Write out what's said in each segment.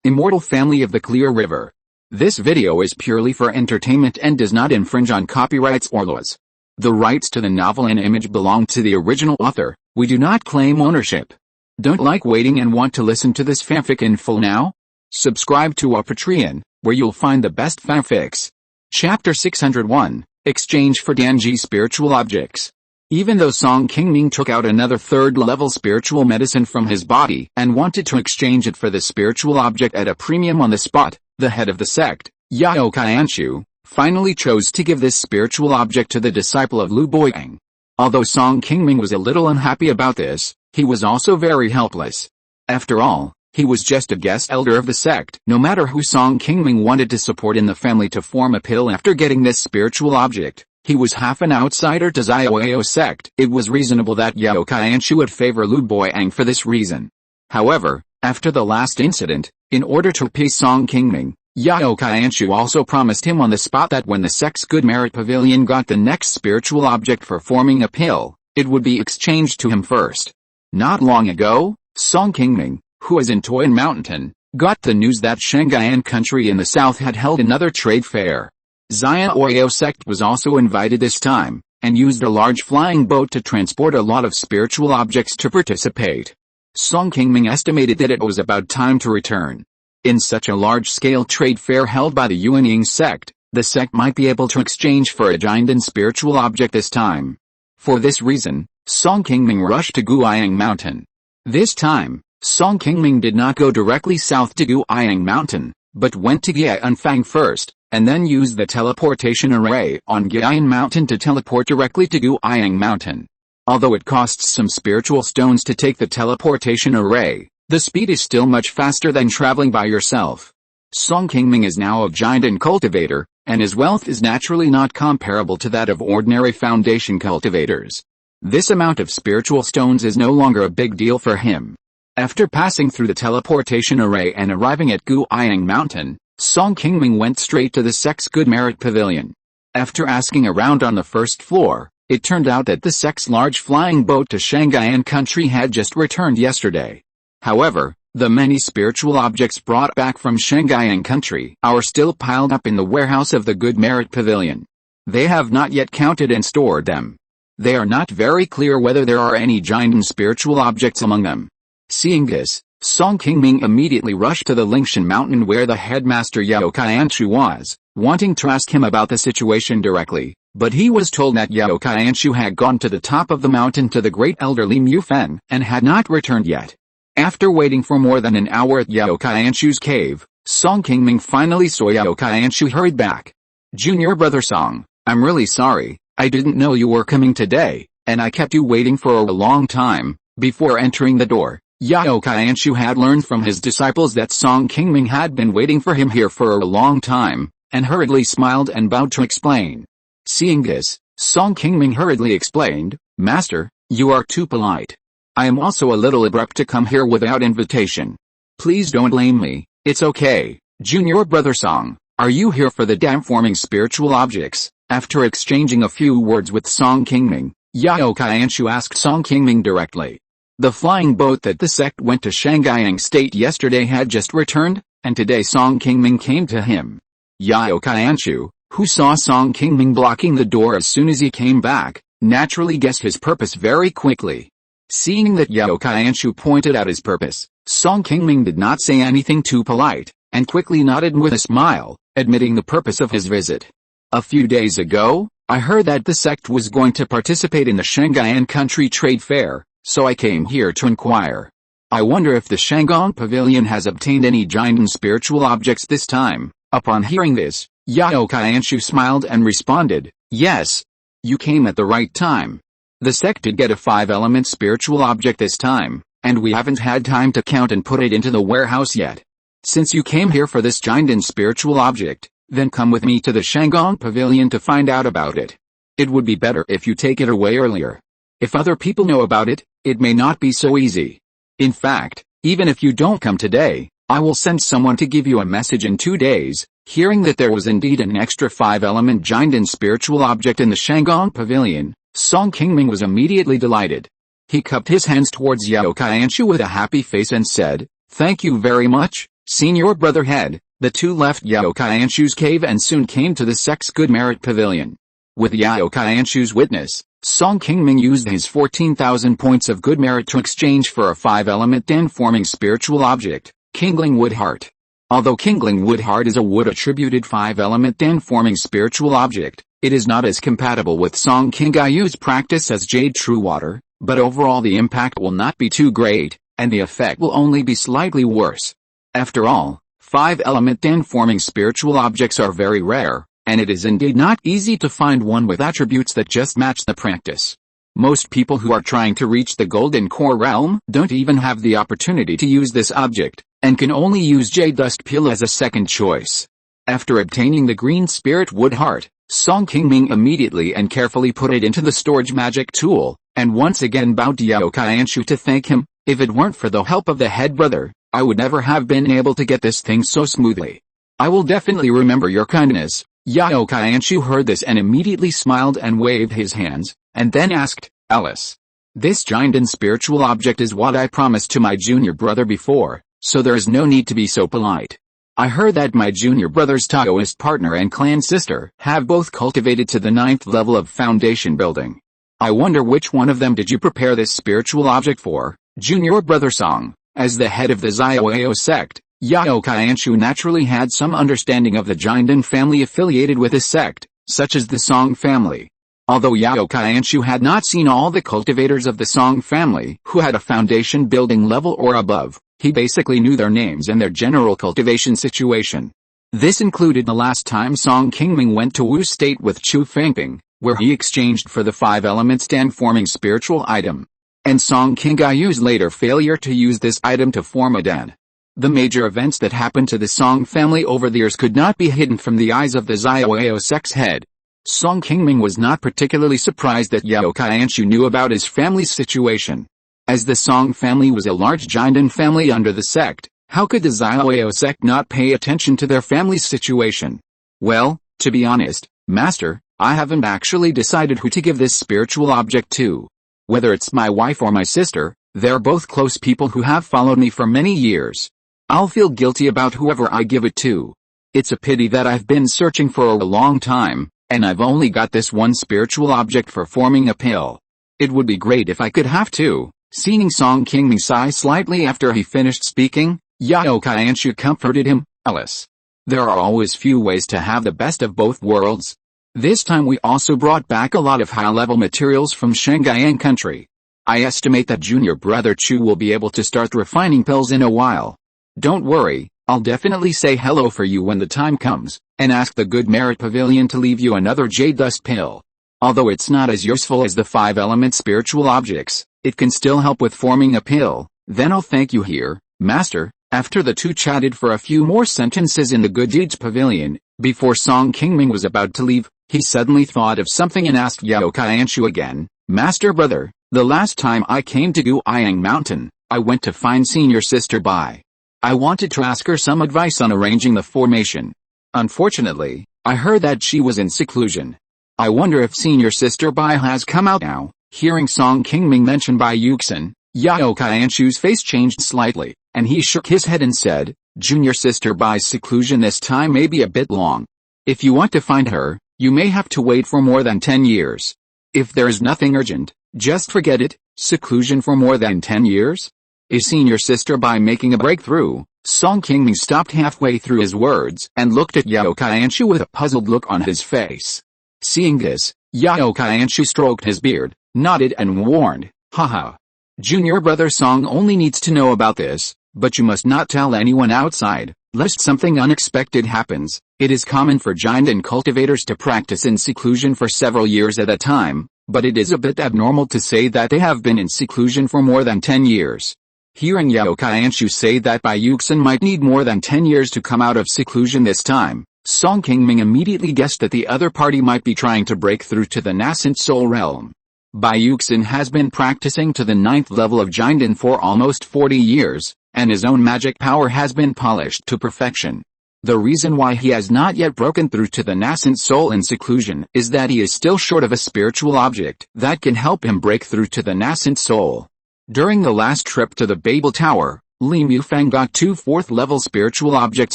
Immortal family of the Clear River. This video is purely for entertainment and does not infringe on copyrights or laws. The rights to the novel and image belong to the original author. We do not claim ownership. Don't like waiting and want to listen to this fanfic in full now? Subscribe to our Patreon, where you'll find the best fanfics. Chapter 601, Exchange for Danji Spiritual Objects. Even though Song Qingming took out another third-level spiritual medicine from his body and wanted to exchange it for the spiritual object at a premium on the spot, the head of the sect, Yao Qianshu, finally chose to give this spiritual object to the disciple of Lu Boyang. Although Song Qingming was a little unhappy about this, he was also very helpless. After all, he was just a guest elder of the sect. No matter who Song Qingming wanted to support in the family to form a pill after getting this spiritual object, he was half an outsider to Xiaoyao sect. It was reasonable that Yao Qianshu would favor Lu Boyang for this reason. However, after the last incident, in order to appease Song Qingming, Yao Qianshu also promised him on the spot that when the sect's Good Merit Pavilion got the next spiritual object for forming a pill, it would be exchanged to him first. Not long ago, Song Qingming, who was in Funiu Mountain, got the news that Shangaian country in the south had held another trade fair. Xiaoyao sect was also invited this time, and used a large flying boat to transport a lot of spiritual objects to participate. Song Qingming estimated that it was about time to return. In such a large-scale trade fair held by the unyielding sect, the sect might be able to exchange for a giant spiritual object this time. For this reason, Song Qingming rushed to Qi Mountain. This time, Song Qingming did not go directly south to Qi Mountain, but went to Jianfang first, and then used the teleportation array on Qi Mountain to teleport directly to Qi Mountain. Although it costs some spiritual stones to take the teleportation array, the speed is still much faster than traveling by yourself. Song Qingming is now a giant and cultivator, and his wealth is naturally not comparable to that of ordinary foundation cultivators. This amount of spiritual stones is no longer a big deal for him. After passing through the teleportation array and arriving at Qi Mountain, Song Qingming went straight to the sect's Good Merit Pavilion. After asking around on the first floor, it turned out that the sect's large flying boat to Shangaian country had just returned yesterday. However, the many spiritual objects brought back from Shangaian country are still piled up in the warehouse of the Good Merit Pavilion. They have not yet counted and stored them. They are not very clear whether there are any giant spiritual objects among them. Seeing this, Song Qingming immediately rushed to the Lingyuan mountain where the headmaster Yao Qianshu was, wanting to ask him about the situation directly, but he was told that Yao Qianshu had gone to the top of the mountain to the great elder Li Mufan and had not returned yet. After waiting for more than an hour at Yao Qianshu's cave, Song Qingming finally saw Yao Qianshu hurried back. Junior brother Song, I'm really sorry, I didn't know you were coming today, and I kept you waiting for a long time. Before entering the door, Yao Qianshu had learned from his disciples that Song Qingming had been waiting for him here for a long time, and hurriedly smiled and bowed to explain. Seeing this, Song Qingming hurriedly explained, Master, you are too polite. I am also a little abrupt to come here without invitation. Please don't blame me, it's okay. Junior brother Song, are you here for the dam-forming spiritual objects? After exchanging a few words with Song Qingming, Yao Qianshu asked Song Qingming directly. The flying boat that the sect went to Shangaian state yesterday had just returned, and today Song Qingming came to him. Yao Qianshu, who saw Song Qingming blocking the door as soon as he came back, naturally guessed his purpose very quickly. Seeing that Yao Qianshu pointed out his purpose, Song Qingming did not say anything too polite, and quickly nodded with a smile, admitting the purpose of his visit. A few days ago, I heard that the sect was going to participate in the Shangaian country trade fair, so I came here to inquire. I wonder if the Shangong Pavilion has obtained any giant spiritual objects this time. Upon hearing this, Yao Qianshu smiled and responded, Yes. You came at the right time. The sect did get a 5-element spiritual object this time, and we haven't had time to count and put it into the warehouse yet. Since you came here for this giant spiritual object, then come with me to the Shangong Pavilion to find out about it. It would be better if you take it away earlier. If other people know about it, it may not be so easy. In fact, even if you don't come today, I will send someone to give you a message in 2 days. Hearing that there was indeed an extra 5-element giant spiritual object in the Shangong Pavilion, Song Qingming was immediately delighted. He cupped his hands towards Yao Qianshu with a happy face and said, Thank you very much, Senior brother head, the two left Yao Qianshu's cave and soon came to the sect's good merit pavilion. With Yao Qianshu's witness, Song Qingming used his 14,000 points of good merit to exchange for a 5-element Dan-forming spiritual object, Qingling Wood Heart. Although Qingling Wood Heart is a wood-attributed 5-element Dan-forming spiritual object, it is not as compatible with Song Qingyu's practice as Jade True Water, but overall the impact will not be too great, and the effect will only be slightly worse. After all, 5-element Dan-forming spiritual objects are very rare, and it is indeed not easy to find one with attributes that just match the practice. Most people who are trying to reach the Golden Core realm don't even have the opportunity to use this object, and can only use Jade Dust Peel as a second choice. After obtaining the Green Spirit Wood Heart, Song Qingming immediately and carefully put it into the storage magic tool, and once again bowed to Yao Qianshu to thank him. If it weren't for the help of the head brother, I would never have been able to get this thing so smoothly. I will definitely remember your kindness. Yao Qianshu heard this and immediately smiled and waved his hands, and then asked, Alice. This giant and spiritual object is what I promised to my junior brother before, so there is no need to be so polite. I heard that my junior brother's Taoist partner and clan sister have both cultivated to the 9th level of foundation building. I wonder which one of them did you prepare this spiritual object for, junior brother Song? As the head of the Xiaoao sect, Yao Qianshu naturally had some understanding of the Jinden family affiliated with his sect, such as the Song family. Although Yao Qianshu had not seen all the cultivators of the Song family who had a foundation building level or above, he basically knew their names and their general cultivation situation. This included the last time Song Qingming went to Wu State with Chu Fangping, where he exchanged for the 5-element stand-forming spiritual item, and Song Qingyu's later failure to use this item to form a dan. The major events that happened to the Song family over the years could not be hidden from the eyes of the Xiaoao sect's head. Song Qingming was not particularly surprised that Yao Qianshu knew about his family's situation. As the Song family was a large Jinden family under the sect, how could the Xiaoao sect not pay attention to their family's situation? Well, to be honest, Master, I haven't actually decided who to give this spiritual object to. Whether it's my wife or my sister, they're both close people who have followed me for many years. I'll feel guilty about whoever I give it to. It's a pity that I've been searching for a long time, and I've only got this one spiritual object for forming a pill. It would be great if I could have two. Seeing Song Qingming sigh slightly after he finished speaking, Yao Qianshu comforted him, Alice. There are always few ways to have the best of both worlds. This time we also brought back a lot of high-level materials from Shanghaian country. I estimate that junior brother Chu will be able to start refining pills in a while. Don't worry, I'll definitely say hello for you when the time comes, and ask the Good Merit Pavilion to leave you another Jade Dust Pill. Although it's not as useful as the 5-element spiritual objects, it can still help with forming a pill. Then I'll thank you here, Master. After the two chatted for a few more sentences in the Good Deeds Pavilion, before Song Qingming was about to leave, he suddenly thought of something and asked Yao Qianshu again, Master brother, the last time I came to Guiyang Mountain, I went to find senior sister Bai. I wanted to ask her some advice on arranging the formation. Unfortunately, I heard that she was in seclusion. I wonder if senior sister Bai has come out now. Hearing Song Qingming mentioned by Yuxin, Yao Qianshu's face changed slightly, and he shook his head and said, Junior sister Bai's seclusion this time may be a bit long. If you want to find her, you may have to wait for more than 10 years. If there is nothing urgent, just forget it. Seclusion for more than 10 years? Is senior sister Bai making a breakthrough? Song Qingming stopped halfway through his words and looked at Yao Qianshu with a puzzled look on his face. Seeing this, Yao Qianshu stroked his beard, nodded and warned, haha. Junior brother Song only needs to know about this, but you must not tell anyone outside, lest something unexpected happens. It is common for Jinden cultivators to practice in seclusion for several years at a time, but it is a bit abnormal to say that they have been in seclusion for more than 10 years. Hearing Yao Qianshu say that Bai Yuxin might need more than 10 years to come out of seclusion this time, Song Qingming immediately guessed that the other party might be trying to break through to the nascent soul realm. Bai Yuxin has been practicing to the 9th level of Jinden for almost 40 years, and his own magic power has been polished to perfection. The reason why he has not yet broken through to the nascent soul in seclusion is that he is still short of a spiritual object that can help him break through to the nascent soul. During the last trip to the Babel Tower, Li Mufang got 2 4th-level spiritual objects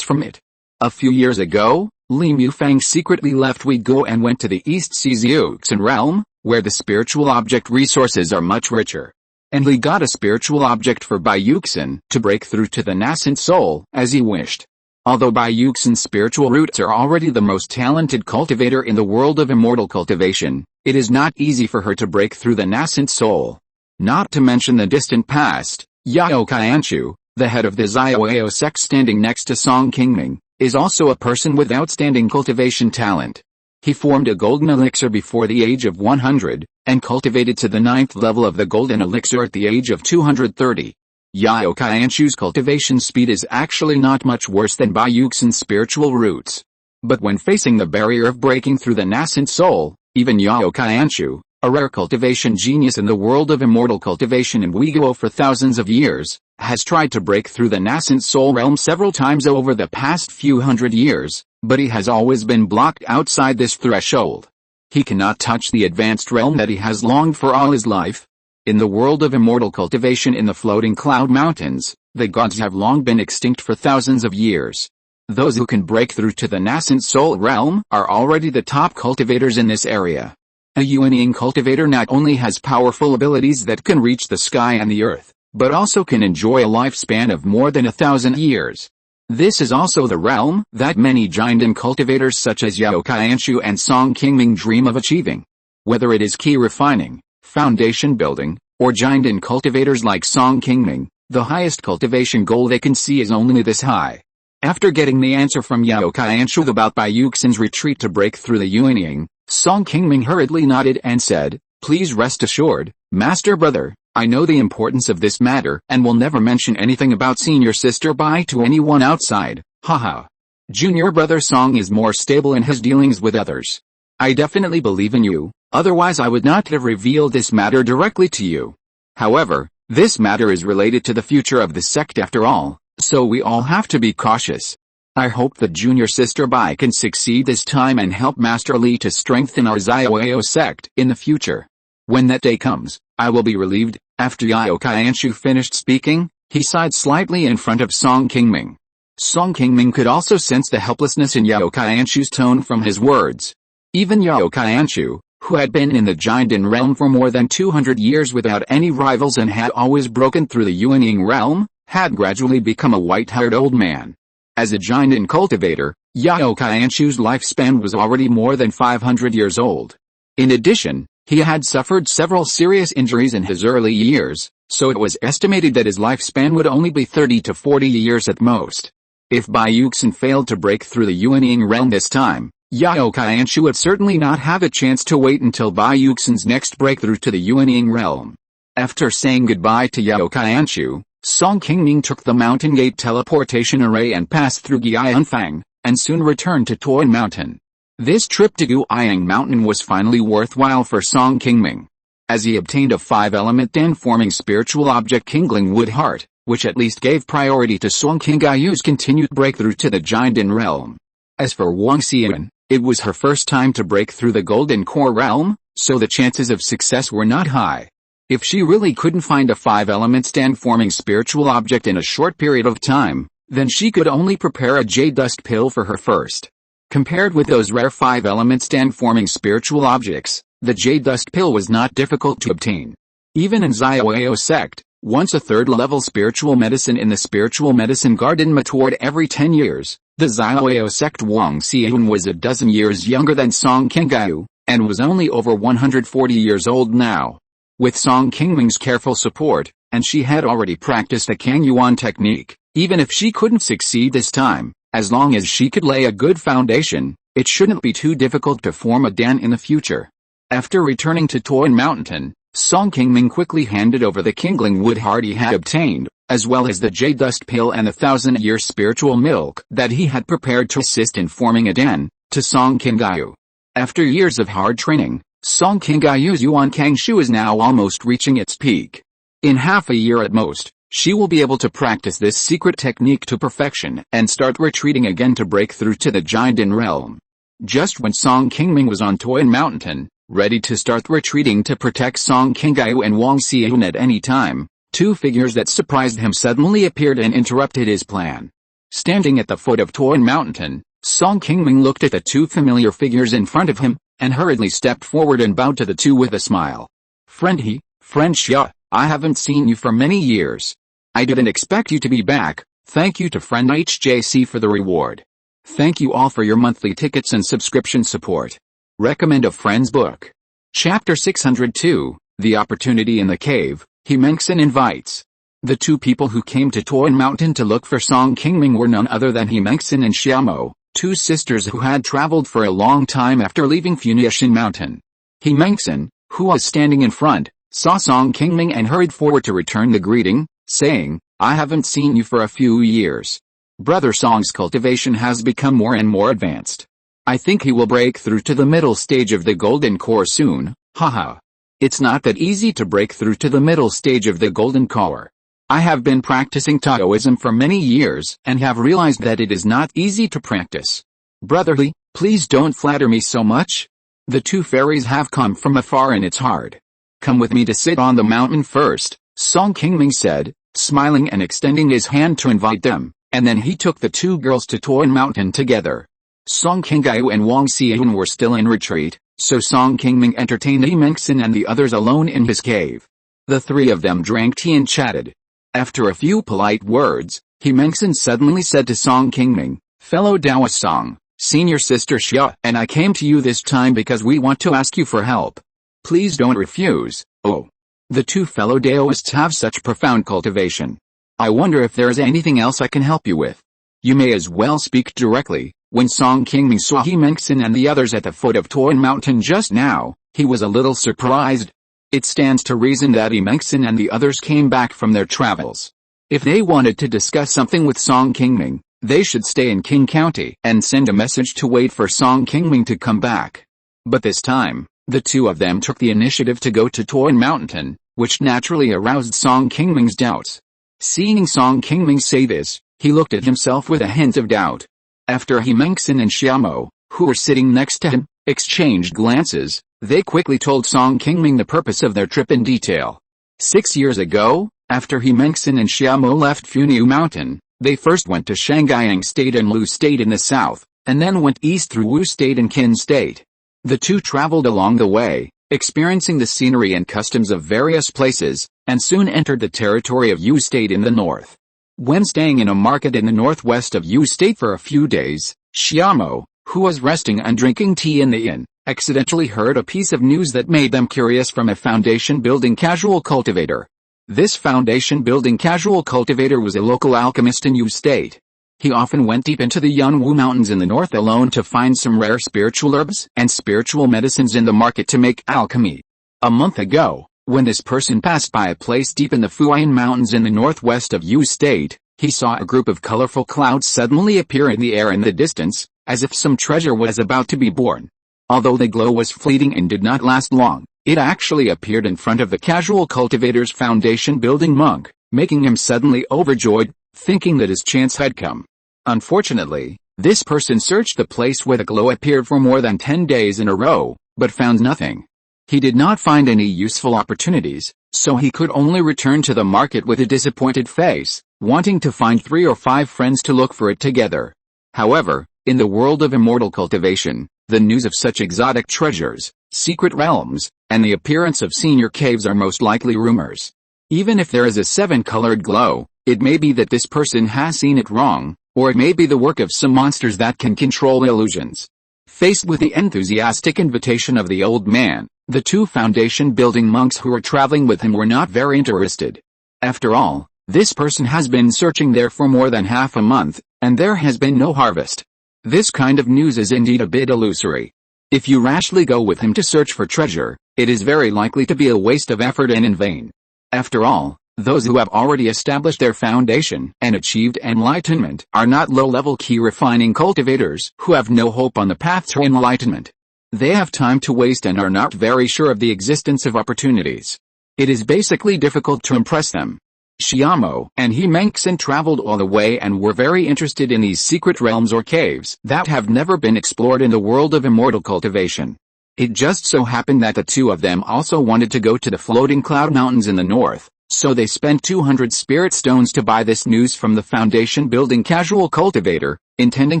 from it. A few years ago, Li Mufang secretly left Uyghur and went to the East Sea's Yuxin realm, where the spiritual object resources are much richer. And Li got a spiritual object for Bai Yuxin to break through to the nascent soul, as he wished. Although Bai Yuxin's spiritual roots are already the most talented cultivator in the world of immortal cultivation, it is not easy for her to break through the nascent soul. Not to mention the distant past, Yao Qianshu, the head of the Xiaoao sect standing next to Song Qingming, is also a person with outstanding cultivation talent. He formed a golden elixir before the age of 100, and cultivated to the 9th level of the golden elixir at the age of 230. Yao Qianshu's cultivation speed is actually not much worse than Bai Yuxin's spiritual roots. But when facing the barrier of breaking through the nascent soul, even Yao Qianshu, a rare cultivation genius in the world of immortal cultivation in Uyghur for thousands of years, has tried to break through the nascent soul realm several times over the past few hundred years, but he has always been blocked outside this threshold. He cannot touch the advanced realm that he has longed for all his life. In the world of immortal cultivation in the floating cloud mountains, the gods have long been extinct for thousands of years. Those who can break through to the nascent soul realm are already the top cultivators in this area. A unyielding cultivator not only has powerful abilities that can reach the sky and the earth, but also can enjoy a lifespan of more than 1,000 years. This is also the realm that many giant cultivators such as Yao Qianshu and Song Qingming dream of achieving. Whether it is Qi Refining, foundation building, or giant cultivators like Song Qingming, the highest cultivation goal they can see is only this high. After getting the answer from Yao Qianshu about Bai Yuxin's retreat to break through the Yuanying, Song Qingming hurriedly nodded and said, "Please rest assured, Master Brother, I know the importance of this matter and will never mention anything about senior sister Bai to anyone outside, haha. Junior brother Song is more stable in his dealings with others. I definitely believe in you, otherwise I would not have revealed this matter directly to you. However, this matter is related to the future of the sect after all, so we all have to be cautious. I hope that junior sister Bai can succeed this time and help Master Li to strengthen our Xiaoao sect in the future. When that day comes, I will be relieved." After Yao Qianshu finished speaking, he sighed slightly in front of Song Qingming. Song Qingming could also sense the helplessness in Yao Qianshu's tone from his words. Even Yao Qianshu, who had been in the giant realm for more than 200 years without any rivals and had always broken through the Yuanying realm, had gradually become a white-haired old man. As a giant cultivator, Yao Qianshu's lifespan was already more than 500 years old. In addition, he had suffered several serious injuries in his early years, so it was estimated that his lifespan would only be 30 to 40 years at most. If Bai Yuxin failed to break through the Yuanying realm this time, Yao Qianshu would certainly not have a chance to wait until Bai Yuxin's next breakthrough to the Yuanying realm. After saying goodbye to Yao Qianshu, Song Qingming took the Mountain Gate teleportation array and passed through Gianfang, and soon returned to Qi Mountain. This trip to Guiyang Mountain was finally worthwhile for Song Qingming, as he obtained a 5-element Dan-forming spiritual object Qingling Wood Heart, which at least gave priority to Song Qingyu's continued breakthrough to the giant realm. As for Wang Xian, it was her first time to break through the Golden Core realm, so the chances of success were not high. If she really couldn't find a 5-element Dan-forming spiritual object in a short period of time, then she could only prepare a jade dust pill for her first. Compared with those rare 5-element Dan-forming spiritual objects, the jade dust pill was not difficult to obtain. Even in Xiaoao sect, once a 3rd-level spiritual medicine in the spiritual medicine garden matured every 10 years, the Xiaoao sect Wang Xian was a dozen years younger than Song Qingyu, and was only over 140 years old now. With Song Qingming's careful support, and she had already practiced the Qingyuan technique, even if she couldn't succeed this time, as long as she could lay a good foundation, it shouldn't be too difficult to form a Dan in the future. After returning to Qi Mountain, Song Qingming quickly handed over the Qingling Wood Heart he had obtained, as well as the jade dust pill and the 1,000-year spiritual milk that he had prepared to assist in forming a Dan, to Song Qingyu. After years of hard training, Song Qingyu's Yuan Kangshu is now almost reaching its peak. In half a year at most, she will be able to practice this secret technique to perfection and start retreating again to break through to the giant realm. Just when Song Qingming was on Qi Mountain, ready to start retreating to protect Song Qingyu and Wang Xian at any time, Two figures that surprised him suddenly appeared and interrupted his plan. Standing at the foot of Qi Mountain, Qingming looked at the two familiar figures in front of him, and hurriedly stepped forward and bowed to the two with a smile. Friend Xia, I haven't seen you for many years. I didn't expect you to be back. Thank you to friend HJC for the reward. Thank you all for your monthly tickets and subscription support. Recommend a friend's book. Chapter 602, The Opportunity in the Cave, Qingming invites. The two people who came to Qi Mountain to look for Qingming were none other than Qingming and Xiamo, two sisters who had traveled for a long time after leaving Funiu Mountain. Qingming, who was standing in front, saw Qingming and hurried forward to return the greeting, saying, I haven't seen you for a few years. Brother Song's cultivation has become more and more advanced. I think he will break through to the middle stage of the golden core soon, haha. It's not that easy to break through to the middle stage of the golden core. I have been practicing Taoism for many years and have realized that it is not easy to practice. Brotherly, please don't flatter me so much. The two fairies have come from afar and it's hard. Come with me to sit on the mountain first, Qingming said, smiling and extending his hand to invite them, and then he took the two girls to Qi Mountain together. Qingyu and Wang Xian were still in retreat, so Qingming entertained Qingming and the others alone in his cave. The three of them drank tea and chatted. After a few polite words, Qingming suddenly said to Qingming, Fellow Taoist Song, senior sister Xia and I came to you this time because we want to ask you for help. Please don't refuse. Oh. The two fellow Taoists have such profound cultivation. I wonder if there is anything else I can help you with. You may as well speak directly. When Qingming saw Qingming and the others at the foot of Qi Mountain just now, he was a little surprised. It stands to reason that Qingming and the others came back from their travels. If they wanted to discuss something with Qingming, they should stay in Qing County and send a message to wait for Qingming to come back. But this time, the two of them took the initiative to go to Qi Mountain, which naturally aroused Qingming's doubts. Seeing Qingming say this, he looked at himself with a hint of doubt. After Qingming and Xiamo, who were sitting next to him, exchanged glances, they quickly told Qingming the purpose of their trip in detail. 6 years ago, after Qingming and Xiamo left Funiu Mountain, they first went to Shangyang State and Lu State in the south, and then went east through Wu State and Qin State. The two traveled along the way, experiencing the scenery and customs of various places, and soon entered the territory of Yu State in the north. When staying in a market in the northwest of Yu State for a few days, Xiamo, who was resting and drinking tea in the inn, accidentally heard a piece of news that made them curious from a foundation-building casual cultivator. This foundation-building casual cultivator was a local alchemist in Yu State. He often went deep into the Funiu Mountains in the north alone to find some rare spiritual herbs and spiritual medicines in the market to make alchemy. A month ago, when this person passed by a place deep in the Funiu Mountains in the northwest of Yu State, he saw a group of colorful clouds suddenly appear in the air in the distance, as if some treasure was about to be born. Although the glow was fleeting and did not last long, it actually appeared in front of the casual cultivator's foundation-building monk, making him suddenly overjoyed, thinking that his chance had come. Unfortunately, this person searched the place where the glow appeared for more than 10 days in a row, but found nothing. He did not find any useful opportunities, so he could only return to the market with a disappointed face, wanting to find 3 or 5 friends to look for it together. However, in the world of immortal cultivation, the news of such exotic treasures, secret realms, and the appearance of senior caves are most likely rumors. Even if there is a 7-colored glow, it may be that this person has seen it wrong, or it may be the work of some monsters that can control illusions. Faced with the enthusiastic invitation of the old man, the 2 foundation-building monks who were traveling with him were not very interested. After all, this person has been searching there for more than half a month, and there has been no harvest. This kind of news is indeed a bit illusory. If you rashly go with him to search for treasure, it is very likely to be a waste of effort and in vain. After all, those who have already established their foundation and achieved enlightenment are not low-level Qi refining cultivators who have no hope on the path to enlightenment. They have time to waste and are not very sure of the existence of opportunities. It is basically difficult to impress them. Xiamo and Qingming traveled all the way and were very interested in these secret realms or caves that have never been explored in the world of immortal cultivation. It just so happened that the 2 of them also wanted to go to the floating cloud mountains in the north, So they spent 200 spirit stones to buy this news from the foundation building casual cultivator, intending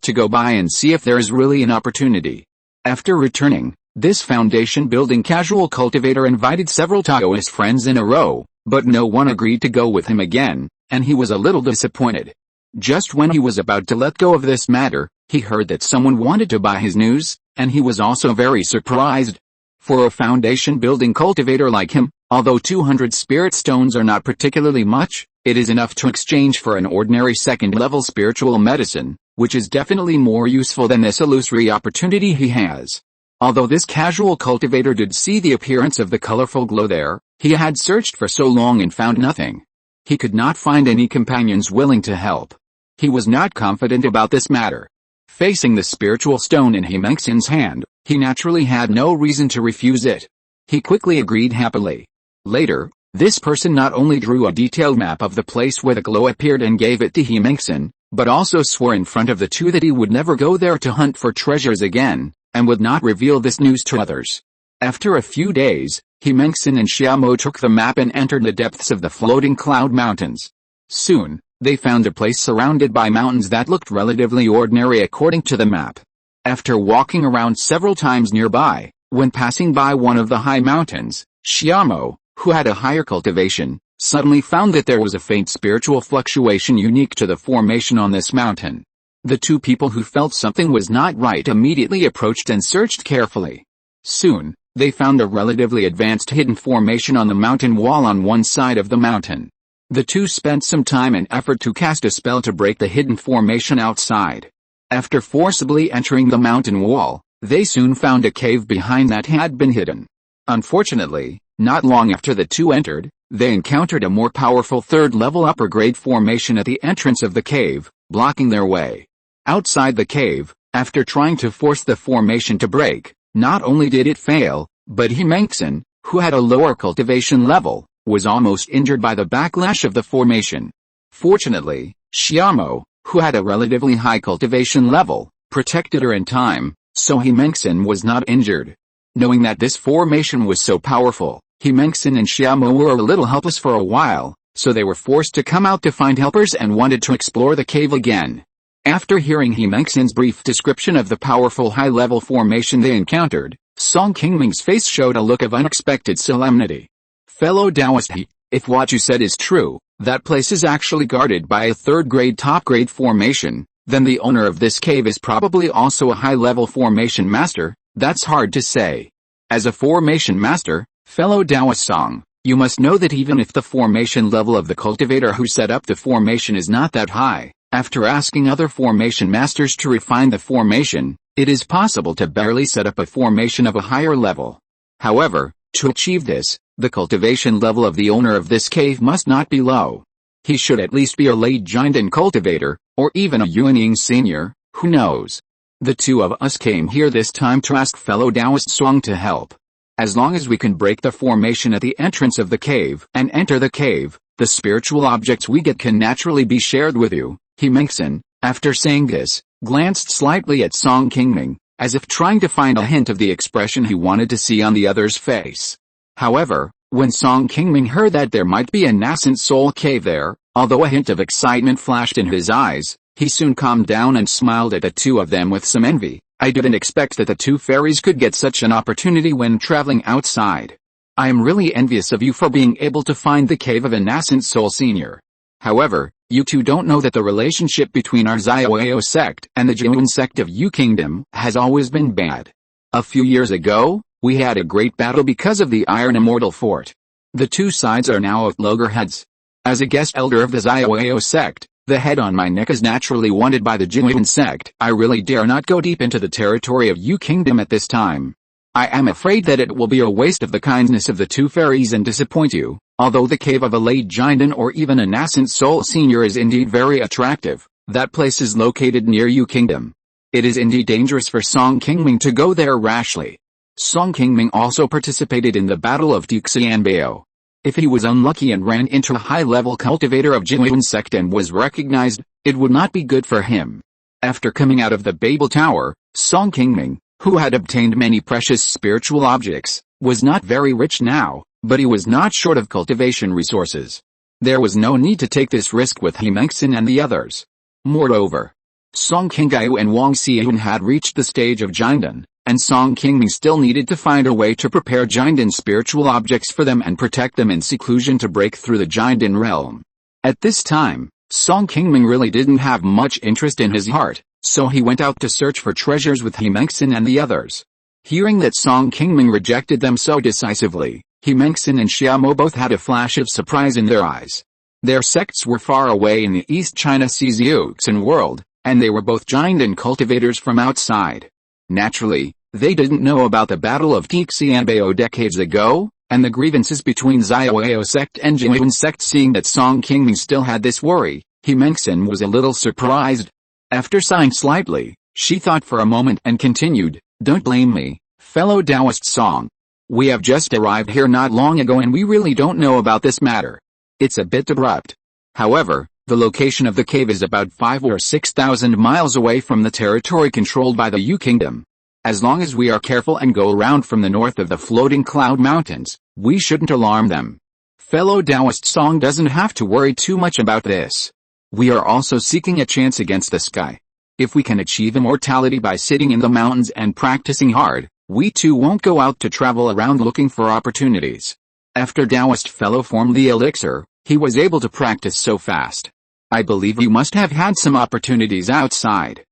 to go by and see if there is really an opportunity. After returning, this foundation building casual cultivator invited several Taoist friends in a row, but no one agreed to go with him again, and he was a little disappointed. Just when he was about to let go of this matter, he heard that someone wanted to buy his news, and he was also very surprised. For a foundation building cultivator like him, although 200 spirit stones are not particularly much, it is enough to exchange for an ordinary second-level spiritual medicine, which is definitely more useful than this illusory opportunity he has. Although this casual cultivator did see the appearance of the colorful glow there, he had searched for so long and found nothing. He could not find any companions willing to help. He was not confident about this matter. Facing the spiritual stone in Himengxin's hand, he naturally had no reason to refuse it. He quickly agreed happily. Later, this person not only drew a detailed map of the place where the glow appeared and gave it to Himengxin, but also swore in front of the two that he would never go there to hunt for treasures again, and would not reveal this news to others. After a few days, Himengxin and Xiaomo took the map and entered the depths of the floating cloud mountains. Soon, they found a place surrounded by mountains that looked relatively ordinary according to the map. After walking around several times nearby, when passing by one of the high mountains, Xiaomo, who had a higher cultivation, suddenly found that there was a faint spiritual fluctuation unique to the formation on this mountain. The two people who felt something was not right immediately approached and searched carefully. Soon, they found a relatively advanced hidden formation on the mountain wall on one side of the mountain. The two spent some time and effort to cast a spell to break the hidden formation outside. After forcibly entering the mountain wall, they soon found a cave behind that had been hidden. Unfortunately, not long after the two entered, they encountered a more powerful third-level upper-grade formation at the entrance of the cave, blocking their way. Outside the cave, after trying to force the formation to break, not only did it fail, but Himengxin, who had a lower cultivation level, was almost injured by the backlash of the formation. Fortunately, Xiaomo, who had a relatively high cultivation level, protected her in time, so Himengxin was not injured. Knowing that this formation was so powerful, Himengxin and Xiaomo were a little helpless for a while, so they were forced to come out to find helpers and wanted to explore the cave again. After hearing Himengxin's brief description of the powerful high-level formation they encountered, Song Qingming's face showed a look of unexpected solemnity. Fellow Taoist, if what you said is true, that place is actually guarded by a third-grade top-grade formation, then the owner of this cave is probably also a high-level formation master. That's hard to say. As a formation master, fellow Taoist Song, you must know that even if the formation level of the cultivator who set up the formation is not that high, after asking other formation masters to refine the formation, it is possible to barely set up a formation of a higher level. However, to achieve this, the cultivation level of the owner of this cave must not be low. He should at least be a late giant and cultivator, or even a unyielding senior, who knows. The two of us came here this time to ask fellow Taoist Song to help. As long as we can break the formation at the entrance of the cave and enter the cave, the spiritual objects we get can naturally be shared with you. Himengxin, after saying this, glanced slightly at Song Qingming, as if trying to find a hint of the expression he wanted to see on the other's face. However, when Song Qingming heard that there might be a nascent soul cave there, although a hint of excitement flashed in his eyes, he soon calmed down and smiled at the two of them with some envy. I didn't expect that the two fairies could get such an opportunity when traveling outside. I am really envious of you for being able to find the cave of a nascent soul senior. However, you two don't know that the relationship between our Xiaoao sect and the Jiuan sect of Yu Kingdom has always been bad. A few years ago, we had a great battle because of the Iron Immortal Fort. The two sides are now at loggerheads. As a guest elder of the Xiaoao sect, the head on my neck is naturally wanted by the Jiuan sect. I really dare not go deep into the territory of Yu Kingdom at this time. I am afraid that it will be a waste of the kindness of the two fairies and disappoint you. Although the cave of a late giant or even a nascent soul senior is indeed very attractive, that place is located near Yu Kingdom. It is indeed dangerous for Song Qingming to go there rashly. Song Qingming also participated in the Battle of Tixianbao. If he was unlucky and ran into a high-level cultivator of Jiuan sect and was recognized, it would not be good for him. After coming out of the Babel Tower, Song Qingming, who had obtained many precious spiritual objects, was not very rich now, But he was not short of cultivation resources. There was no need to take this risk with Qingming and the others. Moreover, Song Qingyu and Wang Xian had reached the stage of Jinden, and Song Qingming still needed to find a way to prepare Jinden spiritual objects for them and protect them in seclusion to break through the Jinden realm. At this time, Song Qingming really didn't have much interest in his heart, so he went out to search for treasures with Qingming and the others. Hearing that Song Qingming rejected them so decisively, Qingming and Xiaomo both had a flash of surprise in their eyes. Their sects were far away in the East China Sea's Yuxin world, and they were both Jinden cultivators from outside. Naturally, they didn't know about the Battle of Xianbao decades ago, and the grievances between Xiaoyao sect and Jingyuan sect. Seeing that Song Qingming still had this worry, Qingming was a little surprised. After sighing slightly, she thought for a moment and continued, "Don't blame me, fellow Taoist Song. We have just arrived here not long ago and we really don't know about this matter. It's a bit abrupt. However, the location of the cave is about 5 or 6,000 miles away from the territory controlled by the Yu Kingdom. As long as we are careful and go around from the north of the floating cloud mountains, we shouldn't alarm them. Fellow Taoist Song doesn't have to worry too much about this. We are also seeking a chance against the sky. If we can achieve immortality by sitting in the mountains and practicing hard, we too won't go out to travel around looking for opportunities." After Taoist fellow formed the elixir, he was able to practice so fast. "I believe you must have had some opportunities outside."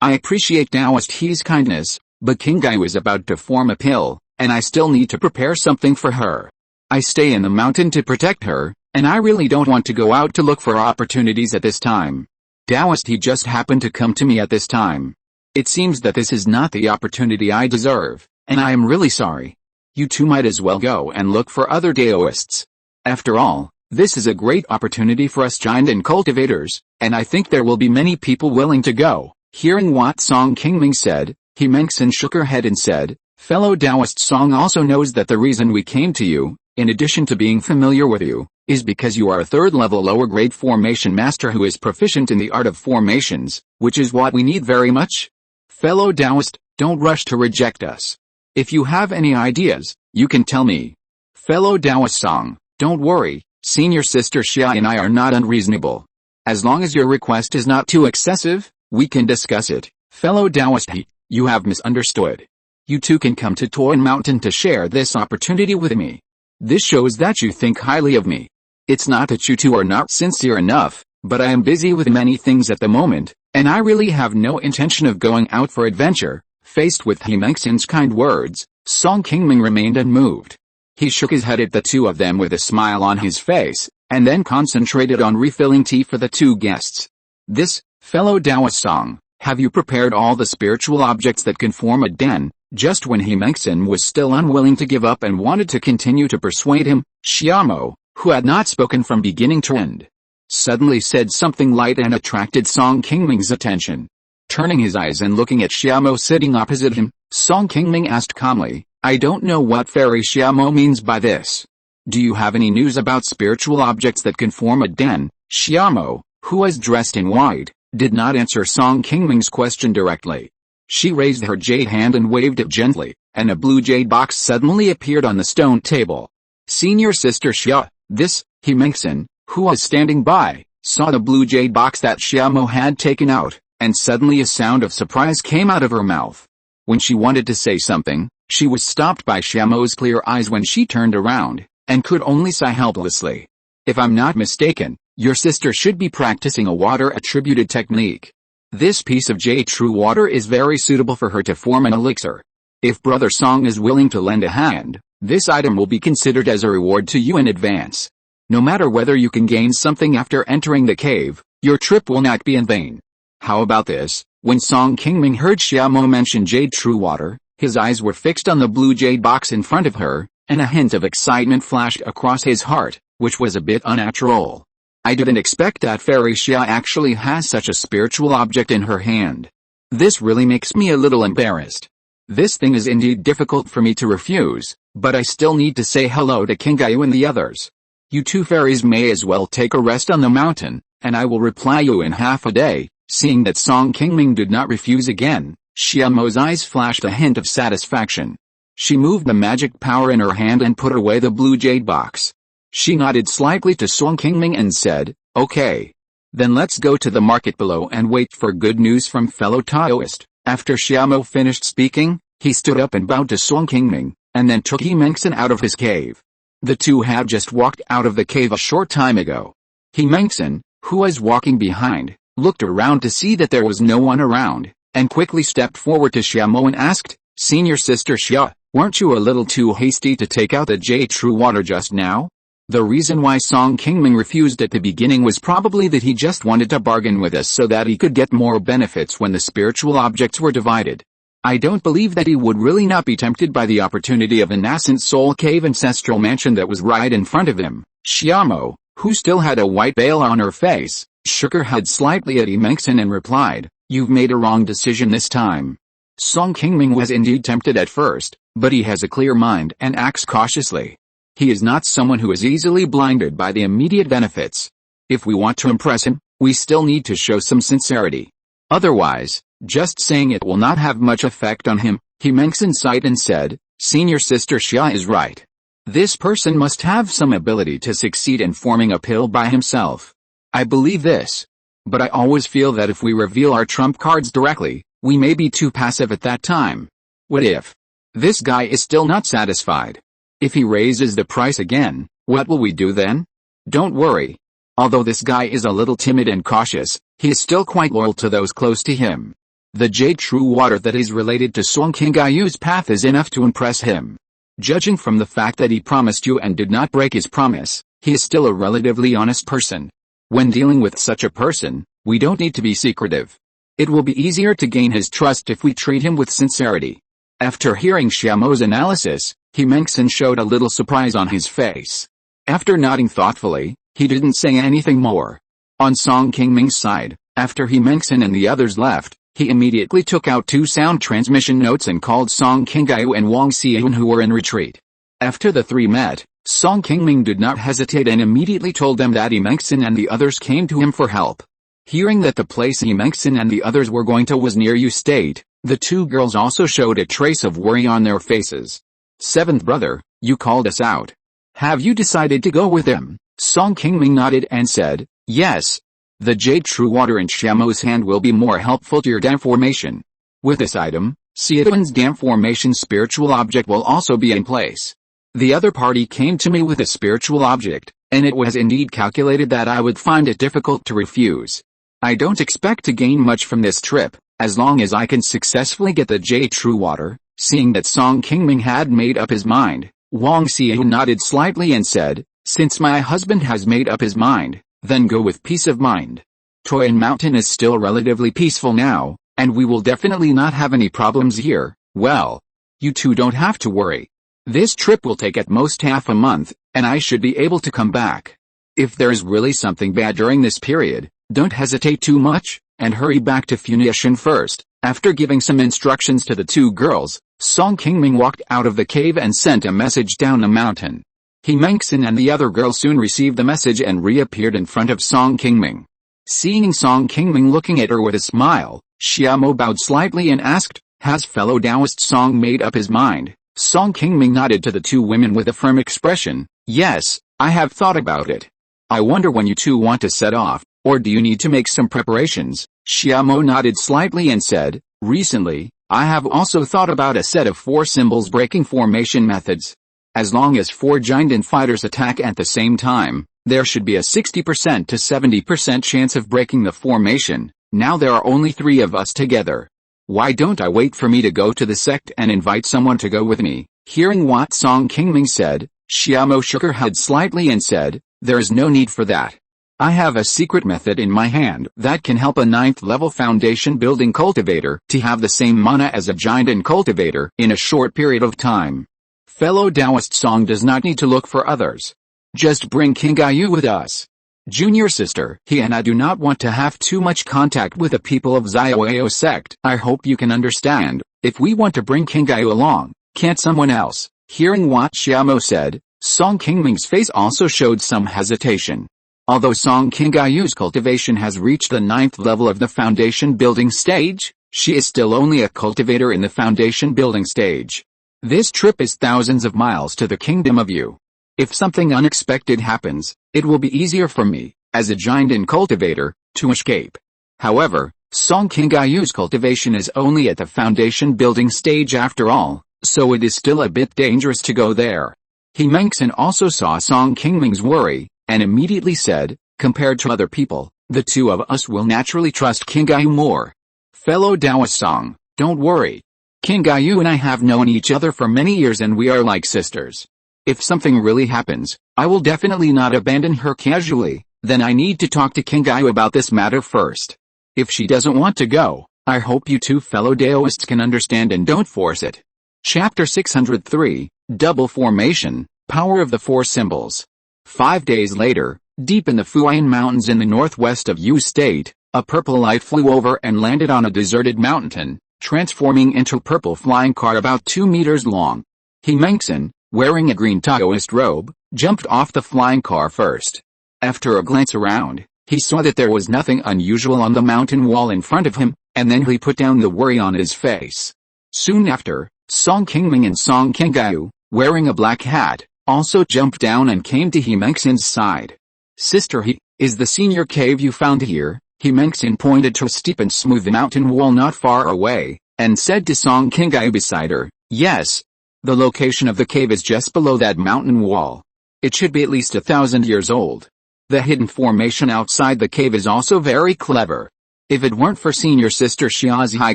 I appreciate Taoist He's kindness, but Qingyu is about to form a pill, and I still need to prepare something for her. I stay in the mountain to protect her, and I really don't want to go out to look for opportunities at this time. Taoist He just happened to come to me at this time. It seems that this is not the opportunity I deserve, and I am really sorry. You two might as well go and look for other Taoists. After all, this is a great opportunity for us Jinden cultivators, and I think there will be many people willing to go." Hearing what Song Qingming said, Qingming shook her head and said, "Fellow Taoist Song also knows that the reason we came to you, in addition to being familiar with you, is because you are a third-level lower-grade formation master who is proficient in the art of formations, which is what we need very much. Fellow Taoist, don't rush to reject us. If you have any ideas, you can tell me. Fellow Taoist Song, don't worry, senior sister Xia and I are not unreasonable. As long as your request is not too excessive, we can discuss it. Fellow Taoist He, you have misunderstood. You two can come to Qi Mountain to share this opportunity with me. This shows that you think highly of me. It's not that you two are not sincere enough, but I am busy with many things at the moment, and I really have no intention of going out for adventure." Faced with Qingming's kind words, Song Qingming remained unmoved. He shook his head at the two of them with a smile on his face, and then concentrated on refilling tea for the two guests. "This, fellow Taoist Song, have you prepared all the spiritual objects that can form a den?" Just when Qingming was still unwilling to give up and wanted to continue to persuade him, Xiaomo, who had not spoken from beginning to end, suddenly said something light and attracted Song Qingming's attention. Turning his eyes and looking at Xiaomo sitting opposite him, Song Qingming asked calmly, "I don't know what fairy Xiaomo means by this. Do you have any news about spiritual objects that can form a den?" Xiaomo, who was dressed in white, did not answer Song Qingming's question directly. She raised her jade hand and waved it gently, and a blue jade box suddenly appeared on the stone table. Senior sister Xia, this, Qingming, who was standing by, saw the blue jade box that Xiaomo had taken out, and suddenly a sound of surprise came out of her mouth. When she wanted to say something, she was stopped by Xiaomo's clear eyes when she turned around, and could only sigh helplessly. "If I'm not mistaken, your sister should be practicing a water-attributed technique. This piece of jade true water is very suitable for her to form an elixir. If Brother Song is willing to lend a hand, this item will be considered as a reward to you in advance. No matter whether you can gain something after entering the cave, your trip will not be in vain." How about this? When Song Qingming heard Xiaomo mention jade true water, his eyes were fixed on the blue jade box in front of her, and a hint of excitement flashed across his heart, which was a bit unnatural. "I didn't expect that fairy Xia actually has such a spiritual object in her hand. This really makes me a little embarrassed. This thing is indeed difficult for me to refuse, but I still need to say hello to Qingyu and the others. You two fairies may as well take a rest on the mountain, and I will reply you in half a day." Seeing that Song Qingming did not refuse again, Xiaomo's eyes flashed a hint of satisfaction. She moved the magic power in her hand and put away the blue jade box. She nodded slightly to Song Qingming and said, "Okay. Then let's go to the market below and wait for good news from fellow Taoist." After Xiaomo finished speaking, he stood up and bowed to Song Qingming, and then took Qingming out of his cave. The two had just walked out of the cave a short time ago. Qingming, who was walking behind, looked around to see that there was no one around, and quickly stepped forward to Xiaomo and asked, "Senior Sister Xia, weren't you a little too hasty to take out the jade true water just now?" The reason why Song Qingming refused at the beginning was probably that he just wanted to bargain with us so that he could get more benefits when the spiritual objects were divided. I don't believe that he would really not be tempted by the opportunity of a nascent soul cave ancestral mansion that was right in front of him. Xiaomo, who still had a white veil on her face, shook her head slightly at Qingming and replied, "You've made a wrong decision this time." Song Qingming was indeed tempted at first, but he has a clear mind and acts cautiously. He is not someone who is easily blinded by the immediate benefits. If we want to impress him, we still need to show some sincerity. Otherwise, just saying it will not have much effect on him. Qingming sighed and said, "Senior Sister Xia is right. This person must have some ability to succeed in forming a pill by himself. I believe this. But I always feel that if we reveal our trump cards directly, we may be too passive at that time. What if this guy is still not satisfied? If he raises the price again, what will we do then? Don't worry. Although this guy is a little timid and cautious, he is still quite loyal to those close to him. The jade true water that is related to Song Qingyu's path is enough to impress him. Judging from the fact that he promised you and did not break his promise, he is still a relatively honest person. When dealing with such a person, we don't need to be secretive. It will be easier to gain his trust if we treat him with sincerity." After hearing Xiaomo's analysis, Qingming showed a little surprise on his face. After nodding thoughtfully, he didn't say anything more. On Song Qingming's side, after Qingming and the others left, he immediately took out 2 sound transmission notes and called Song Qingyu and Wang Xian, who were in retreat. After the 3 met, Song Qingming did not hesitate and immediately told them that Qingming and the others came to him for help. Hearing that the place Qingming and the others were going to was near Yu State, the 2 girls also showed a trace of worry on their faces. "Seventh brother, you called us out. Have you decided to go with them?" Song Qingming nodded and said, "Yes. The jade true water in Xiaomo's hand will be more helpful to your dam formation. With this item, Xiaowen's dam formation spiritual object will also be in place. The other party came to me with a spiritual object, and it was indeed calculated that I would find it difficult to refuse. I don't expect to gain much from this trip, as long as I can successfully get the jade true water." Seeing that Song Qingming had made up his mind, Wang Xian nodded slightly and said, "Since my husband has made up his mind, then go with peace of mind. Qingming Mountain is still relatively peaceful now, and we will definitely not have any problems here. Well, you two don't have to worry. This trip will take at most half a month, and I should be able to come back. If there is really something bad during this period, don't hesitate too much, and hurry back to Funiu Mountain first." After giving some instructions to the 2 girls, Song Qingming walked out of the cave and sent a message down the mountain. Qingming and the other girls soon received the message and reappeared in front of Song Qingming. Seeing Song Qingming looking at her with a smile, Xiaomo bowed slightly and asked, "Has fellow Taoist Song made up his mind?" Song Qingming nodded to the 2 women with a firm expression. "Yes, I have thought about it. I wonder when you 2 want to set off, or do you need to make some preparations?" Xiaomo nodded slightly and said, "Recently, I have also thought about a set of 4 symbols breaking formation methods. As long as 4 giant fighters attack at the same time, there should be a 60% to 70% chance of breaking the formation. Now there are only 3 of us together. Why don't I wait for me to go to the sect and invite someone to go with me?" Hearing what Song Qingming said, Xiaomo shook her head slightly and said, "There is no need for that. I have a secret method in my hand that can help a 9th level foundation building cultivator to have the same mana as a giant cultivator in a short period of time. Fellow Taoist Song does not need to look for others. Just bring Qingyu with us. Junior sister, he and I do not want to have too much contact with the people of Xiaoyao sect. I hope you can understand. If we want to bring Qingyu along, can't someone else?" Hearing what Xiaomo said, Song Qingming's face also showed some hesitation. Although Song Qingyu's cultivation has reached the 9th level of the foundation building stage, she is still only a cultivator in the foundation building stage. This trip is thousands of miles to the kingdom of Yu. If something unexpected happens, it will be easier for me, as a giant and cultivator, to escape. However, Song Qingyu's cultivation is only at the foundation building stage after all, so it is still a bit dangerous to go there. He Mengxin also saw Song Qingming's worry, and immediately said, compared to other people, the two of us will naturally trust Qingyu more. Fellow Taoist Song, don't worry. Qingyu and I have known each other for many years and we are like sisters. If something really happens, I will definitely not abandon her casually, then I need to talk to Qingyu about this matter first. If she doesn't want to go, I hope you two fellow Taoists can understand and don't force it. Chapter 603, Double Formation, Power of the Four Symbols. 5 days later, deep in the Funiu Mountains in the northwest of Yu State, a purple light flew over and landed on a deserted mountain, transforming into a purple flying car about 2 meters long. He Mengxin, wearing a green Taoist robe, jumped off the flying car first. After a glance around, he saw that there was nothing unusual on the mountain wall in front of him, and then he put down the worry on his face. Soon after, Song Qingming and Song Qingyu, wearing a black hat, also jumped down and came to He Mengxin's side. Sister, he is the senior cave you found here. He Mengxin pointed to a steep and smooth mountain wall not far away, and said to Song Qingyu beside her, yes. The location of the cave is just below that mountain wall. It should be at least 1,000 years old. The hidden formation outside the cave is also very clever. If it weren't for senior sister Xia's high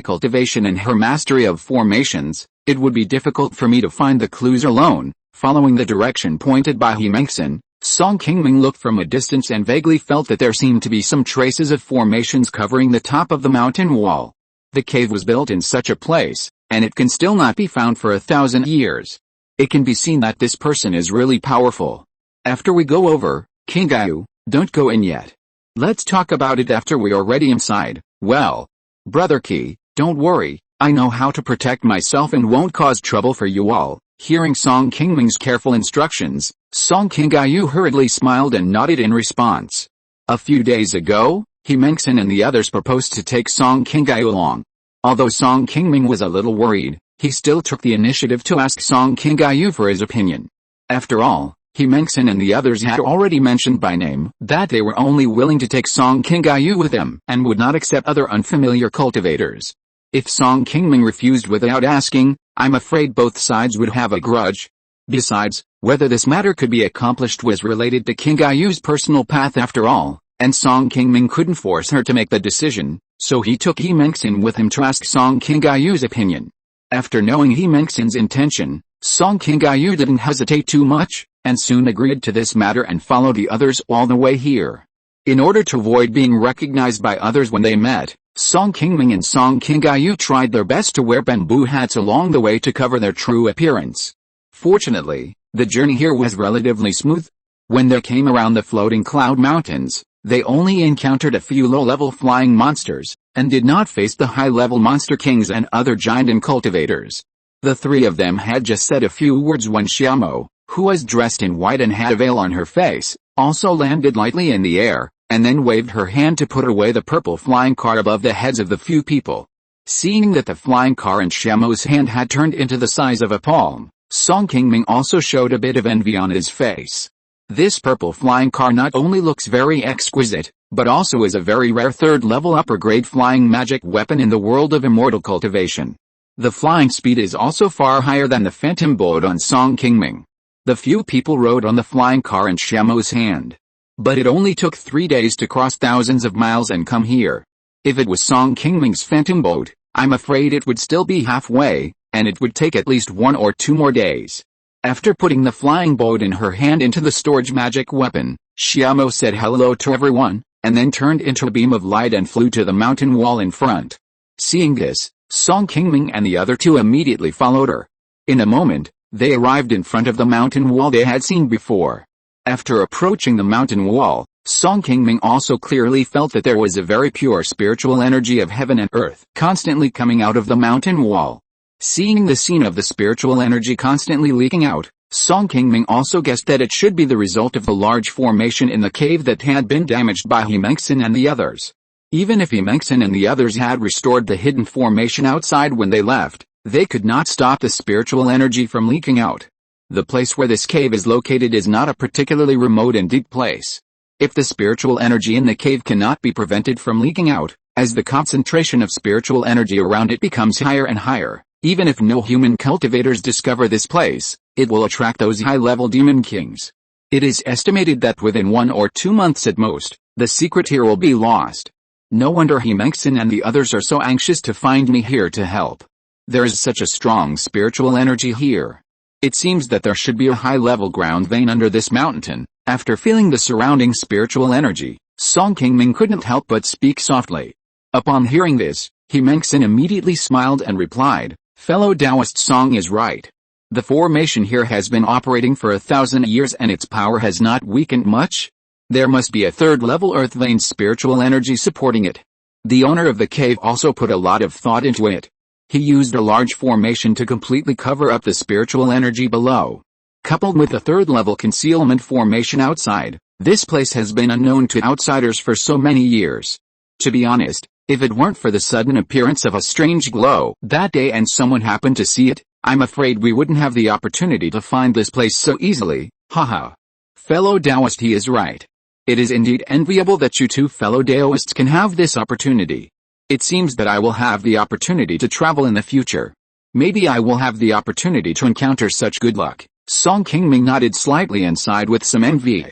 cultivation and her mastery of formations, it would be difficult for me to find the clues alone. Following the direction pointed by He Mengxin, Song Qingming looked from a distance and vaguely felt that there seemed to be some traces of formations covering the top of the mountain wall. The cave was built in such a place, and it can still not be found for 1,000 years. It can be seen that this person is really powerful. After we go over, Qingyu, don't go in yet. Let's talk about it after we are ready inside. Well, Brother Qi, don't worry, I know how to protect myself and won't cause trouble for you all. Hearing Song Qingming's careful instructions, Song Qingyu hurriedly smiled and nodded in response. A few days ago, He Mengxin and the others proposed to take Song Qingyu along. Although Song Qingming was a little worried, he still took the initiative to ask Song Qingyu for his opinion. After all, He Mengxin and the others had already mentioned by name that they were only willing to take Song Qingyu with them and would not accept other unfamiliar cultivators. If Song Qingming refused without asking, I'm afraid both sides would have a grudge. Besides, whether this matter could be accomplished was related to Qingyu's personal path after all, and Song Qingming couldn't force her to make the decision, so he took He Mengxin with him to ask Song Qingyu's opinion. After knowing He Mengxin's intention, Song Qingyu didn't hesitate too much, and soon agreed to this matter and followed the others all the way here. In order to avoid being recognized by others when they met, Song Qingming and Song Qingyu tried their best to wear bamboo hats along the way to cover their true appearance. Fortunately, the journey here was relatively smooth. When they came around the floating cloud mountains, they only encountered a few low-level flying monsters, and did not face the high-level monster kings and other giant and cultivators. The three of them had just said a few words when Xiamo, who was dressed in white and had a veil on her face, also landed lightly in the air, and then waved her hand to put away the purple flying car above the heads of the few people. Seeing that the flying car in Xiamo's hand had turned into the size of a palm, Song Qingming also showed a bit of envy on his face. This purple flying car not only looks very exquisite, but also is a very rare third-level upper-grade flying magic weapon in the world of immortal cultivation. The flying speed is also far higher than the phantom boat on Song Qingming. The few people rode on the flying car in Xiamo's hand. But it only took 3 days to cross thousands of miles and come here. If it was Song Qingming's phantom boat, I'm afraid it would still be halfway, and it would take at least 1 or 2 more days. After putting the flying boat in her hand into the storage magic weapon, Xiamo said hello to everyone, and then turned into a beam of light and flew to the mountain wall in front. Seeing this, Song Qingming and the other two immediately followed her. In a moment, they arrived in front of the mountain wall they had seen before. After approaching the mountain wall, Song Qingming also clearly felt that there was a very pure spiritual energy of heaven and earth constantly coming out of the mountain wall. Seeing the scene of the spiritual energy constantly leaking out, Song Qingming also guessed that it should be the result of the large formation in the cave that had been damaged by He Mengxin and the others. Even if He Mengxin and the others had restored the hidden formation outside when they left, They could not stop the spiritual energy from leaking out. The place where this cave is located is not a particularly remote and deep place. If the spiritual energy in the cave cannot be prevented from leaking out, as the concentration of spiritual energy around it becomes higher and higher, even if no human cultivators discover this place, it will attract those high-level demon kings. It is estimated that within 1 or 2 months at most, the secret here will be lost. No wonder Qingming and the others are so anxious to find me here to help. There is such a strong spiritual energy here. It seems that there should be a high-level ground vein under this mountain. After feeling the surrounding spiritual energy, Qingming couldn't help but speak softly. Upon hearing this, Qingming immediately smiled and replied, "Fellow Taoist Song is right. The formation here has been operating for 1,000 years and its power has not weakened much. There must be a third-level earth vein spiritual energy supporting it." The owner of the cave also put a lot of thought into it. He used a large formation to completely cover up the spiritual energy below. Coupled with a third-level concealment formation outside, this place has been unknown to outsiders for so many years. To be honest, if it weren't for the sudden appearance of a strange glow that day and someone happened to see it, I'm afraid we wouldn't have the opportunity to find this place so easily. Haha. Fellow Taoist, he is right. It is indeed enviable that you two fellow Taoists can have this opportunity. It seems that I will have the opportunity to travel in the future. Maybe I will have the opportunity to encounter such good luck. Qingming nodded slightly and sighed with some envy.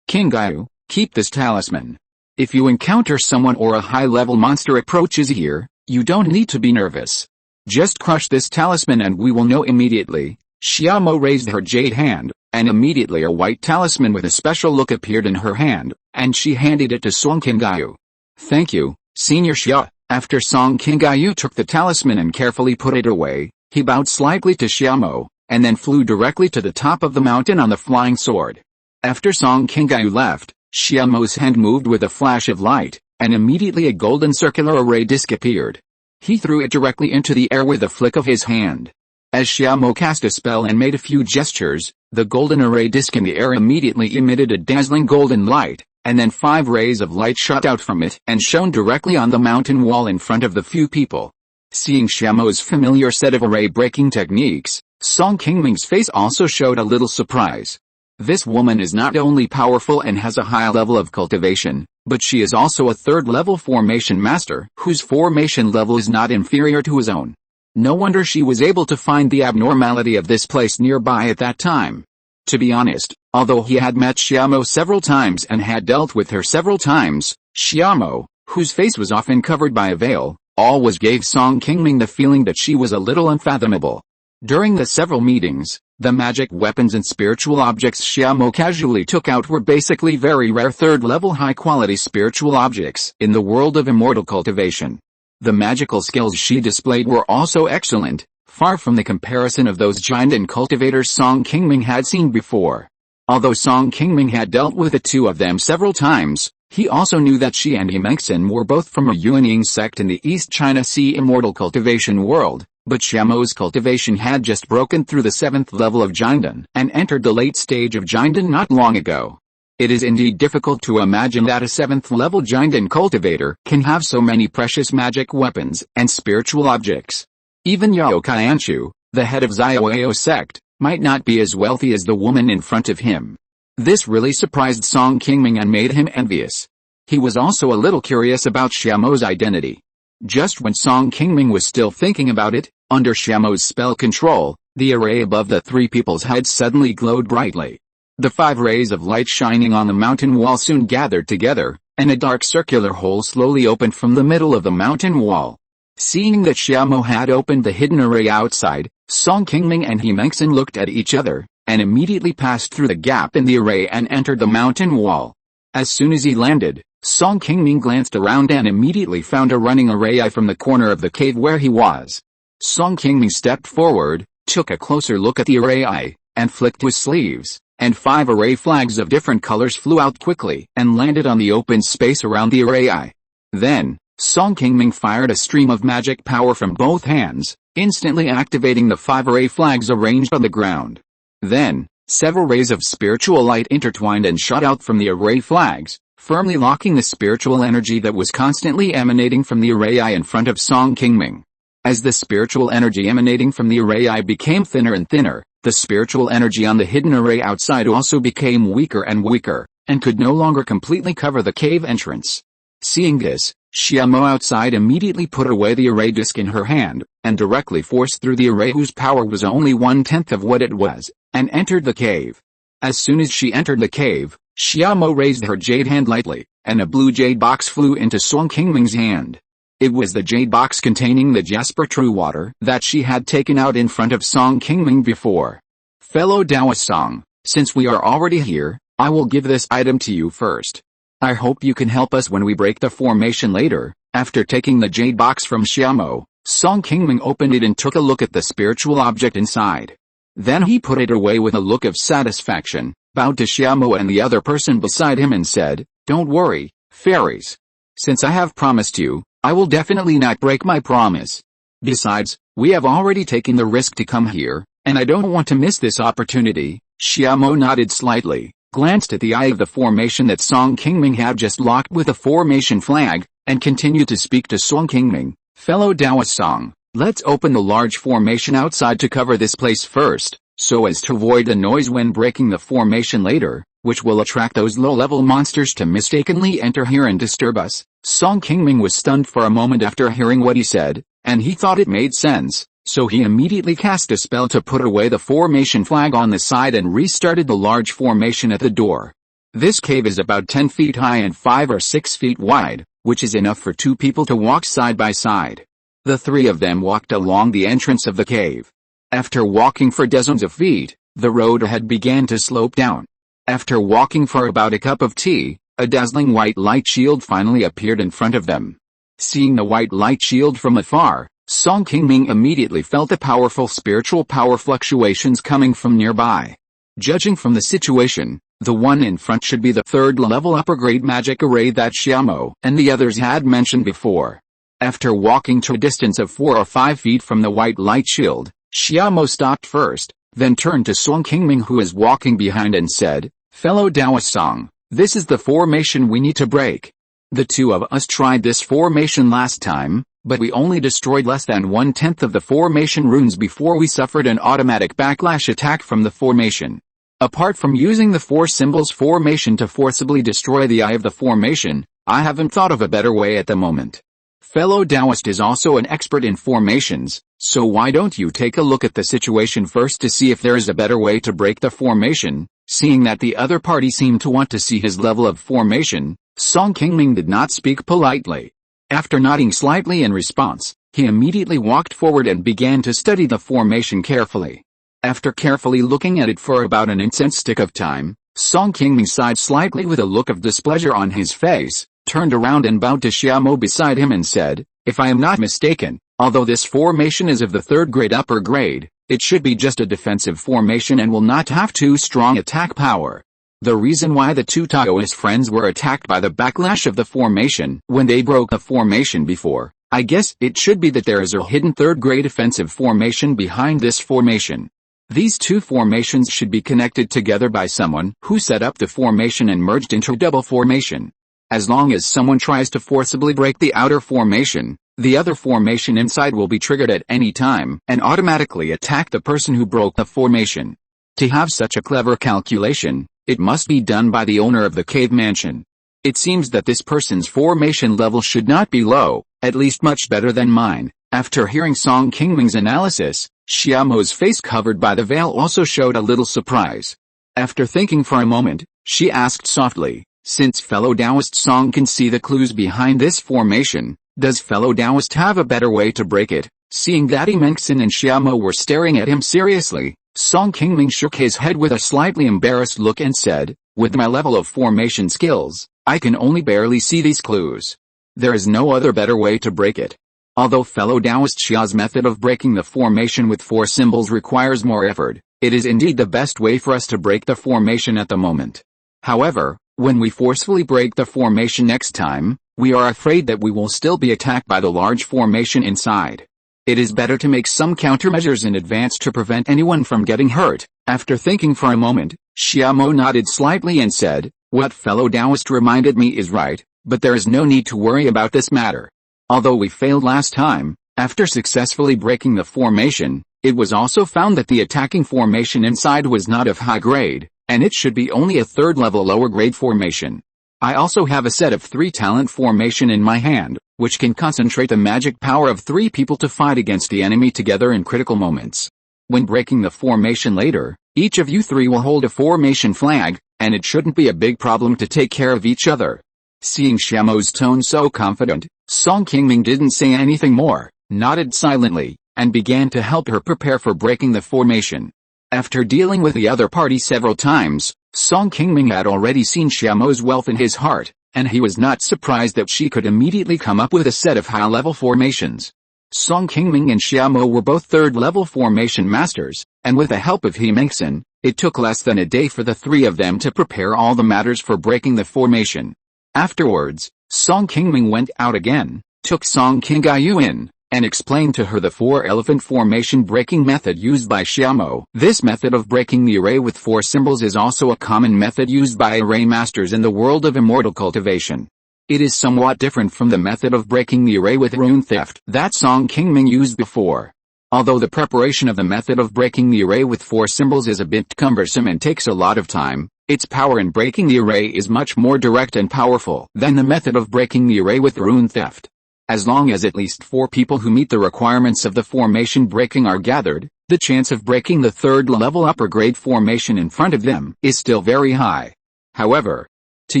King Gaiu, keep this talisman. If you encounter someone or a high-level monster approaches here, you don't need to be nervous. Just crush this talisman and we will know immediately. Xiaomo raised her jade hand, and immediately a white talisman with a special look appeared in her hand, and she handed it to Qingming. Thank you, Senior Xia. After Qingming took the talisman and carefully put it away, he bowed slightly to Xiaomo, and then flew directly to the top of the mountain on the flying sword. After Qingming left, Xiaomo's hand moved with a flash of light, and immediately a golden circular array disc appeared. He threw it directly into the air with a flick of his hand. As Xiaomo cast a spell and made a few gestures, the golden array disc in the air immediately emitted a dazzling golden light, and then 5 rays of light shot out from it and shone directly on the mountain wall in front of the few people. Seeing Xiaomo's familiar set of array-breaking techniques, Qingming's face also showed a little surprise. This woman is not only powerful and has a high level of cultivation, but she is also a third-level formation master, whose formation level is not inferior to his own. No wonder she was able to find the abnormality of this place nearby at that time. To be honest, although he had met Xiaomo several times and had dealt with her several times, Xiaomo, whose face was often covered by a veil, always gave Qingming the feeling that she was a little unfathomable. During the several meetings, the magic weapons and spiritual objects Xiaomo casually took out were basically very rare third-level high-quality spiritual objects in the world of immortal cultivation. The magical skills she displayed were also excellent, far from the comparison of those giant and cultivators Qingming had seen before. Although Qingming had dealt with the two of them several times, he also knew that she and Qingming were both from a Yuanying sect in the East China Sea immortal cultivation world. But Xiaomo's cultivation had just broken through the 7th level of Jiandan and entered the late stage of Jiandan not long ago. It is indeed difficult to imagine that a 7th level Jiandan cultivator can have so many precious magic weapons and spiritual objects. Even Yao Qianshu, the head of Xiaoyao sect, might not be as wealthy as the woman in front of him. This really surprised Qingming and made him envious. He was also a little curious about Xiaomo's identity. Just when Qingming was still thinking about it, under Xiaomo's spell control, the array above the 3 people's heads suddenly glowed brightly. The 5 rays of light shining on the mountain wall soon gathered together, and a dark circular hole slowly opened from the middle of the mountain wall. Seeing that Xiaomo had opened the hidden array outside, Qingming and Qingming looked at each other, and immediately passed through the gap in the array and entered the mountain wall. As soon as he landed, Qingming glanced around and immediately found a running array from the corner of the cave where he was. Qingming stepped forward, took a closer look at the array, and flicked his sleeves, and 5 array flags of different colors flew out quickly and landed on the open space around the array. Then, Qingming fired a stream of magic power from both hands, instantly activating the 5 array flags arranged on the ground. Then, several rays of spiritual light intertwined and shot out from the array flags, firmly locking the spiritual energy that was constantly emanating from the array in front of Qingming. As the spiritual energy emanating from the array became thinner and thinner, the spiritual energy on the hidden array outside also became weaker and weaker, and could no longer completely cover the cave entrance. Seeing this, Xiaomo outside immediately put away the array disc in her hand, and directly forced through the array whose power was only 1/10 of what it was, and entered the cave. As soon as she entered the cave, Xiaomo raised her jade hand lightly, and a blue jade box flew into Song Qingming's hand. It was the jade box containing the Jasper True Water that she had taken out in front of Song Qingming before. Fellow Taoist Song, since we are already here, I will give this item to you first. I hope you can help us when we break the formation later. After taking the jade box from Xiaomo, Song Qingming opened it and took a look at the spiritual object inside. Then he put it away with a look of satisfaction, bowed to Xiaomo and the other person beside him and said, "Don't worry, fairies. Since I have promised you, I will definitely not break my promise. Besides, we have already taken the risk to come here, and I don't want to miss this opportunity." Xiaomo nodded slightly, glanced at the eye of the formation that Song Qingming had just locked with a formation flag, and continued to speak to Song Qingming. "Fellow Taoist Song, let's open the large formation outside to cover this place first, so as to avoid the noise when breaking the formation later, which will attract those low-level monsters to mistakenly enter here and disturb us." Song Qingming was stunned for a moment after hearing what he said, and he thought it made sense, so he immediately cast a spell to put away the formation flag on the side and restarted the large formation at the door. This cave is about 10 feet high and 5 or 6 feet wide, which is enough for 2 people to walk side by side. The 3 of them walked along the entrance of the cave. After walking for dozens of feet, the road ahead began to slope down. After walking for about a cup of tea, a dazzling white light shield finally appeared in front of them. Seeing the white light shield from afar, Song Qingming immediately felt the powerful spiritual power fluctuations coming from nearby. Judging from the situation, the one in front should be the 3rd level upper grade magic array that Xiaomo and the others had mentioned before. After walking to a distance of 4 or 5 feet from the white light shield, Xiaomo stopped first, then turned to Song Qingming who was walking behind and said, "Fellow Taoist Song, this is the formation we need to break. The 2 of us tried this formation last time, but we only destroyed less than 1/10 of the formation runes before we suffered an automatic backlash attack from the formation. Apart from using the 4 symbols formation to forcibly destroy the eye of the formation, I haven't thought of a better way at the moment. Fellow Taoist is also an expert in formations, so why don't you take a look at the situation first to see if there is a better way to break the formation?" Seeing that the other party seemed to want to see his level of formation, Song Qingming did not speak politely. After nodding slightly in response, he immediately walked forward and began to study the formation carefully. After carefully looking at it for about an incense stick of time, Song Qingming sighed slightly with a look of displeasure on his face, turned around and bowed to Xiaomo beside him and said, "If I am not mistaken, although this formation is of the 3rd grade upper grade, it should be just a defensive formation and will not have too strong attack power. The reason why the 2 Taoist friends were attacked by the backlash of the formation when they broke the formation before, I guess it should be that there is a hidden 3rd grade offensive formation behind this formation. These 2 formations should be connected together by someone who set up the formation and merged into a double formation. As long as someone tries to forcibly break the outer formation, the other formation inside will be triggered at any time and automatically attack the person who broke the formation. To have such a clever calculation, it must be done by the owner of the cave mansion. It seems that this person's formation level should not be low, at least much better than mine." After hearing Song Qingming's analysis, Xiaomo's face covered by the veil also showed a little surprise. After thinking for a moment, she asked softly, "Since fellow Taoist Song can see the clues behind this formation, does fellow Taoist have a better way to break it?" Seeing that Imengxin and Xiaomo were staring at him seriously, Song Qingming shook his head with a slightly embarrassed look and said, "With my level of formation skills, I can only barely see these clues. There is no other better way to break it. Although fellow Taoist Xia's method of breaking the formation with 4 symbols requires more effort, it is indeed the best way for us to break the formation at the moment. However, when we forcefully break the formation next time, we are afraid that we will still be attacked by the large formation inside. It is better to make some countermeasures in advance to prevent anyone from getting hurt." After thinking for a moment, Xiaomo nodded slightly and said, "What fellow Taoist reminded me is right, but there is no need to worry about this matter. Although we failed last time, After successfully breaking the formation, it was also found that the attacking formation inside was not of high grade, and it should be only a third level lower grade formation. I also have a set of 3 talent formation in my hand, which can concentrate the magic power of 3 people to fight against the enemy together in critical moments. When breaking the formation later, each of you 3 will hold a formation flag, and it shouldn't be a big problem to take care of each other. Seeing Xiaomo's tone so confident, Song Qingming didn't say anything more, nodded silently, and began to help her prepare for breaking the formation. After dealing with the other party several times, Song Qingming had already seen Xiaomo's wealth in his heart, and he was not surprised that she could immediately come up with a set of high-level formations. Song Qingming and Xiaomo were both third-level formation masters, and with the help of He Mengxin, it took less than a day for the 3 of them to prepare all the matters for breaking the formation. Afterwards, Song Qingming went out again, took Song Qingyu in, and explained to her the 4-elephant formation breaking method used by Xiaomo. This method of breaking the array with 4 symbols is also a common method used by array masters in the world of immortal cultivation. It is somewhat different from the method of breaking the array with rune theft that Song Qingming used before. Although the preparation of the method of breaking the array with 4 symbols is a bit cumbersome and takes a lot of time, its power in breaking the array is much more direct and powerful than the method of breaking the array with rune theft. As long as at least 4 people who meet the requirements of the formation breaking are gathered, the chance of breaking the 3rd level upper grade formation in front of them is still very high. However, to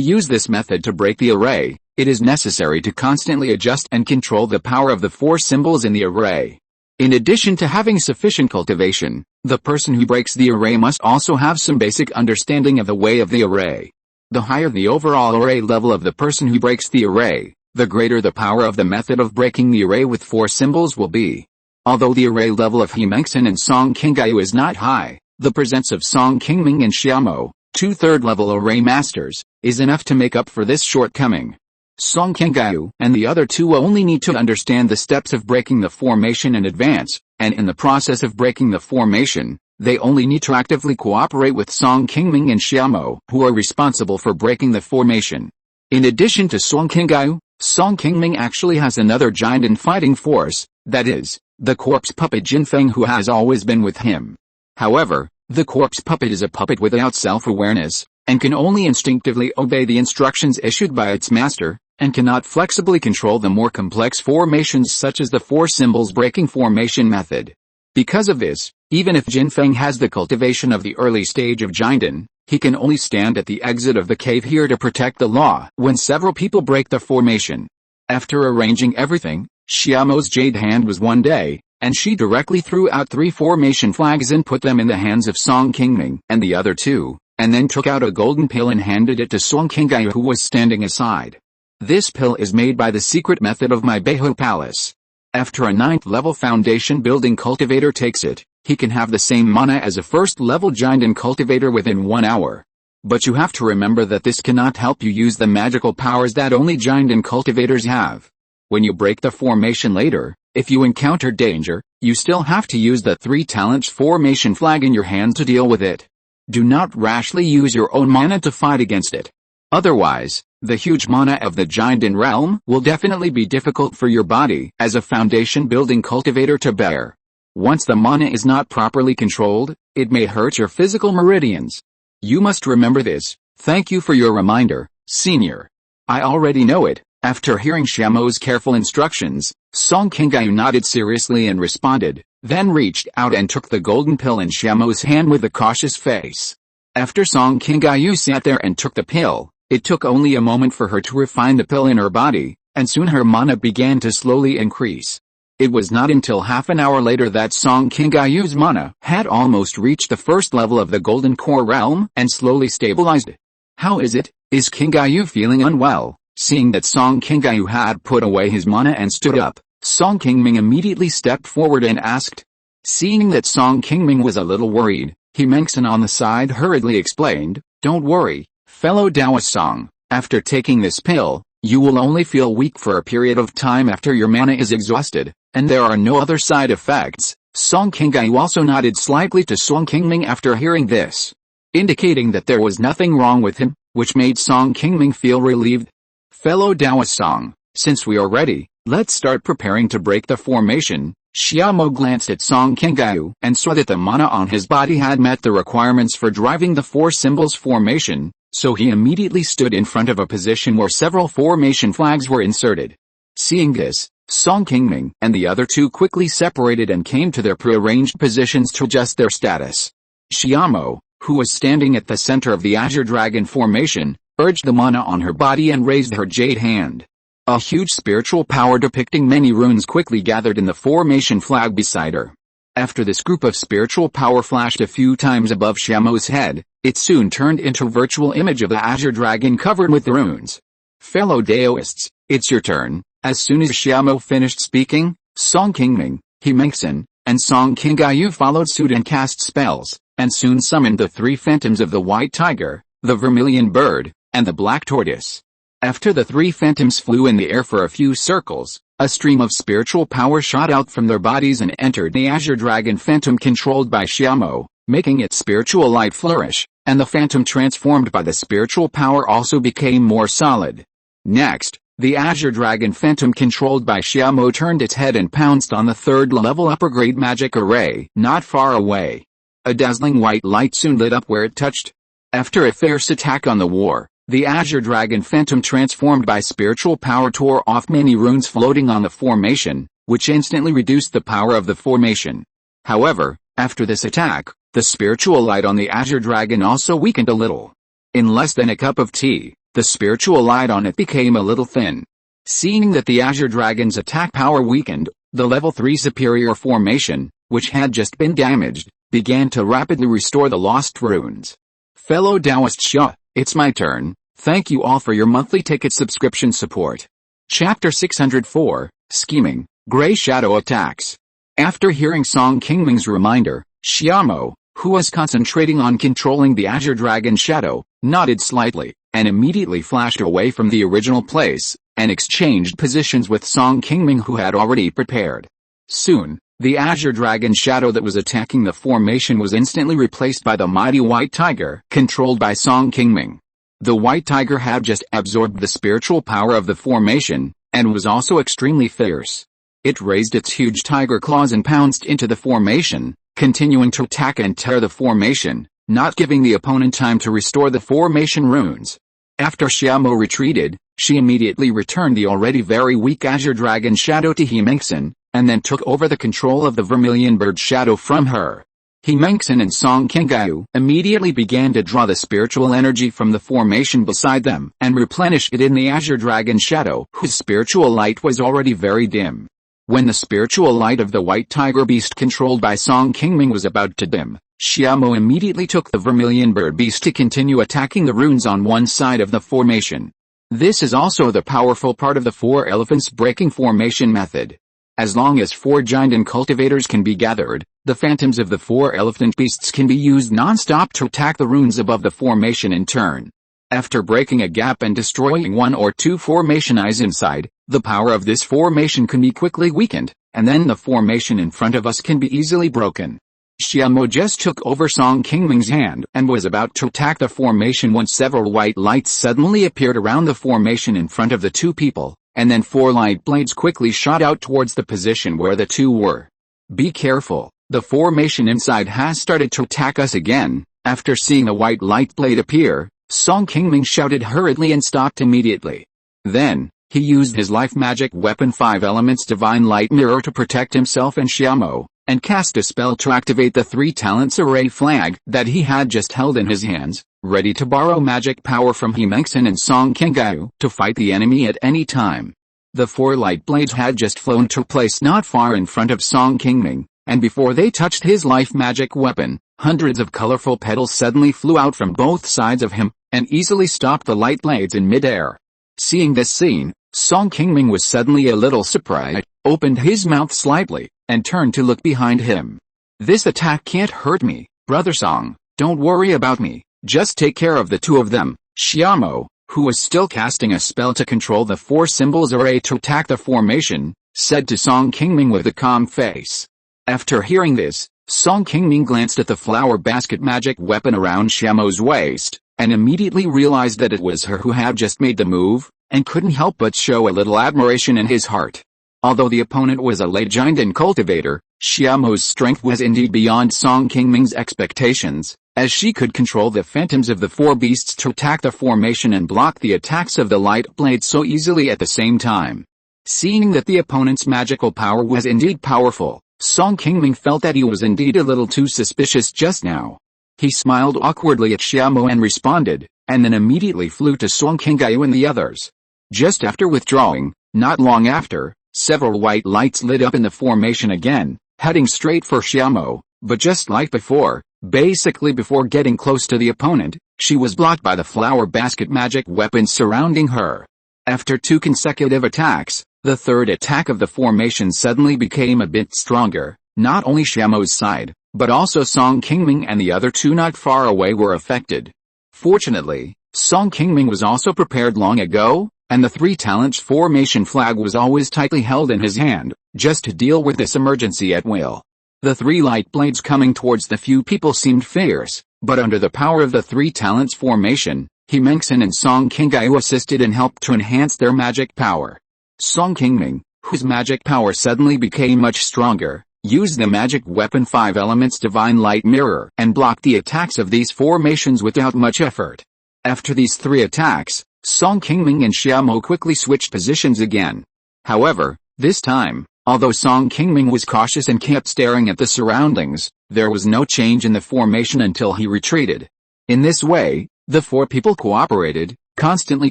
use this method to break the array, it is necessary to constantly adjust and control the power of the 4 symbols in the array. In addition to having sufficient cultivation, the person who breaks the array must also have some basic understanding of the way of the array. The higher the overall array level of the person who breaks the array, the greater the power of the method of breaking the array with 4 symbols will be. Although the array level of He Mengxin and Song Qingyu is not high, the presence of Song Qingming and Xiaomo, 2 third-level array masters, is enough to make up for this shortcoming. Song Qingyu and the other 2 will only need to understand the steps of breaking the formation in advance, and in the process of breaking the formation, they only need to actively cooperate with Song Qingming and Xiaomo, who are responsible for breaking the formation. In addition to Song Qingyu, Song Qingming actually has another giant in fighting force, that is, the corpse puppet Jinfeng, who has always been with him. However, the corpse puppet is a puppet without self-awareness, and can only instinctively obey the instructions issued by its master, and cannot flexibly control the more complex formations such as the 4 symbols breaking formation method. Because of this, even if Jinfeng has the cultivation of the early stage of Jinden, he can only stand at the exit of the cave here to protect the law when several people break the formation. After arranging everything, Xiaomo's jade hand was one day, and she directly threw out 3 formation flags and put them in the hands of Song Qingming and the other 2, and then took out a golden pill and handed it to Song Qingyu, who was standing aside. This pill is made by the secret method of my Beihou Palace. After a 9th level foundation building cultivator takes it, he can have the same mana as a 1st level Jinden cultivator within 1 hour. But you have to remember that this cannot help you use the magical powers that only Jinden cultivators have. When you break the formation later, if you encounter danger, you still have to use the 3 talents formation flag in your hand to deal with it. Do not rashly use your own mana to fight against it. Otherwise, the huge mana of the Jinden realm will definitely be difficult for your body as a foundation building cultivator to bear. Once the mana is not properly controlled, it may hurt your physical meridians. You must remember this. Thank you for your reminder, senior. I already know it. After hearing Xiaomo's careful instructions, Song Qingyu nodded seriously and responded, then reached out and took the golden pill in Xiaomo's hand with a cautious face. After Song Qingyu sat there and took the pill, it took only a moment for her to refine the pill in her body, and soon her mana began to slowly increase. It was not until half an hour later that Song Qingyu's mana had almost reached the 1st level of the Golden Core realm and slowly stabilized. How is it? Is Qingyu feeling unwell? Seeing that Song Qingyu had put away his mana and stood up, Song Qingming immediately stepped forward and asked. Seeing that Song Qingming was a little worried, He Mengxin on the side hurriedly explained, "Don't worry, fellow Taoist Song, after taking this pill, you will only feel weak for a period of time after your mana is exhausted, and there are no other side effects." Song Qingyu also nodded slightly to Song Qingming after hearing this, indicating that there was nothing wrong with him, which made Song Qingming feel relieved. "Fellow Taoist Song, since we are ready, Let's start preparing to break the formation. Xiaomo glanced at Song Qingming and saw that the mana on his body had met the requirements for driving the four symbols formation, so he immediately stood in front of a position where several formation flags were inserted. Seeing this, Song Qingming and the other two quickly separated and came to their prearranged positions to adjust their status. Xiaomo, who was standing at the center of the Azure Dragon formation, urged the mana on her body and raised her jade hand. A huge spiritual power depicting many runes quickly gathered in the formation flag beside her. After this group of spiritual power flashed a few times above Xiaomo's head, it soon turned into a virtual image of the Azure Dragon covered with the runes. Fellow Daoists, it's your turn. As soon as Xiaomo finished speaking, Song Qingming, Himengsen, and Song Qingming followed suit and cast spells, and soon summoned the three phantoms of the white tiger, the vermilion bird, and the black tortoise. After the three phantoms flew in the air for a few circles, a stream of spiritual power shot out from their bodies and entered the Azure Dragon phantom controlled by Xiaomo, making its spiritual light flourish, and the phantom transformed by the spiritual power also became more solid. Next, the Azure Dragon phantom controlled by Xiaomo turned its head and pounced on the third-level upper-grade magic array not far away. A dazzling white light soon lit up where it touched. After a fierce attack on the war, the Azure Dragon phantom transformed by spiritual power tore off many runes floating on the formation, which instantly reduced the power of the formation. However, after this attack, the spiritual light on the Azure Dragon also weakened a little. In less than a cup of tea, the spiritual light on it became a little thin. Seeing that the Azure Dragon's attack power weakened, the level 3 superior formation, which had just been damaged, began to rapidly restore the lost runes. Fellow Taoist Xia, it's my turn. Thank you all for your monthly ticket subscription support. Chapter 604, Scheming, Grey Shadow Attacks. After hearing Song Qingming's reminder, Xiaomo, who was concentrating on controlling the Azure Dragon shadow, nodded slightly, and immediately flashed away from the original place, and exchanged positions with Song Qingming who had already prepared. Soon, the Azure Dragon shadow that was attacking the formation was instantly replaced by the mighty White Tiger, controlled by Song Qingming. The White Tiger had just absorbed the spiritual power of the formation, and was also extremely fierce. It raised its huge tiger claws and pounced into the formation, continuing to attack and tear the formation, not giving the opponent time to restore the formation runes. After Xiaomo retreated, she immediately returned the already very weak Azure Dragon shadow to Himengsen, and then took over the control of the Vermilion Bird shadow from her. Himengsen and Song Qingming immediately began to draw the spiritual energy from the formation beside them and replenish it in the Azure Dragon shadow, whose spiritual light was already very dim. When the spiritual light of the White Tiger beast controlled by Song Qingming was about to dim, Xiaomo immediately took the Vermilion Bird beast to continue attacking the runes on one side of the formation. This is also the powerful part of the four elephants breaking formation method. As long as 4 giant and cultivators can be gathered, the phantoms of the 4 elephant beasts can be used non-stop to attack the runes above the formation in turn. After breaking a gap and destroying 1 or 2 formation eyes inside, the power of this formation can be quickly weakened, and then the formation in front of us can be easily broken. Xiaomo just took over Song Qingming's hand and was about to attack the formation when several white lights suddenly appeared around the formation in front of the two people. And then 4 light blades quickly shot out towards the position where the two were. Be careful, the formation inside has started to attack us again. After seeing a white light blade appear, Song Qingming shouted hurriedly and stopped immediately. Then, he used his life magic weapon 5 elements divine light mirror to protect himself and Xiaomo, and cast a spell to activate the 3 talents array flag that he had just held in his hands, ready to borrow magic power from Himengsen and Song Qingming to fight the enemy at any time. The 4 light blades had just flown to a place not far in front of Song Qingming, and before they touched his life magic weapon, hundreds of colorful petals suddenly flew out from both sides of him, and easily stopped the light blades in midair. Seeing this scene, Song Qingming was suddenly a little surprised, opened his mouth slightly, and turned to look behind him. This attack can't hurt me, brother Song, don't worry about me, just take care of the 2 of them. Xiaomo, who was still casting a spell to control the 4 symbols array to attack the formation, said to Song Qingming with a calm face. After hearing this, Song Qingming glanced at the flower basket magic weapon around Xiaomo's waist, and immediately realized that it was her who had just made the move, and couldn't help but show a little admiration in his heart. Although the opponent was a late giant and cultivator, Xiaomo's strength was indeed beyond Song Qingming's expectations, as she could control the phantoms of the four beasts to attack the formation and block the attacks of the light blade so easily at the same time. Seeing that the opponent's magical power was indeed powerful, Song Qingming felt that he was indeed a little too suspicious just now. He smiled awkwardly at Xiaomo and responded, and then immediately flew to Song Qingming and the others. Just after withdrawing, not long after, several white lights lit up in the formation again, heading straight for Xiaomo, but just like before, basically before getting close to the opponent, she was blocked by the flower basket magic weapon surrounding her. After 2 consecutive attacks, the third attack of the formation suddenly became a bit stronger. Not only Xiaomo's side, but also Song Qingming and the other 2 not far away were affected. Fortunately, Song Qingming was also prepared long ago, and the 3 talents formation flag was always tightly held in his hand, just to deal with this emergency at will. The 3 light blades coming towards the few people seemed fierce, but under the power of the 3 talents formation, Qingming and Song Qingming assisted and helped to enhance their magic power. Song Qingming, whose magic power suddenly became much stronger, used the magic weapon 5 elements divine light mirror and blocked the attacks of these formations without much effort. After these 3 attacks, Song Qingming and Xiaomo quickly switched positions again. However, this time, although Song Qingming was cautious and kept staring at the surroundings, there was no change in the formation until he retreated. In this way, the 4 people cooperated, constantly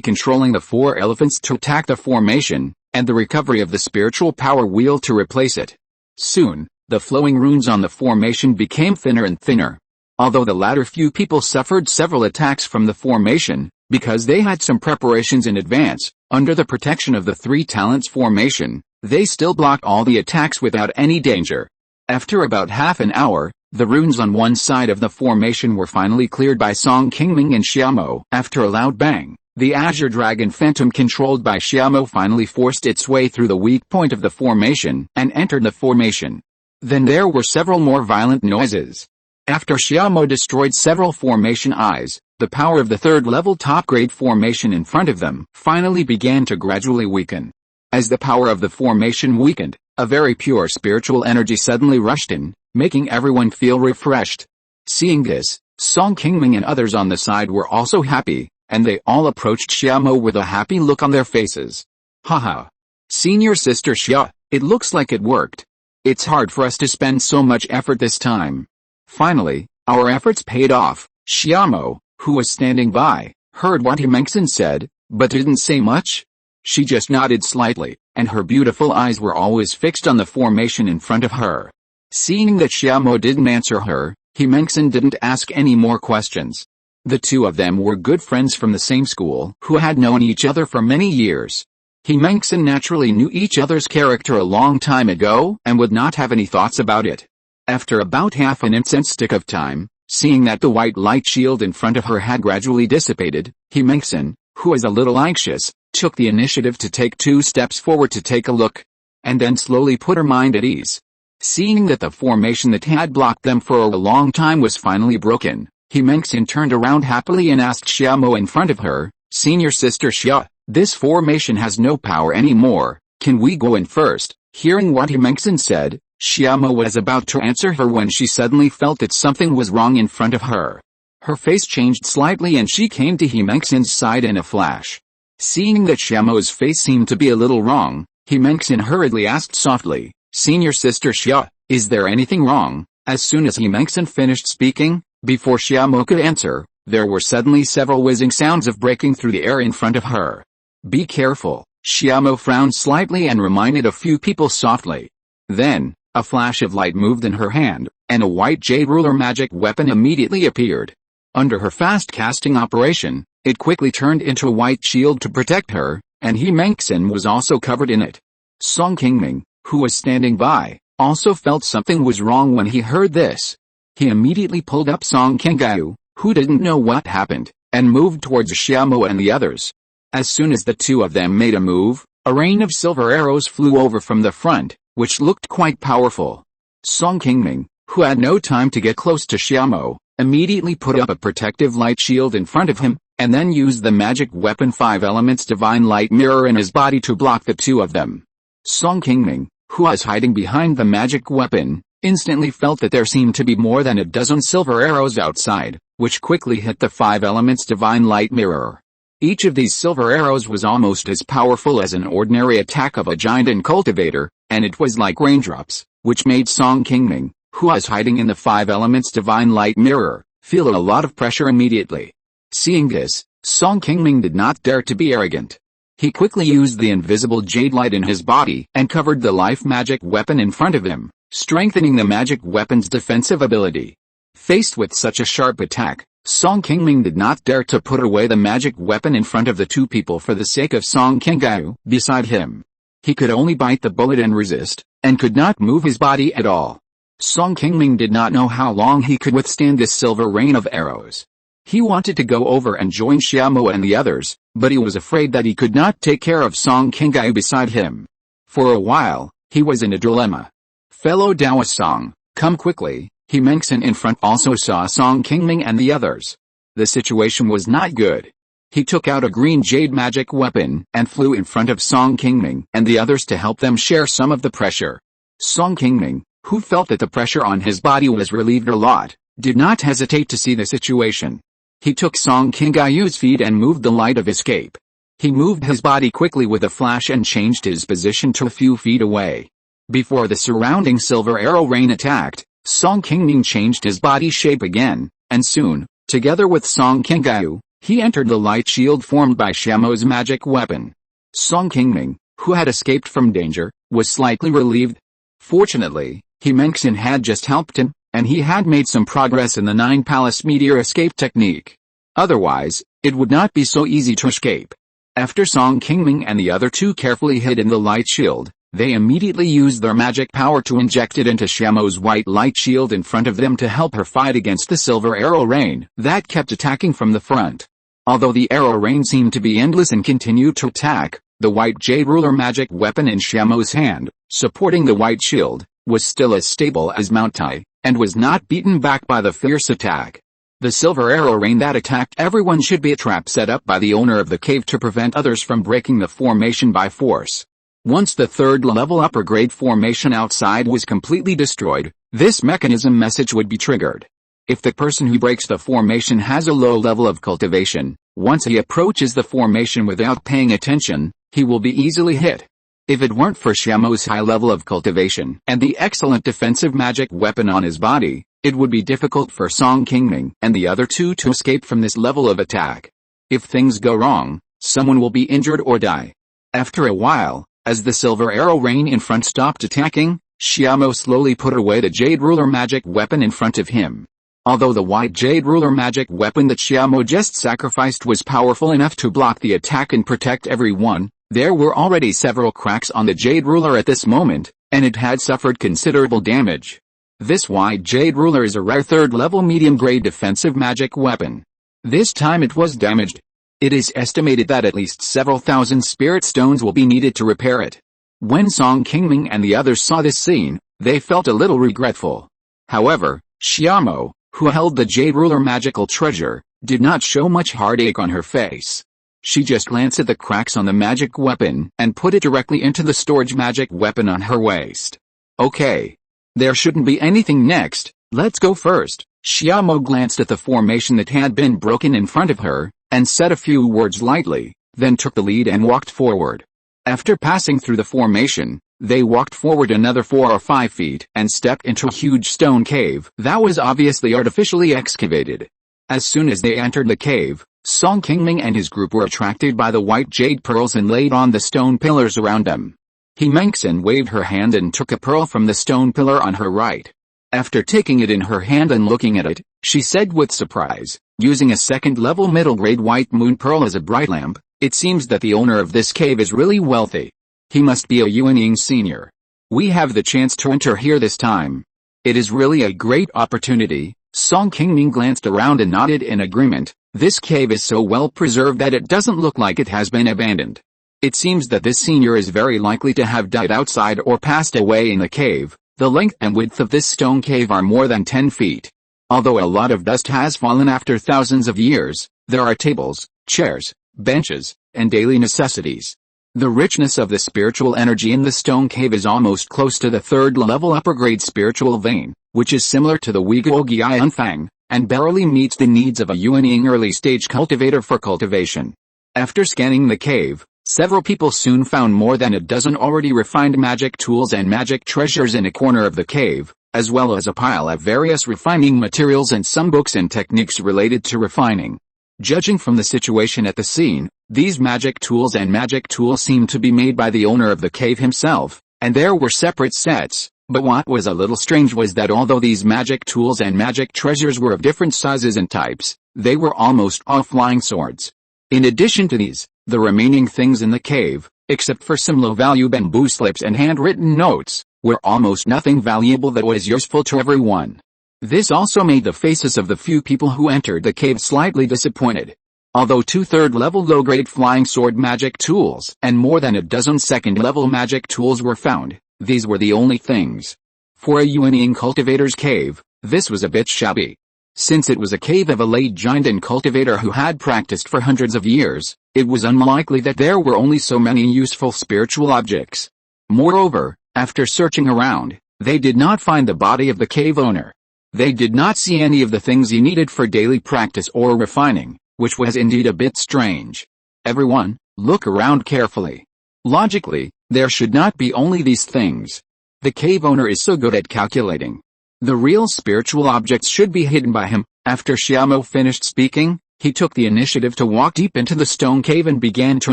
controlling the 4 elephants to attack the formation, and the recovery of the spiritual power wheel to replace it. Soon, the flowing runes on the formation became thinner and thinner. Although the latter few people suffered several attacks from the formation, because they had some preparations in advance, under the protection of the 3 talents formation, they still blocked all the attacks without any danger. After about half an hour, the runes on one side of the formation were finally cleared by Song Qingming and Xiaomo. After a loud bang, the Azure Dragon Phantom controlled by Xiaomo finally forced its way through the weak point of the formation and entered the formation. Then there were several more violent noises. After Xiaomo destroyed several formation eyes, the power of the 3rd level top-grade formation in front of them finally began to gradually weaken. As the power of the formation weakened, a very pure spiritual energy suddenly rushed in, making everyone feel refreshed. Seeing this, Song Qingming and others on the side were also happy, and they all approached Xiaomo with a happy look on their faces. Haha. Senior sister Xia, it looks like it worked. It's hard for us to spend so much effort this time. Finally, our efforts paid off. Xiaomo, who was standing by, heard what Qingming said, but didn't say much. She just nodded slightly, and her beautiful eyes were always fixed on the formation in front of her. Seeing that Xiaomo didn't answer her, Qingming didn't ask any more questions. The 2 of them were good friends from the same school who had known each other for many years. Qingming naturally knew each other's character a long time ago and would not have any thoughts about it. After about half an incense stick of time, seeing that the white light shield in front of her had gradually dissipated, Qingming, who was a little anxious, took the initiative to take 2 steps forward to take a look, and then slowly put her mind at ease. Seeing that the formation that had blocked them for a long time was finally broken, Qingming turned around happily and asked Xiaomo in front of her, Senior sister Xia, this formation has no power anymore, can we go in first? Hearing what Qingming said, Xiaomo was about to answer her when she suddenly felt that something was wrong in front of her. Her face changed slightly and she came to Qingming's side in a flash. Seeing that Xiaomo's face seemed to be a little wrong, Qingming hurriedly asked softly, Senior sister Xia, is there anything wrong? As soon as Qingming finished speaking, before Xiaomo could answer, there were suddenly several whizzing sounds of breaking through the air in front of her. Be careful, Xiaomo frowned slightly and reminded a few people softly. Then, a flash of light moved in her hand, and a white jade ruler magic weapon immediately appeared. Under her fast casting operation, it quickly turned into a white shield to protect her, and Qingming was also covered in it. Song Qingming, who was standing by, also felt something was wrong when he heard this. He immediately pulled up Song Qingming, who didn't know what happened, and moved towards Xiaomo and the others. As soon as the 2 of them made a move, a rain of silver arrows flew over from the front, which looked quite powerful. Song Qingming, who had no time to get close to Xiaomo, immediately put up a protective light shield in front of him, and then used the magic weapon 5 elements divine light mirror in his body to block the 2 of them. Song Qingming, who was hiding behind the magic weapon, instantly felt that there seemed to be more than a dozen silver arrows outside, which quickly hit the 5 elements divine light mirror. Each of these silver arrows was almost as powerful as an ordinary attack of a giant and cultivator, and it was like raindrops, which made Song Qingming, who was hiding in the 5 elements divine light mirror, feel a lot of pressure immediately. Seeing this, Song Qingming did not dare to be arrogant. He quickly used the invisible jade light in his body and covered the life magic weapon in front of him, strengthening the magic weapon's defensive ability. Faced with such a sharp attack, Song Qingming did not dare to put away the magic weapon in front of the 2 people for the sake of Song Qingming beside him. He could only bite the bullet and resist, and could not move his body at all. Song Qingming did not know how long he could withstand this silver rain of arrows. He wanted to go over and join Xiaomo and the others, but he was afraid that he could not take care of Song Qingming beside him. For a while, he was in a dilemma. Fellow Taoist Song, come quickly. Qingming in front also saw Song Qingming and the others. The situation was not good. He took out a green jade magic weapon and flew in front of Song Qingming and the others to help them share some of the pressure. Song Qingming, who felt that the pressure on his body was relieved a lot, did not hesitate to see the situation. He took Song Qingming's feet and moved the light of escape. He moved his body quickly with a flash and changed his position to a few feet away. Before the surrounding silver arrow rain attacked, Song Qingming changed his body shape again, and soon, together with Song Qingming, he entered the light shield formed by Xiaomo's magic weapon. Song Qingming, who had escaped from danger, was slightly relieved. Fortunately, Qingming had just helped him, and he had made some progress in the 9 Palace Meteor escape technique. Otherwise, it would not be so easy to escape. After Song Qingming and the other 2 carefully hid in the light shield, they immediately used their magic power to inject it into Xiaomo's white light shield in front of them to help her fight against the silver arrow rain that kept attacking from the front. Although the arrow rain seemed to be endless and continued to attack, the white jade ruler magic weapon in Xiaomo's hand, supporting the white shield, was still as stable as Mount Lingyuan, and was not beaten back by the fierce attack. The silver arrow rain that attacked everyone should be a trap set up by the owner of the cave to prevent others from breaking the formation by force. Once the 3rd level upper grade formation outside was completely destroyed, this mechanism message would be triggered. If the person who breaks the formation has a low level of cultivation, once he approaches the formation without paying attention, he will be easily hit. If it weren't for Xiaomo's high level of cultivation and the excellent defensive magic weapon on his body, it would be difficult for Song Qingming and the other 2 to escape from this level of attack. If things go wrong, someone will be injured or die. After a while, as the silver arrow rain in front stopped attacking, Xiaomo slowly put away the jade ruler magic weapon in front of him. Although the white jade ruler magic weapon that Xiaomo just sacrificed was powerful enough to block the attack and protect everyone, there were already several cracks on the jade ruler at this moment, and it had suffered considerable damage. This white jade ruler is a rare 3rd level medium grade defensive magic weapon. This time it was damaged. It is estimated that at least several thousand spirit stones will be needed to repair it. When Song Qingming and the others saw this scene, they felt a little regretful. However, Xiaomo, who held the jade ruler magical treasure, did not show much heartache on her face. She just glanced at the cracks on the magic weapon and put it directly into the storage magic weapon on her waist. Okay. There shouldn't be anything next, let's go first. Xiaomo glanced at the formation that had been broken in front of her, and said a few words lightly, then took the lead and walked forward. After passing through the formation, they walked forward another 4 or 5 feet and stepped into a huge stone cave that was obviously artificially excavated. As soon as they entered the cave, Song Qingming and his group were attracted by the white jade pearls and laid on the stone pillars around them. Qingming waved her hand and took a pearl from the stone pillar on her right. After taking it in her hand and looking at it, she said with surprise, using a 2nd level middle grade white moon pearl as a bright lamp, it seems that the owner of this cave is really wealthy. He must be a Yuanying senior. We have the chance to enter here this time. It is really a great opportunity. Song Qingming glanced around and nodded in agreement. This cave is so well preserved that it doesn't look like it has been abandoned. It seems that this senior is very likely to have died outside or passed away in the cave. The length and width of this stone cave are more than 10 feet. Although a lot of dust has fallen after thousands of years, there are tables, chairs, benches, and daily necessities. The richness of the spiritual energy in the stone cave is almost close to the third-level upper-grade spiritual vein, which is similar to the Guiyan Fang, and barely meets the needs of a Yuanying early-stage cultivator for cultivation. After scanning the cave, several people soon found more than a dozen already refined magic tools and magic treasures in a corner of the cave, as well as a pile of various refining materials and some books and techniques related to refining. Judging from the situation at the scene, these magic tools seemed to be made by the owner of the cave himself, and there were separate sets. But what was a little strange was that although these magic tools and magic treasures were of different sizes and types, they were almost all flying swords. In addition to these, the remaining things in the cave, except for some low-value bamboo slips and handwritten notes, were almost nothing valuable that was useful to everyone. This also made the faces of the few people who entered the cave slightly disappointed. Although 2 third-level low-grade flying sword magic tools and more than a dozen second-level magic tools were found, these were the only things. For a Yuanying cultivator's cave, this was a bit shabby. Since it was a cave of a late giant and cultivator who had practiced for hundreds of years, it was unlikely that there were only so many useful spiritual objects. Moreover, after searching around, they did not find the body of the cave owner. They did not see any of the things he needed for daily practice or refining, which was indeed a bit strange. Everyone, look around carefully. Logically, there should not be only these things. The cave owner is so good at calculating. The real spiritual objects should be hidden by him. After Xiaomo finished speaking, he took the initiative to walk deep into the stone cave and began to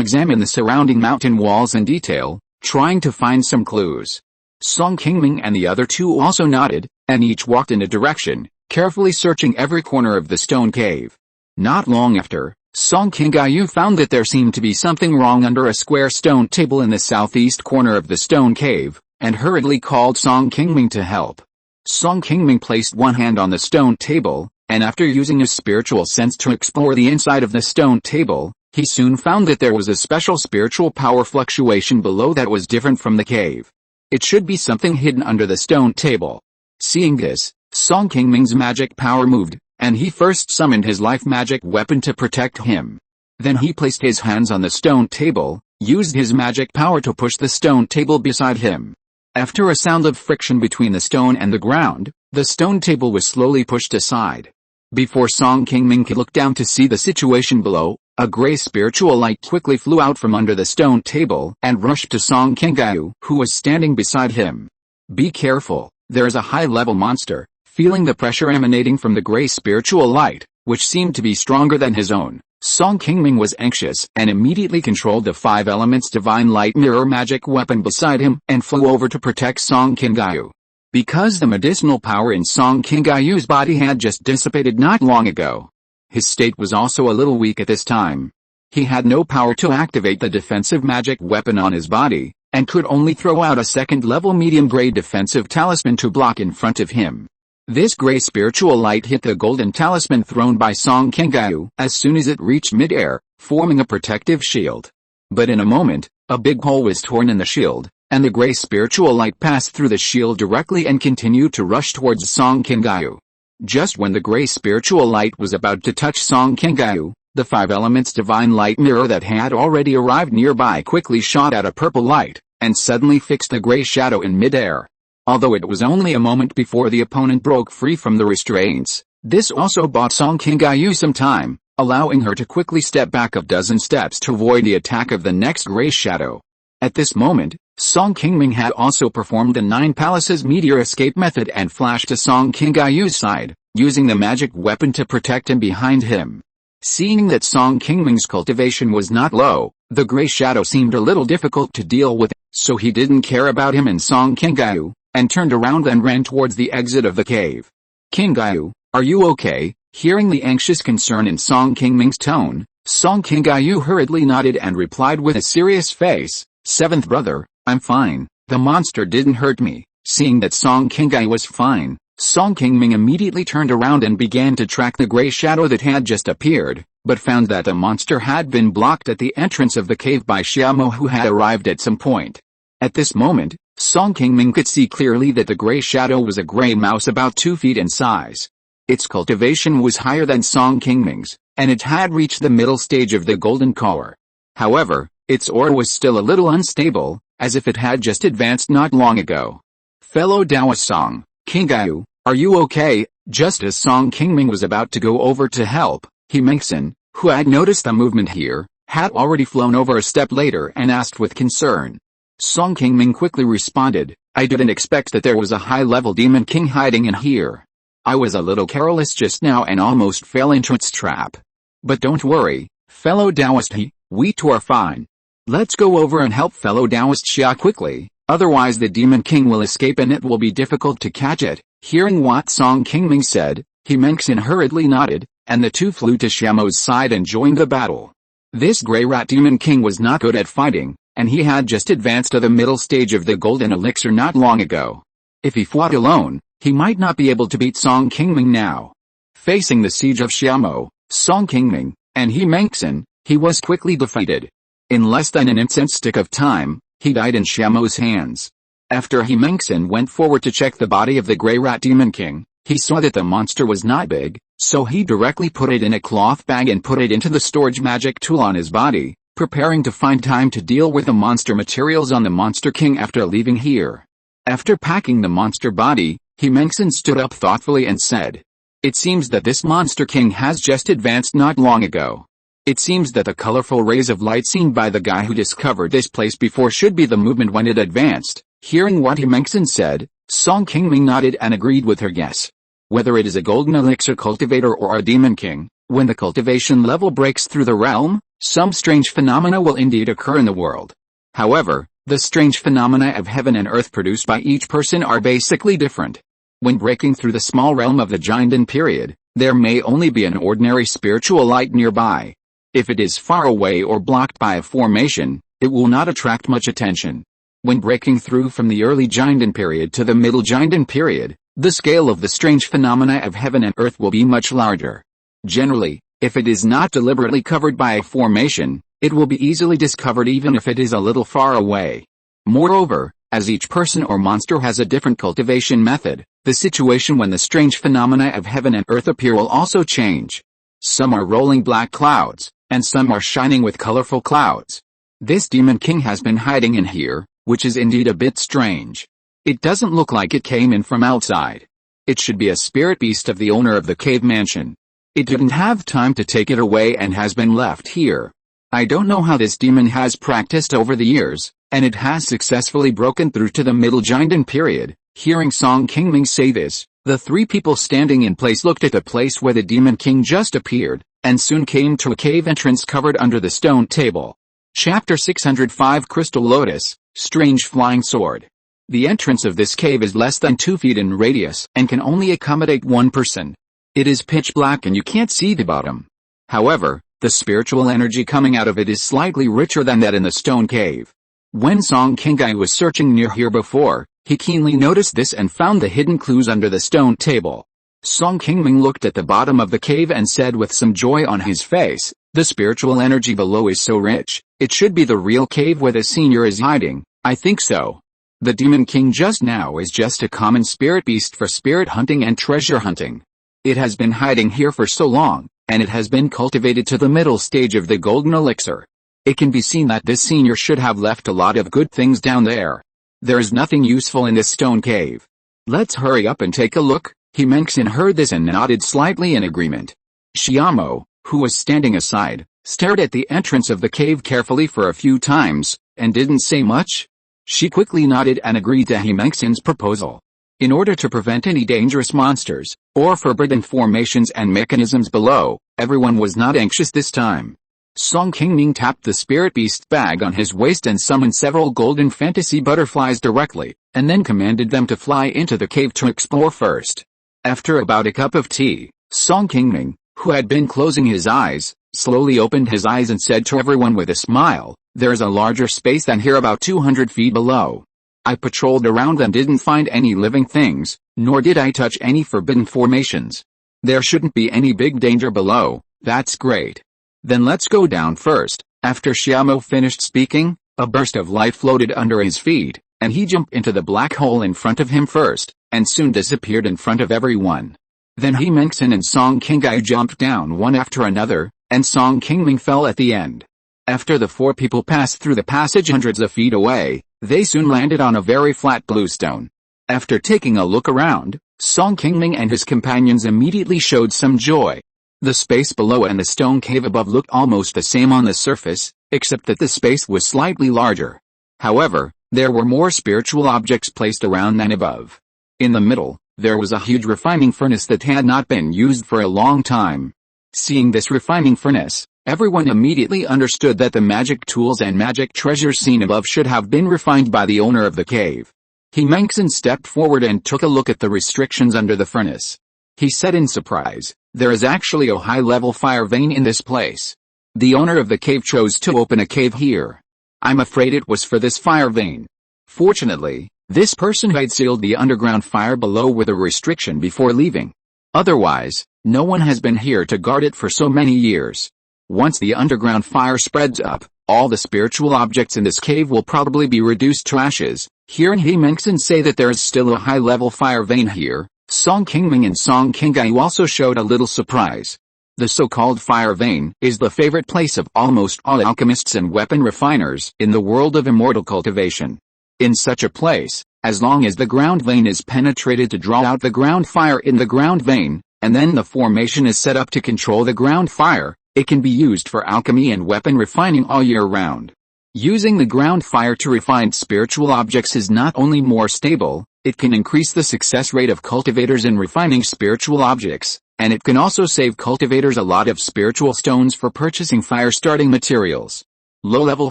examine the surrounding mountain walls in detail, trying to find some clues. Song Qingming and the other two also nodded, and each walked in a direction, carefully searching every corner of the stone cave. Not long after, Song Qingming found that there seemed to be something wrong under a square stone table in the southeast corner of the stone cave, and hurriedly called Song Qingming to help. Song Qingming placed one hand on the stone table, and after using his spiritual sense to explore the inside of the stone table, he soon found that there was a special spiritual power fluctuation below that was different from the cave. It should be something hidden under the stone table. Seeing this, Song Qingming's magic power moved, and he first summoned his life magic weapon to protect him. Then he placed his hands on the stone table, used his magic power to push the stone table beside him. After a sound of friction between the stone and the ground, the stone table was slowly pushed aside. Before Song Qingming could look down to see the situation below, a gray spiritual light quickly flew out from under the stone table and rushed to Song Qingming, who was standing beside him. Be careful, there is a high-level monster. Feeling the pressure emanating from the gray spiritual light, which seemed to be stronger than his own, Song Qingming was anxious and immediately controlled the 5 elements divine light mirror magic weapon beside him and flew over to protect Song Qingming. Because the medicinal power in Song Qingming's body had just dissipated not long ago, his state was also a little weak at this time. He had no power to activate the defensive magic weapon on his body, and could only throw out a second-level medium-grade defensive talisman to block in front of him. This gray spiritual light hit the golden talisman thrown by Song Qingming as soon as it reached mid-air, forming a protective shield. But in a moment, a big hole was torn in the shield, and the gray spiritual light passed through the shield directly and continued to rush towards Song Qingming. Just when the gray spiritual light was about to touch Song Qingming, the 5 elements divine light mirror that had already arrived nearby quickly shot out a purple light, and suddenly fixed the gray shadow in mid-air. Although it was only a moment before the opponent broke free from the restraints, this also bought Song Qingming some time, allowing her to quickly step back a dozen steps to avoid the attack of the next gray shadow. At this moment, Song Qingming had also performed the 9 Palaces meteor escape method and flashed to Song Qingming's side, using the magic weapon to protect him behind him. Seeing that Song Qingming's cultivation was not low, the gray shadow seemed a little difficult to deal with, so he didn't care about him and Song Qingming, and turned around and ran towards the exit of the cave. Qingming, are you okay? Hearing the anxious concern in Song Qingming's tone, Song Qingming hurriedly nodded and replied with a serious face, 7th brother, I'm fine, the monster didn't hurt me. Seeing that Song Qingming was fine, Song Qingming immediately turned around and began to track the gray shadow that had just appeared, but found that the monster had been blocked at the entrance of the cave by Xiaomo, who had arrived at some point. At this moment, Song Qingming could see clearly that the gray shadow was a gray mouse about 2 feet in size. Its cultivation was higher than Song Qingming's, and it had reached the middle stage of the golden color. However, Its aura was still a little unstable, as if it had just advanced not long ago. Fellow Taoist Song, Qingming, are you okay? Just as Song Qingming was about to go over to help, Qingming, who had noticed the movement here, had already flown over a step later and asked with concern. Song Qingming quickly responded, I didn't expect that there was a high-level demon king hiding in here. I was a little careless just now and almost fell into its trap. But don't worry, fellow Taoist He, we two are fine. Let's go over and help fellow Taoist Xia quickly, otherwise the demon king will escape and it will be difficult to catch it. Hearing what Song Qingming said, Qingming hurriedly nodded, and the two flew to Xiaomo's side and joined the battle. This grey rat demon king was not good at fighting, and he had just advanced to the middle stage of the golden elixir not long ago. If he fought alone, he might not be able to beat Song Qingming now. Facing the siege of Xiaomo, Song Qingming, and Qingming, he was quickly defeated. In less than an instant of time, he died in Xiaomo's hands. After Qingming went forward to check the body of the grey rat demon king, he saw that the monster was not big, so he directly put it in a cloth bag and put it into the storage magic tool on his body, preparing to find time to deal with the monster materials on the monster king after leaving here. After packing the monster body, Qingming stood up thoughtfully and said, it seems that this monster king has just advanced not long ago. It seems that the colorful rays of light seen by the guy who discovered this place before should be the movement when it advanced. Hearing what Qingming said, Song Qingming nodded and agreed with her guess. Whether it is a golden elixir cultivator or a demon king, when the cultivation level breaks through the realm, some strange phenomena will indeed occur in the world. However, the strange phenomena of heaven and earth produced by each person are basically different. When breaking through the small realm of the Jinden period, there may only be an ordinary spiritual light nearby. If it is far away or blocked by a formation, it will not attract much attention. When breaking through from the early Jinden period to the middle Jinden period, the scale of the strange phenomena of heaven and earth will be much larger. Generally, if it is not deliberately covered by a formation, it will be easily discovered even if it is a little far away. Moreover, as each person or monster has a different cultivation method, the situation when the strange phenomena of heaven and earth appear will also change. Some are rolling black clouds, and some are shining with colorful clouds. This demon king has been hiding in here, which is indeed a bit strange. It doesn't look like it came in from outside. It should be a spirit beast of the owner of the cave mansion. It didn't have time to take it away and has been left here. I don't know how this demon has practiced over the years, and it has successfully broken through to the middle Jinden period. Hearing Song Qingming say this, the three people standing in place looked at the place where the demon king just appeared, and soon came to a cave entrance covered under the stone table. Chapter 605 Crystal Lotus, Strange Flying Sword. The entrance of this cave is less than 2 feet in radius, and can only accommodate one person. It is pitch black and you can't see the bottom. However, the spiritual energy coming out of it is slightly richer than that in the stone cave. When Song Qingming was searching near here before, he keenly noticed this and found the hidden clues under the stone table. Song Qingming looked at the bottom of the cave and said with some joy on his face, the spiritual energy below is so rich, it should be the real cave where the senior is hiding. I think so. The demon king just now is just a common spirit beast for spirit hunting and treasure hunting. It has been hiding here for so long, and it has been cultivated to the middle stage of the golden elixir. It can be seen that this senior should have left a lot of good things down there. There is nothing useful in this stone cave. Let's hurry up and take a look. Qingming heard this and nodded slightly in agreement. Xiaomo, who was standing aside, stared at the entrance of the cave carefully for a few times, and didn't say much. She quickly nodded and agreed to Qingming's proposal. In order to prevent any dangerous monsters, or forbidden formations and mechanisms below, everyone was not anxious this time. Song Qingming tapped the spirit beast bag on his waist and summoned several golden fantasy butterflies directly, and then commanded them to fly into the cave to explore first. After about a cup of tea, Song Qingming, who had been closing his eyes, slowly opened his eyes and said to everyone with a smile, "There is a larger space than here about 200 feet below. I patrolled around and didn't find any living things, nor did I touch any forbidden formations. There shouldn't be any big danger below." "That's great. Then let's go down first." After Xiaomo finished speaking, a burst of light floated under his feet, and he jumped into the black hole in front of him first, and soon disappeared in front of everyone. Then Qingming and Song Qingming jumped down one after another, and Song Qingming fell at the end. After the four people passed through the passage hundreds of feet away, they soon landed on a very flat blue stone. After taking a look around, Song Qingming and his companions immediately showed some joy. The space below and the stone cave above looked almost the same on the surface, except that the space was slightly larger. However, there were more spiritual objects placed around than above. In the middle, there was a huge refining furnace that had not been used for a long time. Seeing this refining furnace, everyone immediately understood that the magic tools and magic treasures seen above should have been refined by the owner of the cave. Qingming stepped forward and took a look at the restrictions under the furnace. He said in surprise, "There is actually a high-level fire vein in this place. The owner of the cave chose to open a cave here. I'm afraid it was for this fire vein. Fortunately, this person had sealed the underground fire below with a restriction before leaving. Otherwise, no one has been here to guard it for so many years. Once the underground fire spreads up, all the spiritual objects in this cave will probably be reduced to ashes." Hearing Qingming say that there is still a high-level fire vein here, Song Qingming and Song Qinggai also showed a little surprise. The so-called fire vein is the favorite place of almost all alchemists and weapon refiners in the world of immortal cultivation. In such a place, as long as the ground vein is penetrated to draw out the ground fire in the ground vein, and then the formation is set up to control the ground fire, it can be used for alchemy and weapon refining all year round. Using the ground fire to refine spiritual objects is not only more stable, it can increase the success rate of cultivators in refining spiritual objects, and it can also save cultivators a lot of spiritual stones for purchasing fire-starting materials. Low-level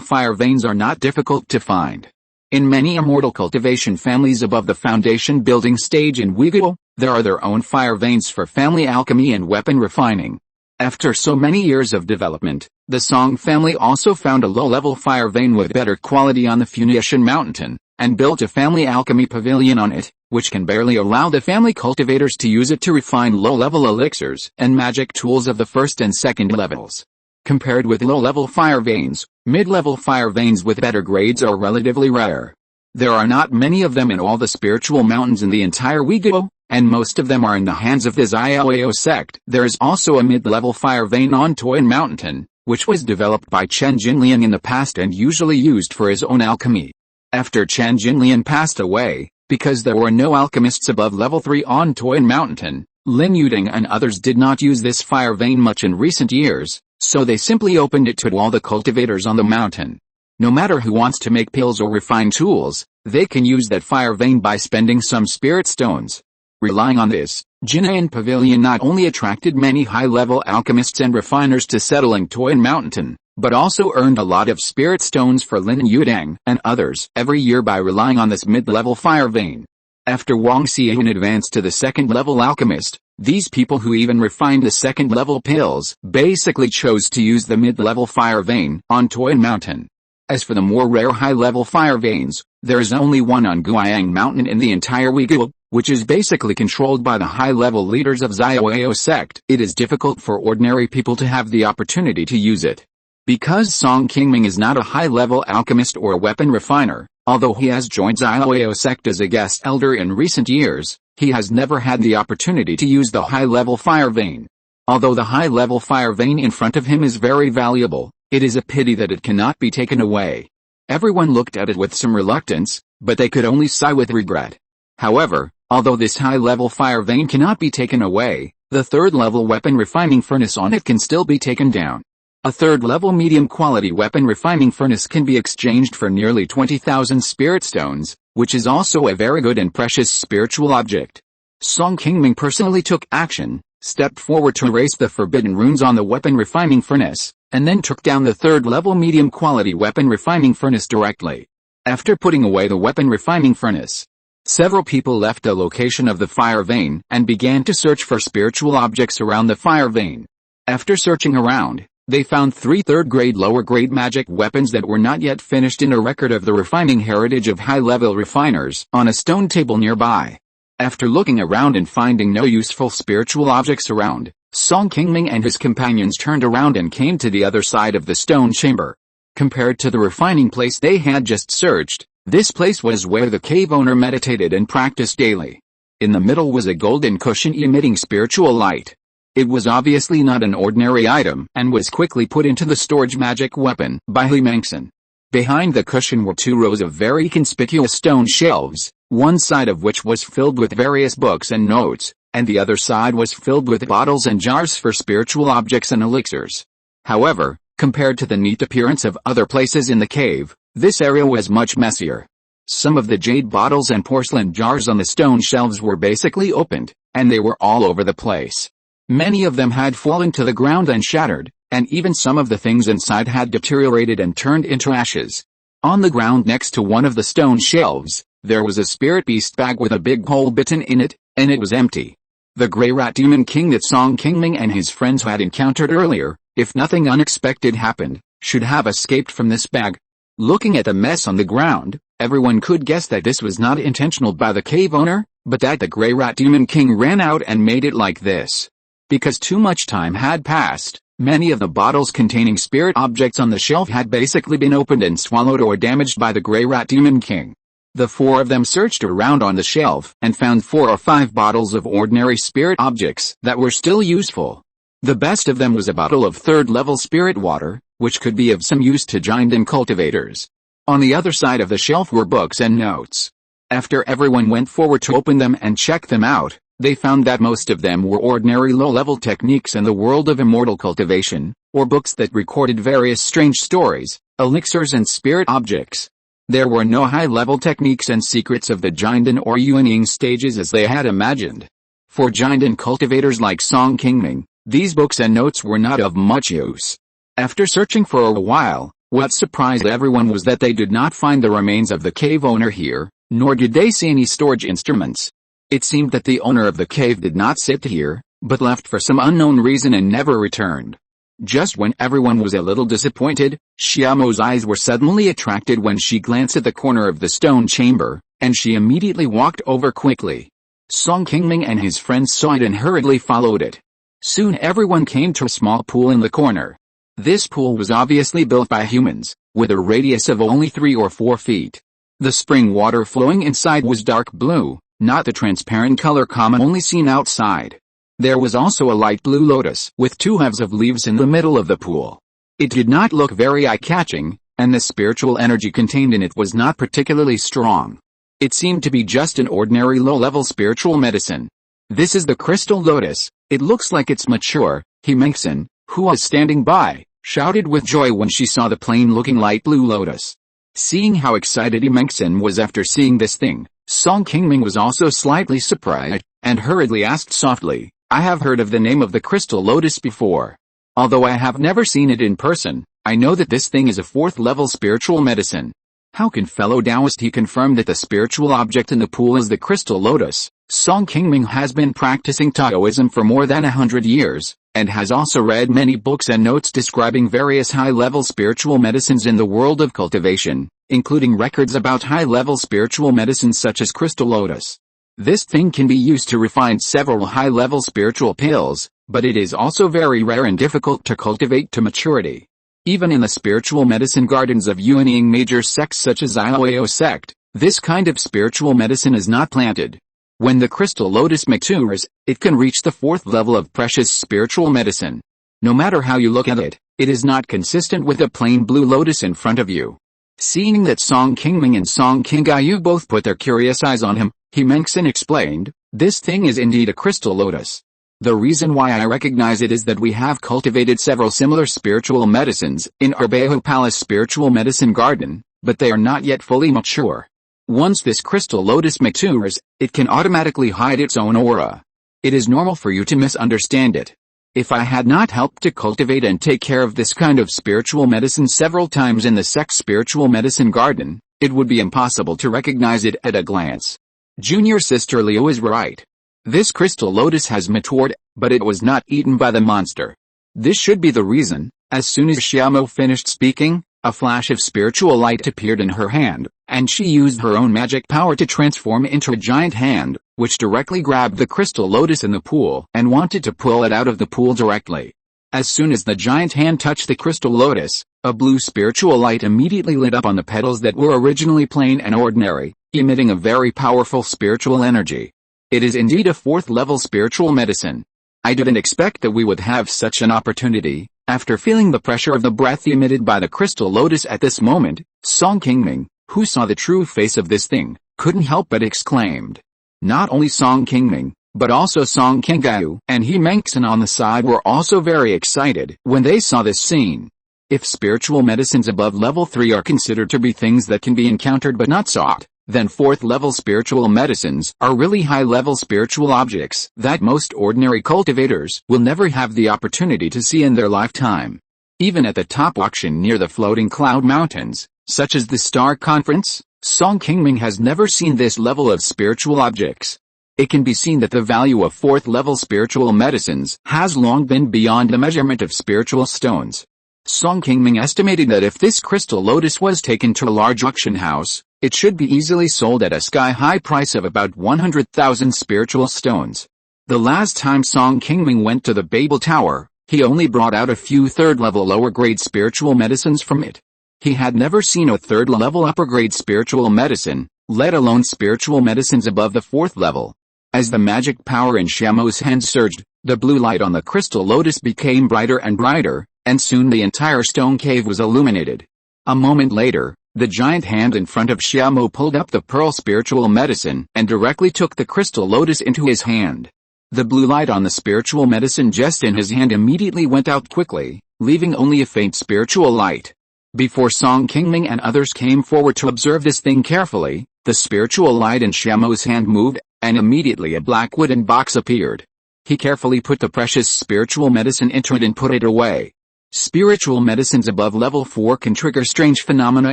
fire veins are not difficult to find. In many immortal cultivation families above the foundation building stage in Uyghur, there are their own fire veins for family alchemy and weapon refining. After so many years of development, the Song family also found a low-level fire vein with better quality on the Funiu Mountain, and built a family alchemy pavilion on it, which can barely allow the family cultivators to use it to refine low-level elixirs and magic tools of the first and second levels. Compared with low-level fire veins, mid-level fire veins with better grades are relatively rare. There are not many of them in all the spiritual mountains in the entire Uyghur, and most of them are in the hands of the Xiaoyao sect. There is also a mid-level fire vein on Qingming Mountain, which was developed by Chen Jinliang in the past and usually used for his own alchemy. After Chen Jinliang passed away, because there were no alchemists above level 3 on Qingming Mountain, Lin Yuding and others did not use this fire vein much in recent years, so they simply opened it to all the cultivators on the mountain. No matter who wants to make pills or refine tools, they can use that fire vein by spending some spirit stones. Relying on this, Jinayan Pavilion not only attracted many high-level alchemists and refiners to settle in Qingming Mountain, but also earned a lot of spirit stones for Lin Yudang and others every year by relying on this mid-level fire vein. After Wang Xian advanced to the second-level alchemist, these people who even refined the second-level pills basically chose to use the mid-level fire vein on Qingming Mountain. As for the more rare high-level fire veins, there is only one on Guiyang Mountain in the entire Uyghur, which is basically controlled by the high-level leaders of Xiaoyao sect. It is difficult for ordinary people to have the opportunity to use it. Because Song Qingming is not a high-level alchemist or weapon refiner, although he has joined Xiaoyao sect as a guest elder in recent years, he has never had the opportunity to use the high-level fire vein. Although the high-level fire vein in front of him is very valuable, it is a pity that it cannot be taken away. Everyone looked at it with some reluctance, but they could only sigh with regret. However, although this high-level fire vein cannot be taken away, the third-level weapon refining furnace on it can still be taken down. A third-level medium-quality weapon refining furnace can be exchanged for nearly 20,000 spirit stones, which is also a very good and precious spiritual object. Song Qingming personally took action, stepped forward to erase the forbidden runes on the weapon refining furnace, and then took down the third-level medium-quality weapon refining furnace directly. After putting away the weapon refining furnace, several people left the location of the fire vein and began to search for spiritual objects around the fire vein. After searching around, they found 3 third-grade lower-grade magic weapons that were not yet finished in a record of the refining heritage of high-level refiners on a stone table nearby. After looking around and finding no useful spiritual objects around, Song Qingming and his companions turned around and came to the other side of the stone chamber. Compared to the refining place they had just searched, this place was where the cave owner meditated and practiced daily. In the middle was a golden cushion emitting spiritual light. It was obviously not an ordinary item and was quickly put into the storage magic weapon by Qingming. Behind the cushion were 2 rows of very conspicuous stone shelves, one side of which was filled with various books and notes, and the other side was filled with bottles and jars for spiritual objects and elixirs. However, compared to the neat appearance of other places in the cave, this area was much messier. Some of the jade bottles and porcelain jars on the stone shelves were basically opened, and they were all over the place. Many of them had fallen to the ground and shattered, and even some of the things inside had deteriorated and turned into ashes. On the ground next to one of the stone shelves, there was a spirit beast bag with a big hole bitten in it, and it was empty. The grey rat demon king that Song Qingming and his friends had encountered earlier, if nothing unexpected happened, should have escaped from this bag. Looking at the mess on the ground, everyone could guess that this was not intentional by the cave owner, but that the grey rat demon king ran out and made it like this. Because too much time had passed, many of the bottles containing spirit objects on the shelf had basically been opened and swallowed or damaged by the grey rat demon king. The 4 of them searched around on the shelf and found 4 or 5 bottles of ordinary spirit objects that were still useful. The best of them was a bottle of 3rd-level spirit water, which could be of some use to giant and cultivators. On the other side of the shelf were books and notes. After everyone went forward to open them and check them out, they found that most of them were ordinary low-level techniques in the world of immortal cultivation, or books that recorded various strange stories, elixirs and spirit objects. There were no high-level techniques and secrets of the Jinden or unyielding stages as they had imagined. For Jinden cultivators like Song Qingming, these books and notes were not of much use. After searching for a while, what surprised everyone was that they did not find the remains of the cave owner here, nor did they see any storage instruments. It seemed that the owner of the cave did not sit here, but left for some unknown reason and never returned. Just when everyone was a little disappointed, Xiaomo's eyes were suddenly attracted when she glanced at the corner of the stone chamber, and she immediately walked over quickly. Song Qingming and his friends saw it and hurriedly followed it. Soon everyone came to a small pool in the corner. This pool was obviously built by humans, with a radius of only 3 or 4 feet. The spring water flowing inside was dark blue, not the transparent color commonly seen outside. There was also a light blue lotus with 2 halves of leaves in the middle of the pool. It did not look very eye-catching, and the spiritual energy contained in it was not particularly strong. It seemed to be just an ordinary low-level spiritual medicine. This is the crystal lotus, it looks like it's mature, Qingming, who was standing by, shouted with joy when she saw the plain-looking light blue lotus. Seeing how excited Qingming was after seeing this thing, Song Qingming was also slightly surprised, and hurriedly asked softly, I have heard of the name of the crystal lotus before. Although I have never seen it in person, I know that this thing is a 4th-level spiritual medicine. How can fellow Taoist he confirm that the spiritual object in the pool is the crystal lotus? Song Qingming has been practicing Taoism for more than 100 years, and has also read many books and notes describing various high-level spiritual medicines in the world of cultivation, including records about high-level spiritual medicines such as crystal lotus. This thing can be used to refine several high-level spiritual pills, but it is also very rare and difficult to cultivate to maturity. Even in the spiritual medicine gardens of unyielding major sects such as Iao sect, this kind of spiritual medicine is not planted. When the crystal lotus matures, it can reach the 4th level of precious spiritual medicine. No matter how you look at it, it is not consistent with a plain blue lotus in front of you. Seeing that Song Qingming and Song Qingyu both put their curious eyes on him, Qingming explained, this thing is indeed a crystal lotus. The reason why I recognize it is that we have cultivated several similar spiritual medicines in our Beihou Palace spiritual medicine garden, but they are not yet fully mature. Once this crystal lotus matures, it can automatically hide its own aura. It is normal for you to misunderstand it. If I had not helped to cultivate and take care of this kind of spiritual medicine several times in the sect's spiritual medicine garden, it would be impossible to recognize it at a glance. Junior sister Liu is right. This crystal lotus has matured, but it was not eaten by the monster. This should be the reason. As soon as Xiaomo finished speaking, a flash of spiritual light appeared in her hand, and she used her own magic power to transform into a giant hand, which directly grabbed the crystal lotus in the pool and wanted to pull it out of the pool directly. As soon as the giant hand touched the crystal lotus, a blue spiritual light immediately lit up on the petals that were originally plain and ordinary, emitting a very powerful spiritual energy. It is indeed a 4th-level spiritual medicine. I didn't expect that we would have such an opportunity." After feeling the pressure of the breath emitted by the crystal lotus at this moment, Song Qingming, who saw the true face of this thing, couldn't help but exclaimed. Not only Song Qingming, but also Song Qingyu and He Mengxin on the side were also very excited when they saw this scene. If spiritual medicines above level 3 are considered to be things that can be encountered but not sought, then 4th level spiritual medicines are really high level spiritual objects that most ordinary cultivators will never have the opportunity to see in their lifetime. Even at the top auction near the floating cloud mountains, such as the Star Conference, Song Qingming has never seen this level of spiritual objects. It can be seen that the value of 4th level spiritual medicines has long been beyond the measurement of spiritual stones. Song Qingming estimated that if this crystal lotus was taken to a large auction house, it should be easily sold at a sky-high price of about 100,000 spiritual stones. The last time Song Qingming went to the Babel Tower, he only brought out a few 3rd-level lower-grade spiritual medicines from it. He had never seen a 3rd-level upper-grade spiritual medicine, let alone spiritual medicines above the 4th level. As the magic power in Xiaomo's hand surged, the blue light on the crystal lotus became brighter and brighter, and soon the entire stone cave was illuminated. A moment later, the giant hand in front of Xiaomo pulled up the pearl spiritual medicine and directly took the crystal lotus into his hand. The blue light on the spiritual medicine just in his hand immediately went out quickly, leaving only a faint spiritual light. Before Song Qingming and others came forward to observe this thing carefully, the spiritual light in Xiaomo's hand moved, and immediately a black wooden box appeared. He carefully put the precious spiritual medicine into it and put it away. Spiritual medicines above level 4 can trigger strange phenomena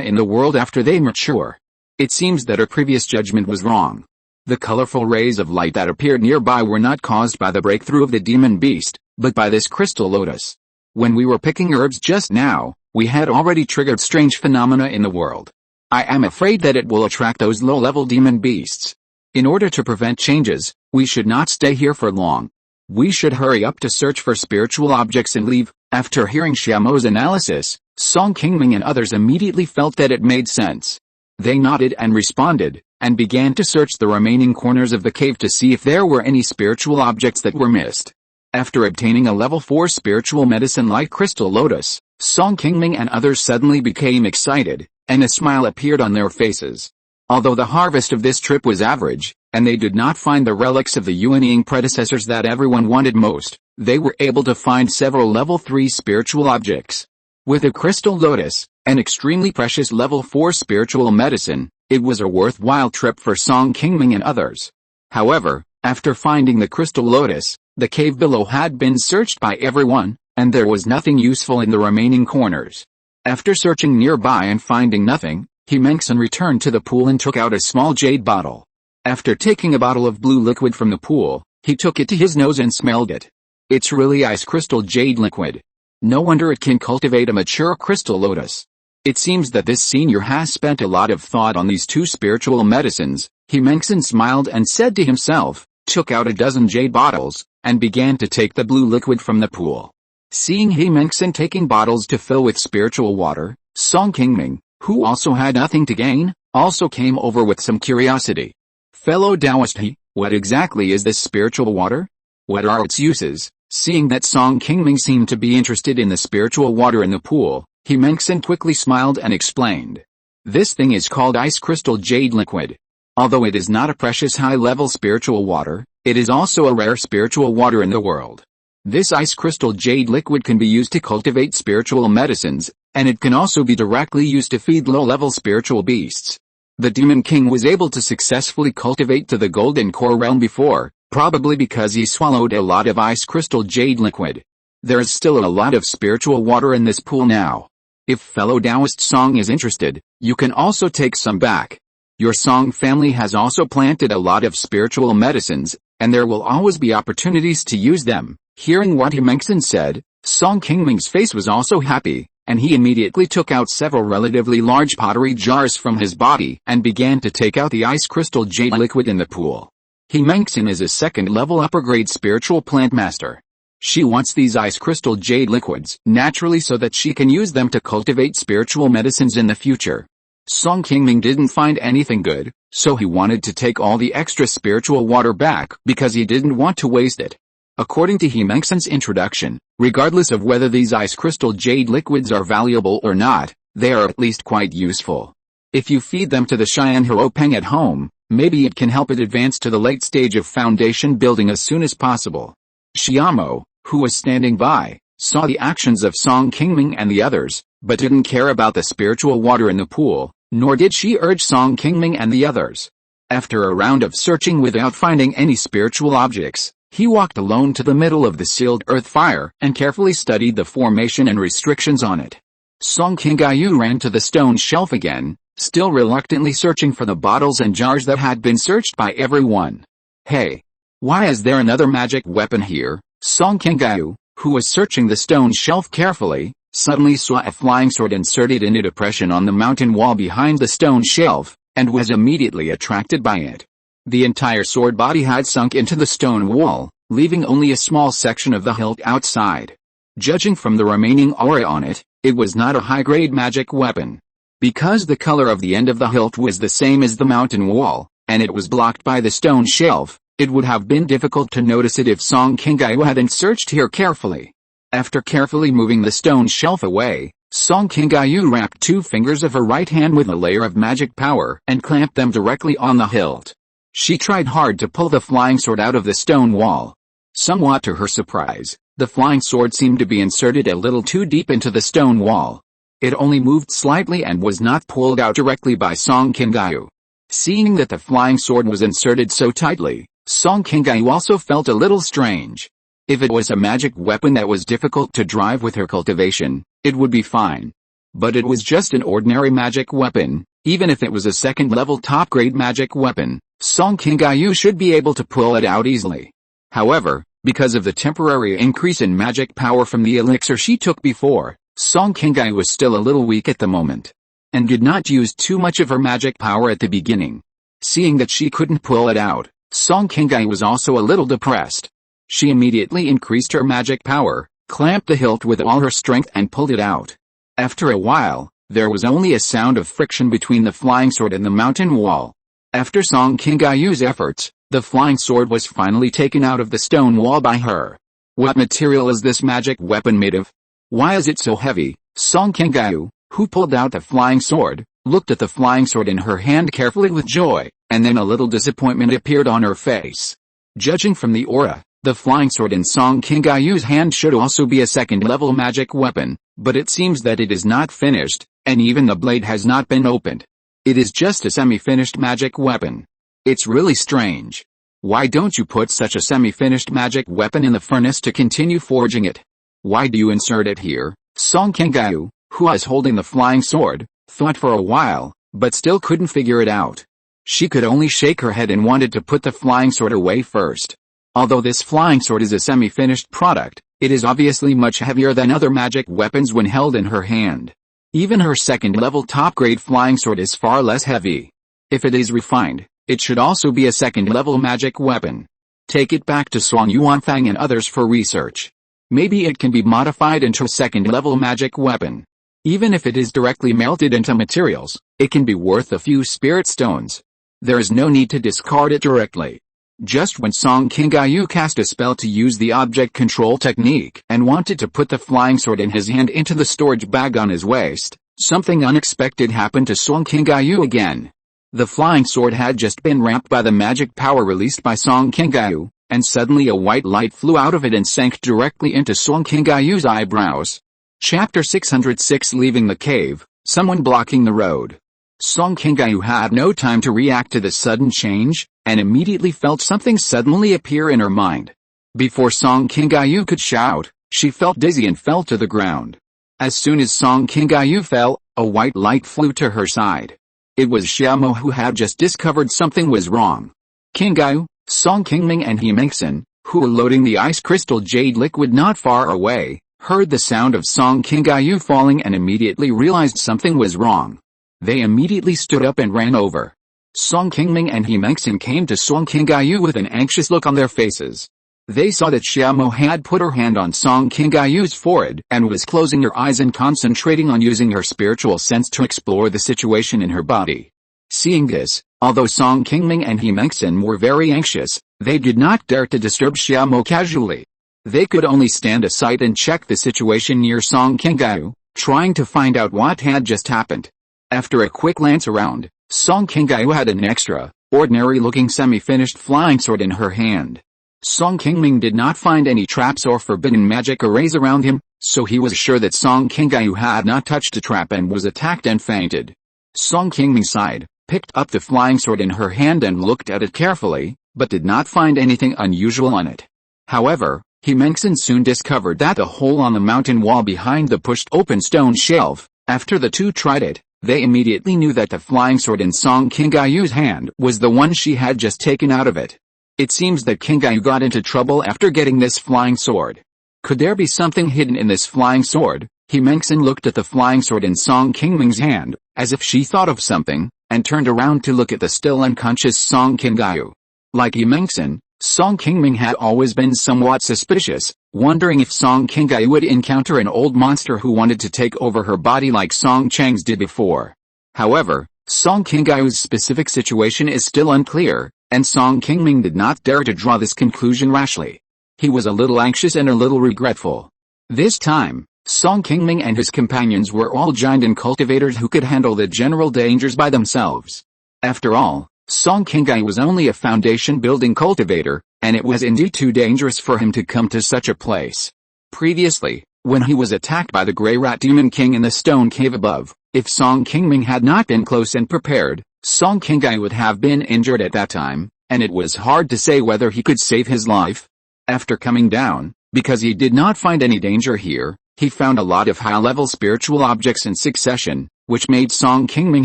in the world after they mature. It seems that our previous judgment was wrong. The colorful rays of light that appeared nearby were not caused by the breakthrough of the demon beast, but by this crystal lotus. When we were picking herbs just now, we had already triggered strange phenomena in the world. I am afraid that it will attract those low-level demon beasts. In order to prevent changes, we should not stay here for long. We should hurry up to search for spiritual objects and leave. After hearing Xiaomo's analysis, Song Qingming and others immediately felt that it made sense. They nodded and responded, and began to search the remaining corners of the cave to see if there were any spiritual objects that were missed. After obtaining a level 4 spiritual medicine like crystal lotus, Song Qingming and others suddenly became excited, and a smile appeared on their faces. Although the harvest of this trip was average, and they did not find the relics of the unyielding predecessors that everyone wanted most, they were able to find several level 3 spiritual objects. With a crystal lotus, an extremely precious level 4 spiritual medicine, it was a worthwhile trip for Song Qingming and others. However, after finding the crystal lotus, the cave below had been searched by everyone, and there was nothing useful in the remaining corners. After searching nearby and finding nothing, He Mengxin returned to the pool and took out a small jade bottle. After taking a bottle of blue liquid from the pool, he took it to his nose and smelled it. It's really ice crystal jade liquid. No wonder it can cultivate a mature crystal lotus. It seems that this senior has spent a lot of thought on these 2 spiritual medicines. He Mengxin smiled and said to himself, took out a dozen jade bottles, and began to take the blue liquid from the pool. Seeing He Mengxin taking bottles to fill with spiritual water, Song Qingming, who also had nothing to gain, also came over with some curiosity. Fellow Taoist He, what exactly is this spiritual water? What are its uses? Seeing that Song Qingming seemed to be interested in the spiritual water in the pool, He Mengxin quickly smiled and explained. This thing is called ice crystal jade liquid. Although it is not a precious high-level spiritual water, it is also a rare spiritual water in the world. This ice crystal jade liquid can be used to cultivate spiritual medicines, and it can also be directly used to feed low-level spiritual beasts. The Demon King was able to successfully cultivate to the Golden Core realm before, probably because he swallowed a lot of ice crystal jade liquid. There is still a lot of spiritual water in this pool now. If fellow Taoist Song is interested, you can also take some back. Your Song family has also planted a lot of spiritual medicines, and there will always be opportunities to use them. Hearing what He Mengxin said, Song Qingming's face was also happy, and he immediately took out several relatively large pottery jars from his body and began to take out the ice crystal jade liquid in the pool. He Mengxin is a 2nd-level upper-grade spiritual plant master. She wants these ice crystal jade liquids naturally so that she can use them to cultivate spiritual medicines in the future. Song Qingming didn't find anything good, so he wanted to take all the extra spiritual water back because he didn't want to waste it. According to Qingming's introduction, regardless of whether these ice crystal jade liquids are valuable or not, they are at least quite useful. If you feed them to the Xian Huopeng at home, maybe it can help it advance to the late stage of foundation building as soon as possible. Xiamo, who was standing by, saw the actions of Song Qingming and the others, but didn't care about the spiritual water in the pool, nor did she urge Song Qingming and the others. After a round of searching without finding any spiritual objects, he walked alone to the middle of the sealed earth fire and carefully studied the formation and restrictions on it. Song Qingyu ran to the stone shelf again, still reluctantly searching for the bottles and jars that had been searched by everyone. Hey! Why is there another magic weapon here? Song Qingyu, who was searching the stone shelf carefully, suddenly saw a flying sword inserted in a depression on the mountain wall behind the stone shelf, and was immediately attracted by it. The entire sword body had sunk into the stone wall, leaving only a small section of the hilt outside. Judging from the remaining aura on it, it was not a high-grade magic weapon. Because the color of the end of the hilt was the same as the mountain wall, and it was blocked by the stone shelf, it would have been difficult to notice it if Song Qingyu hadn't searched here carefully. After carefully moving the stone shelf away, Song Qingyu wrapped 2 fingers of her right hand with a layer of magic power and clamped them directly on the hilt. She tried hard to pull the flying sword out of the stone wall. Somewhat to her surprise, the flying sword seemed to be inserted a little too deep into the stone wall. It only moved slightly and was not pulled out directly by Song Qingyu. Seeing that the flying sword was inserted so tightly, Song Qingyu also felt a little strange. If it was a magic weapon that was difficult to drive with her cultivation, it would be fine. But it was just an ordinary magic weapon. Even if it was a second-level top-grade magic weapon, Song Qingyu should be able to pull it out easily. However, because of the temporary increase in magic power from the elixir she took before, Song Qingyu was still a little weak at the moment, and did not use too much of her magic power at the beginning. Seeing that she couldn't pull it out, Song Qingyu was also a little depressed. She immediately increased her magic power, clamped the hilt with all her strength and pulled it out. After a while, there was only a sound of friction between the flying sword and the mountain wall. After Song Qingyu's efforts, the flying sword was finally taken out of the stone wall by her. What material is this magic weapon made of? Why is it so heavy? Song Qingyu, who pulled out the flying sword, looked at the flying sword in her hand carefully with joy, and then a little disappointment appeared on her face. Judging from the aura, the flying sword in Song Qingyu's hand should also be a second-level magic weapon, but it seems that it is not finished, and even the blade has not been opened. It is just a semi-finished magic weapon. It's really strange. Why don't you put such a semi-finished magic weapon in the furnace to continue forging it? Why do you insert it here? Song Qingyu, who was holding the flying sword, thought for a while, but still couldn't figure it out. She could only shake her head and wanted to put the flying sword away first. Although this flying sword is a semi-finished product, it is obviously much heavier than other magic weapons when held in her hand. Even her second-level top-grade flying sword is far less heavy. If it is refined, it should also be a second-level magic weapon. Take it back to Song Yuanfang and others for research. Maybe it can be modified into a second-level magic weapon. Even if it is directly melted into materials, it can be worth a few spirit stones. There is no need to discard it directly. Just when Song Qingyu cast a spell to use the object control technique and wanted to put the flying sword in his hand into the storage bag on his waist, something unexpected happened to Song Qingyu again. The flying sword had just been wrapped by the magic power released by Song Qingyu, and suddenly a white light flew out of it and sank directly into Song Qingyu's eyebrows. Chapter 606 Leaving the cave, someone blocking the road. Song Qingyu had no time to react to the sudden change, and immediately felt something suddenly appear in her mind. Before Song Qingyu could shout, she felt dizzy and fell to the ground. As soon as Song Qingyu fell, a white light flew to her side. It was Xiamo, who had just discovered something was wrong. Qingyu, Song Qingming and Qingming, who were loading the ice crystal jade liquid not far away, heard the sound of Song Qingyu falling and immediately realized something was wrong. They immediately stood up and ran over. Song Qingming and Qingming came to Song Qingyu with an anxious look on their faces. They saw that Xiamo had put her hand on Song Qingyu's forehead and was closing her eyes and concentrating on using her spiritual sense to explore the situation in her body. Seeing this, Although Song Qingming and He Mengxin were very anxious, they did not dare to disturb Xiaomou casually. They could only stand aside and check the situation near Song Qingyu, trying to find out what had just happened. After a quick glance around, Song Qingyu had an ordinary-looking semi-finished flying sword in her hand. Song Qingming did not find any traps or forbidden magic arrays around him, so he was sure that Song Qingyu had not touched a trap and was attacked and fainted. Song Qingming sighed, picked up the flying sword in her hand and looked at it carefully, but did not find anything unusual on it. However, He Mengxin soon discovered that the hole on the mountain wall behind the pushed-open stone shelf. After the two tried it, they immediately knew that the flying sword in Song Qingyu's hand was the one she had just taken out of it. It seems that Qingyu got into trouble after getting this flying sword. Could there be something hidden in this flying sword? He Mengxin looked at the flying sword in Song Qingming's hand, as if she thought of something, and turned around to look at the still unconscious Song Qingyu. Like He Mengxin, Song Qingming had always been somewhat suspicious, wondering if Song Qingyu would encounter an old monster who wanted to take over her body like Song Chang's did before. However, Song Qingyu's specific situation is still unclear, and Song Qingming did not dare to draw this conclusion rashly. He was a little anxious and a little regretful. This time, Song Qingming and his companions were all giant cultivators who could handle the general dangers by themselves. After all, Song Qingyu was only a foundation-building cultivator, and it was indeed too dangerous for him to come to such a place. Previously, when he was attacked by the Grey Rat Demon King in the stone cave above, if Song Qingming had not been close and prepared, Song Qingyu would have been injured at that time, and it was hard to say whether he could save his life. After coming down, because he did not find any danger here, he found a lot of high-level spiritual objects in succession, which made Song Qingming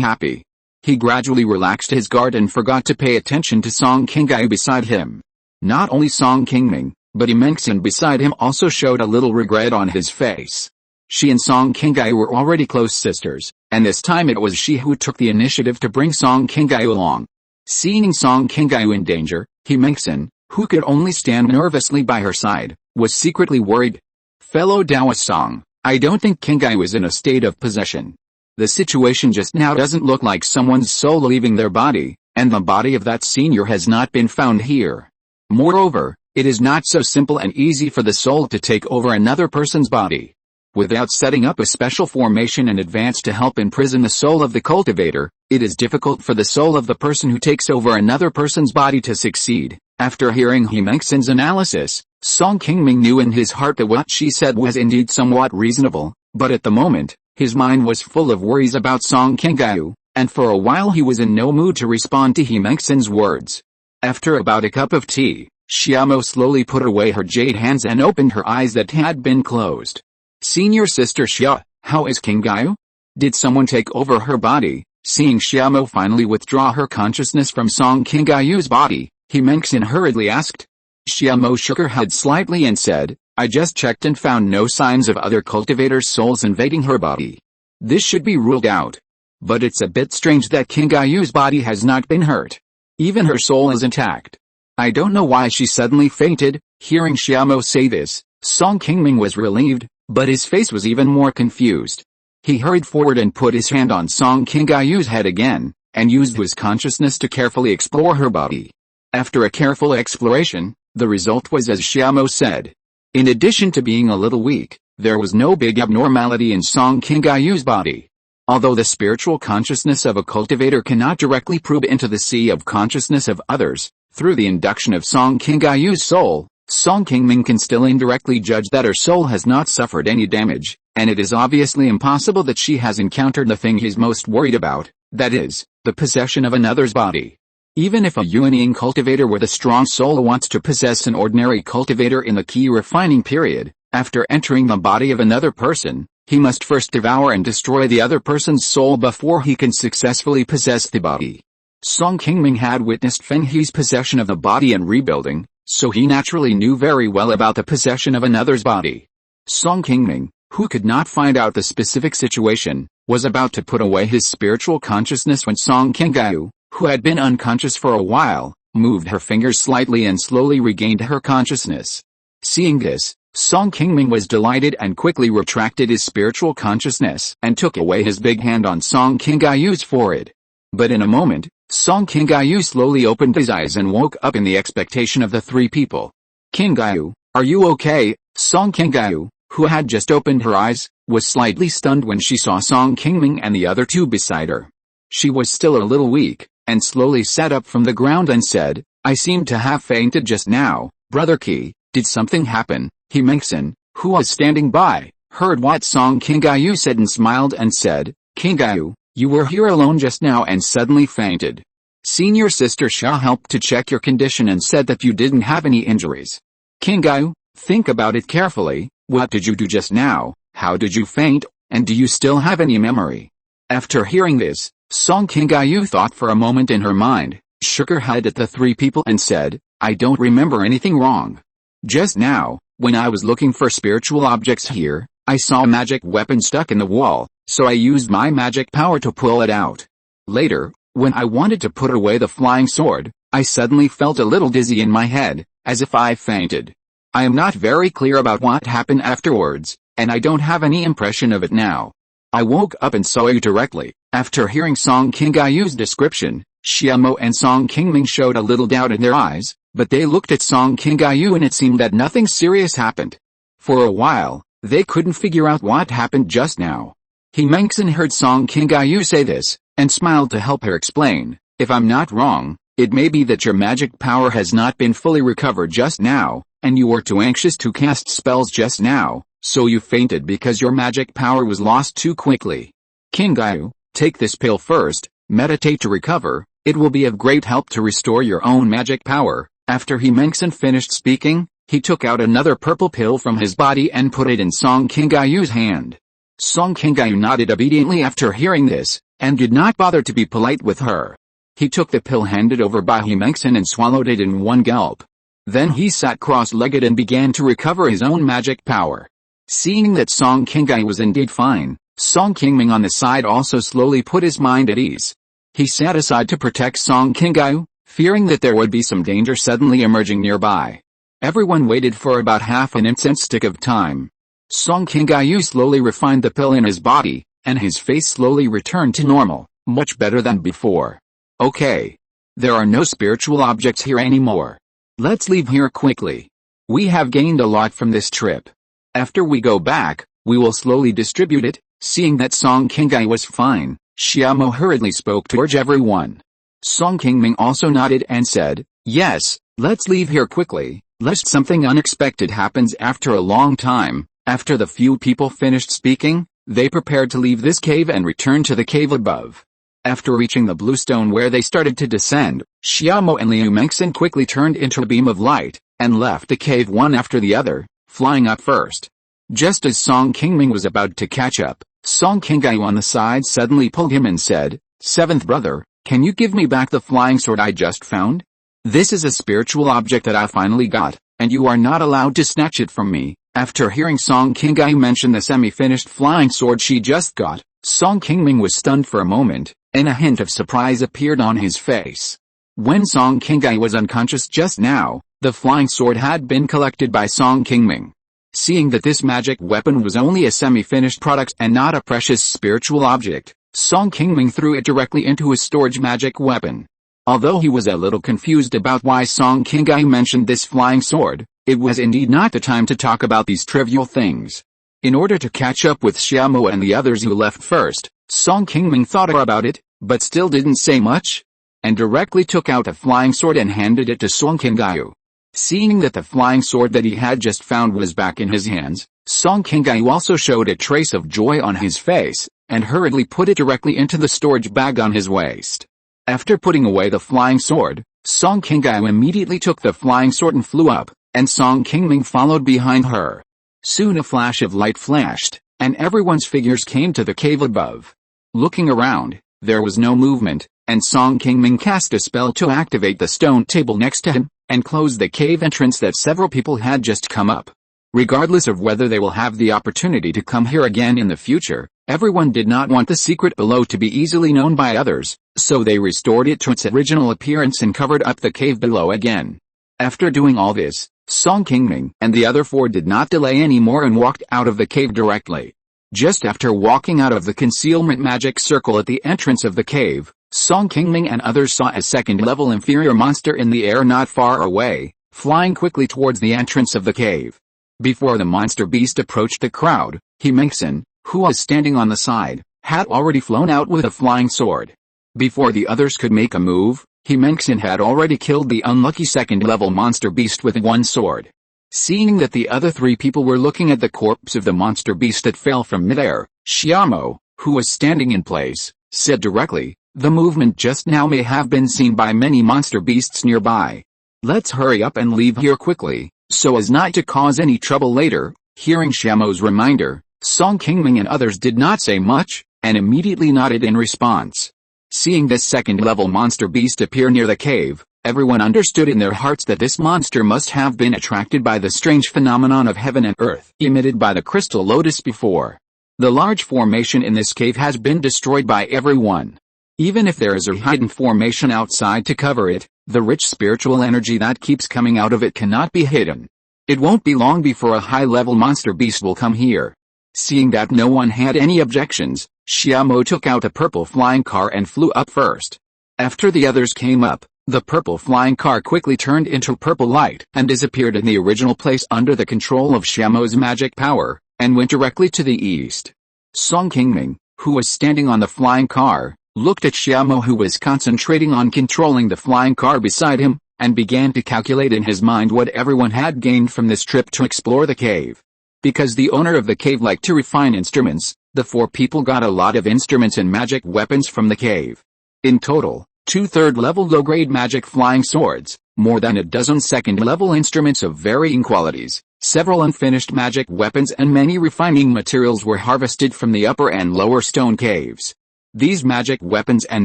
happy. He gradually relaxed his guard and forgot to pay attention to Song Qingyu beside him. Not only Song Qingming, but He Mengxin beside him also showed a little regret on his face. She and Song Qingyu were already close sisters, and this time it was she who took the initiative to bring Song Qingyu along. Seeing Song Qingyu in danger, He Mengxin, who could only stand nervously by her side, was secretly worried. Fellow Taoist Song, I don't think Qingyu is in a state of possession. The situation just now doesn't look like someone's soul leaving their body, and the body of that senior has not been found here. Moreover, it is not so simple and easy for the soul to take over another person's body. Without setting up a special formation in advance to help imprison the soul of the cultivator, it is difficult for the soul of the person who takes over another person's body to succeed. After hearing He Mengxin's analysis, Song Qingming knew in his heart that what she said was indeed somewhat reasonable, but at the moment, his mind was full of worries about Song Qingyu, and for a while he was in no mood to respond to He Mengxin's words. After about a cup of tea, Xiaomou slowly put away her jade hands and opened her eyes that had been closed. Senior sister Xia, how is Qingyu? Did someone take over her body? Seeing Xiaomou finally withdraw her consciousness from Song Qingyu's body, He Mengxin hurriedly asked. Xiaomou shook her head slightly and said, I just checked and found no signs of other cultivators' souls invading her body. This should be ruled out. But it's a bit strange that Qingyu's body has not been hurt. Even her soul is intact. I don't know why she suddenly fainted. Hearing Xiaomou say this, Song Qingming was relieved, but his face was even more confused. He hurried forward and put his hand on Song Qingyu's head again, and used his consciousness to carefully explore her body. After a careful exploration, the result was as Xiaomou said. In addition to being a little weak, there was no big abnormality in Song Qingyu's body. Although the spiritual consciousness of a cultivator cannot directly probe into the sea of consciousness of others, through the induction of Song Qingyu's soul, Song Qingming can still indirectly judge that her soul has not suffered any damage, and it is obviously impossible that she has encountered the thing he's most worried about, that is, the possession of another's body. Even if a unyielding cultivator with a strong soul wants to possess an ordinary cultivator in the Qi refining period, after entering the body of another person, he must first devour and destroy the other person's soul before he can successfully possess the body. Song Qingming had witnessed Feng He's possession of the body and rebuilding, so he naturally knew very well about the possession of another's body. Song Qingming, who could not find out the specific situation, was about to put away his spiritual consciousness when Song Qingyu, who had been unconscious for a while, moved her fingers slightly and slowly regained her consciousness. Seeing this, Song Qingming was delighted and quickly retracted his spiritual consciousness and took away his big hand on Song Qingyu's forehead. But in a moment, Song Qingming slowly opened his eyes and woke up in the expectation of the three people. Qingming, are you okay? Song Qingming, who had just opened her eyes, was slightly stunned when she saw Song Qingming and the other two beside her. She was still a little weak, and slowly sat up from the ground and said, I seem to have fainted just now. Brother Qi, did something happen? Qingming, who was standing by, heard what Song Qingming said and smiled and said, Qingming, you were here alone just now and suddenly fainted. Senior Sister Xia helped to check your condition and said that you didn't have any injuries. Qingming, think about it carefully. What did you do just now? How did you faint? And do you still have any memory? After hearing this, Song Qingming thought for a moment in her mind, shook her head at the three people and said, I don't remember anything wrong. Just now, when I was looking for spiritual objects here, I saw a magic weapon stuck in the wall, so I used my magic power to pull it out. Later, when I wanted to put away the flying sword, I suddenly felt a little dizzy in my head, as if I fainted. I am not very clear about what happened afterwards, and I don't have any impression of it now. I woke up and saw you directly. After hearing Song Qingming's description, Xiamo and Song Qingming showed a little doubt in their eyes, but they looked at Song Qingming and it seemed that nothing serious happened. For a while, they couldn't figure out what happened just now. Qingming heard Song Qingming say this, and smiled to help her explain, if I'm not wrong, it may be that your magic power has not been fully recovered just now, and you were too anxious to cast spells just now, so you fainted because your magic power was lost too quickly. Qingming, take this pill first, meditate to recover, it will be of great help to restore your own magic power. After Qingming finished speaking, he took out another purple pill from his body and put it in Song Qingming's hand. Song Qingming nodded obediently after hearing this, and did not bother to be polite with her. He took the pill handed over by Qingming and swallowed it in one gulp. Then he sat cross-legged and began to recover his own magic power. Seeing that Song Qingming was indeed fine, Song Qingming on the side also slowly put his mind at ease. He sat aside to protect Song Qingming, fearing that there would be some danger suddenly emerging nearby. Everyone waited for about half an incense stick of time. Song Qingming slowly refined the pill in his body, and his face slowly returned to normal, much better than before. Okay. There are no spiritual objects here anymore. Let's leave here quickly. We have gained a lot from this trip. After we go back, we will slowly distribute it. Seeing that Song Qingming was fine, Xiamo hurriedly spoke to urge everyone. Song Qingming also nodded and said, yes, let's leave here quickly, lest something unexpected happens after a long time. After the few people finished speaking, they prepared to leave this cave and return to the cave above. After reaching the blue stone where they started to descend, Xiamo and Qingming quickly turned into a beam of light, and left the cave one after the other, flying up first. Just as Song Qingming was about to catch up, Song Qingming on the side suddenly pulled him and said, Seventh brother, can you give me back the flying sword I just found? This is a spiritual object that I finally got, and you are not allowed to snatch it from me. After hearing Song Qingming mention the semi-finished flying sword she just got, Song Qingming was stunned for a moment, and a hint of surprise appeared on his face. When Song Qingming was unconscious just now, the flying sword had been collected by Song Qingming. Seeing that this magic weapon was only a semi-finished product and not a precious spiritual object, Song Qingming threw it directly into his storage magic weapon. Although he was a little confused about why Song Qingming mentioned this flying sword, it was indeed not the time to talk about these trivial things. In order to catch up with Xiamo and the others who left first, Song Qingming thought about it, but still didn't say much, and directly took out a flying sword and handed it to Song Qingming. Seeing that the flying sword that he had just found was back in his hands, Song Qingming also showed a trace of joy on his face, and hurriedly put it directly into the storage bag on his waist. After putting away the flying sword, Song Qingming immediately took the flying sword and flew up, and Song Qingming followed behind her. Soon a flash of light flashed, and everyone's figures came to the cave above. Looking around, there was no movement, and Song Qingming cast a spell to activate the stone table next to him, and close the cave entrance that several people had just come up. Regardless of whether they will have the opportunity to come here again in the future, everyone did not want the secret below to be easily known by others, so they restored it to its original appearance and covered up the cave below again. After doing all this, Song Qingming and the other four did not delay anymore and walked out of the cave directly. Just after walking out of the concealment magic circle at the entrance of the cave, Song Qingming and others saw a second-level inferior monster in the air not far away, flying quickly towards the entrance of the cave. Before the monster beast approached the crowd, Qingming, who was standing on the side, had already flown out with a flying sword. Before the others could make a move, Qingming had already killed the unlucky second-level monster beast with one sword. Seeing that the other three people were looking at the corpse of the monster beast that fell from midair, Xiamo, who was standing in place, said directly, "The movement just now may have been seen by many monster beasts nearby. Let's hurry up and leave here quickly, so as not to cause any trouble later." Hearing Xiamo's reminder, Song Qingming and others did not say much, and immediately nodded in response. Seeing this second-level monster beast appear near the cave, everyone understood in their hearts that this monster must have been attracted by the strange phenomenon of heaven and earth emitted by the crystal lotus before. The large formation in this cave has been destroyed by everyone. Even if there is a hidden formation outside to cover it, the rich spiritual energy that keeps coming out of it cannot be hidden. It won't be long before a high-level monster beast will come here. Seeing that no one had any objections, Xiamo took out a purple flying car and flew up first. After the others came up, the purple flying car quickly turned into purple light and disappeared in the original place under the control of Xiamo's magic power, and went directly to the east. Song Qingming, who was standing on the flying car, looked at Xiamo, who was concentrating on controlling the flying car beside him, and began to calculate in his mind what everyone had gained from this trip to explore the cave. Because the owner of the cave liked to refine instruments, the four people got a lot of instruments and magic weapons from the cave. In total, 2 third-level low-grade magic flying swords, more than a dozen second-level instruments of varying qualities, several unfinished magic weapons and many refining materials were harvested from the upper and lower stone caves. These magic weapons and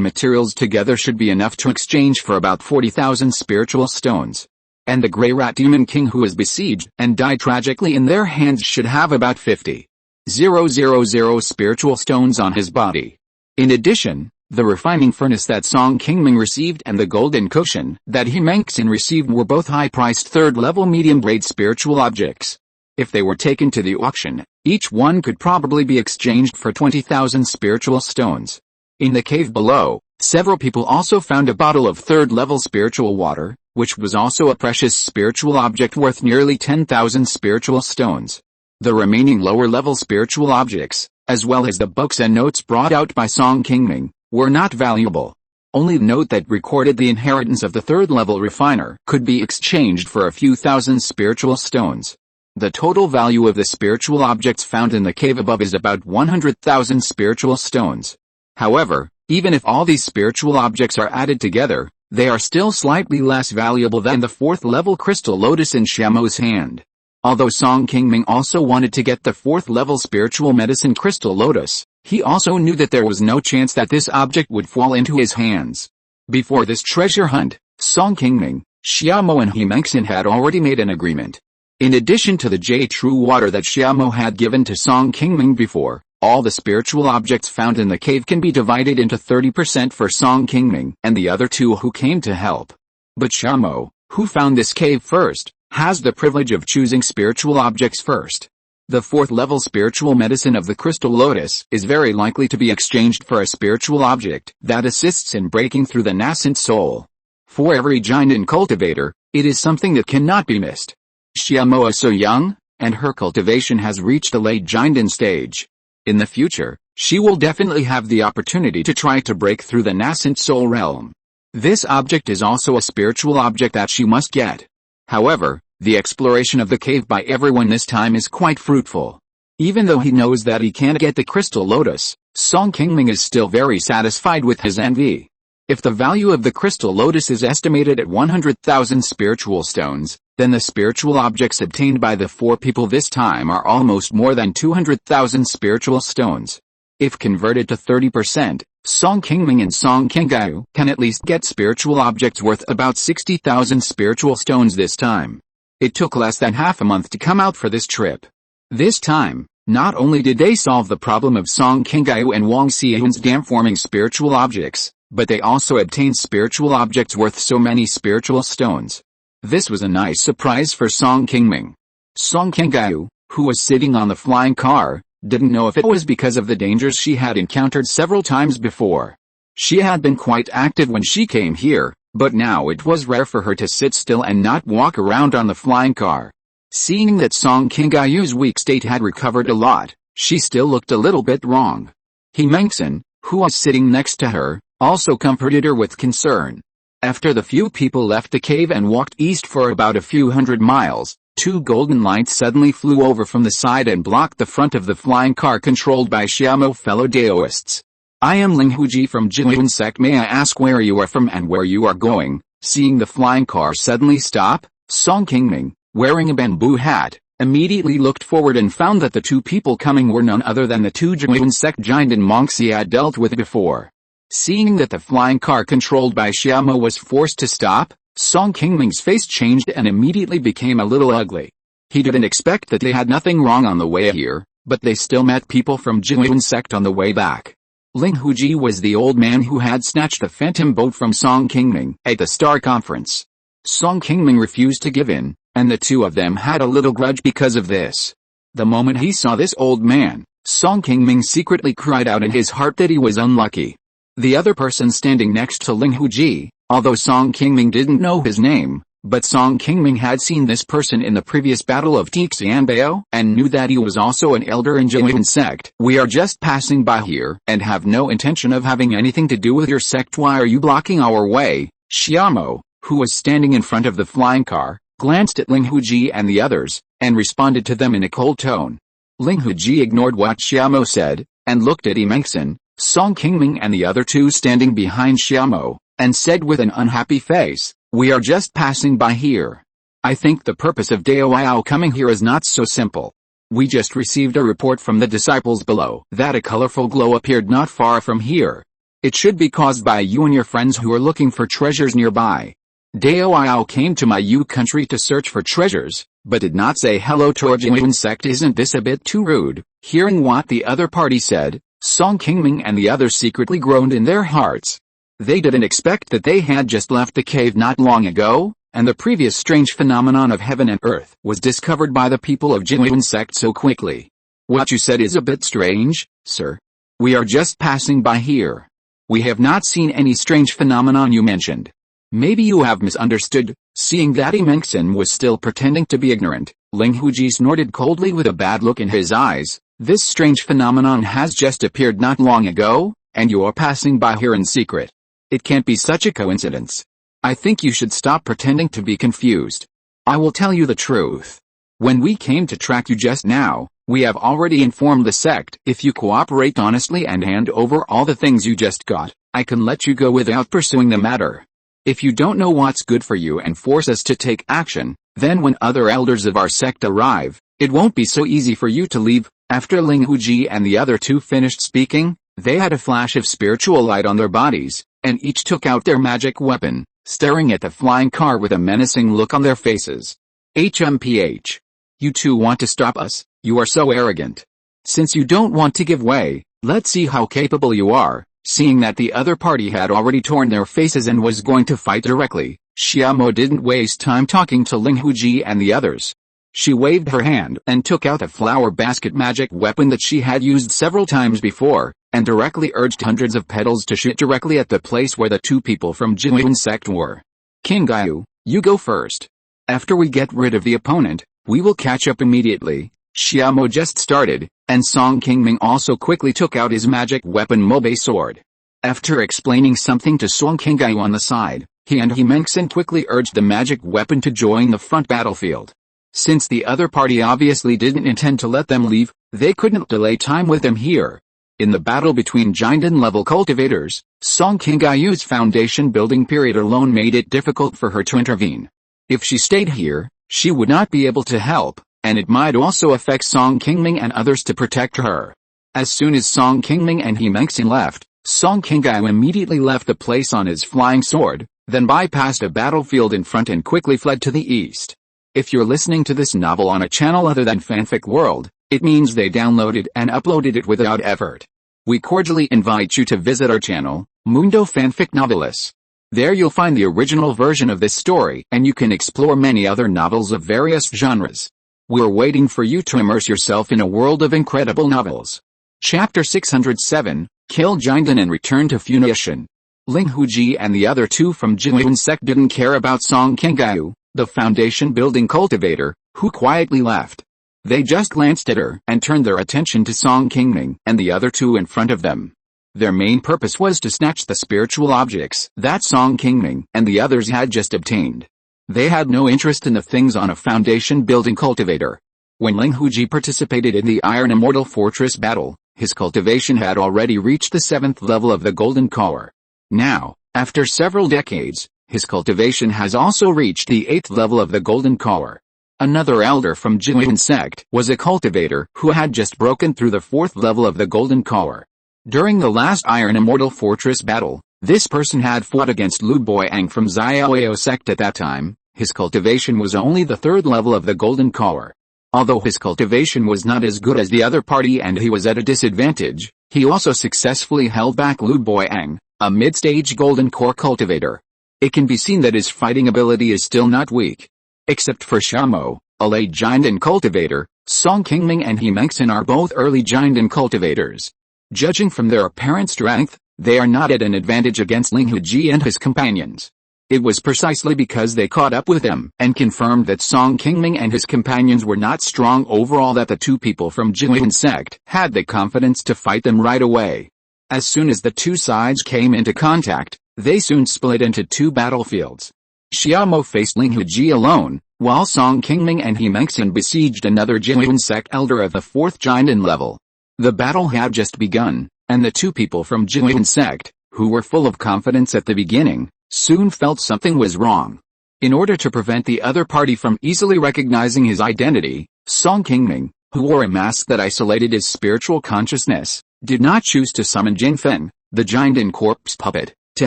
materials together should be enough to exchange for about 40,000 spiritual stones. And the Grey Rat Demon King, who was besieged and died tragically in their hands, should have about 50,000 spiritual stones on his body. In addition, the refining furnace that Song Qingming received and the golden cushion that Qingming received were both high-priced third-level medium-grade spiritual objects. If they were taken to the auction, each one could probably be exchanged for 20,000 spiritual stones. In the cave below, several people also found a bottle of third-level spiritual water, which was also a precious spiritual object worth nearly 10,000 spiritual stones. The remaining lower-level spiritual objects, as well as the books and notes brought out by Song Qingming, were not valuable. Only the note that recorded the inheritance of the third-level refiner could be exchanged for a few thousand spiritual stones. The total value of the spiritual objects found in the cave above is about 100,000 spiritual stones. However, even if all these spiritual objects are added together, they are still slightly less valuable than the 4th-level crystal lotus in Xiamo's hand. Although Song Qingming also wanted to get the 4th-level spiritual medicine crystal lotus, he also knew that there was no chance that this object would fall into his hands. Before this treasure hunt, Song Qingming, Xiamo and Qingming had already made an agreement. In addition to the jade true water that Xiamo had given to Song Qingming before, all the spiritual objects found in the cave can be divided into 30% for Song Qingming and the other two who came to help. But Xiamo, who found this cave first, has the privilege of choosing spiritual objects first. The 4th-level spiritual medicine of the crystal lotus is very likely to be exchanged for a spiritual object that assists in breaking through the nascent soul. For every Jinden cultivator, it is something that cannot be missed. Xiamo is so young, and her cultivation has reached the late Jinden stage. In the future, she will definitely have the opportunity to try to break through the nascent soul realm. This object is also a spiritual object that she must get. However, the exploration of the cave by everyone this time is quite fruitful. Even though he knows that he can't get the crystal lotus, Song Qingming is still very satisfied with his envy. If the value of the crystal lotus is estimated at 100,000 spiritual stones, then the spiritual objects obtained by the four people this time are almost more than 200,000 spiritual stones. If converted to 30%, Song Qingming and Song Qingyu can at least get spiritual objects worth about 60,000 spiritual stones this time. It took less than half a month to come out for this trip. This time, not only did they solve the problem of Song Qingyu and Wang Xian's dam-forming spiritual objects, but they also obtained spiritual objects worth so many spiritual stones. This was a nice surprise for Song Qingming. Song Qingyu, who was sitting on the flying car, didn't know if it was because of the dangers she had encountered several times before. She had been quite active when she came here, but now it was rare for her to sit still and not walk around on the flying car. Seeing that Song Qingyu's weak state had recovered a lot, she still looked a little bit wrong. Mengxin, who was sitting next to her, also comforted her with concern. After the few people left the cave and walked east for about a few hundred miles, 2 golden lights suddenly flew over from the side and blocked the front of the flying car controlled by Xiamo fellow Daoists. I am Linghuji from Jinyuan sect. May I ask where you are from and where you are going? Seeing the flying car suddenly stop, Song Qingming, wearing a bamboo hat, immediately looked forward and found that the 2 people coming were none other than the 2 Jinyuan sect giant monks he had dealt with before. Seeing that the flying car controlled by Xiamo was forced to stop, Song Qingming's face changed and immediately became a little ugly. He didn't expect that they had nothing wrong on the way here, but they still met people from Jinyuan sect on the way back. Linghuji was the old man who had snatched the phantom boat from Song Qingming at the Star Conference. Song Qingming refused to give in, and the 2 of them had a little grudge because of this. The moment he saw this old man, Song Qingming secretly cried out in his heart that he was unlucky. The other person standing next to Linghuji, although Song Qingming didn't know his name, but Song Qingming had seen this person in the previous battle of Tixianbao and knew that he was also an elder in Jinyuan sect. We are just passing by here and have no intention of having anything to do with your sect. Why are you blocking our way? Xiamo, who was standing in front of the flying car, glanced at Linghuji and the others, and responded to them in a cold tone. Linghuji ignored what Xiamo said, and looked at Mengxin, Song Qingming and the other 2 standing behind Xiamo, and said with an unhappy face, "We are just passing by here. I think the purpose of Dao coming here is not so simple. We just received a report from the disciples below that a colorful glow appeared not far from here. It should be caused by you and your friends who are looking for treasures nearby. Dao came to my Yu country to search for treasures, but did not say hello to our Jinyuan sect. Isn't this a bit too rude?" Hearing what the other party said, Song Qingming and the others secretly groaned in their hearts. They didn't expect that they had just left the cave not long ago, and the previous strange phenomenon of heaven and earth was discovered by the people of Jinyuan sect so quickly. "What you said is a bit strange, sir. We are just passing by here. We have not seen any strange phenomenon you mentioned. Maybe you have misunderstood." Seeing that Mengxin was still pretending to be ignorant, Linghuji snorted coldly with a bad look in his eyes. "This strange phenomenon has just appeared not long ago, and you are passing by here in secret. It can't be such a coincidence. I think you should stop pretending to be confused. I will tell you the truth. When we came to track you just now, we have already informed the sect. If you cooperate honestly and hand over all the things you just got, I can let you go without pursuing the matter. If you don't know what's good for you and force us to take action, then when other elders of our sect arrive, it won't be so easy for you to leave." After Linghuji and the other 2 finished speaking, they had a flash of spiritual light on their bodies, and each took out their magic weapon, staring at the flying car with a menacing look on their faces. "HMPH. You 2 want to stop us? You are so arrogant. Since you don't want to give way, let's see how capable you are." Seeing that the other party had already torn their faces and was going to fight directly, Xiamo didn't waste time talking to Linghuji and the others. She waved her hand and took out a flower basket magic weapon that she had used several times before, and directly urged hundreds of petals to shoot directly at the place where the 2 people from Jinyuan sect were. "Qingyu, you go first. After we get rid of the opponent, we will catch up immediately." Xiamo just started, and Song Qingming also quickly took out his magic weapon Mobe sword. After explaining something to Song Qingyu on the side, he and Mengxin quickly urged the magic weapon to join the front battlefield. Since the other party obviously didn't intend to let them leave, they couldn't delay time with them here. In the battle between Jinden-level cultivators, Song Qingyu's foundation building period alone made it difficult for her to intervene. If she stayed here, she would not be able to help, and it might also affect Song Qingming and others to protect her. As soon as Song Qingming and Mengxin left, Song Qingyu immediately left the place on his flying sword, then bypassed a battlefield in front and quickly fled to the east. If you're listening to this novel on a channel other than Fanfic World, it means they downloaded and uploaded it without effort. We cordially invite you to visit our channel, Mundo Fanfic Novelis. There you'll find the original version of this story and you can explore many other novels of various genres. We're waiting for you to immerse yourself in a world of incredible novels. Chapter 607, kill Jinden and return to Funiu Mountain. Ling Huji and the other two from Qingming sect didn't care about Song Qingming, the foundation building cultivator, who quietly left. They just glanced at her and turned their attention to Song Qingming and the other two in front of them. Their main purpose was to snatch the spiritual objects that Song Qingming and the others had just obtained. They had no interest in the things on a foundation building cultivator. When Ling Huji participated in the Iron Immortal Fortress battle, his cultivation had already reached the 7th level of the Golden Core. Now, after several decades, his cultivation has also reached the 8th level of the Golden Core. Another elder from Qingming sect was a cultivator who had just broken through the 4th level of the Golden Core. During the last Iron Immortal Fortress battle, this person had fought against Lu Boyang from Xiaoyao sect at that time. His cultivation was only the 3rd level of the Golden Core. Although his cultivation was not as good as the other party and he was at a disadvantage, he also successfully held back Lu Boyang, a mid-stage Golden Core cultivator. It can be seen that his fighting ability is still not weak. Except for Xiamo, a late Jinden cultivator, Song Qingming and He Mengxin are both early Jinden cultivators. Judging from their apparent strength, they are not at an advantage against Ling Huji and his companions. It was precisely because they caught up with him and confirmed that Song Qingming and his companions were not strong overall that the two people from Qingming sect had the confidence to fight them right away. As soon as the two sides came into contact, they soon split into two battlefields. Xiamo faced Ling Huji alone, while Song Qingming and He Mengxin besieged another Qingming sect elder of the 4th Jinden level. The battle had just begun, and the two people from Qingming sect, who were full of confidence at the beginning, soon felt something was wrong. In order to prevent the other party from easily recognizing his identity, Song Qingming, who wore a mask that isolated his spiritual consciousness, did not choose to summon Jinfen, the Jinden corpse puppet, to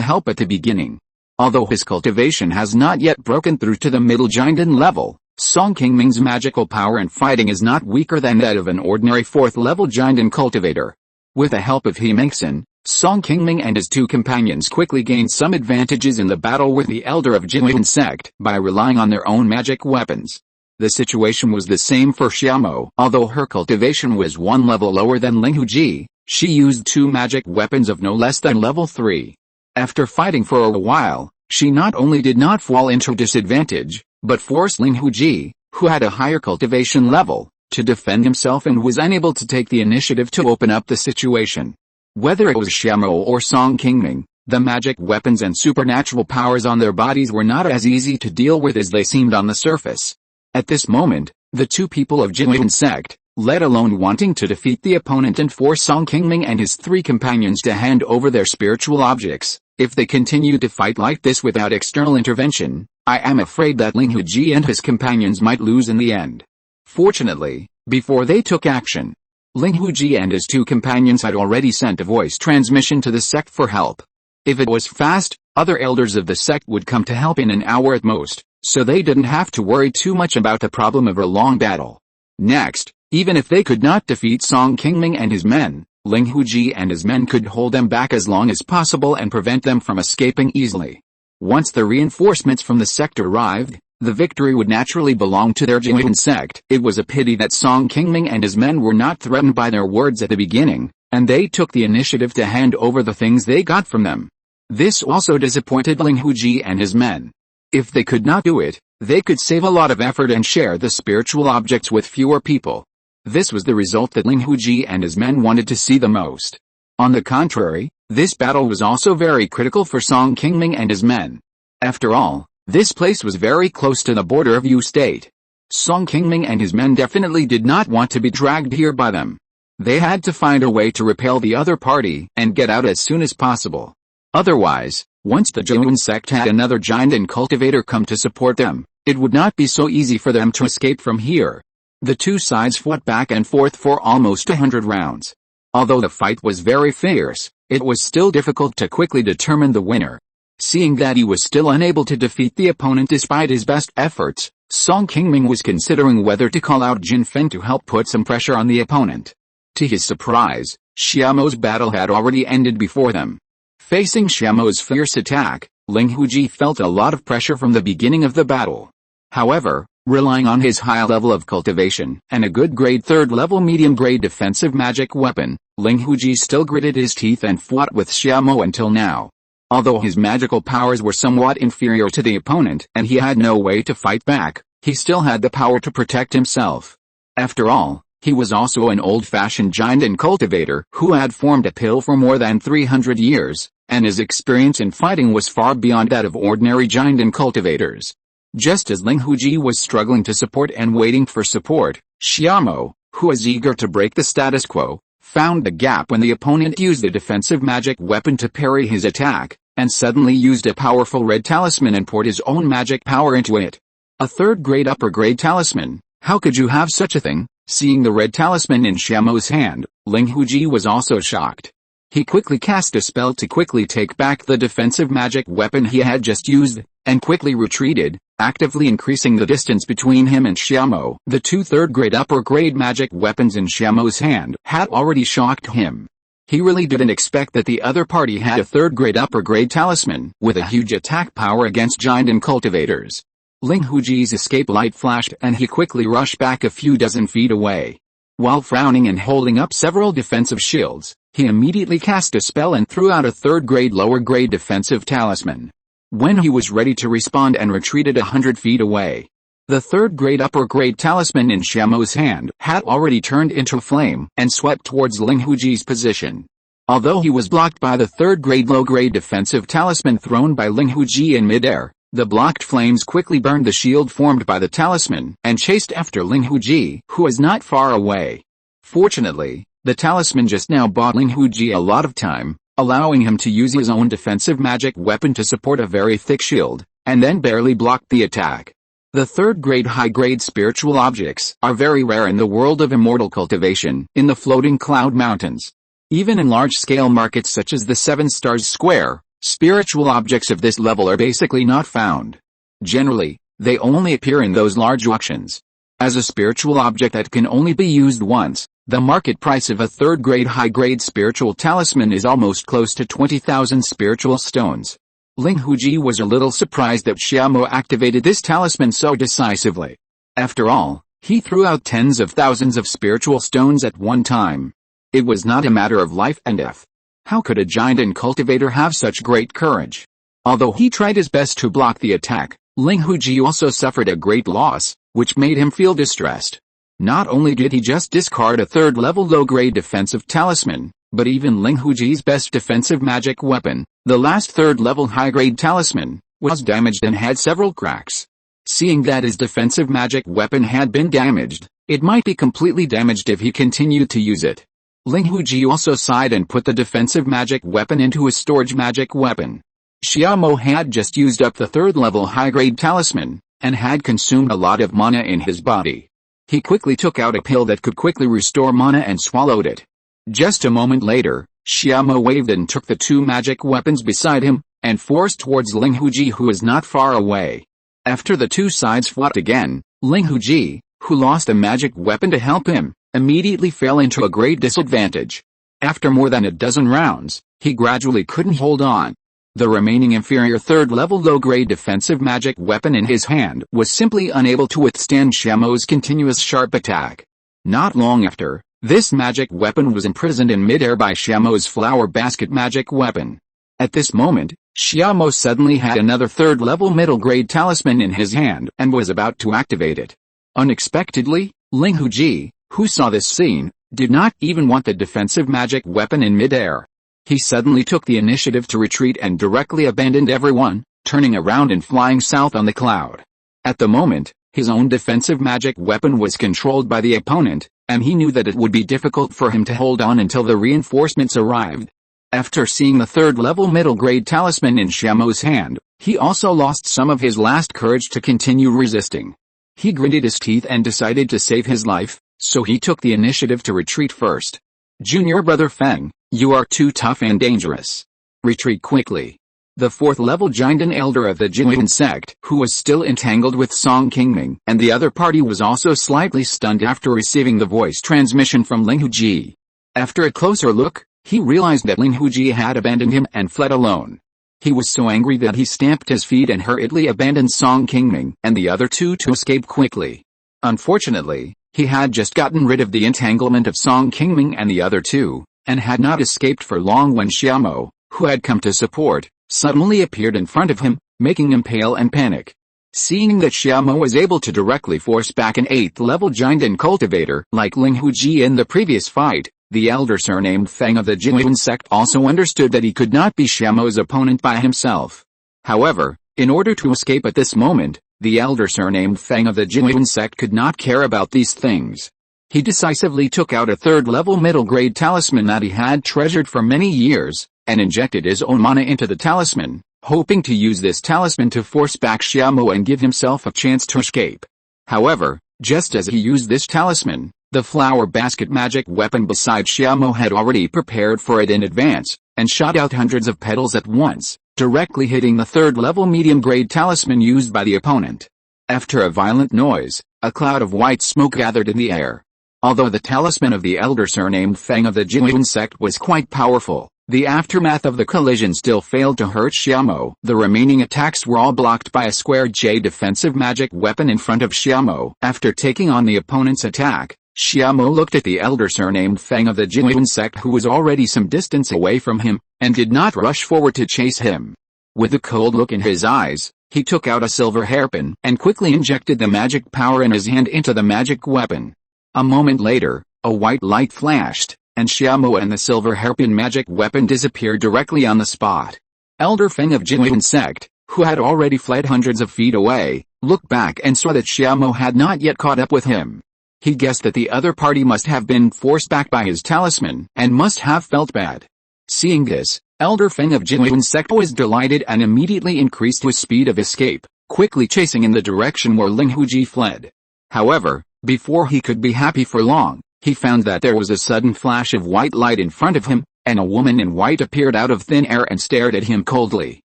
help at the beginning. Although his cultivation has not yet broken through to the middle Jinden level, Song Qingming's magical power and fighting is not weaker than that of an ordinary 4th level Jinden cultivator. With the help of He Mengxin, Song Qingming and his two companions quickly gained some advantages in the battle with the elder of Qingming sect by relying on their own magic weapons. The situation was the same for Xiamo. Although her cultivation was one level lower than Ling Huji, she used two magic weapons of no less than level 3. After fighting for a while, she not only did not fall into disadvantage, but forced Ling Huji, who had a higher cultivation level, to defend himself and was unable to take the initiative to open up the situation. Whether it was Xiamo or Song Qingming, the magic weapons and supernatural powers on their bodies were not as easy to deal with as they seemed on the surface. At this moment, the two people of Qingming sect, let alone wanting to defeat the opponent and force Song Qingming and his three companions to hand over their spiritual objects, if they continue to fight like this without external intervention, I am afraid that Ling Huji and his companions might lose in the end. Fortunately, before they took action, Ling Huji and his two companions had already sent a voice transmission to the sect for help. If it was fast, other elders of the sect would come to help in an hour at most, so they didn't have to worry too much about the problem of a long battle. Next, even if they could not defeat Song Qingming and his men, Ling Huji and his men could hold them back as long as possible and prevent them from escaping easily. Once the reinforcements from the sect arrived, the victory would naturally belong to their Qingming sect. It was a pity that Song Qingming and his men were not threatened by their words at the beginning, and they took the initiative to hand over the things they got from them. This also disappointed Ling Huji and his men. If they could not do it, they could save a lot of effort and share the spiritual objects with fewer people. This was the result that Ling Huji and his men wanted to see the most. On the contrary, this battle was also very critical for Song Qingming and his men. After all, this place was very close to the border of Yu State. Song Qingming and his men definitely did not want to be dragged here by them. They had to find a way to repel the other party and get out as soon as possible. Otherwise, once the Qingming sect had another Jinden cultivator come to support them, it would not be so easy for them to escape from here. The two sides fought back and forth for almost 100 rounds. Although the fight was very fierce, it was still difficult to quickly determine the winner. Seeing that he was still unable to defeat the opponent despite his best efforts, Song Qingming was considering whether to call out Jin Fen to help put some pressure on the opponent. To his surprise, Xiamo's battle had already ended before them. Facing Xiamo's fierce attack, Ling Huji felt a lot of pressure from the beginning of the battle. However, Relying on his high level of cultivation and a good grade 3rd level medium grade defensive magic weapon, Linghuji still gritted his teeth and fought with Xiaomo until now. Although his magical powers were somewhat inferior to the opponent and he had no way to fight back, he still had the power to protect himself. After all, he was also an old-fashioned giant and cultivator who had formed a pill for more than 300 years, and his experience in fighting was far beyond that of ordinary giant and cultivators. Just as Linghuji was struggling to support and waiting for support, Xiaomo, who was eager to break the status quo, found the gap when the opponent used a defensive magic weapon to parry his attack, and suddenly used a powerful red talisman and poured his own magic power into it. A 3rd grade upper grade talisman, how could you have such a thing? Seeing the red talisman in Xiaomo's hand, Linghuji was also shocked. He quickly cast a spell to quickly take back the defensive magic weapon he had just used, and quickly retreated, actively increasing the distance between him and Xiaomo. The 2 3rd grade upper grade magic weapons in Xiaomo's hand had already shocked him. He really didn't expect that the other party had a 3rd grade upper grade talisman with a huge attack power against giant and cultivators. Linghuji's escape light flashed and he quickly rushed back a few dozen feet away. While frowning and holding up several defensive shields, he immediately cast a spell and threw out a 3rd grade lower grade defensive talisman. When he was ready to respond and retreated 100 feet away, the 3rd grade upper grade talisman in Xiaomo's hand had already turned into flame and swept towards Linghuji's position. Although he was blocked by the 3rd grade low grade defensive talisman thrown by Linghuji in midair, the blocked flames quickly burned the shield formed by the talisman and chased after Linghuji, who was not far away. Fortunately, the talisman just now bought Linghuji a lot of time, allowing him to use his own defensive magic weapon to support a very thick shield, and then barely blocked the attack. The 3rd grade high-grade spiritual objects are very rare in the world of immortal cultivation in the floating cloud mountains. Even in large-scale markets such as the 7 Stars Square, spiritual objects of this level are basically not found. Generally, they only appear in those large auctions. As a spiritual object that can only be used once, the market price of a 3rd grade high-grade spiritual talisman is almost close to 20,000 spiritual stones. Linghuji was a little surprised that Xiaomo activated this talisman so decisively. After all, he threw out tens of thousands of spiritual stones at one time. It was not a matter of life and death. How could a giant and cultivator have such great courage? Although he tried his best to block the attack, Linghuji also suffered a great loss, which made him feel distressed. Not only did he just discard a 3rd level low-grade defensive talisman, but even Linghuji's best defensive magic weapon, the last 3rd level high-grade talisman, was damaged and had several cracks. Seeing that his defensive magic weapon had been damaged, it might be completely damaged if he continued to use it. Linghuji also sighed and put the defensive magic weapon into his storage magic weapon. Xiaomo had just used up the 3rd level high-grade talisman, and had consumed a lot of mana in his body. He quickly took out a pill that could quickly restore mana and swallowed it. Just a moment later, Xiaomo waved and took the 2 magic weapons beside him, and forced towards Linghuji, who was not far away. After the 2 sides fought again, Linghuji, who lost a magic weapon to help him, immediately fell into a great disadvantage. After more than a dozen rounds, he gradually couldn't hold on. The remaining inferior 3rd level low-grade defensive magic weapon in his hand was simply unable to withstand Xiaomo's continuous sharp attack. Not long after, this magic weapon was imprisoned in midair by Xiaomo's flower basket magic weapon. At this moment, Xiaomo suddenly had another 3rd level middle-grade talisman in his hand and was about to activate it. Unexpectedly, Linghuji, who saw this scene, did not even want the defensive magic weapon in midair. He suddenly took the initiative to retreat and directly abandoned everyone, turning around and flying south on the cloud. At the moment, his own defensive magic weapon was controlled by the opponent, and he knew that it would be difficult for him to hold on until the reinforcements arrived. After seeing the 3rd level middle grade talisman in Xiaomo's hand, he also lost some of his last courage to continue resisting. He gritted his teeth and decided to save his life, so he took the initiative to retreat first. Junior brother Feng, you are too tough and dangerous. Retreat quickly. The 4th level giant and elder of the Jiuan sect, who was still entangled with Song Qingming, and the other party was also slightly stunned after receiving the voice transmission from Linghuji. After a closer look, he realized that Linghuji had abandoned him and fled alone. He was so angry that he stamped his feet and hurriedly abandoned Song Qingming and the other two to escape quickly. Unfortunately, he had just gotten rid of the entanglement of Song Qingming and the other two, and had not escaped for long when Xiaomo, who had come to support, suddenly appeared in front of him, making him pale and panic. Seeing that Xiaomo was able to directly force back an 8th-level giant and cultivator like Ling Huji in the previous fight, the elder surnamed Feng of the Jingyuan sect also understood that he could not be Xiaomo's opponent by himself. However, in order to escape at this moment, the elder surnamed Feng of the Jingyuan sect could not care about these things. He decisively took out a 3rd-level middle-grade talisman that he had treasured for many years, and injected his own mana into the talisman, hoping to use this talisman to force back Xiaomo and give himself a chance to escape. However, just as he used this talisman, the flower basket magic weapon beside Xiaomo had already prepared for it in advance, and shot out hundreds of petals at once, directly hitting the 3rd-level medium-grade talisman used by the opponent. After a violent noise, a cloud of white smoke gathered in the air. Although the talisman of the elder surnamed Feng of the Jingyuan sect was quite powerful, the aftermath of the collision still failed to hurt Xiaomo. The remaining attacks were all blocked by a square J defensive magic weapon in front of Xiaomo. After taking on the opponent's attack, Xiaomo looked at the elder surnamed Feng of the Jingyuan sect who was already some distance away from him, and did not rush forward to chase him. With a cold look in his eyes, he took out a silver hairpin and quickly injected the magic power in his hand into the magic weapon. A moment later, a white light flashed, and Xiaomo and the silver hairpin magic weapon disappeared directly on the spot. Elder Feng of Jingyuan sect, who had already fled hundreds of feet away, looked back and saw that Xiaomo had not yet caught up with him. He guessed that the other party must have been forced back by his talisman, and must have felt bad. Seeing this, Elder Feng of Jingyuan sect was delighted and immediately increased his speed of escape, quickly chasing in the direction where Ling Huji fled. However, before he could be happy for long, he found that there was a sudden flash of white light in front of him, and a woman in white appeared out of thin air and stared at him coldly.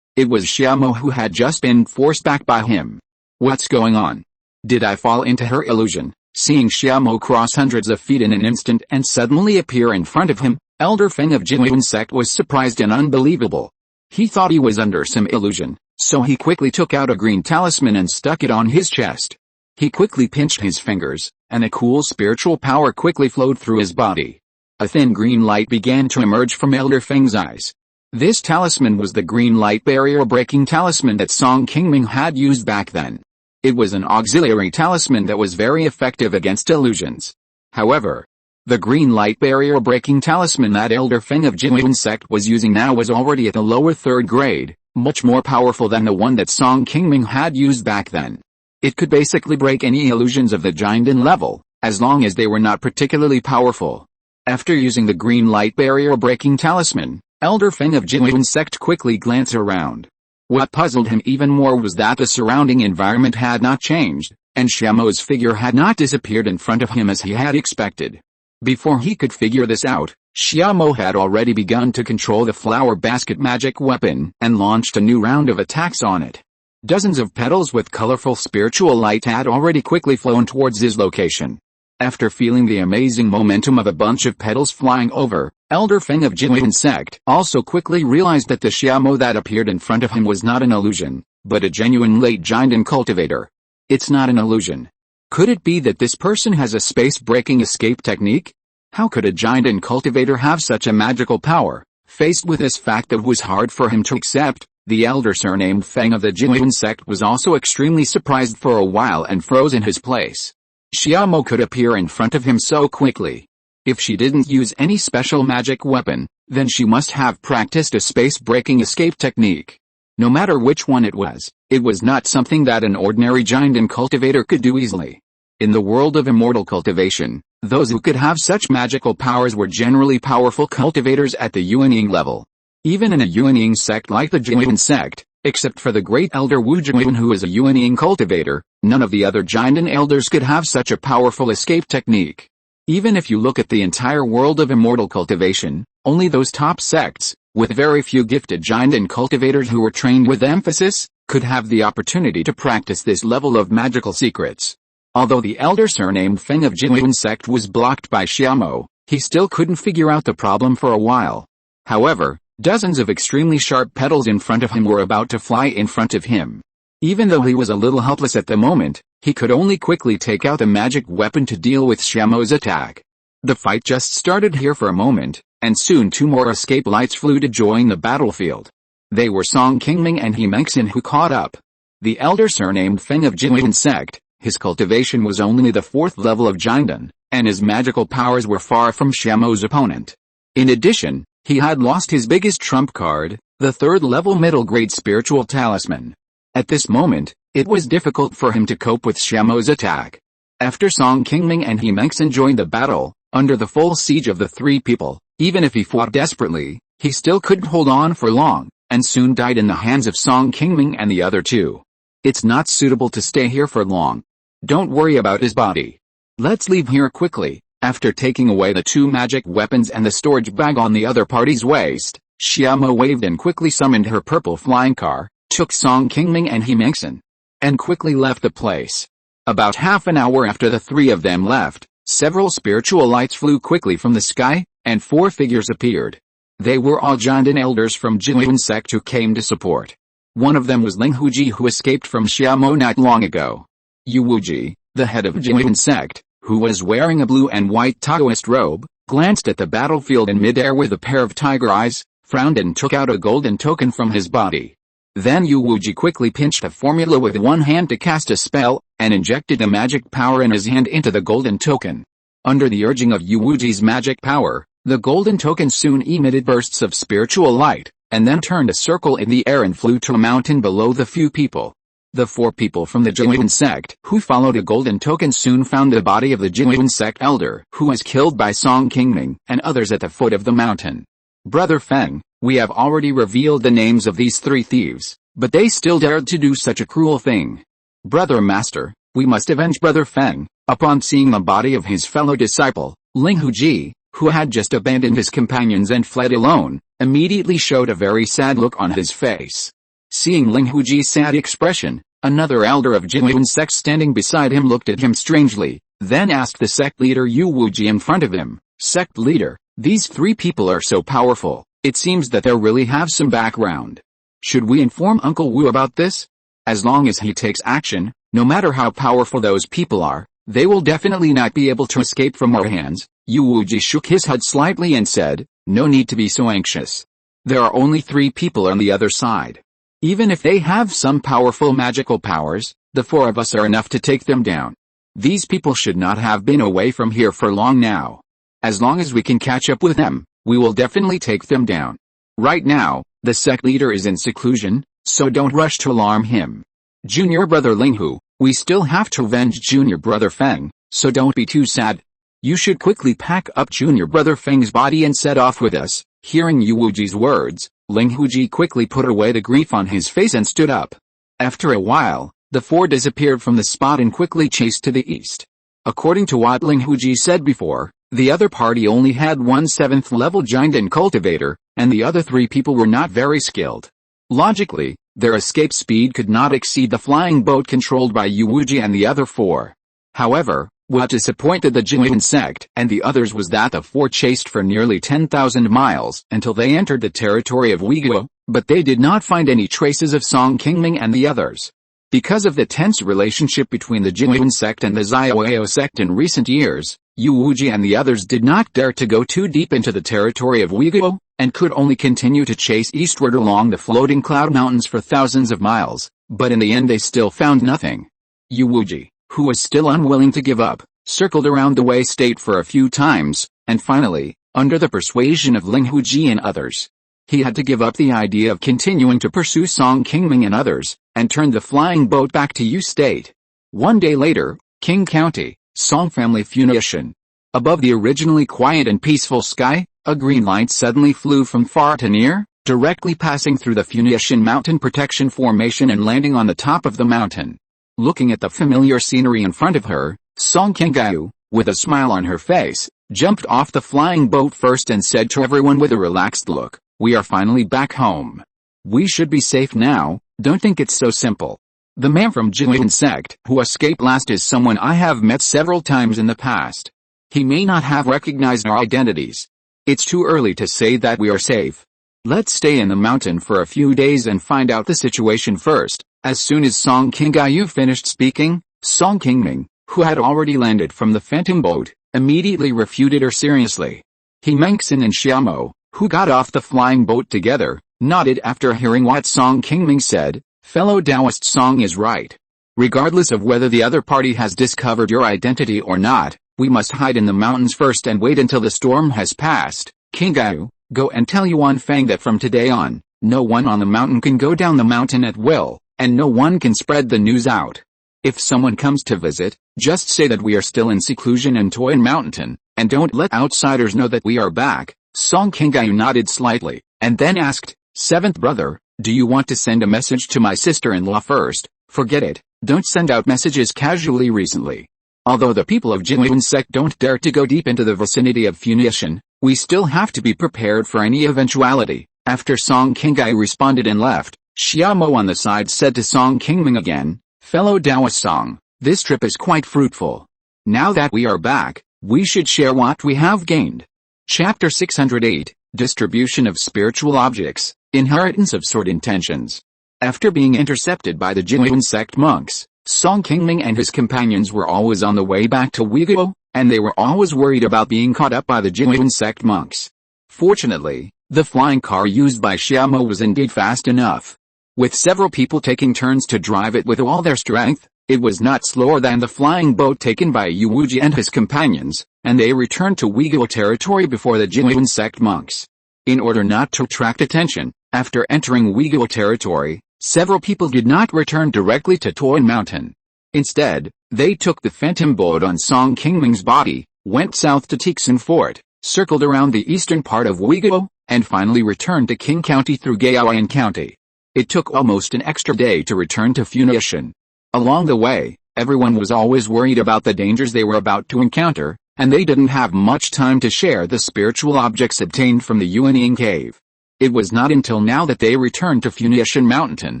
It was Xiaomo who had just been forced back by him. What's going on? Did I fall into her illusion? Seeing Xiaomo cross hundreds of feet in an instant and suddenly appear in front of him, Elder Feng of Jingyuan sect was surprised and unbelievable. He thought he was under some illusion, so he quickly took out a green talisman and stuck it on his chest. He quickly pinched his fingers, and a cool spiritual power quickly flowed through his body. A thin green light began to emerge from Elder Feng's eyes. This talisman was the green light barrier breaking talisman that Song Qingming had used back then. It was an auxiliary talisman that was very effective against illusions. However, the green light barrier breaking talisman that Elder Feng of Jingyuan sect was using now was already at the lower 3rd grade, much more powerful than the one that Song Qingming had used back then. It could basically break any illusions of the Jinden level, as long as they were not particularly powerful. After using the green light barrier breaking talisman, Elder Feng of Jingyuan sect quickly glanced around. What puzzled him even more was that the surrounding environment had not changed, and Xiaomo's figure had not disappeared in front of him as he had expected. Before he could figure this out, Xiaomo had already begun to control the flower basket magic weapon, and launched a new round of attacks on it. Dozens of petals with colorful spiritual light had already quickly flown towards his location. After feeling the amazing momentum of a bunch of petals flying over, Elder Feng of Jingyuan sect also quickly realized that the Xiaomo that appeared in front of him was not an illusion, but a genuine late Jinden cultivator. It's not an illusion. Could it be that this person has a space-breaking escape technique? How could a Jinden cultivator have such a magical power? Faced with this fact that was hard for him to accept, the elder surnamed Feng of the Jingyuan sect was also extremely surprised for a while and froze in his place. Xiaomo could appear in front of him so quickly. If she didn't use any special magic weapon, then she must have practiced a space-breaking escape technique. No matter which one it was not something that an ordinary Jinden cultivator could do easily. In the world of immortal cultivation, those who could have such magical powers were generally powerful cultivators at the unyielding level. Even in a unyielding sect like the Jingyuan sect, except for the great elder Wu Jingyuan who is a unyielding cultivator, none of the other Jinden elders could have such a powerful escape technique. Even if you look at the entire world of immortal cultivation, only those top sects, with very few gifted Jinden cultivators who were trained with emphasis, could have the opportunity to practice this level of magical secrets. Although the elder surnamed Feng of Jingyuan sect was blocked by Xiaomo, he still couldn't figure out the problem for a while. However, Dozens of extremely sharp petals in front of him were about to fly in front of him. Even though he was a little helpless at the moment, he could only quickly take out the magic weapon to deal with Xiaomo's attack. The fight just started here for a moment, and soon two more escape lights flew to join the battlefield. They were Song Qingming and He Mengxin, who caught up. The elder surnamed Feng of Jinyuan sect, his cultivation was only the 4th level of Jinden, and his magical powers were far from Xiaomo's opponent. In addition, he had lost his biggest trump card, the 3rd level middle grade spiritual talisman. At this moment, it was difficult for him to cope with Xiaomo's attack. After Song Qingming and He Mengxin joined the battle, under the full siege of the 3 people, even if he fought desperately, he still couldn't hold on for long, and soon died in the hands of Song Qingming and the other 2. It's not suitable to stay here for long. Don't worry about his body. Let's leave here quickly. After taking away the 2 magic weapons and the storage bag on the other party's waist, Xiaomo waved and quickly summoned her purple flying car, took Song Qingming and He Mengxin, and quickly left the place. About half an hour after the 3 of them left, several spiritual lights flew quickly from the sky, and 4 figures appeared. They were all Jinden elders from Jinyuan sect who came to support. One of them was Ling Huji, who escaped from Xiaomo not long ago. Yu Wuji, the head of Jinyuan sect, who was wearing a blue and white Taoist robe, glanced at the battlefield in midair with a pair of tiger eyes, frowned and took out a golden token from his body. Then Yu Wuji quickly pinched a formula with one hand to cast a spell, and injected the magic power in his hand into the golden token. Under the urging of Yu Wuji's magic power, the golden token soon emitted bursts of spiritual light, and then turned a circle in the air and flew to a mountain below the few people. The 4 people from the Jinyuan sect who followed a golden token soon found the body of the Jinyuan sect elder who was killed by Song Qingming and others at the foot of the mountain. Brother Feng, we have already revealed the names of these 3 thieves, but they still dared to do such a cruel thing. Brother Master, we must avenge Brother Feng. Upon seeing the body of his fellow disciple, Ling Huji, who had just abandoned his companions and fled alone, immediately showed a very sad look on his face. Seeing Ling Huji's sad expression, another elder of Jinyuan sect standing beside him looked at him strangely, then asked the sect leader Yu Wuji in front of him, "Sect leader, these 3 people are so powerful, it seems that they really have some background. Should we inform Uncle Wu about this? As long as he takes action, no matter how powerful those people are, they will definitely not be able to escape from our hands." Yu Wuji shook his head slightly and said, "No need to be so anxious. There are only 3 people on the other side. Even if they have some powerful magical powers, the 4 of us are enough to take them down. These people should not have been away from here for long now. As long as we can catch up with them, we will definitely take them down. Right now, the sect leader is in seclusion, so don't rush to alarm him. Junior brother Linghu, we still have to avenge junior brother Feng, so don't be too sad. You should quickly pack up junior brother Feng's body and set off with us." Hearing Yu Wuji's words, Ling Huji quickly put away the grief on his face and stood up. After a while, the 4 disappeared from the spot and quickly chased to the east. According to what Ling Huji said before, the other party only had 1 7th level Jinden cultivator, and the other 3 people were not very skilled. Logically, their escape speed could not exceed the flying boat controlled by Yu Wuji and the other 4. However, what disappointed the Jinyuan sect and the others was that the 4 chased for nearly 10,000 miles until they entered the territory of Uiguo, but they did not find any traces of Song Qingming and the others. Because of the tense relationship between the Jinyuan sect and the Xiaoyao sect in recent years, Yu Wuji and the others did not dare to go too deep into the territory of Uiguo, and could only continue to chase eastward along the floating cloud mountains for thousands of miles, but in the end they still found nothing. Yu Wuji, who was still unwilling to give up, circled around the way state for a few times, and finally, under the persuasion of Ling Huji and others, he had to give up the idea of continuing to pursue Song Qingming and others, and turned the flying boat back to Yu State. One day later, Qing County, Song family Funiu. Above the originally quiet and peaceful sky, a green light suddenly flew from far to near, directly passing through the Funiu Mountain protection formation and landing on the top of the mountain. Looking at the familiar scenery in front of her, Song Qingyu, with a smile on her face, jumped off the flying boat first and said to everyone with a relaxed look, "We are finally back home. We should be safe now, don't think it's so simple. The man from Jinyuan sect who escaped last is someone I have met several times in the past. He may not have recognized our identities. It's too early to say that we are safe. Let's stay in the mountain for a few days and find out the situation first. As soon as Song Qingming finished speaking, Song Qingming, who had already landed from the phantom boat, immediately refuted her seriously. He Mengxin and Xiaomo, who got off the flying boat together, nodded after hearing what Song Qingming said. Fellow Taoist Song is right. Regardless of whether the other party has discovered your identity or not, we must hide in the mountains first and wait until the storm has passed. Qingming, go and tell Yuan Fang that from today on, no one on the mountain can go down the mountain at will, and no one can spread the news out. If someone comes to visit, just say that we are still in seclusion in Toyin Mountain, and don't let outsiders know that we are back. Song Qingming nodded slightly, and then asked, Seventh brother, do you want to send a message to my sister-in-law first? Forget it, don't send out messages casually recently. Although the people of Qingming sect don't dare to go deep into the vicinity of Funiu, we still have to be prepared for any eventuality. After Song Qingming responded and left, Xiaomo on the side said to Song Qingming again, Fellow Taoist Song, this trip is quite fruitful. Now that we are back, we should share what we have gained. Chapter 608, Distribution of Spiritual Objects, Inheritance of Sword Intentions. After being intercepted by the Qingming sect monks, Song Qingming and his companions were always on the way back to Weiguo, and they were always worried about being caught up by the Qingming sect monks. Fortunately, the flying car used by Xiaomo was indeed fast enough. With several people taking turns to drive it with all their strength, it was not slower than the flying boat taken by Yu Wuji and his companions, and they returned to Weiguo territory before the Qingming sect monks. In order not to attract attention, after entering Weiguo territory, several people did not return directly to Toyin Mountain. Instead, they took the phantom boat on Song Qingming's body, went south to Tixin Fort, circled around the eastern part of Weiguo, and finally returned to Qing County through Gaoyan County. It took almost an extra day to return to Funiu. Along the way, everyone was always worried about the dangers they were about to encounter, and they didn't have much time to share the spiritual objects obtained from the unyielding cave. It was not until now that they returned to Funiu Mountain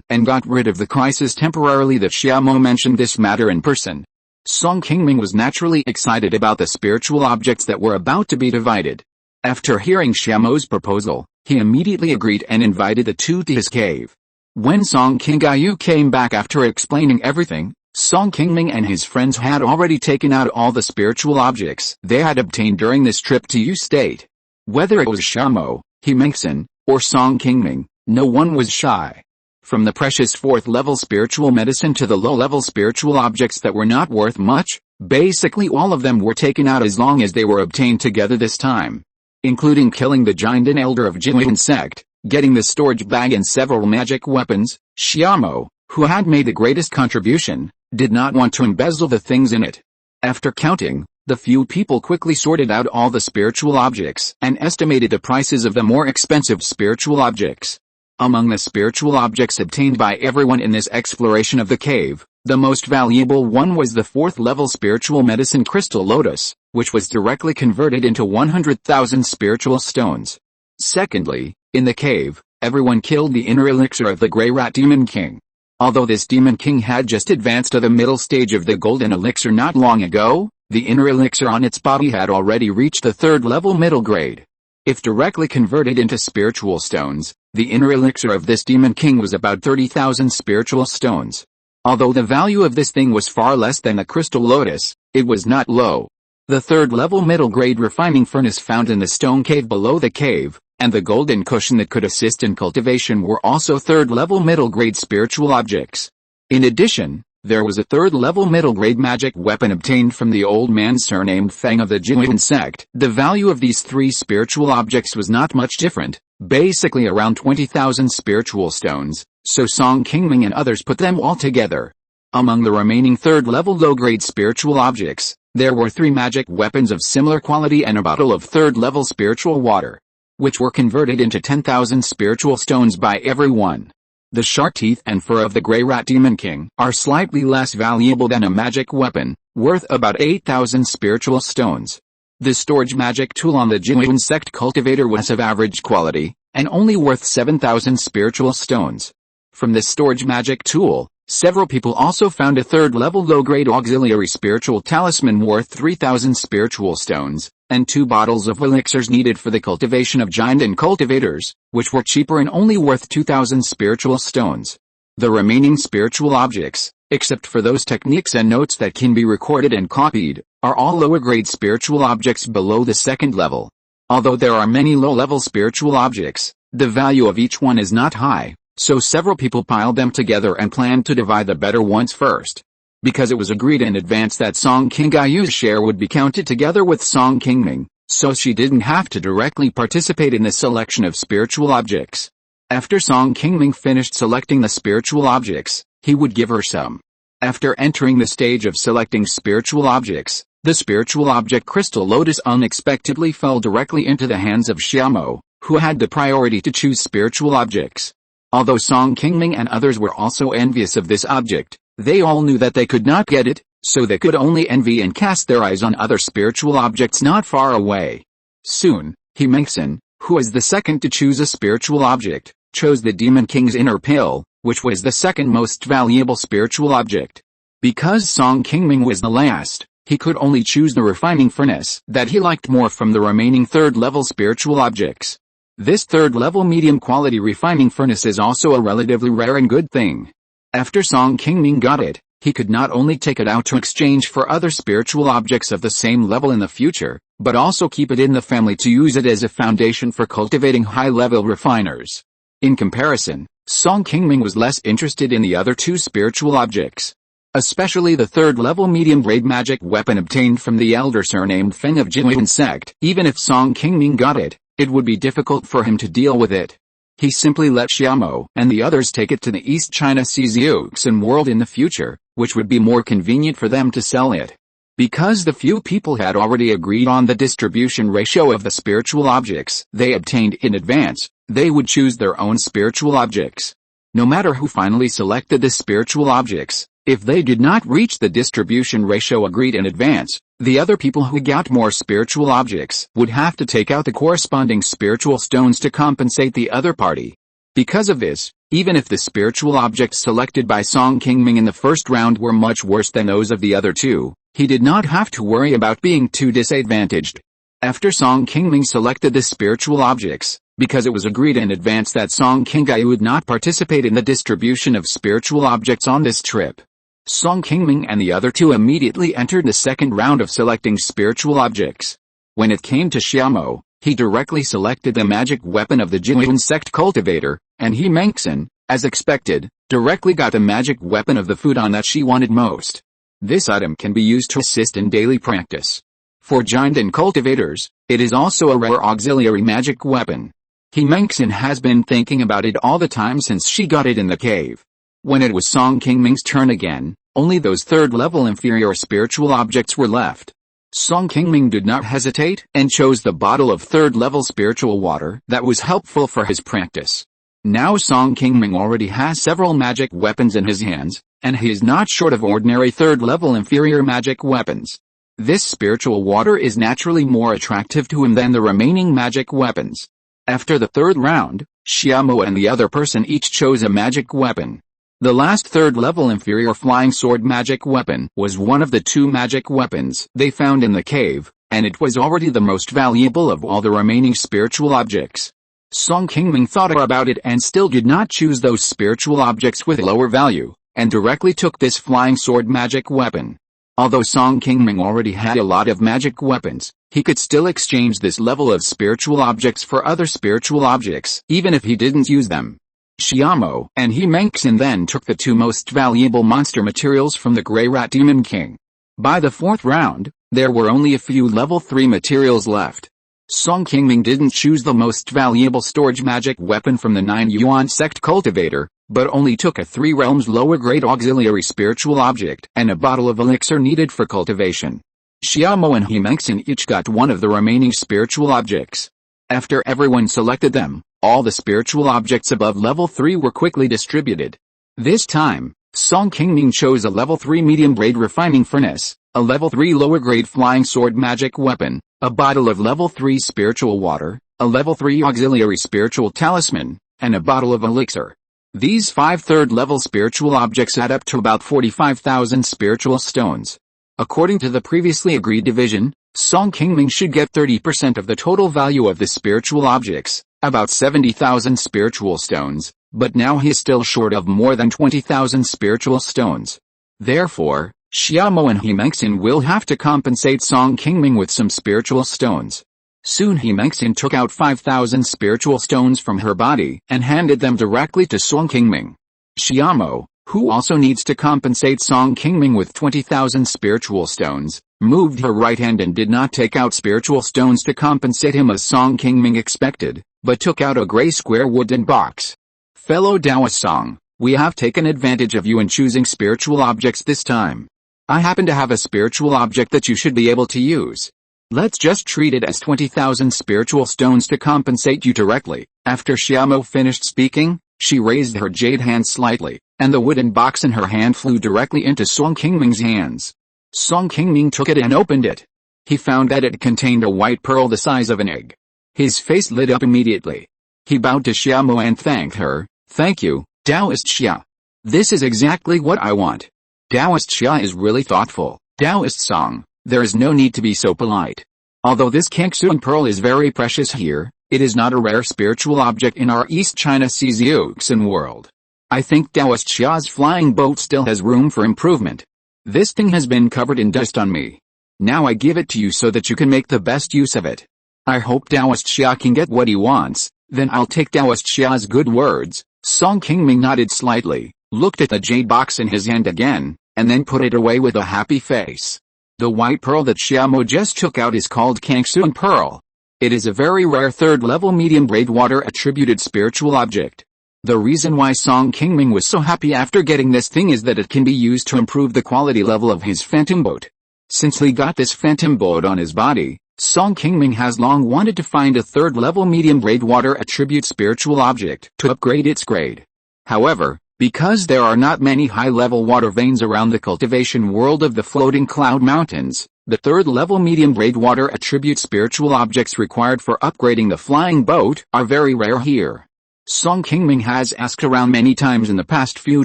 and got rid of the crisis temporarily that Xiaomo mentioned this matter in person. Song Qingming was naturally excited about the spiritual objects that were about to be divided. After hearing Xiaomo's proposal, he immediately agreed and invited the two to his cave. When Song Qingming came back after explaining everything, Song Qingming and his friends had already taken out all the spiritual objects they had obtained during this trip to Yu State. Whether it was Xiaomo, He Mengxin, or Song Qingming, no one was shy. From the precious 4th-level spiritual medicine to the low-level spiritual objects that were not worth much, basically all of them were taken out as long as they were obtained together this time. Including killing the giant and elder of Qingming sect, getting the storage bag and several magic weapons, Xiaomo, who had made the greatest contribution, did not want to embezzle the things in it. After counting, the few people quickly sorted out all the spiritual objects and estimated the prices of the more expensive spiritual objects. Among the spiritual objects obtained by everyone in this exploration of the cave, the most valuable one was the 4th-level spiritual medicine crystal lotus, which was directly converted into 100,000 spiritual stones. Secondly, in the cave, everyone killed the inner elixir of the Grey Rat Demon King. Although this Demon King had just advanced to the middle stage of the golden elixir not long ago, the inner elixir on its body had already reached the 3rd-level middle grade. If directly converted into spiritual stones, the inner elixir of this Demon King was about 30,000 spiritual stones. Although the value of this thing was far less than the crystal lotus, it was not low. The 3rd-level middle-grade refining furnace found in the stone cave below the cave, and the golden cushion that could assist in cultivation were also 3rd-level middle-grade spiritual objects. In addition, there was a 3rd-level middle-grade magic weapon obtained from the old man surnamed Fang of the Qingming sect. The value of these 3 spiritual objects was not much different, basically around 20,000 spiritual stones, so Song Qingming and others put them all together. Among the remaining 3rd-level low-grade spiritual objects, there were 3 magic weapons of similar quality and a bottle of 3rd-level spiritual water, which were converted into 10,000 spiritual stones by everyone. The sharp teeth and fur of the Grey Rat Demon King are slightly less valuable than a magic weapon, worth about 8,000 spiritual stones. The storage magic tool on the Qingming sect cultivator was of average quality, and only worth 7,000 spiritual stones. From this storage magic tool, Several people also found a third-level low-grade auxiliary spiritual talisman worth 3,000 spiritual stones, and 2 bottles of elixirs needed for the cultivation of giant and cultivators, which were cheaper and only worth 2,000 spiritual stones. The remaining spiritual objects, except for those techniques and notes that can be recorded and copied, are all lower-grade spiritual objects below the 2nd level. Although there are many low-level spiritual objects, the value of each one is not high, so several people piled them together and planned to divide the better ones first. Because it was agreed in advance that Song Qingyu's share would be counted together with Song Qingming, so she didn't have to directly participate in the selection of spiritual objects. After Song Qingming finished selecting the spiritual objects, he would give her some. After entering the stage of selecting spiritual objects, the spiritual object crystal lotus unexpectedly fell directly into the hands of Xiaomo, who had the priority to choose spiritual objects. Although Song Qingming and others were also envious of this object, they all knew that they could not get it, so they could only envy and cast their eyes on other spiritual objects not far away. Soon, He Mengxin, who was the second to choose a spiritual object, chose the Demon King's inner pill, which was the second most valuable spiritual object. Because Song Qingming was the last, he could only choose the refining furnace that he liked more from the remaining third-level spiritual objects. This third-level medium-quality refining furnace is also a relatively rare and good thing. After Song Qingming got it, he could not only take it out to exchange for other spiritual objects of the same level in the future, but also keep it in the family to use it as a foundation for cultivating high-level refiners. In comparison, Song Qingming was less interested in the other 2 spiritual objects. Especially the third-level medium-grade magic weapon obtained from the elder surnamed Feng of Jinwen sect. Even if Song Qingming got it, it would be difficult for him to deal with it. He simply let Xiaomo and the others take it to the East China Sea's Yuxin world in the future, which would be more convenient for them to sell it. Because the few people had already agreed on the distribution ratio of the spiritual objects they obtained in advance, they would choose their own spiritual objects. No matter who finally selected the spiritual objects, if they did not reach the distribution ratio agreed in advance, the other people who got more spiritual objects would have to take out the corresponding spiritual stones to compensate the other party. Because of this, even if the spiritual objects selected by Song Qingming in the first round were much worse than those of the other 2, he did not have to worry about being too disadvantaged. After Song Qingming selected the spiritual objects, because it was agreed in advance that Song Qingyu would not participate in the distribution of spiritual objects on this trip, Song Qingming and the other 2 immediately entered the second round of selecting spiritual objects. When it came to Xiaomo, he directly selected the magic weapon of the Jinwen sect cultivator, and He Mengxin, as expected, directly got the magic weapon of the fudan that she wanted most. This item can be used to assist in daily practice. For giant and cultivators, it is also a rare auxiliary magic weapon. He Mengxin has been thinking about it all the time since she got it in the cave. When it was Song Qingming's turn again, only those third-level inferior spiritual objects were left. Song Qingming did not hesitate and chose the bottle of third-level spiritual water that was helpful for his practice. Now Song Qingming already has several magic weapons in his hands, and he is not short of ordinary third-level inferior magic weapons. This spiritual water is naturally more attractive to him than the remaining magic weapons. After the third round, Xiaomo and the other person each chose a magic weapon. The last third-level inferior flying sword magic weapon was one of the 2 magic weapons they found in the cave, and it was already the most valuable of all the remaining spiritual objects. Song Qingming thought about it and still did not choose those spiritual objects with lower value, and directly took this flying sword magic weapon. Although Song Qingming already had a lot of magic weapons, he could still exchange this level of spiritual objects for other spiritual objects, even if he didn't use them. Xiaomo and He Mengxin then took the 2 most valuable monster materials from the Grey Rat Demon King. By the 4th round, there were only a few level 3 materials left. Song Qingming didn't choose the most valuable storage magic weapon from the 9 Yuan sect cultivator, but only took a 3 realms lower grade auxiliary spiritual object and a bottle of elixir needed for cultivation. Xiaomo and He Mengxin each got one of the remaining spiritual objects. After everyone selected them, all the spiritual objects above level 3 were quickly distributed. This time, Song Qingming chose a level 3 medium-grade refining furnace, a level 3 lower-grade flying sword magic weapon, a bottle of level 3 spiritual water, a level 3 auxiliary spiritual talisman, and a bottle of elixir. These 5 third-level spiritual objects add up to about 45,000 spiritual stones. According to the previously agreed division, Song Qingming should get 30% of the total value of the spiritual objects, about 70,000 spiritual stones, but now he is still short of more than 20,000 spiritual stones. Therefore, Xiaomo and Himengxin will have to compensate Song Qingming with some spiritual stones. Soon Himengxin took out 5,000 spiritual stones from her body and handed them directly to Song Qingming. Xiaomo, who also needs to compensate Song Qingming with 20,000 spiritual stones, moved her right hand and did not take out spiritual stones to compensate him as Song Qingming expected, but took out a gray square wooden box. Fellow Taoist Song, we have taken advantage of you in choosing spiritual objects this time. I happen to have a spiritual object that you should be able to use. Let's just treat it as 20,000 spiritual stones to compensate you directly. After Xiaomo finished speaking, she raised her jade hand slightly, and the wooden box in her hand flew directly into Song Qingming's hands. Song Qingming took it and opened it. He found that it contained a white pearl the size of an egg. His face lit up immediately. He bowed to Xiaomo and thanked her. Thank you, Taoist Xia. This is exactly what I want. Taoist Xia is really thoughtful. Taoist Song, there is no need to be so polite. Although this Kangxuan pearl is very precious here, it is not a rare spiritual object in our East China Sea's Yuxin world. I think Taoist Xia's flying boat still has room for improvement. This thing has been covered in dust on me. Now I give it to you so that you can make the best use of it. I hope Taoist Xia can get what he wants, then I'll take Taoist Xia's good words. Song Qingming nodded slightly, looked at the jade box in his hand again, and then put it away with a happy face. The white pearl that Xiaomo just took out is called Kangxuan Pearl. It is a very rare third-level medium-grade water-attributed spiritual object. The reason why Song Qingming was so happy after getting this thing is that it can be used to improve the quality level of his phantom boat. Since he got this phantom boat on his body, Song Qingming has long wanted to find a third-level medium-grade water-attribute spiritual object to upgrade its grade. However, because there are not many high-level water veins around the cultivation world of the floating cloud mountains, the third-level medium-grade water-attribute spiritual objects required for upgrading the flying boat are very rare here. Song Qingming has asked around many times in the past few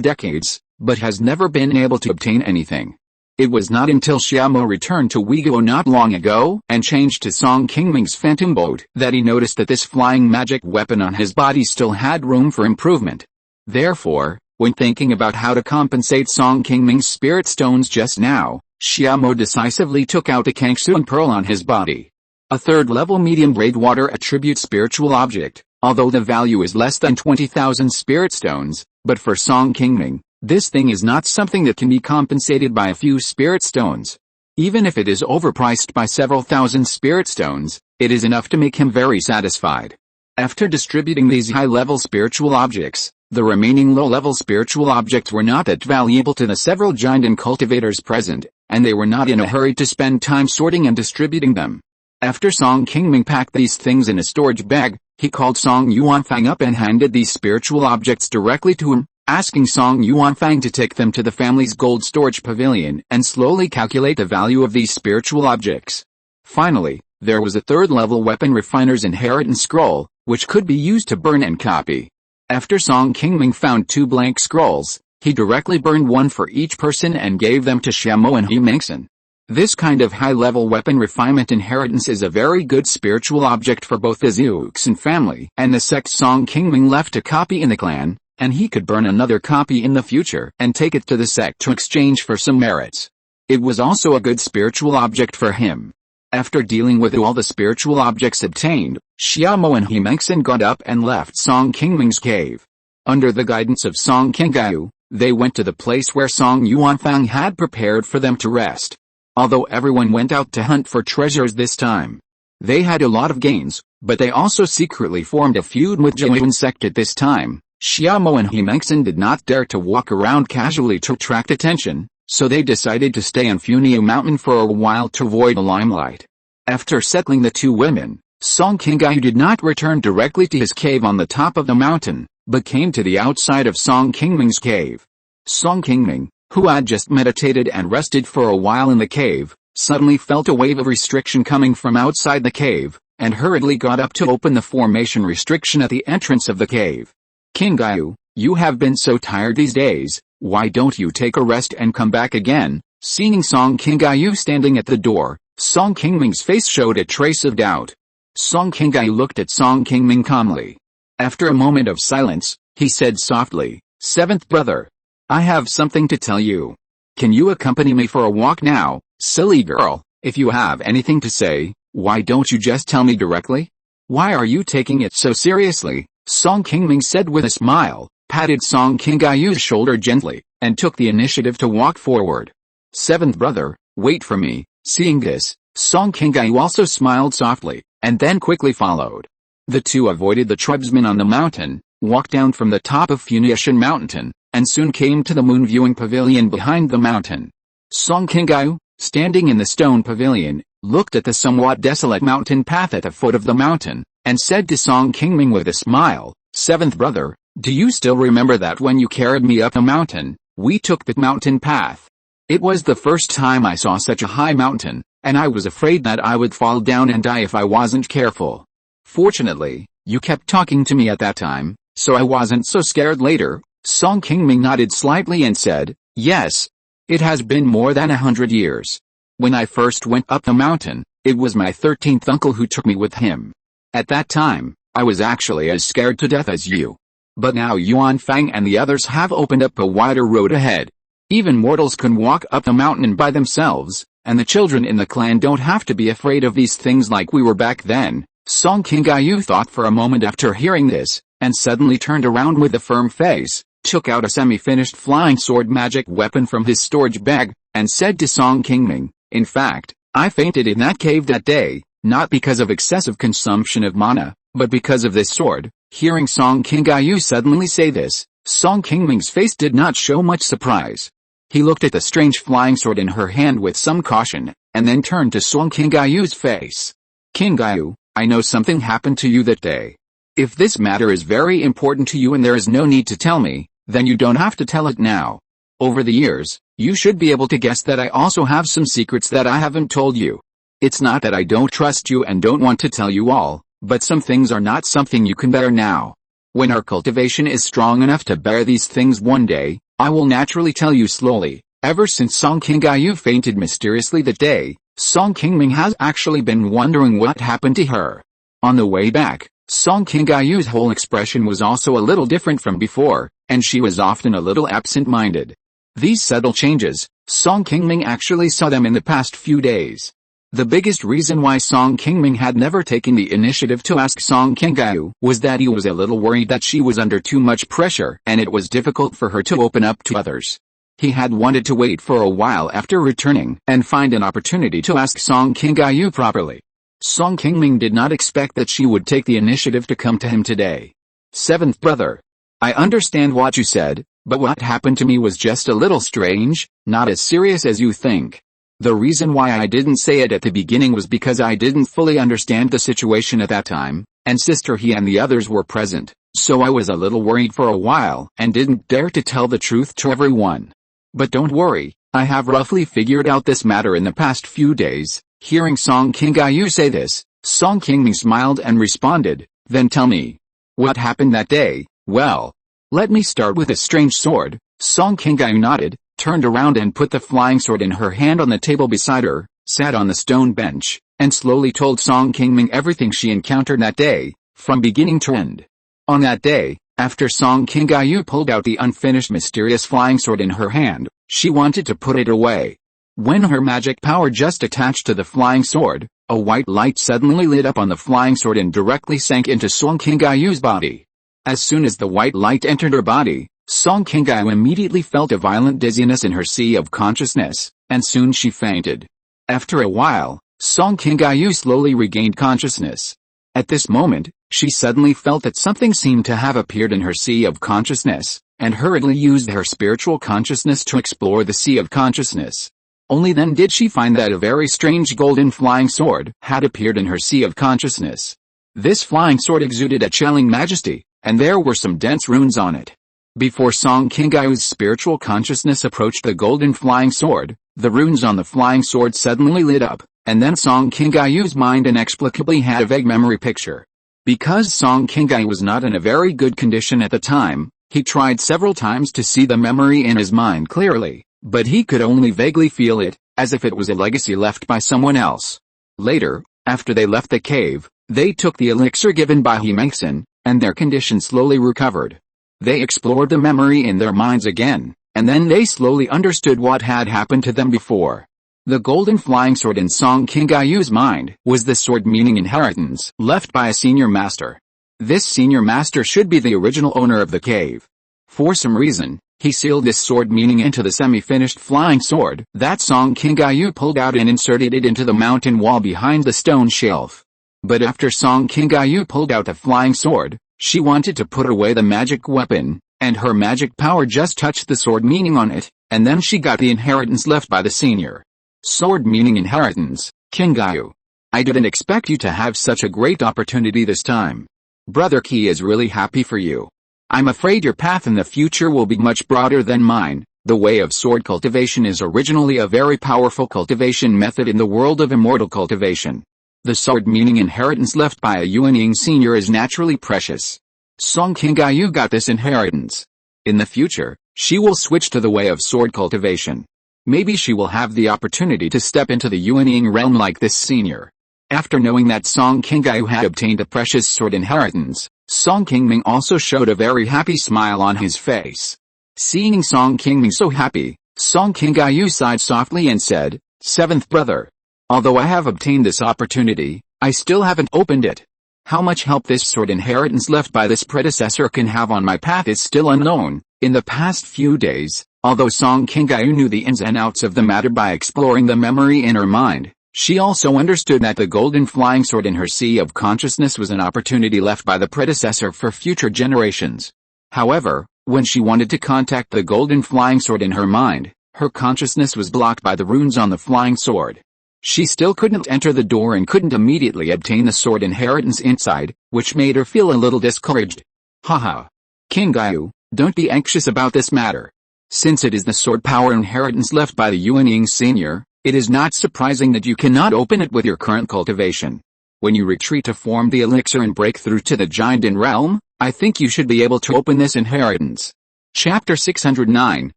decades, but has never been able to obtain anything. It was not until Xiaomo returned to Weiguo not long ago and changed to Song Qingming's phantom boat that he noticed that this flying magic weapon on his body still had room for improvement. Therefore, when thinking about how to compensate Song Qingming's spirit stones just now, Xiaomo decisively took out the Kangxuan pearl on his body. A third-level medium-grade water-attribute spiritual object, although the value is less than 20,000 spirit stones, but for Song Qingming, this thing is not something that can be compensated by a few spirit stones. Even if it is overpriced by several thousand spirit stones, it is enough to make him very satisfied. After distributing these high-level spiritual objects, the remaining low-level spiritual objects were not that valuable to the several giant and cultivators present, and they were not in a hurry to spend time sorting and distributing them. After Song Qingming packed these things in a storage bag, he called Song Yuanfang up and handed these spiritual objects directly to him, asking Song Yuanfang to take them to the family's gold storage pavilion and slowly calculate the value of these spiritual objects. Finally, there was a third-level weapon refiner's inheritance scroll, which could be used to burn and copy. After Song Qingming found 2 blank scrolls, he directly burned one for each person and gave them to Xiaomo and Himengxin. This kind of high-level weapon refinement inheritance is a very good spiritual object for both the Yuxin family and the sect Song Qingming left a copy in the clan, and he could burn another copy in the future and take it to the sect to exchange for some merits. It was also a good spiritual object for him. After dealing with all the spiritual objects obtained, Xiaomo and Himengxin got up and left Song Qingming's cave. Under the guidance of Song Qingyu, they went to the place where Song Yuanfang had prepared for them to rest. Although everyone went out to hunt for treasures this time, they had a lot of gains, but they also secretly formed a feud with Zhewen sect at this time. Xiaomo and Himengxin did not dare to walk around casually to attract attention, so they decided to stay on Funiu Mountain for a while to avoid the limelight. After settling the 2 women, Song Qingyu did not return directly to his cave on the top of the mountain, but came to the outside of Song Qingming's cave. Song Qingming, who had just meditated and rested for a while in the cave, suddenly felt a wave of restriction coming from outside the cave, and hurriedly got up to open the formation restriction at the entrance of the cave. Qingyu, You have been so tired these days, why don't you take a rest and come back again? Seeing Song Qingyu standing at the door, Song Qingming's face showed a trace of doubt. Song Qingyu looked at Song Qingming calmly. After a moment of silence, he said softly, "Seventh brother, I have something to tell you. Can you accompany me for a walk now?" "Silly girl, if you have anything to say, why don't you just tell me directly? Why are you taking it so seriously?" Song Qingming said with a smile, patted Song Qingyu's shoulder gently, and took the initiative to walk forward. "Seventh brother, wait for me." Seeing this, Song Qingyu also smiled softly, and then quickly followed. The two avoided the tribesmen on the mountain, walked down from the top of Funiu Mountain, and soon came to the moon viewing pavilion behind the mountain. Song Qingyu, standing in the stone pavilion, looked at the somewhat desolate mountain path at the foot of the mountain, and said to Song Qingming with a smile, "Seventh brother, do you still remember that when you carried me up the mountain, we took the mountain path? It was the first time I saw such a high mountain, and I was afraid that I would fall down and die if I wasn't careful. Fortunately, you kept talking to me at that time, so I wasn't so scared later." Song Qingming nodded slightly and said, "Yes. It has been more than 100 years. When I first went up the mountain, it was my 13th uncle who took me with him. At that time, I was actually as scared to death as you. But now Yuan Fang and the others have opened up a wider road ahead. Even mortals can walk up the mountain by themselves, and the children in the clan don't have to be afraid of these things like we were back then." Song Qingyu thought for a moment after hearing this, and suddenly turned around with a firm face, took out a semi-finished flying sword magic weapon from his storage bag, and said to Song Qingming, "In fact, I fainted in that cave that day, not because of excessive consumption of mana, but because of this sword." Hearing Song Qingyu suddenly say this, Song Qingming's face did not show much surprise. He looked at the strange flying sword in her hand with some caution, and then turned to Song Qingyu's face. "Qingyu, I know something happened to you that day. If this matter is very important to you and there is no need to tell me, then you don't have to tell it now. Over the years, you should be able to guess that I also have some secrets that I haven't told you. It's not that I don't trust you and don't want to tell you all, but some things are not something you can bear now. When our cultivation is strong enough to bear these things one day, I will naturally tell you slowly." Ever since Song Qingyu fainted mysteriously that day, Song Qingming has actually been wondering what happened to her. On the way back, Song Qingyu's whole expression was also a little different from before, and she was often a little absent-minded. These subtle changes, Song Qingming actually saw them in the past few days. The biggest reason why Song Qingming had never taken the initiative to ask Song Qingyu was that he was a little worried that she was under too much pressure and it was difficult for her to open up to others. He had wanted to wait for a while after returning and find an opportunity to ask Song Qingyu properly. Song Qingming did not expect that she would take the initiative to come to him today. "Seventh brother, I understand what you said, but what happened to me was just a little strange, not as serious as you think. The reason why I didn't say it at the beginning was because I didn't fully understand the situation at that time, and Sister He and the others were present, so I was a little worried for a while and didn't dare to tell the truth to everyone. But don't worry, I have roughly figured out this matter in the past few days." Hearing Song Qingyu say this, Song Qingming smiled and responded, "Then tell me. What happened that day?" "Well, let me start with a strange sword." Song Qingyu nodded, turned around and put the flying sword in her hand on the table beside her, sat on the stone bench, and slowly told Song Qingming everything she encountered that day, from beginning to end. On that day, after Song Qingyu pulled out the unfinished mysterious flying sword in her hand, she wanted to put it away. When her magic power just attached to the flying sword, a white light suddenly lit up on the flying sword and directly sank into Song Qingyu's body. As soon as the white light entered her body, Song Qingyu immediately felt a violent dizziness in her sea of consciousness, and soon she fainted. After a while, Song Qingyu slowly regained consciousness. At this moment, she suddenly felt that something seemed to have appeared in her sea of consciousness, and hurriedly used her spiritual consciousness to explore the sea of consciousness. Only then did she find that a very strange golden flying sword had appeared in her sea of consciousness. This flying sword exuded a chilling majesty, and there were some dense runes on it. Before Song Qingyu's spiritual consciousness approached the golden flying sword, the runes on the flying sword suddenly lit up, and then Song Qingyu's mind inexplicably had a vague memory picture. Because Song Qingyu was not in a very good condition at the time, He tried several times to see the memory in his mind clearly, but he could only vaguely feel it, as if it was a legacy left by someone else. Later, after they left the cave, they took the elixir given by Qingming, and their condition slowly recovered. They explored the memory in their minds again, and then they slowly understood what had happened to them before. The golden flying sword in Song Qingyu's mind was the sword meaning inheritance left by a senior master. This senior master should be the original owner of the cave. For some reason, he sealed this sword meaning into the semi-finished flying sword that Song Qingyu pulled out and inserted it into the mountain wall behind the stone shelf. But after Song Qingyu pulled out the flying sword, she wanted to put away the magic weapon, and her magic power just touched the sword meaning on it, and then she got the inheritance left by the senior sword meaning inheritance, Qingyu. I didn't expect you to have such a great opportunity this time. Brother Qi is really happy for you. I'm afraid your path in the future will be much broader than mine. The way of sword cultivation is originally a very powerful cultivation method in the world of immortal cultivation. The sword meaning inheritance left by a unyielding senior is naturally precious. Song Qingyu got this inheritance. In the future, she will switch to the way of sword cultivation. Maybe she will have the opportunity to step into the unyielding realm like this senior. After knowing that Song Qingyu had obtained a precious sword inheritance, Song Qingming also showed a very happy smile on his face. Seeing Song Qingming so happy, Song Qingyu sighed softly and said, "Seventh brother. Although I have obtained this opportunity, I still haven't opened it. How much help this sword inheritance left by this predecessor can have on my path is still unknown." In the past few days, although Song Qingyu knew the ins and outs of the matter by exploring the memory in her mind, she also understood that the golden flying sword in her sea of consciousness was an opportunity left by the predecessor for future generations. However, when she wanted to contact the golden flying sword in her mind, her consciousness was blocked by the runes on the flying sword. She still couldn't enter the door and couldn't immediately obtain the sword inheritance inside, which made her feel a little discouraged. Haha. Qingyu, don't be anxious about this matter. Since it is the sword power inheritance left by the unyielding senior, it is not surprising that you cannot open it with your current cultivation. When you retreat to form the elixir and break through to the giant realm, I think you should be able to open this inheritance. Chapter 609,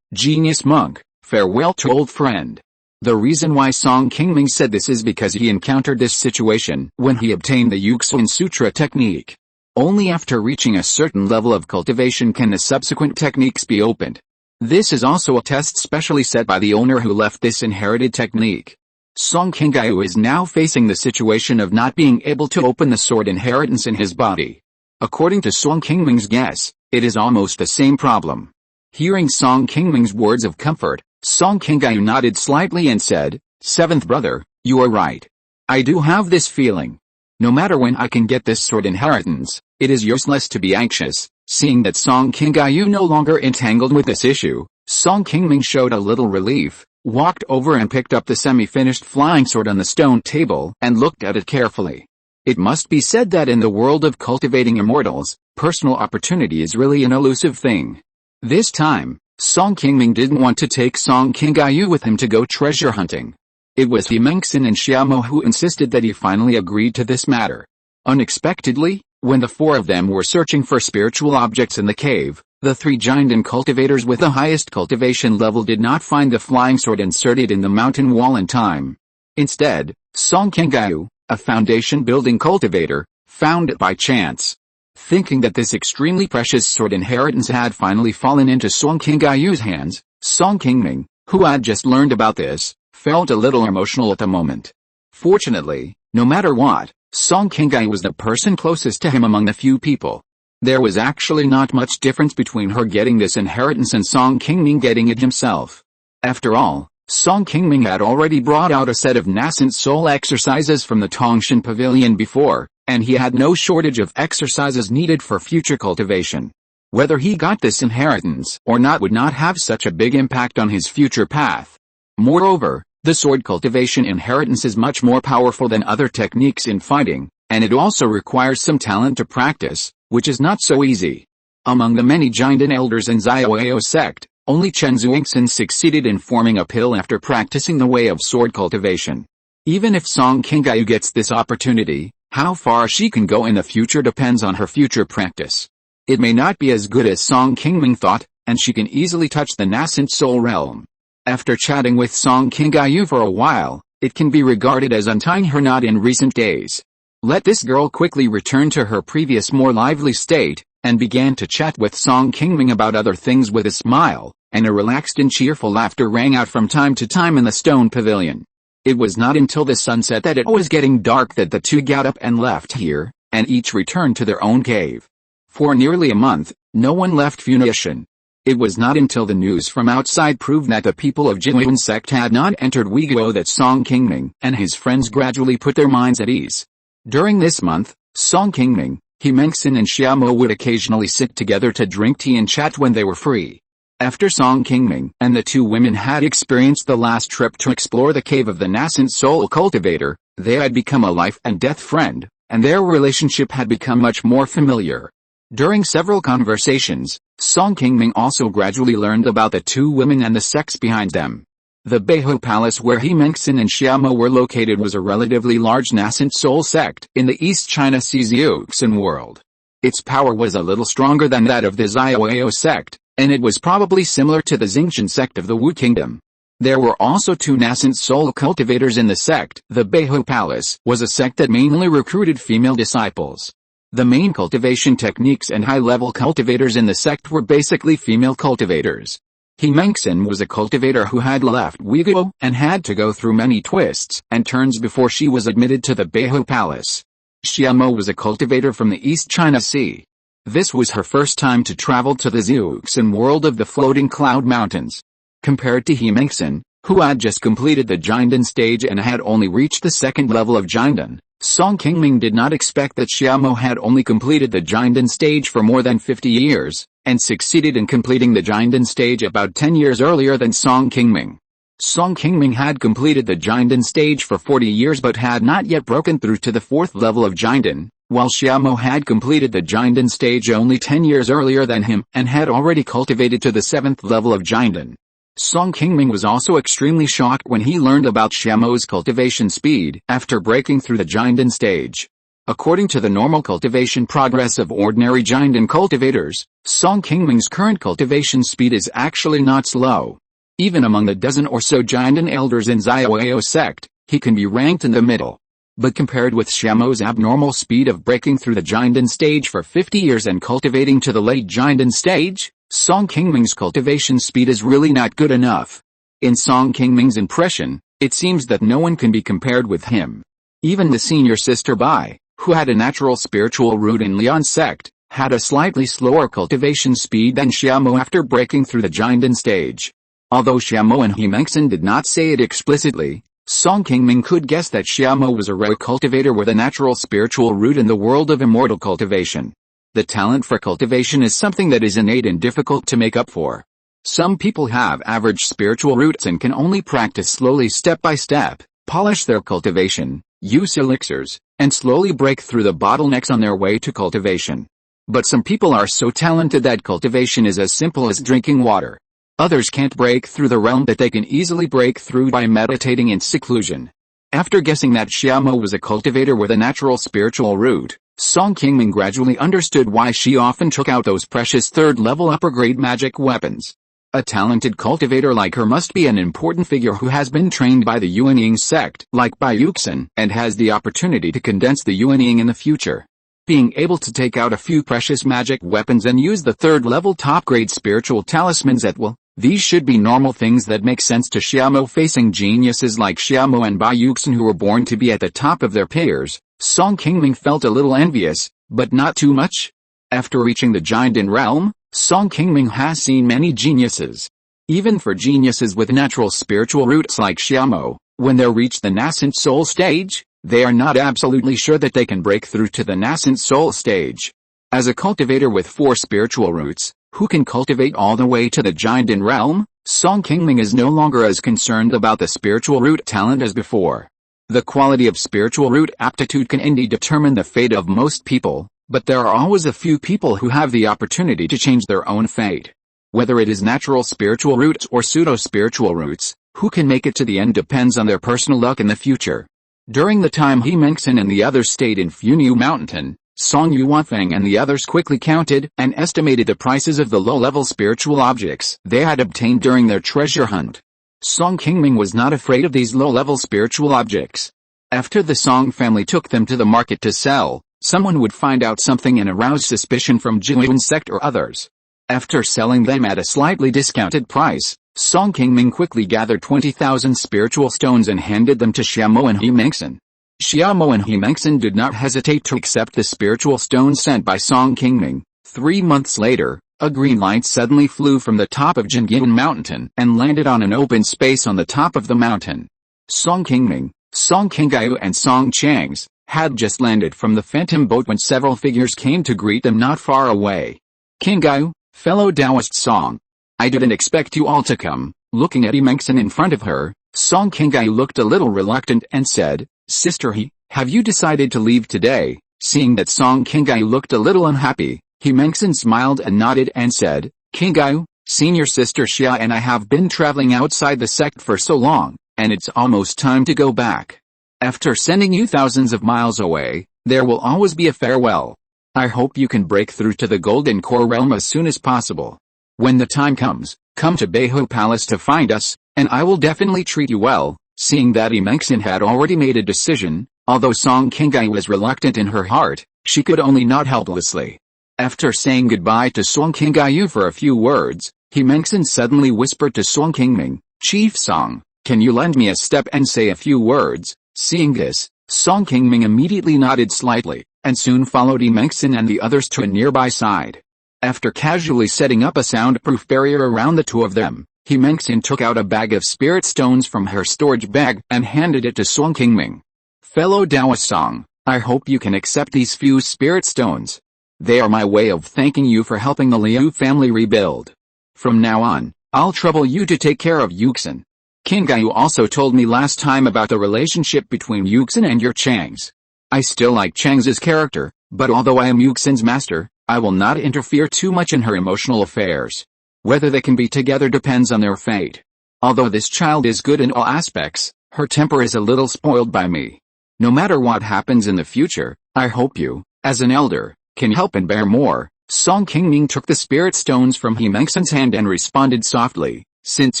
Genius Monk, Farewell to Old Friend. The reason why Song Qingming said this is because he encountered this situation when he obtained the Yuxin Sutra technique. Only after reaching a certain level of cultivation can the subsequent techniques be opened. This is also a test specially set by the owner who left this inherited technique. Song Qingyu is now facing the situation of not being able to open the sword inheritance in his body. According to Song Qingming's guess, it is almost the same problem. Hearing Song Qingming's words of comfort, Song Qingyu nodded slightly and said, "Seventh brother, you are right. I do have this feeling. No matter when I can get this sword inheritance, it is useless to be anxious." Seeing that Song Qingyu no longer entangled with this issue, Song Qingming showed a little relief, walked over and picked up the semi-finished flying sword on the stone table and looked at it carefully. It must be said that in the world of cultivating immortals, personal opportunity is really an elusive thing. This time, Song Qingming didn't want to take Song Qingyu with him to go treasure hunting. It was Qingming and Xiaomo who insisted that he finally agreed to this matter. Unexpectedly, when the four of them were searching for spiritual objects in the cave, the three giant cultivators with the highest cultivation level did not find the flying sword inserted in the mountain wall in time. Instead, Song Qingyu, a foundation-building cultivator, found it by chance. Thinking that this extremely precious sword inheritance had finally fallen into Song Qingyu's hands, Song Qingming, who had just learned about this, felt a little emotional at the moment. Fortunately, no matter what, Song Qingyu was the person closest to him among the few people. There was actually not much difference between her getting this inheritance and Song Qingming getting it himself. After all, Song Qingming had already brought out a set of nascent soul exercises from the Tongshan Pavilion before, and he had no shortage of exercises needed for future cultivation. Whether he got this inheritance or not would not have such a big impact on his future path. Moreover, the sword cultivation inheritance is much more powerful than other techniques in fighting, and it also requires some talent to practice, which is not so easy. Among the many Jinden elders in Xiaoyao sect, only Chen Xuingxin succeeded in forming a pill after practicing the way of sword cultivation. Even if Song Qingyu gets this opportunity, how far she can go in the future depends on her future practice. It may not be as good as Song Qingming thought, and she can easily touch the nascent soul realm. After chatting with Song Qingming for a while, it can be regarded as untying her knot in recent days. Let this girl quickly return to her previous more lively state, and began to chat with Song Qingming about other things with a smile, and a relaxed and cheerful laughter rang out from time to time in the stone pavilion. It was not until the sunset that it was getting dark that the two got up and left here, and each returned to their own cave. For nearly a month, no one left Funiu Mountain. It was not until the news from outside proved that the people of Jingyuan sect had not entered Weiguo that Song Qingming and his friends gradually put their minds at ease. During this month, Song Qingming, Himengson and Xiaomo would occasionally sit together to drink tea and chat when they were free. After Song Qingming and the two women had experienced the last trip to explore the cave of the nascent soul cultivator, they had become a life and death friend, and their relationship had become much more familiar. During several conversations, Song Qingming also gradually learned about the two women and the sects behind them. The Beihou Palace where Himengson and Xiaomo were located was a relatively large nascent soul sect in the East China Sea's Yuxin world. Its power was a little stronger than that of the Xiaoyao sect, and it was probably similar to the Xingqian sect of the Wu Kingdom. There were also two nascent soul cultivators in the sect. The Beihou Palace was a sect that mainly recruited female disciples. The main cultivation techniques and high-level cultivators in the sect were basically female cultivators. Himengson was a cultivator who had left Weiguo and had to go through many twists and turns before she was admitted to the Beihou Palace. Xiaomo was a cultivator from the East China Sea. This was her first time to travel to the Yuxin world of the floating cloud mountains. Compared to Himengson, who had just completed the Jinden stage and had only reached the second level of Jinden, Song Qingming did not expect that Xiaomo had only completed the Jinden stage for more than 50 years, and succeeded in completing the Jinden stage about 10 years earlier than Song Qingming. Song Qingming had completed the Jinden stage for 40 years but had not yet broken through to the fourth level of Jinden, while Xiaomo had completed the Jinden stage only 10 years earlier than him and had already cultivated to the seventh level of Jinden. Song Qingming was also extremely shocked when he learned about Xiaomo's cultivation speed after breaking through the Jinden stage. According to the normal cultivation progress of ordinary Jinden cultivators, Song Qingming's current cultivation speed is actually not slow. Even among the dozen or so Jinden elders in Xiaoyao sect, he can be ranked in the middle. But compared with Xiaomo's abnormal speed of breaking through the Jinden stage for 50 years and cultivating to the late Jinden stage, Song Qingming's cultivation speed is really not good enough. In Song Qingming's impression, it seems that no one can be compared with him. Even the senior sister Bai, who had a natural spiritual root in Lian sect, had a slightly slower cultivation speed than Xiaomo after breaking through the Jinden stage. Although Xiaomo and Himengson did not say it explicitly, Song Qingming could guess that Xiaomo was a rare cultivator with a natural spiritual root in the world of immortal cultivation. The talent for cultivation is something that is innate and difficult to make up for. Some people have average spiritual roots and can only practice slowly step by step, polish their cultivation, use elixirs, and slowly break through the bottlenecks on their way to cultivation. But some people are so talented that cultivation is as simple as drinking water. Others can't break through the realm that they can easily break through by meditating in seclusion. After guessing that Xiaomo was a cultivator with a natural spiritual root, Song Qingming gradually understood why she often took out those precious third-level upper-grade magic weapons. A talented cultivator like her must be an important figure who has been trained by the Yuanying sect, like Bai Yuxin, and has the opportunity to condense the Yuanying in the future. Being able to take out a few precious magic weapons and use the third-level top-grade spiritual talismans at will, these should be normal things that make sense to Xiaomo. Facing geniuses like Xiaomo and Bai Yuxin who were born to be at the top of their peers, Song Qingming felt a little envious, but not too much. After reaching the Jinden realm, Song Qingming has seen many geniuses. Even for geniuses with natural spiritual roots like Xiaomo, when they reach the nascent soul stage, they are not absolutely sure that they can break through to the nascent soul stage. As a cultivator with 4 spiritual roots, who can cultivate all the way to the Jinden realm, Song Qingming is no longer as concerned about the spiritual root talent as before. The quality of spiritual root aptitude can indeed determine the fate of most people, but there are always a few people who have the opportunity to change their own fate. Whether it is natural spiritual roots or pseudo-spiritual roots, who can make it to the end depends on their personal luck in the future. During the time Himengson and the others stayed in Funiu Mountain, Song Yuanfeng and the others quickly counted and estimated the prices of the low-level spiritual objects they had obtained during their treasure hunt. Song Qingming was not afraid of these low-level spiritual objects. After the Song family took them to the market to sell, someone would find out something and arouse suspicion from Jiuyuan sect or others. After selling them at a slightly discounted price, Song Qingming quickly gathered 20,000 spiritual stones and handed them to Xiaomo and He Mengxin. Xiaomo and He Mengxin did not hesitate to accept the spiritual stones sent by Song Qingming. 3 months later, a green light suddenly flew from the top of Qingming Mountain and landed on an open space on the top of the mountain. Song Qingming, Song Qingyu and Song Chang's had just landed from the phantom boat when several figures came to greet them not far away. Qingyu, fellow Taoist Song. I didn't expect you all to come. Looking at He Mengxin in front of her, Song Qingyu looked a little reluctant and said, Sister He, have you decided to leave today? Seeing that Song Qingyu looked a little unhappy, He Mengxin smiled and nodded and said, Qingyu, senior sister Xia and I have been traveling outside the sect for so long, and it's almost time to go back. After sending you thousands of miles away, there will always be a farewell. I hope you can break through to the Golden Core realm as soon as possible. When the time comes, come to Beihu Palace to find us, and I will definitely treat you well. Seeing that He Mengxin had already made a decision, although Song Qingyu was reluctant in her heart, she could only nod helplessly. After saying goodbye to Song Qingyu for a few words, He Mengxin suddenly whispered to Song Qingming, Chief Song, can you lend me a step and say a few words? Seeing this, Song Qingming immediately nodded slightly, and soon followed He Mengxin and the others to a nearby side. After casually setting up a soundproof barrier around the two of them, He Mengxin took out a bag of spirit stones from her storage bag and handed it to Song Qingming. Fellow Taoist Song, I hope you can accept these few spirit stones. They are my way of thanking you for helping the Liu family rebuild. From now on, I'll trouble you to take care of Yuxin. Qingyu also told me last time about the relationship between Yuxin and your Chang's. I still like Chang's character, but although I am Yuxin's master, I will not interfere too much in her emotional affairs. Whether they can be together depends on their fate. Although this child is good in all aspects, her temper is a little spoiled by me. No matter what happens in the future, I hope you, as an elder, can help and bear more. Song Qingming took the spirit stones from He Mengxin's hand and responded softly, since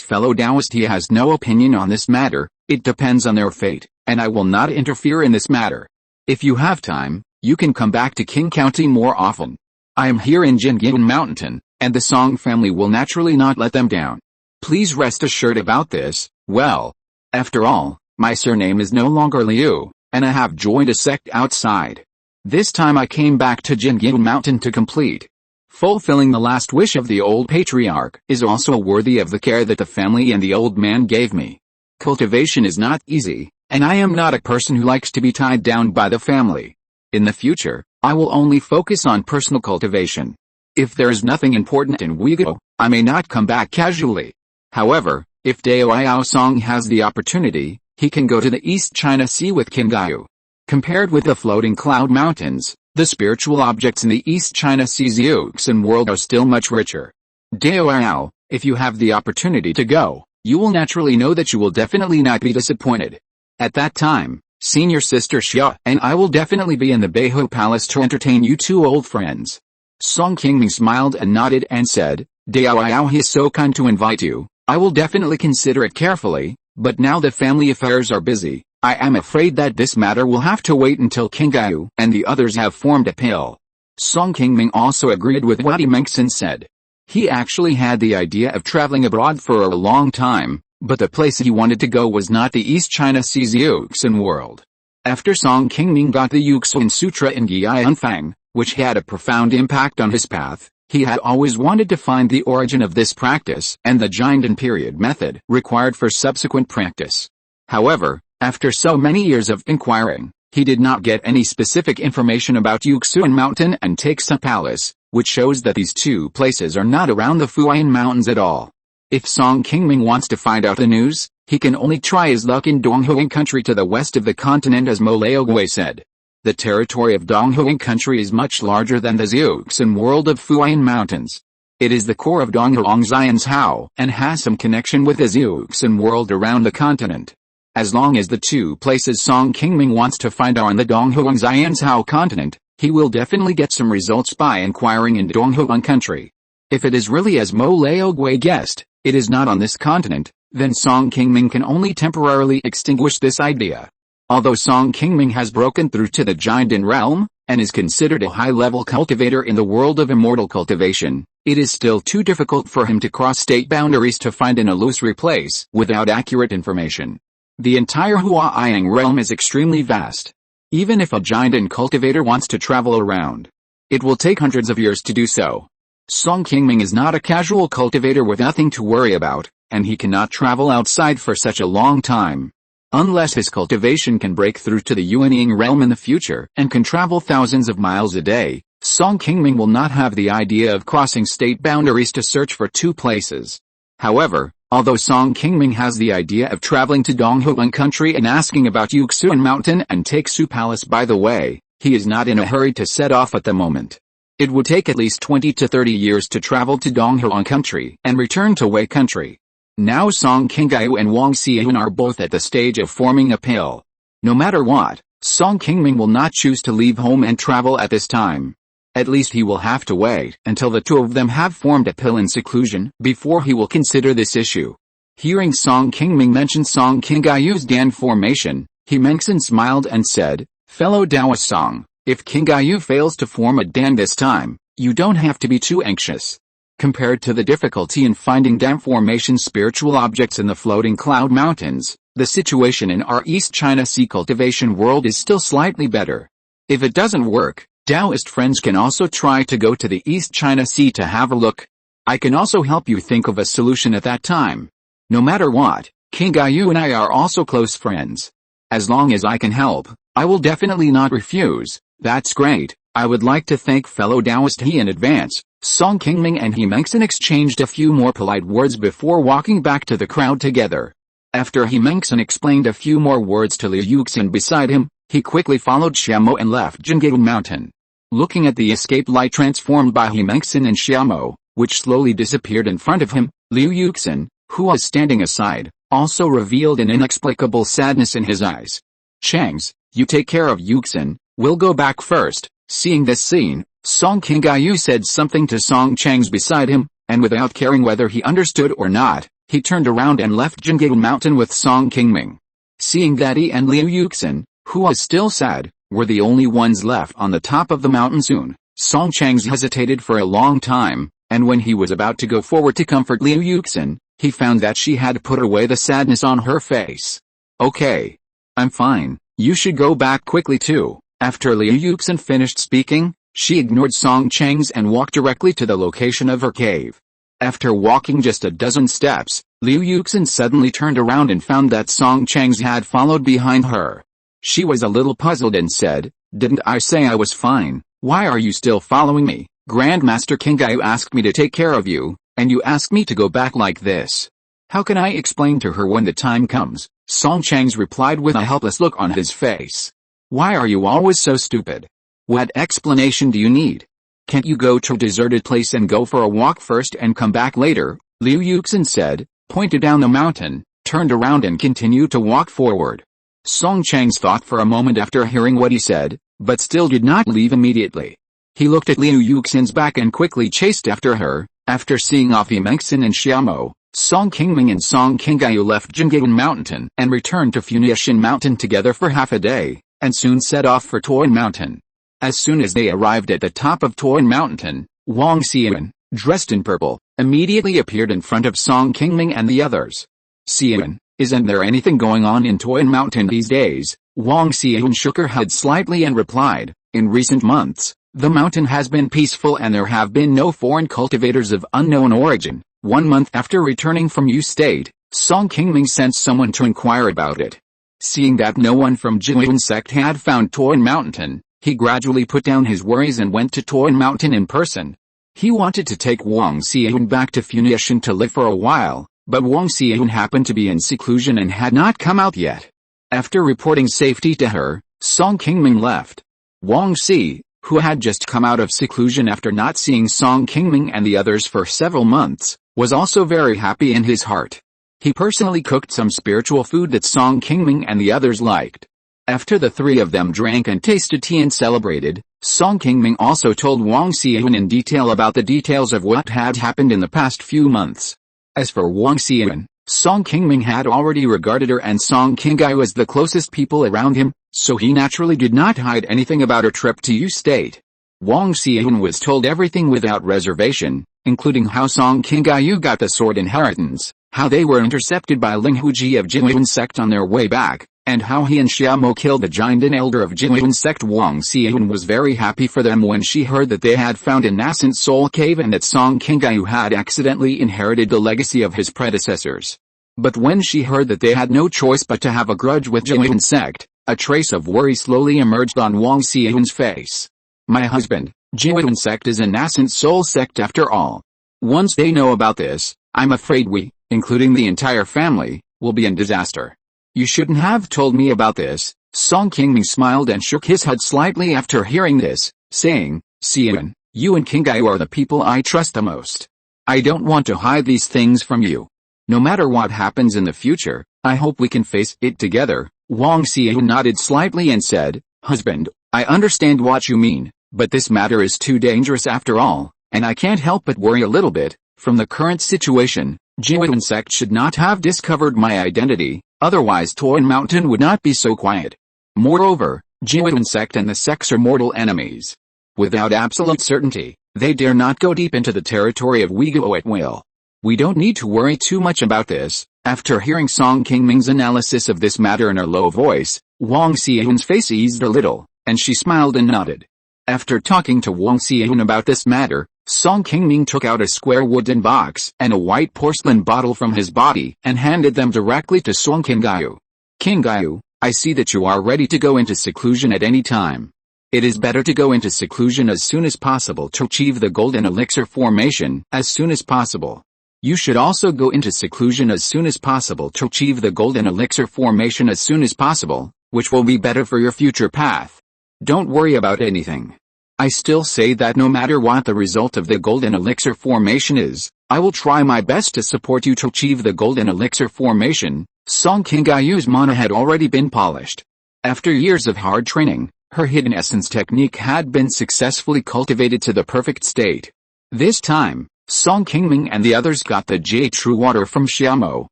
fellow Taoist he has no opinion on this matter, it depends on their fate, and I will not interfere in this matter. If you have time, you can come back to Qing County more often. I am here in Qingming Mountain, and the Song family will naturally not let them down. Please rest assured about this. Well, after all, my surname is no longer Liu, and I have joined a sect outside. This time I came back to Qingming Mountain to complete. Fulfilling the last wish of the old patriarch is also worthy of the care that the family and the old man gave me. Cultivation is not easy, and I am not a person who likes to be tied down by the family. In the future, I will only focus on personal cultivation. If there is nothing important in Uyghur, I may not come back casually. However, if Dao Song has the opportunity, he can go to the East China Sea with Qingyu. Compared with the floating cloud mountains, the spiritual objects in the East China Sea's Yuxin world are still much richer. Dao, if you have the opportunity to go, you will naturally know that you will definitely not be disappointed. At that time, senior sister Xia and I will definitely be in the Beihu Palace to entertain you two old friends. Song Qingming smiled and nodded and said, Dao he is so kind to invite you, I will definitely consider it carefully, but now the family affairs are busy. I am afraid that this matter will have to wait until Qingyu and the others have formed a pill. Song Qingming also agreed with what He Mengxin said. He actually had the idea of traveling abroad for a long time, but the place he wanted to go was not the East China Sea's Yuxin world. After Song Qingming got the Yuxin Sutra in Guianfang, which had a profound impact on his path, he had always wanted to find the origin of this practice and the Jinden period method required for subsequent practice. However, after so many years of inquiring, he did not get any specific information about Yuxin Mountain and Taiksa Palace, which shows that these two places are not around the Funiu Mountains at all. If Song Qingming wants to find out the news, he can only try his luck in Donghuang country to the west of the continent, as Mo Laogui said. The territory of Donghuang country is much larger than the Yuxin world of Funiu Mountains. It is the core of Donghuang Xian's Hao and has some connection with the Yuxin world around the continent. As long as the two places Song Qingming wants to find are on the Donghuang Xian's Hao continent, He will definitely get some results by inquiring in Donghuan country. If it is really as Mo Laogui guessed, it is not on this continent, then Song Qingming can only temporarily extinguish this idea. Although Song Qingming has broken through to the Jiandan realm, and is considered a high-level cultivator in the world of immortal cultivation, it is still too difficult for him to cross state boundaries to find an illusory place without accurate information. The entire Huaiyang realm is extremely vast. Even if a Jiandan cultivator wants to travel around, it will take hundreds of years to do so. Song Qingming is not a casual cultivator with nothing to worry about, and he cannot travel outside for such a long time. Unless his cultivation can break through to the unyielding realm in the future and can travel thousands of miles a day, Song Qingming will not have the idea of crossing state boundaries to search for two places. However, although Song Qingming has the idea of traveling to Donghuan country and asking about Funiu Mountain and Taixu Palace by the way, he is not in a hurry to set off at the moment. It would take at least 20 to 30 years to travel to Donghuan country and return to Wei country. Now Song Qingming and Wang Xian are both at the stage of forming a pill. No matter what, Song Qingming will not choose to leave home and travel at this time. At least he will have to wait until the two of them have formed a pill in seclusion before he will consider this issue. Hearing Song Qingming mention Song Qingyu's Dan formation, He Mengxin smiled and said, "Fellow Taoist Song, if Qingyu fails to form a Dan this time, you don't have to be too anxious. Compared to the difficulty in finding dam formation spiritual objects in the floating cloud mountains, the situation in our East China Sea cultivation world is still slightly better. If it doesn't work, Taoist friends can also try to go to the East China Sea to have a look. I can also help you think of a solution at that time. No matter what, Qingyu and I are also close friends. As long as I can help, I will definitely not refuse." "That's great. I would like to thank fellow Taoist He in advance." Song Qingming and He Mengxin exchanged a few more polite words before walking back to the crowd together. After He Mengxin explained a few more words to Liu Yuxin beside him, he quickly followed Xiaomo and left Qingming Mountain. Looking at the escape light transformed by He Mengxin and Xiaomo, which slowly disappeared in front of him, Liu Yuxin, who was standing aside, also revealed an inexplicable sadness in his eyes. "Changs, you take care of Yuxin, we'll go back first." Seeing this scene, Song Qingyu said something to Song Changs beside him, and without caring whether he understood or not, he turned around and left Qingming Mountain with Song Qingming. Seeing that he and Liu Yuxin, who was still sad, were the only ones left on the top of the mountain soon, Song Changs hesitated for a long time, and when he was about to go forward to comfort Liu Yuxin, he found that she had put away the sadness on her face. "Okay. I'm fine, you should go back quickly too." After Liu Yuxin finished speaking, she ignored Song Changs and walked directly to the location of her cave. After walking just a dozen steps, Liu Yuxin suddenly turned around and found that Song Changs had followed behind her. She was a little puzzled and said, "Didn't I say I was fine? Why are you still following me? Grandmaster Qingyu asked me to take care of you, and you ask me to go back like this. How can I explain to her when the time comes?" Song Changs replied with a helpless look on his face. "Why are you always so stupid? What explanation do you need? Can't you go to a deserted place and go for a walk first and come back later?" Liu Yuxin said, pointed down the mountain, turned around and continued to walk forward. Song Changs thought for a moment after hearing what he said, but still did not leave immediately. He looked at Liu Yuxin's back and quickly chased after her. After seeing off He Mengxin and Xiaomo, Song Qingming and Song Qingyu left Qingming Mountain and returned to Funiu Mountain together for half a day, and soon set off for Tuan Mountain. As soon as they arrived at the top of Tuan Mountain, Wang Xian, dressed in purple, immediately appeared in front of Song Qingming and the others. "Xian, isn't there anything going on in Tuan Mountain these days?" Wang Xian shook her head slightly and replied, "In recent months, the mountain has been peaceful and there have been no foreign cultivators of unknown origin." 1 month after returning from U State, Song Qingming sent someone to inquire about it. Seeing that no one from Jiuan sect had found Tuan Mountain, he gradually put down his worries and went to Tuan Mountain in person. He wanted to take Wang Xian back to Funiu to live for a while, but Wang Xian happened to be in seclusion and had not come out yet. After reporting safety to her, Song Qingming left. Wang Xi, who had just come out of seclusion after not seeing Song Qingming and the others for several months, was also very happy in his heart. He personally cooked some spiritual food that Song Qingming and the others liked. After the three of them drank and tasted tea and celebrated, Song Qingming also told Wang Xian in detail about the details of what had happened in the past few months. As for Wang Xian, Song Qingming had already regarded her and Song Qingyu as the closest people around him, so he naturally did not hide anything about her trip to Yu State. Wang Xian was told everything without reservation, including how Song Qingyu got the sword inheritance, how they were intercepted by Ling Huji of Jinyuan sect on their way back, and how he and Xiaomo killed the giant and elder of Jinyuan sect. Wang Xian was very happy for them when she heard that they had found a nascent soul cave and that Song Qingyu had accidentally inherited the legacy of his predecessors. But when she heard that they had no choice but to have a grudge with Jinyuan sect, a trace of worry slowly emerged on Wang Xian's face. My husband, Jinyuan sect is a nascent soul sect after all. Once they know about this, I'm afraid we, including the entire family, will be in disaster. You shouldn't have told me about this. Song Qingming smiled and shook his head slightly after hearing this, saying, Xian, you and Qingyu are the people I trust the most. I don't want to hide these things from you. No matter what happens in the future, I hope we can face it together. Wang Xian nodded slightly and said, Husband, I understand what you mean, but this matter is too dangerous after all, and I can't help but worry a little bit. From the current situation, Jinyuan sect should not have discovered my identity, otherwise Funiu Mountain would not be so quiet. Moreover, Jinyuan sect and the sects are mortal enemies. Without absolute certainty, they dare not go deep into the territory of Uyghur at will. We don't need to worry too much about this. After hearing Song Qingming's analysis of this matter in a low voice, Wang Xian's face eased a little, and she smiled and nodded. After talking to Wang Xian about this matter, Song Qingming took out a square wooden box and a white porcelain bottle from his body and handed them directly to Song Qingyu. Qingyu, I see that you are ready to go into seclusion at any time. It is better to go into seclusion as soon as possible to achieve the golden elixir formation as soon as possible. You should also go into seclusion as soon as possible to achieve the golden elixir formation as soon as possible, which will be better for your future path. Don't worry about anything. I still say that no matter what the result of the golden elixir formation is, I will try my best to support you to achieve the golden elixir formation. Song Qingyu's mana had already been polished. After years of hard training, her hidden essence technique had been successfully cultivated to the perfect state. This time, Song Qingming and the others got the jade true water from Xiaomo,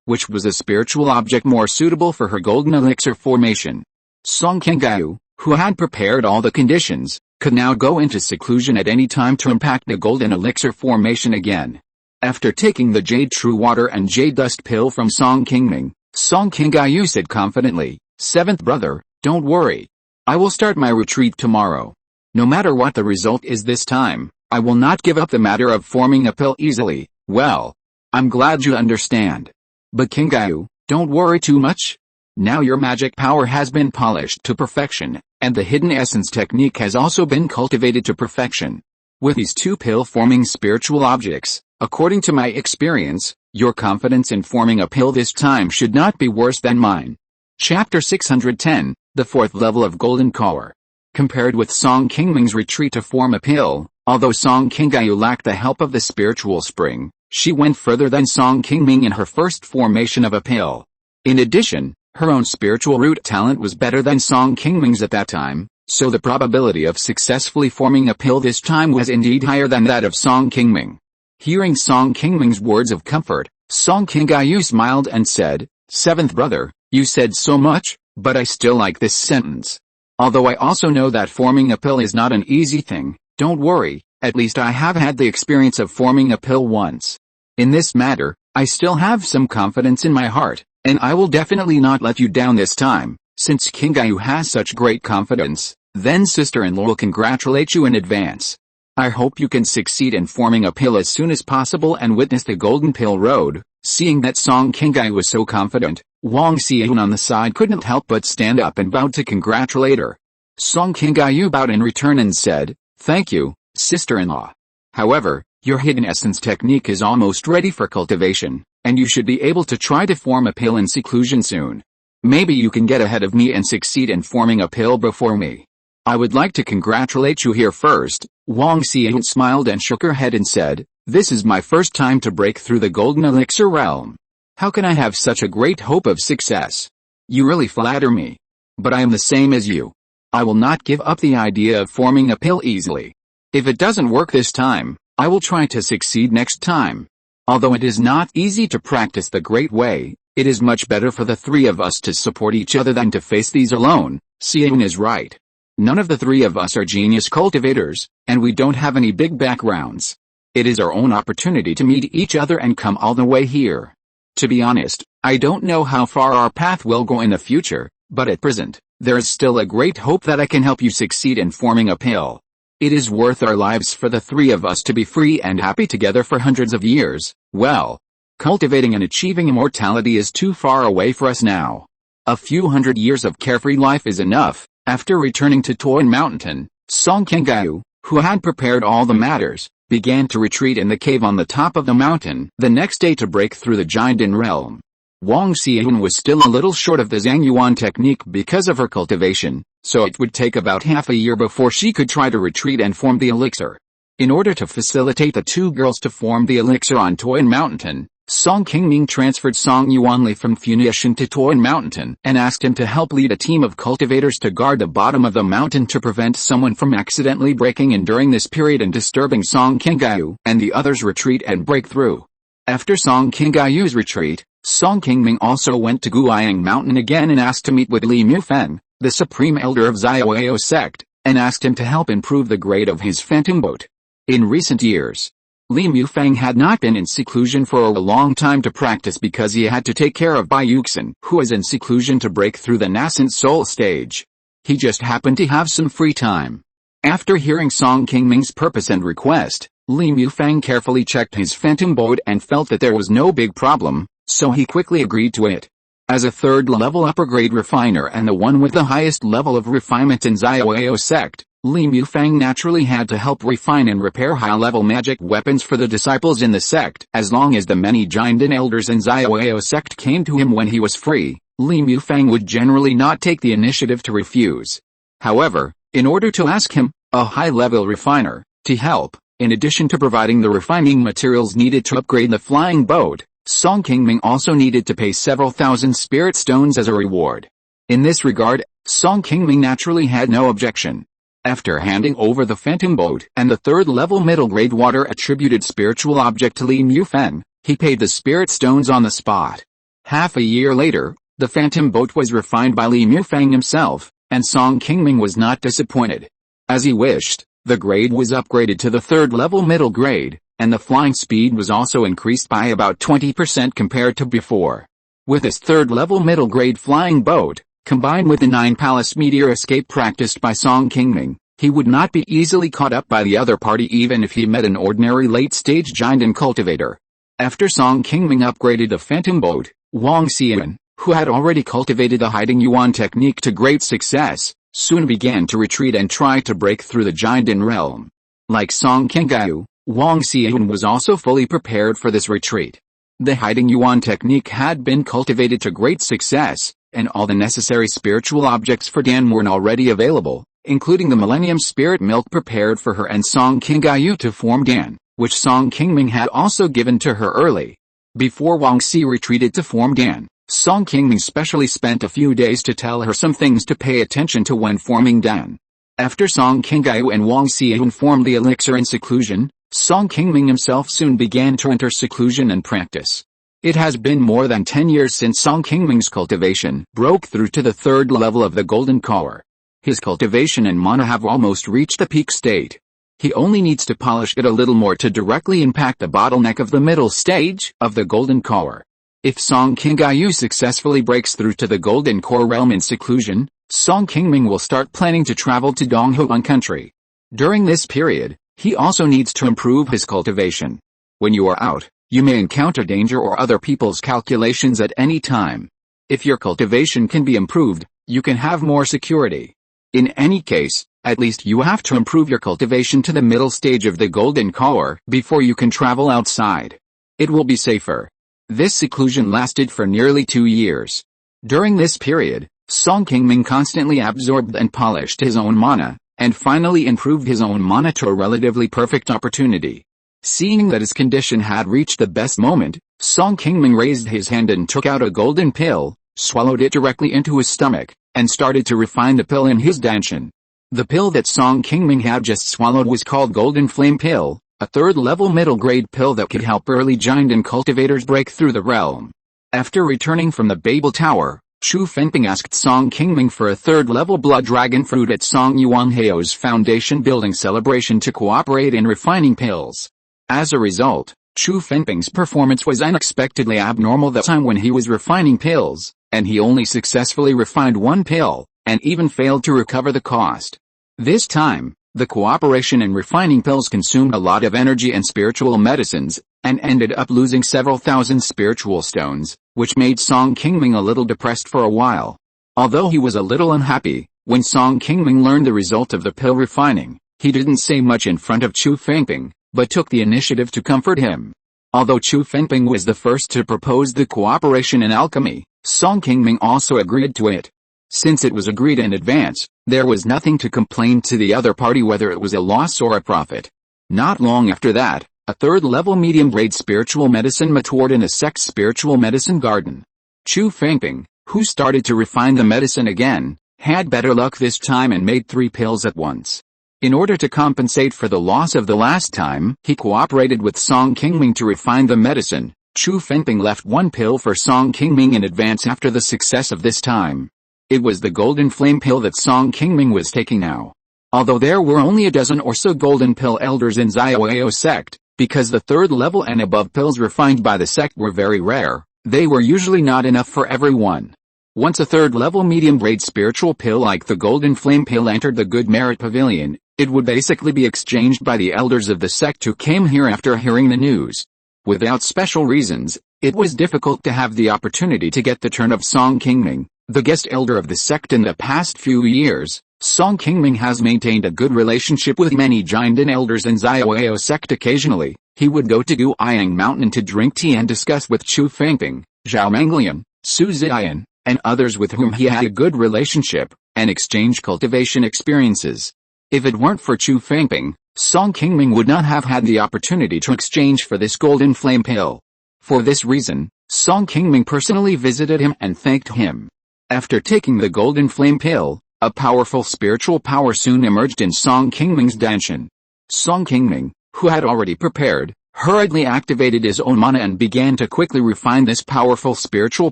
which was a spiritual object more suitable for her golden elixir formation. Song Qingyu, who had prepared all the conditions, could now go into seclusion at any time to impact the golden elixir formation again. After taking the jade true water and jade dust pill from Song Qingming, Song Qingyu said confidently, "Seventh brother, don't worry. I will start my retreat tomorrow. No matter what the result is this time, I will not give up the matter of forming a pill easily." Well, I'm glad you understand. But Qingyu, don't worry too much. Now your magic power has been polished to perfection, and the hidden essence technique has also been cultivated to perfection. With these two pill-forming spiritual objects, according to my experience, your confidence in forming a pill this time should not be worse than mine. Chapter 610, the fourth level of Golden Core. Compared with Song Qingming's retreat to form a pill, although Song Qingyu lacked the help of the spiritual spring, she went further than Song Qingming in her first formation of a pill. In addition, her own spiritual root talent was better than Song Qingming's at that time, so the probability of successfully forming a pill this time was indeed higher than that of Song Qingming. Hearing Song Qingming's words of comfort, Song Qingyu smiled and said, "Seventh brother, you said so much, but I still like this sentence. Although I also know that forming a pill is not an easy thing, don't worry, at least I have had the experience of forming a pill once. In this matter, I still have some confidence in my heart, and I will definitely not let you down this time." Since Qingyu has such great confidence, then sister-in-law will congratulate you in advance. I hope you can succeed in forming a pill as soon as possible and witness the golden pill road. Seeing that Song Qingyu was so confident, Wang Xian on the side couldn't help but stand up and bowed to congratulate her. Song Qingyu bowed in return and said, "Thank you, sister-in-law. However, your hidden essence technique is almost ready for cultivation, and you should be able to try to form a pill in seclusion soon. Maybe you can get ahead of me and succeed in forming a pill before me. I would like to congratulate you here first." Wang Xian smiled and shook her head and said, "This is my first time to break through the golden elixir realm. How can I have such a great hope of success? You really flatter me. But I am the same as you. I will not give up the idea of forming a pill easily. If it doesn't work this time, I will try to succeed next time. Although it is not easy to practice the Great Way, it is much better for the three of us to support each other than to face these alone. Xian is right. None of the three of us are genius cultivators, and we don't have any big backgrounds. It is our own opportunity to meet each other and come all the way here. To be honest, I don't know how far our path will go in the future, but at present, there is still a great hope that I can help you succeed in forming a pill. It is worth our lives for the three of us to be free and happy together for hundreds of years. Well, cultivating and achieving immortality is too far away for us now. A few hundred years of carefree life is enough. After returning to Qi Mountain, Song Qingming, who had prepared all the matters, began to retreat in the cave on the top of the mountain the next day to break through the Jiandan realm. Wang Xian was still a little short of the Zhangyuan technique because of her cultivation, so it would take about half a year before she could try to retreat and form the elixir. In order to facilitate the two girls to form the elixir on Qi Mountain, Song Qingming transferred Song Yuanli from Funiu Mountain to Qi Mountain and asked him to help lead a team of cultivators to guard the bottom of the mountain to prevent someone from accidentally breaking in during this period and disturbing Song Qingming and the others' retreat and breakthrough. After Song Qingming's retreat, Song Qingming also went to Guiyang Mountain again and asked to meet with Li Mufeng, the supreme elder of Xiaoyao sect, and asked him to help improve the grade of his phantom boat. In recent years, Li Mufeng had not been in seclusion for a long time to practice because he had to take care of Bai Yuxin, who is in seclusion to break through the nascent soul stage. He just happened to have some free time. After hearing Song Qingming's purpose and request, Li Mufeng carefully checked his phantom boat and felt that there was no big problem, so he quickly agreed to it. As a third-level upper-grade refiner and the one with the highest level of refinement in Xiaoyao sect, Li Mufeng naturally had to help refine and repair high-level magic weapons for the disciples in the sect. As long as the many Jiandan elders in Xiaoyao sect came to him when he was free, Li Mufeng would generally not take the initiative to refuse. However, in order to ask him, a high-level refiner, to help, in addition to providing the refining materials needed to upgrade the flying boat, Song Qingming also needed to pay several thousand spirit stones as a reward. In this regard, Song Qingming naturally had no objection. After handing over the phantom boat and the third-level middle-grade water-attributed spiritual object to Li Mufeng, he paid the spirit stones on the spot. Half a year later, the phantom boat was refined by Li Mufeng himself, and Song Qingming was not disappointed. As he wished, the grade was upgraded to the third-level middle grade, and the flying speed was also increased by about 20% compared to before. With his third-level middle-grade flying boat, combined with the 9-palace meteor escape practiced by Song Qingming, he would not be easily caught up by the other party even if he met an ordinary late-stage Jiandan cultivator. After Song Qingming upgraded the phantom boat, Wang Xian, who had already cultivated the hiding yuan technique to great success, soon began to retreat and try to break through the Jiandan realm. Like Song Qingming, Wang Xian was also fully prepared for this retreat. The hiding yuan technique had been cultivated to great success, and all the necessary spiritual objects for Dan were already available, including the Millennium Spirit Milk prepared for her and Song Qingming to form Dan, which Song Qingming had also given to her early. Before Wang Xi retreated to form Dan, Song Qingming specially spent a few days to tell her some things to pay attention to when forming Dan. After Song Qingming and Wang Xi formed the elixir in seclusion, Song Qingming himself soon began to enter seclusion and practice. It has been more than 10 years since Song Qingming's cultivation broke through to the third level of the golden core. His cultivation and mana have almost reached the peak state. He only needs to polish it a little more to directly impact the bottleneck of the middle stage of the golden core. If Song Qingming successfully breaks through to the golden core realm in seclusion, Song Qingming will start planning to travel to Donghuan country. During this period, he also needs to improve his cultivation. When you are out, you may encounter danger or other people's calculations at any time. If your cultivation can be improved, you can have more security. In any case, at least you have to improve your cultivation to the middle stage of the golden core before you can travel outside. It will be safer. This seclusion lasted for nearly 2 years. During this period, Song Qingming constantly absorbed and polished his own mana, and finally improved his own mana to a relatively perfect opportunity. Seeing that his condition had reached the best moment, Song Qingming raised his hand and took out a golden pill, swallowed it directly into his stomach, and started to refine the pill in his danshan. The pill that Song Qingming had just swallowed was called Golden Flame Pill, a third-level middle-grade pill that could help early giant and cultivators break through the realm. After returning from the Babel Tower, Chu Fengping asked Song Qingming for a third-level blood dragon fruit at Song Yuanheo's foundation building celebration to cooperate in refining pills. As a result, Chu Fengping's performance was unexpectedly abnormal that time when he was refining pills, and he only successfully refined one pill, and even failed to recover the cost. This time, the cooperation in refining pills consumed a lot of energy and spiritual medicines, and ended up losing several thousand spiritual stones, which made Song Qingming a little depressed for a while. Although he was a little unhappy, when Song Qingming learned the result of the pill refining, he didn't say much in front of Chu Fengping, but took the initiative to comfort him. Although Chu Fengping was the first to propose the cooperation in alchemy, Song Qingming also agreed to it. Since it was agreed in advance, there was nothing to complain to the other party whether it was a loss or a profit. Not long after that, a third-level medium-grade spiritual medicine matured in a sect's spiritual medicine garden. Chu Fengping, who started to refine the medicine again, had better luck this time and made 3 pills at once. In order to compensate for the loss of the last time, he cooperated with Song Qingming to refine the medicine. Chu Fengping left 1 pill for Song Qingming in advance after the success of this time. It was the Golden Flame Pill that Song Qingming was taking now. Although there were only a dozen or so Golden Pill elders in Xiaoyao sect, because the third level and above pills refined by the sect were very rare, they were usually not enough for everyone. Once a third level medium grade spiritual pill like the Golden Flame Pill entered the Good Merit Pavilion, it would basically be exchanged by the elders of the sect who came here after hearing the news. Without special reasons, it was difficult to have the opportunity to get the turn of Song Qingming, the guest elder of the sect in the past few years. Song Qingming has maintained a good relationship with many Jiandan elders in Xiaoyao sect. Occasionally, he would go to Guiyang Mountain to drink tea and discuss with Chu Fengping, Zhao Manglian, Su Ziyan, and others with whom he had a good relationship, and exchange cultivation experiences. If it weren't for Chu Fengping, Song Qingming would not have had the opportunity to exchange for this Golden Flame Pill. For this reason, Song Qingming personally visited him and thanked him. After taking the Golden Flame Pill, a powerful spiritual power soon emerged in Song Qingming's danshan. Song Qingming, who had already prepared, hurriedly activated his own mana and began to quickly refine this powerful spiritual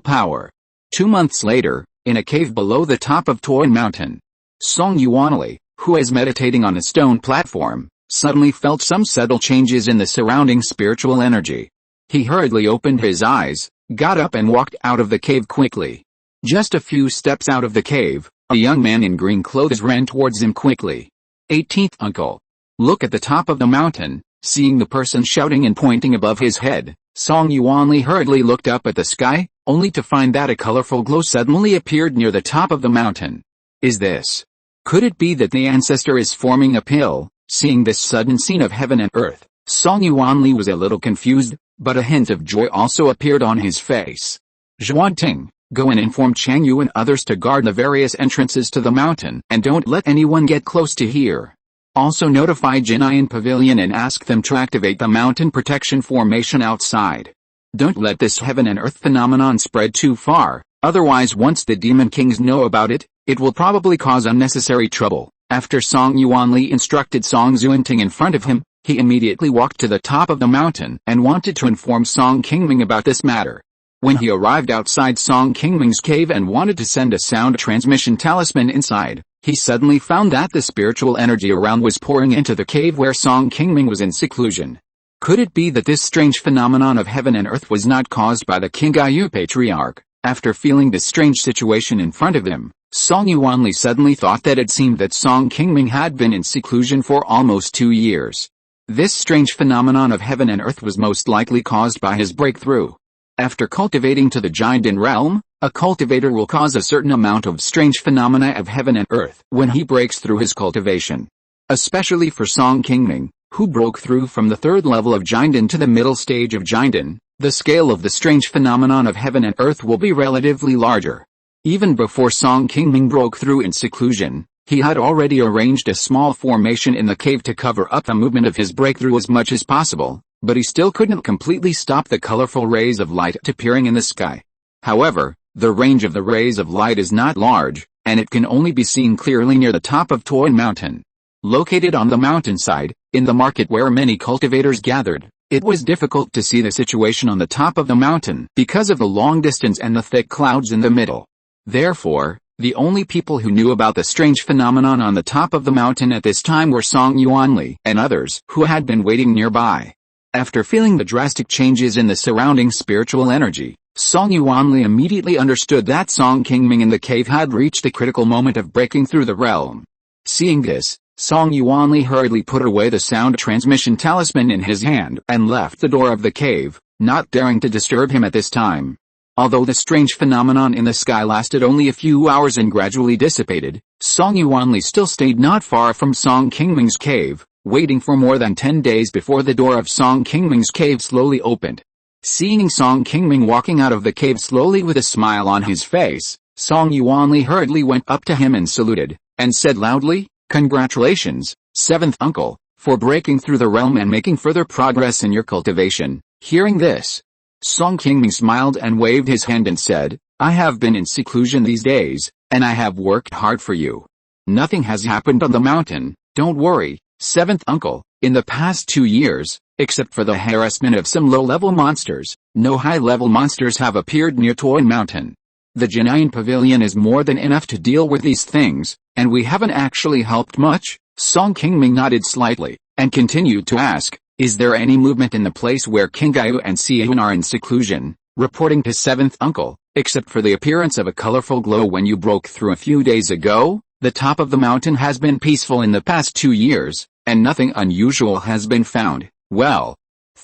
power. 2 months later, in a cave below the top of Funiu Mountain, Song Yuanli, who was meditating on a stone platform, suddenly felt some subtle changes in the surrounding spiritual energy. He hurriedly opened his eyes, got up and walked out of the cave quickly. Just a few steps out of the cave, a young man in green clothes ran towards him quickly. 18th uncle. Look at the top of the mountain. Seeing the person shouting and pointing above his head, Song Yuanli hurriedly looked up at the sky, only to find that a colorful glow suddenly appeared near the top of the mountain. Is this? Could it be that the ancestor is forming a pill? Seeing this sudden scene of heaven and earth, Song Yuanli was a little confused, but a hint of joy also appeared on his face. Zhuanting, go and inform Chang Yu and others to guard the various entrances to the mountain and don't let anyone get close to here. Also notify Jinayan Pavilion and ask them to activate the mountain protection formation outside. Don't let this heaven and earth phenomenon spread too far, otherwise once the demon kings know about it, it will probably cause unnecessary trouble. After Song Yuanli instructed Song Xuanting in front of him, he immediately walked to the top of the mountain and wanted to inform Song Qingming about this matter. When he arrived outside Song Qingming's cave and wanted to send a sound transmission talisman inside, he suddenly found that the spiritual energy around was pouring into the cave where Song Qingming was in seclusion. Could it be that this strange phenomenon of heaven and earth was not caused by the Qingyu patriarch? After feeling this strange situation in front of him, Song Yuanli suddenly thought that it seemed that Song Qingming had been in seclusion for almost 2 years. This strange phenomenon of heaven and earth was most likely caused by his breakthrough. After cultivating to the Jiandan realm, a cultivator will cause a certain amount of strange phenomena of heaven and earth when he breaks through his cultivation. Especially for Song Qingming, who broke through from the 3rd level of Jiandan to the middle stage of Jiandan, the scale of the strange phenomenon of heaven and earth will be relatively larger. Even before Song Qingming broke through in seclusion, he had already arranged a small formation in the cave to cover up the movement of his breakthrough as much as possible, but he still couldn't completely stop the colorful rays of light appearing in the sky. However, the range of the rays of light is not large, and it can only be seen clearly near the top of Qi Mountain. Located on the mountainside, in the market where many cultivators gathered, it was difficult to see the situation on the top of the mountain because of the long distance and the thick clouds in the middle. Therefore, the only people who knew about the strange phenomenon on the top of the mountain at this time were Song Yuanli and others who had been waiting nearby. After feeling the drastic changes in the surrounding spiritual energy, Song Yuanli immediately understood that Song Qingming in the cave had reached the critical moment of breaking through the realm. Seeing this, Song Yuanli hurriedly put away the sound transmission talisman in his hand and left the door of the cave, not daring to disturb him at this time. Although the strange phenomenon in the sky lasted only a few hours and gradually dissipated, Song Yuanli still stayed not far from Song Qingming's cave, waiting for more than 10 days before the door of Song Qingming's cave slowly opened. Seeing Song Qingming walking out of the cave slowly with a smile on his face, Song Yuanli hurriedly went up to him and saluted, and said loudly, "Congratulations, seventh uncle, for breaking through the realm and making further progress in your cultivation." Hearing this, Song Qingming smiled and waved his hand and said, "I have been in seclusion these days, and I have worked hard for you. Nothing has happened on the mountain, don't worry, seventh uncle. In the past 2 years, except for the harassment of some low-level monsters, no high-level monsters have appeared near Qi Mountain. The Jinayan Pavilion is more than enough to deal with these things, and we haven't actually helped much." Song Qingming nodded slightly, and continued to ask, "Is there any movement in the place where Qingyu and Xian are in seclusion?" Reporting to seventh uncle, "Except for the appearance of a colorful glow when you broke through a few days ago, the top of the mountain has been peaceful in the past 2 years, and nothing unusual has been found." "Well,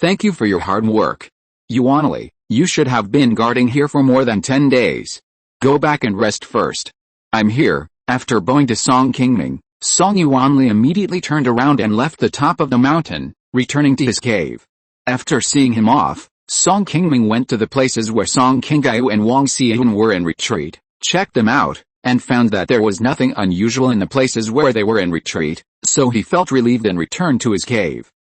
thank you for your hard work. Yuanli, you should have been guarding here for more than 10 days. Go back and rest first. I'm here." After bowing to Song Qingming, Song Yuanli immediately turned around and left the top of the mountain, returning to his cave. After seeing him off, Song Qingming went to the places where Song Qingyu and Wang Xian were in retreat, checked them out, and found that there was nothing unusual in the places where they were in retreat, so he felt relieved and returned to his cave.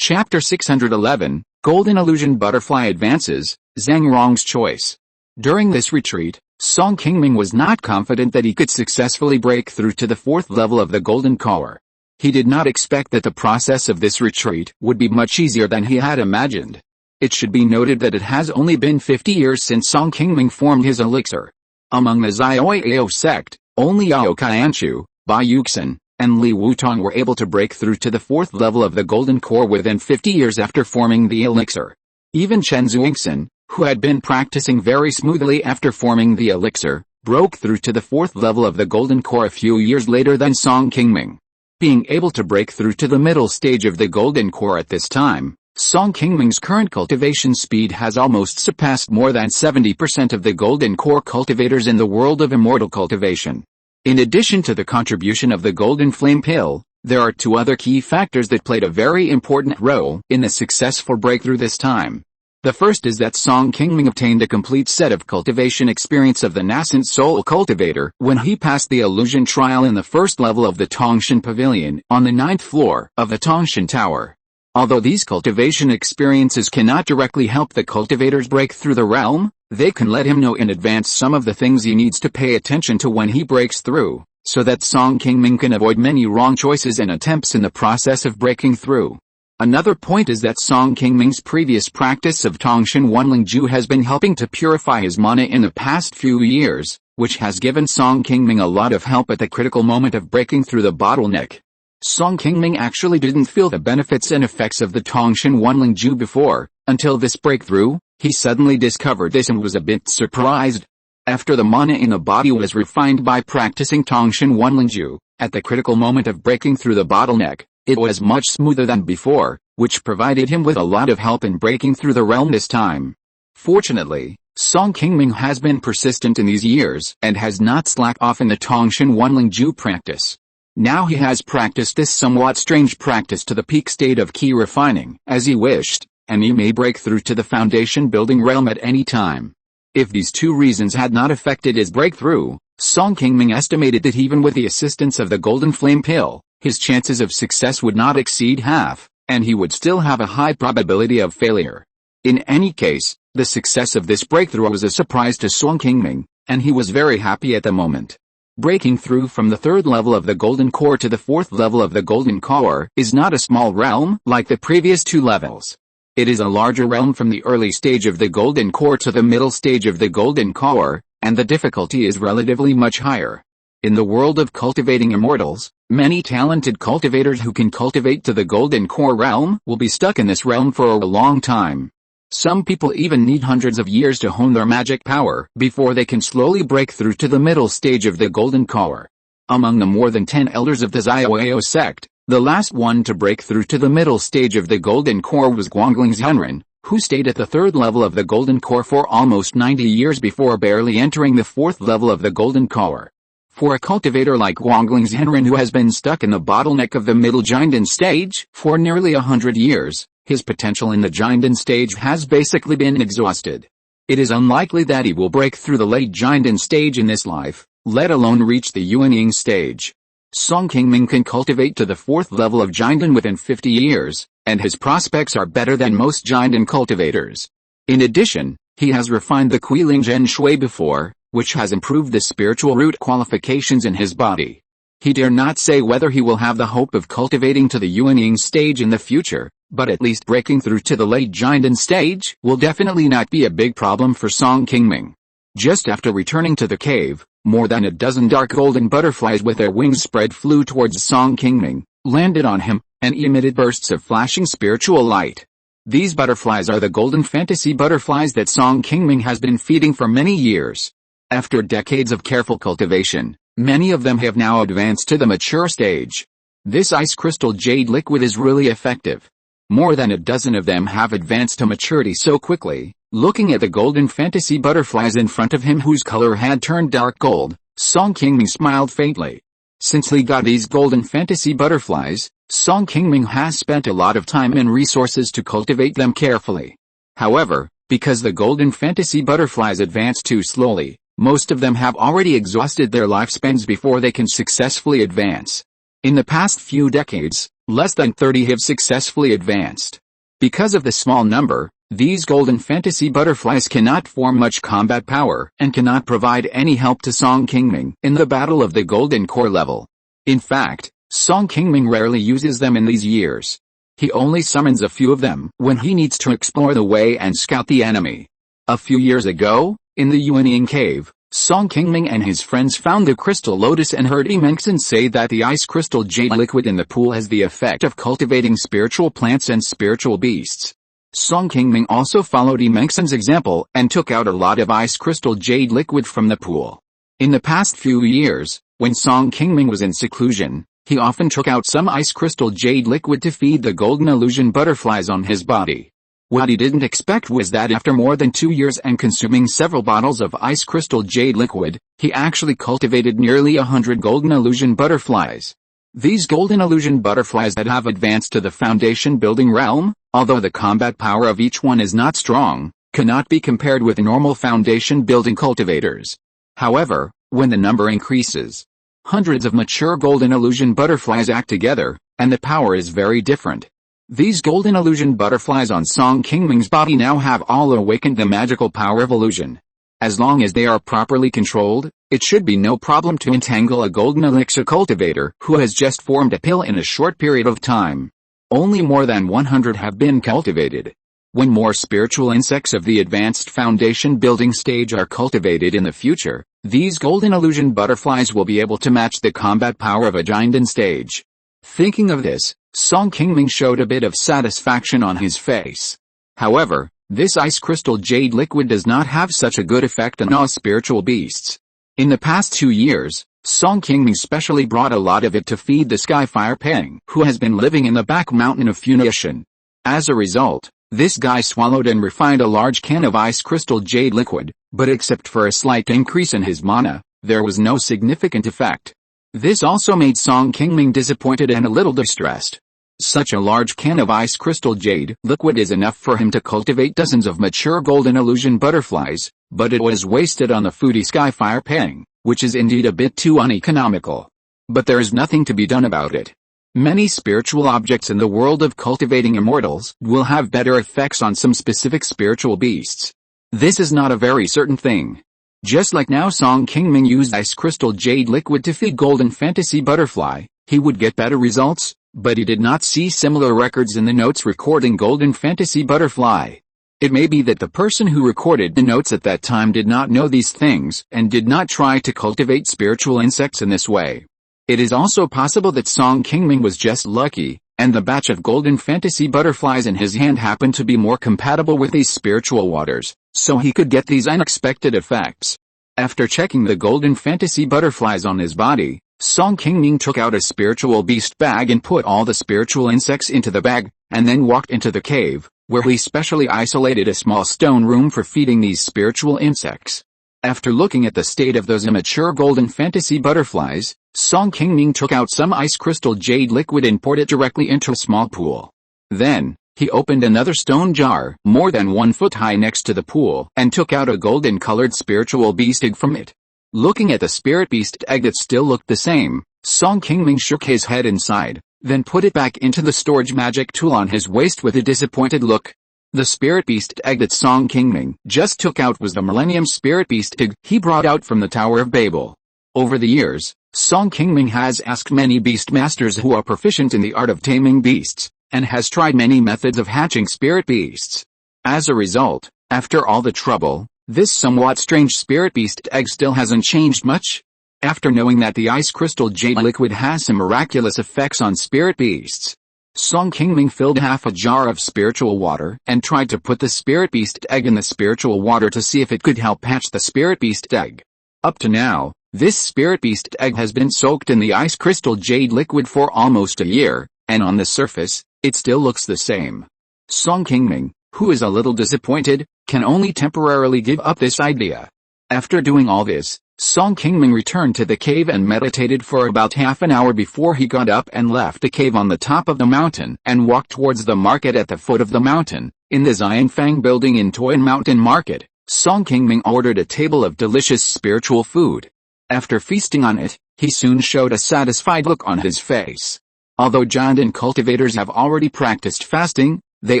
Chapter 611, Golden Illusion Butterfly Advances, Zhang Rong's Choice. During this retreat, Song Qingming was not confident that he could successfully break through to the 4th level of the Golden Core. He did not expect that the process of this retreat would be much easier than he had imagined. It should be noted that it has only been 50 years since Song Qingming formed his elixir. Among the Zioao sect, only Yao Qianshu, Bai Yuxin, and Li Wutong were able to break through to the 4th level of the Golden Core within 50 years after forming the elixir. Even Chen Zuixin, who had been practicing very smoothly after forming the elixir, broke through to the 4th level of the Golden Core a few years later than Song Qingming. Being able to break through to the middle stage of the Golden Core at this time, Song Qingming's current cultivation speed has almost surpassed more than 70% of the Golden Core cultivators in the world of Immortal cultivation. In addition to the contribution of the Golden Flame Pill, there are 2 other key factors that played a very important role in the successful breakthrough this time. The first is that Song Qingming obtained a complete set of cultivation experience of the nascent soul cultivator when he passed the illusion trial in the 1st level of the Tongshan Pavilion on the 9th floor of the Tongshan Tower. Although these cultivation experiences cannot directly help the cultivators break through the realm, they can let him know in advance some of the things he needs to pay attention to when he breaks through, so that Song Qingming can avoid many wrong choices and attempts in the process of breaking through. Another point is that Song Qingming's previous practice of Tongshan Wanlingju has been helping to purify his mana in the past few years, which has given Song Qingming a lot of help at the critical moment of breaking through the bottleneck. Song Qingming actually didn't feel the benefits and effects of the Tongshan Wanlingju before, until this breakthrough. He suddenly discovered this and was a bit surprised. After the mana in the body was refined by practicing Tongshan Wanlingju, at the critical moment of breaking through the bottleneck, it was much smoother than before, which provided him with a lot of help in breaking through the realm this time. Fortunately, Song Qingming has been persistent in these years and has not slacked off in the Tongshan Wanlingju practice. Now he has practiced this somewhat strange practice to the peak state of Qi Refining, as he wished, and he may break through to the foundation building realm at any time. If these 2 reasons had not affected his breakthrough, Song Qingming estimated that even with the assistance of the Golden Flame Pill, his chances of success would not exceed half, and he would still have a high probability of failure. In any case, the success of this breakthrough was a surprise to Song Qingming, and he was very happy at the moment. Breaking through from the third level of the golden core to the fourth level of the golden core is not a small realm like the previous two levels. It is a larger realm from the early stage of the golden core to the middle stage of the golden core, and the difficulty is relatively much higher. In the world of cultivating immortals, many talented cultivators who can cultivate to the golden core realm will be stuck in this realm for a long time. Some people even need hundreds of years to hone their magic power before they can slowly break through to the middle stage of the golden core. Among the more than 10 elders of the Xiaoyao sect, the last one to break through to the middle stage of the golden core was Guanglingzhenren, who stayed at the third level of the golden core for almost 90 years before barely entering the fourth level of the golden core. For a cultivator like Guanglingzhenren who has been stuck in the bottleneck of the middle Jinden stage for nearly 100 years, his potential in the Jinden stage has basically been exhausted. It is unlikely that he will break through the late Jinden stage in this life, let alone reach the unyielding stage. Song Qingming can cultivate to the fourth level of Jinden within 50 years, and his prospects are better than most Jinden cultivators. In addition, he has refined the Qi Lingzhen Shui before, which has improved the spiritual root qualifications in his body. He dare not say whether he will have the hope of cultivating to the unyielding stage in the future, but at least breaking through to the late Jinden stage will definitely not be a big problem for Song Qingming. Just after returning to the cave, more than a dozen dark golden butterflies with their wings spread flew towards Song Qingming, landed on him, and emitted bursts of flashing spiritual light. These butterflies are the golden fantasy butterflies that Song Qingming has been feeding for many years. After decades of careful cultivation, many of them have now advanced to the mature stage. This ice crystal jade liquid is really effective. More than a dozen of them have advanced to maturity so quickly. Looking at the golden fantasy butterflies in front of him whose color had turned dark gold, Song Qingming smiled faintly. Since he got these golden fantasy butterflies, Song Qingming has spent a lot of time and resources to cultivate them carefully. However, because the golden fantasy butterflies advance too slowly, most of them have already exhausted their lifespans before they can successfully advance. In the past few decades, less than 30 have successfully advanced. Because of the small number, these golden fantasy butterflies cannot form much combat power and cannot provide any help to Song Qingming in the battle of the golden core level. In fact, Song Qingming rarely uses them in these years. He only summons a few of them when he needs to explore the way and scout the enemy. A few years ago, in the Yuanying cave, Song Qingming and his friends found the crystal lotus and heard Imengson say that the ice crystal jade liquid in the pool has the effect of cultivating spiritual plants and spiritual beasts. Song Qingming also followed Imengson's example and took out a lot of ice crystal jade liquid from the pool. In the past few years, when Song Qingming was in seclusion, he often took out some ice crystal jade liquid to feed the golden illusion butterflies on his body. What he didn't expect was that after more than 2 years and consuming several bottles of ice crystal jade liquid, he actually cultivated nearly 100 golden illusion butterflies. These golden illusion butterflies that have advanced to the foundation building realm, although the combat power of each one is not strong, cannot be compared with normal foundation building cultivators. However, when the number increases, hundreds of mature golden illusion butterflies act together, and the power is very different. These golden illusion butterflies on Song Qingming's body now have all awakened the magical power of illusion. As long as they are properly controlled, it should be no problem to entangle a golden elixir cultivator who has just formed a pill in a short period of time. Only more than 100 have been cultivated. When more spiritual insects of the advanced foundation building stage are cultivated in the future, these golden illusion butterflies will be able to match the combat power of a Jinden stage. Thinking of this, Song Qingming showed a bit of satisfaction on his face. However, this ice crystal jade liquid does not have such a good effect on all spiritual beasts. In the past 2 years, Song Qingming specially brought a lot of it to feed the Skyfire Peng, who has been living in the back mountain of Funiu. As a result, this guy swallowed and refined a large can of ice crystal jade liquid, but except for a slight increase in his mana, there was no significant effect. This also made Song Qingming disappointed and a little distressed. Such a large can of ice crystal jade liquid is enough for him to cultivate dozens of mature golden illusion butterflies, but it was wasted on the foodie Skyfire Peng, which is indeed a bit too uneconomical. But there is nothing to be done about it. Many spiritual objects in the world of cultivating immortals will have better effects on some specific spiritual beasts. This is not a very certain thing. Just like now Song Qingming used ice crystal jade liquid to feed golden fantasy butterfly, he would get better results, but he did not see similar records in the notes recording golden fantasy butterfly. It may be that the person who recorded the notes at that time did not know these things and did not try to cultivate spiritual insects in this way. It is also possible that Song Qingming was just lucky, and the batch of golden fantasy butterflies in his hand happened to be more compatible with these spiritual waters, so he could get these unexpected effects. After checking the golden fantasy butterflies on his body, Song Qingming took out a spiritual beast bag and put all the spiritual insects into the bag, and then walked into the cave, where he specially isolated a small stone room for feeding these spiritual insects. After looking at the state of those immature golden fantasy butterflies, Song Qingming took out some ice crystal jade liquid and poured it directly into a small pool. Then, he opened another stone jar more than 1 foot high next to the pool and took out a golden-colored spiritual beast egg from it. Looking at the spirit beast egg that still looked the same, Song Qingming shook his head inside, then put it back into the storage magic tool on his waist with a disappointed look. The spirit beast egg that Song Qingming just took out was the Millennium Spirit Beast egg he brought out from the Tower of Babel. Over the years, Song Qingming has asked many beast masters who are proficient in the art of taming beasts, and has tried many methods of hatching spirit beasts. As a result, after all the trouble, this somewhat strange spirit beast egg still hasn't changed much. After knowing that the ice crystal jade liquid has some miraculous effects on spirit beasts, Song Qingming filled half a jar of spiritual water and tried to put the spirit beast egg in the spiritual water to see if it could help hatch the spirit beast egg. Up to now, this spirit beast egg has been soaked in the ice crystal jade liquid for almost a year, and on the surface, it still looks the same. Song Qingming, who is a little disappointed, can only temporarily give up this idea. After doing all this, Song Qingming returned to the cave and meditated for about half an hour before he got up and left the cave on the top of the mountain and walked towards the market at the foot of the mountain. In the Xianfang building in Qingming Mountain Market, Song Qingming ordered a table of delicious spiritual food. After feasting on it, he soon showed a satisfied look on his face. Although giant and cultivators have already practiced fasting, they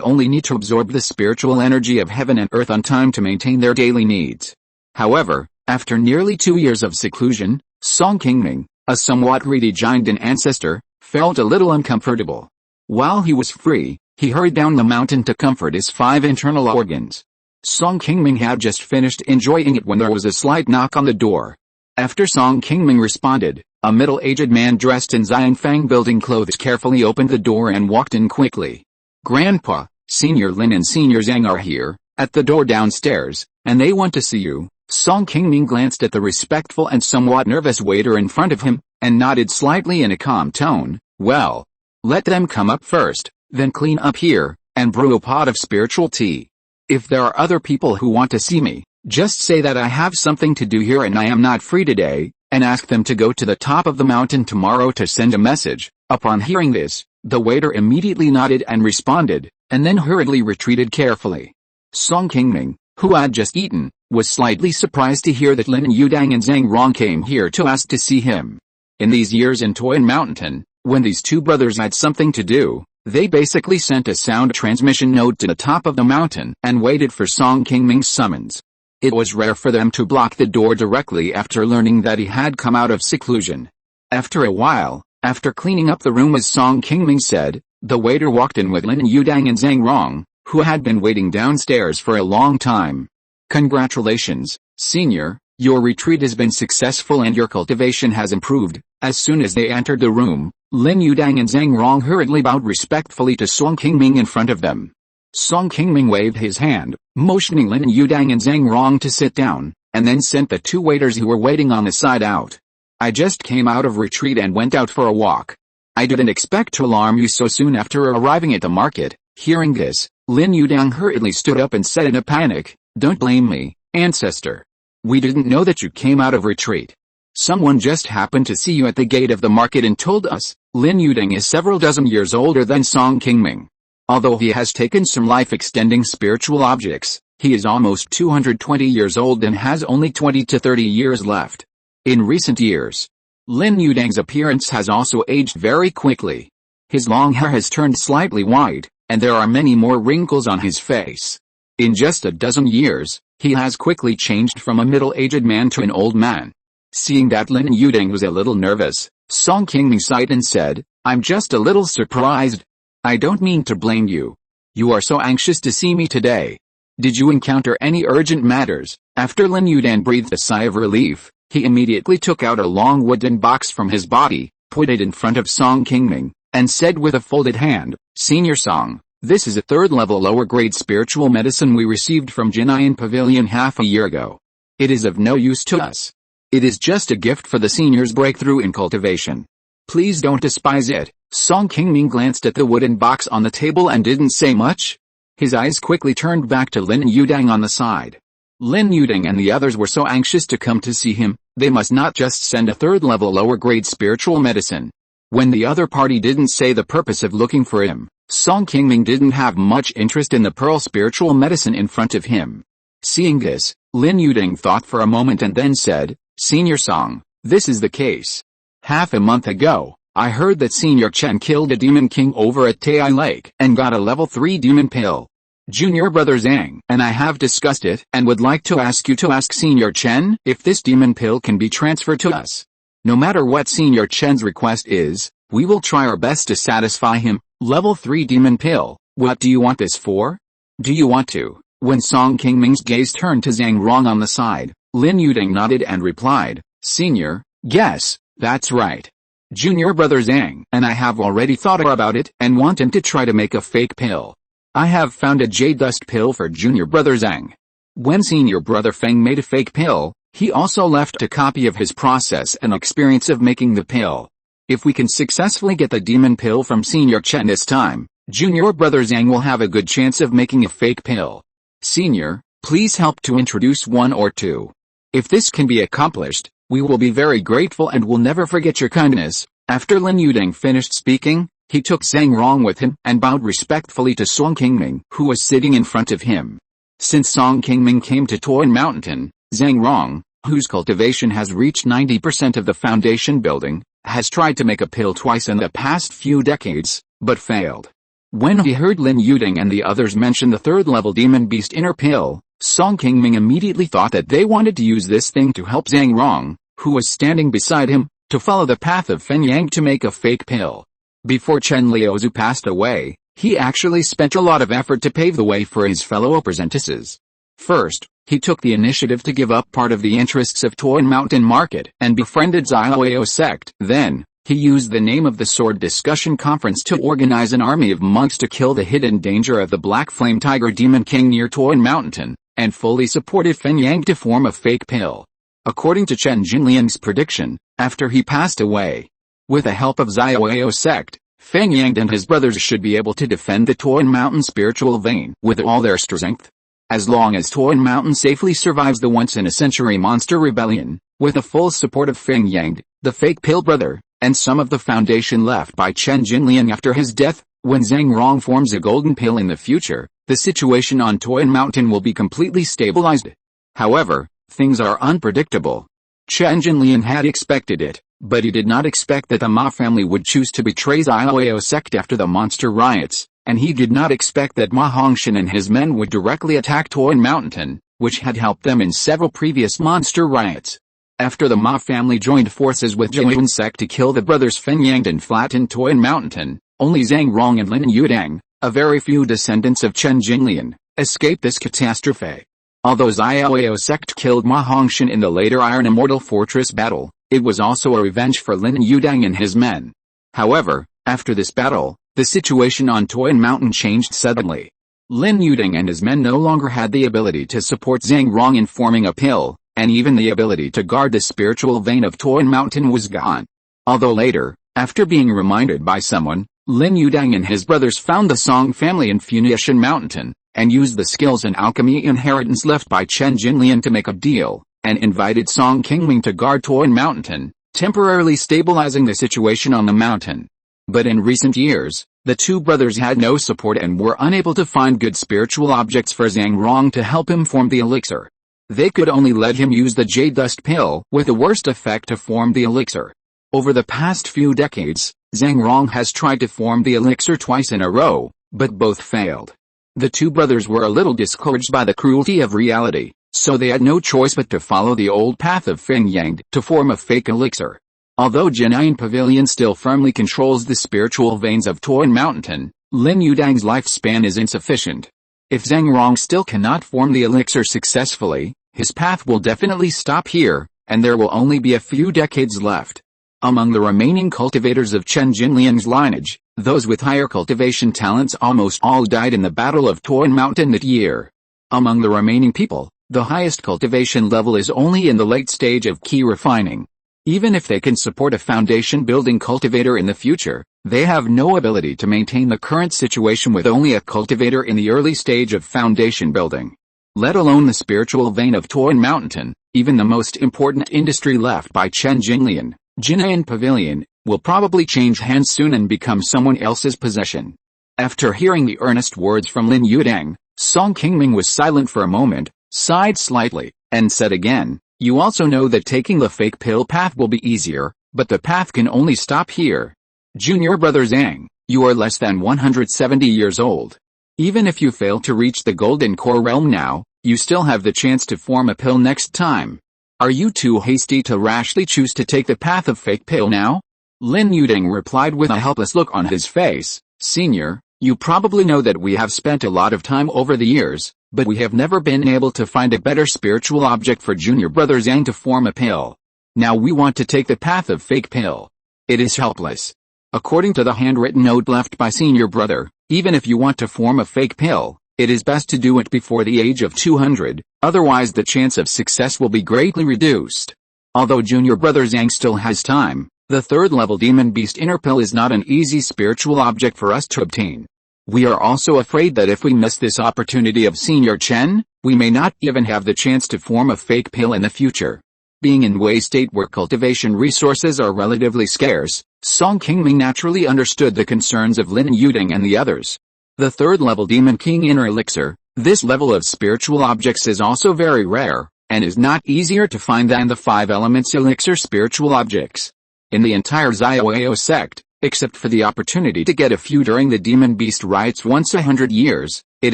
only need to absorb the spiritual energy of heaven and earth on time to maintain their daily needs. However, after nearly 2 years of seclusion, Song Qingming, a somewhat greedy giant and ancestor, felt a little uncomfortable. While he was free, he hurried down the mountain to comfort his 5 internal organs. Song Qingming had just finished enjoying it when there was a slight knock on the door. After Song Qingming responded, a middle-aged man dressed in Xianfang building clothes carefully opened the door and walked in quickly. "Grandpa, Senior Lin and Senior Zhang are here, at the door downstairs, and they want to see you." Song Qingming glanced at the respectful and somewhat nervous waiter in front of him, and nodded slightly in a calm tone. "Well, let them come up first, then clean up here, and brew a pot of spiritual tea. If there are other people who want to see me, just say that I have something to do here and I am not free today, and ask them to go to the top of the mountain tomorrow to send a message." Upon hearing this, the waiter immediately nodded and responded, and then hurriedly retreated carefully. Song Qingming, who had just eaten, was slightly surprised to hear that Lin Yudang and Zhang Rong came here to ask to see him. In these years in Qingming Mountain, when these two brothers had something to do, they basically sent a sound transmission node to the top of the mountain and waited for Song Qingming's summons. It was rare for them to block the door directly after learning that he had come out of seclusion. After a while, after cleaning up the room as Song Qingming said, the waiter walked in with Lin Yudang and Zhang Rong, who had been waiting downstairs for a long time. "Congratulations, Senior, your retreat has been successful and your cultivation has improved." As soon as they entered the room, Lin Yudang and Zhang Rong hurriedly bowed respectfully to Song Qingming in front of them. Song Qingming waved his hand, motioning Lin Yudang and Zhang Rong to sit down, and then sent the 2 waiters who were waiting on the side out. "I just came out of retreat and went out for a walk. I didn't expect to alarm you so soon after arriving at the market." Hearing this, Lin Yudang hurriedly stood up and said in a panic, "Don't blame me, ancestor. We didn't know that you came out of retreat. Someone just happened to see you at the gate of the market and told us." Lin Yudang is several dozen years older than Song Qingming. Although he has taken some life-extending spiritual objects, he is almost 220 years old and has only 20 to 30 years left. In recent years, Lin Yudang's appearance has also aged very quickly. His long hair has turned slightly white, and there are many more wrinkles on his face. In just a dozen years, he has quickly changed from a middle-aged man to an old man. Seeing that Lin Yuding was a little nervous, Song Qingming sighed and said, "I'm just a little surprised. I don't mean to blame you. You are so anxious to see me today. Did you encounter any urgent matters?" After Lin Yuding breathed a sigh of relief, he immediately took out a long wooden box from his body, put it in front of Song Qingming, and said with a folded hand, "Senior Song, this is a third-level lower-grade spiritual medicine we received from Jinyan Pavilion half a year ago. It is of no use to us. It is just a gift for the senior's breakthrough in cultivation. Please don't despise it." Song Qingming glanced at the wooden box on the table and didn't say much. His eyes quickly turned back to Lin Yuding on the side. Lin Yuding and the others were so anxious to come to see him, they must not just send a third-level lower-grade spiritual medicine. When the other party didn't say the purpose of looking for him, Song Qingming didn't have much interest in the pearl spiritual medicine in front of him. Seeing this, Lin Yuding thought for a moment and then said, "Senior Song, this is the case. Half a month ago, I heard that Senior Chen killed a demon king over at Tai Lake and got a level 3 demon pill. Junior brother Zhang and I have discussed it and would like to ask you to ask Senior Chen if this demon pill can be transferred to us. No matter what Senior Chen's request is, we will try our best to satisfy him. Level 3 demon pill, what do you want this for? Do you want to?" When Song Qingming's gaze turned to Zhang Rong on the side, Lin Yuding nodded and replied, "Senior, yes, that's right. Junior brother Zhang and I have already thought about it and want him to try to make a fake pill. I have found a jade dust pill for junior brother Zhang. When senior brother Feng made a fake pill, he also left a copy of his process and experience of making the pill. If we can successfully get the demon pill from Senior Chen this time, junior brother Zhang will have a good chance of making a fake pill. Senior, please help to introduce one or two. If this can be accomplished, we will be very grateful and will never forget your kindness." After Lin Yuding finished speaking, he took Zhang Rong with him and bowed respectfully to Song Qingming, who was sitting in front of him. Since Song Qingming came to Qi Mountain, Zhang Rong, whose cultivation has reached 90% of the foundation building, has tried to make a pill twice in the past few decades, but failed. When he heard Lin Yuding and the others mention the third-level demon beast inner pill, Song Qingming immediately thought that they wanted to use this thing to help Zhang Rong, who was standing beside him, to follow the path of Feng Yang to make a fake pill. Before Chen Liuzu passed away, he actually spent a lot of effort to pave the way for his fellow apprentices. First, he took the initiative to give up part of the interests of Qi Mountain Market and befriended Xiaoyao sect. Then, he used the name of the Sword Discussion Conference to organize an army of monks to kill the hidden danger of the Black Flame Tiger Demon King near Qi Mountain, and fully supported Feng Yang to form a fake pill. According to Chen Jinliang's prediction, after he passed away, with the help of Xiaoyao sect, Feng Yang and his brothers should be able to defend the Qi Mountain spiritual vein with all their strength. As long as Qi Mountain safely survives the once-in-a-century monster rebellion, with the full support of Feng Yang, the fake pill brother, and some of the foundation left by Chen Jinliang after his death, when Zhang Rong forms a golden pill in the future, the situation on Qi Mountain will be completely stabilized. However, things are unpredictable. Chen Jinliang had expected it, but he did not expect that the Ma family would choose to betray Xiaoyao sect after the monster riots, and he did not expect that Ma Hongshan and his men would directly attack Qi Mountain, which had helped them in several previous monster riots. After the Ma family joined forces with Zhang sect to kill the brothers Feng Yang and flatten Qi Mountain, only Zhang Rong and Lin Yuding, a very few descendants of Chen Jinliang, escaped this catastrophe. Although Xiaoyao sect killed Ma Hongshan in the later Iron Immortal Fortress battle, it was also a revenge for Lin Yuding and his men. However, after this battle, the situation on Qi Mountain changed suddenly. Lin Yuding and his men no longer had the ability to support Zhang Rong in forming a pill, and even the ability to guard the spiritual vein of Qi Mountain was gone. Although later, after being reminded by someone, Lin Yuding and his brothers found the Song family in Funiu Mountain, and used the skills and alchemy inheritance left by Chen Jinliang to make a deal, and invited Song Qingming to guard Qi Mountain, temporarily stabilizing the situation on the mountain. But in recent years, the two brothers had no support and were unable to find good spiritual objects for Zhang Rong to help him form the elixir. They could only let him use the jade dust pill with the worst effect to form the elixir. Over the past few decades, Zhang Rong has tried to form the elixir twice in a row, but both failed. The two brothers were a little discouraged by the cruelty of reality, so they had no choice but to follow the old path of Fingyang to form a fake elixir. Although Qingming Pavilion still firmly controls the spiritual veins of Qi Mountain, Lin Yudang's lifespan is insufficient. If Zhang Rong still cannot form the elixir successfully, his path will definitely stop here, and there will only be a few decades left. Among the remaining cultivators of Chen Jinliang's lineage, those with higher cultivation talents almost all died in the Battle of Qi Mountain that year. Among the remaining people, the highest cultivation level is only in the late stage of Qi refining. Even if they can support a foundation-building cultivator in the future, they have no ability to maintain the current situation with only a cultivator in the early stage of foundation building. Let alone the spiritual vein of Qi Mountain, even the most important industry left by Chen Jinliang, Qingming Pavilion, will probably change hands soon and become someone else's possession. After hearing the earnest words from Lin Yudang, Song Qingming was silent for a moment, sighed slightly, and said again, "You also know that taking the fake pill path will be easier, but the path can only stop here. Junior brother Zhang, you are less than 170 years old. Even if you fail to reach the golden core realm now, you still have the chance to form a pill next time. Are you too hasty to rashly choose to take the path of fake pill now?" Lin Yudang replied with a helpless look on his face, "Senior, you probably know that we have spent a lot of time over the years, but we have never been able to find a better spiritual object for junior brother Zhang to form a pill. Now we want to take the path of fake pill. It is helpless. According to the handwritten note left by senior brother, even if you want to form a fake pill, it is best to do it before the age of 200, otherwise the chance of success will be greatly reduced. Although junior brother Zhang still has time, the third-level demon beast inner pill is not an easy spiritual object for us to obtain. We are also afraid that if we miss this opportunity of Senior Chen, we may not even have the chance to form a fake pill in the future." Being in Wei State where cultivation resources are relatively scarce, Song Qingming naturally understood the concerns of Lin Yudang and the others. The third-level Demon King Inner Elixir, this level of spiritual objects is also very rare, and is not easier to find than the 5 elements elixir spiritual objects. In the entire Xiaoao sect, except for the opportunity to get a few during the Demon Beast rites once 100 years, it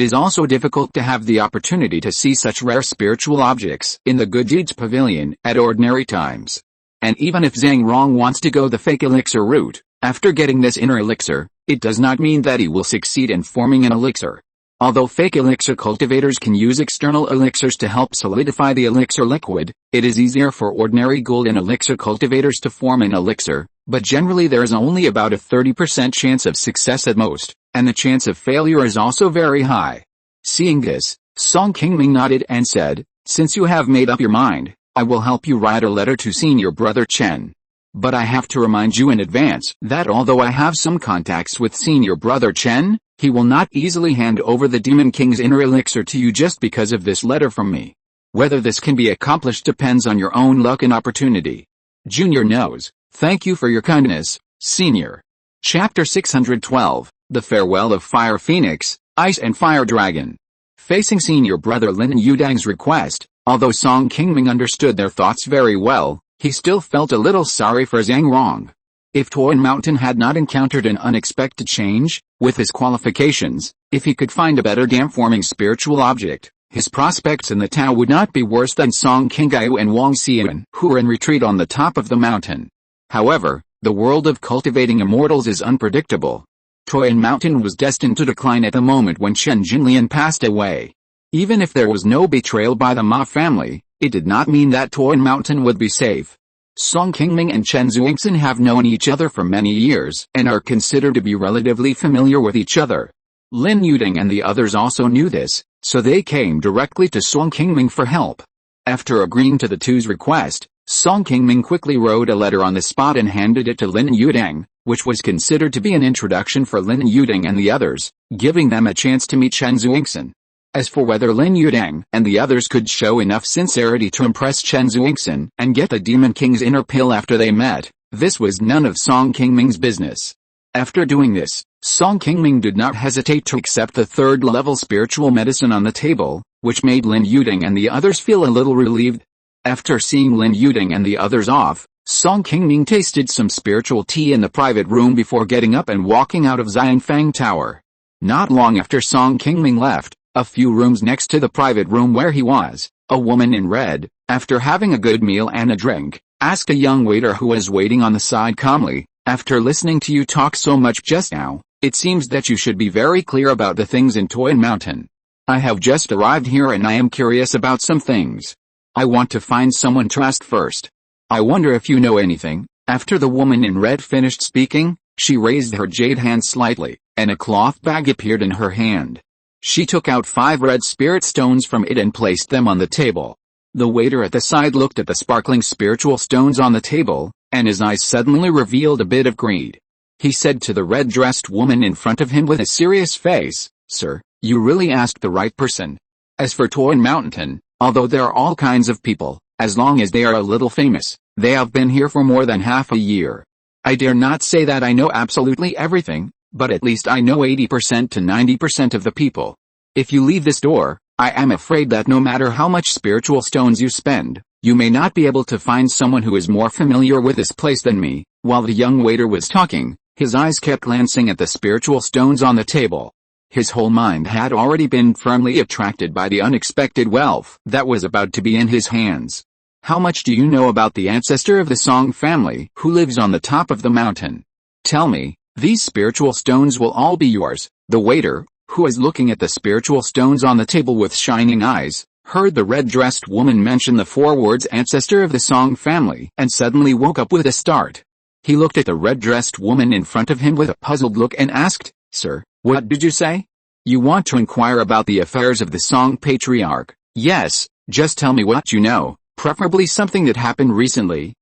is also difficult to have the opportunity to see such rare spiritual objects in the Good Deeds Pavilion at ordinary times. And even if Zhang Rong wants to go the fake elixir route, after getting this inner elixir, it does not mean that he will succeed in forming an elixir. Although fake elixir cultivators can use external elixirs to help solidify the elixir liquid, it is easier for ordinary golden elixir cultivators to form an elixir, but generally there is only about a 30% chance of success at most, and the chance of failure is also very high. Seeing this, Song Qingming nodded and said, "Since you have made up your mind, I will help you write a letter to senior brother Chen. But I have to remind you in advance that although I have some contacts with senior brother Chen, he will not easily hand over the Demon King's inner elixir to you just because of this letter from me. Whether this can be accomplished depends on your own luck and opportunity. Junior knows. Thank you for your kindness, Senior." Chapter 612, The Farewell of Fire Phoenix, Ice and Fire Dragon. Facing senior brother Lin Yudang's request, although Song Qingming understood their thoughts very well, he still felt a little sorry for Zhang Rong. If Qi Mountain had not encountered an unexpected change, with his qualifications, if he could find a better dam-forming spiritual object, his prospects in the Tao would not be worse than Song Qingyu and Wang Xian, who were in retreat on the top of the mountain. However, the world of cultivating immortals is unpredictable. Qi Mountain was destined to decline at the moment when Chen Jinlian passed away. Even if there was no betrayal by the Ma family, it did not mean that Qi Mountain would be safe. Song Qingming and Chen Xuingxin have known each other for many years and are considered to be relatively familiar with each other. Lin Yudang and the others also knew this, so they came directly to Song Qingming for help. After agreeing to the two's request, Song Qingming quickly wrote a letter on the spot and handed it to Lin Yudang, which was considered to be an introduction for Lin Yudang and the others, giving them a chance to meet Chen Xuingxin. As for whether Lin Yudang and the others could show enough sincerity to impress Chen Xuingxin and get the Demon King's inner pill after they met, this was none of Song Qingming's business. After doing this, Song Qingming did not hesitate to accept the third-level spiritual medicine on the table, which made Lin Yudang and the others feel a little relieved. After seeing Lin Yudang and the others off, Song Qingming tasted some spiritual tea in the private room before getting up and walking out of Xianfang Tower. Not long after Song Qingming left, a few rooms next to the private room where he was, a woman in red, after having a good meal and a drink, asked a young waiter who was waiting on the side calmly, "After listening to you talk so much just now, it seems that you should be very clear about the things in Qi Mountain. I have just arrived here and I am curious about some things. I want to find someone to ask first. I wonder if you know anything." After the woman in red finished speaking, she raised her jade hand slightly, and a cloth bag appeared in her hand. She took out 5 red spirit stones from it and placed them on the table. The waiter at the side looked at the sparkling spiritual stones on the table, and his eyes suddenly revealed a bit of greed. He said to the red-dressed woman in front of him with a serious face, "Sir, you really asked the right person. As for Qi Mountain, although there are all kinds of people, as long as they are a little famous, they have been here for more than half a year. I dare not say that I know absolutely everything, but at least I know 80% to 90% of the people. If you leave this door, I am afraid that no matter how much spiritual stones you spend, you may not be able to find someone who is more familiar with this place than me." While the young waiter was talking, his eyes kept glancing at the spiritual stones on the table. His whole mind had already been firmly attracted by the unexpected wealth that was about to be in his hands. "How much do you know about the ancestor of the Song family who lives on the top of the mountain? Tell me, these spiritual stones will all be yours." The waiter, who was looking at the spiritual stones on the table with shining eyes, heard the red-dressed woman mention the 4 words ancestor of the Song family and suddenly woke up with a start. He looked at the red-dressed woman in front of him with a puzzled look and asked, "Sir, what did you say? You want to inquire about the affairs of the Song patriarch?" "Yes, just tell me what you know, preferably something that happened recently."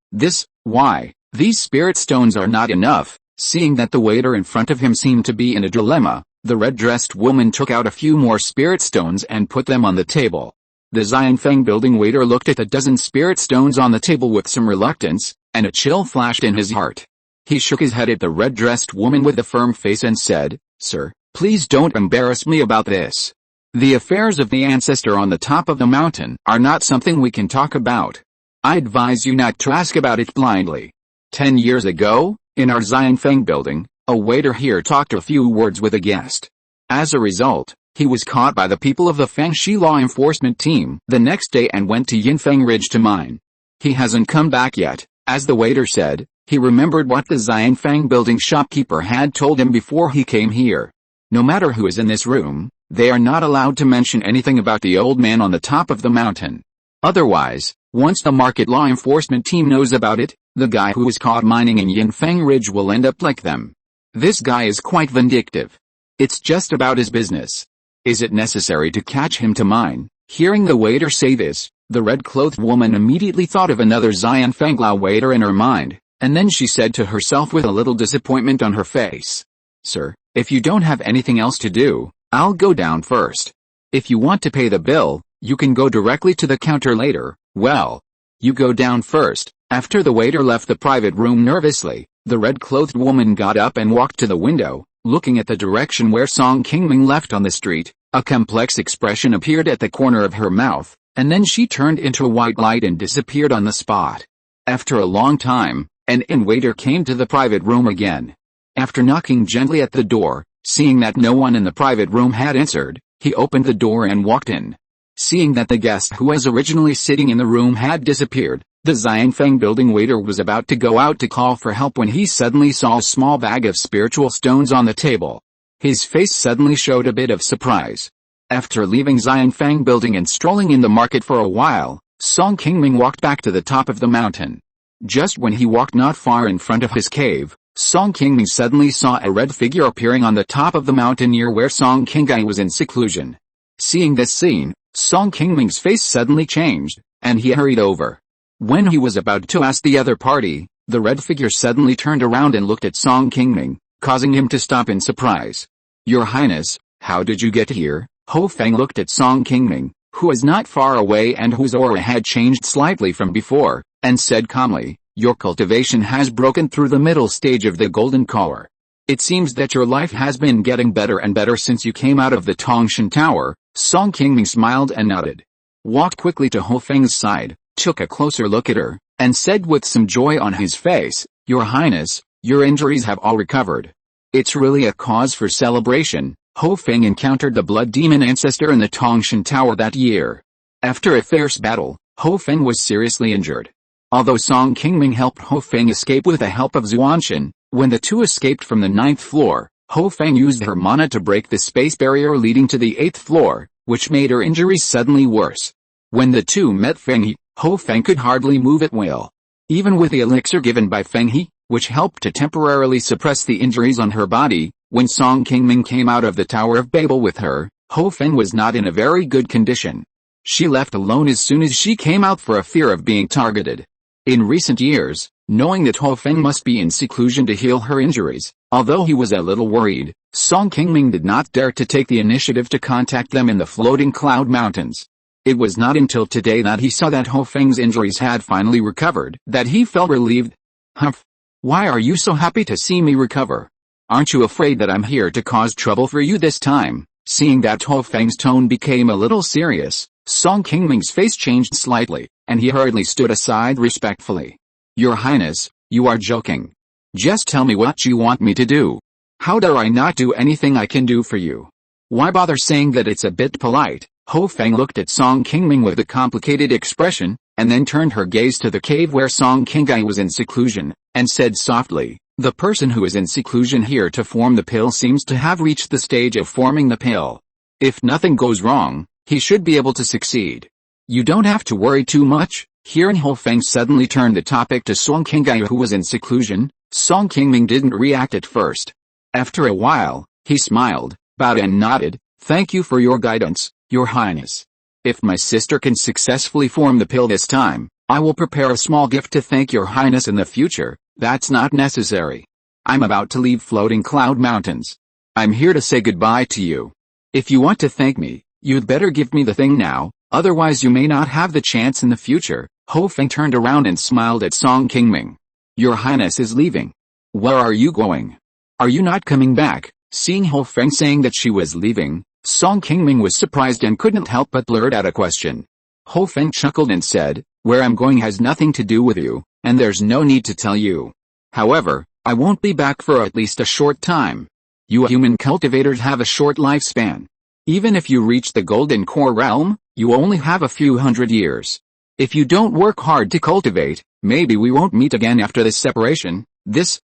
Why, these spirit stones are not enough." Seeing that the waiter in front of him seemed to be in a dilemma, the red-dressed woman took out a few more spirit stones and put them on the table. The Xianfeng building waiter looked at the dozen spirit stones on the table with some reluctance, and a chill flashed in his heart. He shook his head at the red-dressed woman with a firm face and said, "Sir, please don't embarrass me about this. The affairs of the ancestor on the top of the mountain are not something we can talk about. I advise you not to ask about it blindly. 10 years ago, in our Xianfeng building, a waiter here talked a few words with a guest. As a result, he was caught by the people of the Fengshi law enforcement team the next day and went to Yinfeng Ridge to mine. He hasn't come back yet." As the waiter said, he remembered what the Xianfeng building shopkeeper had told him before he came here. No matter who is in this room, they are not allowed to mention anything about the old man on the top of the mountain. Otherwise, once the market law enforcement team knows about it, the guy who was caught mining in Yinfeng Ridge will end up like them. This guy is quite vindictive. It's just about his business. Is it necessary to catch him to mine?" Hearing the waiter say this, the red-clothed woman immediately thought of another Xianfeng waiter in her mind, and then she said to herself with a little disappointment on her face, "Sir, if you don't have anything else to do, I'll go down first. If you want to pay the bill, you can go directly to the counter later." "Well, you go down first." After the waiter left the private room nervously, the red-clothed woman got up and walked to the window, looking at the direction where Song Qingming left on the street. A complex expression appeared at the corner of her mouth, and then she turned into a white light and disappeared on the spot. After a long time, an inn-waiter came to the private room again. After knocking gently at the door, seeing that no one in the private room had answered, he opened the door and walked in. Seeing that the guest who was originally sitting in the room had disappeared, the Xianfeng building waiter was about to go out to call for help when he suddenly saw a small bag of spiritual stones on the table. His face suddenly showed a bit of surprise. After leaving Xianfeng building and strolling in the market for a while, Song Qingming walked back to the top of the mountain. Just when he walked not far in front of his cave, Song Qingming suddenly saw a red figure appearing on the top of the mountain near where Song Qingming was in seclusion. Seeing this scene, Song Qingming's face suddenly changed, and he hurried over. When he was about to ask the other party, the red figure suddenly turned around and looked at Song Qingming, causing him to stop in surprise. "Your Highness, how did you get here?" Ho Feng looked at Song Qingming, who was not far away and whose aura had changed slightly from before, and said calmly, "Your cultivation has broken through the middle stage of the golden collar. It seems that your life has been getting better and better since you came out of the Tongshan Tower." Song Qingming smiled and nodded. Walked quickly to Ho Feng's side, took a closer look at her, and said with some joy on his face, "Your Highness, your injuries have all recovered. It's really a cause for celebration." Ho Feng encountered the blood demon ancestor in the Tongshan Tower that year. After a fierce battle, Ho Feng was seriously injured. Although Song Qingming helped Ho Feng escape with the help of Zuanshan, when the two escaped from the 9th floor, Ho Feng used her mana to break the space barrier leading to the 8th floor, which made her injuries suddenly worse. When the two met Fenghe, Ho Feng could hardly move at will. Even with the elixir given by Fenghe, which helped to temporarily suppress the injuries on her body, when Song Qingming came out of the Tower of Babel with her, Ho Feng was not in a very good condition. She left alone as soon as she came out for a fear of being targeted. In recent years, knowing that Ho Feng must be in seclusion to heal her injuries, although he was a little worried, Song Qingming did not dare to take the initiative to contact them in the floating cloud mountains. It was not until today that he saw that Ho Feng's injuries had finally recovered that he felt relieved. Humph! Why are you so happy to see me recover? Aren't you afraid that I'm here to cause trouble for you this time? Seeing that Ho Feng's tone became a little serious, Song Qingming's face changed slightly, and he hurriedly stood aside respectfully. Your Highness, you are joking. Just tell me what you want me to do. How dare I not do anything I can do for you? Why bother saying that it's a bit polite? Ho Feng looked at Song Qingming with a complicated expression, and then turned her gaze to the cave where Song Qingming was in seclusion, and said softly, the person who is in seclusion here to form the pill seems to have reached the stage of forming the pill. If nothing goes wrong, he should be able to succeed. You don't have to worry too much. Hearing Ho Feng suddenly turn the topic to Song Qingming who was in seclusion, Song Qingming didn't react at first. After a while, he smiled, bowed and nodded, thank you for your guidance, Your Highness. If my sister can successfully form the pill this time, I will prepare a small gift to thank Your Highness in the future. That's not necessary. I'm about to leave floating cloud mountains. I'm here to say goodbye to you. If you want to thank me, you'd better give me the thing now, otherwise you may not have the chance in the future. Ho Feng turned around and smiled at Song Qingming. Your Highness is leaving. Where are you going? Are you not coming back? Seeing Ho Feng saying that she was leaving, Song Qingming was surprised and couldn't help but blurt out a question. Ho Feng chuckled and said, where I'm going has nothing to do with you, and there's no need to tell you. However, I won't be back for at least a short time. You human cultivators have a short lifespan. Even if you reach the Golden Core realm, you only have a few hundred years. If you don't work hard to cultivate, maybe we won't meet again after this separation.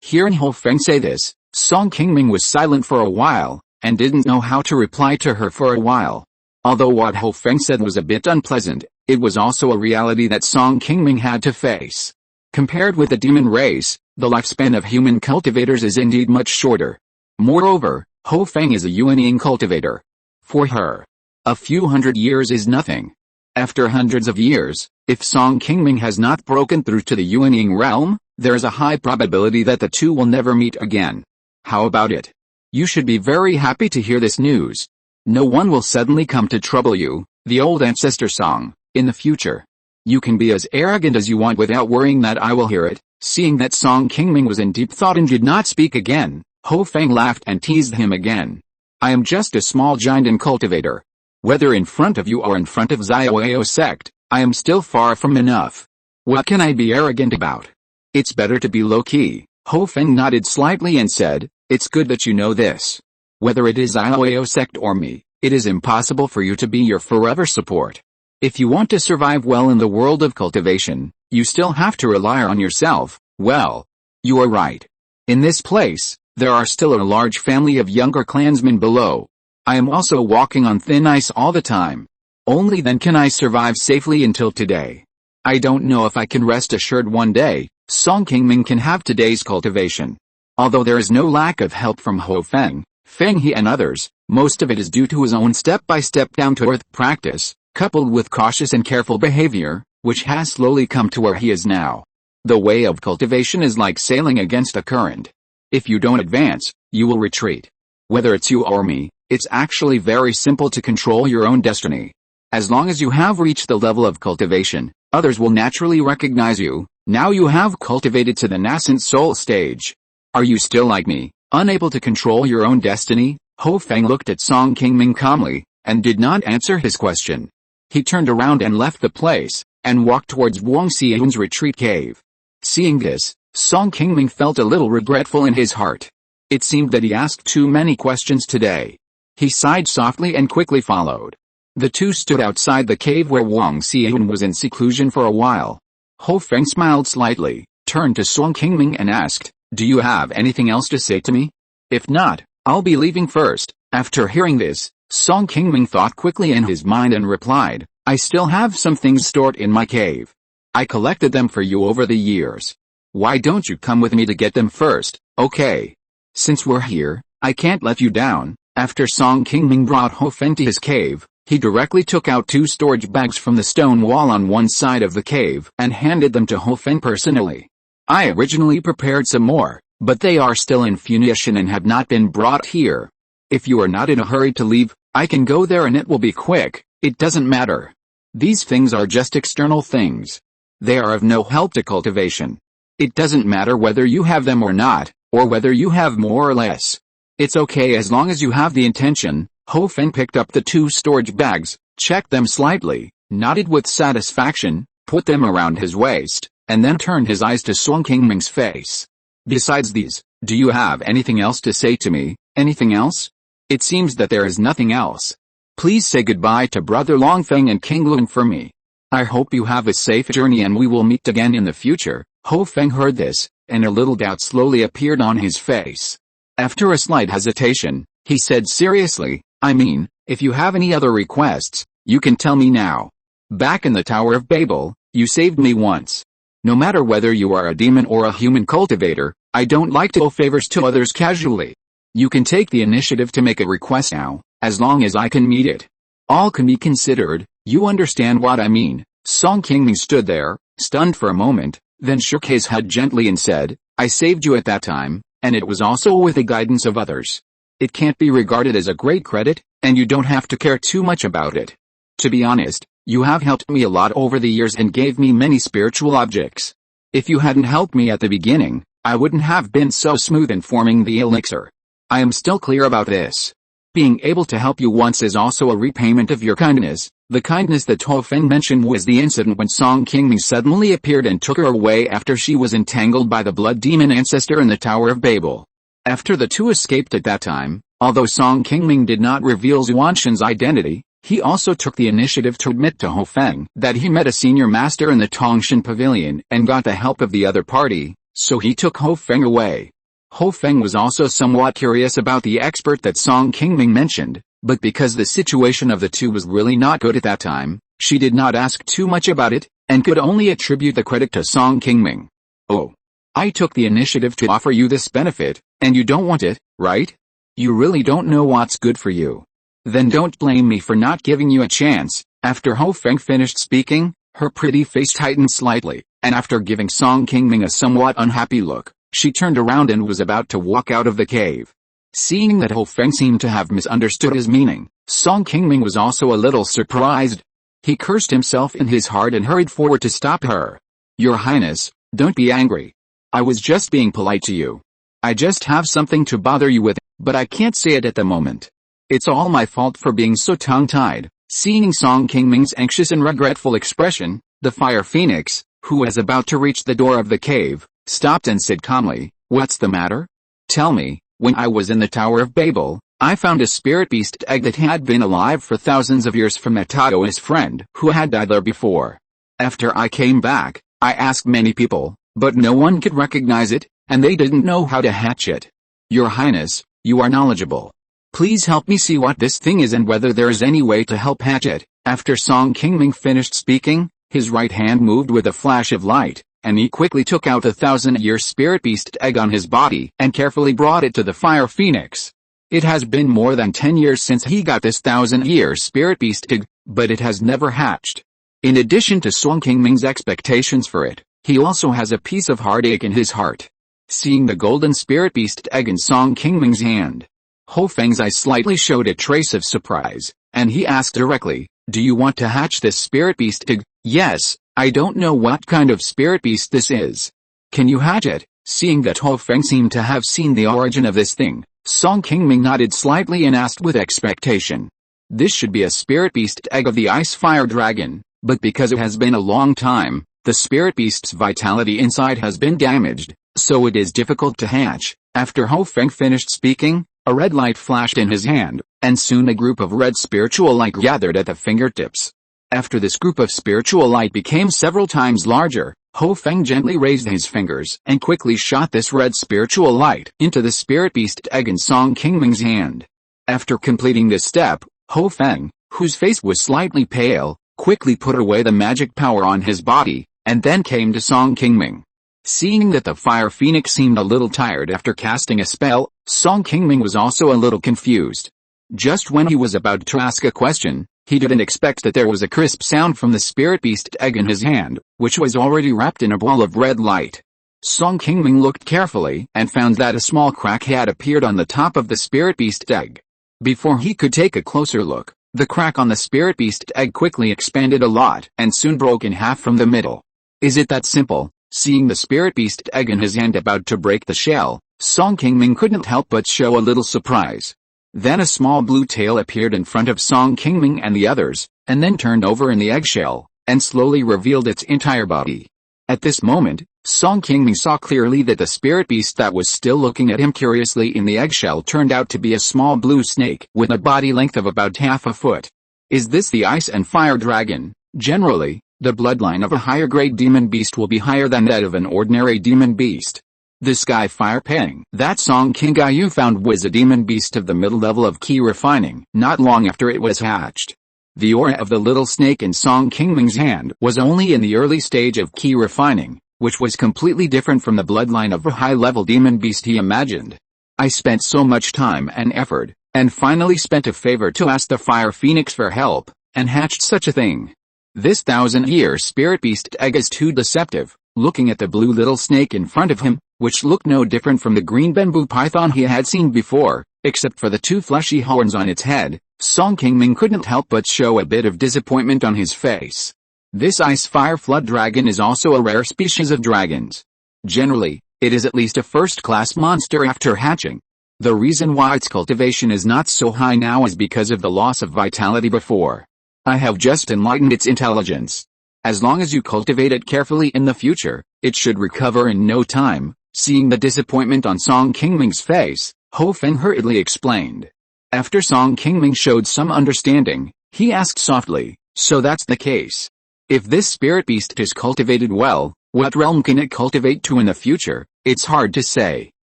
Hearing Ho Feng say this, Song Qingming was silent for a while, and didn't know how to reply to her for a while. Although what Ho Feng said was a bit unpleasant, it was also a reality that Song Qingming had to face. Compared with the demon race, the lifespan of human cultivators is indeed much shorter. Moreover, Ho Feng is a unyielding cultivator. For her, a few hundred years is nothing. After hundreds of years, if Song Qingming has not broken through to the unyielding realm, there is a high probability that the two will never meet again. How about it? You should be very happy to hear this news. No one will suddenly come to trouble you, the old ancestor song, in the future. You can be as arrogant as you want without worrying that I will hear it. Seeing that Song Qingming was in deep thought and did not speak again, Ho Feng laughed and teased him again. I am just a small giant and cultivator. Whether in front of you or in front of Xiaoao sect, I am still far from enough. What can I be arrogant about? It's better to be low-key. Ho Feng nodded slightly and said, it's good that you know this. Whether it is Xiaoao sect or me, it is impossible for you to be your forever support. If you want to survive well in the world of cultivation, you still have to rely on yourself. Well, you are right. In this place, there are still a large family of younger clansmen below. I am also walking on thin ice all the time. Only then can I survive safely until today. I don't know if I can rest assured one day, Song Qingming can have today's cultivation. Although there is no lack of help from Ho Feng, Fenghe and others, most of it is due to his own step-by-step down-to-earth practice, coupled with cautious and careful behavior, which has slowly come to where he is now. The way of cultivation is like sailing against a current. If you don't advance, you will retreat. Whether it's you or me, it's actually very simple to control your own destiny. As long as you have reached the level of cultivation, others will naturally recognize you. Now you have cultivated to the nascent soul stage. Are you still like me, unable to control your own destiny? Ho Feng looked at Song Qingming calmly, and did not answer his question. He turned around and left the place, and walked towards Wang Xian's retreat cave. Seeing this, Song Qingming felt a little regretful in his heart. It seemed that he asked too many questions today. He sighed softly and quickly followed. The two stood outside the cave where Wang Xian was in seclusion for a while. Hou Feng smiled slightly, turned to Song Qingming and asked, "Do you have anything else to say to me? If not, I'll be leaving first." After hearing this, Song Qingming thought quickly in his mind and replied, "I still have some things stored in my cave. I collected them for you over the years. Why don't you come with me to get them first, okay? Since we're here, I can't let you down." After Song Qingming brought Hou Feng to his cave, he directly took out 2 storage bags from the stone wall on one side of the cave and handed them to Hou Feng personally. "I originally prepared some more, but they are still in Funiu Mountain and have not been brought here. If you are not in a hurry to leave, I can go there and it will be quick. It doesn't matter. These things are just external things. They are of no help to cultivation. It doesn't matter whether you have them or not, or whether you have more or less. It's okay as long as you have the intention." Hou Feng picked up the 2 storage bags, checked them slightly, nodded with satisfaction, put them around his waist, and then turned his eyes to Song Qingming's face. "Besides these, do you have anything else to say to me? Anything else?" "It seems that there is nothing else. Please say goodbye to Brother Longfeng and King Luan for me. I hope you have a safe journey and we will meet again in the future." Hou Feng heard this, and a little doubt slowly appeared on his face. After a slight hesitation, he said seriously, "I mean, if you have any other requests, you can tell me now. Back in the Tower of Babel, you saved me once. No matter whether you are a demon or a human cultivator, I don't like to owe favors to others casually. You can take the initiative to make a request now, as long as I can meet it. All can be considered, you understand what I mean." Song Qingming stood there, stunned for a moment, then shook his head gently and said, "I saved you at that time, and it was also with the guidance of others. It can't be regarded as a great credit, and you don't have to care too much about it. To be honest, you have helped me a lot over the years and gave me many spiritual objects. If you hadn't helped me at the beginning, I wouldn't have been so smooth in forming the elixir. I am still clear about this. Being able to help you once is also a repayment of your kindness." The kindness that Hou Feng mentioned was the incident when Song Qingming suddenly appeared and took her away after she was entangled by the blood demon ancestor in the Tower of Babel. After the two escaped at that time, although Song Qingming did not reveal Xuanshan's identity, he also took the initiative to admit to Hou Feng that he met a senior master in the Tongshan pavilion and got the help of the other party, so he took Hou Feng away. Hou Feng was also somewhat curious about the expert that Song Qingming mentioned, but because the situation of the two was really not good at that time, she did not ask too much about it, and could only attribute the credit to Song Qingming. "Oh. I took the initiative to offer you this benefit, and you don't want it, right? You really don't know what's good for you. Then don't blame me for not giving you a chance." After Hou Feng finished speaking, her pretty face tightened slightly, and after giving Song Qingming a somewhat unhappy look, she turned around and was about to walk out of the cave. Seeing that Hou Feng seemed to have misunderstood his meaning, Song Qingming was also a little surprised. He cursed himself in his heart and hurried forward to stop her. "Your Highness, don't be angry. I was just being polite to you. I just have something to bother you with, but I can't say it at the moment. It's all my fault for being so tongue-tied." Seeing Song Qingming's anxious and regretful expression, the Fire Phoenix, who was about to reach the door of the cave, stopped and said calmly, "What's the matter? Tell me. When I was in the Tower of Babel, I found a spirit beast egg that had been alive for thousands of years from a Taoist friend who had died there before. After I came back, I asked many people, but no one could recognize it, and they didn't know how to hatch it. Your Highness, you are knowledgeable. Please help me see what this thing is and whether there is any way to help hatch it." After Song Qingming finished speaking, his right hand moved with a flash of light, and he quickly took out the 1,000-year spirit beast egg on his body and carefully brought it to the Fire Phoenix. It has been more than 10 years since he got this 1,000-year spirit beast egg, but it has never hatched. In addition to Song Qingming's expectations for it, he also has a piece of heartache in his heart. Seeing the golden spirit beast egg in Song Qingming's hand, Hou Feng's eyes slightly showed a trace of surprise, and he asked directly, "Do you want to hatch this spirit beast egg?" "Yes. I don't know what kind of spirit beast this is. Can you hatch it?" Seeing that Hou Feng seemed to have seen the origin of this thing, Song Qingming nodded slightly and asked with expectation. "This should be a spirit beast egg of the ice fire dragon, but because it has been a long time, the spirit beast's vitality inside has been damaged, so it is difficult to hatch." After Hou Feng finished speaking, a red light flashed in his hand, and soon a group of red spiritual light gathered at the fingertips. After this group of spiritual light became several times larger, Ho Feng gently raised his fingers and quickly shot this red spiritual light into the spirit beast egg in Song Qingming's hand. After completing this step, Ho Feng, whose face was slightly pale, quickly put away the magic power on his body, and then came to Song Qingming. Seeing that the fire phoenix seemed a little tired after casting a spell, Song Qingming was also a little confused. Just when he was about to ask a question, he didn't expect that there was a crisp sound from the spirit beast egg in his hand, which was already wrapped in a ball of red light. Song Qingming looked carefully and found that a small crack had appeared on the top of the spirit beast egg. Before he could take a closer look, the crack on the spirit beast egg quickly expanded a lot and soon broke in half from the middle. Is it that simple? Seeing the spirit beast egg in his hand about to break the shell, Song Qingming couldn't help but show a little surprise. Then a small blue tail appeared in front of Song Qingming and the others, and then turned over in the eggshell, and slowly revealed its entire body. At this moment, Song Qingming saw clearly that the spirit beast that was still looking at him curiously in the eggshell turned out to be a small blue snake with a body length of about half a foot. Is this the ice and fire dragon? Generally, the bloodline of a higher grade demon beast will be higher than that of an ordinary demon beast. The sky fire pang that Song Qingming found was a demon beast of the middle level of Qi Refining not long after it was hatched. The aura of the little snake in Song Qingming's hand was only in the early stage of Qi Refining, which was completely different from the bloodline of a high-level demon beast he imagined. I spent so much time and effort, and finally spent a favor to ask the fire phoenix for help, and hatched such a thing. This 1,000-year spirit beast egg is too deceptive. Looking at the blue little snake in front of him, which looked no different from the green bamboo python he had seen before, except for the two fleshy horns on its head, Song Qingming couldn't help but show a bit of disappointment on his face. This ice fire flood dragon is also a rare species of dragons. Generally, it is at least a first-class monster after hatching. The reason why its cultivation is not so high now is because of the loss of vitality before. I have just enlightened its intelligence. As long as you cultivate it carefully in the future, it should recover in no time. Seeing the disappointment on Song Qingming's face, Ho Feng hurriedly explained. After Song Qingming showed some understanding, he asked softly, so that's the case. If this spirit beast is cultivated well, what realm can it cultivate to in the future? It's hard to say.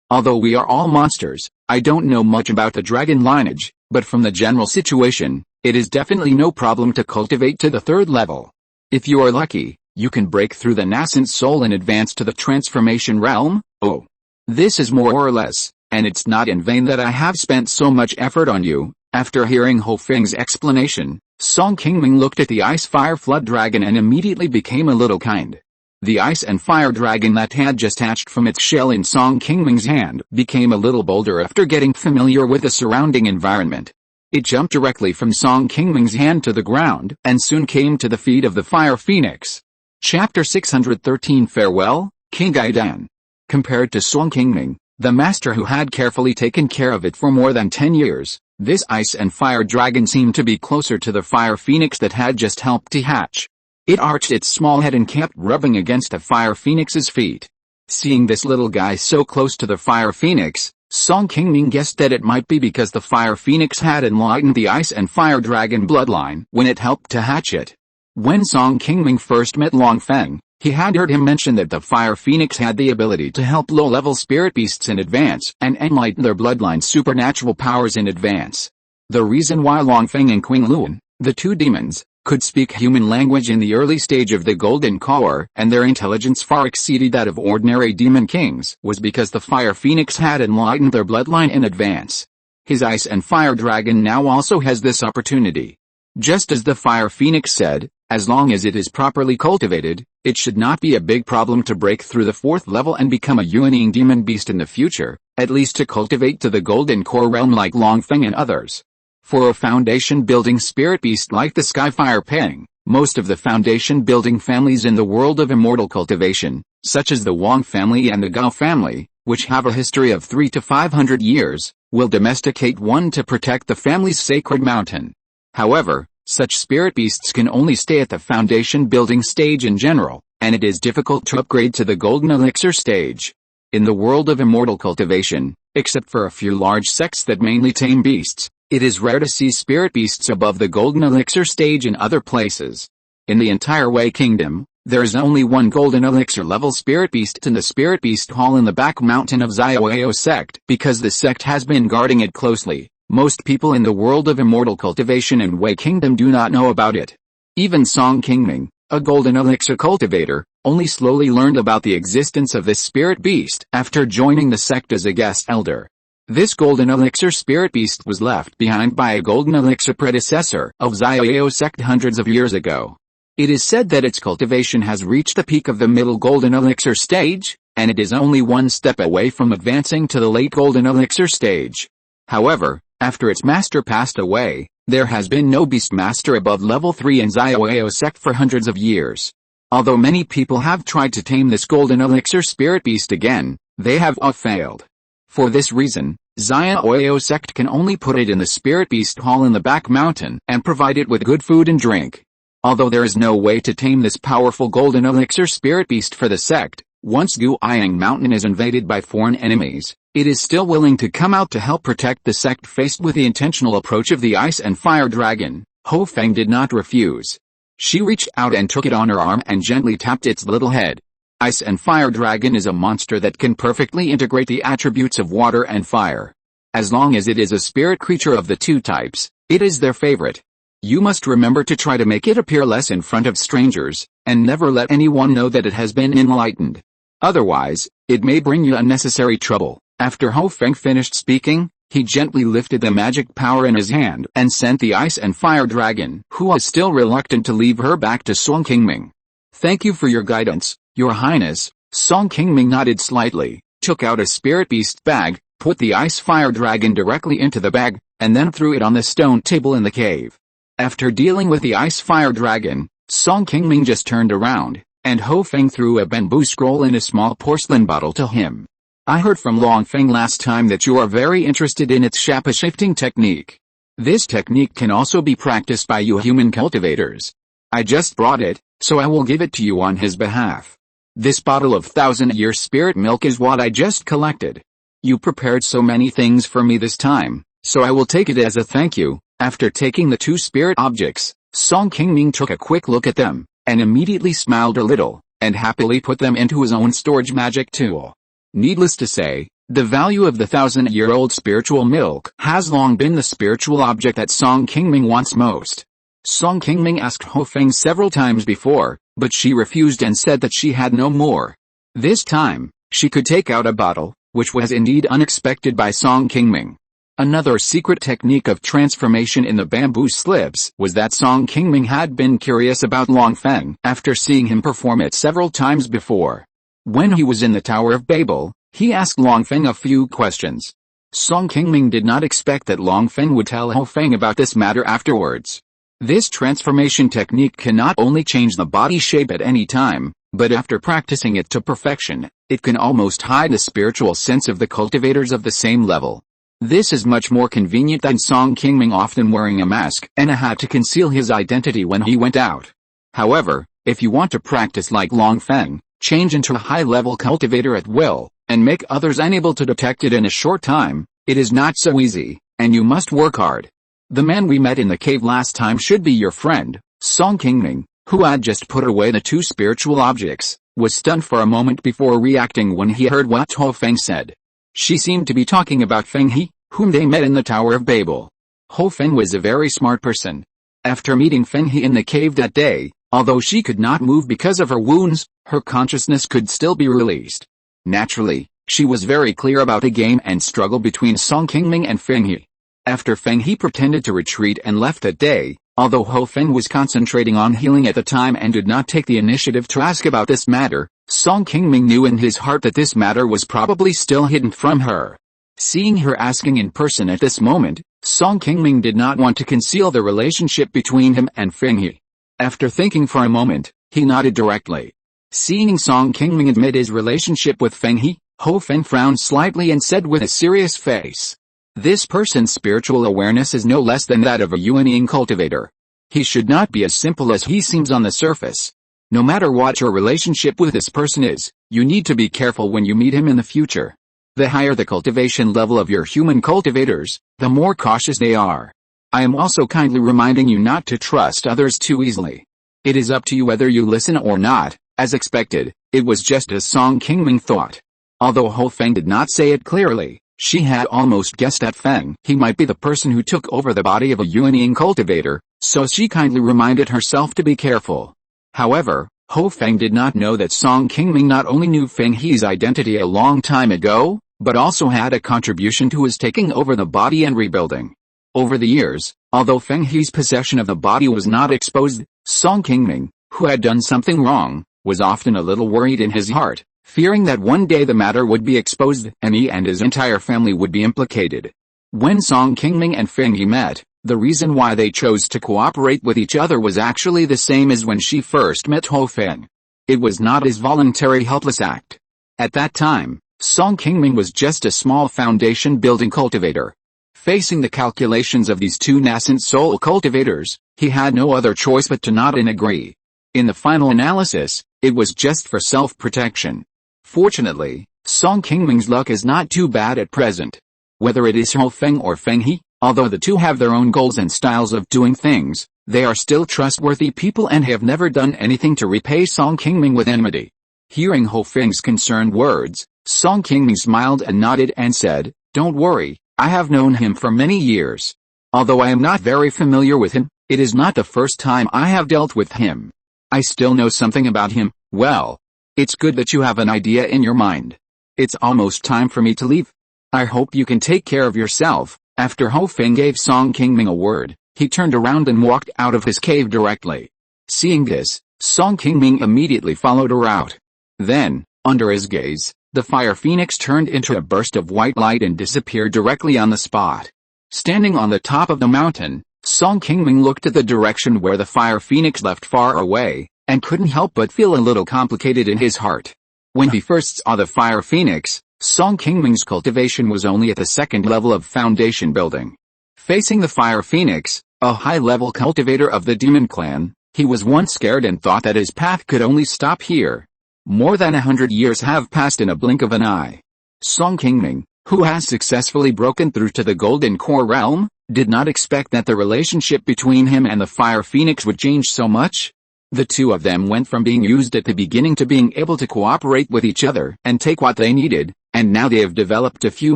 Although we are all monsters, I don't know much about the dragon lineage, but from the general situation, it is definitely no problem to cultivate to the 3rd level. If you are lucky, you can break through the nascent soul and advance to the transformation realm. Oh. This is more or less, and it's not in vain that I have spent so much effort on you. After hearing Ho Feng's explanation, Song Qingming looked at the ice fire flood dragon and immediately became a little kind. The ice and fire dragon that had just hatched from its shell in Song Qingming's hand became a little bolder after getting familiar with the surrounding environment. It jumped directly from Song Qingming's hand to the ground, and soon came to the feet of the fire phoenix. Chapter 613 Farewell, Qingming. Compared to Song Qingming, the master who had carefully taken care of it for more than 10 years, this ice and fire dragon seemed to be closer to the fire phoenix that had just helped to hatch. It arched its small head and kept rubbing against the fire phoenix's feet. Seeing this little guy so close to the fire phoenix, Song Qingming guessed that it might be because the fire phoenix had enlightened the ice and fire dragon bloodline when it helped to hatch it. When Song Qingming first met Long Feng, he had heard him mention that the fire phoenix had the ability to help low-level spirit beasts in advance and enlighten their bloodline's supernatural powers in advance. The reason why Long Feng and Qingluan, the two demons, could speak human language in the early stage of the Golden Core, and their intelligence far exceeded that of ordinary demon kings, was because the fire phoenix had enlightened their bloodline in advance. His ice and fire dragon now also has this opportunity. Just as the fire phoenix said, as long as it is properly cultivated, it should not be a big problem to break through the 4th level and become a unyielding demon beast in the future, at least to cultivate to the Golden Core realm like Long Feng and others. For a foundation-building spirit beast like the Skyfire Pang, most of the foundation-building families in the world of immortal cultivation, such as the Wang family and the Gao family, which have a history of 300 to 500 years, will domesticate one to protect the family's sacred mountain. However, such spirit beasts can only stay at the foundation-building stage in general, and it is difficult to upgrade to the golden elixir stage. In the world of immortal cultivation, except for a few large sects that mainly tame beasts, It is rare to see spirit beasts above the golden elixir stage in other places. In the entire Wei Kingdom, there is only one golden elixir level spirit beast in the spirit beast hall in the back mountain of Xiaoyao sect. Because the sect has been guarding it closely, most people in the world of immortal cultivation and Wei Kingdom do not know about it. Even Song Qingming, a golden elixir cultivator, only slowly learned about the existence of this spirit beast after joining the sect as a guest elder. This golden elixir spirit beast was left behind by a golden elixir predecessor of Xiaoyao sect hundreds of years ago. It is said that its cultivation has reached the peak of the middle golden elixir stage, and it is only one step away from advancing to the late golden elixir stage. However, after its master passed away, there has been no beast master above level 3 in Xiaoyao sect for hundreds of years. Although many people have tried to tame this golden elixir spirit beast again, they have all failed. For this reason, Xiaoyao sect can only put it in the spirit beast hall in the back mountain and provide it with good food and drink. Although there is no way to tame this powerful golden elixir spirit beast for the sect, once Qingming Mountain is invaded by foreign enemies, it is still willing to come out to help protect the sect faced with the intentional approach of the ice and fire dragon. Ho Feng did not refuse. She reached out and took it on her arm and gently tapped its little head. Ice and fire dragon is a monster that can perfectly integrate the attributes of water and fire. As long as it is a spirit creature of the two types, it is their favorite. You must remember to try to make it appear less in front of strangers, and never let anyone know that it has been enlightened. Otherwise, it may bring you unnecessary trouble. After Ho Feng finished speaking, he gently lifted the magic power in his hand and sent the ice and fire dragon, who was still reluctant to leave her, back to Song Qingming. Thank you for your guidance, Your Highness. Song Qingming nodded slightly, took out a spirit beast bag, put the ice fire dragon directly into the bag, and then threw it on the stone table in the cave. After dealing with the ice fire dragon, Song Qingming just turned around, and Ho Feng threw a bamboo scroll in a small porcelain bottle to him. I heard from Long Feng last time that you are very interested in its shape-shifting technique. This technique can also be practiced by you human cultivators. I just brought it, so I will give it to you on his behalf. This bottle of 1000-year spirit milk is what I just collected. You prepared so many things for me this time, so I will take it as a thank you. After taking the two spirit objects, Song Qingming took a quick look at them, and immediately smiled a little, and happily put them into his own storage magic tool. Needless to say, the value of the 1000-year-old spiritual milk has long been the spiritual object that Song Qingming wants most. Song Qingming asked Ho Feng several times before, but she refused and said that she had no more. This time, she could take out a bottle, which was indeed unexpected by Song Qingming. Another secret technique of transformation in the bamboo slips was that Song Qingming had been curious about Long Feng after seeing him perform it several times before. When he was in the Tower of Babel, he asked Long Feng a few questions. Song Qingming did not expect that Long Feng would tell Ho Feng about this matter afterwards. This transformation technique can not only change the body shape at any time, but after practicing it to perfection, it can almost hide the spiritual sense of the cultivators of the same level. This is much more convenient than Song Qingming often wearing a mask and a hat to conceal his identity when he went out. However, if you want to practice like Long Feng, change into a high-level cultivator at will, and make others unable to detect it in a short time, it is not so easy, and you must work hard. The man we met in the cave last time should be your friend. Song Qingming, who had just put away the two spiritual objects, was stunned for a moment before reacting when he heard what Ho Feng said. She seemed to be talking about Feng He, whom they met in the Tower of Babel. Ho Feng was a very smart person. After meeting Feng He in the cave that day, although she could not move because of her wounds, her consciousness could still be released. Naturally, she was very clear about the game and struggle between Song Qingming and Feng He. After Feng He pretended to retreat and left that day, although Ho Feng was concentrating on healing at the time and did not take the initiative to ask about this matter, Song Qingming knew in his heart that this matter was probably still hidden from her. Seeing her asking in person at this moment, Song Qingming did not want to conceal the relationship between him and Feng He. After thinking for a moment, he nodded directly. Seeing Song Qingming admit his relationship with Feng He, Ho Feng frowned slightly and said with a serious face, "This person's spiritual awareness is no less than that of a unyielding cultivator. He should not be as simple as he seems on the surface. No matter what your relationship with this person is, you need to be careful when you meet him in the future." The higher the cultivation level of your human cultivators, the more cautious they are. I am also kindly reminding you not to trust others too easily. It is up to you whether you listen or not. As expected, it was just as Song Qingming thought. Although Ho Feng did not say it clearly, she had almost guessed that Feng he might be the person who took over the body of a unyielding cultivator, so she kindly reminded herself to be careful. However, Ho Feng did not know that Song Qingming not only knew Feng He's identity a long time ago, but also had a contribution to his taking over the body and rebuilding. Over the years, although Feng He's possession of the body was not exposed, Song Qingming, who had done something wrong, was often a little worried in his heart, fearing that one day the matter would be exposed and he and his entire family would be implicated. When Song Qingming and Feng He met, the reason why they chose to cooperate with each other was actually the same as when she first met Ho Feng. It was not his voluntary helpless act. At that time, Song Qingming was just a small foundation-building cultivator. Facing the calculations of these two nascent soul cultivators, he had no other choice but to nod and agree. In the final analysis, it was just for self-protection. Fortunately, Song Qingming's luck is not too bad at present. Whether it is Ho Feng or Feng He, although the two have their own goals and styles of doing things, they are still trustworthy people and have never done anything to repay Song Qingming with enmity. Hearing Ho Feng's concerned words, Song Qingming smiled and nodded and said, "Don't worry, I have known him for many years. Although I am not very familiar with him, it is not the first time I have dealt with him. I still know something about him. Well, it's good that you have an idea in your mind. It's almost time for me to leave. I hope you can take care of yourself." After Ho Feng gave Song Qingming a word, he turned around and walked out of his cave directly. Seeing this, Song Qingming immediately followed her out. Then, under his gaze, the fire phoenix turned into a burst of white light and disappeared directly on the spot. Standing on the top of the mountain, Song Qingming looked at the direction where the fire phoenix left far away, and couldn't help but feel a little complicated in his heart. When he first saw the fire phoenix, Song Qingming's cultivation was only at the second level of foundation building. Facing the fire phoenix, a high-level cultivator of the demon clan, he was once scared and thought that his path could only stop here. More than 100 years have passed in a blink of an eye. Song Qingming, who has successfully broken through to the Golden Core realm, did not expect that the relationship between him and the fire phoenix would change so much. The two of them went from being used at the beginning to being able to cooperate with each other and take what they needed, and now they have developed a few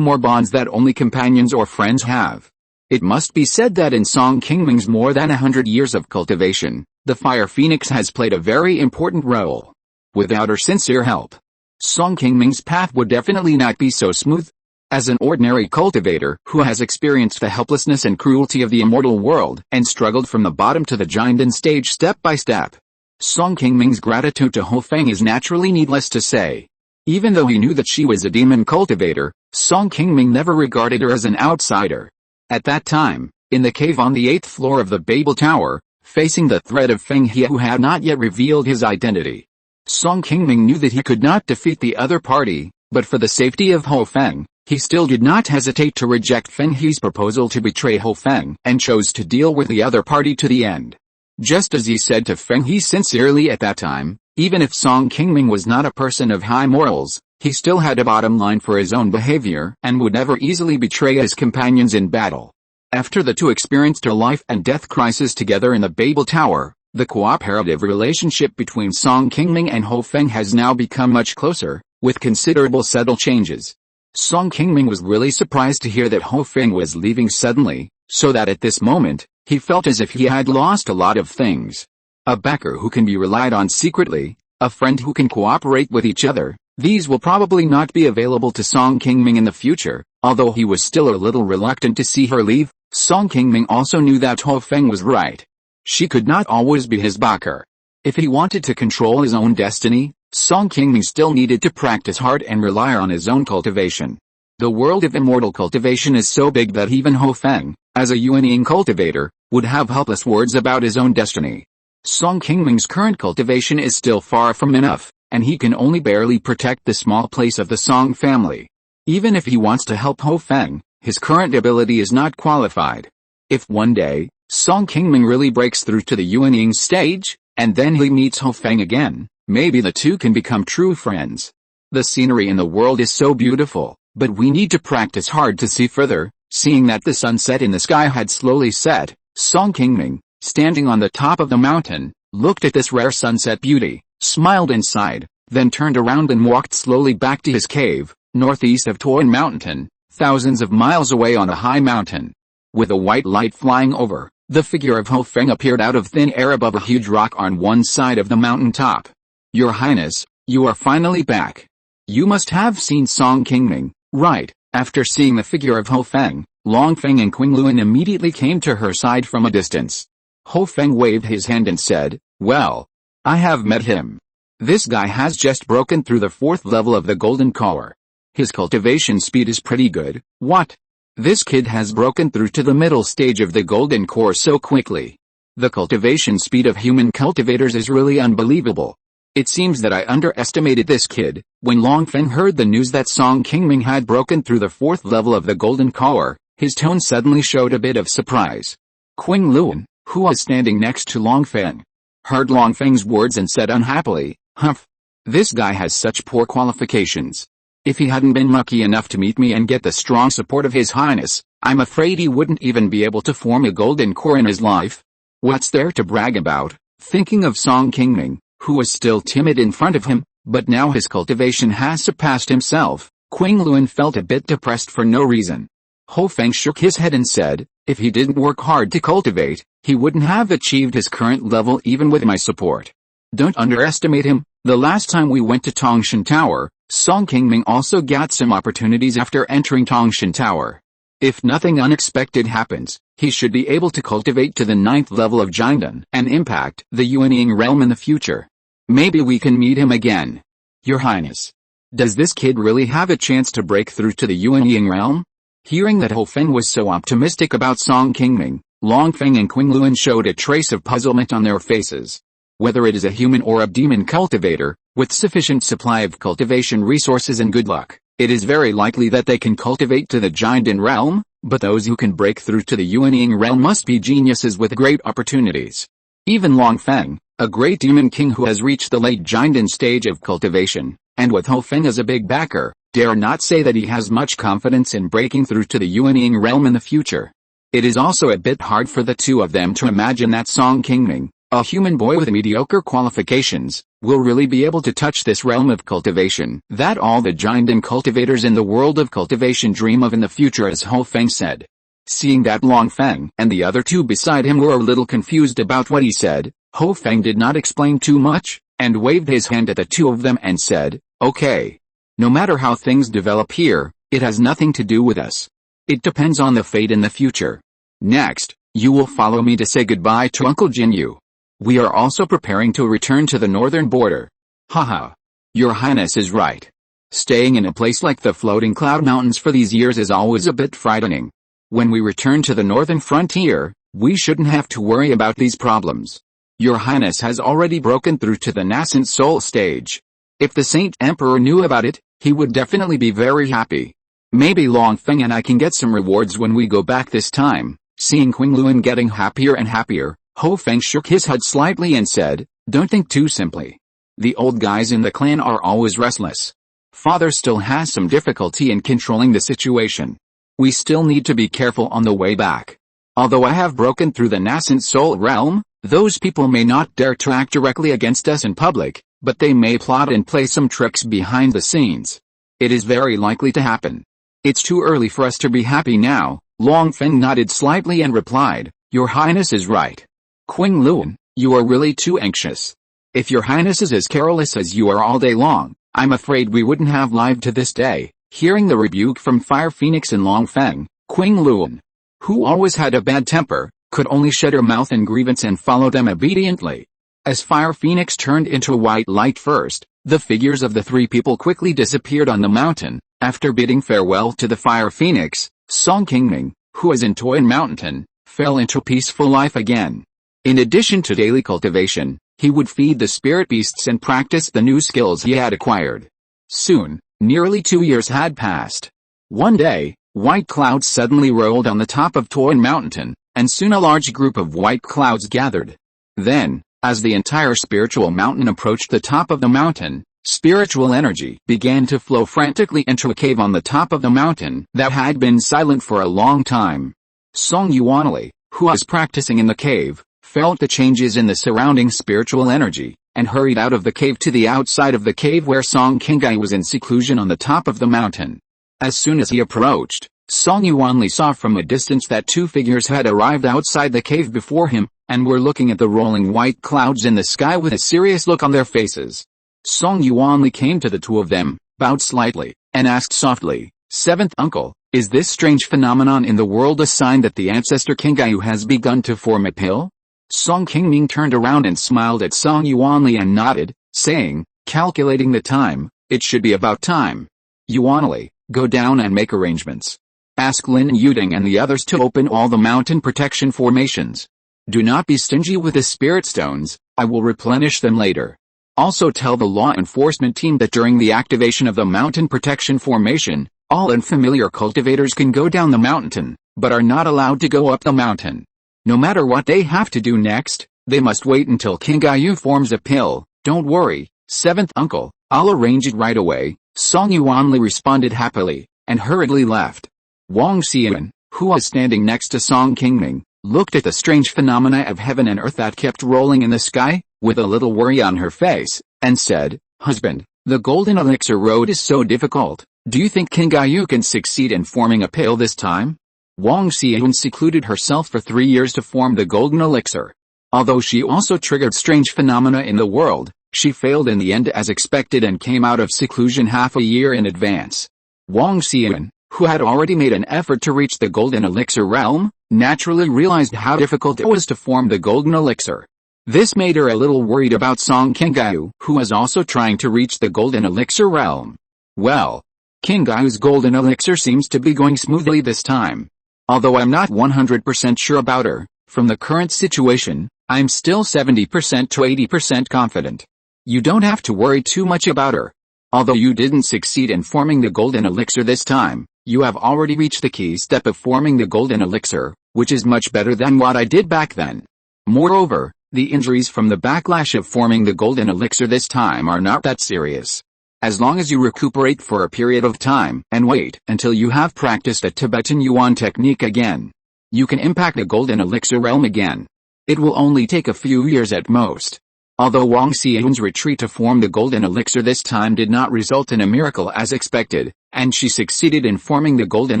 more bonds that only companions or friends have. It must be said that in Song Qingming's more than 100 years of cultivation, the fire phoenix has played a very important role. Without her sincere help, Song Qingming's path would definitely not be so smooth. As an ordinary cultivator who has experienced the helplessness and cruelty of the immortal world and struggled from the bottom to the giant stage step by step, Song Qingming's gratitude to Ho Feng is naturally needless to say. Even though he knew that she was a demon cultivator, Song Qingming never regarded her as an outsider. At that time, in the cave on the 8th floor of the Babel Tower, facing the threat of Feng He who had not yet revealed his identity, Song Qingming knew that he could not defeat the other party, but for the safety of Ho Feng, he still did not hesitate to reject Feng He's proposal to betray Ho Feng and chose to deal with the other party to the end. Just as he said to Feng He sincerely at that time, even if Song Qingming was not a person of high morals, he still had a bottom line for his own behavior and would never easily betray his companions in battle. After the two experienced a life and death crisis together in the Babel Tower, the cooperative relationship between Song Qingming and Ho Feng has now become much closer, with considerable subtle changes. Song Qingming was really surprised to hear that Ho Feng was leaving suddenly, so that at this moment, he felt as if he had lost a lot of things. A backer who can be relied on secretly, a friend who can cooperate with each other, these will probably not be available to Song Qingming in the future. Although he was still a little reluctant to see her leave, Song Qingming also knew that Ho Feng was right. She could not always be his backer. If he wanted to control his own destiny, Song Qingming still needed to practice hard and rely on his own cultivation. The world of immortal cultivation is so big that even Ho Feng, as a unyielding cultivator, would have helpless words about his own destiny. Song Qingming's current cultivation is still far from enough, and he can only barely protect the small place of the Song family. Even if he wants to help Ho Feng, his current ability is not qualified. If one day, Song Qingming really breaks through to the unyielding stage, and then he meets Ho Feng again, maybe the two can become true friends. The scenery in the world is so beautiful, but we need to practice hard to see further." Seeing that the sunset in the sky had slowly set, Song Qingming, standing on the top of the mountain, looked at this rare sunset beauty, smiled and sighed, then turned around and walked slowly back to his cave, northeast of Qi Mountain, thousands of miles away on a high mountain. With a white light flying over, the figure of Ho Feng appeared out of thin air above a huge rock on one side of the mountain top. "Your Highness, you are finally back. You must have seen Song Qingming, right?" After seeing the figure of Ho Feng, Long Feng and Qingluan immediately came to her side from a distance. Ho Feng waved his hand and said, "Well, I have met him. This guy has just broken through the 4th level of the Golden Core. His cultivation speed is pretty good." "What? This kid has broken through to the middle stage of the Golden Core so quickly. The cultivation speed of human cultivators is really unbelievable. It seems that I underestimated this kid." When Long Feng heard the news that Song Qingming had broken through the 4th level of the Golden Core, his tone suddenly showed a bit of surprise. Qingluan, who was standing next to Long Feng, heard Long Feng's words and said unhappily, "Humph. This guy has such poor qualifications. If he hadn't been lucky enough to meet me and get the strong support of His Highness, I'm afraid he wouldn't even be able to form a Golden Core in his life. What's there to brag about?" Thinking of Song Qingming, who was still timid in front of him, but now his cultivation has surpassed himself, Qingluan felt a bit depressed for no reason. Ho Feng shook his head and said, "If he didn't work hard to cultivate, he wouldn't have achieved his current level even with my support. Don't underestimate him. The last time we went to Tongshan Tower, Song Qingming also got some opportunities after entering Tongshan Tower. If nothing unexpected happens, he should be able to cultivate to the 9th level of Jiangdan and impact the unyielding realm in the future. Maybe we can meet him again." "Your Highness, does this kid really have a chance to break through to the unyielding realm?" Hearing that Ho Feng was so optimistic about Song Qingming, Long Feng and Qingluan showed a trace of puzzlement on their faces. Whether it is a human or a demon cultivator, with sufficient supply of cultivation resources and good luck, it is very likely that they can cultivate to the Jiangdan realm, but those who can break through to the unyielding realm must be geniuses with great opportunities. Even Long Feng, a great demon king who has reached the late Jiangdan stage of cultivation, and with Ho Feng as a big backer, dare not say that he has much confidence in breaking through to the unyielding realm in the future. It is also a bit hard for the two of them to imagine that Song Qingming, a human boy with mediocre qualifications, will really be able to touch this realm of cultivation that all the Jiangdan cultivators in the world of cultivation dream of in the future, as Ho Feng said. Seeing that Long Feng and the other two beside him were a little confused about what he said, Ho Feng did not explain too much, and waved his hand at the two of them and said, "Okay. No matter how things develop here, it has nothing to do with us. It depends on the fate in the future. Next, you will follow me to say goodbye to Uncle Jinyu. We are also preparing to return to the northern border." "Haha. Your Highness is right. Staying in a place like the Floating Cloud Mountains for these years is always a bit frightening. When we return to the northern frontier, we shouldn't have to worry about these problems. Your Highness has already broken through to the nascent soul stage. If the Saint Emperor knew about it, he would definitely be very happy. Maybe Long Feng and I can get some rewards when we go back this time." Seeing Qingluan getting happier and happier, Ho Feng shook his head slightly and said, "Don't think too simply. The old guys in the clan are always restless. Father still has some difficulty in controlling the situation. We still need to be careful on the way back. Although I have broken through the nascent soul realm, those people may not dare to act directly against us in public, but they may plot and play some tricks behind the scenes. It is very likely to happen. It's too early for us to be happy now." Long Feng nodded slightly and replied, "Your Highness is right. Qingluan, you are really too anxious. If your Highness is as careless as you are all day long, I'm afraid we wouldn't have lived to this day." Hearing the rebuke from Fire Phoenix and Long Feng, Qingluan, who always had a bad temper, could only shut her mouth in grievance and follow them obediently. As Fire Phoenix turned into a white light first, the figures of the three people quickly disappeared on the mountain. After bidding farewell to the Fire Phoenix, Song Qingming, who was in Qi Mountain, fell into peaceful life again. In addition to daily cultivation, he would feed the spirit beasts and practice the new skills he had acquired. Soon, nearly 2 years had passed. One day, white clouds suddenly rolled on the top of Qi Mountain, and soon a large group of white clouds gathered. Then, as the entire spiritual mountain approached the top of the mountain, Spiritual energy began to flow frantically into a cave on the top of the mountain that had been silent for a long time. Song Yuanli, who was practicing in the cave, felt the changes in the surrounding spiritual energy, and hurried out of the cave to the outside of the cave where Song Qingming was in seclusion on the top of the mountain. As soon as he approached, Song Yuanli saw from a distance that two figures had arrived outside the cave before him, and were looking at the rolling white clouds in the sky with a serious look on their faces. Song Yuanli came to the two of them, bowed slightly, and asked softly, "Seventh uncle, is this strange phenomenon in the world a sign that the ancestor Qingming has begun to form a pill?" Song Qingming turned around and smiled at Song Yuanli and nodded, saying, "Calculating the time, it should be about time. Yuanli, go down and make arrangements. Ask Lin Yuding and the others to open all the mountain protection formations. Do not be stingy with the spirit stones, I will replenish them later. Also tell the law enforcement team that during the activation of the mountain protection formation, all unfamiliar cultivators can go down the mountain, but are not allowed to go up the mountain. No matter what they have to do next, they must wait until Qingming forms a pill. Don't worry, seventh uncle, I'll arrange it right away." Song Yuanli responded happily, and hurriedly left. Wang Xian, who was standing next to Song Qingming, looked at the strange phenomena of heaven and earth that kept rolling in the sky, with a little worry on her face, and said, "Husband, the golden elixir road is so difficult. Do you think Qingming can succeed in forming a pill this time?" Wang Xian secluded herself for 3 years to form the golden elixir. Although she also triggered strange phenomena in the world, she failed in the end as expected and came out of seclusion half a year in advance. Wang Xian, who had already made an effort to reach the golden elixir realm, naturally realized how difficult it was to form the golden elixir. This made her a little worried about Song Qingming, who was also trying to reach the golden elixir realm. Well, Qingming's golden elixir seems to be going smoothly this time. Although I'm not 100% sure about her, from the current situation, I'm still 70% to 80% confident. You don't have to worry too much about her. Although you didn't succeed in forming the golden elixir this time, you have already reached the key step of forming the golden elixir, which is much better than what I did back then. Moreover, the injuries from the backlash of forming the golden elixir this time are not that serious. As long as you recuperate for a period of time and wait until you have practiced a Tibetan Yuan technique again, you can impact the golden elixir realm again. It will only take a few years at most. Although Wang Xian's retreat to form the golden elixir this time did not result in a miracle as expected, and she succeeded in forming the golden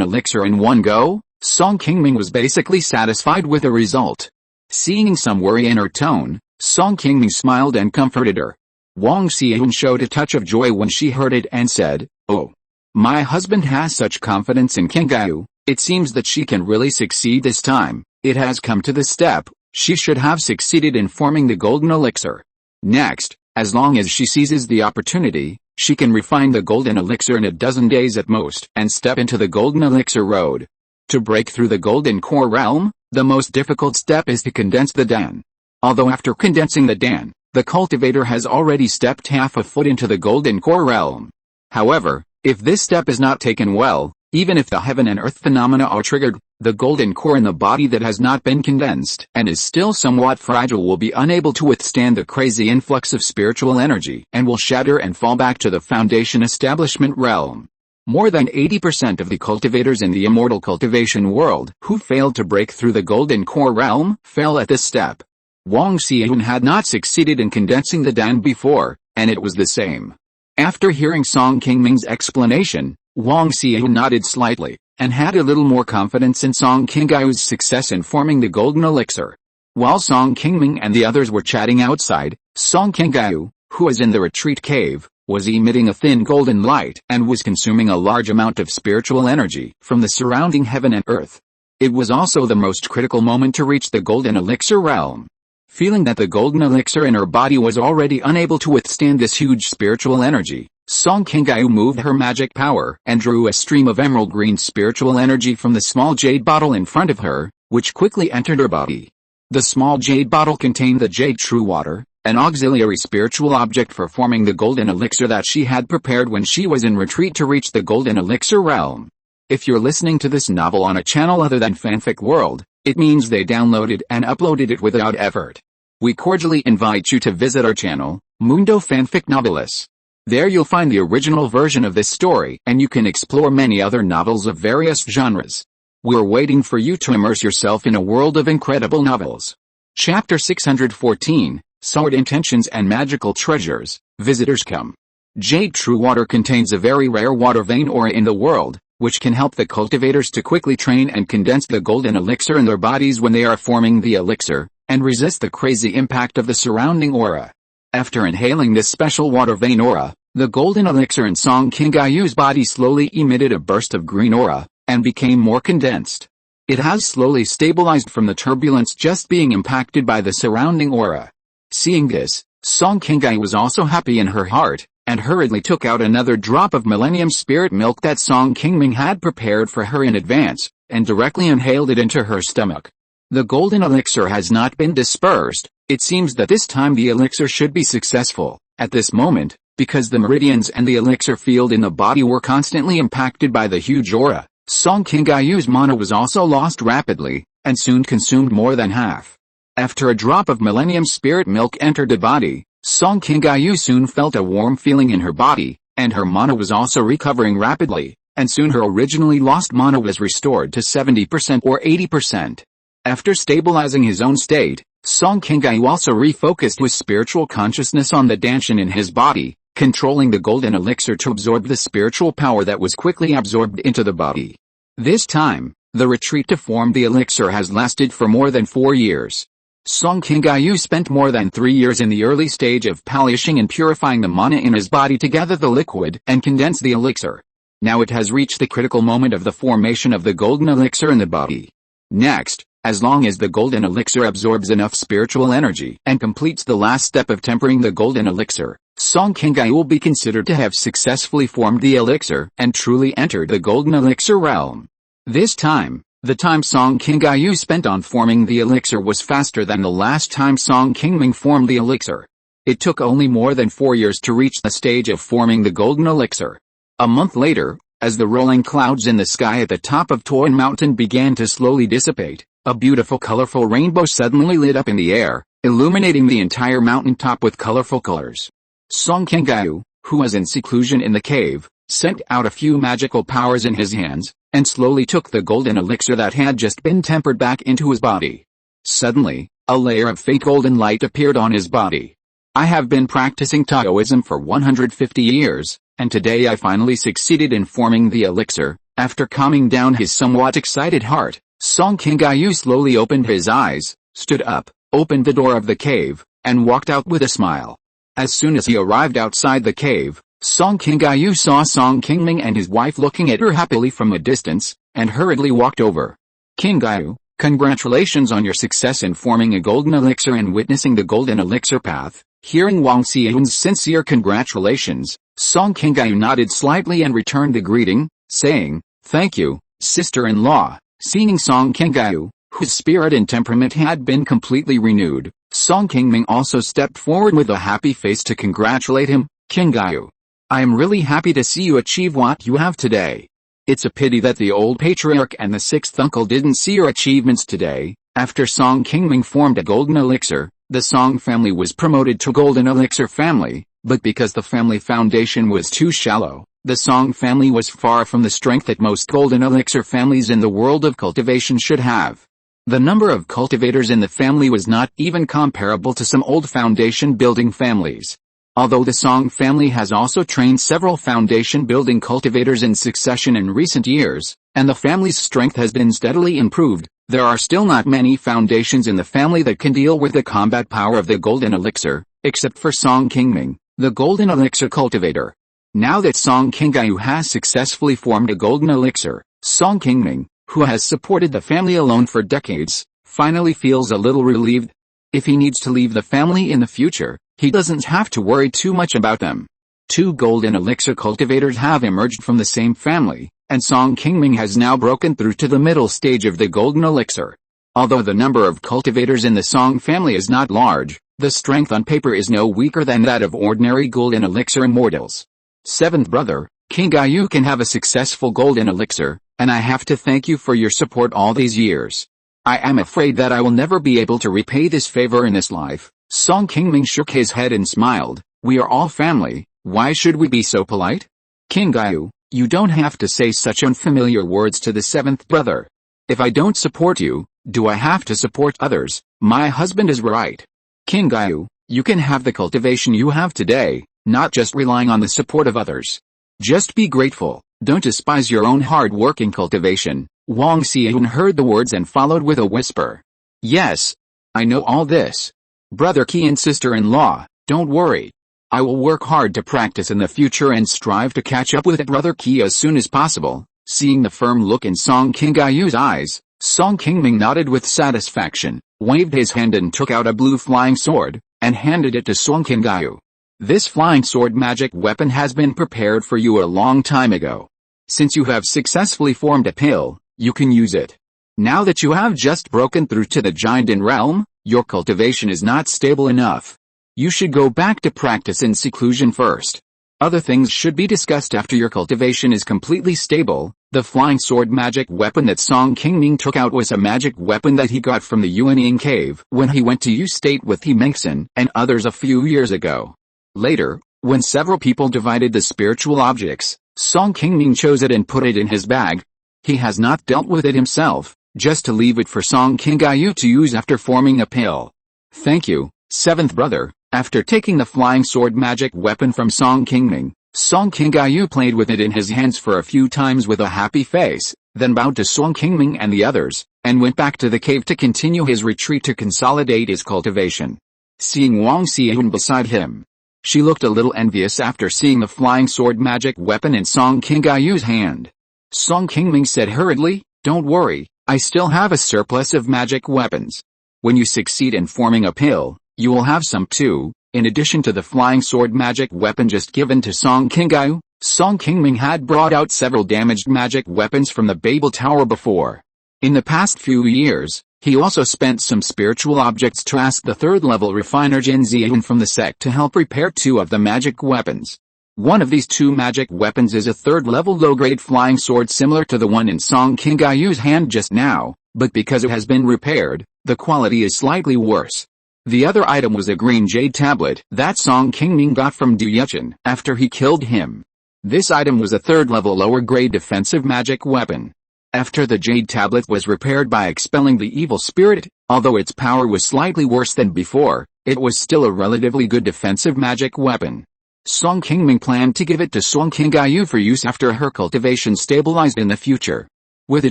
elixir in one go, Song Qingming was basically satisfied with the result. Seeing some worry in her tone, Song Qingming smiled and comforted her. Wang Xian showed a touch of joy when she heard it and said, "Oh, my husband has such confidence in Qingming, it seems that she can really succeed this time. It has come to this step, she should have succeeded in forming the golden elixir. Next, as long as she seizes the opportunity, she can refine the golden elixir in a dozen days at most and step into the golden elixir road. To break through the golden core realm, the most difficult step is to condense the Dan. Although after condensing the Dan, the cultivator has already stepped half a foot into the golden core realm. However, if this step is not taken well, even if the heaven and earth phenomena are triggered, the golden core in the body that has not been condensed and is still somewhat fragile will be unable to withstand the crazy influx of spiritual energy and will shatter and fall back to the foundation establishment realm. More than 80% of the cultivators in the immortal cultivation world who failed to break through the golden core realm fell at this step. Wang Xian had not succeeded in condensing the Dan before, and it was the same. After hearing Song Qingming's explanation, Wang Xian nodded slightly, and had a little more confidence in Song Qingming's success in forming the golden elixir. While Song Qingming and the others were chatting outside, Song Qingming, who was in the retreat cave, was emitting a thin golden light and was consuming a large amount of spiritual energy from the surrounding heaven and earth. It was also the most critical moment to reach the golden elixir realm. Feeling that the golden elixir in her body was already unable to withstand this huge spiritual energy, Song Qingming moved her magic power and drew a stream of emerald green spiritual energy from the small jade bottle in front of her, which quickly entered her body. The small jade bottle contained the jade true water, an auxiliary spiritual object for forming the golden elixir that she had prepared when she was in retreat to reach the golden elixir realm. If you're listening to this novel on a channel other than Fanfic World, it means they downloaded and uploaded it without effort. We cordially invite you to visit our channel, Mundo Fanfic Novelis. There you'll find the original version of this story, and you can explore many other novels of various genres. We're waiting for you to immerse yourself in a world of incredible novels. Chapter 614, Sword Intentions and Magical Treasures, Visitors Come. Jade True Water contains a very rare water vein aura in the world, which can help the cultivators to quickly train and condense the golden elixir in their bodies when they are forming the elixir, and resist the crazy impact of the surrounding aura. After inhaling this special water vein aura, the golden elixir in Song Qingyu's body slowly emitted a burst of green aura, and became more condensed. It has slowly stabilized from the turbulence just being impacted by the surrounding aura. Seeing this, Song Qingyu was also happy in her heart, and hurriedly took out another drop of Millennium Spirit Milk that Song Qingming had prepared for her in advance, and directly inhaled it into her stomach. The golden elixir has not been dispersed. It seems that this time the elixir should be successful, at this moment, because the meridians and the elixir field in the body were constantly impacted by the huge aura. Song Qingyu's mana was also lost rapidly, and soon consumed more than half. After a drop of Millennium Spirit Milk entered the body, Song Qingyu soon felt a warm feeling in her body, and her mana was also recovering rapidly, and soon her originally lost mana was restored to 70% or 80%. After stabilizing his own state, Song Qingyu also refocused his spiritual consciousness on the Danshan in his body, controlling the golden elixir to absorb the spiritual power that was quickly absorbed into the body. This time, the retreat to form the elixir has lasted for more than 4 years. Song Qingyu spent more than 3 years in the early stage of polishing and purifying the mana in his body to gather the liquid and condense the elixir. Now it has reached the critical moment of the formation of the golden elixir in the body. Next, as long as the golden elixir absorbs enough spiritual energy and completes the last step of tempering the golden elixir, Song Qingyu will be considered to have successfully formed the elixir and truly entered the golden elixir realm. This time, the time Song Qingyu spent on forming the elixir was faster than the last time Song Qingming formed the elixir. It took only more than 4 years to reach the stage of forming the golden elixir. A month later, as the rolling clouds in the sky at the top of Funiu Mountain began to slowly dissipate, a beautiful colorful rainbow suddenly lit up in the air, illuminating the entire mountaintop with colorful colors. Song Qingyu, who was in seclusion in the cave, sent out a few magical powers in his hands, and slowly took the golden elixir that had just been tempered back into his body. Suddenly, a layer of faint golden light appeared on his body. I have been practicing Taoism for 150 years, and today I finally succeeded in forming the elixir. After calming down his somewhat excited heart, Song Qingyu slowly opened his eyes, stood up, opened the door of the cave, and walked out with a smile. As soon as he arrived outside the cave, Song Qingyu saw Song Qingming and his wife looking at her happily from a distance, and hurriedly walked over. Qingyu, congratulations on your success in forming a golden elixir and witnessing the golden elixir path. Hearing Wang Xian's sincere congratulations, Song Qingyu nodded slightly and returned the greeting, saying, "Thank you, sister-in-law." Seeing Song Qingyu, whose spirit and temperament had been completely renewed, Song Qingming also stepped forward with a happy face to congratulate him. "Qingyu, I am really happy to see you achieve what you have today. It's a pity that the old patriarch and the sixth uncle didn't see your achievements today." After Song Qingming formed a golden elixir, the Song family was promoted to golden elixir family, but because the family foundation was too shallow, the Song family was far from the strength that most golden elixir families in the world of cultivation should have. The number of cultivators in the family was not even comparable to some old foundation building families. Although the Song family has also trained several foundation building cultivators in succession in recent years, and the family's strength has been steadily improved, there are still not many foundations in the family that can deal with the combat power of the golden elixir, except for Song Qingming, the golden elixir cultivator. Now that Song Qingyu has successfully formed a golden elixir, Song Qingming, who has supported the family alone for decades, finally feels a little relieved. If he needs to leave the family in the future, he doesn't have to worry too much about them. 2 golden elixir cultivators have emerged from the same family, and Song Qingming has now broken through to the middle stage of the golden elixir. Although the number of cultivators in the Song family is not large, the strength on paper is no weaker than that of ordinary golden elixir immortals. 7th brother, Qingyu can have a successful golden elixir, and I have to thank you for your support all these years. I am afraid that I will never be able to repay this favor in this life. Song Qingming shook his head and smiled. We are all family, Why should we be so polite? Qingming, you don't have to say such unfamiliar words to the seventh brother. If I don't support you, do I have to support others? My husband is right. Qingming, you can have the cultivation you have today, not just relying on the support of others. Just be grateful, don't despise your own hard-working cultivation. Wang Xian heard the words and followed with a whisper. Yes, I know all this. Brother Qi and sister-in-law, don't worry. I will work hard to practice in the future and strive to catch up with Brother Qi as soon as possible. Seeing the firm look in Song Qingyu's eyes, Song Qingming nodded with satisfaction, waved his hand and took out a blue flying sword, and handed it to Song Qingyu. This flying sword magic weapon has been prepared for you a long time ago. Since you have successfully formed a pill, you can use it. Now that you have just broken through to the giant realm, your cultivation is not stable enough. You should go back to practice in seclusion first. Other things should be discussed after your cultivation is completely stable. The flying sword magic weapon that Song Qingming took out was a magic weapon that he got from the Yuanying cave when he went to U State with Mengxin and others a few years ago. Later, when several people divided the spiritual objects, Song Qingming chose it and put it in his bag. He has not dealt with it himself, just to leave it for Song Qingyu to use after forming a pill. Thank you, seventh brother. After taking the flying sword magic weapon from Song Qingming, Song Qingyu played with it in his hands for a few times with a happy face, then bowed to Song Qingming and the others, and went back to the cave to continue his retreat to consolidate his cultivation. Seeing Wang Xian beside him, she looked a little envious after seeing the flying sword magic weapon in Song Qingyu's hand. Song Qingming said hurriedly, "Don't worry, I still have a surplus of magic weapons. When you succeed in forming a pill, you will have some too." In addition to the flying sword magic weapon just given to Song Qingyu, Song Qingming had brought out several damaged magic weapons from the Babel Tower before. In the past few years, he also spent some spiritual objects to ask the third-level refiner Jin Zian from the sect to help repair 2 of the magic weapons. One of these 2 magic weapons is a third-level low-grade flying sword similar to the one in Song Qingyu's hand just now, but because it has been repaired, the quality is slightly worse. The other item was a green jade tablet that Song Qingming got from Du Yuchen after he killed him. This item was a third-level lower-grade defensive magic weapon. After the jade tablet was repaired by expelling the evil spirit, although its power was slightly worse than before, it was still a relatively good defensive magic weapon. Song Qingming planned to give it to Song Qingyu for use after her cultivation stabilized in the future. With a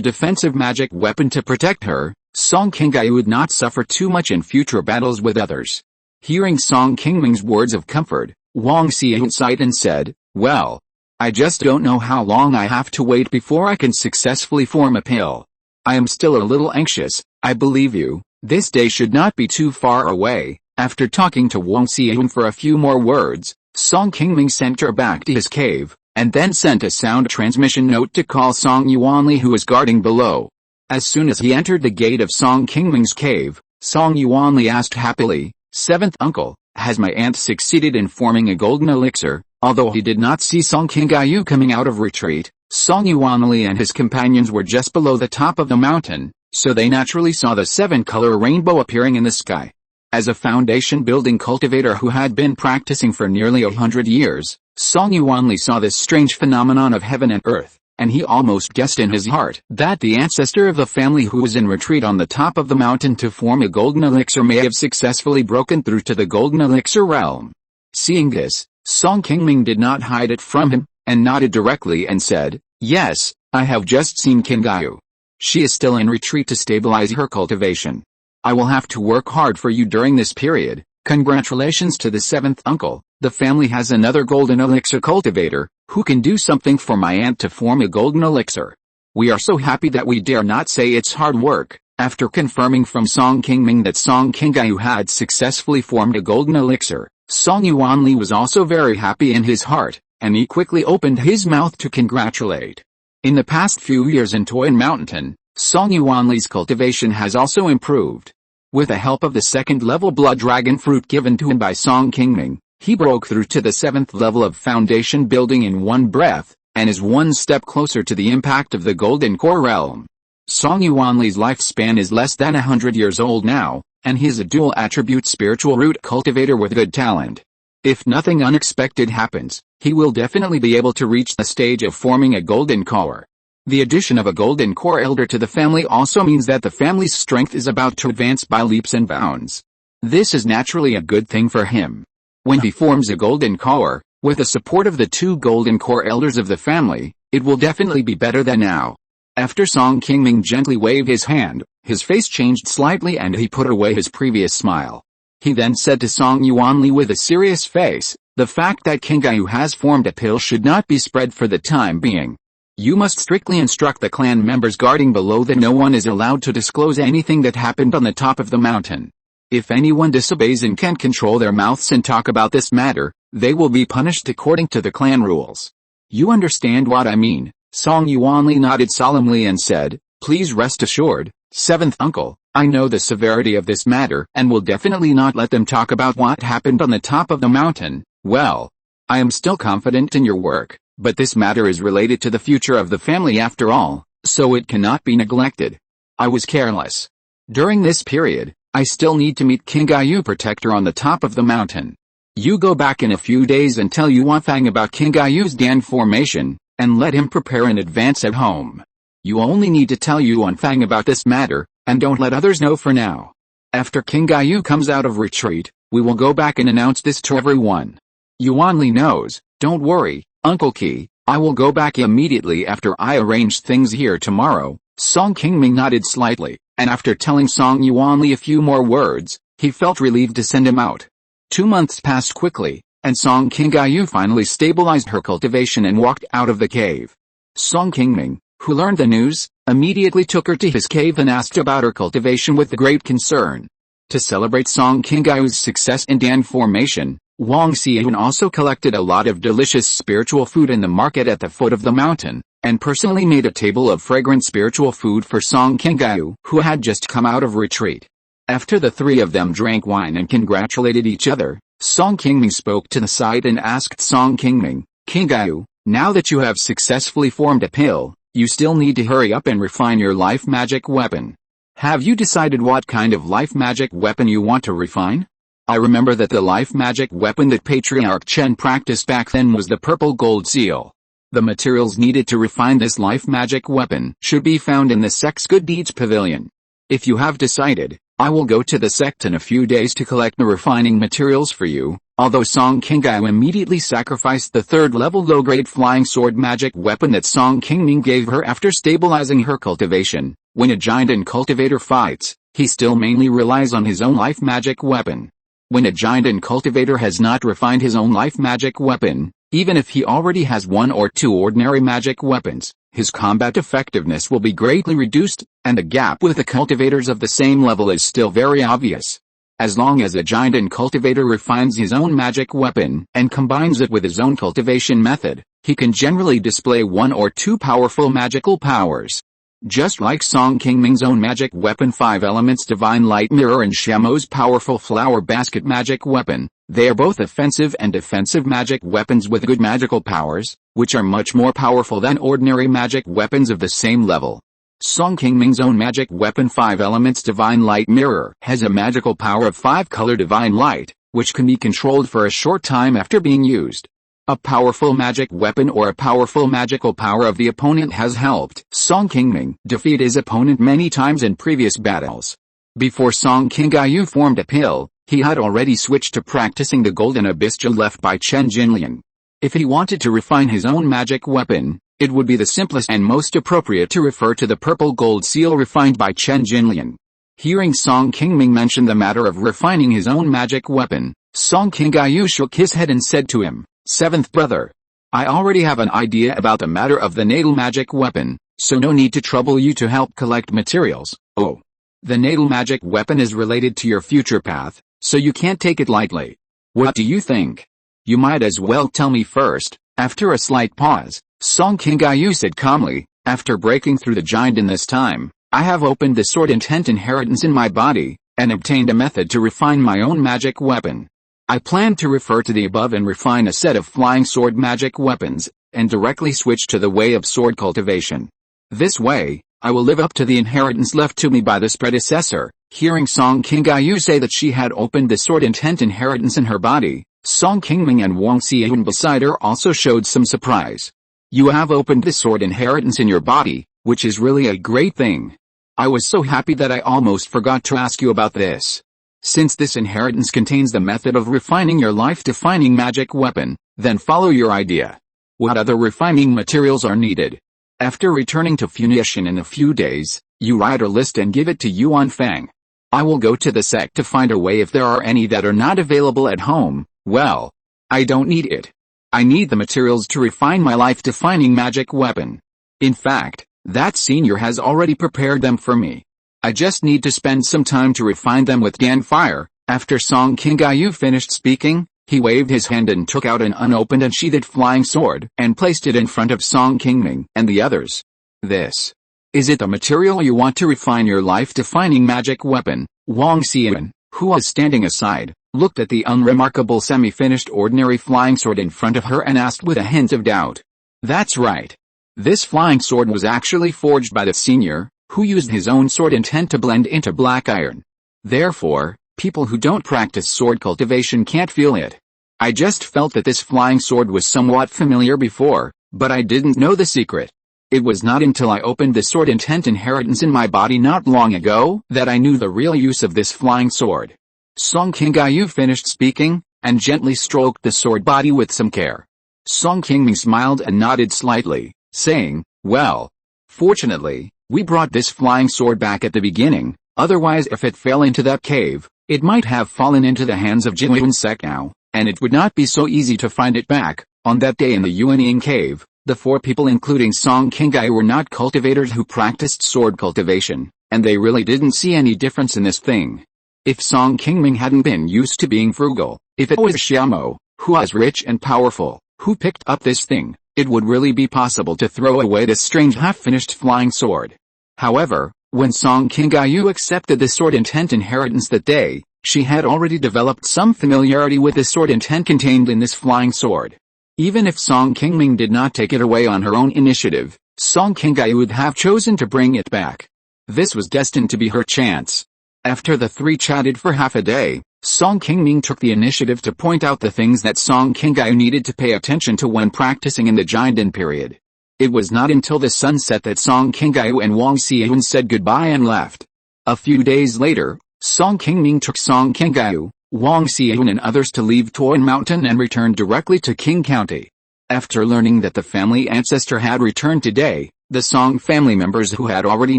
defensive magic weapon to protect her, Song Qingyu would not suffer too much in future battles with others. Hearing Song Qingming's words of comfort, Wang Xian sighed and said, "Well, I just don't know how long I have to wait before I can successfully form a pill. I am still a little anxious. I believe you, this day should not be too far away." After talking to Wang Xian for a few more words, Song Qingming sent her back to his cave, and then sent a sound transmission note to call Song Yuanli who was guarding below. As soon as he entered the gate of Song Qingming's cave, Song Yuanli asked happily, "Seventh uncle, has my aunt succeeded in forming a golden elixir?" Although he did not see Song Qingyu coming out of retreat, Song Yuanli and his companions were just below the top of the mountain, so they naturally saw the 7-color rainbow appearing in the sky. As a foundation-building cultivator who had been practicing for nearly 100 years, Song Yuanli saw this strange phenomenon of heaven and earth, and he almost guessed in his heart that the ancestor of the family who was in retreat on the top of the mountain to form a golden elixir may have successfully broken through to the golden elixir realm. Seeing this, Song Qingming did not hide it from him, and nodded directly and said, "Yes, I have just seen Qingyu. She is still in retreat to stabilize her cultivation. I will have to work hard for you during this period. Congratulations to the 7th uncle. The family has another golden elixir cultivator, who can do something for my aunt to form a golden elixir. We are so happy that we dare not say it's hard work." After confirming from Song Qingming that Song Qingyu had successfully formed a golden elixir, Song Yuanli was also very happy in his heart, and he quickly opened his mouth to congratulate. In the past few years in Funiu Mountain, Song Yuanli's cultivation has also improved. With the help of the 2nd-level blood dragon fruit given to him by Song Qingming, he broke through to the 7th level of foundation building in one breath, and is one step closer to the impact of the golden core realm. Song Yuanli's lifespan is less than 100 years old now, and he is a dual-attribute spiritual root cultivator with good talent. If nothing unexpected happens, he will definitely be able to reach the stage of forming a golden core. The addition of a golden core elder to the family also means that the family's strength is about to advance by leaps and bounds. This is naturally a good thing for him. When he forms a golden core, with the support of the 2 golden core elders of the family, it will definitely be better than now. After Song Qingming gently waved his hand, his face changed slightly and he put away his previous smile. He then said to Song Yuanli with a serious face, the fact that Qingming has formed a pill should not be spread for the time being. You must strictly instruct the clan members guarding below that no one is allowed to disclose anything that happened on the top of the mountain. If anyone disobeys and can't control their mouths and talk about this matter, they will be punished according to the clan rules. You understand what I mean? Song Yuanli nodded solemnly and said, please rest assured, 7th uncle, I know the severity of this matter and will definitely not let them talk about what happened on the top of the mountain. Well, I am still confident in your work, but this matter is related to the future of the family after all, so it cannot be neglected. I was careless. During this period, I still need to meet Qingming Protector on the top of the mountain. You go back in a few days and tell Yuan Fang about Qingming's Dan formation, and let him prepare in advance at home. You only need to tell Yuan Fang about this matter, and don't let others know for now. After Qingming comes out of retreat, we will go back and announce this to everyone. Yuan Li knows, don't worry, Uncle Qi, I will go back immediately after I arrange things here tomorrow. Song Qingming nodded slightly, and after telling Song Yuanli a few more words, he felt relieved to send him out. 2 months passed quickly, and Song Qingming finally stabilized her cultivation and walked out of the cave. Song Qingming, who learned the news, immediately took her to his cave and asked about her cultivation with great concern. To celebrate Song Qingming's success in Dan formation, Wang Xian also collected a lot of delicious spiritual food in the market at the foot of the mountain, and personally made a table of fragrant spiritual food for Song Qingming, who had just come out of retreat. After the 3 of them drank wine and congratulated each other, Song Qingming spoke to the side and asked Song Qingming, Qingming, now that you have successfully formed a pill, you still need to hurry up and refine your life magic weapon. Have you decided what kind of life magic weapon you want to refine? I remember that the life magic weapon that Patriarch Chen practiced back then was the purple gold seal. The materials needed to refine this life magic weapon should be found in the sect's good deeds pavilion. If you have decided, I will go to the sect in a few days to collect the refining materials for you. Although Song Qingming immediately sacrificed the 3rd level low-grade flying sword magic weapon that Song Qingming gave her after stabilizing her cultivation, when a giant and cultivator fights, he still mainly relies on his own life magic weapon. When a giant and cultivator has not refined his own life magic weapon, even if he already has 1 or 2 ordinary magic weapons, his combat effectiveness will be greatly reduced, and the gap with the cultivators of the same level is still very obvious. As long as a giant and cultivator refines his own magic weapon and combines it with his own cultivation method, he can generally display 1 or 2 powerful magical powers. Just like Song Qingming's own magic weapon 5 elements Divine Light Mirror and Shamo's powerful Flower Basket magic weapon, they are both offensive and defensive magic weapons with good magical powers, which are much more powerful than ordinary magic weapons of the same level. Song Qingming's own magic weapon 5 elements Divine Light Mirror has a magical power of 5-color Divine Light, which can be controlled for a short time after being used. A powerful magic weapon or a powerful magical power of the opponent has helped Song Qingming defeat his opponent many times in previous battles. Before Song Qingming formed a pill, he had already switched to practicing the golden abyss left by Chen Jinlian. If he wanted to refine his own magic weapon, it would be the simplest and most appropriate to refer to the purple gold seal refined by Chen Jinlian. Hearing Song Qingming mention the matter of refining his own magic weapon, Song Qingming shook his head and said to him, 7th brother, I already have an idea about the matter of the natal magic weapon, so no need to trouble you to help collect materials. Oh, the natal magic weapon is related to your future path, so you can't take it lightly. What do you think? You might as well tell me first. After a slight pause, Song Qingming said calmly, after breaking through the giant in this time, I have opened the sword intent inheritance in my body, and obtained a method to refine my own magic weapon. I plan to refer to the above and refine a set of flying sword magic weapons, and directly switch to the way of sword cultivation. This way, I will live up to the inheritance left to me by this predecessor. Hearing Song Qingming say that she had opened the sword intent inheritance in her body, Song Qingming and Wang Xian beside her also showed some surprise. You have opened the sword inheritance in your body, which is really a great thing. I was so happy that I almost forgot to ask you about this. Since this inheritance contains the method of refining your life-defining magic weapon, then follow your idea. What other refining materials are needed? After returning to Funiu in a few days, you write a list and give it to Yuan Fang. I will go to the sect to find a way if there are any that are not available at home. Well, I don't need it. I need the materials to refine my life-defining magic weapon. In fact, that senior has already prepared them for me. I just need to spend some time to refine them with Gan Fire. After Song Qingming finished speaking, he waved his hand and took out an unopened and sheathed flying sword and placed it in front of Song Qingming and the others. This. Is it the material you want to refine your life-defining magic weapon? Wang Xian, who was standing aside, looked at the unremarkable semi-finished ordinary flying sword in front of her and asked with a hint of doubt. That's right. This flying sword was actually forged by the senior, who used his own sword intent to blend into black iron. Therefore, people who don't practice sword cultivation can't feel it. I just felt that this flying sword was somewhat familiar before, but I didn't know the secret. It was not until I opened the sword intent inheritance in my body not long ago that I knew the real use of this flying sword. Song Qingming finished speaking, and gently stroked the sword body with some care. Song Qingming smiled and nodded slightly, saying, well, fortunately, we brought this flying sword back at the beginning, otherwise if it fell into that cave, it might have fallen into the hands of Jingyuan sect now, and it would not be so easy to find it back. On that day in the Yuanying cave, the 4 people including Song Qingming were not cultivators who practiced sword cultivation, and they really didn't see any difference in this thing. If Song Qingming hadn't been used to being frugal, if it was Xiaomo, who was rich and powerful, who picked up this thing, it would really be possible to throw away this strange half-finished flying sword. However, when Song Qingming accepted the sword intent inheritance that day, she had already developed some familiarity with the sword intent contained in this flying sword. Even if Song Qingming did not take it away on her own initiative, Song Qingming would have chosen to bring it back. This was destined to be her chance. After the 3 chatted for half a day, Song Qingming took the initiative to point out the things that Song Qingming needed to pay attention to when practicing in the Jinden period. It was not until the sun set that Song Qingming and Wang Xian said goodbye and left. A few days later, Song Qingming took Song Qingming, Wang Xian and others to leave Funiu Mountain and returned directly to Qing County. After learning that the family ancestor had returned today, the Song family members who had already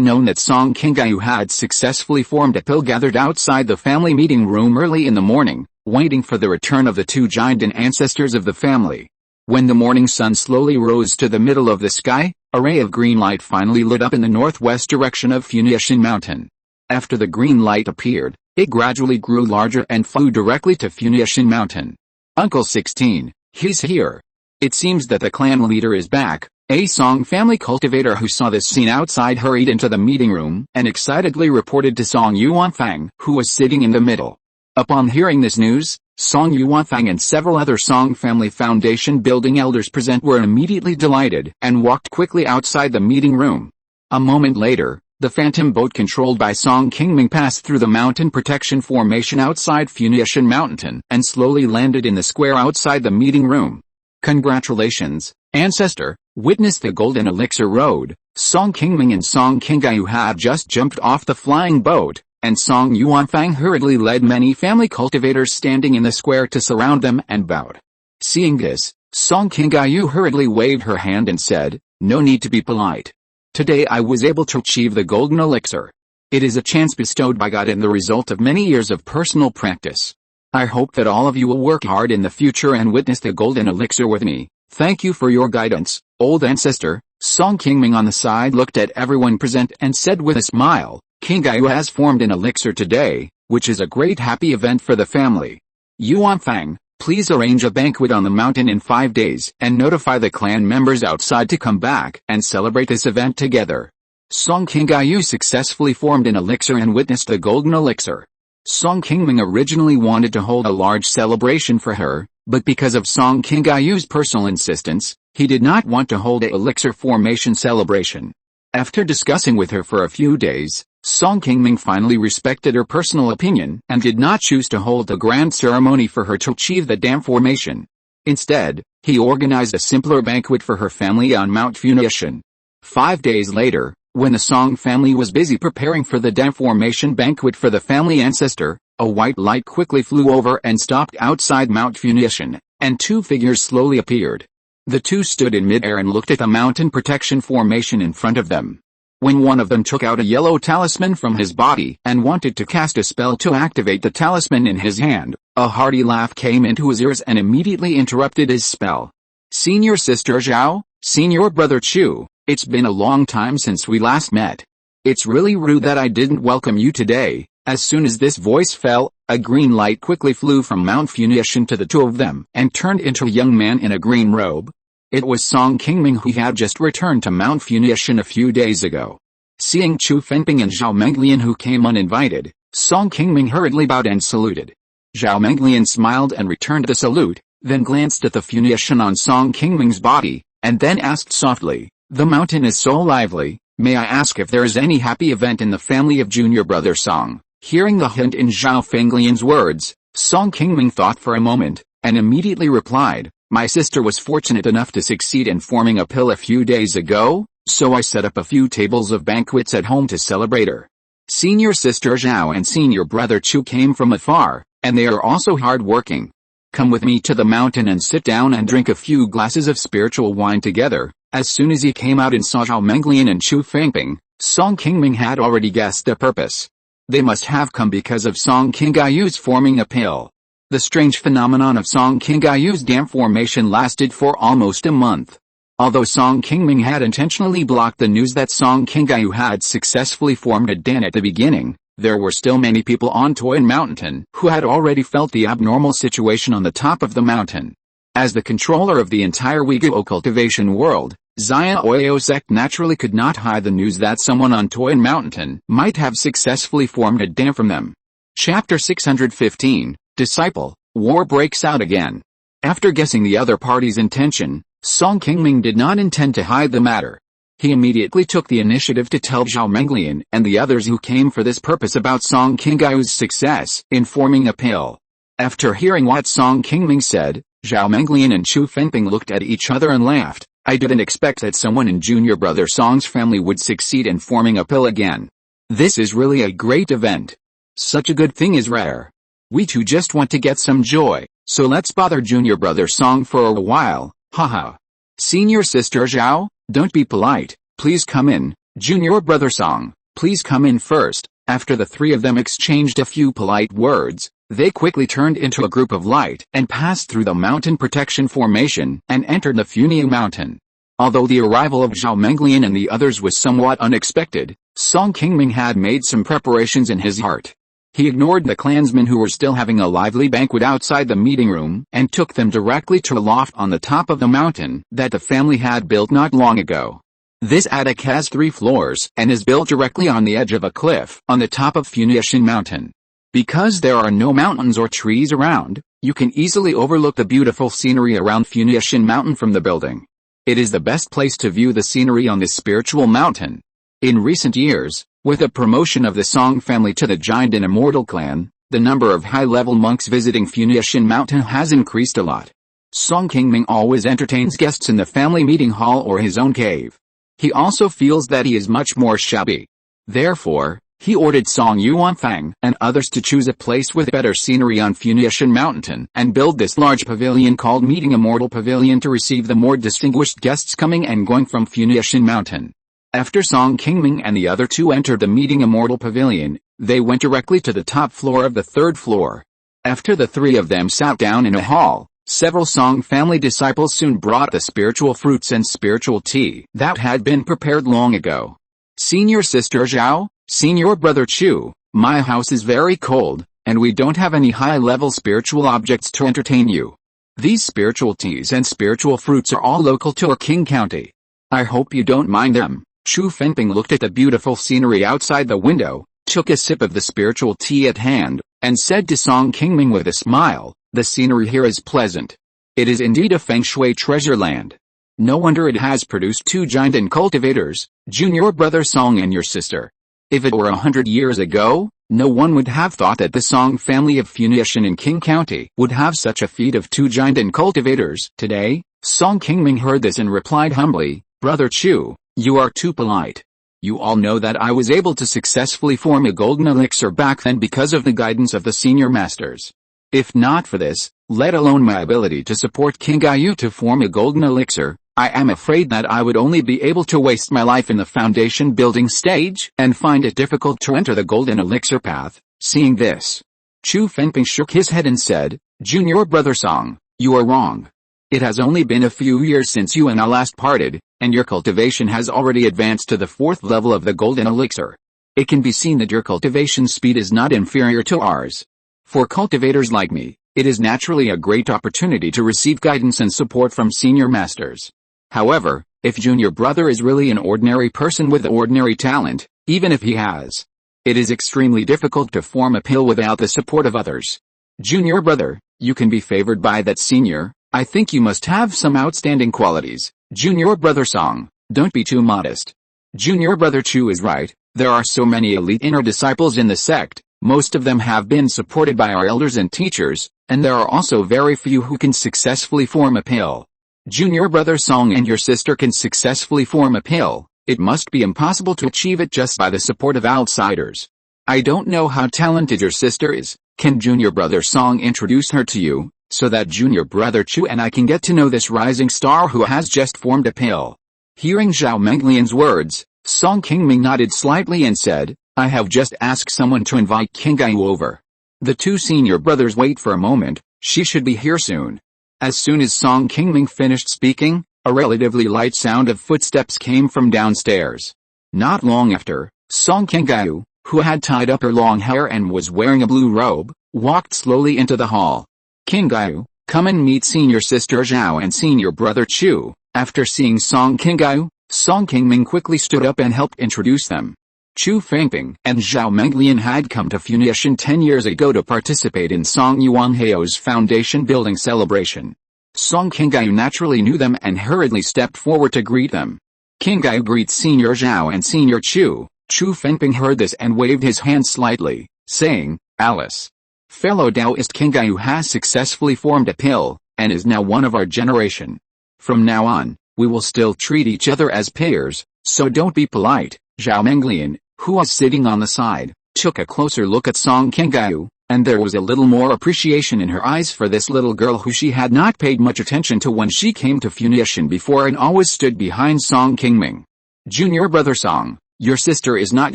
known that Song Qingming had successfully formed a pill gathered outside the family meeting room early in the morning, waiting for the return of the 2 Jinden ancestors of the family. When the morning sun slowly rose to the middle of the sky, a ray of green light finally lit up in the northwest direction of Funiu Mountain. After the green light appeared, it gradually grew larger and flew directly to Funiu Mountain. Uncle 16, he's here. It seems that the clan leader is back. A Song family cultivator who saw this scene outside hurried into the meeting room and excitedly reported to Song Yuanfang, who was sitting in the middle. Upon hearing this news, Song Yuanfang and several other Song family foundation building elders present were immediately delighted and walked quickly outside the meeting room. A moment later, the phantom boat controlled by Song Qingming passed through the mountain protection formation outside Funiu Mountain and slowly landed in the square outside the meeting room. Congratulations, ancestor. Witness the Golden Elixir Road. Song Qingming and Song Qingming had just jumped off the flying boat, and Song Yuanfang hurriedly led many family cultivators standing in the square to surround them and bowed. Seeing this, Song Qingming hurriedly waved her hand and said, no need to be polite. Today I was able to achieve the Golden Elixir. It is a chance bestowed by God and the result of many years of personal practice. I hope that all of you will work hard in the future and witness the Golden Elixir with me. Thank you for your guidance, old ancestor. Song Qingming on the side looked at everyone present and said with a smile, Qingming has formed an elixir today, which is a great happy event for the family. Yuanfang, please arrange a banquet on the mountain in 5 days and notify the clan members outside to come back and celebrate this event together. Song Qingming successfully formed an elixir and witnessed the Golden Elixir. Song Qingming originally wanted to hold a large celebration for her, but because of Song Qingming's personal insistence, he did not want to hold a elixir formation celebration. After discussing with her for a few days, Song Qingming finally respected her personal opinion and did not choose to hold a grand ceremony for her to achieve the dam formation. Instead, he organized a simpler banquet for her family on Mount Lingyuan. 5 days later, when the Song family was busy preparing for the dam formation banquet for the family ancestor, a white light quickly flew over and stopped outside Mount Lingyuan, and 2 figures slowly appeared. The 2 stood in mid-air and looked at the mountain protection formation in front of them. When one of them took out a yellow talisman from his body and wanted to cast a spell to activate the talisman in his hand, a hearty laugh came into his ears and immediately interrupted his spell. "Senior sister Zhao, senior brother Chu, it's been a long time since we last met. It's really rude that I didn't welcome you today." As soon as this voice fell, a green light quickly flew from Mount Lingyuan to the 2 of them and turned into a young man in a green robe. It was Song Qingming, who had just returned to Mount Lingyuan a few days ago. Seeing Qi Refinement and Zhao Menglian, who came uninvited, Song Qingming hurriedly bowed and saluted. Zhao Menglian smiled and returned the salute, then glanced at the Funiu on Song Qingming's body, and then asked softly, "The mountain is so lively, may I ask if there is any happy event in the family of junior brother Song?" Hearing the hint in Zhao Menglian's words, Song Qingming thought for a moment, and immediately replied, "My sister was fortunate enough to succeed in forming a pill a few days ago, so I set up a few tables of banquets at home to celebrate her. Senior sister Zhao and senior brother Chu came from afar, and they are also hard-working. Come with me to the mountain and sit down and drink a few glasses of spiritual wine together." As soon as he came out and saw Zhao Menglian and Qi Refinement, Song Qingming had already guessed the purpose. They must have come because of Song Qingyu's forming a pill. The strange phenomenon of Song Qingyu's dam formation lasted for almost a month. Although Song Qingming had intentionally blocked the news that Song Qingyu had successfully formed a dam at the beginning, there were still many people on Qingming Mountain who had already felt the abnormal situation on the top of the mountain. As the controller of the entire Uyghur cultivation world, Xia Oyo naturally could not hide the news that someone on Qingming Mountain might have successfully formed a dam from them. Chapter 615, Disciple, War breaks out again. After guessing the other party's intention, Song Qingming did not intend to hide the matter. He immediately took the initiative to tell Zhao Menglian and the others who came for this purpose about Song Qingyu's success in forming a pill. After hearing what Song Qingming said, Zhao Menglian and Qi Refinement looked at each other and laughed. "I didn't expect that someone in junior brother Song's family would succeed in forming a pill again. This is really a great event. Such a good thing is rare. We too just want to get some joy, so let's bother junior brother Song for a while, haha. Senior sister Zhao, don't be polite, please come in. Junior brother Song, please come in first." After the 3 of them exchanged a few polite words, they quickly turned into a group of light and passed through the mountain protection formation and entered the Funiu Mountain. Although the arrival of Zhao Menglian and the others was somewhat unexpected, Song Qingming had made some preparations in his heart. He ignored the clansmen who were still having a lively banquet outside the meeting room and took them directly to a loft on the top of the mountain that the family had built not long ago. This attic has 3 floors and is built directly on the edge of a cliff on the top of Funiu Mountain. Because there are no mountains or trees around, you can easily overlook the beautiful scenery around Funiu Mountain from the building. It is the best place to view the scenery on this spiritual mountain. In recent years, with the promotion of the Song family to the giant and Immortal clan, the number of high-level monks visiting Funiu Mountain has increased a lot. Song Qingming always entertains guests in the family meeting hall or his own cave. He also feels that he is much more shabby. Therefore, he ordered Song Yuanfang and others to choose a place with better scenery on Funiu Mountain and build this large pavilion called Meeting Immortal Pavilion to receive the more distinguished guests coming and going from Funiu Mountain. After Song Qingming and the other 2 entered the Meeting Immortal Pavilion, they went directly to the top floor of the 3rd floor. After the 3 of them sat down in a hall, several Song family disciples soon brought the spiritual fruits and spiritual tea that had been prepared long ago. "Senior sister Zhao, senior brother Chu, my house is very cold, and we don't have any high-level spiritual objects to entertain you. These spiritual teas and spiritual fruits are all local to our King County. I hope you don't mind them." Qi Refinement looked at the beautiful scenery outside the window, took a sip of the spiritual tea at hand, and said to Song Qingming with a smile, "The scenery here is pleasant. It is indeed a feng shui treasure land. No wonder it has produced 2 giant cultivators, junior brother Song and your sister. If it were 100 years ago, no one would have thought that the Song family of Funiu in Qing County would have such a feat of two giant cultivators. Today, Song Qingming heard this and replied humbly, "Brother Chu, you are too polite. You all know that I was able to successfully form a golden elixir back then because of the guidance of the senior masters. If not for this, let alone my ability to support Qingming to form a golden elixir, I am afraid that I would only be able to waste my life in the foundation building stage and find it difficult to enter the golden elixir path." Seeing this, Chu Fengping shook his head and said, "Junior brother Song, you are wrong. It has only been a few years since you and I last parted, and your cultivation has already advanced to the 4th level of the golden elixir. It can be seen that your cultivation speed is not inferior to ours. For cultivators like me, it is naturally a great opportunity to receive guidance and support from senior masters. However, if junior brother is really an ordinary person with ordinary talent, even if he has, it is extremely difficult to form a pill without the support of others. Junior brother, you can be favored by that senior. I think you must have some outstanding qualities. Junior brother Song, don't be too modest. Junior brother Chu is right, there are so many elite inner disciples in the sect, most of them have been supported by our elders and teachers, and there are also very few who can successfully form a pill. Junior brother Song and your sister can successfully form a pill, it must be impossible to achieve it just by the support of outsiders. I don't know how talented your sister is, can junior brother Song introduce her to you, so that junior brother Chu and I can get to know this rising star who has just formed a pill?" Hearing Zhao Menglian's words, Song Qingming nodded slightly and said, "I have just asked someone to invite Qingming over. The two senior brothers wait for a moment, she should be here soon." As soon as Song Qingming finished speaking, a relatively light sound of footsteps came from downstairs. Not long after, Song Qingming, who had tied up her long hair and was wearing a blue robe, walked slowly into the hall. "Qingming, come and meet senior sister Zhao and senior brother Chu." After seeing Song Qingming, Song Qingming quickly stood up and helped introduce them. Chu Fengping and Zhao Menglian had come to Funiu 10 years ago to participate in Song Yuanheo's foundation building celebration. Song Qingming naturally knew them and hurriedly stepped forward to greet them. Qingming greets senior Zhao and senior Chu. Chu Fengping heard this and waved his hand slightly, saying, "Alice. Fellow Taoist Qingming has successfully formed a pill, and is now one of our generation. From now on, we will still treat each other as peers, so don't be polite." Zhao Menglian, who was sitting on the side, took a closer look at Song Qingming, and there was a little more appreciation in her eyes for this little girl who she had not paid much attention to when she came to Funiu before and always stood behind Song Qingming. "Junior brother Song, your sister is not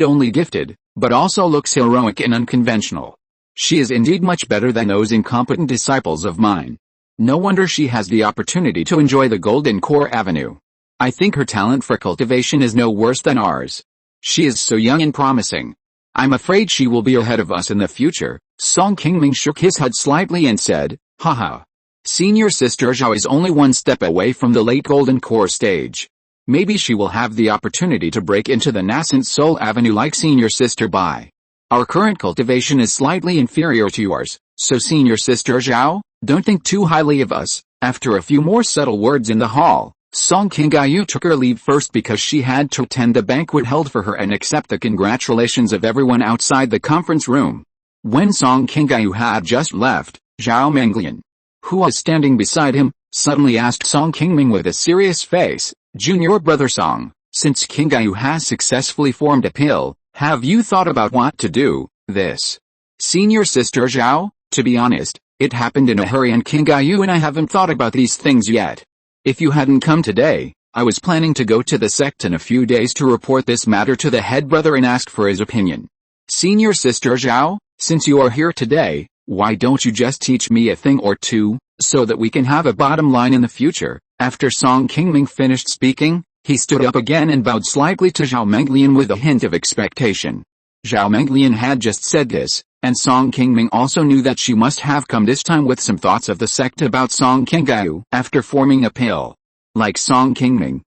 only gifted, but also looks heroic and unconventional. She is indeed much better than those incompetent disciples of mine. No wonder she has the opportunity to enjoy the Golden Core Avenue. I think her talent for cultivation is no worse than ours. She is so young and promising. I'm afraid she will be ahead of us in the future." Song Qingming shook his head slightly and said, "Haha. Senior sister Zhao is only one step away from the late Golden Core stage. Maybe she will have the opportunity to break into the nascent Soul Avenue like senior sister Bai. Our current cultivation is slightly inferior to yours, so senior sister Zhao, don't think too highly of us." After a few more subtle words in the hall, Song Qingming took her leave first because she had to attend the banquet held for her and accept the congratulations of everyone outside the conference room. When Song Qingming had just left, Zhao Menglian, who was standing beside him, suddenly asked Song Qingming with a serious face, "Junior brother Song, since Qingming has successfully formed a pill, have you thought about what to do this?" "Senior sister Zhao, to be honest, it happened in a hurry and Qingming and I haven't thought about these things yet. If you hadn't come today, I was planning to go to the sect in a few days to report this matter to the head brother and ask for his opinion. Senior sister Zhao, since you are here today, why don't you just teach me a thing or two, so that we can have a bottom line in the future?" After Song Qingming finished speaking, he stood up again and bowed slightly to Zhao Menglian with a hint of expectation. Zhao Menglian had just said this, and Song Qingming also knew that she must have come this time with some thoughts of the sect about Song Qingming after forming a pill. Like Song Qingming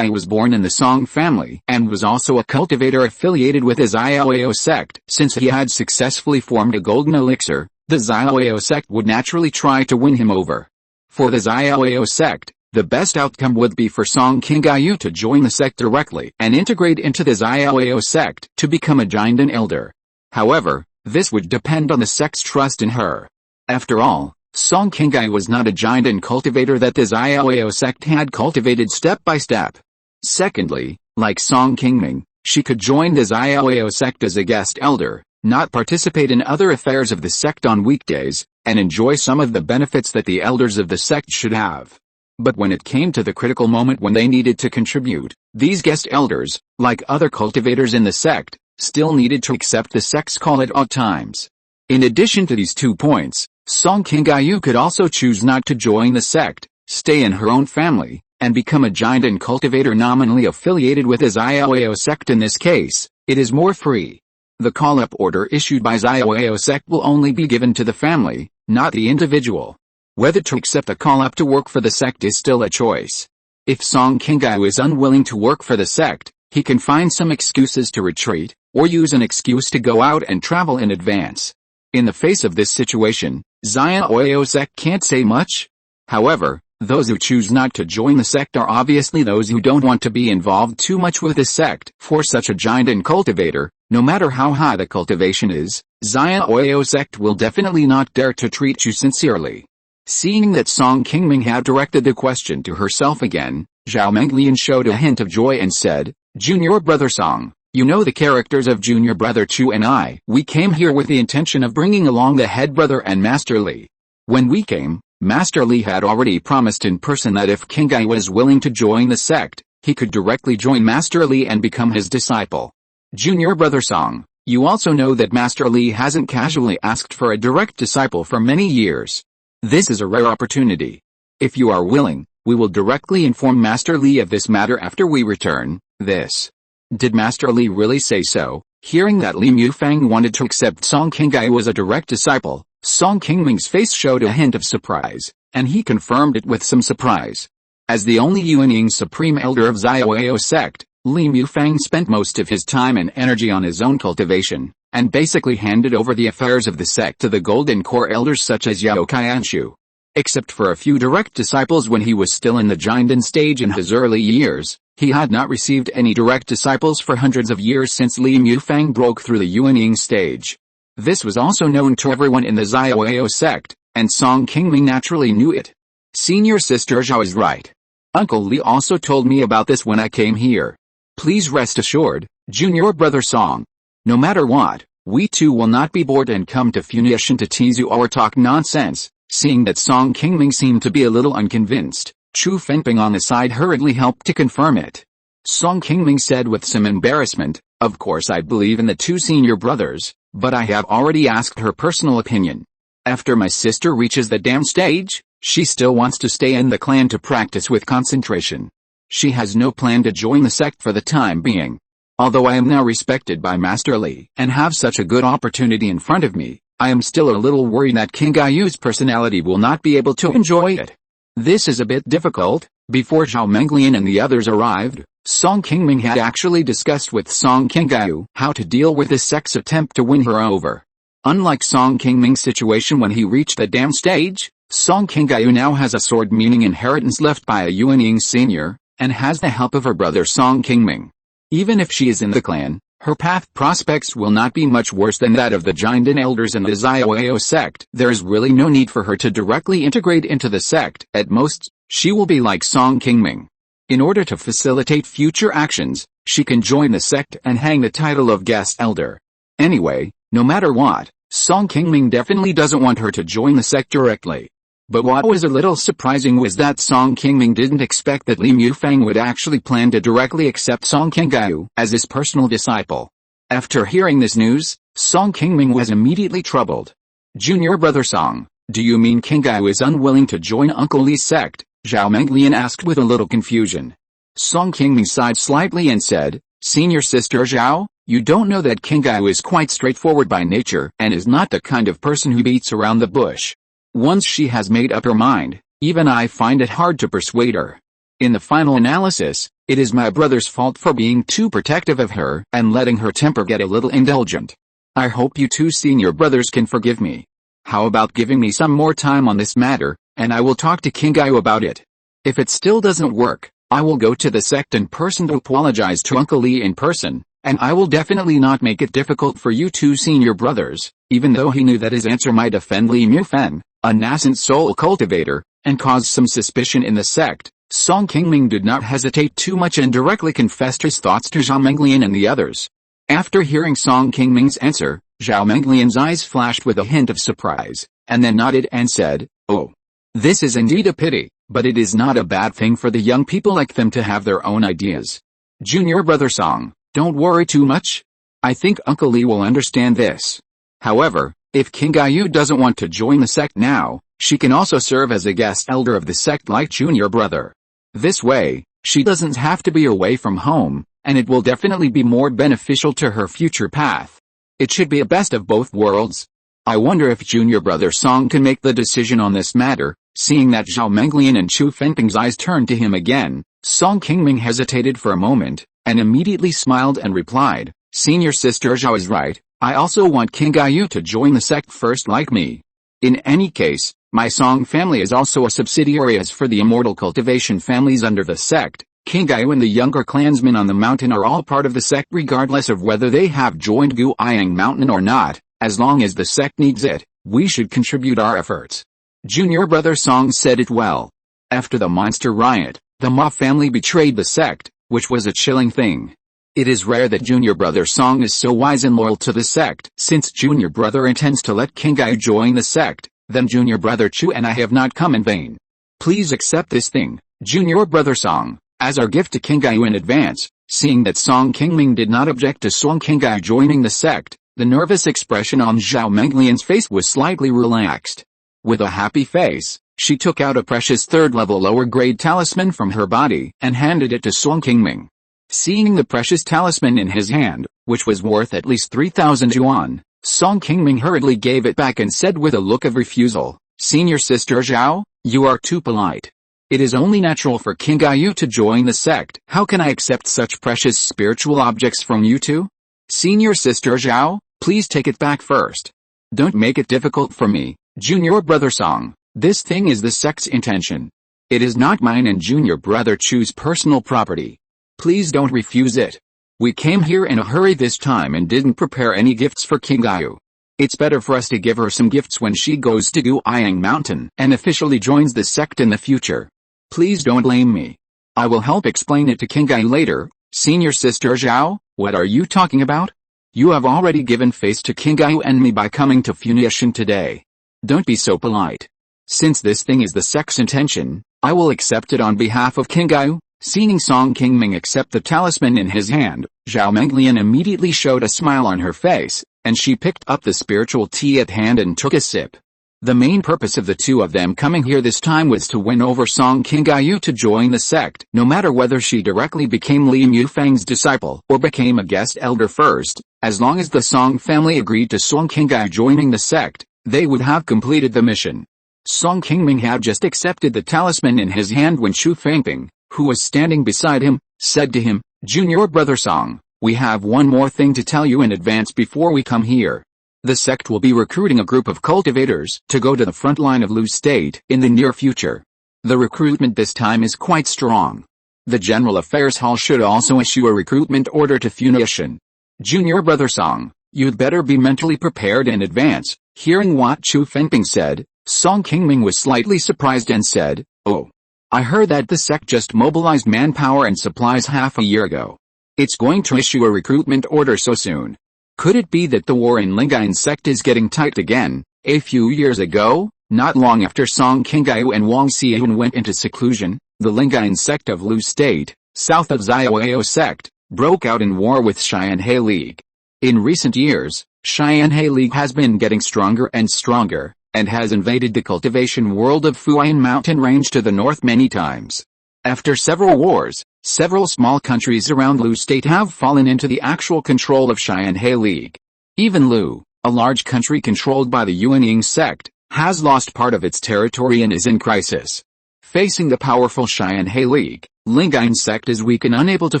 was born in the Song family and was also a cultivator affiliated with the Xiaoyao sect. Since he had successfully formed a golden elixir, the Xiaoyao sect would naturally try to win him over. For the Xiaoyao sect, The best outcome would be for Song Qingming to join the sect directly and integrate into the Xiaoyao sect to become a Jinden elder. However, this would depend on the sect's trust in her. After all, Song Qingming was not a Jinden cultivator that the Xiaoyao sect had cultivated step by step. Secondly, like Song Qingming, she could join the Xiaoyao sect as a guest elder, not participate in other affairs of the sect on weekdays, and enjoy some of the benefits that the elders of the sect should have. But when it came to the critical moment when they needed to contribute, these guest elders, like other cultivators in the sect, still needed to accept the sect's call at all times. In addition to these 2 points, Song Qingming could also choose not to join the sect, stay in her own family, and become a Jinden cultivator nominally affiliated with the Xiaoyao sect. In this case, it is more free. The call-up order issued by Xiaoyao sect will only be given to the family, not the individual. Whether to accept a call-up to work for the sect is still a choice. If Song Qingming is unwilling to work for the sect, he can find some excuses to retreat, or use an excuse to go out and travel in advance. In the face of this situation, Xiaoyao sect can't say much. However, those who choose not to join the sect are obviously those who don't want to be involved too much with the sect. For such a Jinden cultivator, no matter how high the cultivation is, Xiaoyao sect will definitely not dare to treat you sincerely. Seeing that Song Qingming had directed the question to herself again, Zhao Menglian showed a hint of joy and said, "Junior brother Song, you know the characters of junior brother Chu and I. We came here with the intention of bringing along the head brother and Master Li. When we came, Master Li had already promised in person that if Qingming was willing to join the sect, he could directly join Master Li and become his disciple. Junior brother Song, you also know that Master Li hasn't casually asked for a direct disciple for many years. This is a rare opportunity. If you are willing, we will directly inform Master Li of this matter after we return." This. Did Master Li really say so? Hearing that Li Mufang wanted to accept Song Qingming as a direct disciple, Song Qingming's face showed a hint of surprise, and he confirmed it with some surprise. As the only unyielding supreme elder of Xiaoyao sect, Li Mufang spent most of his time and energy on his own cultivation, and basically handed over the affairs of the sect to the Golden Core elders such as Yao Qianshu. Except for a few direct disciples when he was still in the Jinden stage in his early years, he had not received any direct disciples for hundreds of years since Li Mufang broke through the unyielding stage. This was also known to everyone in the Xiaoyao sect, and Song Qingming naturally knew it. Senior sister Zhao is right. Uncle Li also told me about this when I came here. Please rest assured, junior brother Song. No matter what, we too will not be bored and come to Funiu Mountain to tease you or talk nonsense. Seeing that Song Qingming seemed to be a little unconvinced, Chu Fenping on the side hurriedly helped to confirm it. Song Qingming said with some embarrassment, "Of course I believe in the 2 senior brothers, but I have already asked her personal opinion. After my sister reaches the dam stage, she still wants to stay in the clan to practice with concentration. She has no plan to join the sect for the time being. Although I am now respected by Master Li and have such a good opportunity in front of me, I am still a little worried that Qingming's personality will not be able to enjoy it. This is a bit difficult." Before Zhao Menglian and the others arrived, Song Qingming had actually discussed with Song Qingming how to deal with the sect's attempt to win her over. Unlike Song Qingming's situation when he reached the dam stage, Song Qingming now has a sword meaning inheritance left by a Yuanying senior, and has the help of her brother Song Qingming. Even if she is in the clan, her path prospects will not be much worse than that of the Jinden elders in the Xiaoyao sect. There is really no need for her to directly integrate into the sect. At most, she will be like Song Qingming. In order to facilitate future actions, she can join the sect and hang the title of guest elder. Anyway, no matter what, Song Qingming definitely doesn't want her to join the sect directly. But what was a little surprising was that Song Qingming didn't expect that Li Mufang would actually plan to directly accept Song Qingming as his personal disciple. After hearing this news, Song Qingming was immediately troubled. "Junior brother Song, do you mean Qingming is unwilling to join Uncle Li's sect?" Zhao Menglian asked with a little confusion. Song Qingming sighed slightly and said, "Senior sister Zhao, you don't know that Qingming is quite straightforward by nature and is not the kind of person who beats around the bush. Once she has made up her mind, even I find it hard to persuade her. In the final analysis, it is my brother's fault for being too protective of her and letting her temper get a little indulgent. I hope you 2 senior brothers can forgive me. How about giving me some more time on this matter, and I will talk to Qingming about it." If it still doesn't work, I will go to the sect in person to apologize to Uncle Lee in person, and I will definitely not make it difficult for you two senior brothers, even though he knew that his answer might offend Li Mufeng, a nascent soul cultivator, and cause some suspicion in the sect. Song Qingming did not hesitate too much and directly confessed his thoughts to Zhao Menglian and the others. After hearing Song Qingming's answer, Zhao Menglian's eyes flashed with a hint of surprise, and then nodded and said, "Oh. This is indeed a pity, but it is not a bad thing for the young people like them to have their own ideas. Junior brother Song, don't worry too much. I think Uncle Lee will understand this. However, if Qingming doesn't want to join the sect now, she can also serve as a guest elder of the sect like junior brother. This way, she doesn't have to be away from home, and it will definitely be more beneficial to her future path. It should be a best of both worlds. I wonder if junior brother Song can make the decision on this matter." Seeing that Zhao Menglian and Chu Fengping's eyes turned to him again, Song Qingming hesitated for a moment, and immediately smiled and replied, "Senior sister Zhao is right, I also want Qingming to join the sect first like me. In any case, my Song family is also a subsidiary as for the Immortal Cultivation families under the sect. Qingming and the younger clansmen on the mountain are all part of the sect regardless of whether they have joined Qingming Mountain or not. As long as the sect needs it, we should contribute our efforts." Junior brother Song said it well. After the monster riot, the Ma family betrayed the sect, which was a chilling thing. It is rare that junior brother Song is so wise and loyal to the sect. Since junior brother intends to let Qingming join the sect, then junior brother Chu and I have not come in vain. Please accept this thing, junior brother Song, as our gift to Qingming in advance. Seeing that Song Qingming did not object to Song Qingming joining the sect, the nervous expression on Zhao Menglian's face was slightly relaxed. With a happy face, she took out a precious third-level lower-grade talisman from her body and handed it to Song Qingming. Seeing the precious talisman in his hand, which was worth at least 3,000 yuan, Song Qingming hurriedly gave it back and said with a look of refusal, "Senior sister Zhao, you are too polite. It is only natural for Qingming to join the sect. How can I accept such precious spiritual objects from you two? Senior sister Zhao, please take it back first. Don't make it difficult for me. Junior brother Song, this thing is the sect's intention. It is not mine and junior brother Chu's personal property. Please don't refuse it. We came here in a hurry this time and didn't prepare any gifts for Qingming. It's better for us to give her some gifts when she goes to Qingming Mountain and officially joins the sect in the future. Please don't blame me. I will help explain it to Qingming later." Senior sister Zhao, what are you talking about? You have already given face to Qingming and me by coming to Funiu Mountain today. Don't be so polite. Since this thing is the sect's intention, I will accept it on behalf of Qingming. Seeing Song Qingming accept the talisman in his hand, Zhao Menglian immediately showed a smile on her face, and she picked up the spiritual tea at hand and took a sip. The main purpose of the two of them coming here this time was to win over Song Qingming to join the sect, no matter whether she directly became Li Mufeng's disciple or became a guest elder first. As long as the Song family agreed to Song Qingming joining the sect, they would have completed the mission. Song Qingming had just accepted the talisman in his hand when Chu Fengping, who was standing beside him, said to him, "Junior brother Song, we have one more thing to tell you in advance before we come here. The sect will be recruiting a group of cultivators to go to the front line of Lu State in the near future. The recruitment this time is quite strong. The General Affairs Hall should also issue a recruitment order to Funiu Mountain. Junior brother Song, you'd better be mentally prepared in advance." Hearing what Chu Fengping said, Song Qingming was slightly surprised and said, "Oh. I heard that the sect just mobilized manpower and supplies half a year ago. It's going to issue a recruitment order so soon. Could it be that the war in Lingyuan sect is getting tight again?" A few years ago, not long after Song Qingming and Wang Xian went into seclusion, the Lingyuan sect of Lu State, south of Xiaoyao sect, broke out in war with Xianhe League. In recent years, Xianhe League has been getting stronger and stronger, and has invaded the cultivation world of Funiu Mountain range to the north many times. After several wars, several small countries around Lu State have fallen into the actual control of Xianhe League. Even Lu, a large country controlled by the unyielding sect, has lost part of its territory and is in crisis. Facing the powerful Xianhe League, Lingyuan sect is weak and unable to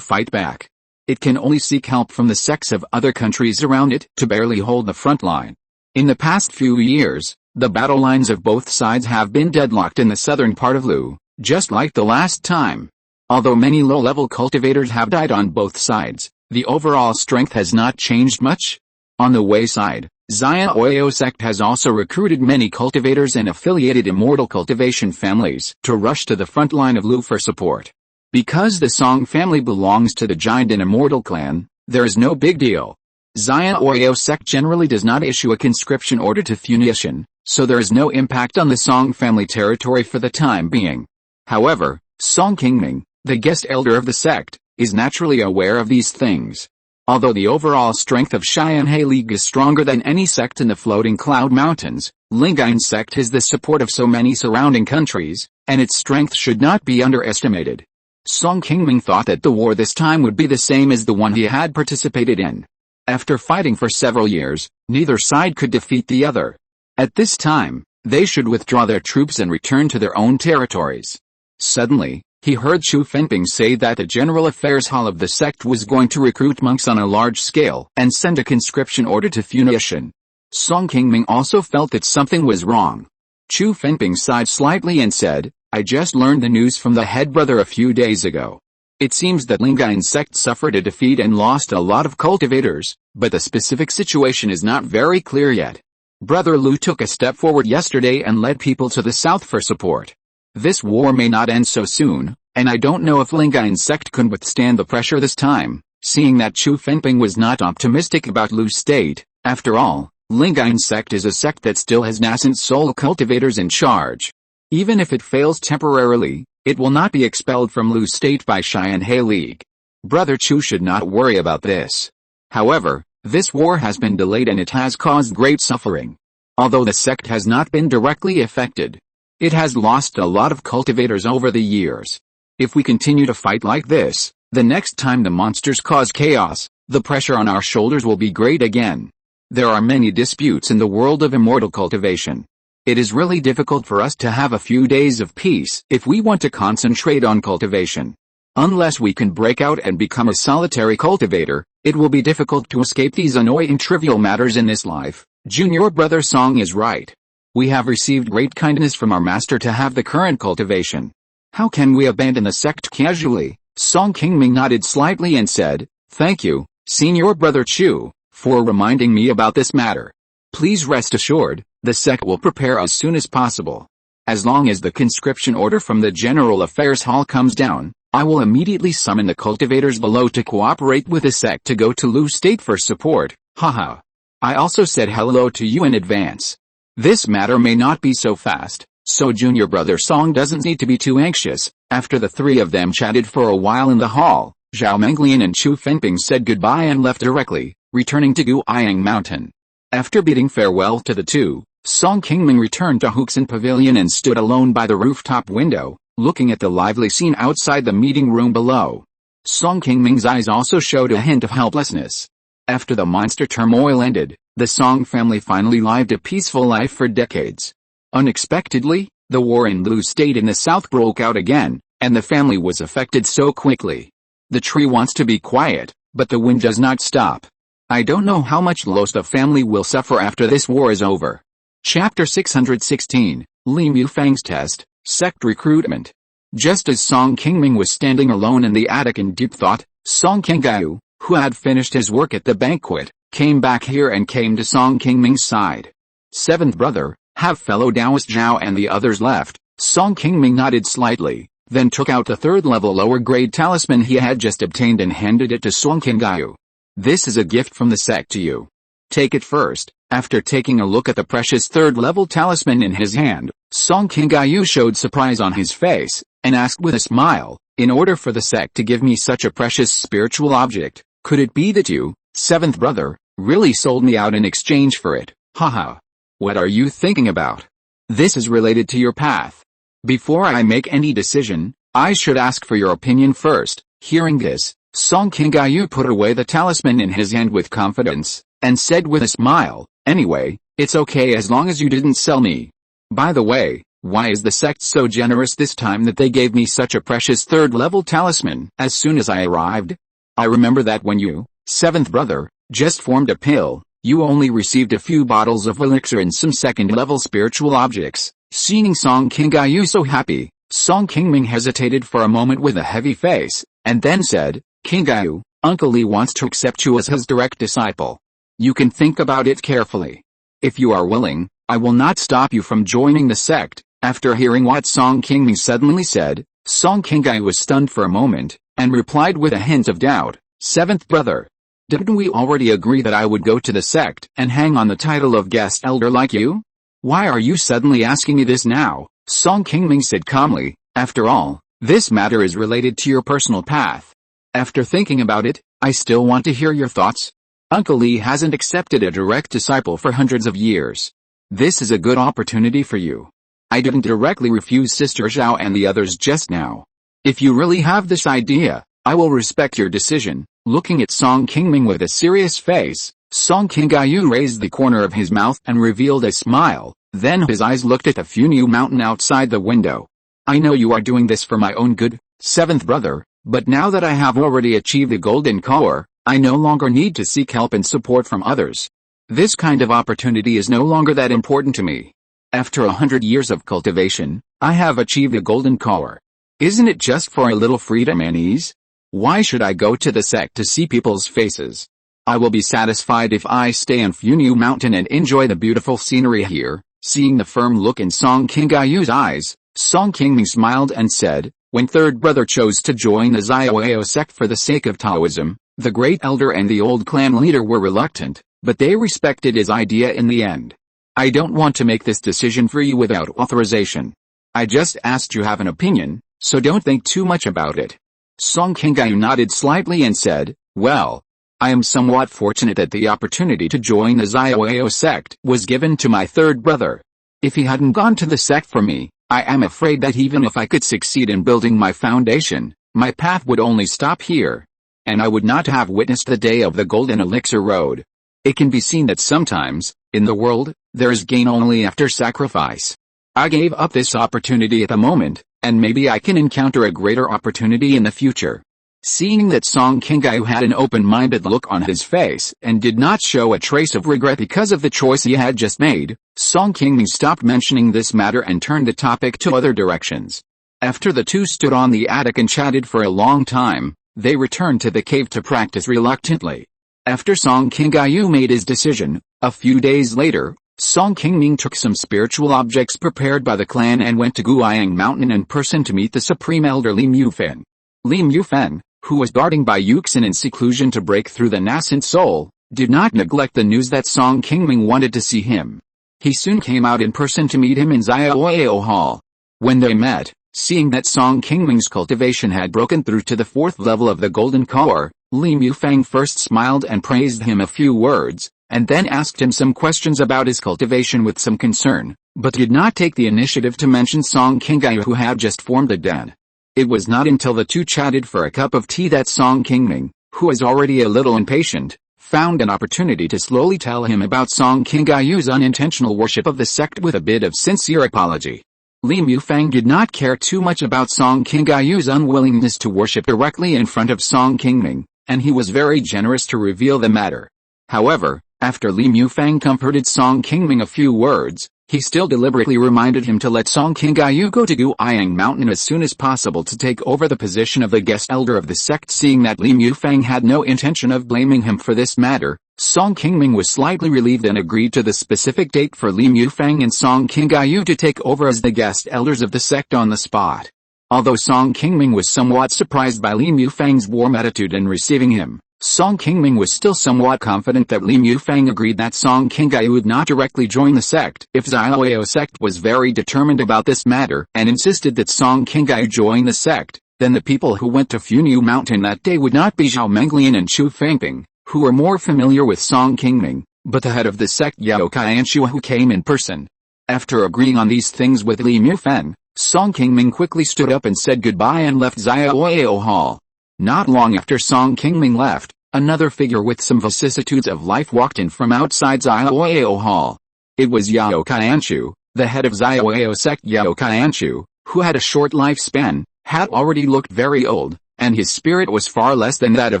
fight back. It can only seek help from the sects of other countries around it to barely hold the front line. In the past few years, the battle lines of both sides have been deadlocked in the southern part of Lu, just like the last time. Although many low-level cultivators have died on both sides, the overall strength has not changed much. On the wayside, Xia Oyo sect has also recruited many cultivators and affiliated Immortal cultivation families to rush to the front line of Lu for support. Because the Song family belongs to the giant and Immortal clan, there is no big deal. Xia Oyo sect generally does not issue a conscription order to Funiu, so there is no impact on the Song family territory for the time being. However, Song Qingming, the guest elder of the sect, is naturally aware of these things. Although the overall strength of Xianhe League is stronger than any sect in the floating cloud mountains, Lingyuan sect has the support of so many surrounding countries, and its strength should not be underestimated. Song Qingming thought that the war this time would be the same as the one he had participated in. After fighting for several years, neither side could defeat the other. At this time, they should withdraw their troops and return to their own territories. Suddenly, he heard Qi Refinement say that the General Affairs Hall of the sect was going to recruit monks on a large scale and send a conscription order to Funiu. Song Qingming also felt that something was wrong. Qi Refinement sighed slightly and said, "I just learned the news from the head brother a few days ago. It seems that Lingyuan sect suffered a defeat and lost a lot of cultivators, but the specific situation is not very clear yet. Brother Lu took a step forward yesterday and led people to the south for support. This war may not end so soon, and I don't know if Lingyuan sect can withstand the pressure this time." Seeing that Qi Refinement was not optimistic about Lu's state, after all, Lingyuan sect is a sect that still has nascent soul cultivators in charge. Even if it fails temporarily, it will not be expelled from Lu's state by Xianhe League. Brother Qi should not worry about this. However, this war has been delayed and it has caused great suffering. Although the sect has not been directly affected, it has lost a lot of cultivators over the years. If we continue to fight like this, the next time the monsters cause chaos, the pressure on our shoulders will be great again. There are many disputes in the world of Immortal cultivation. It is really difficult for us to have a few days of peace if we want to concentrate on cultivation. Unless we can break out and become a solitary cultivator, it will be difficult to escape these annoying trivial matters in this life. Junior brother Song is right. We have received great kindness from our master to have the current cultivation. How can we abandon the sect casually? Song Qingming nodded slightly and said, "Thank you, Senior Brother Qi, for reminding me about this matter. Please rest assured, the sect will prepare as soon as possible. As long as the conscription order from the General Affairs Hall comes down, I will immediately summon the cultivators below to cooperate with the sect to go to Lu State for support." Haha. I also said hello to you in advance. This matter may not be so fast, so Junior Brother Song doesn't need to be too anxious. After the three of them chatted for a while in the hall, Zhao Menglian and Qi Refinement said goodbye and left directly, returning to Qingming Mountain. After bidding farewell to the two, Song Qingming returned to Huxin Pavilion and stood alone by the rooftop window, looking at the lively scene outside the meeting room below. Song Qingming's eyes also showed a hint of helplessness. After the monster turmoil ended, the Song family finally lived a peaceful life for decades. Unexpectedly, the war in Lu State in the south broke out again, and the family was affected so quickly. The tree wants to be quiet, but the wind does not stop. I don't know how much loss the family will suffer after this war is over. Chapter 616, Li Mufang's Test, Sect Recruitment. Just as Song Qingming was standing alone in the attic in deep thought, Song Qingming, who had finished his work at the banquet, came back here and came to Song Qingming's side. "Seventh brother, have fellow Taoist Zhao and the others left?" Song Qingming nodded slightly, then took out the third-level lower-grade talisman he had just obtained and handed it to Song Qingming. "This is a gift from the sect to you. Take it first." After taking a look at the precious third-level talisman in his hand, Song Qingming showed surprise on his face, and asked with a smile, "In order for the sect to give me such a precious spiritual object, could it be that you, seventh brother, really sold me out in exchange for it?" Haha. What are you thinking about? This is related to your path. Before I make any decision, I should ask for your opinion first. Hearing this, Song Qingming put away the talisman in his hand with confidence, and said with a smile, "Anyway, it's okay as long as you didn't sell me. By the way, why is the sect so generous this time that they gave me such a precious third-level talisman as soon as I arrived? I remember that when you, seventh brother, just formed a pill, you only received a few bottles of elixir and some second-level spiritual objects." Seeing Song Qingming so happy, Song Qingming hesitated for a moment with a heavy face, and then said, King Gaiu, Uncle Li wants to accept you as his direct disciple. You can think about it carefully. If you are willing, I will not stop you from joining the sect. After hearing what Song Qingming suddenly said, Song Qingming was stunned for a moment, and replied with a hint of doubt, Seventh brother. Didn't we already agree that I would go to the sect and hang on the title of guest elder like you? Why are you suddenly asking me this now? Song Qingming said calmly, after all, this matter is related to your personal path. After thinking about it, I still want to hear your thoughts. Uncle Li hasn't accepted a direct disciple for hundreds of years. This is a good opportunity for you. I didn't directly refuse Sister Zhao and the others just now. If you really have this idea, I will respect your decision. Looking at Song Qingming with a serious face, Song Qingming raised the corner of his mouth and revealed a smile. Then his eyes looked at the Funiu Mountain outside the window. I know you are doing this for my own good, seventh brother, but now that I have already achieved the golden core, I no longer need to seek help and support from others. This kind of opportunity is no longer that important to me. After 100 years of cultivation, I have achieved a golden core. Isn't it just for a little freedom and ease? Why should I go to the sect to see people's faces? I will be satisfied if I stay in Funiu Mountain and enjoy the beautiful scenery here. Seeing the firm look in Song Qingming's eyes, Song Qingming smiled and said, when third brother chose to join the Xiaoyao sect for the sake of Taoism, the great elder and the old clan leader were reluctant, but they respected his idea in the end. I don't want to make this decision for you without authorization. I just asked you have an opinion, so don't think too much about it. Song Qingming nodded slightly and said, well, I am somewhat fortunate that the opportunity to join the Xiaoyao sect was given to my third brother. If he hadn't gone to the sect for me, I am afraid that even if I could succeed in building my foundation, my path would only stop here. And I would not have witnessed the day of the Golden Elixir Road. It can be seen that sometimes, in the world, there is gain only after sacrifice. I gave up this opportunity at the moment, and maybe I can encounter a greater opportunity in the future. Seeing that Song Qingming had an open-minded look on his face and did not show a trace of regret because of the choice he had just made, Song Qingming stopped mentioning this matter and turned the topic to other directions. After the two stood on the attic and chatted for a long time, they returned to the cave to practice reluctantly. After Song Qingming made his decision, a few days later, Song Qingming took some spiritual objects prepared by the clan and went to Guiyang Mountain in person to meet the Supreme Elder Li Mufeng. Li Mufeng, who was guarding by Yuxin in seclusion to break through the nascent soul, did not neglect the news that Song Qingming wanted to see him. He soon came out in person to meet him in Xiaoyao Hall. When they met, seeing that Song Qingming's cultivation had broken through to the 4th level of the Golden Core, Li Mufeng first smiled and praised him a few words, and then asked him some questions about his cultivation with some concern, but did not take the initiative to mention Song Qingming who had just formed a den. It was not until the two chatted for a cup of tea that Song Qingming, who was already a little impatient, found an opportunity to slowly tell him about Song Qingming's unintentional worship of the sect with a bit of sincere apology. Li Mufeng did not care too much about Song Qingming's unwillingness to worship directly in front of Song Qingming, and he was very generous to reveal the matter. However, after Li Mufeng comforted Song Qingming a few words, he still deliberately reminded him to let Song Qingming go to Guiyang Mountain as soon as possible to take over the position of the guest elder of the sect. Seeing that Li Mufeng had no intention of blaming him for this matter, Song Qingming was slightly relieved and agreed to the specific date for Li Mufeng and Song Qingming to take over as the guest elders of the sect on the spot. Although Song Qingming was somewhat surprised by Li Mufeng's warm attitude in receiving him, Song Qingming was still somewhat confident that Li Mufeng agreed that Song Qingming would not directly join the sect if Xiaoyao sect was very determined about this matter and insisted that Song Qingming join the sect. Then the people who went to Funiu Mountain that day would not be Zhao Menglian and Chu Fengping, who were more familiar with Song Qingming, but the head of the sect Yao Qianshu who came in person. After agreeing on these things with Li Mufeng, Song Qingming quickly stood up and said goodbye and left Xiaoyao Hall. Not long after Song Qingming left, another figure with some vicissitudes of life walked in from outside Xiaoyao Hall. It was Yao Qianshu, the head of Xiaoyao sect. Yao Qianshu, who had a short lifespan, had already looked very old, and his spirit was far less than that of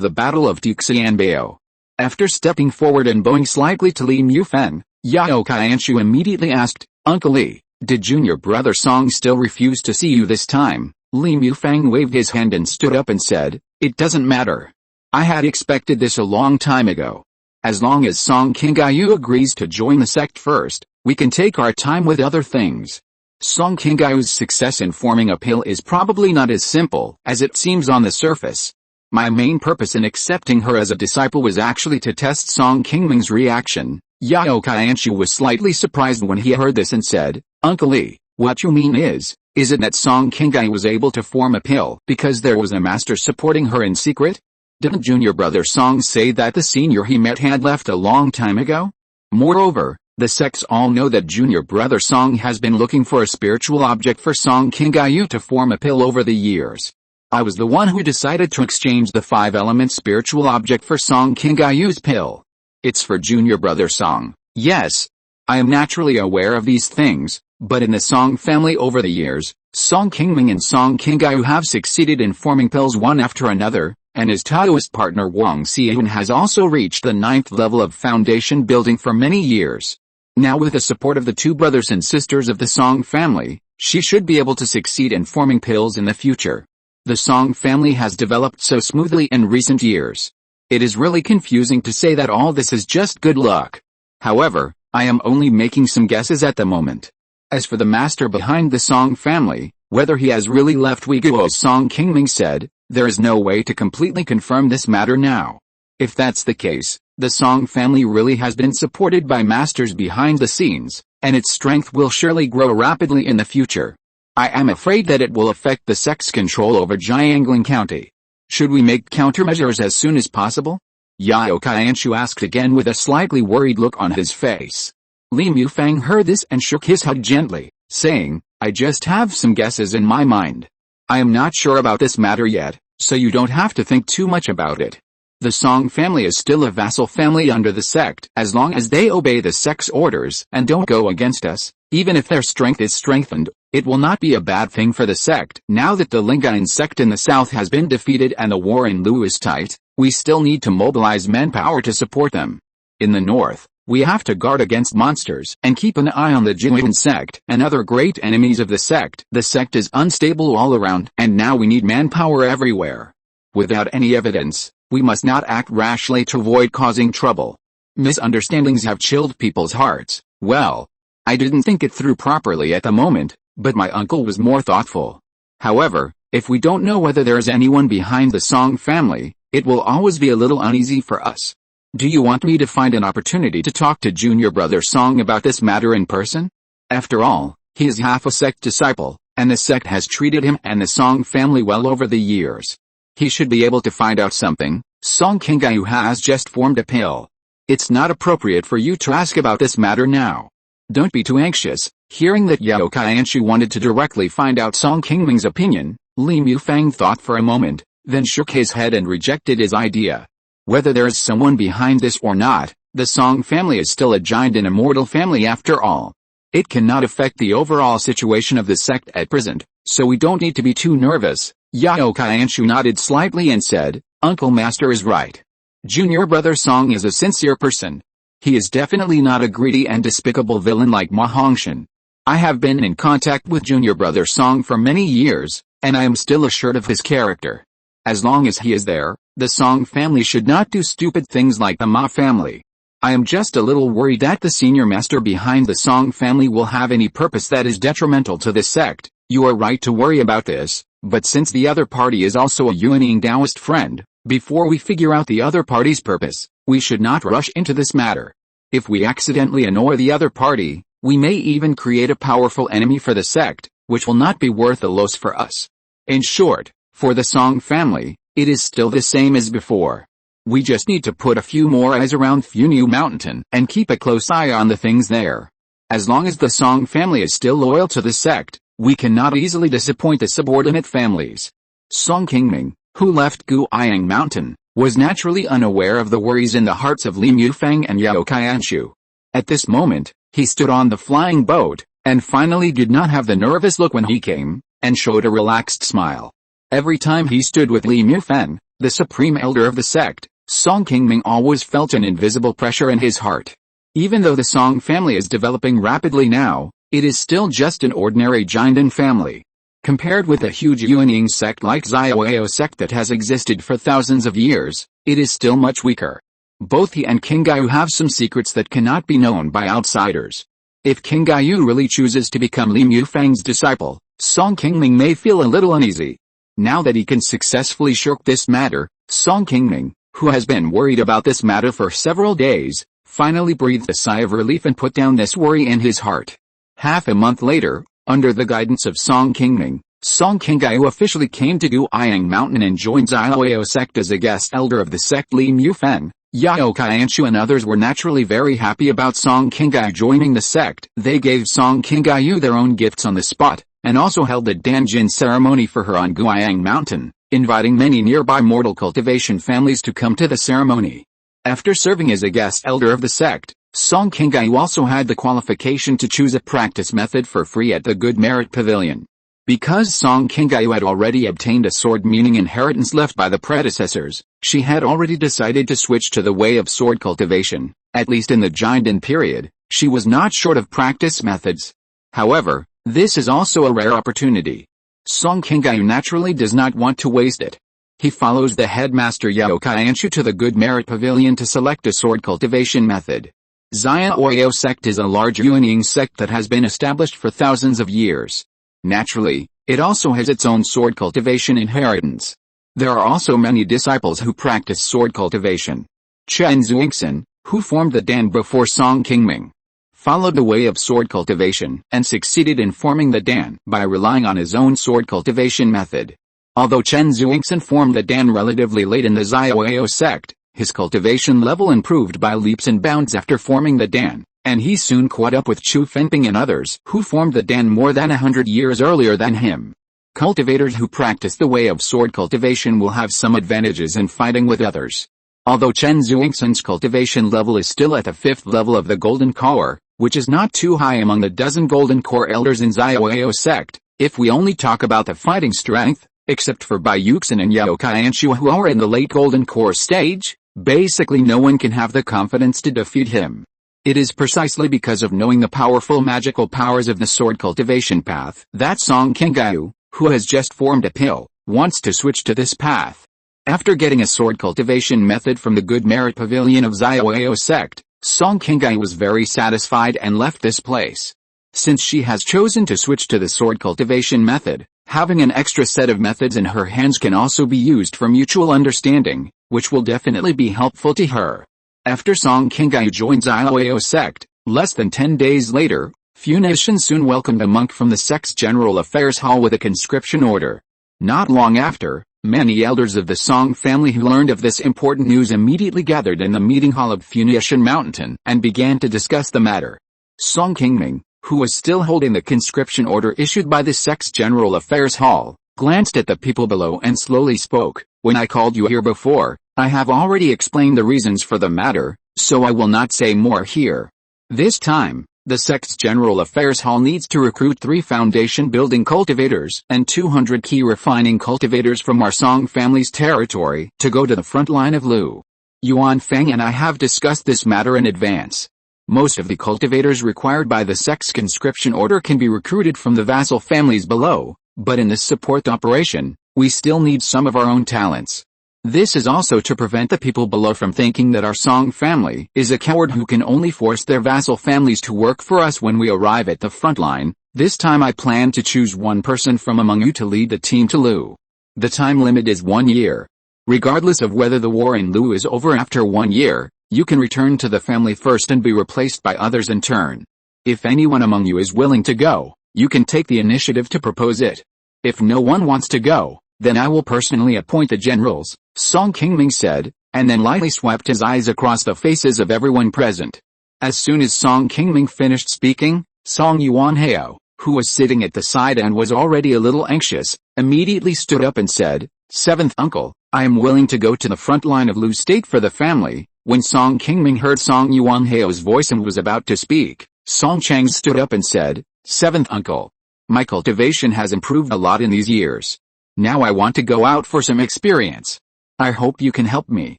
the Battle of Tuxianbao. After stepping forward and bowing slightly to Li Mufeng, Yao Qianshu immediately asked, Uncle Li, Did junior brother Song still refuse to see you this time? Li Mufang waved his hand and stood up and said, "It doesn't matter. I had expected this a long time ago. As long as Song Qingyu agrees to join the sect first, we can take our time with other things." Song Qingyu's success in forming a pill is probably not as simple as it seems on the surface. My main purpose in accepting her as a disciple was actually to test Song Qingming's reaction. Yao Qianshu was slightly surprised when he heard this and said, "Uncle Li, what you mean is it that Song Qingyu was able to form a pill because there was a master supporting her in secret? Didn't junior brother Song say that the senior he met had left a long time ago? Moreover, the sects all know that junior brother Song has been looking for a spiritual object for Song Qingyu to form a pill over the years. I was the one who decided to exchange the 5-element spiritual object for Song Qingyu's pill. It's for junior brother Song. Yes, I am naturally aware of these things, but in the Song family over the years, Song Qingming and Song Qingyu have succeeded in forming pills one after another, and his Taoist partner Wang Xian has also reached the 9th level of foundation building for many years. Now with the support of the two brothers and sisters of the Song family, she should be able to succeed in forming pills in the future. The Song family has developed so smoothly in recent years. It is really confusing to say that all this is just good luck. However, I am only making some guesses at the moment. As for the master behind the Song family, whether he has really left Uyghur as Song Qingming said, there is no way to completely confirm this matter now. If that's the case, the Song family really has been supported by masters behind the scenes, and its strength will surely grow rapidly in the future. I am afraid that it will affect the sect's control over Jiangling County. Should we make countermeasures as soon as possible? Yao Qianshu asked again with a slightly worried look on his face. Li Mufang heard this and shook his head gently, saying, "I just have some guesses in my mind. I am not sure about this matter yet, so you don't have to think too much about it. The Song family is still a vassal family under the sect. As long as they obey the sect's orders and don't go against us, even if their strength is strengthened, it will not be a bad thing for the sect. Now that the Lingyuan sect in the south has been defeated and the war in Lu is tight, we still need to mobilize manpower to support them. In the north, we have to guard against monsters and keep an eye on the Jinwen sect and other great enemies of the sect. The sect is unstable all around, and now we need manpower everywhere. Without any evidence, we must not act rashly to avoid causing trouble. Misunderstandings have chilled people's hearts. Well, I didn't think it through properly at the moment, but my uncle was more thoughtful. However, if we don't know whether there is anyone behind the Song family, it will always be a little uneasy for us. Do you want me to find an opportunity to talk to junior brother Song about this matter in person? After all, he is half a sect disciple, and the sect has treated him and the Song family well over the years. He should be able to find out something. Song Qingyu has just formed a pill. It's not appropriate for you to ask about this matter now. Don't be too anxious." Hearing that Yao Qianshu wanted to directly find out Song Qingming's opinion, Li Mufang thought for a moment, then shook his head and rejected his idea. Whether there is someone behind this or not, the Song family is still a giant and immortal family after all. It cannot affect the overall situation of the sect at present, so we don't need to be too nervous. Yao Qianshu nodded slightly and said, "Uncle Master is right. Junior brother Song is a sincere person. He is definitely not a greedy and despicable villain like Ma Hongshan. I have been in contact with junior brother Song for many years, and I am still assured of his character. As long as he is there, the Song family should not do stupid things like the Ma family. I am just a little worried that the senior master behind the Song family will have any purpose that is detrimental to the sect." You are right to worry about this, but since the other party is also a Yuanying Taoist friend, before we figure out the other party's purpose, we should not rush into this matter. If we accidentally annoy the other party, we may even create a powerful enemy for the sect, which will not be worth a loss for us. In short, for the Song family, it is still the same as before. We just need to put a few more eyes around Funiu Mountain and keep a close eye on the things there. As long as the Song family is still loyal to the sect, we cannot easily disappoint the subordinate families. Song Qingming, who left Guiyang Mountain, was naturally unaware of the worries in the hearts of Li Mufang and Yao Qianshu. At this moment, he stood on the flying boat, and finally did not have the nervous look when he came, and showed a relaxed smile. Every time he stood with Li Mufang, the supreme elder of the sect, Song Qingming always felt an invisible pressure in his heart. Even though the Song family is developing rapidly now, It is still just an ordinary Jinden family. Compared with a huge Yuanying sect like Xiaoyao sect that has existed for thousands of years, it is still much weaker. Both he and King Gaiu have some secrets that cannot be known by outsiders. If King Gaiu really chooses to become Li Mufang's disciple, Song Qingming may feel a little uneasy. Now that he can successfully shirk this matter, Song Qingming, who has been worried about this matter for several days, finally breathed a sigh of relief and put down this worry in his heart. Half a month later, under the guidance of Song Qingming, Song Qinggaiu officially came to Guiyang Mountain and joined Xiaoyao sect as a guest elder of the sect. Li Mufeng, Yao Qianshu and others were naturally very happy about Song Qinggaiu joining the sect. They gave Song Qinggaiu their own gifts on the spot, and also held a Danjin ceremony for her on Guiyang Mountain, inviting many nearby mortal cultivation families to come to the ceremony. After serving as a guest elder of the sect, Song Qinggaiu also had the qualification to choose a practice method for free at the Good Merit Pavilion. Because Song Qinggaiu had already obtained a sword meaning inheritance left by the predecessors, she had already decided to switch to the way of sword cultivation. At least in the Jinden period, she was not short of practice methods. However, this is also a rare opportunity. Song Qinggaiu naturally does not want to waste it. He follows the headmaster Yao Qianshu to the Good Merit Pavilion to select a sword cultivation method. Xiaoyao sect is a large Yuanying sect that has been established for thousands of years. Naturally, it also has its own sword cultivation inheritance. There are also many disciples who practice sword cultivation. Chen Zuixin, who formed the Dan before Song Qingming, followed the way of sword cultivation and succeeded in forming the Dan by relying on his own sword cultivation method. Although Chen Zuixin formed the Dan relatively late in the Xiaoyao sect, his cultivation level improved by leaps and bounds after forming the Dan, and he soon caught up with Chu Fenping and others who formed the Dan more than 100 years earlier than him. Cultivators who practice the way of sword cultivation will have some advantages in fighting with others. Although Chen Zuixin's cultivation level is still at the 5th level of the Golden Core, which is not too high among the dozen Golden Core elders in Xiaoyao sect, if we only talk about the fighting strength, except for Bai Yuxin and Yao Qianshu who are in the late Golden Core stage, basically no one can have the confidence to defeat him. It is precisely because of knowing the powerful magical powers of the sword cultivation path that Song Qinggaiu, who has just formed a pill, wants to switch to this path. After getting a sword cultivation method from the Good Merit Pavilion of Xiaoyao sect, Song Qinggaiu was very satisfied and left this place. Since she has chosen to switch to the sword cultivation method, having an extra set of methods in her hands can also be used for mutual understanding, which will definitely be helpful to her. After Song Qinggaiu joined Xiaoyao sect, less than 10 days later, Funiu soon welcomed a monk from the sect's General Affairs Hall with a conscription order. Not long after, many elders of the Song family who learned of this important news immediately gathered in the meeting hall of Funiu Mountain and began to discuss the matter. Song Qingming, who was still holding the conscription order issued by the sect's General Affairs Hall, glanced at the people below and slowly spoke. When I called you here before, I have already explained the reasons for the matter, so I will not say more here. This time, the sect's General Affairs Hall needs to recruit 3 foundation building cultivators and 200 Qi refining cultivators from our Song family's territory to go to the front line of Lu. Yuan Feng and I have discussed this matter in advance. Most of the cultivators required by the sect's conscription order can be recruited from the vassal families below, but in this support operation, we still need some of our own talents. This is also to prevent the people below from thinking that our Song family is a coward who can only force their vassal families to work for us when we arrive at the front line. This time I plan to choose one person from among you to lead the team to Lu. The time limit is 1 year. Regardless of whether the war in Lu is over after 1 year, you can return to the family first and be replaced by others in turn. If anyone among you is willing to go, you can take the initiative to propose it. If no one wants to go, then I will personally appoint the generals, Song Qingming said, and then lightly swept his eyes across the faces of everyone present. As soon as Song Qingming finished speaking, Song Yuanhao, who was sitting at the side and was already a little anxious, immediately stood up and said, "Seventh uncle, I am willing to go to the front line of Lu State for the family." When Song Qingming heard Song Yuanhao's voice and was about to speak, Song Chang stood up and said, "Seventh uncle, my cultivation has improved a lot in these years. Now I want to go out for some experience. I hope you can help me."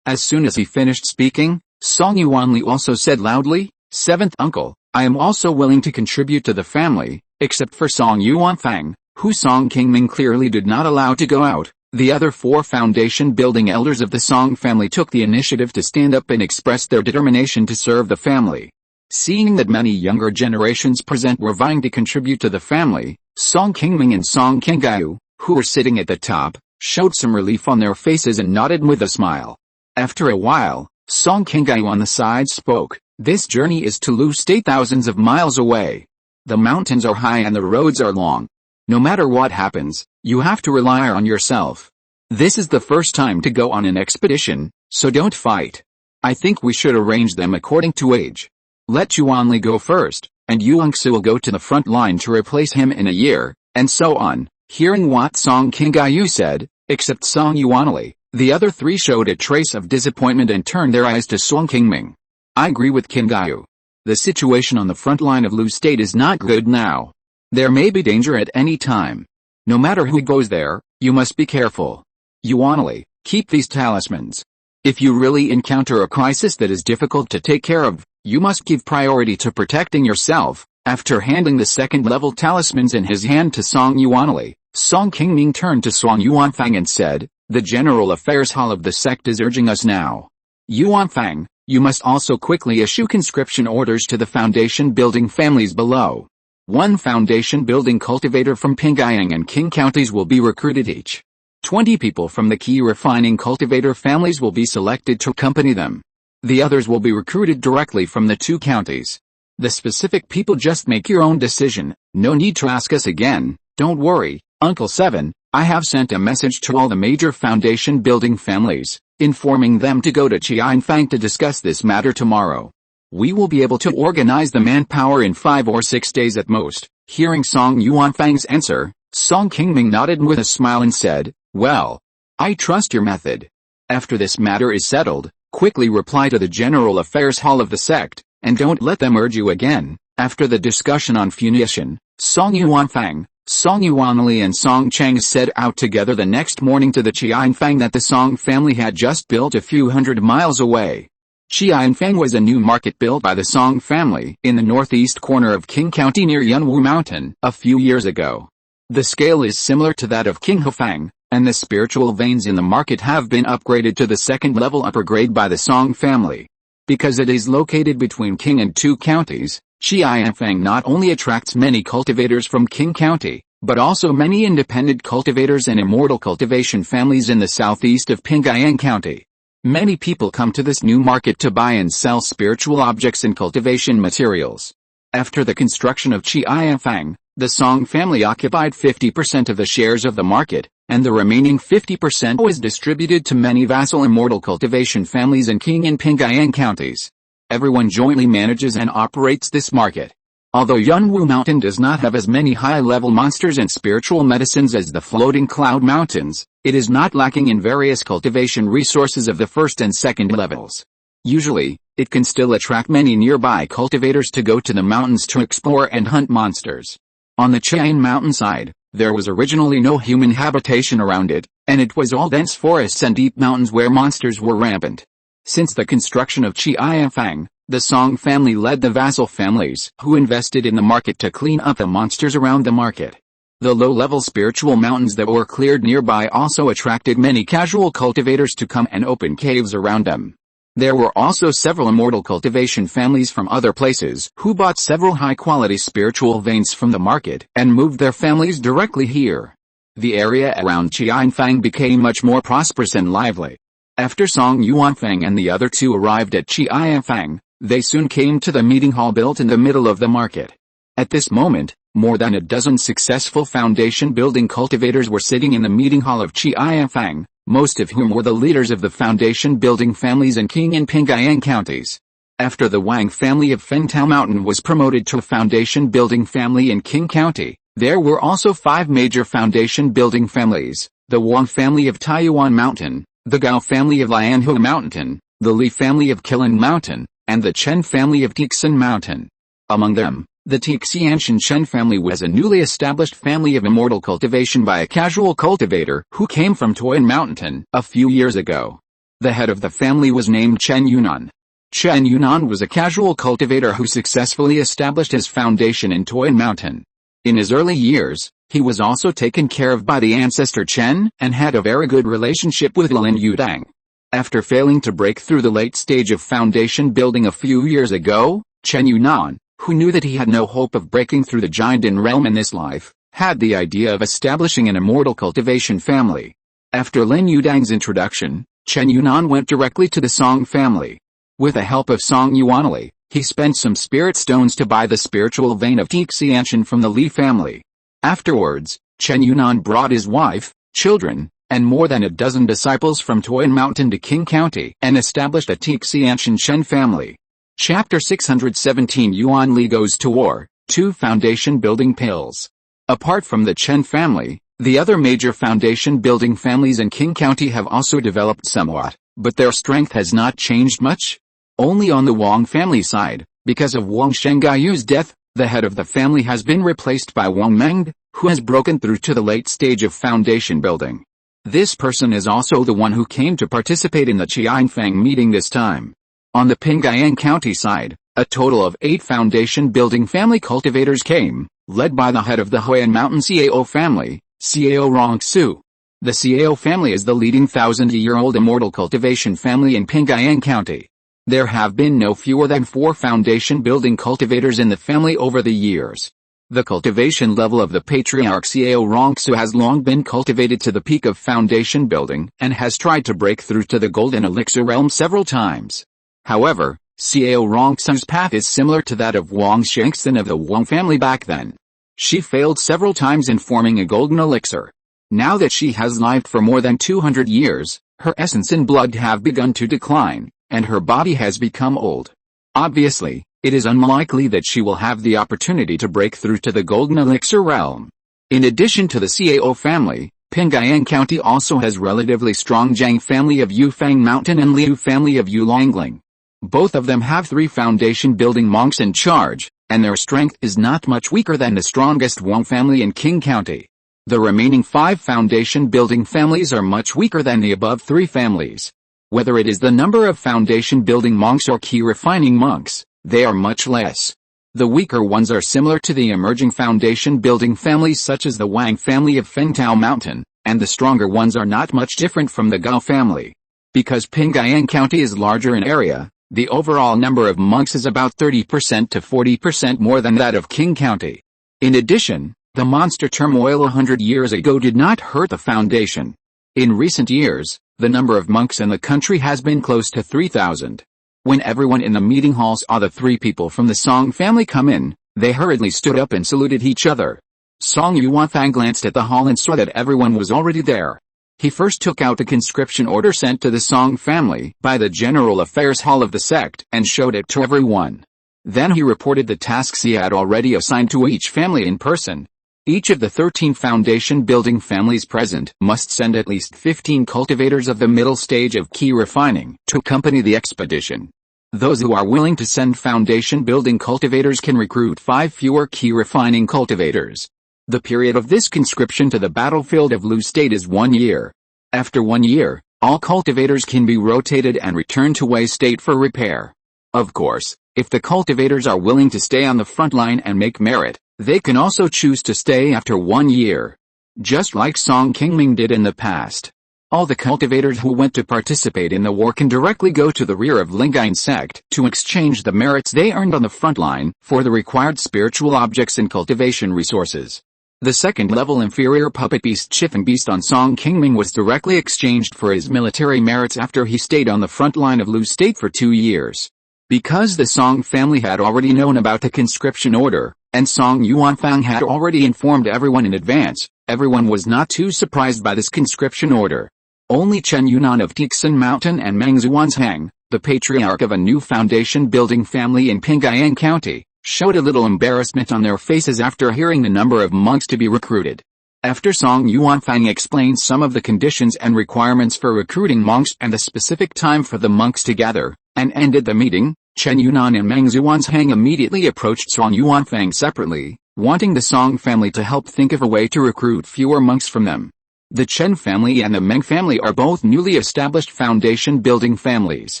As soon as he finished speaking, Song Yuanli also said loudly, "Seventh uncle, I am also willing to contribute to the family, except for Song Yuanfang, who Song Qingming clearly did not allow to go out. The other 4 foundation-building elders of the Song family took the initiative to stand up and express their determination to serve the family. Seeing that many younger generations present were vying to contribute to the family, Song Qingming and Song Qingyu, who were sitting at the top, showed some relief on their faces and nodded with a smile. After a while, Song Qingyu on the side spoke. This journey is to Lu State, thousands of miles away. The mountains are high and the roads are long. No matter what happens, you have to rely on yourself. This is the first time to go on an expedition, so don't fight. I think we should arrange them according to age. Let Yuanli go first, and Yuangsu will go to the front line to replace him in a year, and so on. Hearing what Song Qingyu said, except Song Yuanli, the other 3 showed a trace of disappointment and turned their eyes to Song Qingming. I agree with Qingyu. The situation on the front line of Lu State is not good now. There may be danger at any time. No matter who goes there, you must be careful. Yuanli, keep these talismans. If you really encounter a crisis that is difficult to take care of, you must give priority to protecting yourself. After handing the second-level talismans in his hand to Song Yuanli, Song Qingming turned to Song Yuanfang and said, the General Affairs Hall of the sect is urging us now. Yuanfang, you must also quickly issue conscription orders to the foundation-building families below. 1 foundation-building cultivator from Pingyang and Qing counties will be recruited each. 20 people from the Qi Refining cultivator families will be selected to accompany them. The others will be recruited directly from the 2 counties. The specific people just make your own decision, no need to ask us again. Don't worry, Uncle 7, I have sent a message to all the major foundation-building families, informing them to go to Qianfang to discuss this matter tomorrow. We will be able to organize the manpower in 5 or 6 days at most. Hearing Song Yuanfang's answer, Song Qingming nodded with a smile and said, well, I trust your method. After this matter is settled, quickly reply to the General Affairs Hall of the sect, and don't let them urge you again. After the discussion on Funiu, Song Yuanfang, Song Yuanli and Song Cheng set out together the next morning to the Qianfang that the Song family had just built a few hundred miles away. Qianfang was a new market built by the Song family in the northeast corner of Qing County near Funiu Mountain a few years ago. The scale is similar to that of Qinghefang, and the spiritual veins in the market have been upgraded to the second-level upper grade by the Song family. Because it is located between Qing and 2 counties, Qianfang not only attracts many cultivators from Qing County, but also many independent cultivators and Immortal cultivation families in the southeast of Pingyang County. Many people come to this new market to buy and sell spiritual objects and cultivation materials. After the construction of Qianfang, the Song family occupied 50% of the shares of the market, and the remaining 50% was distributed to many vassal Immortal cultivation families in Qing and Pingyang counties. Everyone jointly manages and operates this market. Although Funiu Mountain does not have as many high-level monsters and spiritual medicines as the floating cloud mountains, it is not lacking in various cultivation resources of the first and second levels. Usually, it can still attract many nearby cultivators to go to the mountains to explore and hunt monsters. On the Qi mountainside, there was originally no human habitation around it, and it was all dense forests and deep mountains where monsters were rampant. Since the construction of Qianfang, the Song family led the vassal families who invested in the market to clean up the monsters around the market. The low-level spiritual mountains that were cleared nearby also attracted many casual cultivators to come and open caves around them. There were also several Immortal cultivation families from other places who bought several high-quality spiritual veins from the market and moved their families directly here. The area around Qianfang became much more prosperous and lively. After Song Yuanfang and the other 2 arrived at Qianfang, they soon came to the meeting hall built in the middle of the market. At this moment, more than a dozen successful foundation-building cultivators were sitting in the meeting hall of Qianfang, most of whom were the leaders of the foundation-building families in Qing and Pingyang counties. After the Wang family of Funiu Mountain was promoted to a foundation-building family in Qing County, there were also 5 major foundation-building families: the Wang family of Taiyuan Mountain, the Gao family of Lianhua Mountain, the Li family of Qilin Mountain, and the Chen family of Tixin Mountain. Among them, the Tixianshan Chen family was a newly established family of Immortal cultivation by a casual cultivator who came from Toyin Mountain a few years ago. The head of the family was named Chen Yunnan. Chen Yunan was a casual cultivator who successfully established his foundation in Funiu Mountain. In his early years, he was also taken care of by the ancestor Chen and had a very good relationship with Lingyuan. After failing to break through the late stage of foundation building a few years ago, Chen Yunan, who knew that he had no hope of breaking through the giant realm in this life, had the idea of establishing an immortal cultivation family. After Lin Yudang's introduction, Chen Yunan went directly to the Song family. With the help of Song Yuanli, he spent some spirit stones to buy the spiritual vein of Qingming from the Li family. Afterwards, Chen Yunan brought his wife, children, and more than a dozen disciples from Funiu Mountain to Qing County and established a Qingming Shen family. Chapter 617 Yuan Li Goes to War, 2 Foundation Building Pills. Apart from the Chen family, the other major foundation building families in Qing County have also developed somewhat, but their strength has not changed much. Only on the Wang family side, because of Wang Shengaiyu's death, the head of the family has been replaced by Wang Meng, who has broken through to the late stage of foundation building. This person is also the one who came to participate in the Qingming meeting this time. On the Pingyan County side, a total of 8 foundation building family cultivators came, led by the head of the Huan Mountain Cao family, Cao Rongsu. The Cao family is the leading 1,000-year-old immortal cultivation family in Pingyan County. There have been no fewer than 4 foundation building cultivators in the family over the years. The cultivation level of the patriarch Cao Rongsu has long been cultivated to the peak of foundation building and has tried to break through to the golden elixir realm several times. However, Cao Rongsu's path is similar to that of Wang Shengxin of the Wang family back then. She failed several times in forming a golden elixir. Now that she has lived for more than 200 years, her essence and blood have begun to decline, and her body has become old. Obviously, it is unlikely that she will have the opportunity to break through to the golden elixir realm. In addition to the Cao family, Pingyan County also has relatively strong Zhang family of Yufang Mountain and Liu family of Yulangling. Both of them have 3 foundation building monks in charge, and their strength is not much weaker than the strongest Wang family in Qing County. The remaining 5 foundation building families are much weaker than the above 3 families. Whether it is the number of foundation building monks or Qi refining monks, they are much less. The weaker ones are similar to the emerging foundation building families such as the Wang family of Fengtao Mountain, and the stronger ones are not much different from the Gao family. Because Pingyan County is larger in area, the overall number of monks is about 30% to 40% more than that of Qing County. In addition, the monster turmoil 100 years ago did not hurt the foundation. In recent years, the number of monks in the country has been close to 3,000. When everyone in the meeting hall saw the 3 people from the Song family come in, they hurriedly stood up and saluted each other. Song Yuanfang glanced at the hall and saw that everyone was already there. He first took out a conscription order sent to the Song family by the General Affairs Hall of the sect and showed it to everyone. Then he reported the tasks he had already assigned to each family in person. Each of the 13 foundation building families present must send at least 15 cultivators of the middle stage of Qi refining to accompany the expedition. Those who are willing to send foundation building cultivators can recruit 5 fewer Qi refining cultivators. The period of this conscription to the battlefield of Lu State is 1 year. After 1 year, all cultivators can be rotated and returned to Wei State for repair. Of course, if the cultivators are willing to stay on the front line and make merit, they can also choose to stay after 1 year. Just like Song Qingming did in the past. All the cultivators who went to participate in the war can directly go to the rear of Lingyuan sect to exchange the merits they earned on the front line for the required spiritual objects and cultivation resources. The second-level inferior puppet beast Chifeng Beast on Song Qingming was directly exchanged for his military merits after he stayed on the front line of Lu State for 2 years. Because the Song family had already known about the conscription order, and Song Yuanfang had already informed everyone in advance, everyone was not too surprised by this conscription order. Only Chen Yunan of Qingming Mountain and Meng Zuanzhang, the patriarch of a new foundation building family in Pingyan County, showed a little embarrassment on their faces after hearing the number of monks to be recruited. After Song Yuanfang explained some of the conditions and requirements for recruiting monks and the specific time for the monks to gather, and ended the meeting, Chen Yunan and Meng Zuanzhang immediately approached Song Yuanfang separately, wanting the Song family to help think of a way to recruit fewer monks from them. The Chen family and the Meng family are both newly established foundation building families.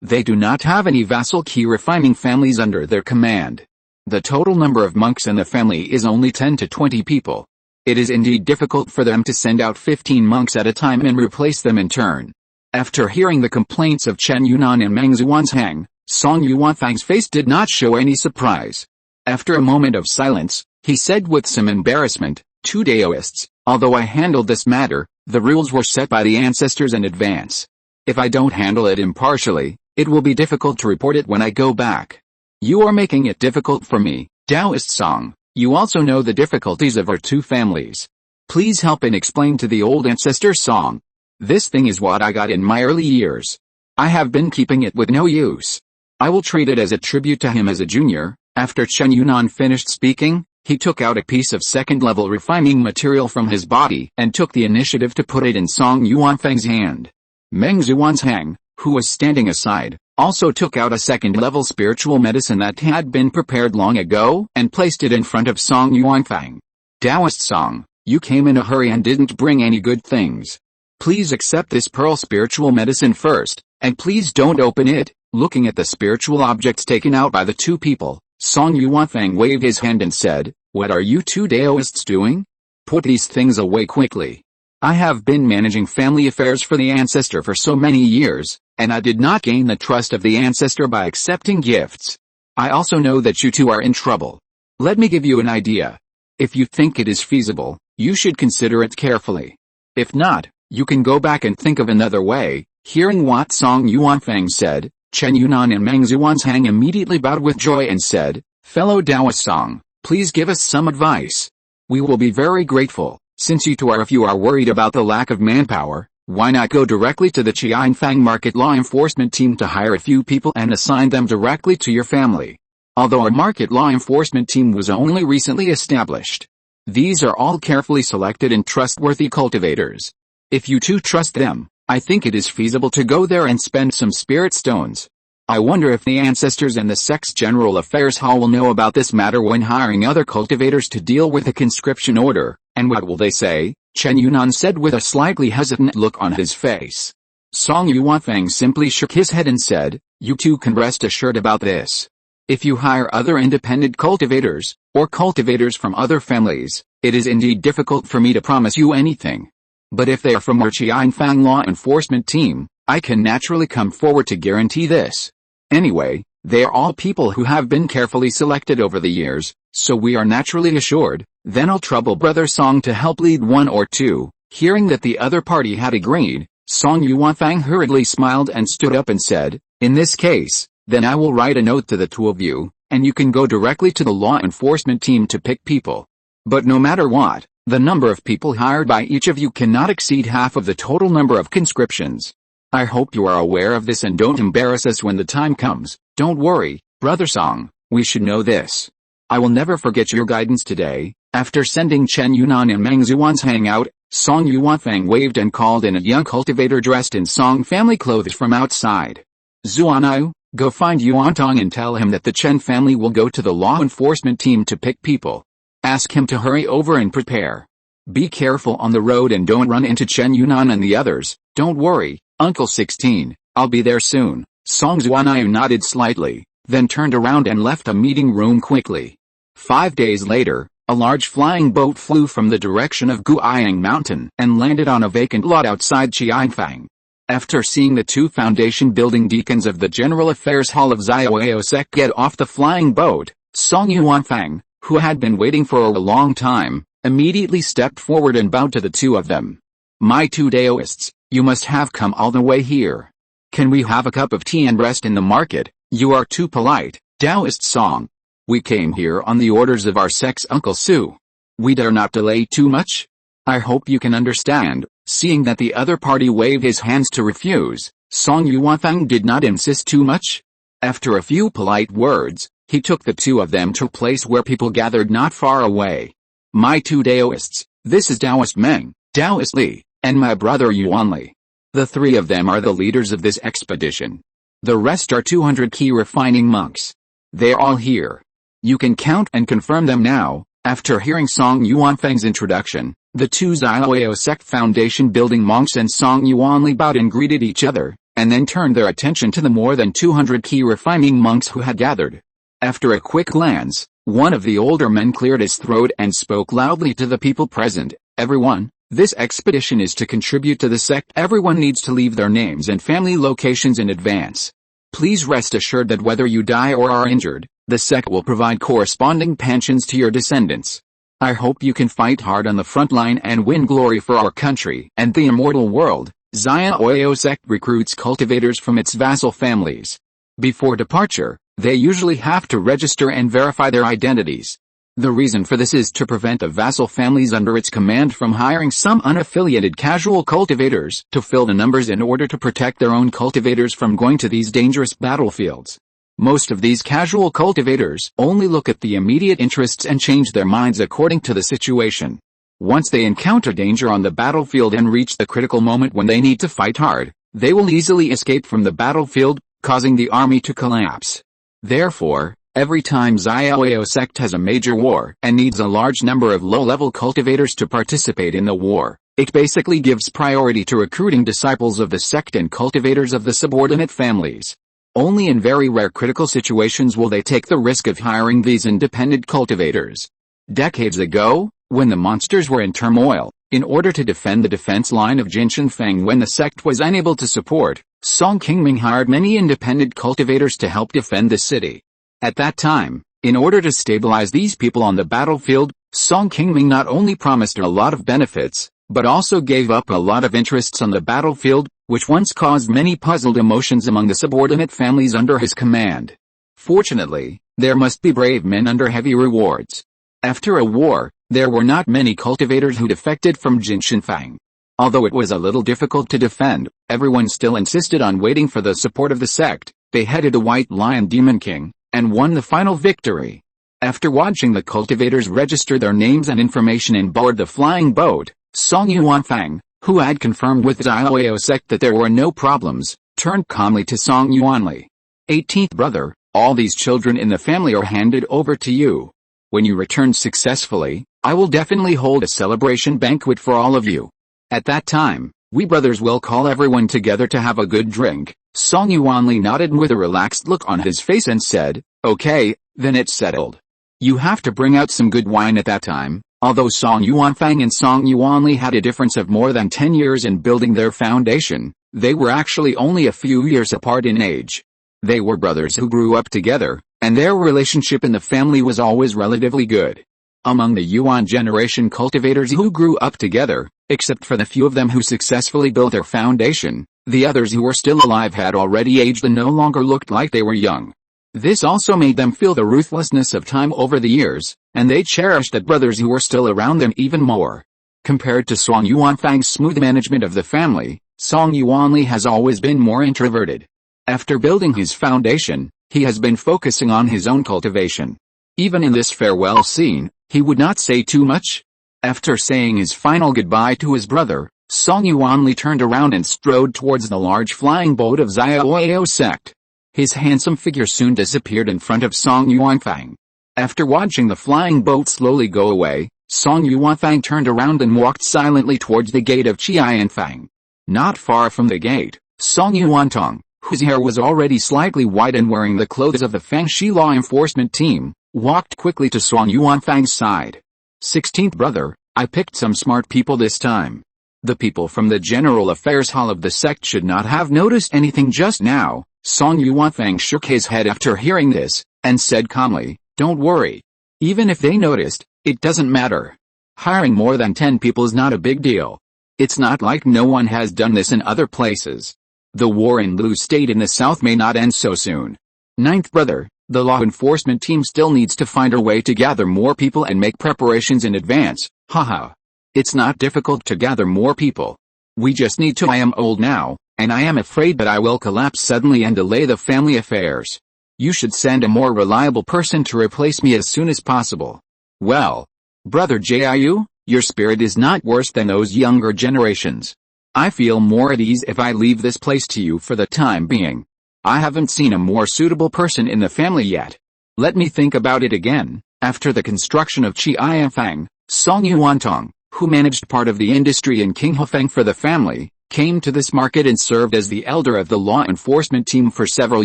They do not have any vassal Qi refining families under their command. The total number of monks in the family is only 10 to 20 people. It is indeed difficult for them to send out 15 monks at a time and replace them in turn. After hearing the complaints of Chen Yunan and Meng Xuanzhang, Song Yuanfang's face did not show any surprise. After a moment of silence, he said with some embarrassment, "Two Daoists, although I handled this matter, the rules were set by the ancestors in advance. If I don't handle it impartially, it will be difficult to report it when I go back. You are making it difficult for me, Daoist Song. You also know the difficulties of our two families. Please help and explain to the old ancestor Song. This thing is what I got in my early years. I have been keeping it with no use. I will treat it as a tribute to him as a junior." After Chen Yunan finished speaking, he took out a piece of second-level refining material from his body and took the initiative to put it in Song Yuanfang's hand. Meng Xuanzhang, who was standing aside, also took out a second-level spiritual medicine that had been prepared long ago and placed it in front of Song Yuanfang. "Daoist Song, you came in a hurry and didn't bring any good things. Please accept this pearl spiritual medicine first, and please don't open it." Looking at the spiritual objects taken out by the two people, Song Yuanfang waved his hand and said, "What are you two Daoists doing? Put these things away quickly. I have been managing family affairs for the ancestor for so many years, and I did not gain the trust of the ancestor by accepting gifts. I also know that you two are in trouble. Let me give you an idea. If you think it is feasible, you should consider it carefully. If not, you can go back and think of another way." Hearing what Song Yuanfang said, Chen Yunan and Meng Xuanzhang immediately bowed with joy and said, "Fellow Daoist Song, please give us some advice. We will be very grateful. Since you two are, if you are worried about the lack of manpower, why not go directly to the Qingming market law enforcement team to hire a few people and assign them directly to your family? Although our market law enforcement team was only recently established, these are all carefully selected and trustworthy cultivators. If you two trust them, I think it is feasible to go there and spend some spirit stones. I wonder if the ancestors and the sect's general affairs hall will know about this matter when hiring other cultivators to deal with a conscription order, and what will they say?" Chen Yunan said with a slightly hesitant look on his face. Song Yuanfang simply shook his head and said, "You two can rest assured about this. If you hire other independent cultivators, or cultivators from other families, it is indeed difficult for me to promise you anything. But if they are from our Qingming law enforcement team, I can naturally come forward to guarantee this. Anyway, they are all people who have been carefully selected over the years, so we are naturally assured. Then I'll trouble Brother Song to help lead one or two." Hearing that the other party had agreed, Song Yuanfang hurriedly smiled and stood up and said, "In this case, then I will write a note to the two of you, and you can go directly to the law enforcement team to pick people. But no matter what, the number of people hired by each of you cannot exceed half of the total number of conscriptions. I hope you are aware of this and don't embarrass us when the time comes." "Don't worry, Brother Song, we should know this. I will never forget your guidance today." After sending Chen Yunan and Meng Xuanzhang out, Song Yuanfang waved and called in a young cultivator dressed in Song family clothes from outside. "Zuanao, go find Yuantong and tell him that the Chen family will go to the law enforcement team to pick people. Ask him to hurry over and prepare. Be careful on the road and don't run into Chen Yunan and the others." "Don't worry, Uncle 16, I'll be there soon." Song Zuanao nodded slightly, then turned around and left the meeting room quickly. 5 days later, a large flying boat flew from the direction of Qingming Mountain and landed on a vacant lot outside Qingming. After seeing the two foundation building deacons of the General Affairs Hall of Xiaoyao sect get off the flying boat, Song Yuanfang, who had been waiting for a long time, immediately stepped forward and bowed to the two of them. "My two Daoists, you must have come all the way here. Can we have a cup of tea and rest in the market? You are too polite, Daoist Song. We came here on the orders of our sect's Uncle Su. We dare not delay too much. I hope you can understand." Seeing that the other party waved his hands to refuse, Song Yuanfang did not insist too much. After a few polite words, he took the two of them to a place where people gathered not far away. "My two Daoists, this is Daoist Meng, Daoist Li, and my brother Yuanli. The three of them are the leaders of this expedition. The rest are 200 Qi refining monks. They're all here. You can count and confirm them now." After hearing Song Yuanfang's introduction, the two Xiaoyao sect foundation building monks and Song Yuanli bowed and greeted each other, and then turned their attention to the more than 200 Qi Refining monks who had gathered. After a quick glance, one of the older men cleared his throat and spoke loudly to the people present. Everyone, this expedition is to contribute to the sect. Everyone needs to leave their names and family locations in advance. Please rest assured that whether you die or are injured, the sect will provide corresponding pensions to your descendants. I hope you can fight hard on the front line and win glory for our country and the immortal world. Xiaoyao sect recruits cultivators from its vassal families. Before departure, they usually have to register and verify their identities. The reason for this is to prevent the vassal families under its command from hiring some unaffiliated casual cultivators to fill the numbers in order to protect their own cultivators from going to these dangerous battlefields. Most of these casual cultivators only look at the immediate interests and change their minds according to the situation. Once they encounter danger on the battlefield and reach the critical moment when they need to fight hard, they will easily escape from the battlefield, causing the army to collapse. Therefore, every time Xiaoyao sect has a major war and needs a large number of low-level cultivators to participate in the war, it basically gives priority to recruiting disciples of the sect and cultivators of the subordinate families. Only in very rare critical situations will they take the risk of hiring these independent cultivators. Decades ago, when the monsters were in turmoil, in order to defend the defense line of Jinshanfeng when the sect was unable to support, Song Qingming hired many independent cultivators to help defend the city. At that time, in order to stabilize these people on the battlefield, Song Qingming not only promised a lot of benefits, but also gave up a lot of interests on the battlefield, which once caused many puzzled emotions among the subordinate families under his command. Fortunately, there must be brave men under heavy rewards. After a war, there were not many cultivators who defected from Jinshanfeng. Although it was a little difficult to defend, everyone still insisted on waiting for the support of the sect. They headed the White Lion Demon King, and won the final victory. After watching the cultivators register their names and information and board the flying boat, Song Yuanfang, who had confirmed with Xiaoyao sect that there were no problems, turned calmly to Song Yuanli. 18th brother, all these children in the family are handed over to you. When you return successfully, I will definitely hold a celebration banquet for all of you. At that time, we brothers will call everyone together to have a good drink. Song Yuanli nodded with a relaxed look on his face and said, okay, then it's settled. You have to bring out some good wine at that time. Although Song Yuanfang and Song Yuanli had a difference of more than 10 years in building their foundation, they were actually only a few years apart in age. They were brothers who grew up together, and their relationship in the family was always relatively good. Among the Yuan generation cultivators who grew up together, except for the few of them who successfully built their foundation, the others who were still alive had already aged and no longer looked like they were young. This also made them feel the ruthlessness of time over the years, and they cherished the brothers who were still around them even more. Compared to Song Yuanfang's smooth management of the family, Song Yuanli has always been more introverted. After building his foundation, he has been focusing on his own cultivation. Even in this farewell scene, he would not say too much. After saying his final goodbye to his brother, Song Yuanli turned around and strode towards the large flying boat of Xiaoyao sect. His handsome figure soon disappeared in front of Song Yuanfang. After watching the flying boat slowly go away, Song Yuanfang turned around and walked silently towards the gate of Qianfang. Not far from the gate, Song Yuantong, whose hair was already slightly white and wearing the clothes of the Fangxi law enforcement team, walked quickly to Song Yuanfang's side. 16th brother, I picked some smart people this time. The people from the General Affairs Hall of the sect should not have noticed anything just now. Song Yuanfang shook his head after hearing this, and said calmly, don't worry. Even if they noticed, it doesn't matter. Hiring more than 10 people is not a big deal. It's not like no one has done this in other places. The war in Lu State in the south may not end so soon. 9th brother, the law enforcement team still needs to find a way to gather more people and make preparations in advance. Haha. It's not difficult to gather more people. We just need to. I am old now, and I am afraid that I will collapse suddenly and delay the family affairs. You should send a more reliable person to replace me as soon as possible. Well, brother Jiu, your spirit is not worse than those younger generations. I feel more at ease if I leave this place to you for the time being. I haven't seen a more suitable person in the family yet. Let me think about it again. After the construction of Qianfang, Song Yuantong, who managed part of the industry in Qinghefeng for the family, came to this market and served as the elder of the law enforcement team for several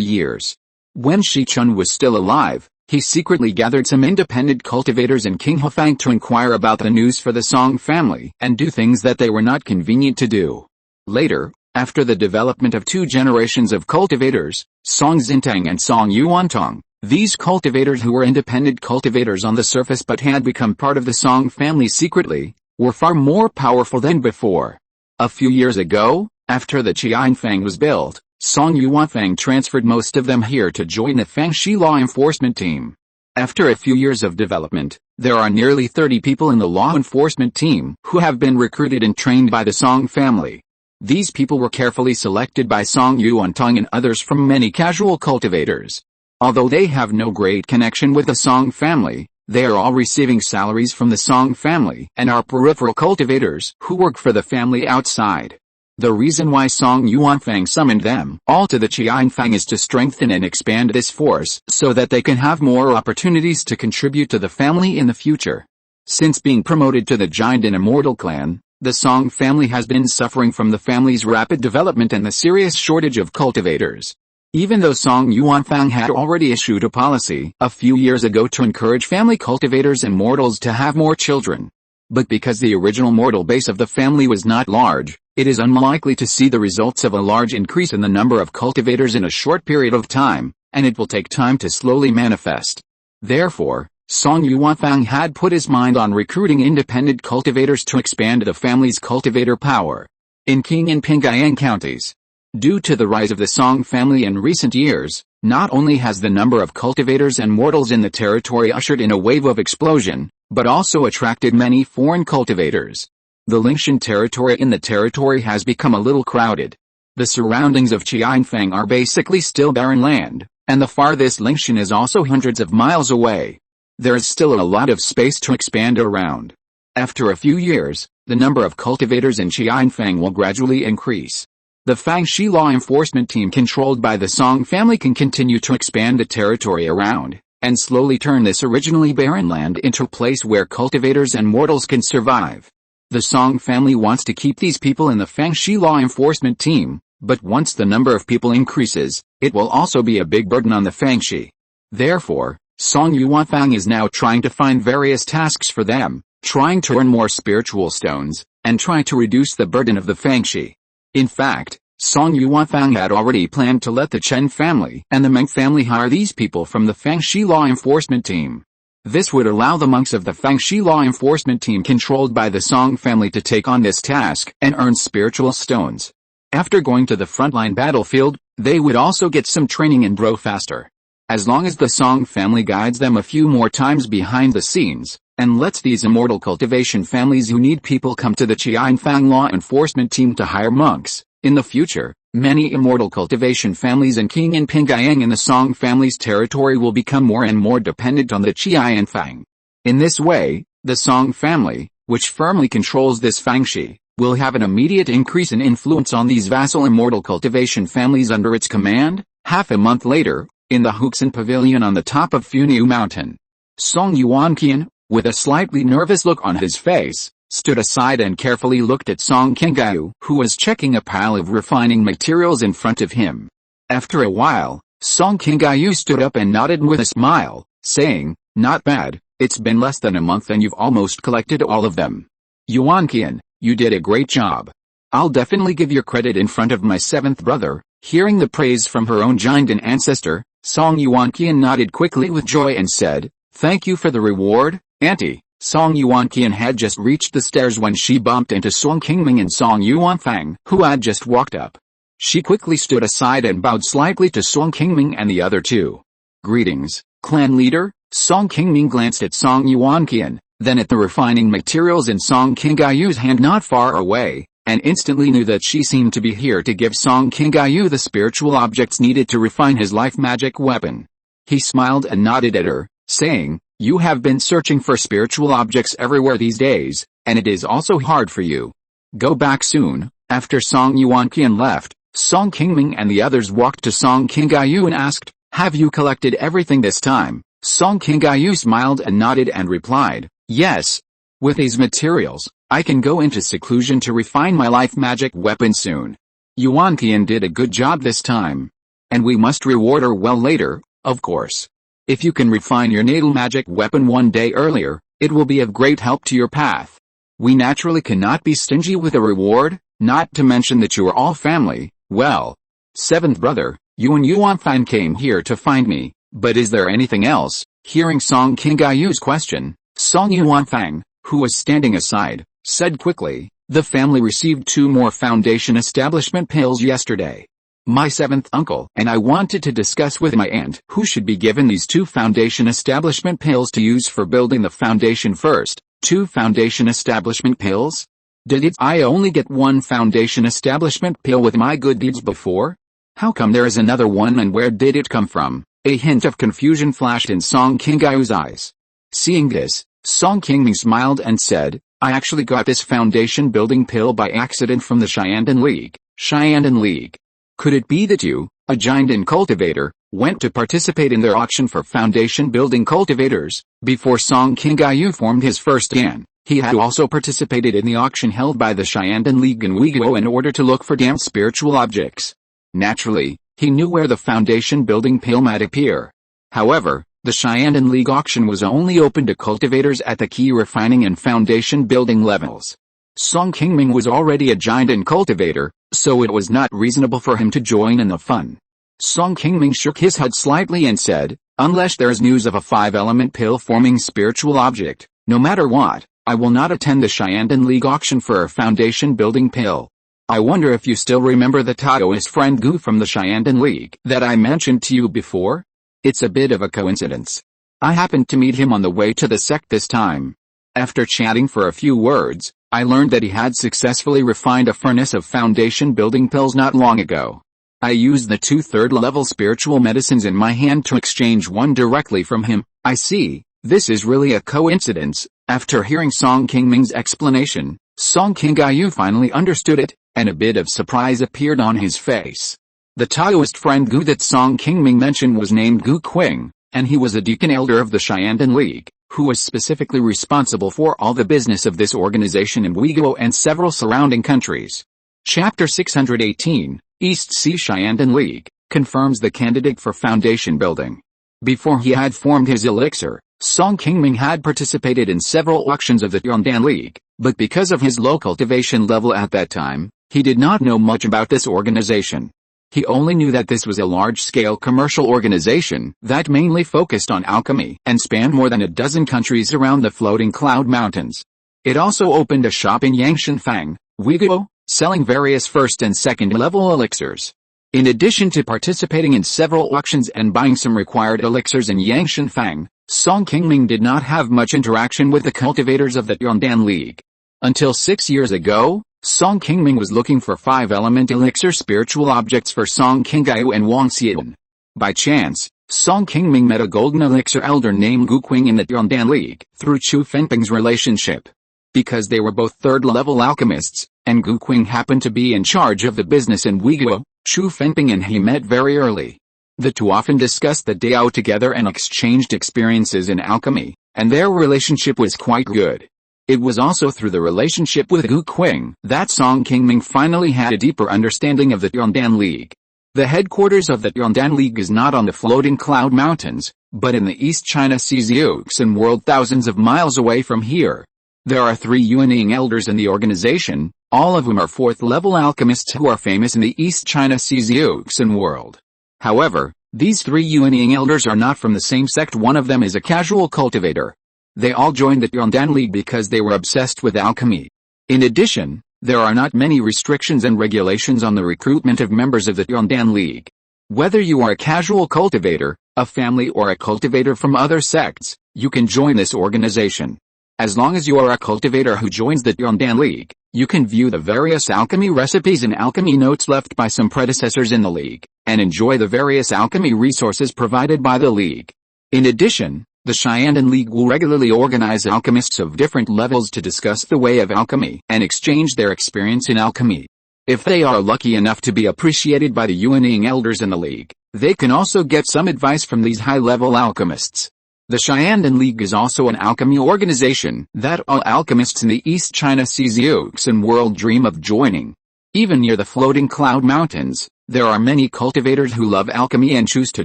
years. When Shi Chun was still alive, he secretly gathered some independent cultivators in Qinghefang to inquire about the news for the Song family and do things that they were not convenient to do. Later, after the development of 2 generations of cultivators, Song Xintang and Song Yuantong, these cultivators who were independent cultivators on the surface but had become part of the Song family secretly, were far more powerful than before. A few years ago, after the Qingming was built, Song Yuanfang transferred most of them here to join the Fangxi law enforcement team. After a few years of development, there are nearly 30 people in the law enforcement team who have been recruited and trained by the Song family. These people were carefully selected by Song Yuantong and others from many casual cultivators. Although they have no great connection with the Song family, they are all receiving salaries from the Song family and are peripheral cultivators who work for the family outside. The reason why Song Yuanfang summoned them all to the Qingming is to strengthen and expand this force so that they can have more opportunities to contribute to the family in the future. Since being promoted to the giant and Immortal clan, the Song family has been suffering from the family's rapid development and the serious shortage of cultivators. Even though Song Yuanfang had already issued a policy a few years ago to encourage family cultivators and mortals to have more children. But because the original mortal base of the family was not large, it is unlikely to see the results of a large increase in the number of cultivators in a short period of time, and it will take time to slowly manifest. Therefore, Song Yuanfang had put his mind on recruiting independent cultivators to expand the family's cultivator power. In Qing and Pingyang counties, due to the rise of the Song family in recent years, not only has the number of cultivators and mortals in the territory ushered in a wave of explosion, but also attracted many foreign cultivators. The Lingshan territory in the territory has become a little crowded. The surroundings of Qingming are basically still barren land, and the farthest Lingshan is also hundreds of miles away. There is still a lot of space to expand around. After a few years, the number of cultivators in Qingming will gradually increase. The Fangxi law enforcement team controlled by the Song family can continue to expand the territory around, and slowly turn this originally barren land into a place where cultivators and mortals can survive. The Song family wants to keep these people in the Fangxi law enforcement team, but once the number of people increases, it will also be a big burden on the Fangxi. Therefore, Song Yuanfang is now trying to find various tasks for them, trying to earn more spiritual stones, and try to reduce the burden of the Fangxi. In fact, Song Yuanfang had already planned to let the Chen family and the Meng family hire these people from the Fangxi law enforcement team. This would allow the monks of the Fangxi law enforcement team controlled by the Song family to take on this task and earn spiritual stones. After going to the frontline battlefield, they would also get some training and grow faster. As long as the Song family guides them a few more times behind the scenes, and lets these immortal cultivation families who need people come to the Qingming law enforcement team to hire monks, in the future, many immortal cultivation families in Qing and Pingyang in the Song family's territory will become more and more dependent on the Qingming. In this way, the Song family, which firmly controls this Fangxi, will have an immediate increase in influence on these vassal immortal cultivation families under its command. Half a month later, in the Huxin pavilion on the top of Funiu Mountain, Song Yuanqian, with a slightly nervous look on his face, stood aside and carefully looked at Song Qingming, who was checking a pile of refining materials in front of him. After a while, Song Qingming stood up and nodded with a smile, saying, "Not bad, it's been less than a month and you've almost collected all of them. Yuanqian, you did a great job. I'll definitely give your credit in front of my 7th brother." Hearing the praise from her own giant and ancestor, Song Yuanqian nodded quickly with joy and said, "Thank you for the reward, Auntie." Song Yuanqian had just reached the stairs when she bumped into Song Qingming and Song Yuanfang, who had just walked up. She quickly stood aside and bowed slightly to Song Qingming and the other two. "Greetings, clan leader." Song Qingming glanced at Song Yuanqian, then at the refining materials in Song Qingming's hand not far away, and instantly knew that she seemed to be here to give Song Qingming the spiritual objects needed to refine his life magic weapon. He smiled and nodded at her, saying, "You have been searching for spiritual objects everywhere these days, and it is also hard for you. Go back soon." After Song Yuanqian left, Song Qingming and the others walked to Song Qingming and asked, "Have you collected everything this time?" Song Qingming smiled and nodded and replied, "Yes. With these materials, I can go into seclusion to refine my life magic weapon soon. Yuan Qian did a good job this time. And we must reward her well later, of course. If you can refine your natal magic weapon one day earlier, it will be of great help to your path. We naturally cannot be stingy with a reward, not to mention that you are all family. Well, seventh brother, Yuan Yuanfang came here to find me, but is there anything else? Hearing Song Qingyu's question, Song Yuanfang, who was standing aside, said quickly, the family received 2 more foundation establishment pills yesterday. My 7th uncle and I wanted to discuss with my aunt who should be given these 2 foundation establishment pills to use for building the foundation first. 2 foundation establishment pills? Did I only get 1 foundation establishment pill with my good deeds before? How come there is another one and where did it come from? A hint of confusion flashed in Song Qingyu's eyes. Seeing this, Song Qingming smiled and said, I actually got this foundation building pill by accident from the Xiandan League. Xiandan League. Could it be that you, a giant cultivator, went to participate in their auction for foundation building cultivators? Before Song Qingyu formed his first yan, he had also participated in the auction held by the Xiandan League in Weiguo in order to look for damned spiritual objects. Naturally, he knew where the foundation building pill might appear. However, the Xiandan League auction was only open to cultivators at the Qi refining and foundation building levels. Song Qingming was already a giant cultivator, so it was not reasonable for him to join in the fun. Song Qingming shook his head slightly and said, unless there is news of a 5-element pill forming spiritual object, no matter what, I will not attend the Xiandan League auction for a foundation building pill. I wonder if you still remember the Taoist friend Gu from the Xiandan League that I mentioned to you before? It's a bit of a coincidence. I happened to meet him on the way to the sect this time. After chatting for a few words, I learned that he had successfully refined a furnace of foundation building pills not long ago. I used the 2 third-level spiritual medicines in my hand to exchange one directly from him. I see, this is really a coincidence. After hearing Song Qingming's explanation, Song Qingyu finally understood it, and a bit of surprise appeared on his face. The Taoist friend Gu that Song Qingming mentioned was named Gu Qing, and he was a deacon elder of the Xiandan League, who was specifically responsible for all the business of this organization in Weiguo and several surrounding countries. Chapter 618, East Sea Xiandan League, confirms the candidate for foundation building. Before he had formed his elixir, Song Qingming had participated in several auctions of the Xiandan League, but because of his low cultivation level at that time, he did not know much about this organization. He only knew that this was a large-scale commercial organization that mainly focused on alchemy and spanned more than a dozen countries around the floating cloud mountains. It also opened a shop in Yangshanfang, Weiguo, selling various first and second level elixirs. In addition to participating in several auctions and buying some required elixirs in Yangshanfang, Song Qingming did not have much interaction with the cultivators of the Xiandan League. Until 6 years ago, Song Qingming was looking for 5-element elixir spiritual objects for Song Qingyu and Wang Xian. By chance, Song Qingming met a golden elixir elder named Gu Qing in the Xiandan League through Chu Fengping's relationship. Because they were both third-level alchemists, and Gu Qing happened to be in charge of the business in Weiguo, Chu Fengping and he met very early. The two often discussed the Dao together and exchanged experiences in alchemy, and their relationship was quite good. It was also through the relationship with Gu Qing that Song Qingming finally had a deeper understanding of the Xiandan League. The headquarters of the Xiandan League is not on the floating cloud mountains, but in the East China Sea's Yuxin world thousands of miles away from here. There are 3 unyielding elders in the organization, all of whom are 4th-level alchemists who are famous in the East China Sea's Yuxin world. However, these 3 unyielding elders are not from the same sect. One of them is a casual cultivator. They all joined the Xiandan League because they were obsessed with alchemy. In addition, there are not many restrictions and regulations on the recruitment of members of the Xiandan League. Whether you are a casual cultivator, a family or a cultivator from other sects, you can join this organization. As long as you are a cultivator who joins the Xiandan League, you can view the various alchemy recipes and alchemy notes left by some predecessors in the League, and enjoy the various alchemy resources provided by the League. In addition, the Xiandan League will regularly organize alchemists of different levels to discuss the way of alchemy and exchange their experience in alchemy. If they are lucky enough to be appreciated by the unyielding elders in the League, they can also get some advice from these high-level alchemists. The Xiandan League is also an alchemy organization that all alchemists in the East China Sea's Yuxian world dream of joining. Even near the floating cloud mountains, there are many cultivators who love alchemy and choose to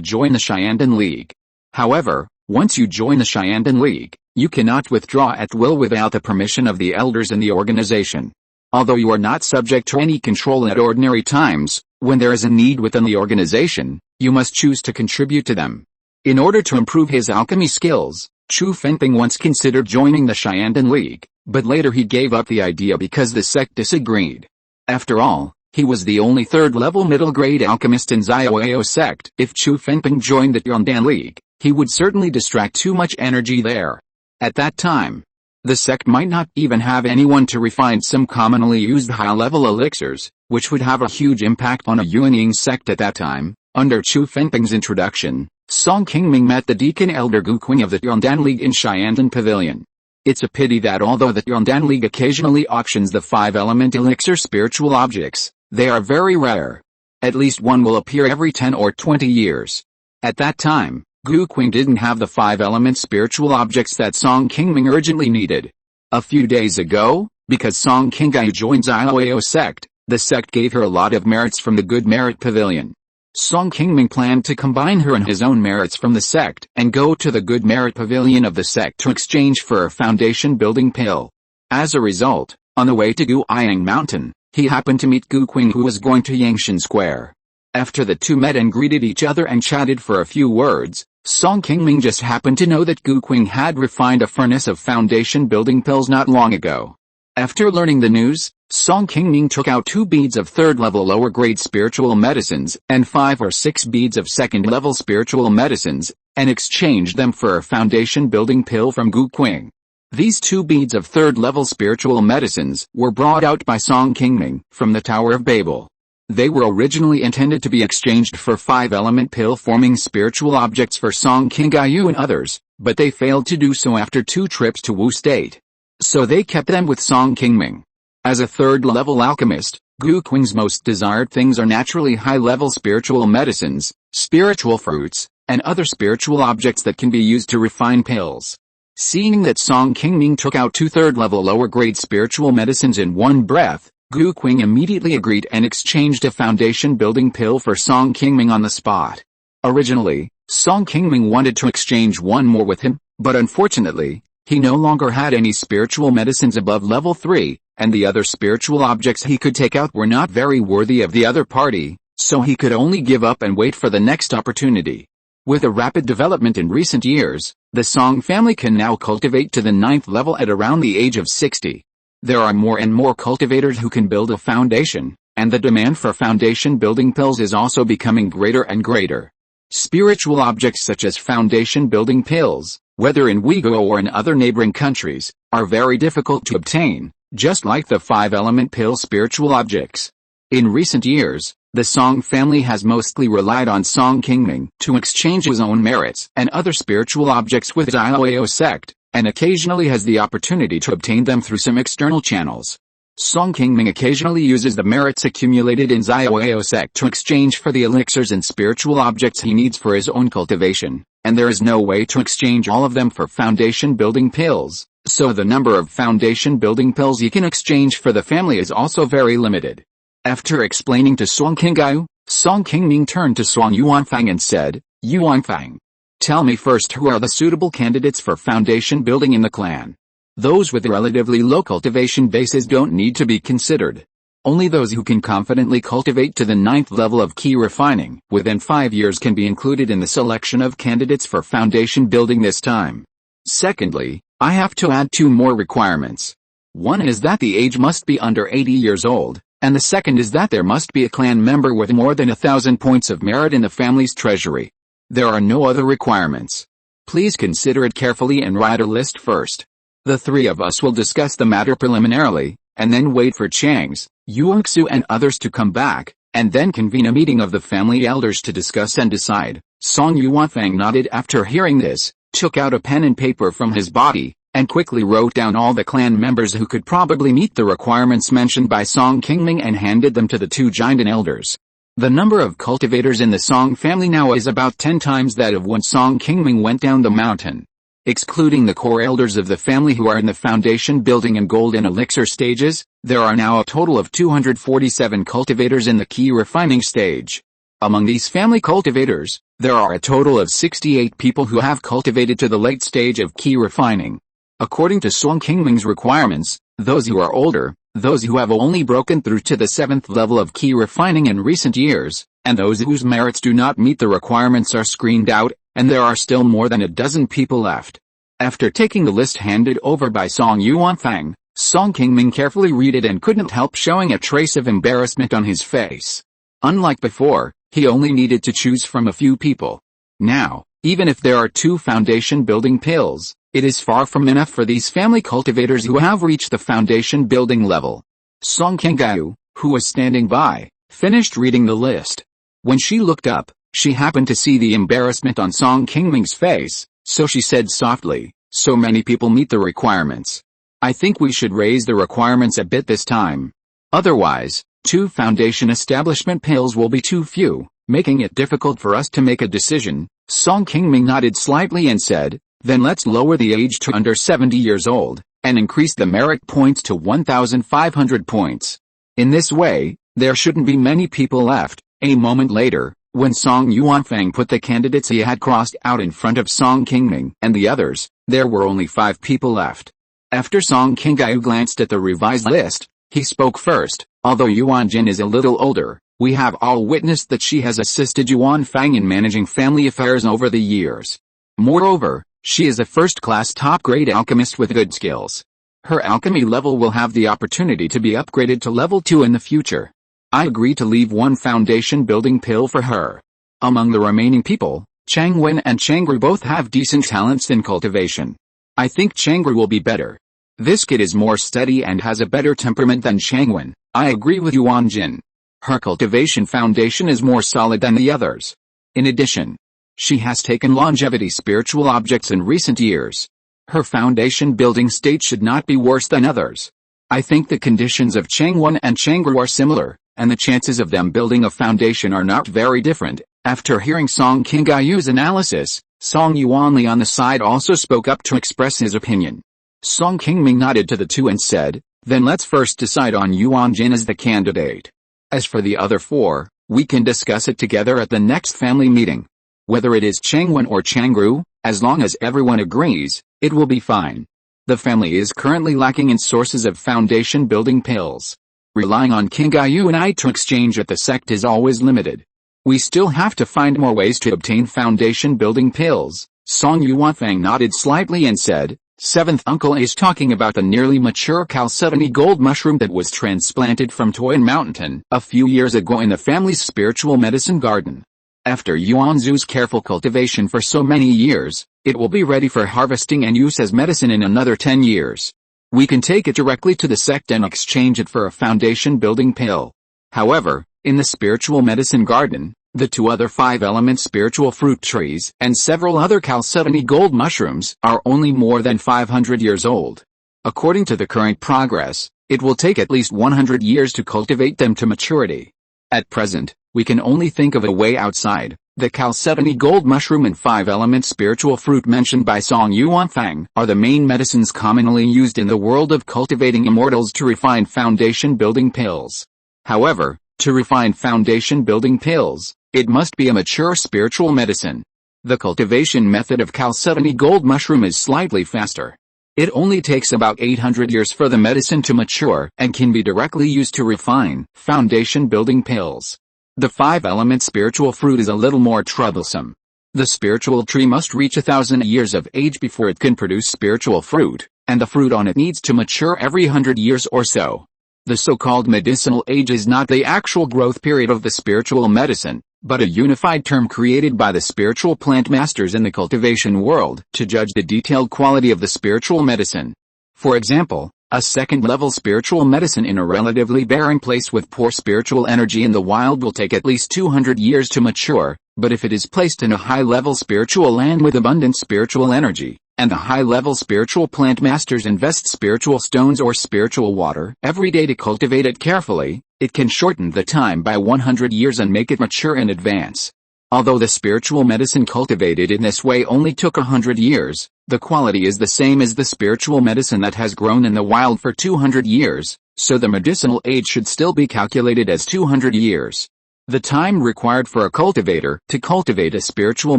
join the Xiandan League. However, once you join the Xiandan League, you cannot withdraw at will without the permission of the elders in the organization. Although you are not subject to any control at ordinary times, when there is a need within the organization, you must choose to contribute to them. In order to improve his alchemy skills, Chu Fengping once considered joining the Xiandan League, but later he gave up the idea because the sect disagreed. After all, he was the only third-level middle-grade alchemist in Xiaoyao sect. If Chu Fengping joined the Xiandan League, he would certainly distract too much energy there. At that time, the sect might not even have anyone to refine some commonly used high-level elixirs, which would have a huge impact on a Yuanying sect at that time. Under Chu Fengping's introduction, Song Qingming met the deacon elder Gu Qing of the Xiandan League in Xiandan Pavilion. It's a pity that although the Xiandan League occasionally auctions the 5-element elixir spiritual objects, they are very rare. At least one will appear every 10 or 20 years. At that time, Gu Qing didn't have the 5-element spiritual objects that Song Qingming urgently needed. A few days ago, because Song Qingming joined Xiaoyao sect, the sect gave her a lot of merits from the Good Merit Pavilion. Song Qingming planned to combine her and his own merits from the sect and go to the Good Merit Pavilion of the sect to exchange for a foundation-building pill. As a result, on the way to Qi Mountain, he happened to meet Gu Qing, who was going to Yangshan Square. After the two met and greeted each other and chatted for a few words, Song Qingming just happened to know that Gu Qing had refined a furnace of foundation-building pills not long ago. After learning the news, Song Qingming took out 2 beads of third-level lower-grade spiritual medicines and 5 or 6 beads of second-level spiritual medicines, and exchanged them for a foundation-building pill from Gu Qing. These 2 beads of third-level spiritual medicines were brought out by Song Qingming from the Tower of Babel. They were originally intended to be exchanged for 5-element pill-forming spiritual objects for Song Qingming and others, but they failed to do so after 2 trips to Wu State. So they kept them with Song Qingming. As a third-level alchemist, Gu Qing's most desired things are naturally high-level spiritual medicines, spiritual fruits, and other spiritual objects that can be used to refine pills. Seeing that Song Qingming took out 2 third-level lower-grade spiritual medicines in one breath, Gu Qing immediately agreed and exchanged a foundation-building pill for Song Qingming on the spot. Originally, Song Qingming wanted to exchange one more with him, but unfortunately, he no longer had any spiritual medicines above level 3, and the other spiritual objects he could take out were not very worthy of the other party, so he could only give up and wait for the next opportunity. With a rapid development in recent years, the Song family can now cultivate to the 9th level at around the age of 60. There are more and more cultivators who can build a foundation, and the demand for foundation-building pills is also becoming greater and greater. Spiritual objects such as foundation-building pills, whether in Uyghur or in other neighboring countries, are very difficult to obtain, just like the 5-element pill spiritual objects. In recent years, the Song family has mostly relied on Song Qingming to exchange his own merits and other spiritual objects with Xiaoyao sect, and occasionally has the opportunity to obtain them through some external channels. Song Qingming occasionally uses the merits accumulated in Xiaoyao sect to exchange for the elixirs and spiritual objects he needs for his own cultivation, and there is no way to exchange all of them for foundation-building pills, so the number of foundation-building pills he can exchange for the family is also very limited. After explaining to Song Qingming, Song Qingming turned to Song Yuanfang and said, "Yuanfang, tell me first, who are the suitable candidates for foundation building in the clan? Those with relatively low cultivation bases don't need to be considered. Only those who can confidently cultivate to the 9th level of Qi Refining within 5 years can be included in the selection of candidates for foundation building this time. Secondly, I have to add 2 more requirements. One is that the age must be under 80 years old, and the second is that there must be a clan member with more than 1,000 points of merit in the family's treasury. There are no other requirements. Please consider it carefully and write a list first. The 3 of us will discuss the matter preliminarily, and then wait for Chang's, Yuangsu and others to come back, and then convene a meeting of the family elders to discuss and decide." Song Yuanfang nodded after hearing this, took out a pen and paper from his body, and quickly wrote down all the clan members who could probably meet the requirements mentioned by Song Qingming and handed them to the 2 Jiandan elders. The number of cultivators in the Song family now is about 10 times that of when Song Qingming went down the mountain. Excluding the core elders of the family who are in the foundation building and gold and elixir stages, there are now a total of 247 cultivators in the Qi refining stage. Among these family cultivators, there are a total of 68 people who have cultivated to the late stage of Qi refining. According to Qingming's requirements, those who are older, those who have only broken through to the 7th level of Qi refining in recent years, and those whose merits do not meet the requirements are screened out, and there are still more than a dozen people left. After taking the list handed over by Song Yuanfang, Qingming carefully read it and couldn't help showing a trace of embarrassment on his face. Unlike before, he only needed to choose from a few people. Now, even if there are 2 foundation building pills, it is far from enough for these family cultivators who have reached the foundation building level. Song Qingming, who was standing by, finished reading the list. When she looked up, she happened to see the embarrassment on Song Qingming's face, so she said softly, "So many people meet the requirements. I think we should raise the requirements a bit this time. Otherwise, 2 foundation establishment pills will be too few, making it difficult for us to make a decision." Song Qingming nodded slightly and said, "Then let's lower the age to under 70 years old, and increase the merit points to 1,500 points. In this way, there shouldn't be many people left." A moment later, when Song Yuanfang put the candidates he had crossed out in front of Song Qingming and the others, there were only 5 people left. After Song Qingming glanced at the revised list, he spoke first. "Although Yuanjin is a little older, we have all witnessed that she has assisted Yuanfang in managing family affairs over the years. Moreover, she is a first-class top-grade alchemist with good skills. Her alchemy level will have the opportunity to be upgraded to level 2 in the future. I agree to leave 1 foundation building pill for her." Among the remaining people, Changwen and Changru both have decent talents in cultivation. I think Changru will be better. This kid is more steady and has a better temperament than Changwen. I agree with Yuanjin. Her cultivation foundation is more solid than the others. In addition, she has taken longevity spiritual objects in recent years. Her foundation building state should not be worse than others. I think the conditions of Changwen and Changru are similar, and the chances of them building a foundation are not very different. After hearing Song Qingming's analysis, Song Yuanli on the side also spoke up to express his opinion. Song Qingming nodded to the 2 and said, "Then let's first decide on Yuanjin as the candidate. As for the other 4, we can discuss it together at the next family meeting. Whether it is Changwen or Changru, as long as everyone agrees, it will be fine. The family is currently lacking in sources of foundation building pills. Relying on Qingming and I to exchange at the sect is always limited. We still have to find more ways to obtain foundation building pills." Song Yuanfang nodded slightly and said, "Seventh uncle is talking about the nearly mature chalcedony gold mushroom that was transplanted from Funiu Mountain a few years ago in the family's spiritual medicine garden. After Yuanzu's careful cultivation for so many years, it will be ready for harvesting and use as medicine in another 10 years. We can take it directly to the sect and exchange it for a foundation building pill. However, in the spiritual medicine garden, the 2 other 5-element spiritual fruit trees and several other chalcedony gold mushrooms are only more than 500 years old. According to the current progress, it will take at least 100 years to cultivate them to maturity. At present, we can only think of a way outside. The chalcedony gold mushroom and 5-element spiritual fruit mentioned by Song Yuanfang are the main medicines commonly used in the world of cultivating immortals to refine foundation building pills. However, to refine foundation building pills, it must be a mature spiritual medicine. The cultivation method of chalcedony gold mushroom is slightly faster. It only takes about 800 years for the medicine to mature and can be directly used to refine foundation building pills. The 5-element spiritual fruit is a little more troublesome. The spiritual tree must reach 1,000 years of age before it can produce spiritual fruit, and the fruit on it needs to mature every 100 years or so. The so-called medicinal age is not the actual growth period of the spiritual medicine, but a unified term created by the spiritual plant masters in the cultivation world to judge the detailed quality of the spiritual medicine. For example, a second-level spiritual medicine in a relatively barren place with poor spiritual energy in the wild will take at least 200 years to mature, but if it is placed in a high-level spiritual land with abundant spiritual energy, and the high-level spiritual plant masters invest spiritual stones or spiritual water every day to cultivate it carefully, it can shorten the time by 100 years and make it mature in advance. Although the spiritual medicine cultivated in this way only took 100 years, the quality is the same as the spiritual medicine that has grown in the wild for 200 years, so the medicinal age should still be calculated as 200 years. The time required for a cultivator to cultivate a spiritual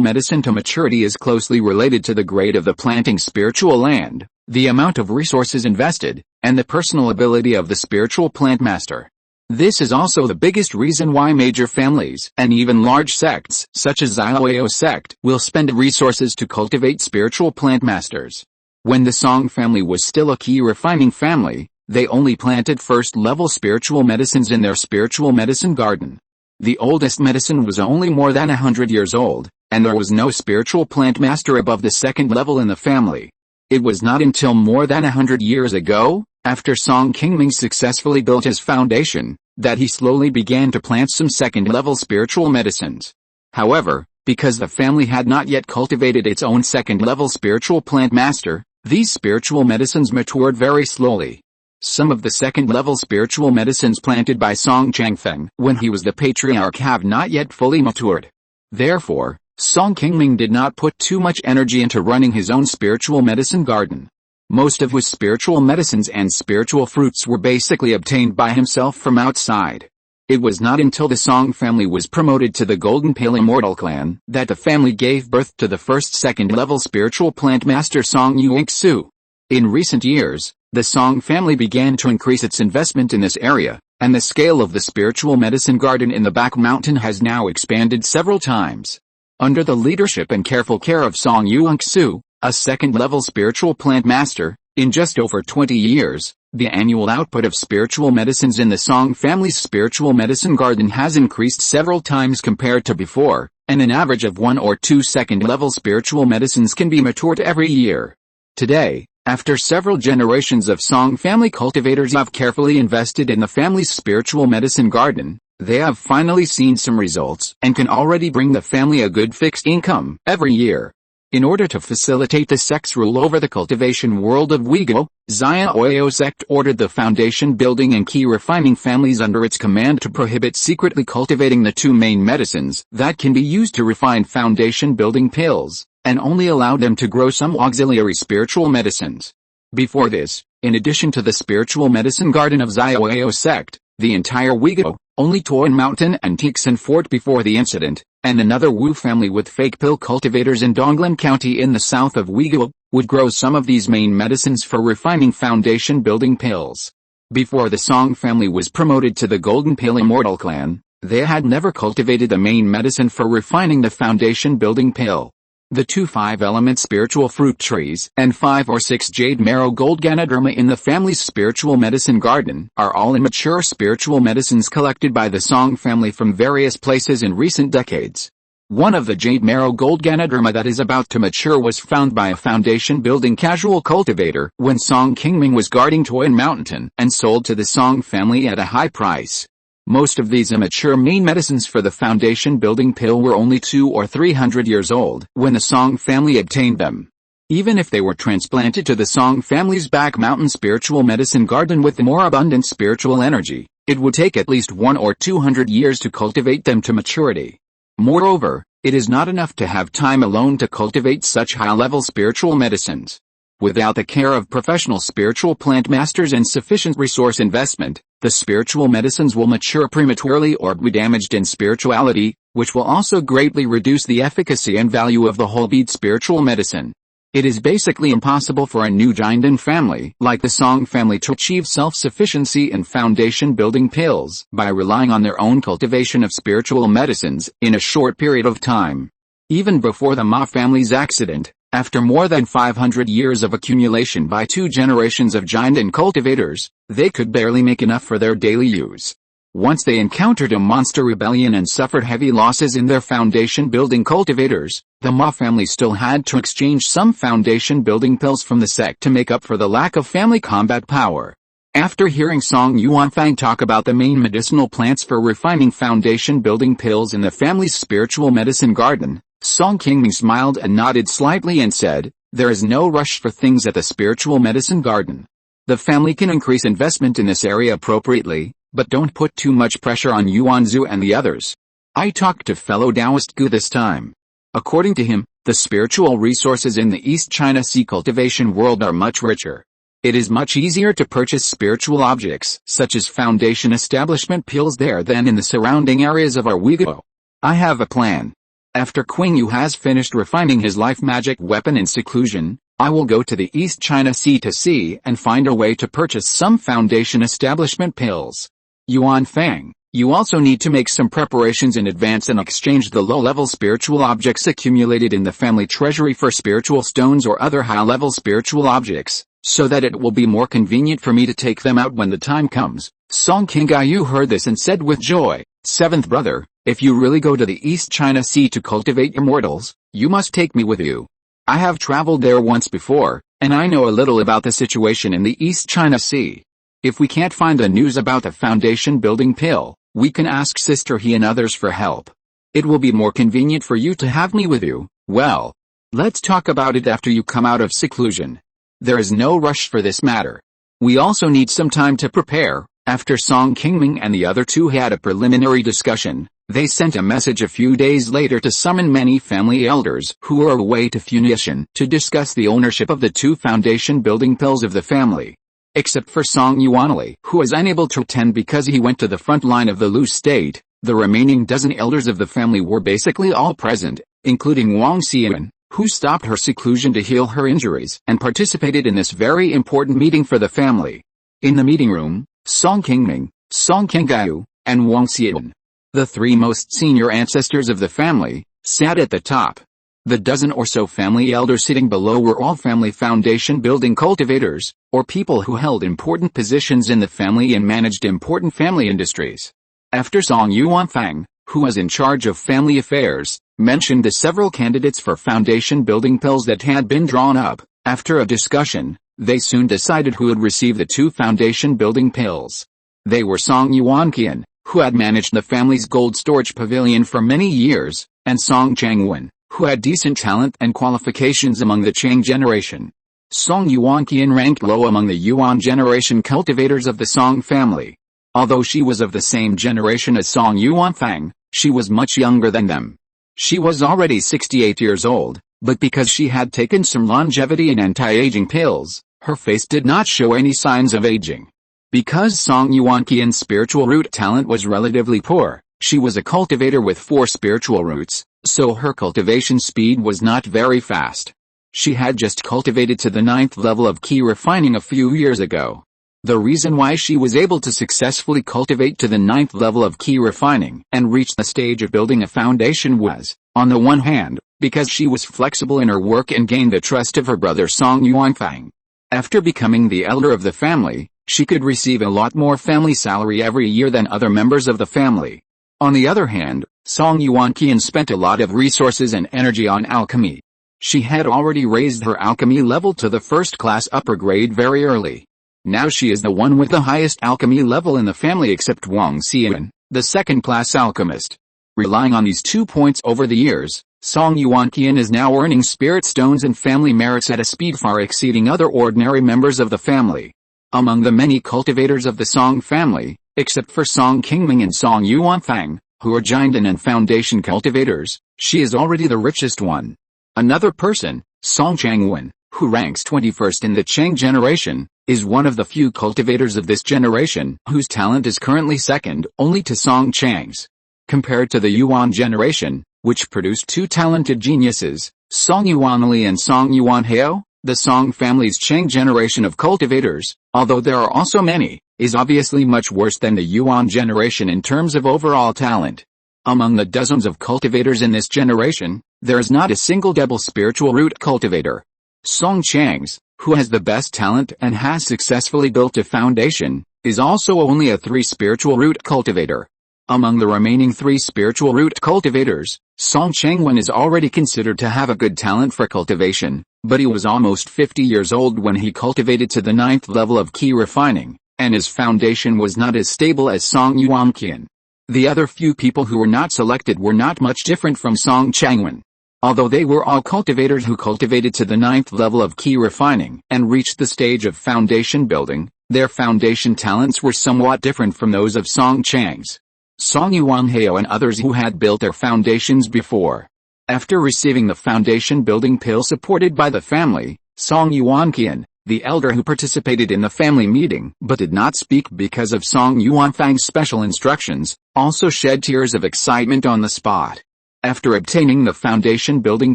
medicine to maturity is closely related to the grade of the planting spiritual land, the amount of resources invested, and the personal ability of the spiritual plant master. This is also the biggest reason why major families, and even large sects, such as Zioao sect, will spend resources to cultivate spiritual plant masters. When the Song family was still a Qi refining family, they only planted first-level spiritual medicines in their spiritual medicine garden. The oldest medicine was only more than 100 years old, and there was no spiritual plant master above the second level in the family. It was not until more than 100 years ago, after Song Qingming successfully built his foundation, that he slowly began to plant some second-level spiritual medicines. However, because the family had not yet cultivated its own second-level spiritual plant master, these spiritual medicines matured very slowly. Some of the second-level spiritual medicines planted by Song Changfeng when he was the patriarch have not yet fully matured. Therefore, Song Qingming did not put too much energy into running his own spiritual medicine garden. Most of his spiritual medicines and spiritual fruits were basically obtained by himself from outside. It was not until the Song family was promoted to the Golden Pale Immortal clan that the family gave birth to the first second-level spiritual plant master Song Yuanxu. In recent years, the Song family began to increase its investment in this area, and the scale of the spiritual medicine garden in the back mountain has now expanded several times. Under the leadership and careful care of Song Yuanxu, a second-level spiritual plant master, in just over 20 years, the annual output of spiritual medicines in the Song family's spiritual medicine garden has increased several times compared to before, and an average of 1 or 2 second-level spiritual medicines can be matured every year. Today, after several generations of Song family cultivators have carefully invested in the family's spiritual medicine garden, they have finally seen some results and can already bring the family a good fixed income every year. In order to facilitate the sect's rule over the cultivation world of Uyghur, Zioao sect ordered the foundation building and Qi refining families under its command to prohibit secretly cultivating the two main medicines that can be used to refine foundation building pills, and only allowed them to grow some auxiliary spiritual medicines. Before this, in addition to the spiritual medicine garden of Zioao sect, the entire Uyghur, only Funiu Mountain and Tixan Fort before the incident, and another Wu family with fake pill cultivators in Donglan County in the south of Uyghur, would grow some of these main medicines for refining foundation building pills. Before the Song family was promoted to the Golden Pale Immortal clan, they had never cultivated the main medicine for refining the foundation building pill. The 2 5-element spiritual fruit trees and 5 or 6 jade marrow gold ganoderma in the family's spiritual medicine garden are all immature spiritual medicines collected by the Song family from various places in recent decades. One of the jade marrow gold ganoderma that is about to mature was found by a foundation building casual cultivator when Song Qingming was guarding Funiu Mountain and sold to the Song family at a high price. Most of these immature main medicines for the foundation building pill were only 200 or 300 years old when the Song family obtained them. Even if they were transplanted to the Song family's back mountain spiritual medicine garden with the more abundant spiritual energy, it would take at least 100 or 200 years to cultivate them to maturity. Moreover, it is not enough to have time alone to cultivate such high-level spiritual medicines. Without the care of professional spiritual plant masters and sufficient resource investment, the spiritual medicines will mature prematurely or be damaged in spirituality, which will also greatly reduce the efficacy and value of the whole bead spiritual medicine. It is basically impossible for a new Jinden family like the Song family to achieve self-sufficiency in foundation building pills by relying on their own cultivation of spiritual medicines in a short period of time. Even before the Ma family's accident, after more than 500 years of accumulation by 2 generations of Jinden cultivators, they could barely make enough for their daily use. Once they encountered a monster rebellion and suffered heavy losses in their foundation building cultivators, the Ma family still had to exchange some foundation building pills from the sect to make up for the lack of family combat power. After hearing Song Yuanfang talk about the main medicinal plants for refining foundation building pills in the family's spiritual medicine garden, Song Qingming smiled and nodded slightly and said, "There is no rush for things at the spiritual medicine garden. The family can increase investment in this area appropriately, but don't put too much pressure on Yuanzhu and the others." I talked to fellow Taoist Gu this time. According to him, the spiritual resources in the East China Sea cultivation world are much richer. It is much easier to purchase spiritual objects, such as foundation establishment pills there than in the surrounding areas of our Uyghur. I have a plan. After Qingyu has finished refining his life magic weapon in seclusion, I will go to the East China Sea to see and find a way to purchase some foundation establishment pills. Yuan Fang, you also need to make some preparations in advance and exchange the low-level spiritual objects accumulated in the family treasury for spiritual stones or other high-level spiritual objects, so that it will be more convenient for me to take them out when the time comes. Song Qingyu heard this and said with joy, "Seventh brother, if you really go to the East China Sea to cultivate immortals, you must take me with you. I have traveled there once before, and I know a little about the situation in the East China Sea. If we can't find the news about the foundation building pill, we can ask Sister He and others for help. It will be more convenient for you to have me with you. Well, let's talk about it after you come out of seclusion. There is no rush for this matter. We also need some time to prepare." After Song Qingming and the other two had a preliminary discussion, they sent a message a few days later to summon many family elders who were away to Funiu Mountain to discuss the ownership of the two foundation building pills of the family. Except for Song Yuanli, who was unable to attend because he went to the front line of the Lu state, the remaining dozen elders of the family were basically all present, including Wang Xian, who stopped her seclusion to heal her injuries and participated in this very important meeting for the family. In the meeting room, Song Qingming, Song Qingyu, and Wang Xian, the three most senior ancestors of the family, sat at the top. The dozen or so family elders sitting below were all family foundation building cultivators, or people who held important positions in the family and managed important family industries. After Song Yuanfang, who was in charge of family affairs, mentioned the several candidates for foundation building pills that had been drawn up, after a discussion, they soon decided who would receive the two foundation building pills. They were Song Yuanqian, who had managed the family's gold storage pavilion for many years, and Song Changwen, who had decent talent and qualifications among the Chang generation. Song Yuanqian ranked low among the Yuan generation cultivators of the Song family. Although she was of the same generation as Song Yuanfang, she was much younger than them. She was already 68 years old, but because she had taken some longevity and anti-aging pills, her face did not show any signs of aging. Because Song Yuanqian's spiritual root talent was relatively poor, she was a cultivator with 4 spiritual roots, so her cultivation speed was not very fast. She had just cultivated to the 9th level of Qi Refining a few years ago. The reason why she was able to successfully cultivate to the 9th level of Qi Refining and reach the stage of building a foundation was, on the one hand, because she was flexible in her work and gained the trust of her brother Song Yuanfang. After becoming the elder of the family, she could receive a lot more family salary every year than other members of the family. On the other hand, Song Yuanqian spent a lot of resources and energy on alchemy. She had already raised her alchemy level to the first class upper grade very early. Now she is the one with the highest alchemy level in the family except Wang Xian, the second class alchemist. Relying on these 2 points over the years, Song Yuanqian is now earning spirit stones and family merits at a speed far exceeding other ordinary members of the family. Among the many cultivators of the Song family, except for Song Qingming and Song Yuanfang, who are giant and foundation cultivators, she is already the richest one. Another person, Song Changwen, who ranks 21st in the Chang generation, is one of the few cultivators of this generation whose talent is currently second only to Song Chang's. Compared to the Yuan generation, which produced 2 talented geniuses, Song Yuanli and Song Yuanhao, the Song family's Chang generation of cultivators, although there are also many, is obviously much worse than the Yuan generation in terms of overall talent. Among the dozens of cultivators in this generation, there is not a single double spiritual root cultivator. Song Chang's, who has the best talent and has successfully built a foundation, is also only a 3 spiritual root cultivator. Among the remaining 3 spiritual root cultivators, Song Changwen is already considered to have a good talent for cultivation, but he was almost 50 years old when he cultivated to the 9th level of Qi Refining, and his foundation was not as stable as Song Yuanqian. The other few people who were not selected were not much different from Song Changwen. Although they were all cultivators who cultivated to the 9th level of Qi Refining and reached the stage of foundation building, their foundation talents were somewhat different from those of Song Chang's. Song Yuan Heo and others who had built their foundations before. After receiving the foundation building pill supported by the family, Song Yuan Qian, the elder who participated in the family meeting but did not speak because of Song Yuanfang's special instructions, also shed tears of excitement on the spot. After obtaining the foundation building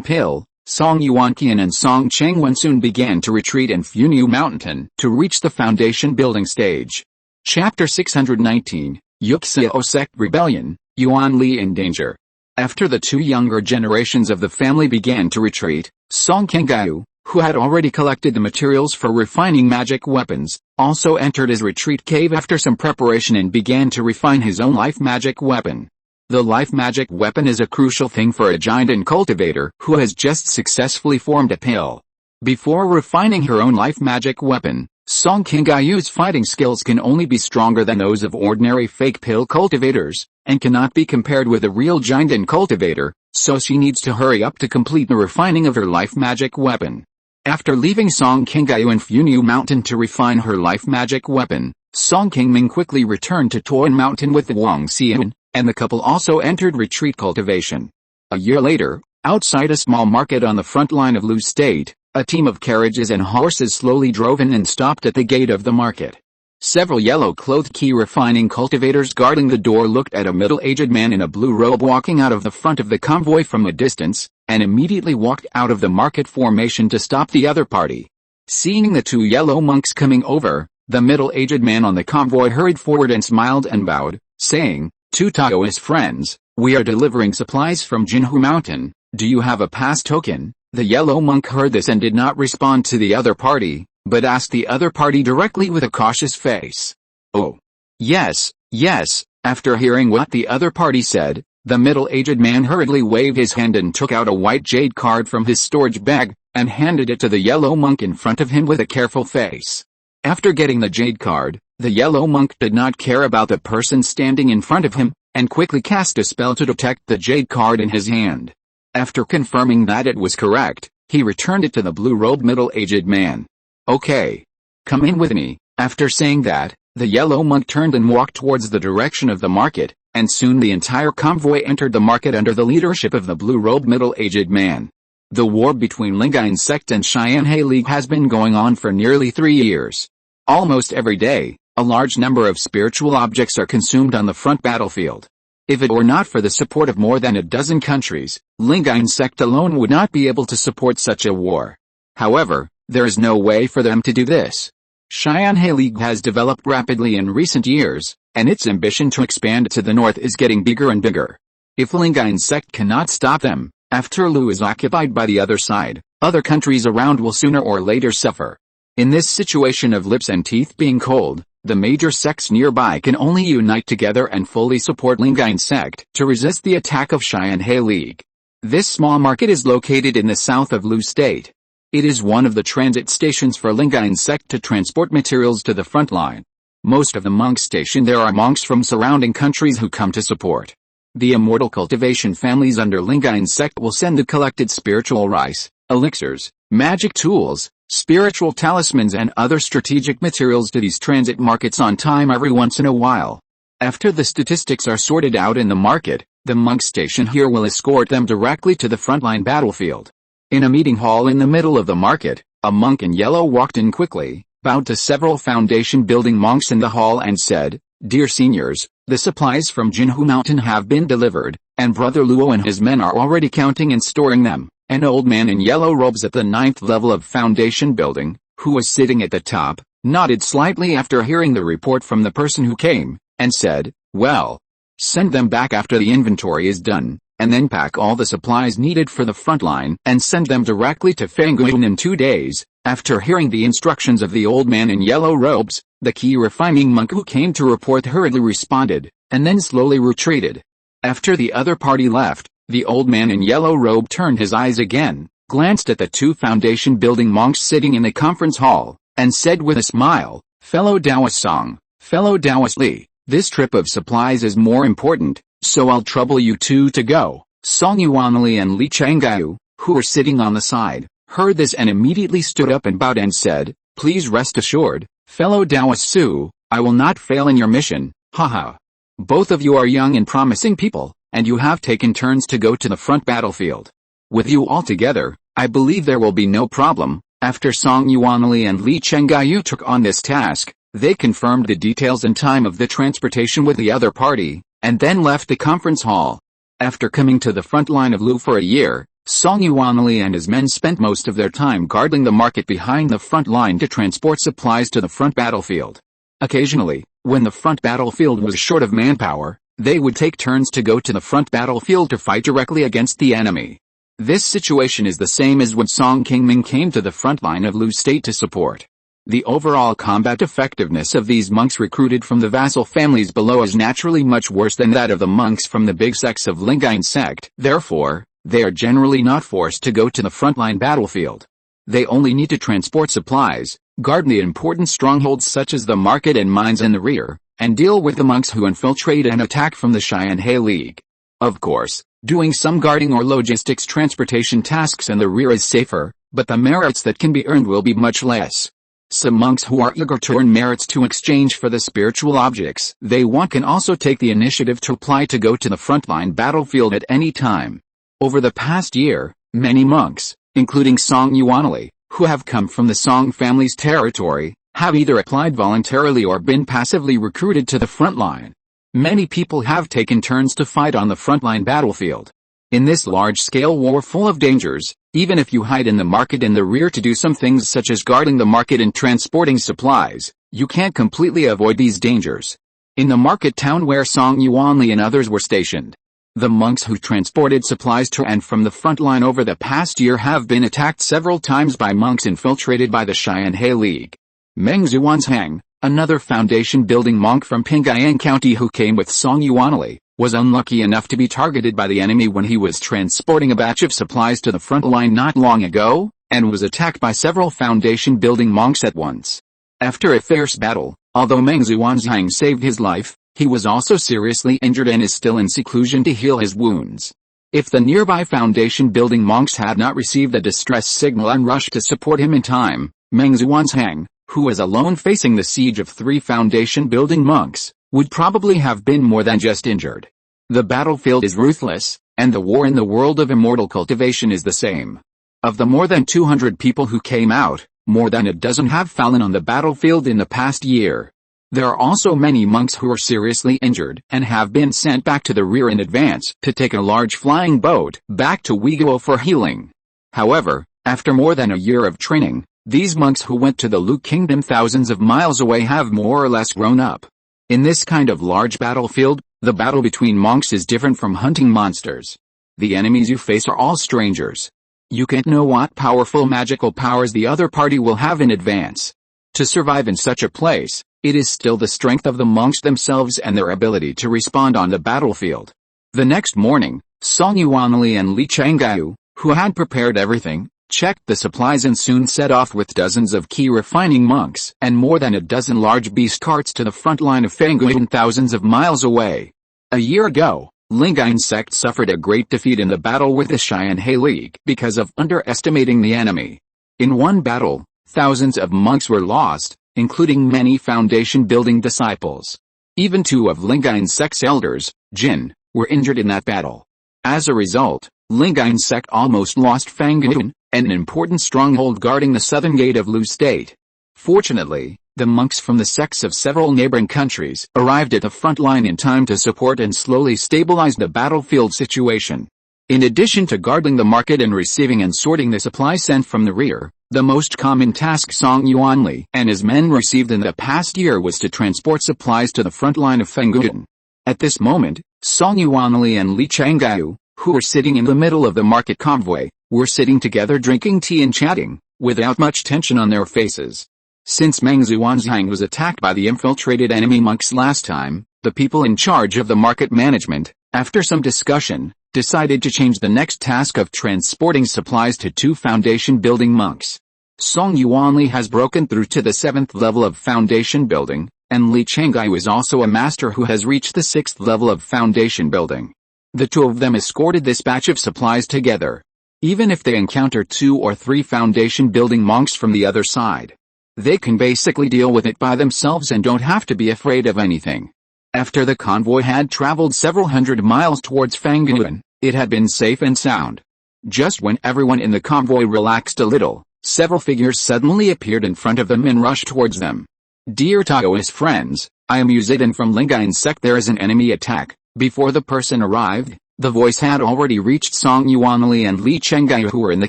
pill, Song Yuanqian and Song Chengwen soon began to retreat in Funiu Mountain to reach the foundation building stage. Chapter 619, Yuxiao Sect Rebellion, Yuan Li in Danger. After the two younger generations of the family began to retreat, Song Kengayu, who had already collected the materials for refining magic weapons, also entered his retreat cave after some preparation and began to refine his own life magic weapon. The life magic weapon is a crucial thing for a giant and cultivator who has just successfully formed a pill. Before refining her own life magic weapon, Song Kingayu's fighting skills can only be stronger than those of ordinary fake pill cultivators, and cannot be compared with a real giant and cultivator, so she needs to hurry up to complete the refining of her life magic weapon. After leaving Song Kingayu in Funiu Mountain to refine her life magic weapon, Song Qingming quickly returned to Tuan Mountain with the Wang Xian, and the couple also entered retreat cultivation. A year later, outside a small market on the front line of Lu State, a team of carriages and horses slowly drove in and stopped at the gate of the market. Several yellow-clothed Qi refining cultivators guarding the door looked at a middle-aged man in a blue robe walking out of the front of the convoy from a distance, and immediately walked out of the market formation to stop the other party. Seeing the two yellow monks coming over, the middle-aged man on the convoy hurried forward and smiled and bowed, saying, "To Taoist friends, we are delivering supplies from Jinhu Mountain. Do you have a pass token?" The yellow monk heard this and did not respond to the other party, but asked the other party directly with a cautious face. "Oh. Yes, yes." After hearing what the other party said, the middle-aged man hurriedly waved his hand and took out a white jade card from his storage bag, and handed it to the yellow monk in front of him with a careful face. After getting the jade card, the yellow monk did not care about the person standing in front of him, and quickly cast a spell to detect the jade card in his hand. After confirming that it was correct, he returned it to the blue-robed middle-aged man. "Okay. Come in with me." After saying that, the yellow monk turned and walked towards the direction of the market, and soon the entire convoy entered the market under the leadership of the blue-robed middle-aged man. The war between Lingyuan sect and Xianhe League has been going on for nearly 3 years. Almost every day, a large number of spiritual objects are consumed on the front battlefield. If it were not for the support of more than a dozen countries, Lingyuan sect alone would not be able to support such a war. However, there is no way for them to do this. Xianhe League has developed rapidly in recent years, and its ambition to expand to the north is getting bigger and bigger. If Lingyuan sect cannot stop them, after Lu is occupied by the other side, other countries around will sooner or later suffer. In this situation of lips and teeth being cold, the major sects nearby can only unite together and fully support Lingyuan sect to resist the attack of Xianhe League. This small market is located in the south of Lu State. It is one of the transit stations for Lingyuan sect to transport materials to the front line. Most of the monks stationed there are monks from surrounding countries who come to support. The Immortal cultivation families under Lingyuan sect will send the collected spiritual rice, elixirs, magic tools, spiritual talismans and other strategic materials to these transit markets on time every once in a while. After the statistics are sorted out in the market, the monk station here will escort them directly to the frontline battlefield. In a meeting hall in the middle of the market, a monk in yellow walked in quickly, bowed to several foundation building monks in the hall and said, "Dear seniors, the supplies from Jinhu Mountain have been delivered, and Brother Luo and his men are already counting and storing them." An old man in yellow robes at the 9th level of foundation building, who was sitting at the top, nodded slightly after hearing the report from the person who came, and said, "Well, send them back after the inventory is done, and then pack all the supplies needed for the front line and send them directly to Fangguan in 2 days." After hearing the instructions of the old man in yellow robes, the Qi refining monk who came to report hurriedly responded, and then slowly retreated. After the other party left, the old man in yellow robe turned his eyes again, glanced at the two foundation building monks sitting in the conference hall, and said with a smile, "Fellow Taoist Song, fellow Taoist Li, this trip of supplies is more important, so I'll trouble you two to go." Song Yuanli and Li Changyu, who were sitting on the side, heard this and immediately stood up and bowed and said, "Please rest assured, fellow Taoist Su, I will not fail in your mission, haha." Both of you are young and promising people, and you have taken turns to go to the front battlefield. With you all together, I believe there will be no problem." After Song Yuanli and Li Chengyu took on this task, they confirmed the details and time of the transportation with the other party, and then left the conference hall. After coming to the front line of Lu for a year, Song Yuanli and his men spent most of their time guarding the market behind the front line to transport supplies to the front battlefield. Occasionally, when the front battlefield was short of manpower, they would take turns to go to the front battlefield to fight directly against the enemy. This situation is the same as when Song Qingming came to the front line of Lu state to support. The overall combat effectiveness of these monks recruited from the vassal families below is naturally much worse than that of the monks from the big sects of Lingyuan sect. Therefore, they are generally not forced to go to the frontline battlefield. They only need to transport supplies, guard the important strongholds such as the market and mines in the rear, and deal with the monks who infiltrate and attack from the Xianhe League. Of course, doing some guarding or logistics transportation tasks in the rear is safer, but the merits that can be earned will be much less. Some monks who are eager to earn merits to exchange for the spiritual objects they want can also take the initiative to apply to go to the frontline battlefield at any time. Over the past year, many monks, including Song Yuanli, who have come from the Song family's territory, have either applied voluntarily or been passively recruited to the front line. Many people have taken turns to fight on the frontline battlefield. In this large-scale war full of dangers, even if you hide in the market in the rear to do some things such as guarding the market and transporting supplies, you can't completely avoid these dangers. In the market town where Song Yuanli and others were stationed, the monks who transported supplies to and from the front line over the past year have been attacked several times by monks infiltrated by the Xianhe League. Meng Zuanzhang, another foundation-building monk from Pingyan County who came with Song Yuanli, was unlucky enough to be targeted by the enemy when he was transporting a batch of supplies to the front line not long ago, and was attacked by several foundation-building monks at once. After a fierce battle, although Meng Zuanzhang saved his life, he was also seriously injured and is still in seclusion to heal his wounds. If the nearby foundation-building monks had not received a distress signal and rushed to support him in time, Meng Zuanzhang, who was alone facing the siege of 3 foundation-building monks, would probably have been more than just injured. The battlefield is ruthless, and the war in the world of immortal cultivation is the same. Of the more than 200 people who came out, more than a dozen have fallen on the battlefield in the past year. There are also many monks who are seriously injured and have been sent back to the rear in advance to take a large flying boat back to Weiguo for healing. However, after more than a year of training, these monks who went to the Lu Kingdom thousands of miles away have more or less grown up. In this kind of large battlefield, the battle between monks is different from hunting monsters. The enemies you face are all strangers. You can't know what powerful magical powers the other party will have in advance. To survive in such a place, it is still the strength of the monks themselves and their ability to respond on the battlefield. The next morning, Song Yuanli and Li Chengyu, who had prepared everything, checked the supplies and soon set off with dozens of Qi refining monks and more than a dozen large beast carts to the front line of Fangyuan thousands of miles away. A year ago, Lingyuan sect suffered a great defeat in the battle with the Xianhe League because of underestimating the enemy. In one battle, thousands of monks were lost, including many foundation-building disciples. Even 2 of Lingyuan sect's elders, Jin, were injured in that battle. As a result, Lingyuan sect almost lost Fangyuan, an important stronghold guarding the southern gate of Lu State. Fortunately, the monks from the sects of several neighboring countries arrived at the front line in time to support and slowly stabilize the battlefield situation. In addition to guarding the market and receiving and sorting the supplies sent from the rear, the most common task Song Yuanli and his men received in the past year was to transport supplies to the front line of Fangyuan. At this moment, Song Yuanli and Li Chengyu, who were sitting in the middle of the market convoy, were sitting together drinking tea and chatting, without much tension on their faces. Since Meng Zuanzhang was attacked by the infiltrated enemy monks last time, the people in charge of the market management, after some discussion, decided to change the next task of transporting supplies to 2 foundation-building monks. Song Yuanli has broken through to the 7th level of foundation building, and Li Chengyu is also a master who has reached the 6th level of foundation building. The 2 of them escorted this batch of supplies together. Even if they encounter 2 or 3 foundation-building monks from the other side, they can basically deal with it by themselves and don't have to be afraid of anything. After the convoy had traveled several hundred miles towards Fangyuan, it had been safe and sound. Just when everyone in the convoy relaxed a little, several figures suddenly appeared in front of them and rushed towards them. Dear Taoist friends, I am Yuziden from Lingyuan sect. There is an enemy attack. Before the person arrived, the voice had already reached Song Yuanli and Li Chengai, who were in the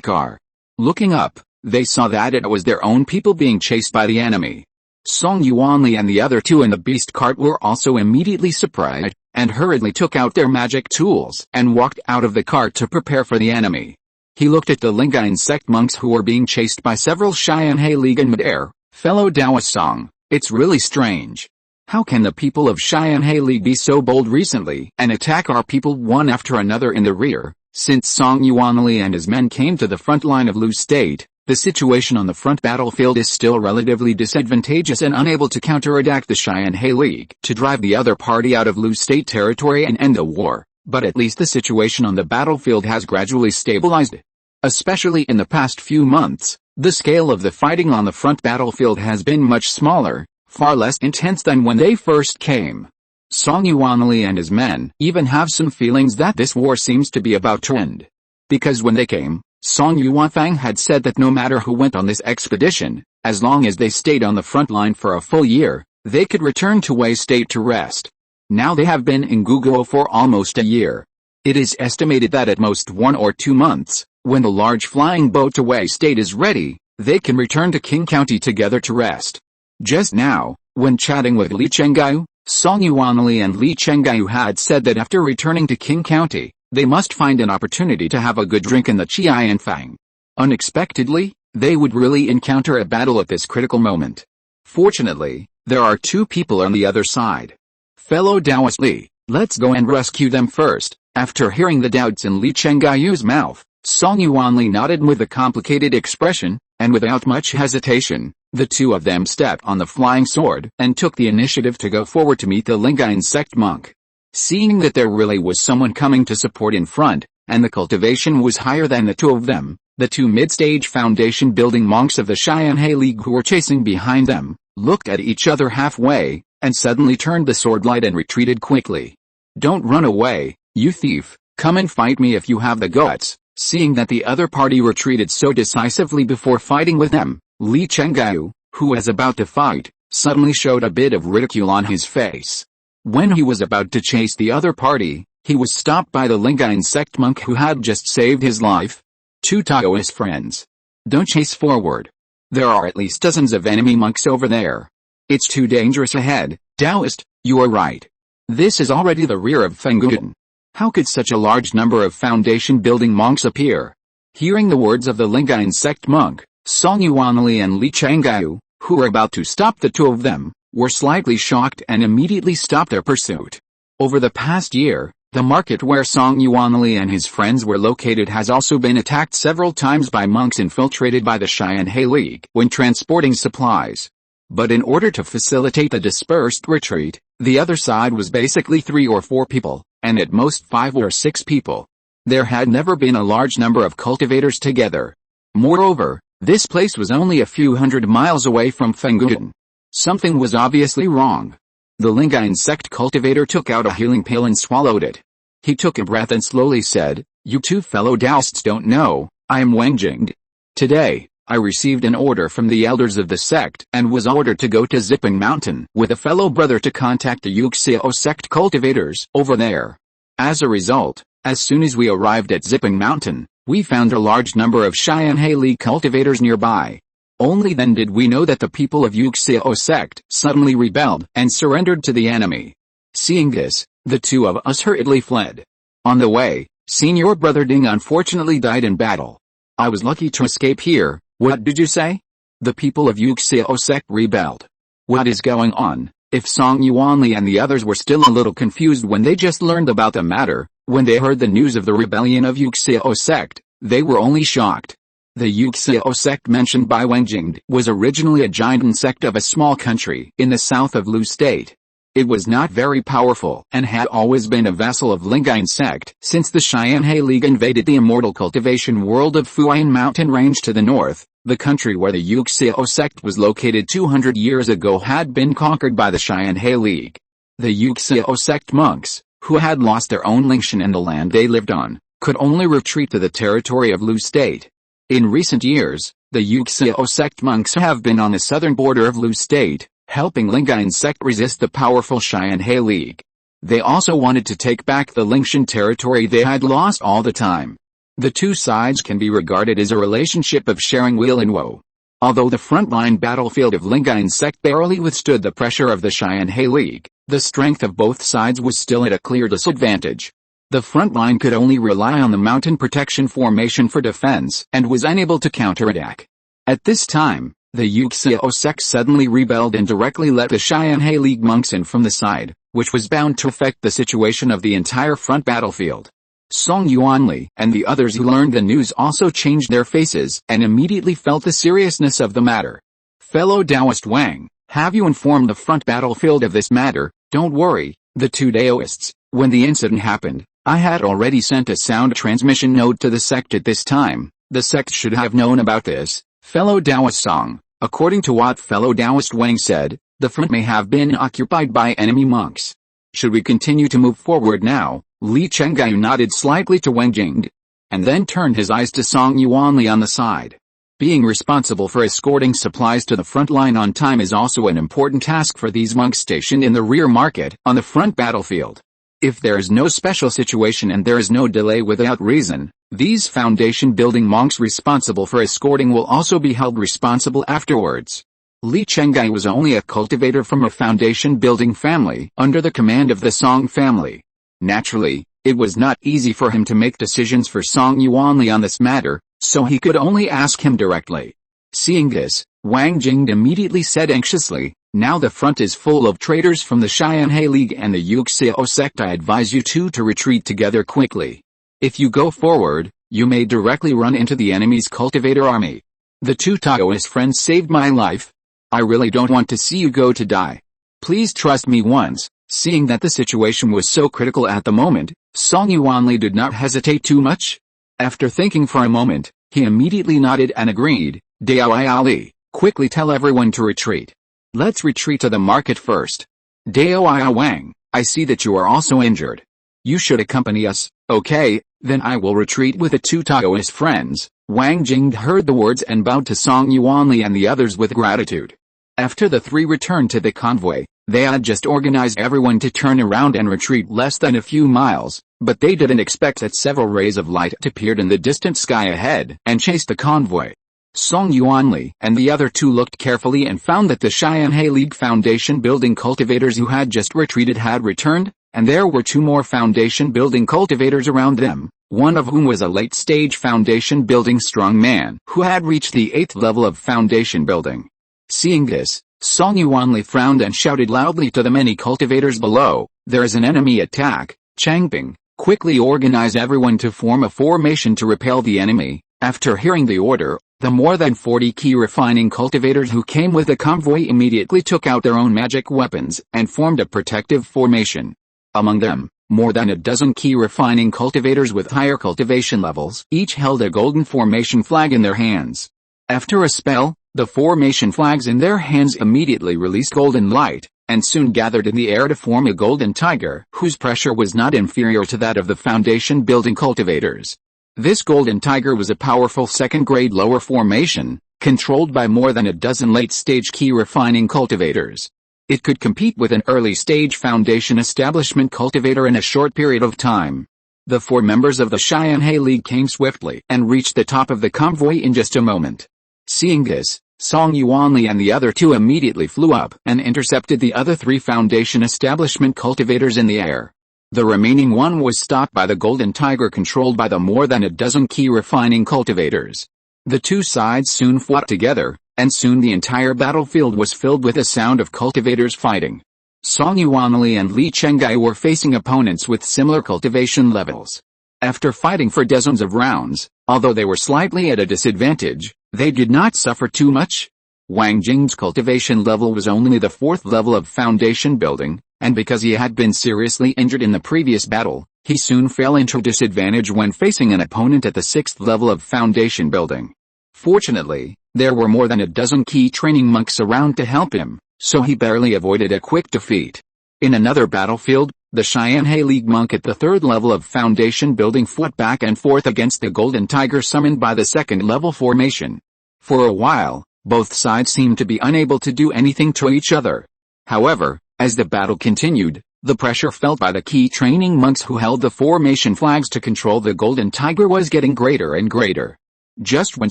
car. Looking up, they saw that it was their own people being chased by the enemy. Song Yuanli and the other two in the beast cart were also immediately surprised, and hurriedly took out their magic tools and walked out of the cart to prepare for the enemy. He looked at the Lingyuan sect monks who were being chased by several Xianhe League in midair. Fellow Taoist Song, it's really strange. How can the people of Xianhe League be so bold recently and attack our people one after another in the rear? Since Song Yuanli and his men came to the front line of Lu State, the situation on the front battlefield is still relatively disadvantageous and unable to counterattack the Xianhe League to drive the other party out of Lu State territory and end the war, but at least the situation on the battlefield has gradually stabilized. Especially in the past few months, the scale of the fighting on the front battlefield has been much smaller, far less intense than when they first came. Song Yuanli and his men even have some feelings that this war seems to be about to end. Because when they came, Song Yuanfang had said that no matter who went on this expedition, as long as they stayed on the front line for a full year, they could return to Wei State to rest. Now they have been in Guguo for almost a year. It is estimated that at most 1 or 2 months, when the large flying boat to Wei State is ready, they can return to Qing County together to rest. Just now, when chatting with Li Chengai, Song Yuanli and Li Chengai had said that after returning to Qing County, they must find an opportunity to have a good drink in the Qianfang. Unexpectedly, they would really encounter a battle at this critical moment. Fortunately, there are 2 people on the other side. Fellow Taoist Li, let's go and rescue them first. After hearing the doubts in Li Chenggai's mouth, Song Yuanli nodded with a complicated expression, and without much hesitation, the 2 of them stepped on the flying sword and took the initiative to go forward to meet the Lingyuan sect monk. Seeing that there really was someone coming to support in front, and the cultivation was higher than the 2 of them, the 2 mid-stage foundation-building monks of the Xianhe League who were chasing behind them, looked at each other halfway, and suddenly turned the sword light and retreated quickly. Don't run away, you thief, come and fight me if you have the guts. Seeing that the other party retreated so decisively before fighting with them, Li Chengai, who was about to fight, suddenly showed a bit of ridicule on his face. When he was about to chase the other party, he was stopped by the Lingyuan sect monk who had just saved his life. 2 Taoist friends. Don't chase forward. There are at least dozens of enemy monks over there. It's too dangerous ahead. Taoist, you are right. This is already the rear of Fangyuan. How could such a large number of foundation-building monks appear? Hearing the words of the Lingyuan sect monk, Song Yuanli and Li Chengai, who were about to stop the 2 of them, were slightly shocked and immediately stopped their pursuit. Over the past year, the market where Song Yuanli and his friends were located has also been attacked several times by monks infiltrated by the Xianhe League when transporting supplies. But in order to facilitate the dispersed retreat, the other side was basically 3 or 4 people, and at most 5 or 6 people. There had never been a large number of cultivators together. Moreover, this place was only a few hundred miles away from Fangyuan. Something was obviously wrong. The Lingyuan sect cultivator took out a healing pill and swallowed it. He took a breath and slowly said, "You 2 fellow Taoists don't know, I am Wengjing. Today, I received an order from the elders of the sect and was ordered to go to Qingming Mountain with a fellow brother to contact the Yuxiao sect cultivators over there. As a result, as soon as we arrived at Qingming Mountain, we found a large number of Xianhe League cultivators nearby. Only then did we know that the people of Yuxiao sect suddenly rebelled and surrendered to the enemy. Seeing this, the 2 of us hurriedly fled. On the way, Senior Brother Ding unfortunately died in battle. I was lucky to escape here." "What did you say?" "The people of Yuxiao sect rebelled." What is going on? If Song Yuanli and the others were still a little confused when they just learned about the matter, when they heard the news of the rebellion of Yuxiao sect, they were only shocked. The Yuxiao sect mentioned by Wengjing was originally a giant sect of a small country in the south of Lu State. It was not very powerful and had always been a vassal of Lingyuan sect since the Xianhe League invaded the Immortal cultivation world of Funiu Mountain range to the north. The country where the Yuxiao sect was located 200 years ago had been conquered by the Xianhe League. The Yuxiao sect monks, who had lost their own Lingshan and the land they lived on, could only retreat to the territory of Lu State. In recent years, the Yuxiao sect monks have been on the southern border of Lu State, helping Lingyuan sect resist the powerful Xianhe League. They also wanted to take back the Lingshan territory they had lost all the time. The two sides can be regarded as a relationship of sharing weal and woe. Although the frontline battlefield of Lingyuan sect barely withstood the pressure of the Xianhe League, the strength of both sides was still at a clear disadvantage. The front line could only rely on the mountain protection formation for defense and was unable to counterattack. At this time, the Yuxiao sect suddenly rebelled and directly let the Xianhe League monks in from the side, which was bound to affect the situation of the entire front battlefield. Song Yuanli and the others who learned the news also changed their faces and immediately felt the seriousness of the matter. Fellow Taoist Wang, have you informed the front battlefield of this matter? Don't worry, the two Taoists. When the incident happened, I had already sent a sound transmission note to the sect at this time. The sect should have known about this. Fellow Taoist Song, according to what fellow Taoist Wang said, the front may have been occupied by enemy monks. Should we continue to move forward now? Li Chenggai nodded slightly to Wang Jingde, and then turned his eyes to Song Yuanli on the side. Being responsible for escorting supplies to the front line on time is also an important task for these monks stationed in the rear market on the front battlefield. If there is no special situation and there is no delay without reason, these foundation building monks responsible for escorting will also be held responsible afterwards. Li Chenggai was only a cultivator from a foundation building family under the command of the Song family. Naturally, it was not easy for him to make decisions for Song Yuanli on this matter, so he could only ask him directly. Seeing this, Wang Jingde immediately said anxiously, now the front is full of traitors from the Xianhe League and the Yuxiao sect. I advise you two to retreat together quickly. If you go forward, you may directly run into the enemy's cultivator army. The two Taoist friends saved my life. I really don't want to see you go to die. Please trust me once. Seeing that the situation was so critical at the moment, Song Yuanli did not hesitate too much. After thinking for a moment, he immediately nodded and agreed. Dao Ali, quickly tell everyone to retreat. Let's retreat to the market first. Dao Wang, I see that you are also injured. You should accompany us. Okay, then I will retreat with the two Taoist friends. Wang Jingde heard the words and bowed to Song Yuanli and the others with gratitude. After the three returned to the convoy, they had just organized everyone to turn around and retreat less than a few miles, but they didn't expect that several rays of light appeared in the distant sky ahead and chased the convoy. Song Yuanli and the other two looked carefully and found that the Xianhe League foundation building cultivators who had just retreated had returned, and there were two more foundation building cultivators around them, one of whom was a late-stage foundation building strong man who had reached the 8th level of foundation building. Seeing this, Song Yuanli frowned and shouted loudly to the many cultivators below, there is an enemy attack. Qingming, quickly organize everyone to form a formation to repel the enemy. After hearing the order, the more than 40 Qi refining cultivators who came with the convoy immediately took out their own magic weapons and formed a protective formation. Among them, more than a dozen Qi refining cultivators with higher cultivation levels each held a golden formation flag in their hands. After a spell, the formation flags in their hands immediately released golden light, and soon gathered in the air to form a golden tiger whose pressure was not inferior to that of the foundation building cultivators. This golden tiger was a powerful second-grade lower formation, controlled by more than a dozen late-stage Qi refining cultivators. It could compete with an early-stage foundation establishment cultivator in a short period of time. The four members of the Xianhe League came swiftly and reached the top of the convoy in just a moment. Seeing this, Song Yuanli and the other two immediately flew up and intercepted the other three foundation establishment cultivators in the air. The remaining one was stopped by the golden tiger controlled by the more than a dozen Qi refining cultivators. The two sides soon fought together, and soon the entire battlefield was filled with a sound of cultivators fighting. Song Yuanli and Li Chenggai were facing opponents with similar cultivation levels. After fighting for dozens of rounds, although they were slightly at a disadvantage, they did not suffer too much. Wang Jingde's cultivation level was only the 4th level of foundation building, and because he had been seriously injured in the previous battle, he soon fell into disadvantage when facing an opponent at the 6th level of foundation building. Fortunately, there were more than a dozen Qi training monks around to help him, so he barely avoided a quick defeat. In another battlefield, the Xianhe League monk at the third level of foundation building fought back and forth against the golden tiger summoned by the second level formation. For a while, both sides seemed to be unable to do anything to each other. However, as the battle continued, the pressure felt by the key training monks who held the formation flags to control the golden tiger was getting greater and greater. Just when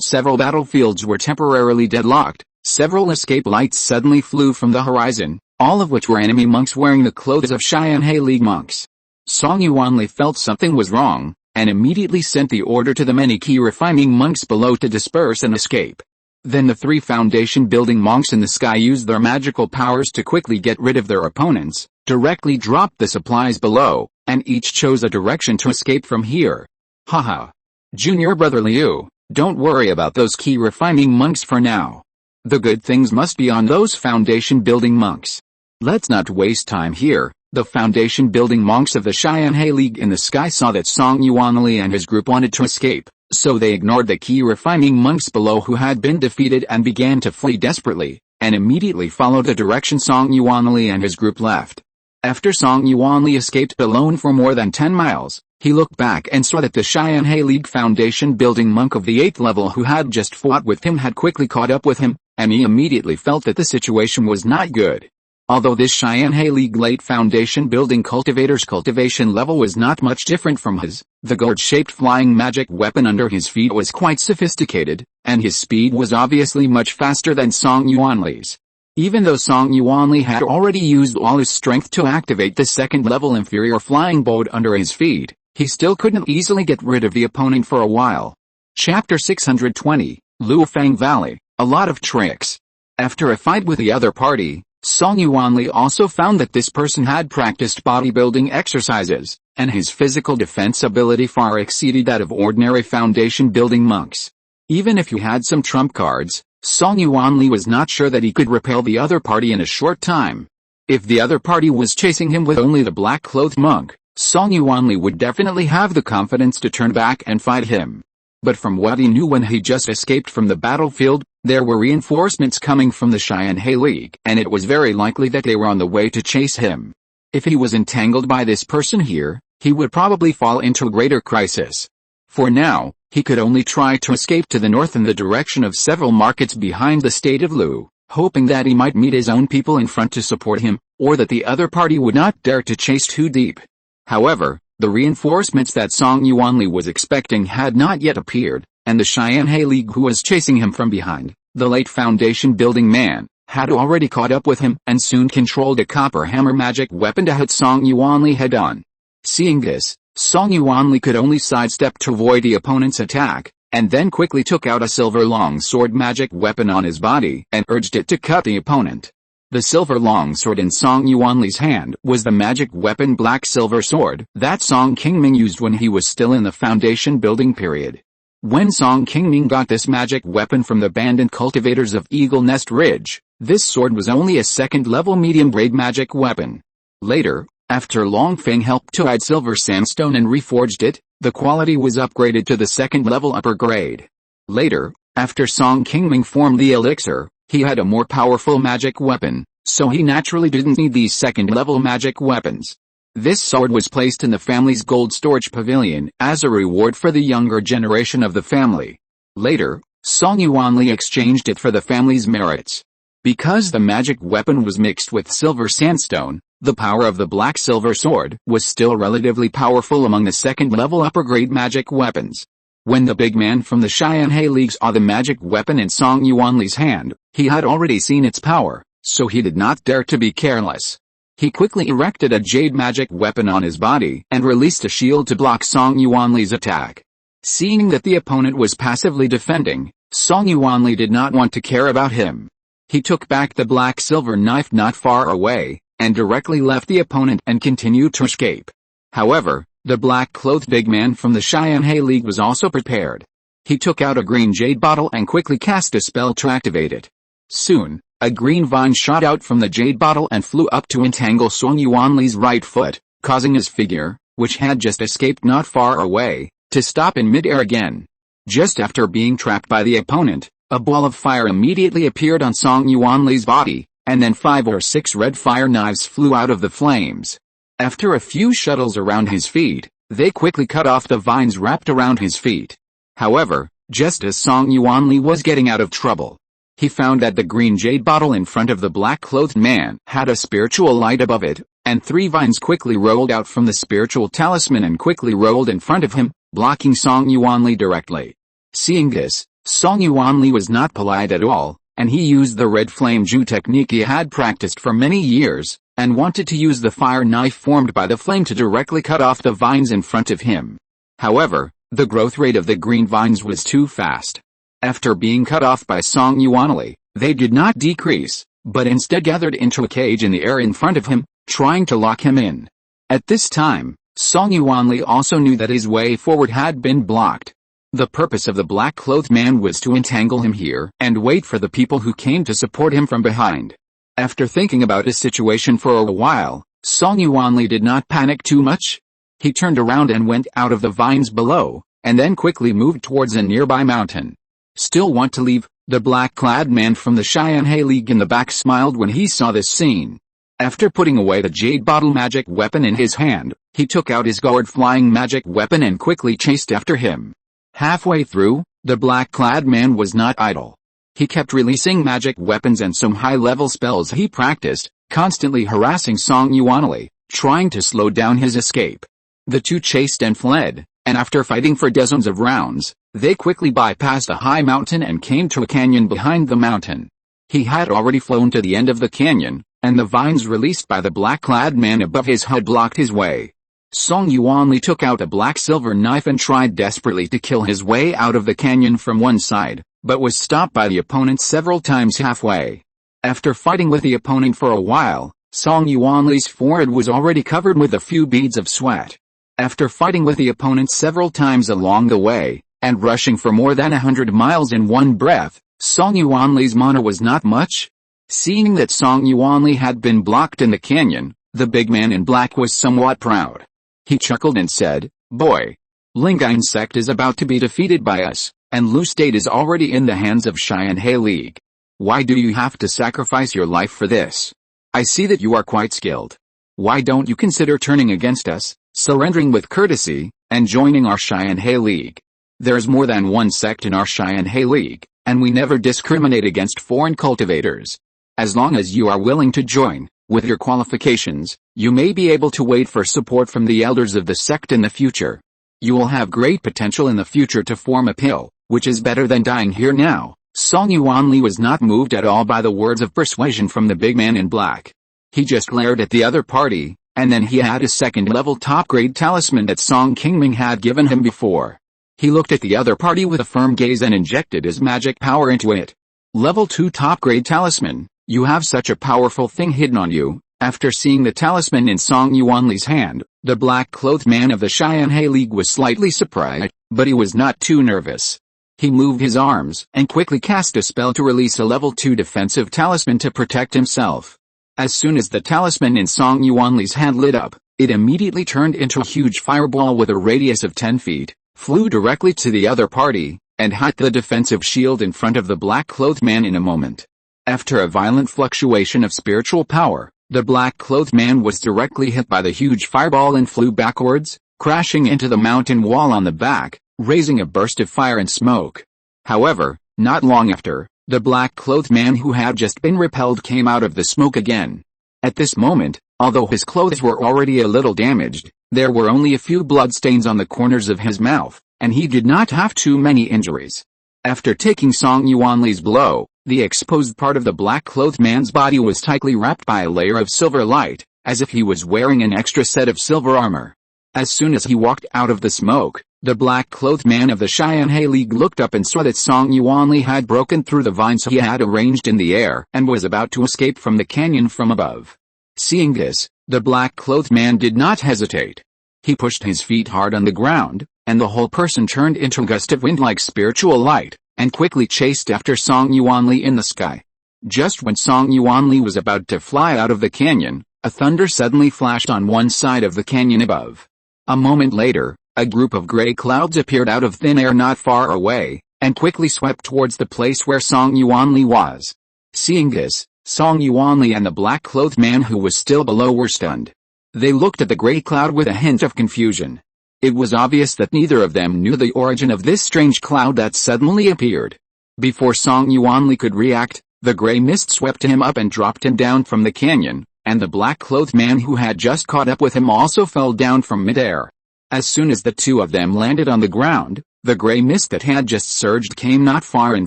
several battlefields were temporarily deadlocked, several escape lights suddenly flew from the horizon, all of which were enemy monks wearing the clothes of Xianhe League monks. Song Yuanli felt something was wrong, and immediately sent the order to the many Qi Refining monks below to disperse and escape. Then the three foundation building monks in the sky used their magical powers to quickly get rid of their opponents, directly dropped the supplies below, and each chose a direction to escape from here. Haha. Junior brother Liu, don't worry about those Qi Refining monks for now. The good things must be on those foundation building monks. Let's not waste time here. The foundation building monks of the Xianhe League in the sky saw that Song Yuanli and his group wanted to escape, so they ignored the Qi Refining monks below who had been defeated and began to flee desperately, and immediately followed the direction Song Yuanli and his group left. After Song Yuanli escaped alone for more than 10 miles, he looked back and saw that the Xianhe League foundation building monk of the 8th level who had just fought with him had quickly caught up with him, and he immediately felt that the situation was not good. Although this Xianhe League late foundation building cultivator's cultivation level was not much different from his, the gourd-shaped flying magic weapon under his feet was quite sophisticated, and his speed was obviously much faster than Song Yuanli's. Even though Song Yuanli had already used all his strength to activate the second-level inferior flying boat under his feet, he still couldn't easily get rid of the opponent for a while. Chapter 620, Luofang Valley, a lot of tricks. After a fight with the other party, Song Yuanli also found that this person had practiced bodybuilding exercises, and his physical defense ability far exceeded that of ordinary foundation building monks. Even if he had some trump cards, Song Yuanli was not sure that he could repel the other party in a short time. If the other party was chasing him with only the black-clothed monk, Song Yuanli would definitely have the confidence to turn back and fight him. But from what he knew when he just escaped from the battlefield, there were reinforcements coming from the Xianhe League, and it was very likely that they were on the way to chase him. If he was entangled by this person here, he would probably fall into a greater crisis. For now, he could only try to escape to the north in the direction of several markets behind the state of Lu, hoping that he might meet his own people in front to support him, or that the other party would not dare to chase too deep. However, the reinforcements that Song Yuanli was expecting had not yet appeared, and the Xianhe League who was chasing him from behind, the late foundation building man, had already caught up with him and soon controlled a copper hammer magic weapon to hit Song Yuanli head on. Seeing this, Song Yuanli could only sidestep to avoid the opponent's attack, and then quickly took out a silver longsword magic weapon on his body and urged it to cut the opponent. The silver longsword in Song Yuanli's hand was the magic weapon Black Silver Sword that Song Qingming used when he was still in the foundation building period. When Song Qingming got this magic weapon from the bandit cultivators of Eagle Nest Ridge, this sword was only a second-level medium-grade magic weapon. Later, after Longfeng helped to add silver sandstone and reforged it, the quality was upgraded to the second-level upper grade. Later, after Song Qingming formed the elixir, he had a more powerful magic weapon, so he naturally didn't need these second-level magic weapons. This sword was placed in the family's gold storage pavilion as a reward for the younger generation of the family. Later, Song Yuanli exchanged it for the family's merits. Because the magic weapon was mixed with silver sandstone, the power of the Black Silver Sword was still relatively powerful among the second-level upper-grade magic weapons. When the big man from the Xianhe League saw the magic weapon in Song Yuanli's hand, he had already seen its power, so he did not dare to be careless. He quickly erected a jade magic weapon on his body and released a shield to block Song Yuanli's attack. Seeing that the opponent was passively defending, Song Yuanli did not want to care about him. He took back the black silver knife not far away, and directly left the opponent and continued to escape. However, the black-clothed big man from the Xianhe League was also prepared. He took out a green jade bottle and quickly cast a spell to activate it. Soon, a green vine shot out from the jade bottle and flew up to entangle Song Yuanli's right foot, causing his figure, which had just escaped not far away, to stop in mid-air again. Just after being trapped by the opponent, a ball of fire immediately appeared on Song Yuanli's body, and then 5 or 6 red fire knives flew out of the flames. After a few shuttles around his feet, they quickly cut off the vines wrapped around his feet. However, just as Song Yuanli was getting out of trouble, he found that the green jade bottle in front of the black-clothed man had a spiritual light above it, and 3 vines quickly rolled out from the spiritual talisman and quickly rolled in front of him, blocking Song Yuanli directly. Seeing this, Song Yuanli was not polite at all, and he used the red flame Ju technique he had practiced for many years, and wanted to use the fire knife formed by the flame to directly cut off the vines in front of him. However, the growth rate of the green vines was too fast. After being cut off by Song Yuanli, they did not decrease, but instead gathered into a cage in the air in front of him, trying to lock him in. At this time, Song Yuanli also knew that his way forward had been blocked. The purpose of the black-clothed man was to entangle him here and wait for the people who came to support him from behind. After thinking about his situation for a while, Song Yuanli did not panic too much. He turned around and went out of the vines below, and then quickly moved towards a nearby mountain. Still want to leave? The black-clad man from the Xianhe League in the back smiled when he saw this scene. After putting away the jade bottle magic weapon in his hand, he took out his gourd flying magic weapon and quickly chased after him. Halfway through, the black-clad man was not idle. He kept releasing magic weapons and some high-level spells he practiced, constantly harassing Song Yuanli, trying to slow down his escape. The two chased and fled, and after fighting for dozens of rounds, they quickly bypassed a high mountain and came to a canyon behind the mountain. He had already flown to the end of the canyon, and the vines released by the black-clad man above his had blocked his way. Song Yuanli took out a black-silver knife and tried desperately to kill his way out of the canyon from one side, but was stopped by the opponent several times halfway. After fighting with the opponent for a while, Song Yuanli's forehead was already covered with a few beads of sweat. After fighting with the opponent several times along the way, and rushing for more than 100 miles in one breath, Song Yuanli's mana was not much. Seeing that Song Yuanli had been blocked in the canyon, the big man in black was somewhat proud. He chuckled and said, "Boy, Lingyuan sect is about to be defeated by us, and Lu State is already in the hands of Xianhe League. Why do you have to sacrifice your life for this? I see that you are quite skilled. Why don't you consider turning against us, surrendering with courtesy, and joining our Xianhe League? There's more than one sect in our Xianhe League, and we never discriminate against foreign cultivators. As long as you are willing to join, with your qualifications, you may be able to wait for support from the elders of the sect in the future. You will have great potential in the future to form a pill, which is better than dying here now." Song Yuanli was not moved at all by the words of persuasion from the big man in black. He just glared at the other party, and then he had a second-level top-grade talisman that Song Qingming had given him before. He looked at the other party with a firm gaze and injected his magic power into it. Level 2 top-grade talisman, you have such a powerful thing hidden on you. After seeing the talisman in Song Yuanli's hand, the black-clothed man of the Xianhe League was slightly surprised, but he was not too nervous. He moved his arms and quickly cast a spell to release a level 2 defensive talisman to protect himself. As soon as the talisman in Song Yuanli's hand lit up, it immediately turned into a huge fireball with a radius of 10 feet, flew directly to the other party, and hit the defensive shield in front of the black-clothed man in a moment. After a violent fluctuation of spiritual power, the black-clothed man was directly hit by the huge fireball and flew backwards, crashing into the mountain wall on the back, raising a burst of fire and smoke. However, not long after, the black-clothed man who had just been repelled came out of the smoke again. At this moment, although his clothes were already a little damaged, there were only a few bloodstains on the corners of his mouth, and he did not have too many injuries. After taking Song Yuanli's blow, the exposed part of the black-clothed man's body was tightly wrapped by a layer of silver light, as if he was wearing an extra set of silver armor. As soon as he walked out of the smoke, the black-clothed man of the Xianhe League looked up and saw that Song Yuanli had broken through the vines he had arranged in the air and was about to escape from the canyon from above. Seeing this, the black-clothed man did not hesitate. He pushed his feet hard on the ground, and the whole person turned into a gust of wind like spiritual light, and quickly chased after Song Yuanli in the sky. Just when Song Yuanli was about to fly out of the canyon, a thunder suddenly flashed on one side of the canyon above. A moment later, a group of gray clouds appeared out of thin air not far away, and quickly swept towards the place where Song Yuanli was. Seeing this, Song Yuanli and the black-clothed man who was still below were stunned. They looked at the gray cloud with a hint of confusion. It was obvious that neither of them knew the origin of this strange cloud that suddenly appeared. Before Song Yuanli could react, the gray mist swept him up and dropped him down from the canyon, and the black-clothed man who had just caught up with him also fell down from midair. As soon as the two of them landed on the ground, the gray mist that had just surged came not far in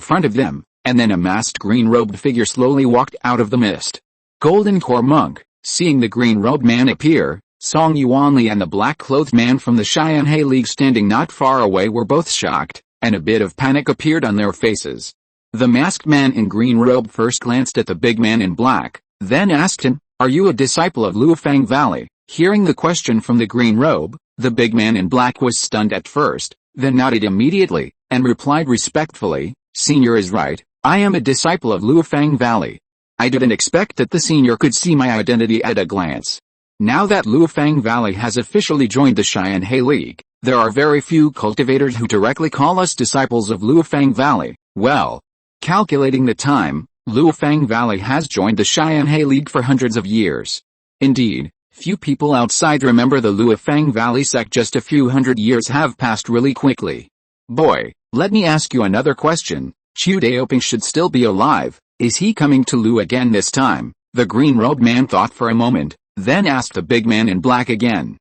front of them, and then a masked green-robed figure slowly walked out of the mist. Golden Core Monk, seeing the green-robed man appear, Song Yuanli and the black-clothed man from the Xianhe League standing not far away were both shocked, and a bit of panic appeared on their faces. The masked man in green robe first glanced at the big man in black, then asked him, "Are you a disciple of Luofang Valley?" Hearing the question from the green robe, the big man in black was stunned at first, then nodded immediately, and replied respectfully, "Senior is right, I am a disciple of Luofang Valley. I didn't expect that the senior could see my identity at a glance. Now that Luofang Valley has officially joined the Xianhe League, there are very few cultivators who directly call us disciples of Luofang Valley. Well, calculating the time, Luofang Valley has joined the Xianhe League for hundreds of years. Indeed, few people outside remember the Luofang Valley sect. Just a few hundred years have passed really quickly. Boy, let me ask you another question. Qiu Daoping should still be alive. Is he coming to Lu again this time?" The green-robed man thought for a moment, then asked the big man in black again.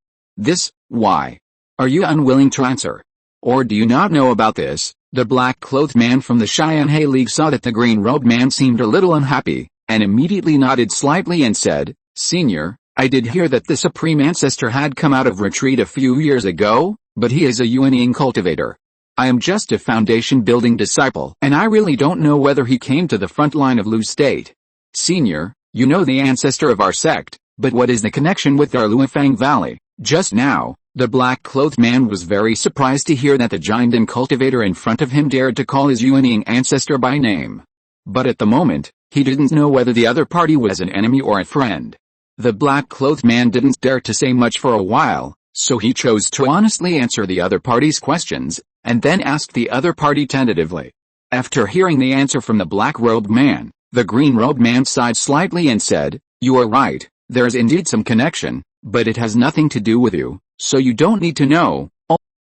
Why? Are you unwilling to answer? Or do you not know about this?" The black-clothed man from the Xianhe League saw that the green-robed man seemed a little unhappy, and immediately nodded slightly and said, "Senior, I did hear that the Supreme Ancestor had come out of retreat a few years ago, but he is a unyielding cultivator. I am just a foundation-building disciple, and I really don't know whether he came to the front line of Lu State. Senior, you know the ancestor of our sect, but what is the connection with our Luofang Valley?" Just now, the black-clothed man was very surprised to hear that the giant and cultivator in front of him dared to call his unyielding ancestor by name. But at the moment, he didn't know whether the other party was an enemy or a friend. The black-clothed man didn't dare to say much for a while, so he chose to honestly answer the other party's questions, and then asked the other party tentatively. After hearing the answer from the black-robed man, the green-robed man sighed slightly and said, "You are right, there is indeed some connection, but it has nothing to do with you, so you don't need to know.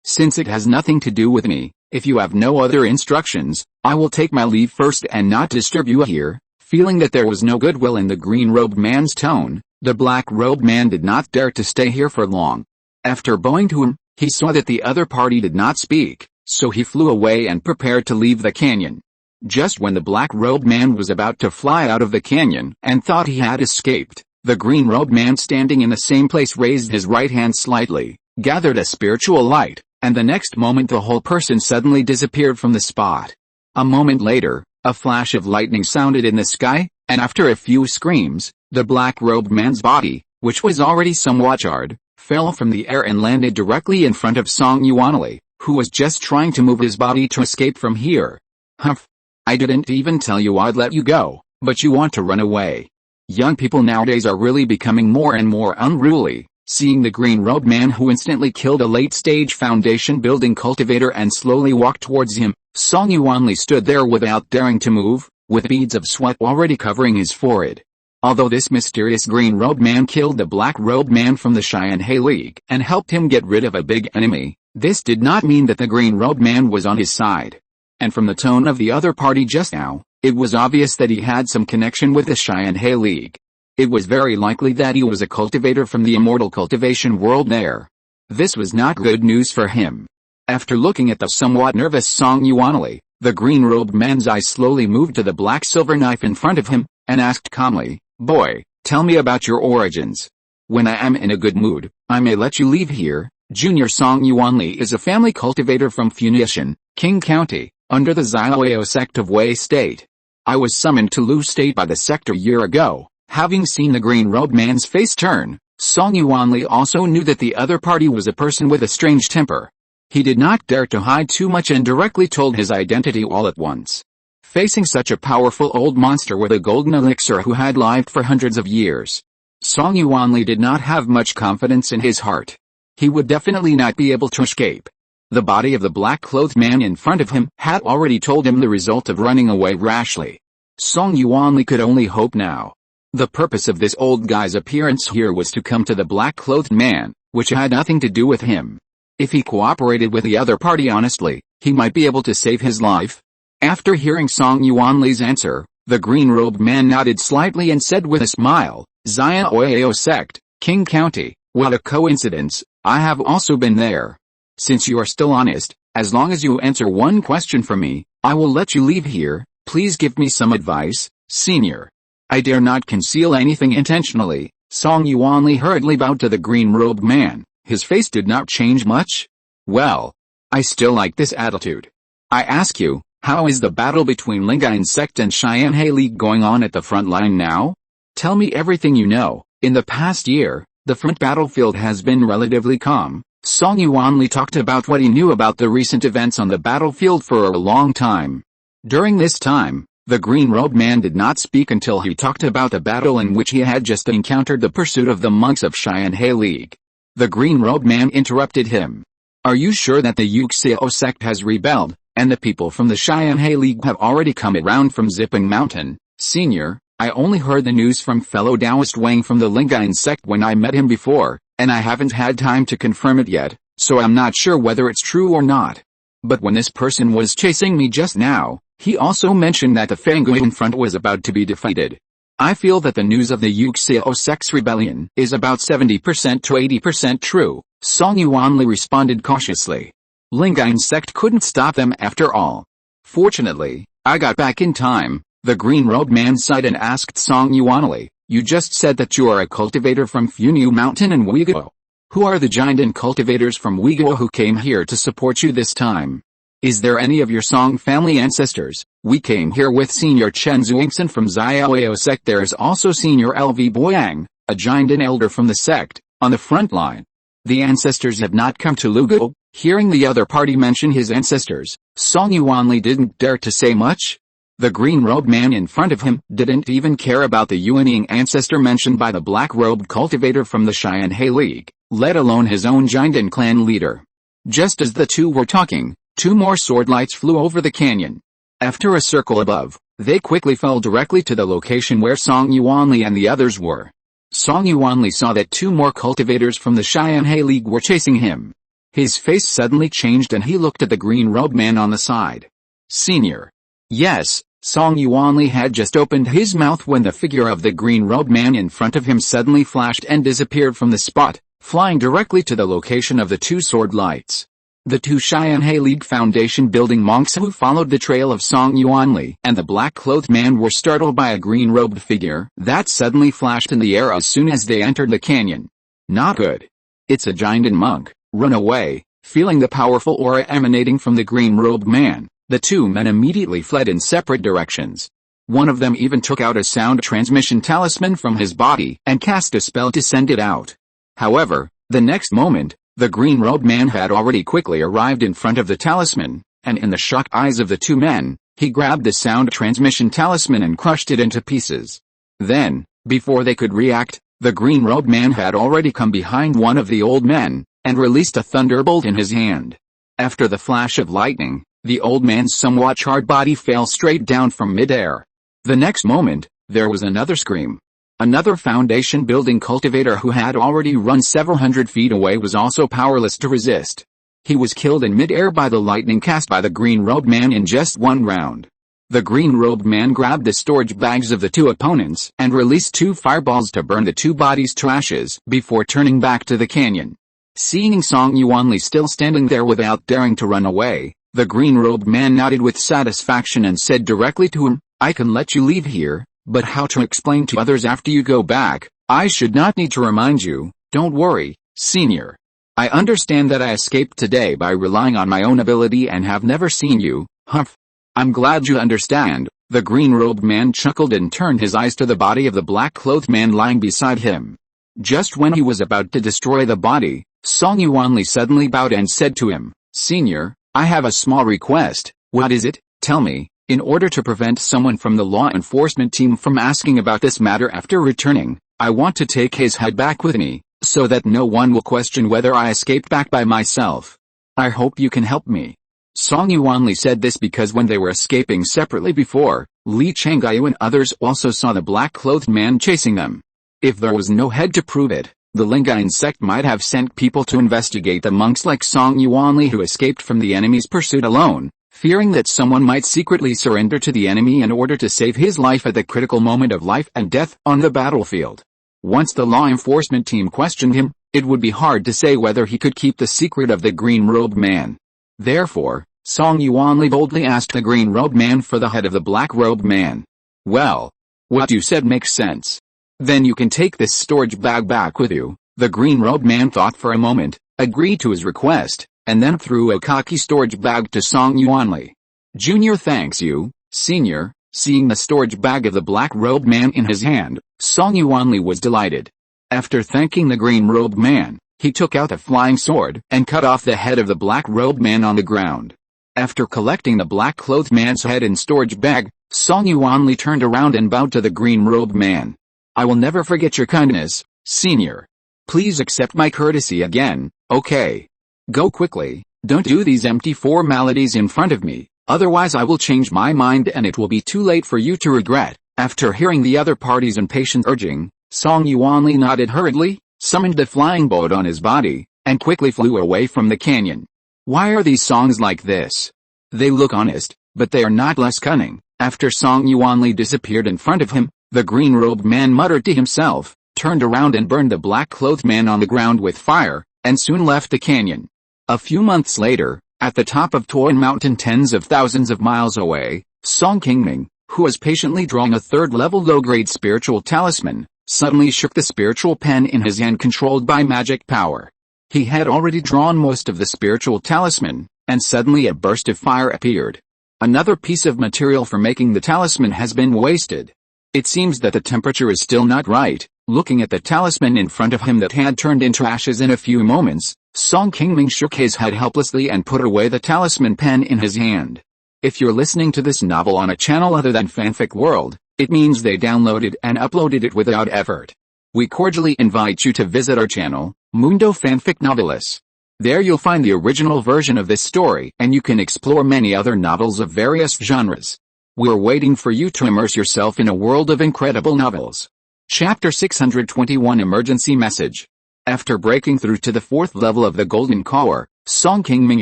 Since it has nothing to do with me, if you have no other instructions, I will take my leave first and not disturb you here." Feeling that there was no goodwill in the green-robed man's tone, the black-robed man did not dare to stay here for long. After bowing to him, he saw that the other party did not speak, so he flew away and prepared to leave the canyon. Just when the black-robed man was about to fly out of the canyon and thought he had escaped, the green-robed man standing in the same place raised his right hand slightly, gathered a spiritual light, and the next moment the whole person suddenly disappeared from the spot. A moment later, a flash of lightning sounded in the sky, and after a few screams, the black-robed man's body, which was already somewhat charred, fell from the air and landed directly in front of Song Yuanli, who was just trying to move his body to escape from here. "Humph! I didn't even tell you I'd let you go, but you want to run away. Young people nowadays are really becoming more and more unruly." Seeing the green-robed man who instantly killed a late-stage foundation-building cultivator and slowly walked towards him, Song Yuanli stood there without daring to move, with beads of sweat already covering his forehead. Although this mysterious green-robed man killed the black-robed man from the Xianhe League and helped him get rid of a big enemy, this did not mean that the green-robed man was on his side. And from the tone of the other party just now, it was obvious that he had some connection with the Xianhe League. It was very likely that he was a cultivator from the Immortal cultivation world there. This was not good news for him. After looking at the somewhat nervous Song Yuanli, the green-robed man's eyes slowly moved to the black silver knife in front of him, and asked calmly, "Boy, tell me about your origins. When I am in a good mood, I may let you leave here." Junior Song Yuanli is a family cultivator from Funiu, Qing County, under the Xiaoyao sect of Wei State. I was summoned to Lu State by the sect a year ago. Having seen the green-robed man's face turn, Song Yuanli also knew that the other party was a person with a strange temper. He did not dare to hide too much and directly told his identity all at once. Facing such a powerful old monster with a golden elixir who had lived for hundreds of years, Song Yuanli did not have much confidence in his heart. He would definitely not be able to escape. The body of the black-clothed man in front of him had already told him the result of running away rashly. Song Yuanli could only hope now. The purpose of this old guy's appearance here was to come to the black-clothed man, which had nothing to do with him. If he cooperated with the other party honestly, he might be able to save his life. After hearing Song Yuanli's answer, the green-robed man nodded slightly and said with a smile, Xia Oyo sect, King County, what a coincidence, I have also been there. Since you are still honest, as long as you answer one question for me, I will let you leave here. Please give me some advice, senior. I dare not conceal anything intentionally. Song Yuanli hurriedly bowed to the green-robed man. His face did not change much. Well, I still like this attitude. I ask you, how is the battle between Lingyuan sect and Xianhe League going on at the front line now? Tell me everything you know. In the past year, the front battlefield has been relatively calm. Song Yuanli talked about what he knew about the recent events on the battlefield for a long time. During this time, the green-robed man did not speak until he talked about the battle in which he had just encountered the pursuit of the monks of Xianhe League. The green-robed man interrupted him. Are you sure that the Yuxiao sect has rebelled, and the people from the Xianhe League have already come around from Qingming Mountain? Senior, I only heard the news from fellow Taoist Wang from the Lingyuan sect when I met him before, and I haven't had time to confirm it yet, so I'm not sure whether it's true or not. But when this person was chasing me just now, he also mentioned that the Fanguin front was about to be defeated. I feel that the news of the Yuxiao sect's rebellion is about 70% to 80% true, Song Yuanli responded cautiously. Lingyuan sect couldn't stop them after all. Fortunately, I got back in time. The green-robed man sighed and asked Song Yuanli, you just said that you are a cultivator from Funiu Mountain in Uyiguo. Who are the giant and cultivators from Uyiguo who came here to support you this time? Is there any of your Song family ancestors? We came here with Senior Chen Zuingson from Xiaoyao sect. There is also Senior LV Boyang, a giant and elder from the sect, on the front line. The ancestors have not come to Luguo. Hearing the other party mention his ancestors, Song Yuanli didn't dare to say much. The green-robed man in front of him didn't even care about the Yuanying ancestor mentioned by the black-robed cultivator from the Xianhe League, let alone his own giant and clan leader. Just as the two were talking, two more sword lights flew over the canyon. After a circle above, they quickly fell directly to the location where Song Yuanli and the others were. Song Yuanli saw that two more cultivators from the Xianhe League were chasing him. His face suddenly changed and he looked at the green-robed man on the side. Senior. Yes, Song Yuanli had just opened his mouth when the figure of the green-robed man in front of him suddenly flashed and disappeared from the spot, flying directly to the location of the two sword lights. The two Xianhe League Foundation building monks who followed the trail of Song Yuanli and the black-clothed man were startled by a green-robed figure that suddenly flashed in the air as soon as they entered the canyon. Not good. It's a giant and monk. Run away. Feeling the powerful aura emanating from the green-robed man, the two men immediately fled in separate directions. One of them even took out a sound transmission talisman from his body and cast a spell to send it out. However, the next moment, the green-robed man had already quickly arrived in front of the talisman, and in the shocked eyes of the two men, he grabbed the sound transmission talisman and crushed it into pieces. Then, before they could react, the green-robed man had already come behind one of the old men, and released a thunderbolt in his hand. After the flash of lightning, the old man's somewhat charred body fell straight down from mid-air. The next moment, there was another scream. Another foundation building cultivator who had already run several hundred feet away was also powerless to resist. He was killed in mid-air by the lightning cast by the green-robed man in just one round. The green-robed man grabbed the storage bags of the two opponents and released two fireballs to burn the two bodies to ashes before turning back to the canyon. Seeing Song Yuanli still standing there without daring to run away, the green-robed man nodded with satisfaction and said directly to him, I can let you leave here, but how to explain to others after you go back, I should not need to remind you. Don't worry, senior. I understand that I escaped today by relying on my own ability and have never seen you. Humph. I'm glad you understand. The green-robed man chuckled and turned his eyes to the body of the black-clothed man lying beside him. Just when he was about to destroy the body, Song Yuanli suddenly bowed and said to him, Senior, I have a small request. What is it? Tell me. In order to prevent someone from the law enforcement team from asking about this matter after returning, I want to take his head back with me, so that no one will question whether I escaped back by myself. I hope you can help me. Song Yuanli said this because when they were escaping separately before, Li Changyu and others also saw the black-clothed man chasing them. If there was no head to prove it, the Lingyuan sect might have sent people to investigate the monks like Song Yuanli who escaped from the enemy's pursuit alone, fearing that someone might secretly surrender to the enemy in order to save his life at the critical moment of life and death on the battlefield. Once the law enforcement team questioned him, it would be hard to say whether he could keep the secret of the green-robed man. Therefore, Song Yuanli boldly asked the green-robed man for the head of the black-robed man. "Well, what you said makes sense. Then you can take this storage bag back with you." The green-robed man thought for a moment, agreed to his request, and then threw a khaki storage bag to Song Yuanli. "Junior thanks you, Senior." Seeing the storage bag of the black-robed man in his hand, Song Yuanli was delighted. After thanking the green-robed man, he took out a flying sword and cut off the head of the black-robed man on the ground. After collecting the black-clothed man's head in storage bag, Song Yuanli turned around and bowed to the green-robed man. "I will never forget your kindness, Senior. Please accept my courtesy again, okay? Go quickly, don't do these empty formalities in front of me, otherwise I will change my mind and it will be too late for you to regret." After hearing the other party's impatient urging, Song Yuanli nodded hurriedly, summoned the flying boat on his body, and quickly flew away from the canyon. Why are these songs like this? They look honest, but they are not less cunning. After Song Yuanli disappeared in front of him, the green-robed man muttered to himself, turned around and burned the black-clothed man on the ground with fire, and soon left the canyon. A few months later, at the top of Funiu Mountain tens of thousands of miles away, Song Qingming, who was patiently drawing a third-level low-grade spiritual talisman, suddenly shook the spiritual pen in his hand controlled by magic power. He had already drawn most of the spiritual talisman, and suddenly a burst of fire appeared. Another piece of material for making the talisman has been wasted. It seems that the temperature is still not right. Looking at the talisman in front of him that had turned into ashes in a few moments, Song Qingming shook his head helplessly and put away the talisman pen in his hand. If you're listening to this novel on a channel other than Fanfic World, it means they downloaded and uploaded it without effort. We cordially invite you to visit our channel, Mundo Fanfic Novelis. There you'll find the original version of this story and you can explore many other novels of various genres. We're waiting for you to immerse yourself in a world of incredible novels. Chapter 621 Emergency Message. After breaking through to the 4th level of the Golden Core, Song Qingming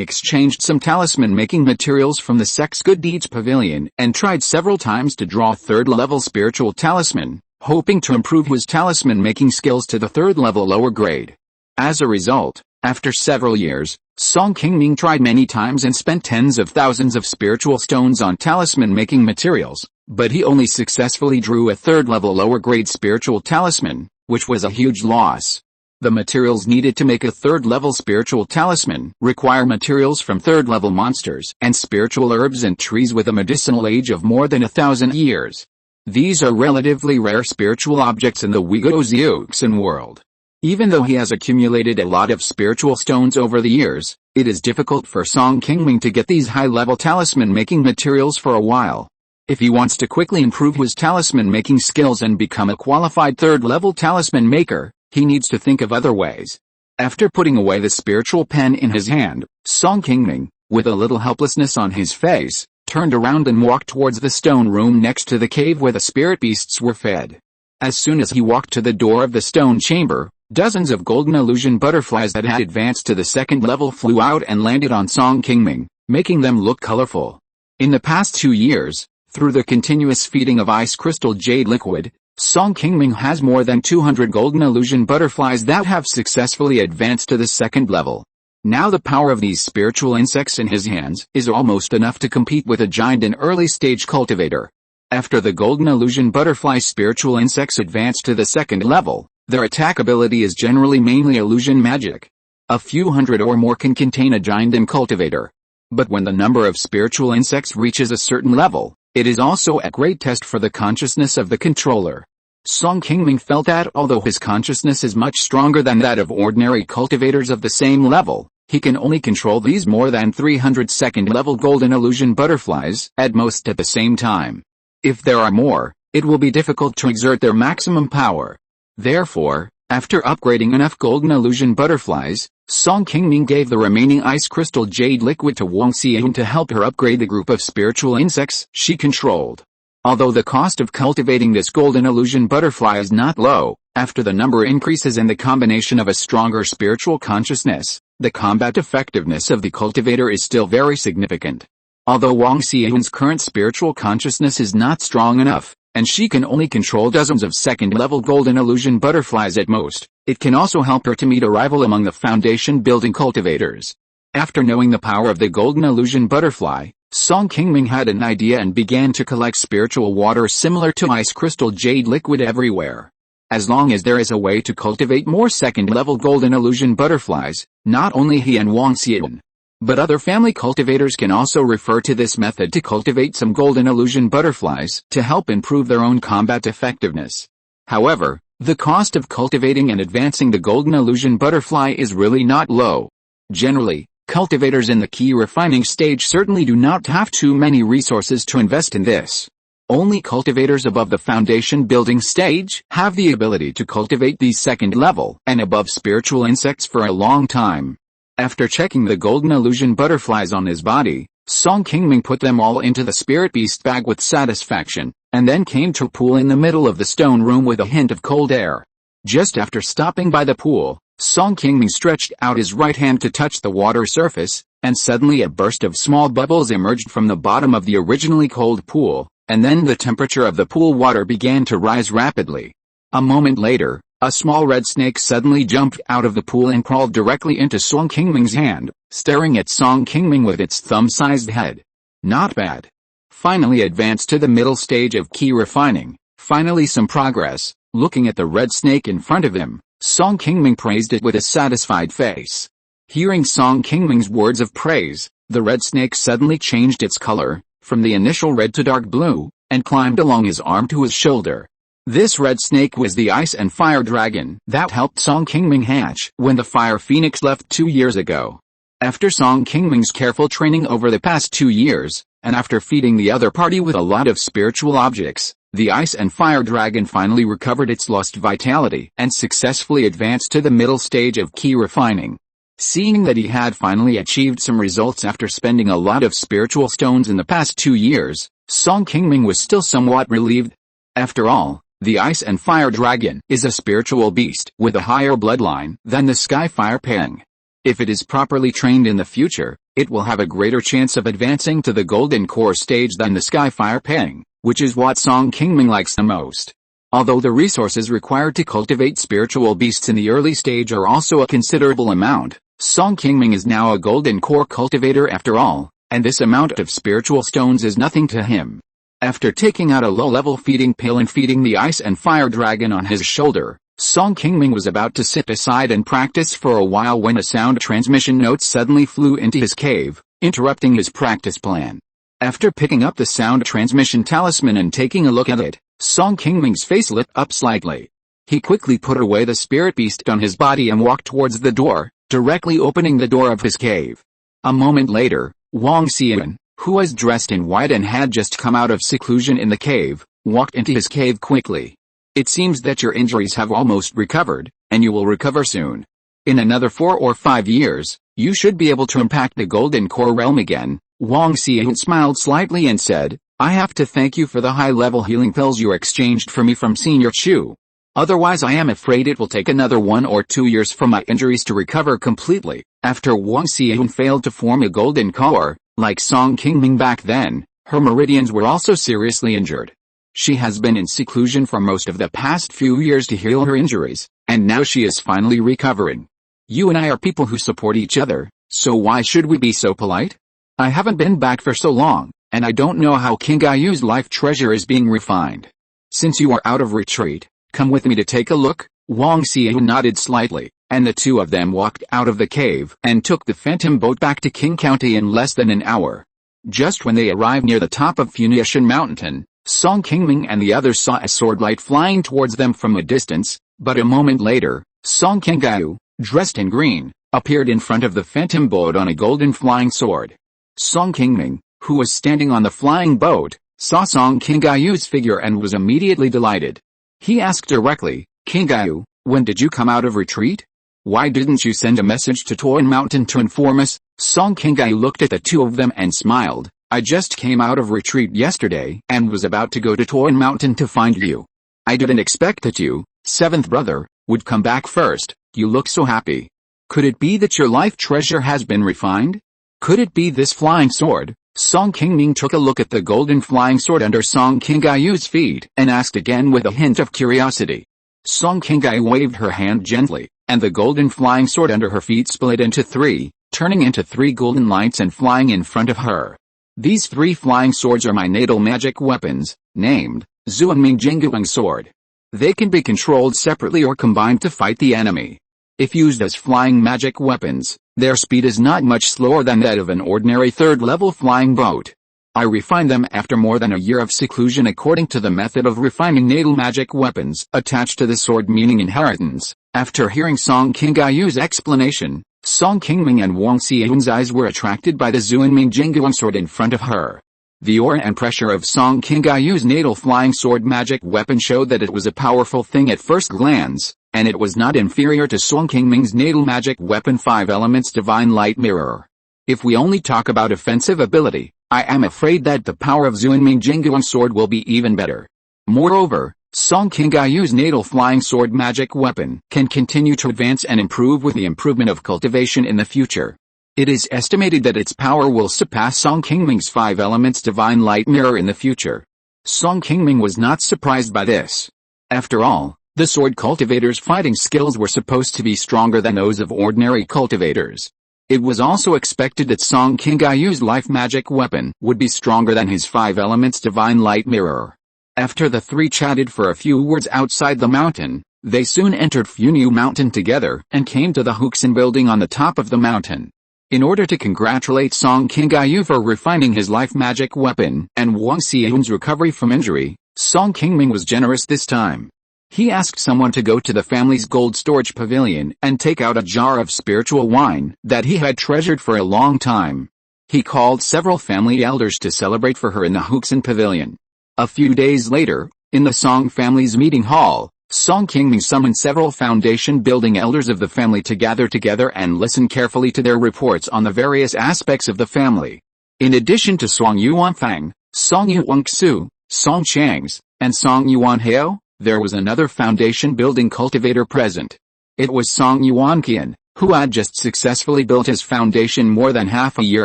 exchanged some talisman-making materials from the sect's Good Deeds Pavilion and tried several times to draw a 3rd-level spiritual talisman, hoping to improve his talisman-making skills to the 3rd-level lower grade. As a result, after several years, Song Qingming tried many times and spent tens of thousands of spiritual stones on talisman-making materials, but he only successfully drew a 3rd-level lower-grade spiritual talisman, which was a huge loss. The materials needed to make a 3rd-level spiritual talisman require materials from 3rd-level monsters and spiritual herbs and trees with a medicinal age of more than 1,000 years. These are relatively rare spiritual objects in the Uyghur world. Even though he has accumulated a lot of spiritual stones over the years, it is difficult for Song Qingming to get these high-level talisman-making materials for a while. If he wants to quickly improve his talisman-making skills and become a qualified 3rd-level talisman maker, he needs to think of other ways. After putting away the spiritual pen in his hand, Song Qingming, with a little helplessness on his face, turned around and walked towards the stone room next to the cave where the spirit beasts were fed. As soon as he walked to the door of the stone chamber, dozens of golden illusion butterflies that had advanced to the 2nd level flew out and landed on Song Qingming, making them look colorful. In the past 2 years, through the continuous feeding of ice crystal jade liquid, Song Qingming has more than 200 golden illusion butterflies that have successfully advanced to the 2nd level. Now the power of these spiritual insects in his hands is almost enough to compete with a giant and early-stage cultivator. After the golden illusion butterfly spiritual insects advance to the 2nd level, their attack ability is generally mainly illusion magic. A few hundred or more can contain a giant and cultivator. But when the number of spiritual insects reaches a certain level, it is also a great test for the consciousness of the controller. Song Qingming felt that although his consciousness is much stronger than that of ordinary cultivators of the same level, he can only control these more than 300 2nd-level golden illusion butterflies at most at the same time. If there are more, it will be difficult to exert their maximum power. Therefore, after upgrading enough golden illusion butterflies, Song Qingming gave the remaining ice crystal jade liquid to Wang Xian to help her upgrade the group of spiritual insects she controlled. Although the cost of cultivating this golden illusion butterfly is not low, after the number increases and the combination of a stronger spiritual consciousness, the combat effectiveness of the cultivator is still very significant. Although Wang Xian's current spiritual consciousness is not strong enough, and she can only control dozens of second-level golden illusion butterflies at most, it can also help her to meet a rival among the foundation-building cultivators. After knowing the power of the golden illusion butterfly, Song Qingming had an idea and began to collect spiritual water similar to ice crystal jade liquid everywhere. As long as there is a way to cultivate more second-level golden illusion butterflies, not only he and Wang Xian, but other family cultivators can also refer to this method to cultivate some golden illusion butterflies to help improve their own combat effectiveness. However, the cost of cultivating and advancing the golden illusion butterfly is really not low. Generally, cultivators in the Qi refining stage certainly do not have too many resources to invest in this. Only cultivators above the foundation building stage have the ability to cultivate these second level and above spiritual insects for a long time. After checking the golden illusion butterflies on his body, Song Qingming put them all into the spirit beast bag with satisfaction, and then came to a pool in the middle of the stone room with a hint of cold air. Just after stopping by the pool, Song Qingming stretched out his right hand to touch the water surface, and suddenly a burst of small bubbles emerged from the bottom of the originally cold pool, and then the temperature of the pool water began to rise rapidly. A moment later, a small red snake suddenly jumped out of the pool and crawled directly into Song Qingming's hand, staring at Song Qingming with its thumb-sized head. Not bad. Finally advanced to the middle stage of Qi refining. Finally some progress. Looking at the red snake in front of him, Song Qingming praised it with a satisfied face. Hearing Song Qingming's words of praise, the red snake suddenly changed its color, from the initial red to dark blue, and climbed along his arm to his shoulder. This red snake was the ice and fire dragon that helped Song Qingming hatch when the fire phoenix left 2 years ago. After Song Qingming's careful training over the past 2 years, and after feeding the other party with a lot of spiritual objects, the ice and fire dragon finally recovered its lost vitality and successfully advanced to the middle stage of Qi refining. Seeing that he had finally achieved some results after spending a lot of spiritual stones in the past 2 years, Song Qingming was still somewhat relieved. After all, the ice and fire dragon is a spiritual beast with a higher bloodline than the sky fire peng. If it is properly trained in the future, it will have a greater chance of advancing to the golden core stage than the sky fire peng, which is what Song Qingming likes the most. Although the resources required to cultivate spiritual beasts in the early stage are also a considerable amount, Song Qingming is now a golden core cultivator after all, and this amount of spiritual stones is nothing to him. After taking out a low-level feeding pail and feeding the ice and fire dragon on his shoulder, Song Qingming was about to sit aside and practice for a while when a sound transmission note suddenly flew into his cave, interrupting his practice plan. After picking up the sound transmission talisman and taking a look at it, Song Qingming's face lit up slightly. He quickly put away the spirit beast on his body and walked towards the door, directly opening the door of his cave. A moment later, Wang Xian, who was dressed in white and had just come out of seclusion in the cave, walked into his cave quickly. It seems that your injuries have almost recovered, and you will recover soon. In another 4 or 5 years, you should be able to impact the golden core realm again. Wang Xian smiled slightly and said, I have to thank you for the high-level healing pills you exchanged for me from Senior Chu. Otherwise I am afraid it will take another 1 or 2 years for my injuries to recover completely. After Wang Xian failed to form a golden core, like Song Qingming back then, her meridians were also seriously injured. She has been in seclusion for most of the past few years to heal her injuries, and now she is finally recovering. You and I are people who support each other, so why should we be so polite? I haven't been back for so long, and I don't know how King Gaiyu's life treasure is being refined. Since you are out of retreat, come with me to take a look. Wang Xian nodded slightly, and the two of them walked out of the cave and took the phantom boat back to Qing County in less than an hour. Just when they arrived near the top of Funiu Mountain, Song Qingming and the others saw a sword light flying towards them from a distance, but a moment later, Song Qinggayu, dressed in green, appeared in front of the phantom boat on a golden flying sword. Song Qingming, who was standing on the flying boat, saw Song Qinggayu's figure and was immediately delighted. He asked directly, Qinggayu, when did you come out of retreat? Why didn't you send a message to Qi Mountain to inform us? Song Qinggayu looked at the two of them and smiled. I just came out of retreat yesterday and was about to go to Funiu Mountain to find you. I didn't expect that you, seventh brother, would come back first. You look so happy. Could it be that your life treasure has been refined? Could it be this flying sword? Song Qingming took a look at the golden flying sword under Song Qingyu's feet and asked again with a hint of curiosity. Song Qingyu waved her hand gently, and the golden flying sword under her feet split into three, turning into three golden lights and flying in front of her. These three flying swords are my natal magic weapons, named Qingming Jingguang Sword. They can be controlled separately or combined to fight the enemy. If used as flying magic weapons, their speed is not much slower than that of an ordinary third-level flying boat. I refined them after more than a year of seclusion according to the method of refining natal magic weapons attached to the sword, meaning inheritance. After hearing Song Qingyu's explanation, Song Qingming and Wang Xian's eyes were attracted by the Qingming Jingguang sword in front of her. The aura and pressure of Song Qingyu's natal flying sword magic weapon showed that it was a powerful thing at first glance, and it was not inferior to Song Qingming's natal magic weapon 5 elements divine light mirror. If we only talk about offensive ability, I am afraid that the power of Qingming Jingguang sword will be even better. Moreover, Song Qingyu's natal flying sword magic weapon can continue to advance and improve with the improvement of cultivation in the future. It is estimated that its power will surpass Song Qingming's 5 elements divine light mirror in the future. Song Qingming was not surprised by this. After all, the sword cultivator's fighting skills were supposed to be stronger than those of ordinary cultivators. It was also expected that Song Qingyu's life magic weapon would be stronger than his 5 elements divine light mirror. After the three chatted for a few words outside the mountain, they soon entered Funiu Mountain together and came to the Huxin building on the top of the mountain. In order to congratulate Song Qingyu for refining his life magic weapon and Wang Xian's recovery from injury, Song Qingming was generous this time. He asked someone to go to the family's gold storage pavilion and take out a jar of spiritual wine that he had treasured for a long time. He called several family elders to celebrate for her in the Huxin pavilion. A few days later, in the Song family's meeting hall, Song Qingming summoned several foundation building elders of the family to gather together and listen carefully to their reports on the various aspects of the family. In addition to Song Yuanfang, Song Yuanxu, Song Changs, and Song Yuanhao, there was another foundation building cultivator present. It was Song Yuanqian, who had just successfully built his foundation more than half a year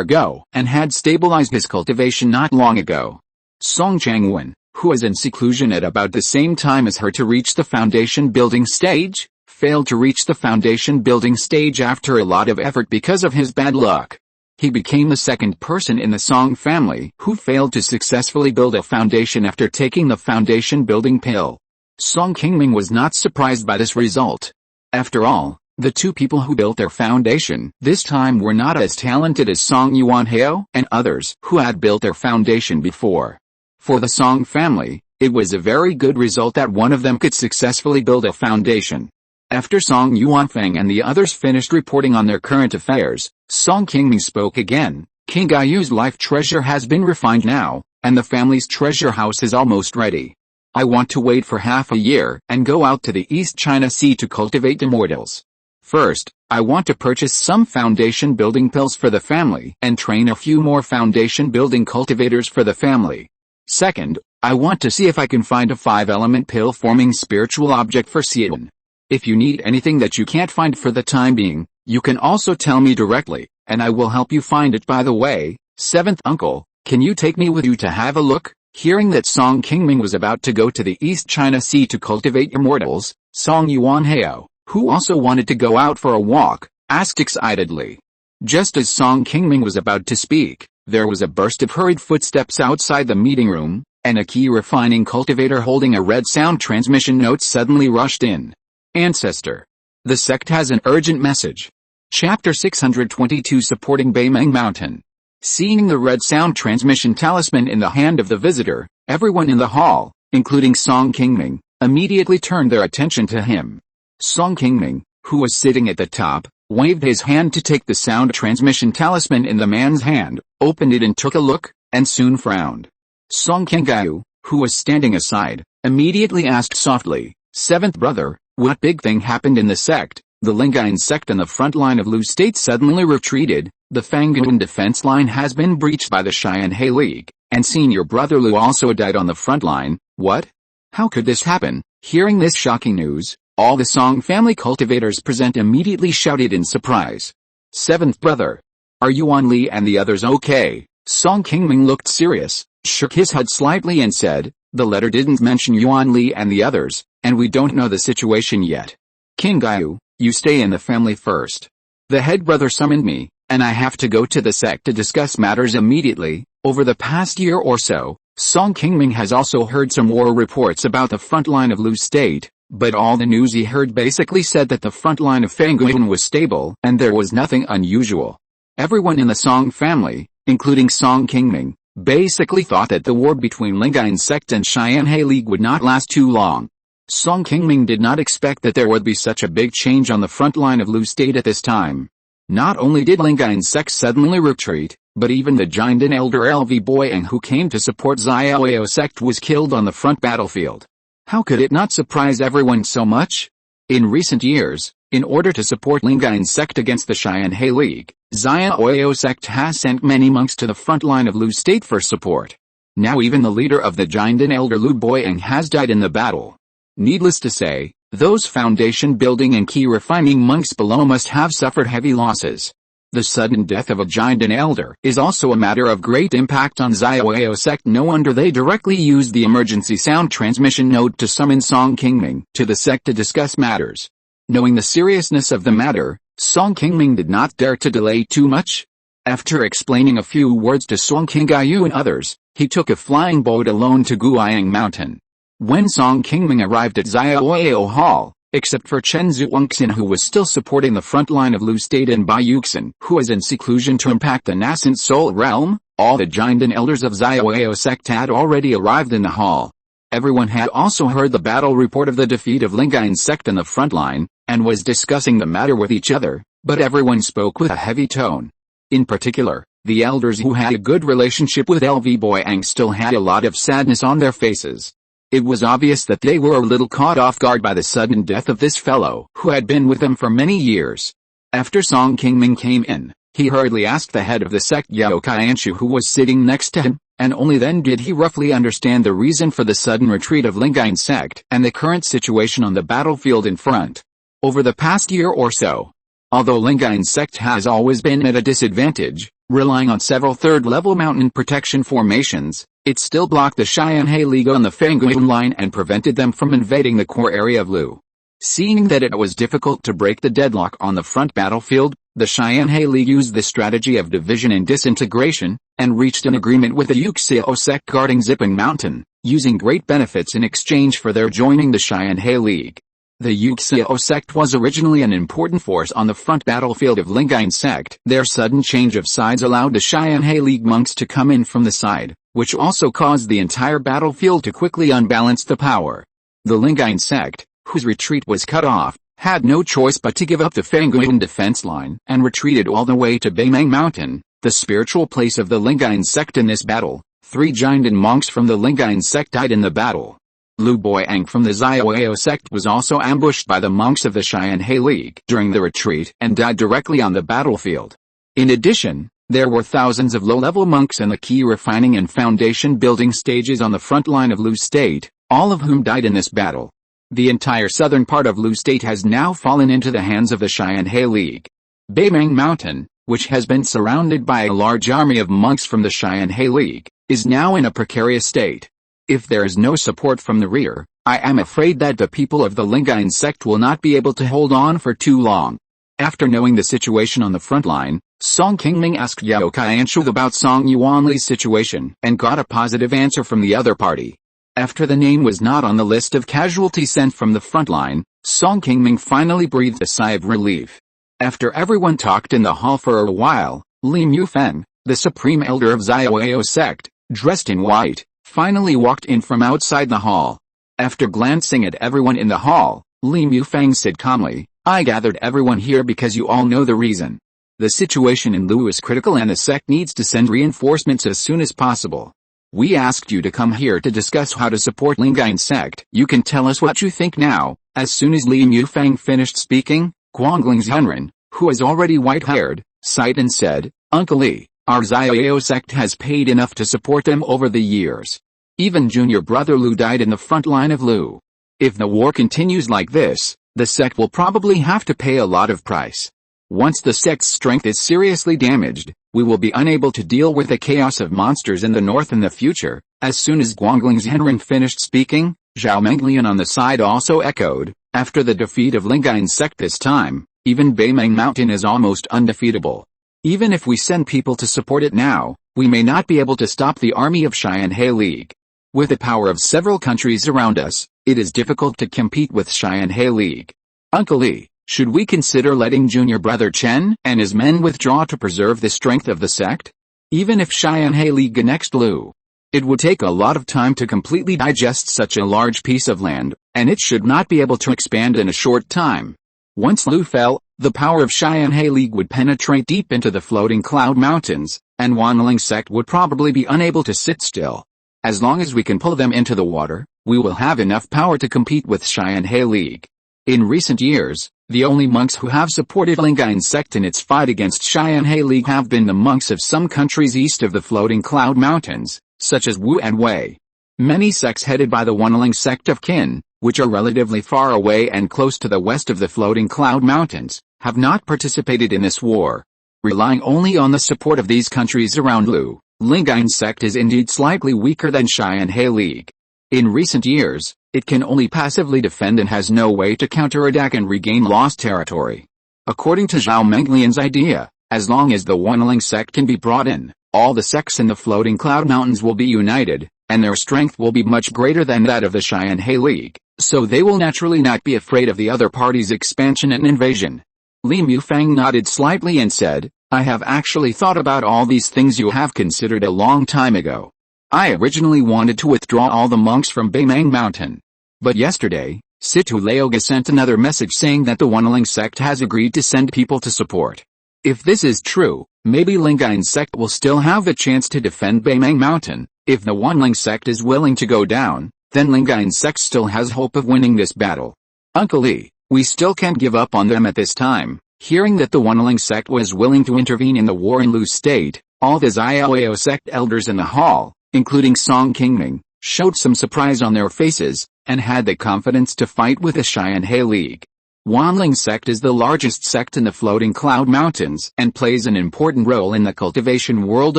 ago and had stabilized his cultivation not long ago. Song Changwen, who was in seclusion at about the same time as her to reach the foundation building stage, failed to reach the foundation building stage after a lot of effort because of his bad luck. He became the second person in the Song family who failed to successfully build a foundation after taking the foundation building pill. Song Qingming was not surprised by this result. After all, the two people who built their foundation this time were not as talented as Song Yuanhao and others who had built their foundation before. For the Song family, it was a very good result that one of them could successfully build a foundation. After Song Yuanfang and the others finished reporting on their current affairs, Song Qingming spoke again. Qingyu's life treasure has been refined now, and the family's treasure house is almost ready. I want to wait for half a year and go out to the East China Sea to cultivate immortals. First, I want to purchase some foundation building pills for the family and train a few more foundation building cultivators for the family. Second, I want to see if I can find a 5-element pill-forming spiritual object for Xian. If you need anything that you can't find for the time being, you can also tell me directly, and I will help you find it. By the way, seventh uncle, can you take me with you to have a look? Hearing that Song Qingming was about to go to the East China Sea to cultivate immortals, Song Yuanhao, who also wanted to go out for a walk, asked excitedly. Just as Song Qingming was about to speak, there was a burst of hurried footsteps outside the meeting room, and a Qi refining cultivator holding a red sound transmission note suddenly rushed in. Ancestor. The sect has an urgent message. Chapter 622 Supporting Qingming Mountain. Seeing the red sound transmission talisman in the hand of the visitor, everyone in the hall, including Song Qingming, immediately turned their attention to him. Song Qingming, who was sitting at the top, waved his hand to take the sound transmission talisman in the man's hand, opened it and took a look, and soon frowned. Song Qingyu, who was standing aside, immediately asked softly, "Seventh brother, what big thing happened in the sect?" The Lingyuan sect on the front line of Lu State suddenly retreated, The Fangguan defense line has been breached by the Xianhe League, and senior brother Lu also died on the front line. What? How could this happen? Hearing this shocking news, all the Song family cultivators present immediately shouted in surprise. Seventh brother. Are Yuan Li and the others okay? Song Qingming looked serious, shook his head slightly and said, the letter didn't mention Yuan Li and the others, and we don't know the situation yet. King Gaiu, you stay in the family first. The head brother summoned me, and I have to go to the sect to discuss matters immediately. Over the past year or so, Song Qingming has also heard some war reports about the front line of Lu State, but all the news he heard basically said that the front line of Fangguan was stable and there was nothing unusual. Everyone in the Song family, including Song Qingming, basically thought that the war between Lingyuan sect and Xianhe League would not last too long. Song Qingming did not expect that there would be such a big change on the front line of Lu State at this time. Not only did Lingyuan sect suddenly retreat, but even the giant and elder LV Boyang who came to support Xiaoyao sect was killed on the front battlefield. How could it not surprise everyone so much? In recent years, in order to support Lingyuan sect against the Xianhe League, Xiaoyao sect has sent many monks to the front line of Lu State for support. Now even the leader of the giant and elder Lu Boyang has died in the battle. Needless to say, those foundation building and Qi refining monks below must have suffered heavy losses. The sudden death of a giant and elder is also a matter of great impact on Xiaoyao sect. No wonder they directly used the emergency sound transmission node to summon Song Qingming to the sect to discuss matters. Knowing the seriousness of the matter, Song Qingming did not dare to delay too much. After explaining a few words to Song Qingyu and others, he took a flying boat alone to Qi Mountain. When Song Qingming arrived at Xiaoyao Hall, except for Chen Zuongxin who was still supporting the front line of Lu State and Bai Yuxin who was in seclusion to impact the nascent soul realm, all the giant and elders of Xiaoyao sect had already arrived in the hall. Everyone had also heard the battle report of the defeat of Lingyuan sect in the front line, and was discussing the matter with each other, but everyone spoke with a heavy tone. In particular, the elders who had a good relationship with LV Boyang still had a lot of sadness on their faces. It was obvious that they were a little caught off guard by the sudden death of this fellow who had been with them for many years. After Song Qingming came in, he hurriedly asked the head of the sect Yao Qianshu who was sitting next to him, and only then did he roughly understand the reason for the sudden retreat of Lingyuan sect and the current situation on the battlefield in front. Over the past year or so, although Lingyuan sect has always been at a disadvantage, relying on several third-level mountain protection formations, it still blocked the Xianhe League on the Fangguan line and prevented them from invading the core area of Lu. Seeing that it was difficult to break the deadlock on the front battlefield, the Xianhe League used the strategy of division and disintegration, and reached an agreement with the Yuxiao sect guarding Qingming Mountain, using great benefits in exchange for their joining the Xianhe League. The Yuxiao sect was originally an important force on the front battlefield of Lingyuan sect. Their sudden change of sides allowed the Xianhe League monks to come in from the side, which also caused the entire battlefield to quickly unbalance the power. The Lingyuan sect, whose retreat was cut off, had no choice but to give up the Fangguan defense line and retreated all the way to Qingming Mountain, the spiritual place of the Lingyuan sect. In this battle, 3 giant and monks from the Lingyuan sect died in the battle. Lu Boyang from the Xiaoyao sect was also ambushed by the monks of the Xianhe League during the retreat and died directly on the battlefield. In addition, there were thousands of low-level monks in the Qi refining and foundation building stages on the front line of Lu State, all of whom died in this battle. The entire southern part of Lu State has now fallen into the hands of the Xianhe League. Qingming Mountain, which has been surrounded by a large army of monks from the Xianhe League, is now in a precarious state. If there is no support from the rear, I am afraid that the people of the Lingyuan sect will not be able to hold on for too long. After knowing the situation on the front line, Song Qingming asked Yao Qianshu about Song Yuanli's situation and got a positive answer from the other party. After the name was not on the list of casualties sent from the front line, Song Qingming finally breathed a sigh of relief. After everyone talked in the hall for a while, Li Mufeng, the supreme elder of Xiaoyao sect, dressed in white, finally walked in from outside the hall. After glancing at everyone in the hall, Li Mufeng said calmly, I gathered everyone here because you all know the reason. The situation in Lu is critical and the sect needs to send reinforcements as soon as possible. We asked you to come here to discuss how to support Lingyuan sect. You can tell us what you think now. As soon as Li Mufeng finished speaking, Guangling's Hunren, who is already white-haired, sighed and said, Uncle Lee, our Xiao sect has paid enough to support them over the years. Even junior brother Lu died in the front line of Lu. If the war continues like this, the sect will probably have to pay a lot of price. Once the sect's strength is seriously damaged, we will be unable to deal with the chaos of monsters in the north in the future. As soon as Guangling's Henren finished speaking, Zhao Menglian on the side also echoed, after the defeat of Lingyuan's sect this time, even Qingming Mountain is almost undefeatable. Even if we send people to support it now, we may not be able to stop the army of Xianhe League. With the power of several countries around us, it is difficult to compete with Xianhe League. Uncle Lee, should we consider letting junior brother Chen and his men withdraw to preserve the strength of the sect? Even if Xianhe League annexed Lu, it would take a lot of time to completely digest such a large piece of land, and it should not be able to expand in a short time. Once Lu fell, the power of Xianhe League would penetrate deep into the floating cloud mountains, and Wanling sect would probably be unable to sit still. As long as we can pull them into the water, we will have enough power to compete with Xianhe League. In recent years, the only monks who have supported Lingyuan sect in its fight against Xianhe League have been the monks of some countries east of the floating cloud mountains, such as Wu and Wei. Many sects headed by the Wanling sect of Qin, which are relatively far away and close to the west of the floating cloud mountains, have not participated in this war. Relying only on the support of these countries around Lu, Lingyuan sect is indeed slightly weaker than Xianhe League. In recent years, it can only passively defend and has no way to counterattack and regain lost territory. According to Zhao Menglian's idea, as long as the Wanling sect can be brought in, all the sects in the floating cloud mountains will be united, and their strength will be much greater than that of the Xianhe League, so they will naturally not be afraid of the other party's expansion and invasion. Li Mufang nodded slightly and said, I have actually thought about all these things you have considered a long time ago. I originally wanted to withdraw all the monks from Qingming Mountain. But yesterday, Situ Laoga sent another message saying that the Wanling sect has agreed to send people to support. If this is true, maybe Lingyuan sect will still have a chance to defend Qingming Mountain. If the Wanling sect is willing to go down, then Lingyuan sect still has hope of winning this battle. Uncle Lee, we still can't give up on them at this time. Hearing that the Wanling sect was willing to intervene in the war in Lu state, all the Xiao sect elders in the hall, including Song Qingming, showed some surprise on their faces, and had the confidence to fight with the Xianhe League. Wanling sect is the largest sect in the floating cloud mountains and plays an important role in the cultivation world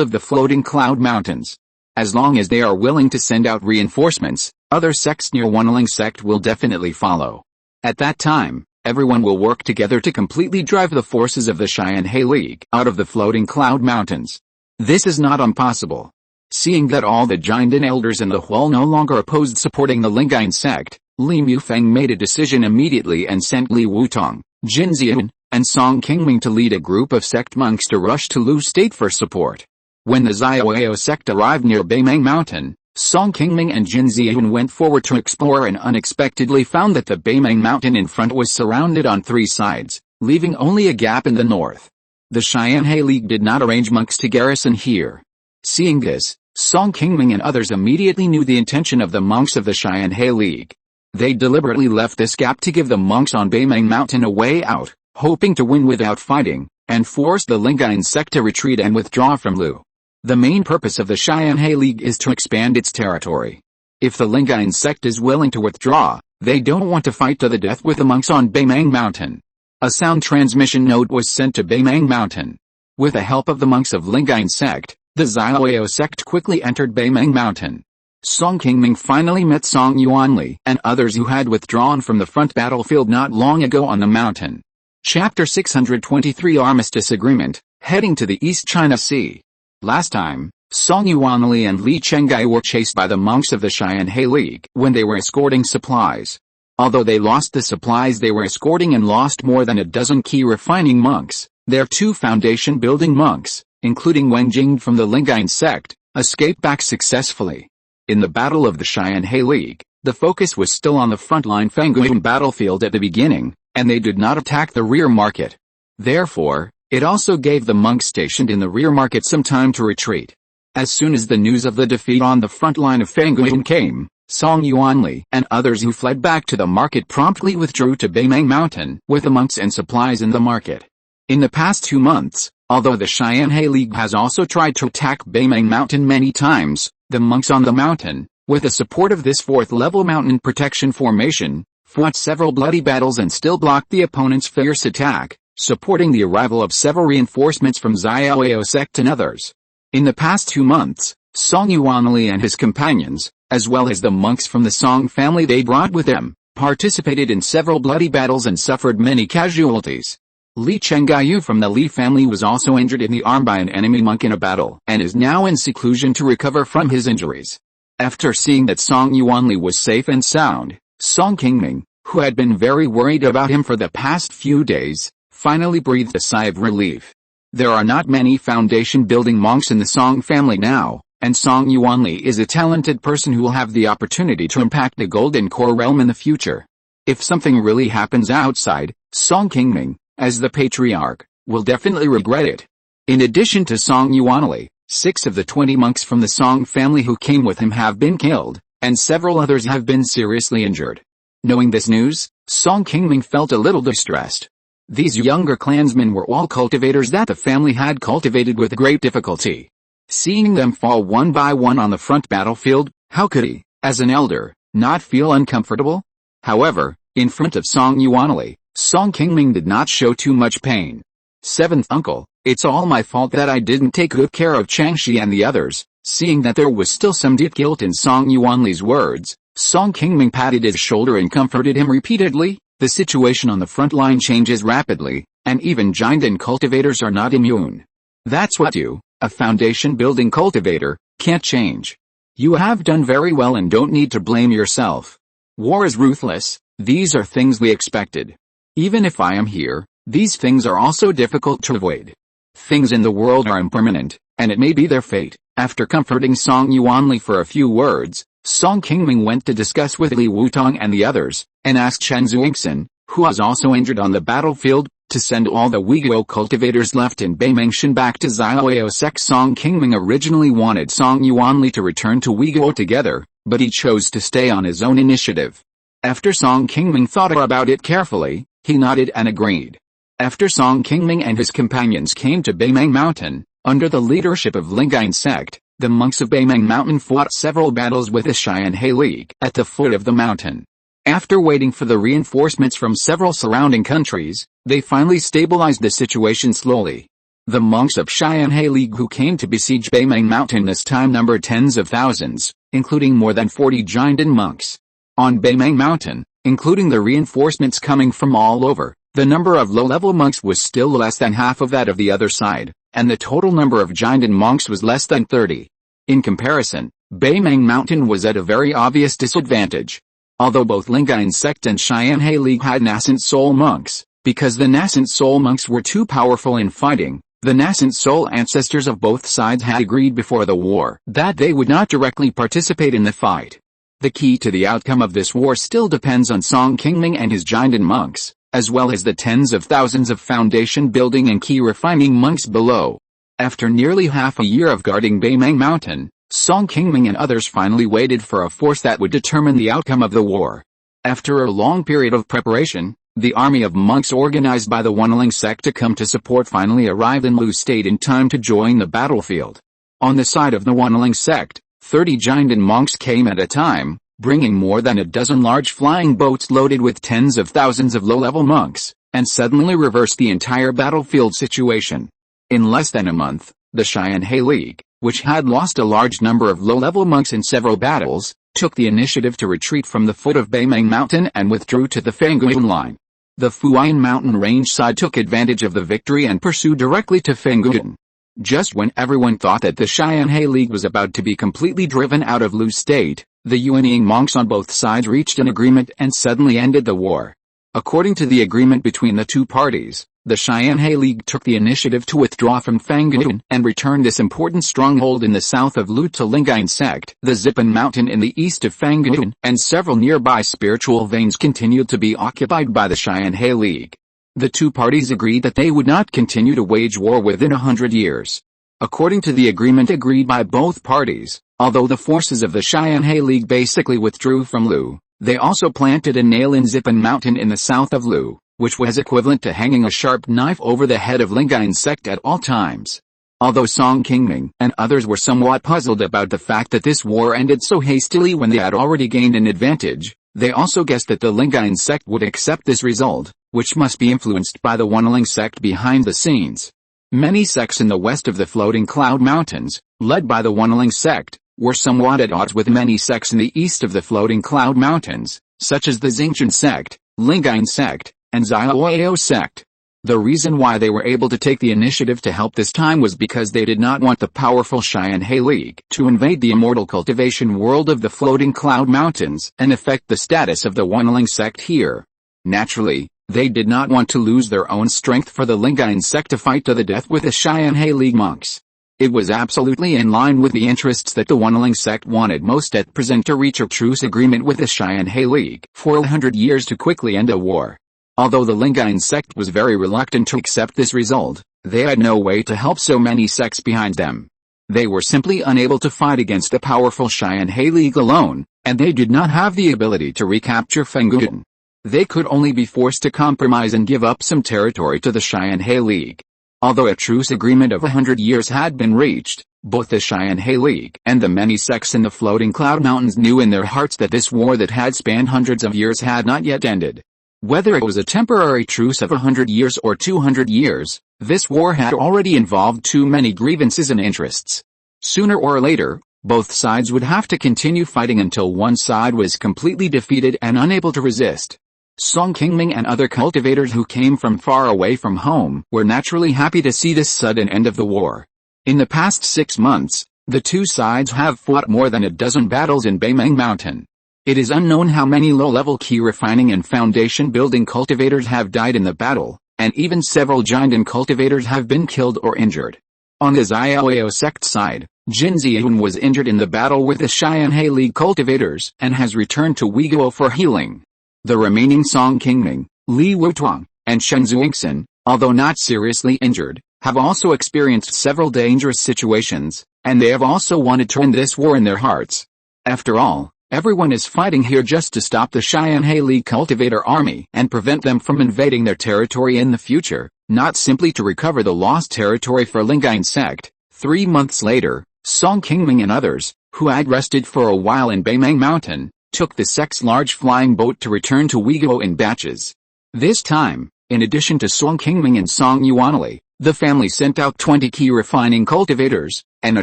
of the floating cloud mountains. As long as they are willing to send out reinforcements, other sects near Wanling sect will definitely follow. At that time, everyone will work together to completely drive the forces of the Xianhe League out of the floating cloud mountains. This is not impossible. Seeing that all the Jinden elders in the Huol no longer opposed supporting the Lingyuan sect, Li Mufang made a decision immediately and sent Li Wutong, Jin Zian, and Song Qingming to lead a group of sect monks to rush to Lu state for support. When the Xiao sect arrived near Qingming Mountain, Song Qingming and Jin Zian went forward to explore and unexpectedly found that the Qingming Mountain in front was surrounded on three sides, leaving only a gap in the north. The Xianhe League did not arrange monks to garrison here. Seeing this, Song Qingming and others immediately knew the intention of the monks of the Xianhe League. They deliberately left this gap to give the monks on Qingming Mountain a way out, hoping to win without fighting, and force the Lingyuan sect to retreat and withdraw from Lu. The main purpose of the Xianhe League is to expand its territory. If the Lingyuan sect is willing to withdraw, they don't want to fight to the death with the monks on Qingming Mountain. A sound transmission note was sent to Qingming Mountain. With the help of the monks of Lingyuan sect, the Xiao sect quickly entered Qingming Mountain. Song Qingming finally met Song Yuanli and others who had withdrawn from the front battlefield not long ago on the mountain. Chapter 623 Armistice Agreement, heading to the East China Sea. Last time, Song Yuanli and Li Chengai were chased by the monks of the Xianhe League when they were escorting supplies. Although they lost the supplies they were escorting and lost more than a dozen Qi Refining monks, their two foundation-building monks, including Wang Jing from the Lingyuan sect, escaped back successfully. In the Battle of the Xianhe League, the focus was still on the frontline Fanguan battlefield at the beginning, and they did not attack the rear market. Therefore, it also gave the monks stationed in the rear market some time to retreat. As soon as the news of the defeat on the front line of Fanguan came, Song Yuanli and others who fled back to the market promptly withdrew to Qingming Mountain with the monks and supplies in the market. In the past 2 months, although the Xianhe League has also tried to attack Beimeng Mountain many times, the monks on the mountain, with the support of this 4th-level mountain protection formation, fought several bloody battles and still blocked the opponent's fierce attack, supporting the arrival of several reinforcements from Xiaoyao sect and others. In the past 2 months, Song Yuanli and his companions, as well as the monks from the Song family they brought with them, participated in several bloody battles and suffered many casualties. Li Chengaiyu from the Li family was also injured in the arm by an enemy monk in a battle and is now in seclusion to recover from his injuries. After seeing that Song Yuanli was safe and sound, Song Qingming, who had been very worried about him for the past few days, finally breathed a sigh of relief. There are not many foundation-building monks in the Song family now, and Song Yuanli is a talented person who will have the opportunity to impact the Golden Core realm in the future. If something really happens outside, Song Qingming, as the patriarch, will definitely regret it. In addition to Song Yuanli, 6 of the 20 monks from the Song family who came with him have been killed, and several others have been seriously injured. Knowing this news, Song Qingming felt a little distressed. These younger clansmen were all cultivators that the family had cultivated with great difficulty. Seeing them fall one by one on the front battlefield, how could he, as an elder, not feel uncomfortable? However, in front of Song Yuanli, Song Qingming did not show too much pain. 7th uncle, it's all my fault that I didn't take good care of Changxi and the others. Seeing that there was still some deep guilt in Song Yuanli's words, Song Qingming patted his shoulder and comforted him repeatedly. The situation on the front line changes rapidly, and even giant and cultivators are not immune. That's what you, a foundation-building cultivator, can't change. You have done very well and don't need to blame yourself. War is ruthless, these are things we expected. Even if I am here, these things are also difficult to avoid. Things in the world are impermanent, and it may be their fate. After comforting Song Yuanli for a few words, Song Qingming went to discuss with Li Wutong and the others, and asked Chen Zuixin, who was also injured on the battlefield, to send all the Weiguo cultivators left in Beimengshan back to Xiaoyao sect. Song Qingming originally wanted Song Yuanli to return to Weiguo together, but he chose to stay on his own initiative. After Song Qingming thought about it carefully, he nodded and agreed. After Song Qingming and his companions came to Beimeng Mountain, under the leadership of Lingyuan sect, the monks of Beimeng Mountain fought several battles with the Xianhe League at the foot of the mountain. After waiting for the reinforcements from several surrounding countries, they finally stabilized the situation slowly. The monks of Xianhe League who came to besiege Beimeng Mountain this time numbered tens of thousands, including more than 40 giant monks. On Beimeng Mountain, including the reinforcements coming from all over, the number of low-level monks was still less than half of that of the other side, and the total number of giant monks was less than 30. In comparison, Beimeng Mountain was at a very obvious disadvantage. Although both Lingyuan sect and Xianhe League had nascent soul monks, because the nascent soul monks were too powerful in fighting, the nascent soul ancestors of both sides had agreed before the war that they would not directly participate in the fight. The key to the outcome of this war still depends on Song Qingming and his giant monks, as well as the tens of thousands of foundation building and Qi refining monks below. After nearly half a year of guarding Beimeng Mountain, Song Qingming and others finally waited for a force that would determine the outcome of the war. After a long period of preparation, the army of monks organized by the unyielding sect to come to support finally arrived in Lu State in time to join the battlefield. On the side of the unyielding sect, 30 giant monks came at a time, bringing more than a dozen large flying boats loaded with tens of thousands of low-level monks, and suddenly reversed the entire battlefield situation. In less than a month, the Xianhe League, which had lost a large number of low-level monks in several battles, took the initiative to retreat from the foot of Beimeng Mountain and withdrew to the Fengyun line. The Funiu Mountain range side took advantage of the victory and pursued directly to Fengyun. Just when everyone thought that the Xianhe League was about to be completely driven out of Lu State, the Yuanying monks on both sides reached an agreement and suddenly ended the war. According to the agreement between the two parties, the Xianhe League took the initiative to withdraw from Fengyun and return this important stronghold in the south of Lu to Lingyuan sect. The Zipan Mountain in the east of Fengyun and several nearby spiritual veins continued to be occupied by the Xianhe League. The two parties agreed that they would not continue to wage war within 100 years. According to the agreement agreed by both parties, although the forces of the Xianhe League basically withdrew from Lu, they also planted a nail in Zipan Mountain in the south of Lu, which was equivalent to hanging a sharp knife over the head of Lingyuan sect at all times. Although Song Qingming and others were somewhat puzzled about the fact that this war ended so hastily when they had already gained an advantage, they also guessed that the Lingyuan sect would accept this result, which must be influenced by the unyielding sect behind the scenes. Many sects in the west of the Floating Cloud Mountains, led by the unyielding sect, were somewhat at odds with many sects in the east of the Floating Cloud Mountains, such as the Xingqian sect, Lingyuan sect, and Xiaoyao sect. The reason why they were able to take the initiative to help this time was because they did not want the powerful Xianhe League to invade the immortal cultivation world of the Floating Cloud Mountains and affect the status of the unyielding sect here. Naturally, they did not want to lose their own strength for the Lingyuan sect to fight to the death with the Xianhe League monks. It was absolutely in line with the interests that the unyielding sect wanted most at present to reach a truce agreement with the Xianhe League for 100 years to quickly end a war. Although the Lingyuan sect was very reluctant to accept this result, they had no way to help so many sects behind them. They were simply unable to fight against the powerful Xianhe League alone, and they did not have the ability to recapture Fengguan. They could only be forced to compromise and give up some territory to the Xianhe League. Although a truce agreement of 100 years had been reached, both the Xianhe League and the many sects in the Floating Cloud Mountains knew in their hearts that this war that had spanned hundreds of years had not yet ended. Whether it was a temporary truce of 100 years or 200 years, this war had already involved too many grievances and interests. Sooner or later, both sides would have to continue fighting until one side was completely defeated and unable to resist. Song Qingming and other cultivators who came from far away from home were naturally happy to see this sudden end of the war. In the past 6 months, the two sides have fought more than a dozen battles in Qingming Mountain. It is unknown how many low-level Qi refining and foundation building cultivators have died in the battle, and even several giant cultivators have been killed or injured. On the Xiaoyao sect side, Jin Ziyun was injured in the battle with the Xianhe League cultivators and has returned to Weiguo for healing. The remaining Song Qingming, Li Wutuang, and Shen Zuixin, although not seriously injured, have also experienced several dangerous situations, and they have also wanted to end this war in their hearts. After all, everyone is fighting here just to stop the Xianhe League cultivator army and prevent them from invading their territory in the future, not simply to recover the lost territory for Lingyuan sect. 3 months later, Song Qingming and others, who had rested for a while in Qingming Mountain, took the sect's large flying boat to return to Weiguo in batches. This time, in addition to Song Qingming and Song Yuanli, the family sent out 20 Qi refining cultivators, and a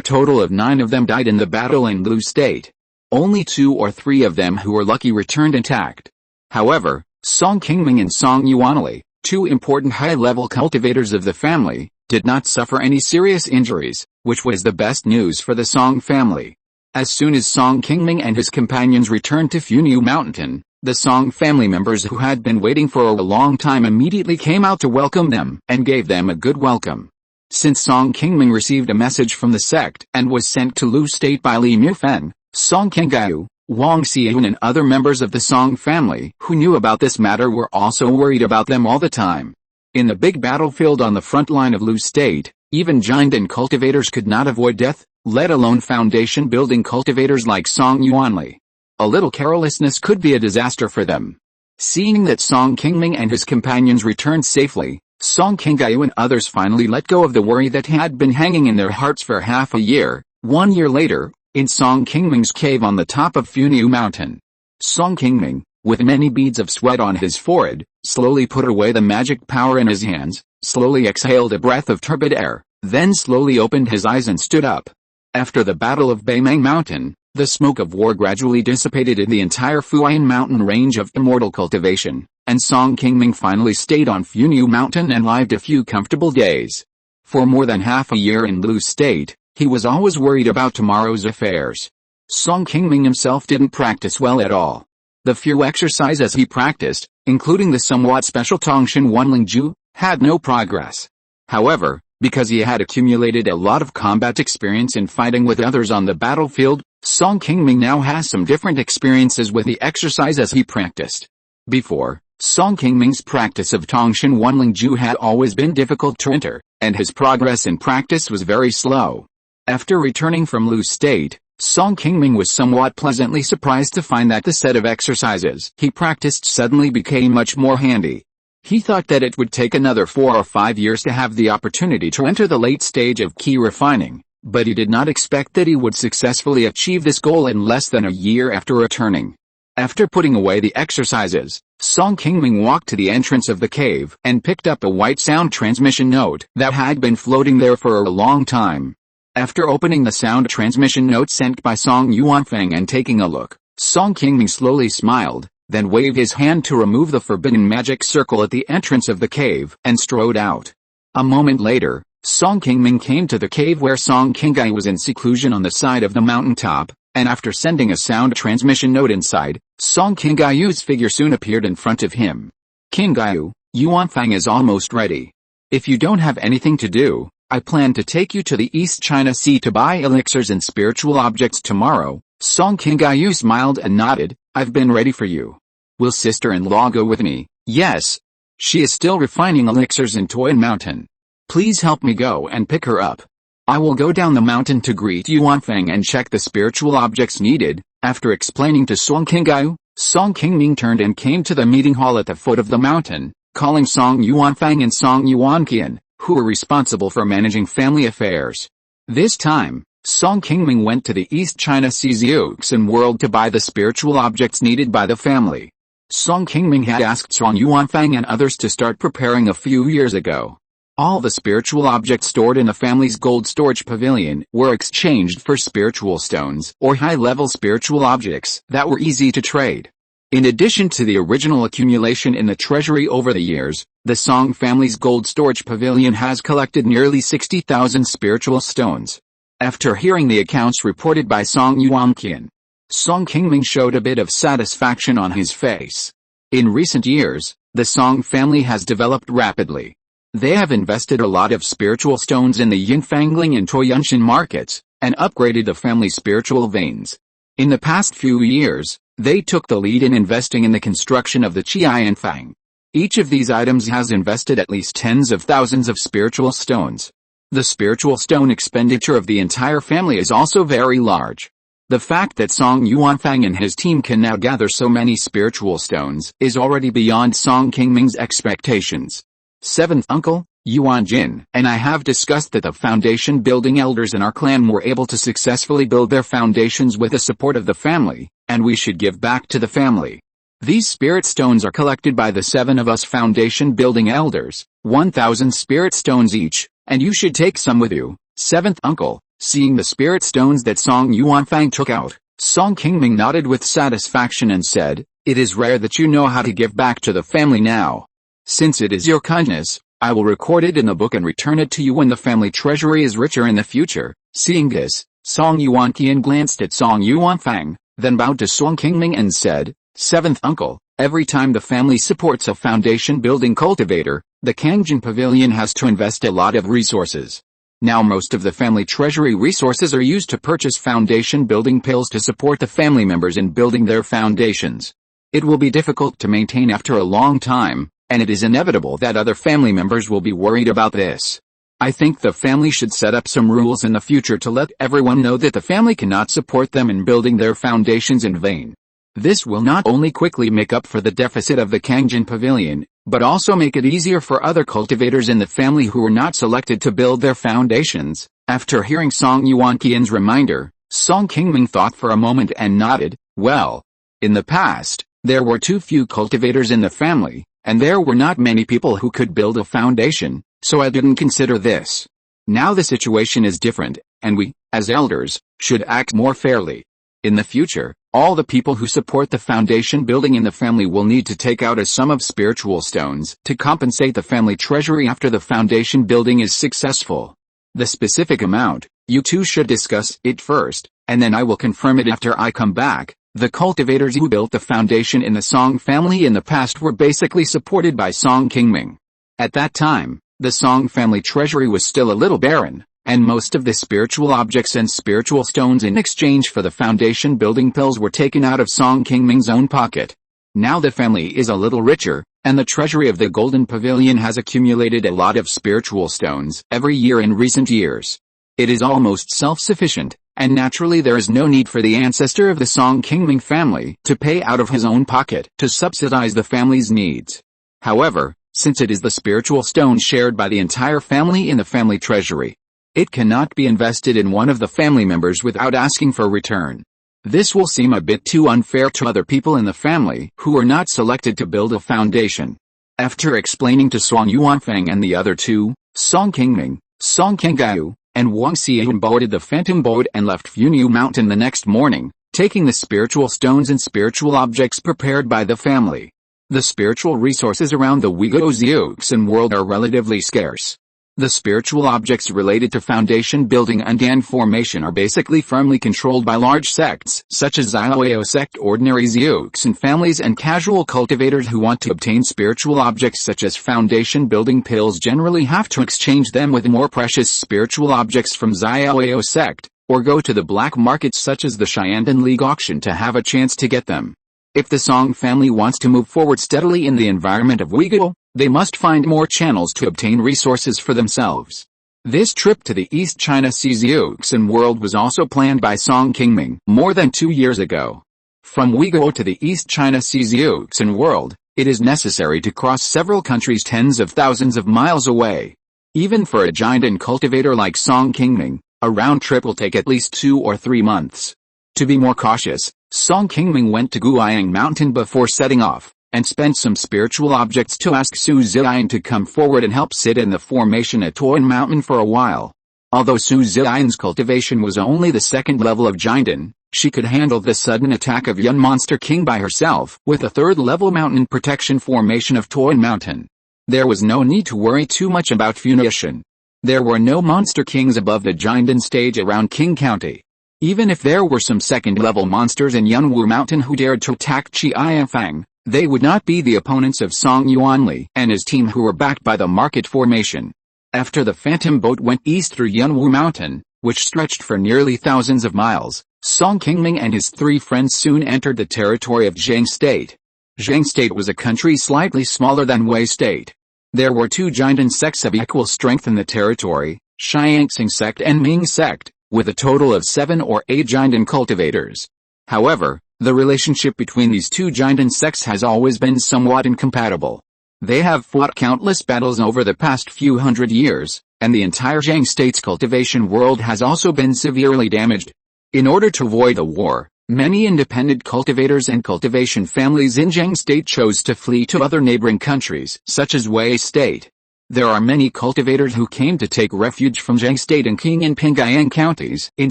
total of 9 of them died in the battle in Lu State. Only 2 or 3 of them who were lucky returned intact. However, Song Qingming and Song Yuanli, 2 important high-level cultivators of the family, did not suffer any serious injuries, which was the best news for the Song family. As soon as Song Qingming and his companions returned to Funiu Mountain, the Song family members who had been waiting for a long time immediately came out to welcome them and gave them a good welcome. Since Song Qingming received a message from the sect and was sent to Lu State by Li Mufeng, Song Qingyu, Wang Xiayun and other members of the Song family who knew about this matter were also worried about them all the time. In the big battlefield on the front line of Lu State, even giant and cultivators could not avoid death, let alone foundation building cultivators like Song Yuanli. A little carelessness could be a disaster for them. Seeing that Song Qingming and his companions returned safely, Song Qingyu and others finally let go of the worry that had been hanging in their hearts for half a year. 1 year later, in Song Qingming's cave on the top of Funiu Mountain, Song Qingming, with many beads of sweat on his forehead, slowly put away the magic power in his hands, slowly exhaled a breath of turbid air, then slowly opened his eyes and stood up. After the Battle of Qingming Mountain, the smoke of war gradually dissipated in the entire Funiu Mountain range of immortal cultivation, and Song Qingming finally stayed on Funiu Mountain and lived a few comfortable days. For more than half a year in Lu State, he was always worried about tomorrow's affairs. Song Qingming himself didn't practice well at all. The few exercises he practiced, including the somewhat special Tongshan Wanlingju, had no progress. However, because he had accumulated a lot of combat experience in fighting with others on the battlefield, Song Qingming now has some different experiences with the exercises he practiced. Before, Song Qingming's practice of Tongshan Wanlingju had always been difficult to enter, and his progress in practice was very slow. After returning from Lu State, Song Qingming was somewhat pleasantly surprised to find that the set of exercises he practiced suddenly became much more handy. He thought that it would take another 4 or 5 years to have the opportunity to enter the late stage of Qi refining, but he did not expect that he would successfully achieve this goal in less than a year after returning. After putting away the exercises, Song Qingming walked to the entrance of the cave and picked up a white sound transmission note that had been floating there for a long time. After opening the sound transmission note sent by Song Yuanfeng and taking a look, Song Qingming slowly smiled, then waved his hand to remove the forbidden magic circle at the entrance of the cave and strode out. A moment later, Song Qingming came to the cave where Song Qingai was in seclusion on the side of the mountaintop, and after sending a sound transmission note inside, Song Qingai's figure soon appeared in front of him. Qingaiu, Yuanfang is almost ready. If you don't have anything to do, I plan to take you to the East China Sea to buy elixirs and spiritual objects tomorrow. Song Qingaiu smiled and nodded. I've been ready for you. Will sister-in-law go with me? Yes. She is still refining elixirs in Funiu Mountain. Please help me go and pick her up. I will go down the mountain to greet Yuanfeng and check the spiritual objects needed. After explaining to Song Qingaiu, Song Qingming turned and came to the meeting hall at the foot of the mountain, calling Song Yuanfeng and Song Yuanqian, who were responsible for managing family affairs. This time, Song Qingming went to the East China Sea Xiuxin world to buy the spiritual objects needed by the family. Song Qingming had asked Song Yuanfeng and others to start preparing a few years ago. All the spiritual objects stored in the family's gold storage pavilion were exchanged for spiritual stones or high-level spiritual objects that were easy to trade. In addition to the original accumulation in the treasury over the years, the Song family's gold storage pavilion has collected nearly 60,000 spiritual stones. After hearing the accounts reported by Song Yuanqian, Song Qingming showed a bit of satisfaction on his face. In recent years, the Song family has developed rapidly. They have invested a lot of spiritual stones in the Yinfangling and Toyanshan markets, and upgraded the family's spiritual veins. In the past few years, they took the lead in investing in the construction of the Qianfang. Each of these items has invested at least tens of thousands of spiritual stones. The spiritual stone expenditure of the entire family is also very large. The fact that Song Yuanfang and his team can now gather so many spiritual stones is already beyond Song Qingming's expectations. 7th uncle, Yuan Jin, and I have discussed that the foundation building elders in our clan were able to successfully build their foundations with the support of the family, and we should give back to the family. These spirit stones are collected by the 7 of us foundation building elders, 1,000 spirit stones each, and you should take some with you. 7th uncle, seeing the spirit stones that Song Yuanfang took out, Song Qingming nodded with satisfaction and said, "It is rare that you know how to give back to the family now. Since it is your kindness, I will record it in the book and return it to you when the family treasury is richer in the future." Seeing this, Song Yuanqian glanced at Song Yuanfang, then bowed to Song Qingming and said, "7th uncle, every time the family supports a foundation building cultivator, the Kangjin Pavilion has to invest a lot of resources. Now most of the family treasury resources are used to purchase foundation building pills to support the family members in building their foundations. It will be difficult to maintain after a long time, and it is inevitable that other family members will be worried about this. I think the family should set up some rules in the future to let everyone know that the family cannot support them in building their foundations in vain. This will not only quickly make up for the deficit of the Kangjin Pavilion, but also make it easier for other cultivators in the family who were not selected to build their foundations." After hearing Song Yuanqian's reminder, Song Qingming thought for a moment and nodded. Well, in the past, there were too few cultivators in the family, and there were not many people who could build a foundation, so I didn't consider this. Now the situation is different, and we, as elders, should act more fairly. In the future, all the people who support the foundation building in the family will need to take out a sum of spiritual stones to compensate the family treasury after the foundation building is successful. The specific amount, you two should discuss it first, and then I will confirm it after I come back. The cultivators who built the foundation in the Song family in the past were basically supported by Song Qingming. At that time, the Song family treasury was still a little barren, and most of the spiritual objects and spiritual stones in exchange for the foundation building pills were taken out of Song Qingming's own pocket. Now the family is a little richer, and the treasury of the Golden Pavilion has accumulated a lot of spiritual stones every year in recent years. It is almost self-sufficient, and naturally there is no need for the ancestor of the Song Qingming family to pay out of his own pocket to subsidize the family's needs. However, since it is the spiritual stone shared by the entire family in the family treasury. It cannot be invested in one of the family members without asking for return. This will seem a bit too unfair to other people in the family who are not selected to build a foundation. After explaining to Song Yuanfeng and the other two, Song Qingming, Song Qingyu, and Wang Xian boarded the phantom boat and left Funiu Mountain the next morning, taking the spiritual stones and spiritual objects prepared by the family. The spiritual resources around the Uyghur world are relatively scarce. The spiritual objects related to foundation building and Gan formation are basically firmly controlled by large sects, such as Xiaoyao sect, ordinary Xiuxin families and casual cultivators who want to obtain spiritual objects such as foundation building pills generally have to exchange them with more precious spiritual objects from Xiaoyao sect, or go to the black markets such as the Shandong League auction to have a chance to get them. If the Song family wants to move forward steadily in the environment of Uyghur, they must find more channels to obtain resources for themselves. This trip to the East China Sea's world was also planned by Song Qingming more than 2 years ago. From Uyghur to the East China Sea's world, it is necessary to cross several countries tens of thousands of miles away. Even for a giant and cultivator like Song Qingming, a round trip will take at least 2 or 3 months. To be more cautious, Song Qingming went to Guiyang Mountain before setting off, and spent some spiritual objects to ask Su Ziyan to come forward and help sit in the formation at Qi Mountain for a while. Although Su Ziyan's cultivation was only the second level of Jinden, she could handle the sudden attack of Yun Monster King by herself with a third level mountain protection formation of Qi Mountain. There was no need to worry too much about Funiu. There were no monster kings above the Jinden stage around Qing County. Even if there were some second-level monsters in Yunwu Mountain who dared to attack Qi Yanfang, they would not be the opponents of Song Yuanli and his team who were backed by the market formation. After the phantom boat went east through Yunwu Mountain, which stretched for nearly thousands of miles, Song Qingming and his 3 friends soon entered the territory of Zhang State. Zhang State was a country slightly smaller than Wei State. There were 2 Jinden sects of equal strength in the territory, Xiangxing sect and Ming sect, with a total of 7 or 8 Jinden cultivators. However, the relationship between these 2 Jinden sects has always been somewhat incompatible. They have fought countless battles over the past few hundred years, and the entire Zhang State's cultivation world has also been severely damaged. In order to avoid a war, many independent cultivators and cultivation families in Zhang State chose to flee to other neighboring countries, such as Wei State. There are many cultivators who came to take refuge from Zhang State and Qing and Pingyang counties in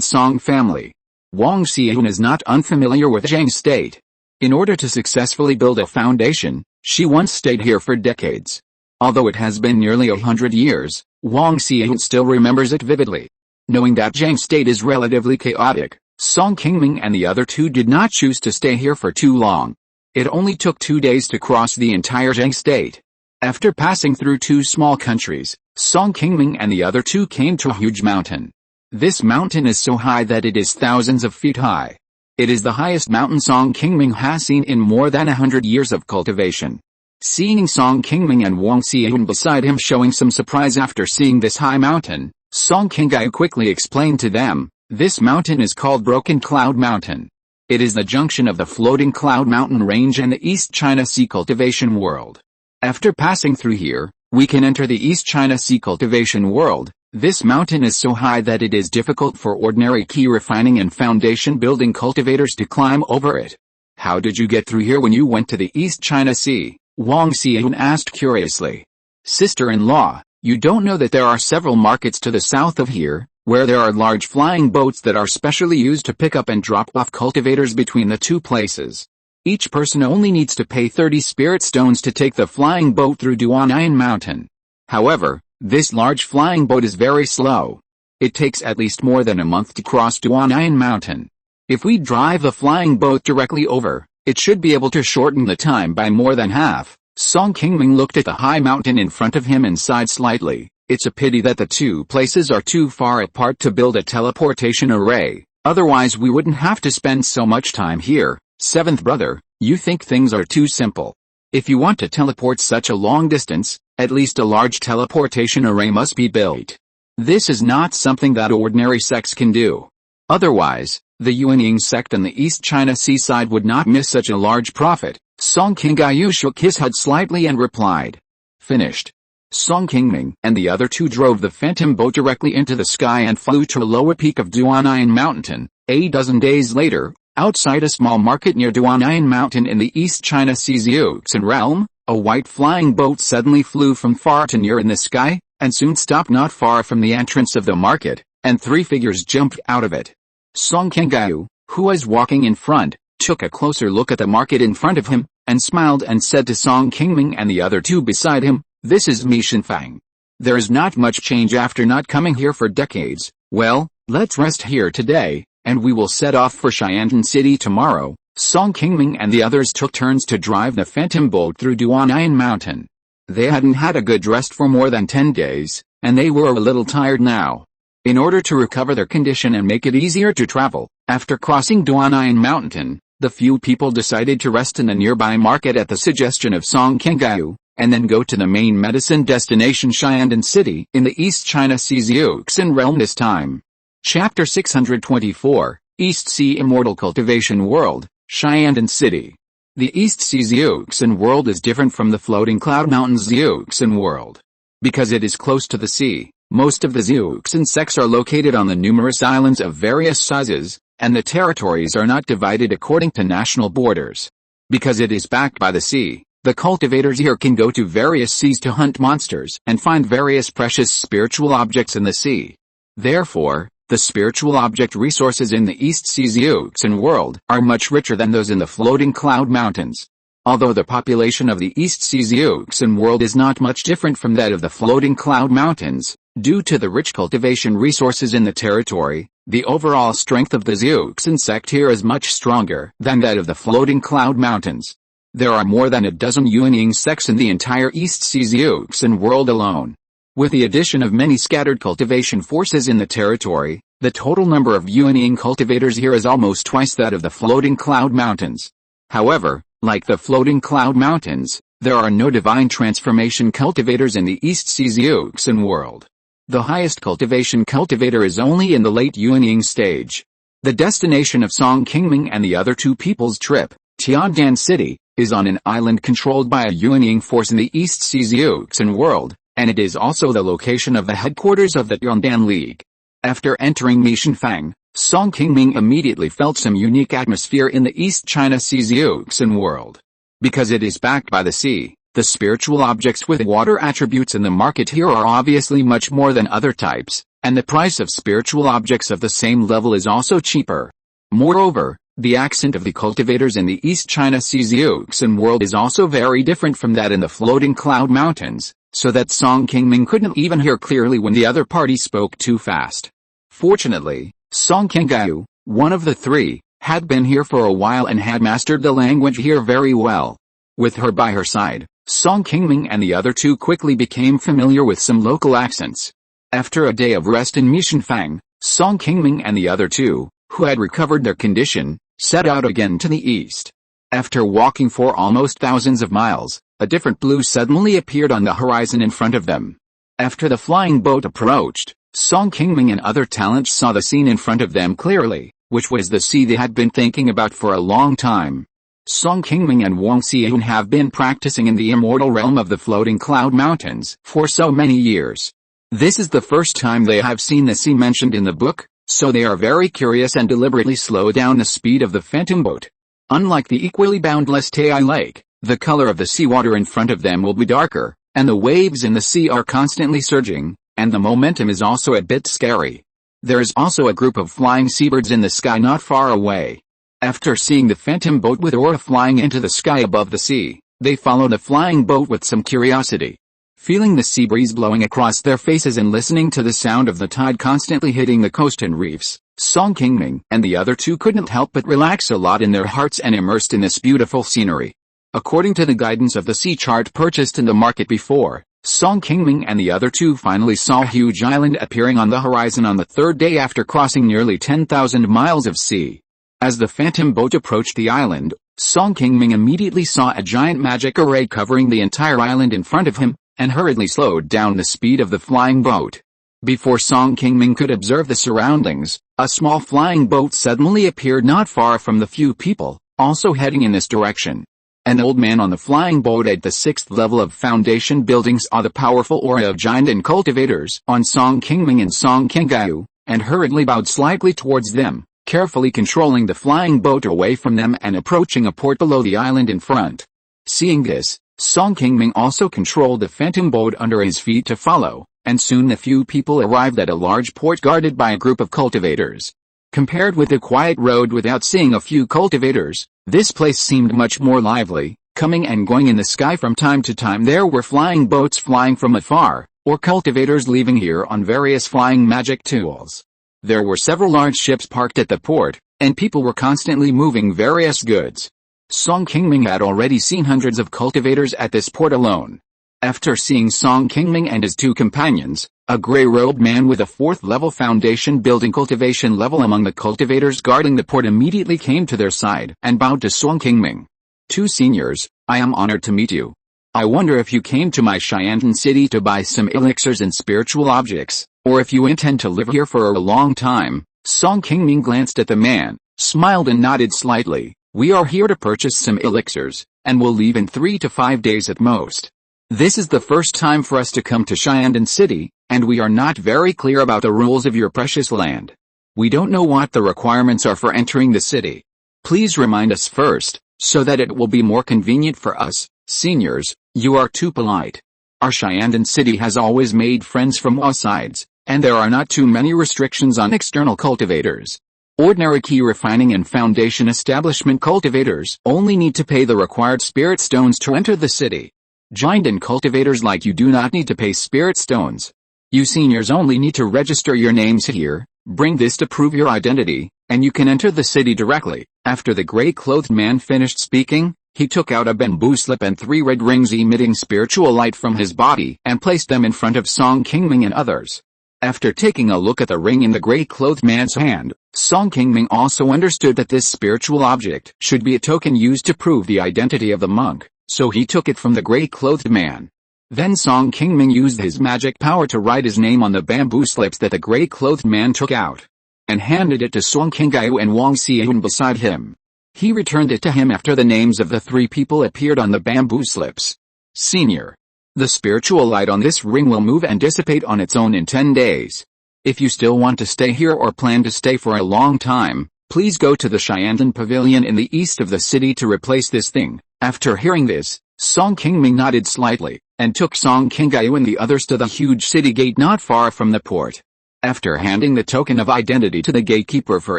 Song family. Wang Xian is not unfamiliar with Zhang State. In order to successfully build a foundation, she once stayed here for decades. Although it has been nearly 100 years, Wang Xian still remembers it vividly. Knowing that Zhang State is relatively chaotic, Song Qingming and the other 2 did not choose to stay here for too long. It only took 2 days to cross the entire Zhang State. After passing through 2 small countries, Song Qingming and the other 2 came to a huge mountain. This mountain is so high that it is thousands of feet high. It is the highest mountain Song Qingming has seen in more than 100 years of cultivation. Seeing Song Qingming and Wang Xian beside him showing some surprise after seeing this high mountain, Song Qingyu quickly explained to them, this mountain is called Broken Cloud Mountain. It is the junction of the floating Cloud Mountain range and the East China Sea cultivation world. After passing through here, we can enter the East China Sea cultivation world. This mountain is so high that it is difficult for ordinary Qi refining and foundation building cultivators to climb over it. How did you get through here when you went to the East China Sea? Wang Xian asked curiously. Sister-in-law, you don't know that there are several markets to the south of here, where there are large flying boats that are specially used to pick up and drop off cultivators between the 2 places. Each person only needs to pay 30 spirit stones to take the flying boat through Duanyang Mountain. However, this large flying boat is very slow. It takes at least more than a month to cross Duanyang Mountain. If we drive the flying boat directly over, it should be able to shorten the time by more than half. Song Qingming looked at the high mountain in front of him and sighed slightly. It's a pity that the 2 places are too far apart to build a teleportation array, otherwise we wouldn't have to spend so much time here. 7th brother, you think things are too simple. If you want to teleport such a long distance, at least a large teleportation array must be built. This is not something that ordinary sects can do. Otherwise, the Yuanying sect on the East China seaside would not miss such a large profit. Song Qingyu shook his head slightly and replied. Finished. Song Qingming and the other two drove the phantom boat directly into the sky and flew to the lower peak of Unyielding Mountain. A dozen days later, outside a small market near Unyielding Mountain in the East China Sea's Yuxin realm, a white flying boat suddenly flew from far to near in the sky, and soon stopped not far from the entrance of the market, and three figures jumped out of it. Song Qingming, who was walking in front, took a closer look at the market in front of him, and smiled and said to Song Qingming and the other two beside him, "This is Mishanfang. There is not much change after not coming here for decades. Well, let's rest here today, and we will set off for Xiandan City tomorrow." Song Qingming and the others took turns to drive the phantom boat through Unyielding Mountain. They hadn't had a good rest for more than 10 days, and they were a little tired now. In order to recover their condition and make it easier to travel, after crossing Unyielding Mountain, the few people decided to rest in the nearby market at the suggestion of Song Qingming, and then go to the main medicine destination Xiandan City in the East China Sea's Yuxin realm this time. Chapter 624, East Sea Immortal Cultivation World, Xiandan City. The East Sea's Yuxin world is different from the floating cloud mountains Yuxin world. Because it is close to the sea, most of the Yuxin sects are located on the numerous islands of various sizes, and the territories are not divided according to national borders. Because it is backed by the sea, the cultivators here can go to various seas to hunt monsters and find various precious spiritual objects in the sea. Therefore, the spiritual object resources in the East Sea's Yuxin world are much richer than those in the floating cloud mountains. Although the population of the East Sea's Yuxin world is not much different from that of the floating cloud mountains, due to the rich cultivation resources in the territory, the overall strength of the Yuxin sect here is much stronger than that of the floating cloud mountains. There are more than a dozen unyielding sects in the entire East Sea's Yuxin world alone. With the addition of many scattered cultivation forces in the territory, the total number of unyielding cultivators here is almost twice that of the floating cloud mountains. However, like the floating cloud mountains, there are no divine transformation cultivators in the East Sea's Yuxin world. The highest cultivation cultivator is only in the late unyielding stage. The destination of Song Qingming and the other two people's trip, Xiandan City, is on an island controlled by a unyielding force in the East Sea's Yuxin world, and it is also the location of the headquarters of the Yondan League. After entering Mishanfang, Song Qingming immediately felt some unique atmosphere in the East China Sea's Yuxin world. Because it is backed by the sea, the spiritual objects with water attributes in the market here are obviously much more than other types, and the price of spiritual objects of the same level is also cheaper. Moreover, the accent of the cultivators in the East China Sea's Yuxin world is also very different from that in the floating cloud mountains, so that Song Qingming couldn't even hear clearly when the other party spoke too fast. Fortunately, Song Qingming, one of the three, had been here for a while and had mastered the language here very well. With her by her side, Song Qingming and the other two quickly became familiar with some local accents. After a day of rest in Mishanfang, Song Qingming and the other two, who had recovered their condition, set out again to the east. After walking for almost thousands of miles, a different blue suddenly appeared on the horizon in front of them. After the flying boat approached, Song Qingming and other talents saw the scene in front of them clearly, which was the sea they had been thinking about for a long time. Song Qingming and Wang Xian have been practicing in the immortal realm of the floating cloud mountains for so many years. This is the first time they have seen the sea mentioned in the book, so they are very curious and deliberately slow down the speed of the phantom boat. Unlike the equally boundless Tai Lake, the color of the seawater in front of them will be darker, and the waves in the sea are constantly surging, and the momentum is also a bit scary. There is also a group of flying seabirds in the sky not far away. After seeing the phantom boat with aura flying into the sky above the sea, they follow the flying boat with some curiosity. Feeling the sea breeze blowing across their faces and listening to the sound of the tide constantly hitting the coast and reefs, Song Qingming and the other two couldn't help but relax a lot in their hearts and immersed in this beautiful scenery. According to the guidance of the sea chart purchased in the market before, Song Qingming and the other two finally saw a huge island appearing on the horizon on the third day after crossing nearly 10,000 miles of sea. As the phantom boat approached the island, Song Qingming immediately saw a giant magic array covering the entire island in front of him, and hurriedly slowed down the speed of the flying boat. Before Song Qingming could observe the surroundings, a small flying boat suddenly appeared not far from the few people, also heading in this direction. An old man on the flying boat at the 6th level of foundation building saw the powerful aura of giant and cultivators on Song Qingming and Song Qingming, and hurriedly bowed slightly towards them, carefully controlling the flying boat away from them and approaching a port below the island in front. Seeing this, Song Qingming also controlled the phantom boat under his feet to follow, and soon a few people arrived at a large port guarded by a group of cultivators. Compared with the quiet road without seeing a few cultivators, this place seemed much more lively, coming and going in the sky from time to time. There were flying boats flying from afar, or cultivators leaving here on various flying magic tools. There were several large ships parked at the port, and people were constantly moving various goods. Song Qingming had already seen hundreds of cultivators at this port alone. After seeing Song Qingming and his two companions, a gray-robed man with a 4th-level foundation building cultivation level among the cultivators guarding the port immediately came to their side and bowed to Song Qingming. "Two seniors, I am honored to meet you. I wonder if you came to my Xiandan city to buy some elixirs and spiritual objects, or if you intend to live here for a long time." Song Qingming glanced at the man, smiled and nodded slightly. "We are here to purchase some elixirs, and will leave in 3 to 5 days at most. This is the first time for us to come to Xiandan City, and we are not very clear about the rules of your precious land. We don't know what the requirements are for entering the city. Please remind us first, so that it will be more convenient for us. Seniors, you are too polite. Our Xiandan City has always made friends from all sides, and there are not too many restrictions on external cultivators. Ordinary Qi Refining and Foundation Establishment cultivators only need to pay the required spirit stones to enter the city. Giant and cultivators like you do not need to pay spirit stones. You seniors only need to register your names here, bring this to prove your identity, and you can enter the city directly." After the gray-clothed man finished speaking, he took out a bamboo slip and 3 red rings emitting spiritual light from his body and placed them in front of Song Qingming and others. After taking a look at the ring in the gray-clothed man's hand, Song Qingming also understood that this spiritual object should be a token used to prove the identity of the monk, so he took it from the gray-clothed man. Then Song Qingming used his magic power to write his name on the bamboo slips that the gray-clothed man took out, and handed it to Song Qingming and Wang Xian beside him. He returned it to him after the names of the 3 people appeared on the bamboo slips. "Senior, the spiritual light on this ring will move and dissipate on its own in 10 days. If you still want to stay here or plan to stay for a long time, please go to the Xiandan Pavilion in the east of the city to replace this thing." After hearing this, Song Qingming nodded slightly, and took Song Qingming and the others to the huge city gate not far from the port. After handing the token of identity to the gatekeeper for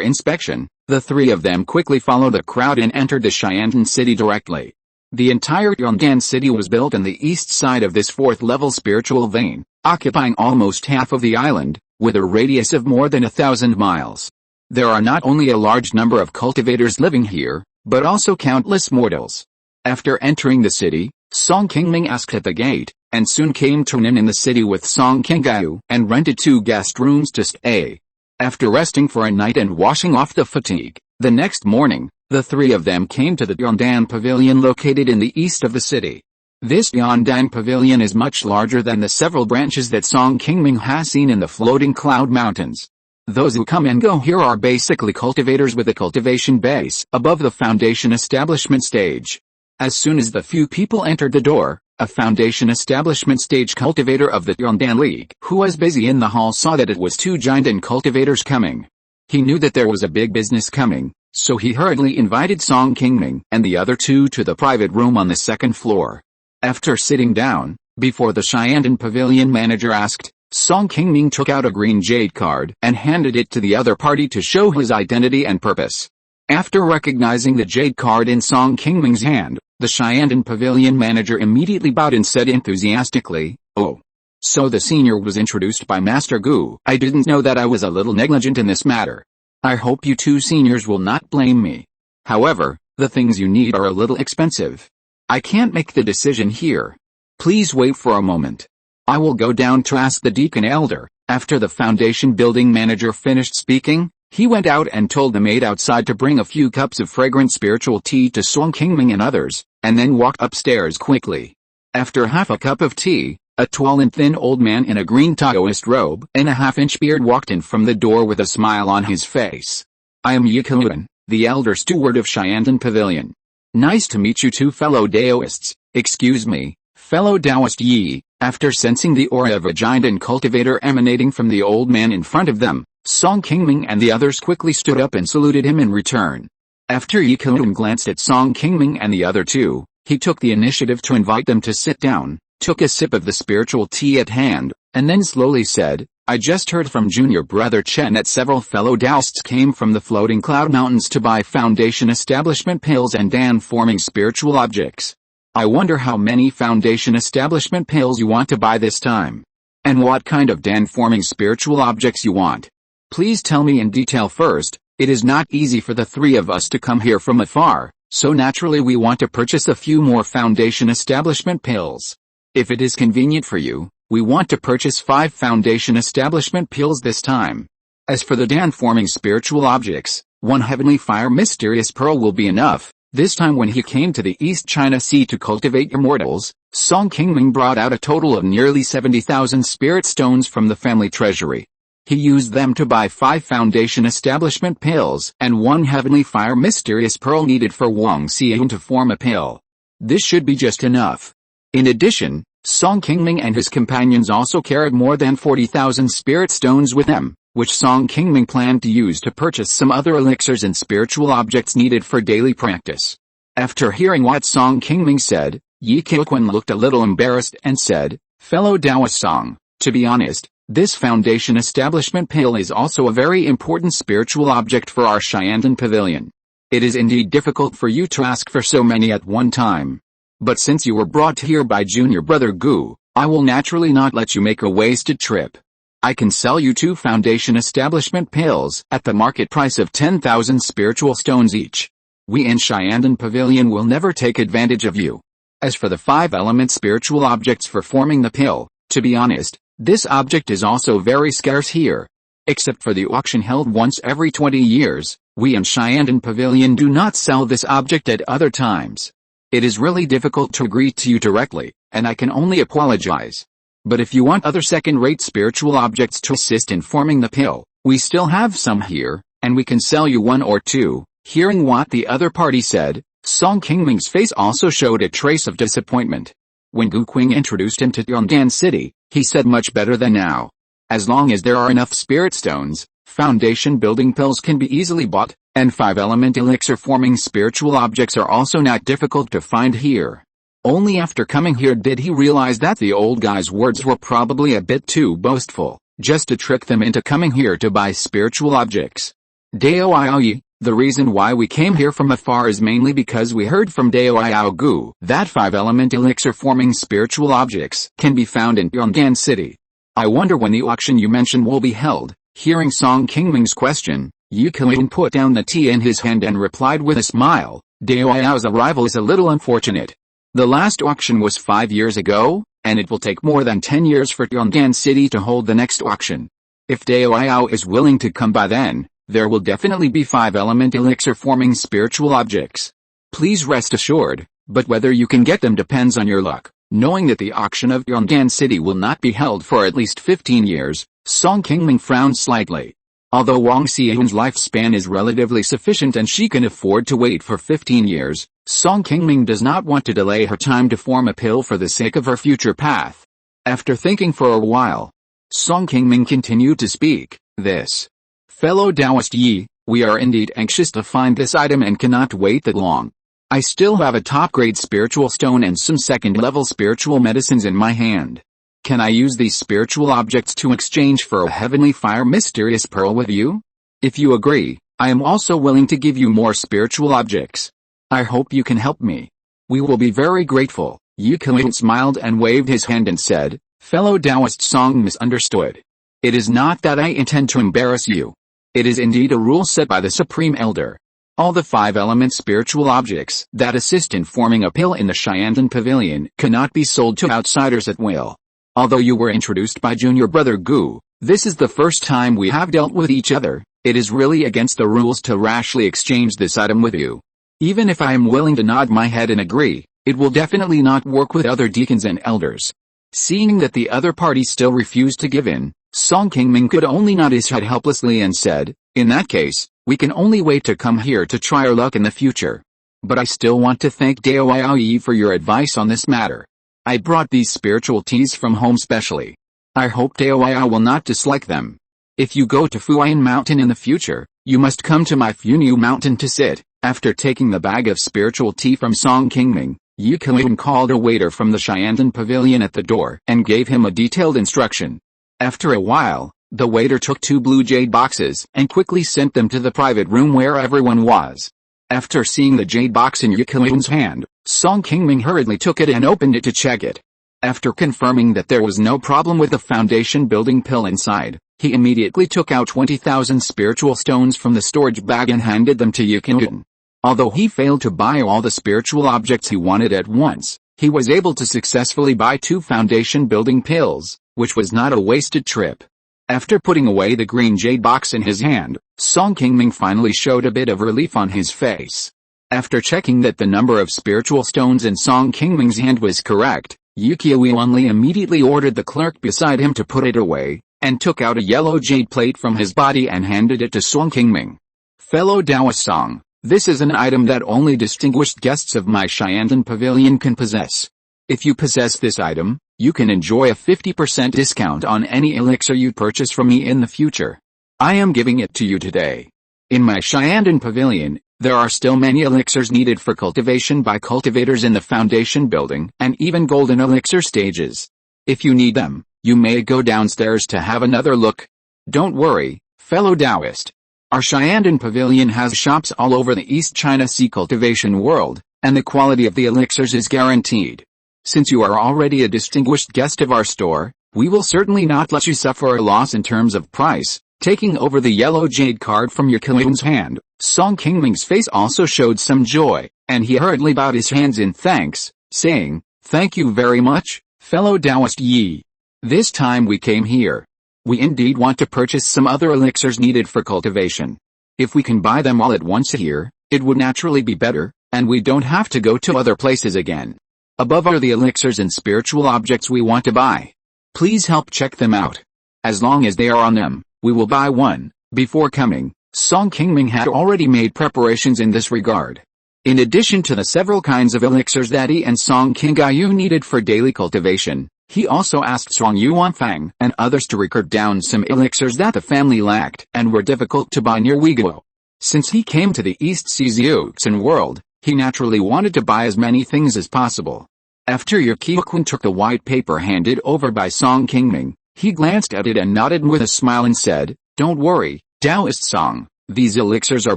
inspection, the 3 of them quickly followed the crowd and entered the Xiandan city directly. The entire Yondan city was built on the east side of this 4th-level spiritual vein, occupying almost half of the island, with a radius of more than 1,000 miles. There are not only a large number of cultivators living here, but also countless mortals. After entering the city, Song Qingming asked at the gate, and soon came to an inn in the city with Song Qingming and rented 2 guest rooms to stay. After resting for a night and washing off the fatigue, the next morning, the 3 of them came to the Yondan Pavilion located in the east of the city. This Yondan Pavilion is much larger than the several branches that Song Qingming has seen in the floating cloud mountains. Those who come and go here are basically cultivators with a cultivation base above the foundation establishment stage. As soon as the few people entered the door, a foundation establishment stage cultivator of the Yondan League, who was busy in the hall, saw that it was 2 giant and cultivators coming. He knew that there was a big business coming, so he hurriedly invited Song Qingming and the other 2 to the private room on the 2nd floor. After sitting down, before the Xiandan Pavilion manager asked, Song Qingming took out a green jade card and handed it to the other party to show his identity and purpose. After recognizing the jade card in Song Qingming's hand, the Xiandan Pavilion manager immediately bowed and said enthusiastically, "Oh. So the senior was introduced by Master Gu. I didn't know that. I was a little negligent in this matter. I hope you 2 seniors will not blame me. However, the things you need are a little expensive. I can't make the decision here. Please wait for a moment. I will go down to ask the deacon elder." After the foundation building manager finished speaking, he went out and told the maid outside to bring a few cups of fragrant spiritual tea to Song Qingming and others, and then walked upstairs quickly. After half a cup of tea, a tall and thin old man in a green Taoist robe and a half-inch beard walked in from the door with a smile on his face. "I am Yikiluan, the elder steward of Xiandan Pavilion. Nice to meet you two fellow Daoists. Excuse me, fellow Taoist Yi. After sensing the aura of a giant and cultivator emanating from the old man in front of them, Song Qingming and the others quickly stood up and saluted him in return. After Yi Qiluan glanced at Song Qingming and the other two, he took the initiative to invite them to sit down, took a sip of the spiritual tea at hand, and then slowly said, I just heard from junior brother Chen that several fellow Taoists came from the floating cloud mountains to buy foundation establishment pills and Dan-forming spiritual objects. I wonder how many foundation establishment pills you want to buy this time. And what kind of Dan-forming spiritual objects you want. Please tell me in detail first. It is not easy for the three of us to come here from afar, so naturally we want to purchase a few more foundation establishment pills. If it is convenient for you, we want to purchase 5 foundation establishment pills this time. As for the Dan-forming spiritual objects, 1 heavenly fire mysterious pearl will be enough. This time when he came to the East China Sea to cultivate immortals, Song Qingming brought out a total of nearly 70,000 spirit stones from the family treasury. He used them to buy 5 foundation establishment pills and 1 heavenly fire mysterious pearl needed for Wang Xian to form a pill. This should be just enough. In addition, Song Qingming and his companions also carried more than 40,000 spirit stones with them, which Song Qingming planned to use to purchase some other elixirs and spiritual objects needed for daily practice. After hearing what Song Qingming said, Yi Qiluan looked a little embarrassed and said, Fellow Taoist Song, to be honest, this foundation establishment pill is also a very important spiritual object for our Shandan pavilion. It is indeed difficult for you to ask for so many at one time. But since you were brought here by junior brother Gu, I will naturally not let you make a wasted trip. I can sell you 2 foundation establishment pills at the market price of 10,000 spiritual stones each. We in Shandan Pavilion will never take advantage of you. As for the 5 element spiritual objects for forming the pill, to be honest, this object is also very scarce here. Except for the auction held once every 20 years, we in Shandan Pavilion do not sell this object at other times. It is really difficult to agree to you directly, and I can only apologize. But if you want other second-rate spiritual objects to assist in forming the pill, we still have some here, and we can sell you 1 or 2. Hearing what the other party said, Song Qingming's face also showed a trace of disappointment. When Gu Qing introduced him to Yong'an City, he said much better than now. As long as there are enough spirit stones, foundation building pills can be easily bought, and 5-element elixir-forming spiritual objects are also not difficult to find here. Only after coming here did he realize that the old guy's words were probably a bit too boastful, just to trick them into coming here to buy spiritual objects. Dao Iao, the reason why we came here from afar is mainly because we heard from Dao Iao Gu that 5-element elixir-forming spiritual objects can be found in Yong'an City. I wonder when the auction you mentioned will be held. Hearing Song Qingming's question, Yi Qiluan put down the tea in his hand and replied with a smile, Dao Iao's arrival is a little unfortunate. The last auction was 5 years ago, and it will take more than 10 years for Yong'an City to hold the next auction. If Dao Iao is willing to come by then, there will definitely be 5-element elixir-forming spiritual objects. Please rest assured, but whether you can get them depends on your luck. Knowing that the auction of Yong'an City will not be held for at least 15 years, Song Qingming frowned slightly. Although Wang Xian's lifespan is relatively sufficient and she can afford to wait for 15 years, Song Qingming does not want to delay her time to form a pill for the sake of her future path. After thinking for a while, Song Qingming continued to speak, This fellow Taoist Yi, we are indeed anxious to find this item and cannot wait that long. I still have a top-grade spiritual stone and some second-level spiritual medicines in my hand. Can I use these spiritual objects to exchange for a heavenly fire mysterious pearl with you? If you agree, I am also willing to give you more spiritual objects. I hope you can help me. We will be very grateful. Yi Qiluan smiled and waved his hand and said, Fellow Taoist Song misunderstood. It is not that I intend to embarrass you. It is indeed a rule set by the Supreme Elder. All the 5-element spiritual objects that assist in forming a pill in the Shandan Pavilion cannot be sold to outsiders at will. Although you were introduced by junior brother Gu, this is the first time we have dealt with each other. It is really against the rules to rashly exchange this item with you. Even if I am willing to nod my head and agree, it will definitely not work with other deacons and elders. Seeing that the other party still refused to give in, Song Qingming could only nod his head helplessly and said, In that case, we can only wait to come here to try our luck in the future. but I still want to thank Dao Yi for your advice on this matter. I brought these spiritual teas from home specially. I hope Dao will not dislike them. If you go to Funiu Mountain in the future, you must come to my Funiu Mountain to sit." After taking the bag of spiritual tea from Song Qingming, Qingming called a waiter from the Xiandan pavilion at the door and gave him a detailed instruction. After a while, the waiter took 2 blue jade boxes and quickly sent them to the private room where everyone was. After seeing the jade box in Qingming's hand, Song Qingming hurriedly took it and opened it to check it. After confirming that there was no problem with the foundation building pill inside, he immediately took out 20,000 spiritual stones from the storage bag and handed them to Qingming. Although he failed to buy all the spiritual objects he wanted at once, he was able to successfully buy 2 foundation building pills, which was not a wasted trip. After putting away the green jade box in his hand, Song Qingming finally showed a bit of relief on his face. After checking that the number of spiritual stones in Song Qingming's hand was correct, Qingming immediately ordered the clerk beside him to put it away, and took out a yellow jade plate from his body and handed it to Song Qingming. "Fellow Taoist Song, this is an item that only distinguished guests of my Xiandan pavilion can possess. If you possess this item, you can enjoy a 50% discount on any elixir you purchase from me in the future. I am giving it to you today. In my Xiandan pavilion, there are still many elixirs needed for cultivation by cultivators in the foundation building and even golden elixir stages. If you need them, you may go downstairs to have another look. Don't worry, fellow Taoist. Our Xiandan pavilion has shops all over the East China Sea cultivation world, and the quality of the elixirs is guaranteed. Since you are already a distinguished guest of our store, we will certainly not let you suffer a loss in terms of price." Taking over the yellow jade card from Qingming's hand, Song Qingming's face also showed some joy, and he hurriedly bowed his hands in thanks, saying, "Thank you very much, fellow Taoist Yi. This time we came here. We indeed want to purchase some other elixirs needed for cultivation. If we can buy them all at once here, it would naturally be better, and we don't have to go to other places again. Above are the elixirs and spiritual objects we want to buy. Please help check them out. As long as they are on them, we will buy one." Before coming, Song Qingming had already made preparations in this regard. In addition to the several kinds of elixirs that he and Song Qingming needed for daily cultivation, he also asked Song Yuanfang and others to record down some elixirs that the family lacked and were difficult to buy near Uyguo. Since he came to the East Xiuxian world, he naturally wanted to buy as many things as possible. After Qingming took the white paper handed over by Song Qingming, he glanced at it and nodded with a smile and said, "Don't worry, Taoist Song, these elixirs are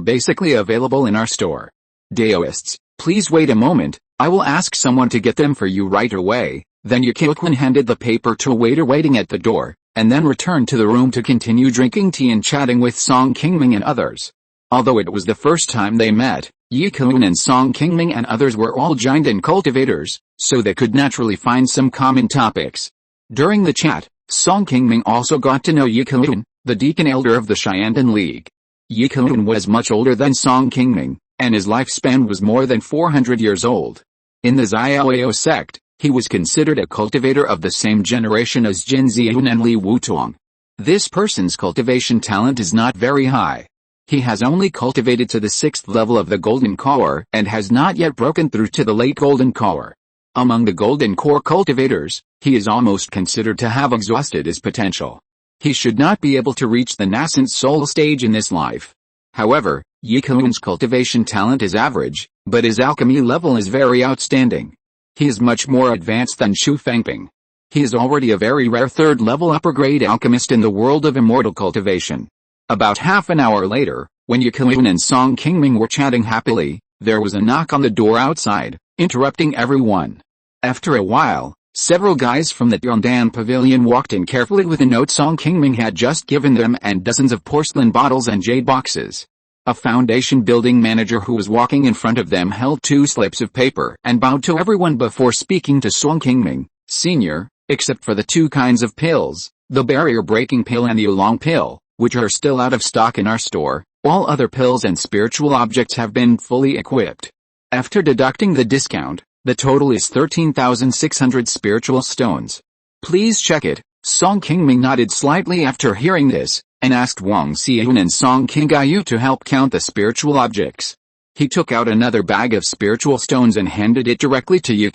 basically available in our store. Taoists, please wait a moment, I will ask someone to get them for you right away." Then Qingming handed the paper to a waiter waiting at the door, and then returned to the room to continue drinking tea and chatting with Song Qingming and others. Although it was the first time they met, Qingming and Song Qingming and others were all Xiandan cultivators, so they could naturally find some common topics. During the chat, Song Qingming also got to know Qingming, the deacon elder of the Xiandan League. Qingming was much older than Song Qingming, and his lifespan was more than 400 years old. In the Xiaoyao sect, he was considered a cultivator of the same generation as Jin Ziyun and Li Wutuang. This person's cultivation talent is not very high. He has only cultivated to the 6th level of the Golden Core and has not yet broken through to the late Golden Core. Among the Golden Core cultivators, he is almost considered to have exhausted his potential. He should not be able to reach the nascent soul stage in this life. However, Qingming's cultivation talent is average, but his alchemy level is very outstanding. He is much more advanced than Xu Fengping. He is already a very rare 3rd level upper grade alchemist in the world of immortal cultivation. About half an hour later, when Qingming and Song Qingming were chatting happily, there was a knock on the door outside, interrupting everyone. After a while, several guys from the Xiandan pavilion walked in carefully with a note Song Qingming had just given them and dozens of porcelain bottles and jade boxes. A foundation building manager who was walking in front of them held 2 slips of paper and bowed to everyone before speaking to Song Qingming, Senior, except for the 2 kinds of pills, the barrier-breaking pill and the oolong pill, which are still out of stock in our store. All other pills and spiritual objects have been fully equipped. After deducting the discount, the total is 13,600 spiritual stones. Please check it. Song Qingming nodded slightly after hearing this, and asked Wang Xian and Song Qingming to help count the spiritual objects. He took out another bag of spiritual stones and handed it directly to Yi.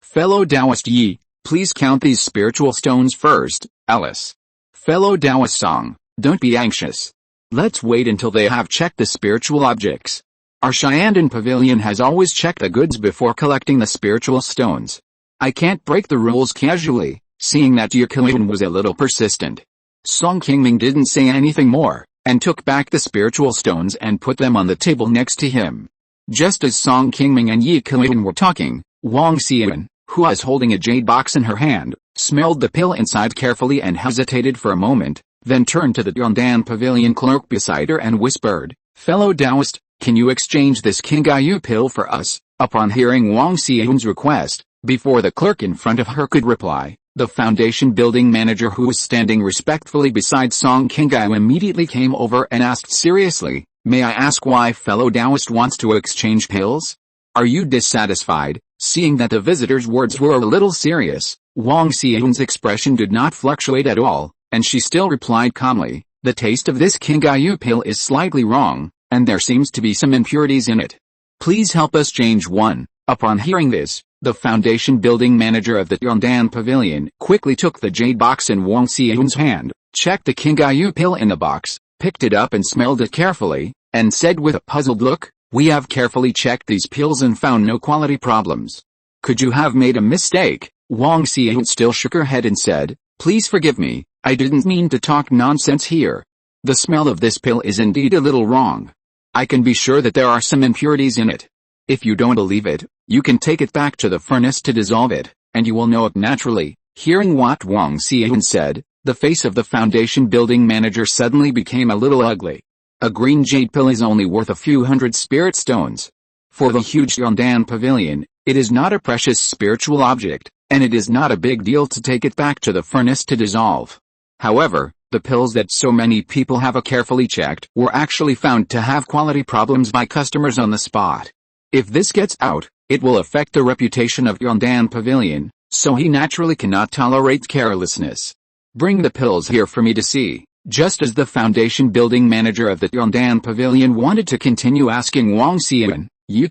Fellow Taoist Yi, please count these spiritual stones first, Alice. Fellow Taoist Song, don't be anxious. Let's wait until they have checked the spiritual objects. Our Shyandon Pavilion has always checked the goods before collecting the spiritual stones. I can't break the rules casually, seeing that Yi was a little persistent. Song Qingming didn't say anything more, and took back the spiritual stones and put them on the table next to him. Just as Song Qingming and Yi were talking, Wang Xian, who was holding a jade box in her hand, smelled the pill inside carefully and hesitated for a moment, then turned to the Yondan Pavilion clerk beside her and whispered, "Fellow Taoist, can you exchange this Qingming pill for us?" Upon hearing Wang Xian's request, before the clerk in front of her could reply, the foundation building manager who was standing respectfully beside Song Qingming immediately came over and asked seriously, "May I ask why fellow Taoist wants to exchange pills? Are you dissatisfied?" Seeing that the visitor's words were a little serious, Wang Xian's expression did not fluctuate at all, and she still replied calmly, "The taste of this Qingming pill is slightly wrong, and there seems to be some impurities in it. Please help us change one." Upon hearing this, the foundation building manager of the Yondan Pavilion quickly took the jade box in Wang Xian's hand, checked the Qingming pill in the box, picked it up and smelled it carefully, and said with a puzzled look, "We have carefully checked these pills and found no quality problems. Could you have made a mistake?" Wang Xian still shook her head and said, "Please forgive me, I didn't mean to talk nonsense here. The smell of this pill is indeed a little wrong. I can be sure that there are some impurities in it. If you don't believe it, you can take it back to the furnace to dissolve it, and you will know it naturally." Hearing what Wang Xian said, the face of the foundation building manager suddenly became a little ugly. A green jade pill is only worth a few hundred spirit stones. For the huge Yondan Pavilion, it is not a precious spiritual object, and it is not a big deal to take it back to the furnace to dissolve. However, the pills that so many people have carefully checked were actually found to have quality problems by customers on the spot. If this gets out, it will affect the reputation of Yondan Pavilion, so he naturally cannot tolerate carelessness. "Bring the pills here for me to see." Just as the foundation building manager of the Yondan Pavilion wanted to continue asking Wang Xian, Yi,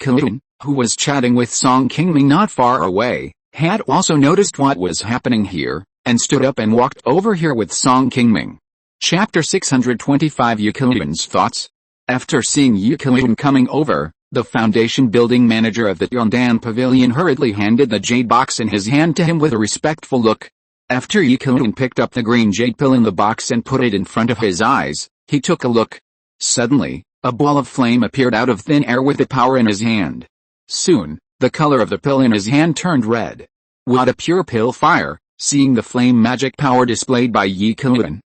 who was chatting with Song Qingming not far away, had also noticed what was happening here, and stood up and walked over here with Song Qingming. Chapter 625 Yi's Thoughts. After seeing Yi coming over, the foundation building manager of the Yondan Pavilion hurriedly handed the jade box in his hand to him with a respectful look. After Yi picked up the green jade pill in the box and put it in front of his eyes, he took a look. Suddenly, a ball of flame appeared out of thin air with the power in his hand. Soon, the color of the pill in his hand turned red. What a pure pill fire! Seeing the flame magic power displayed by Yi,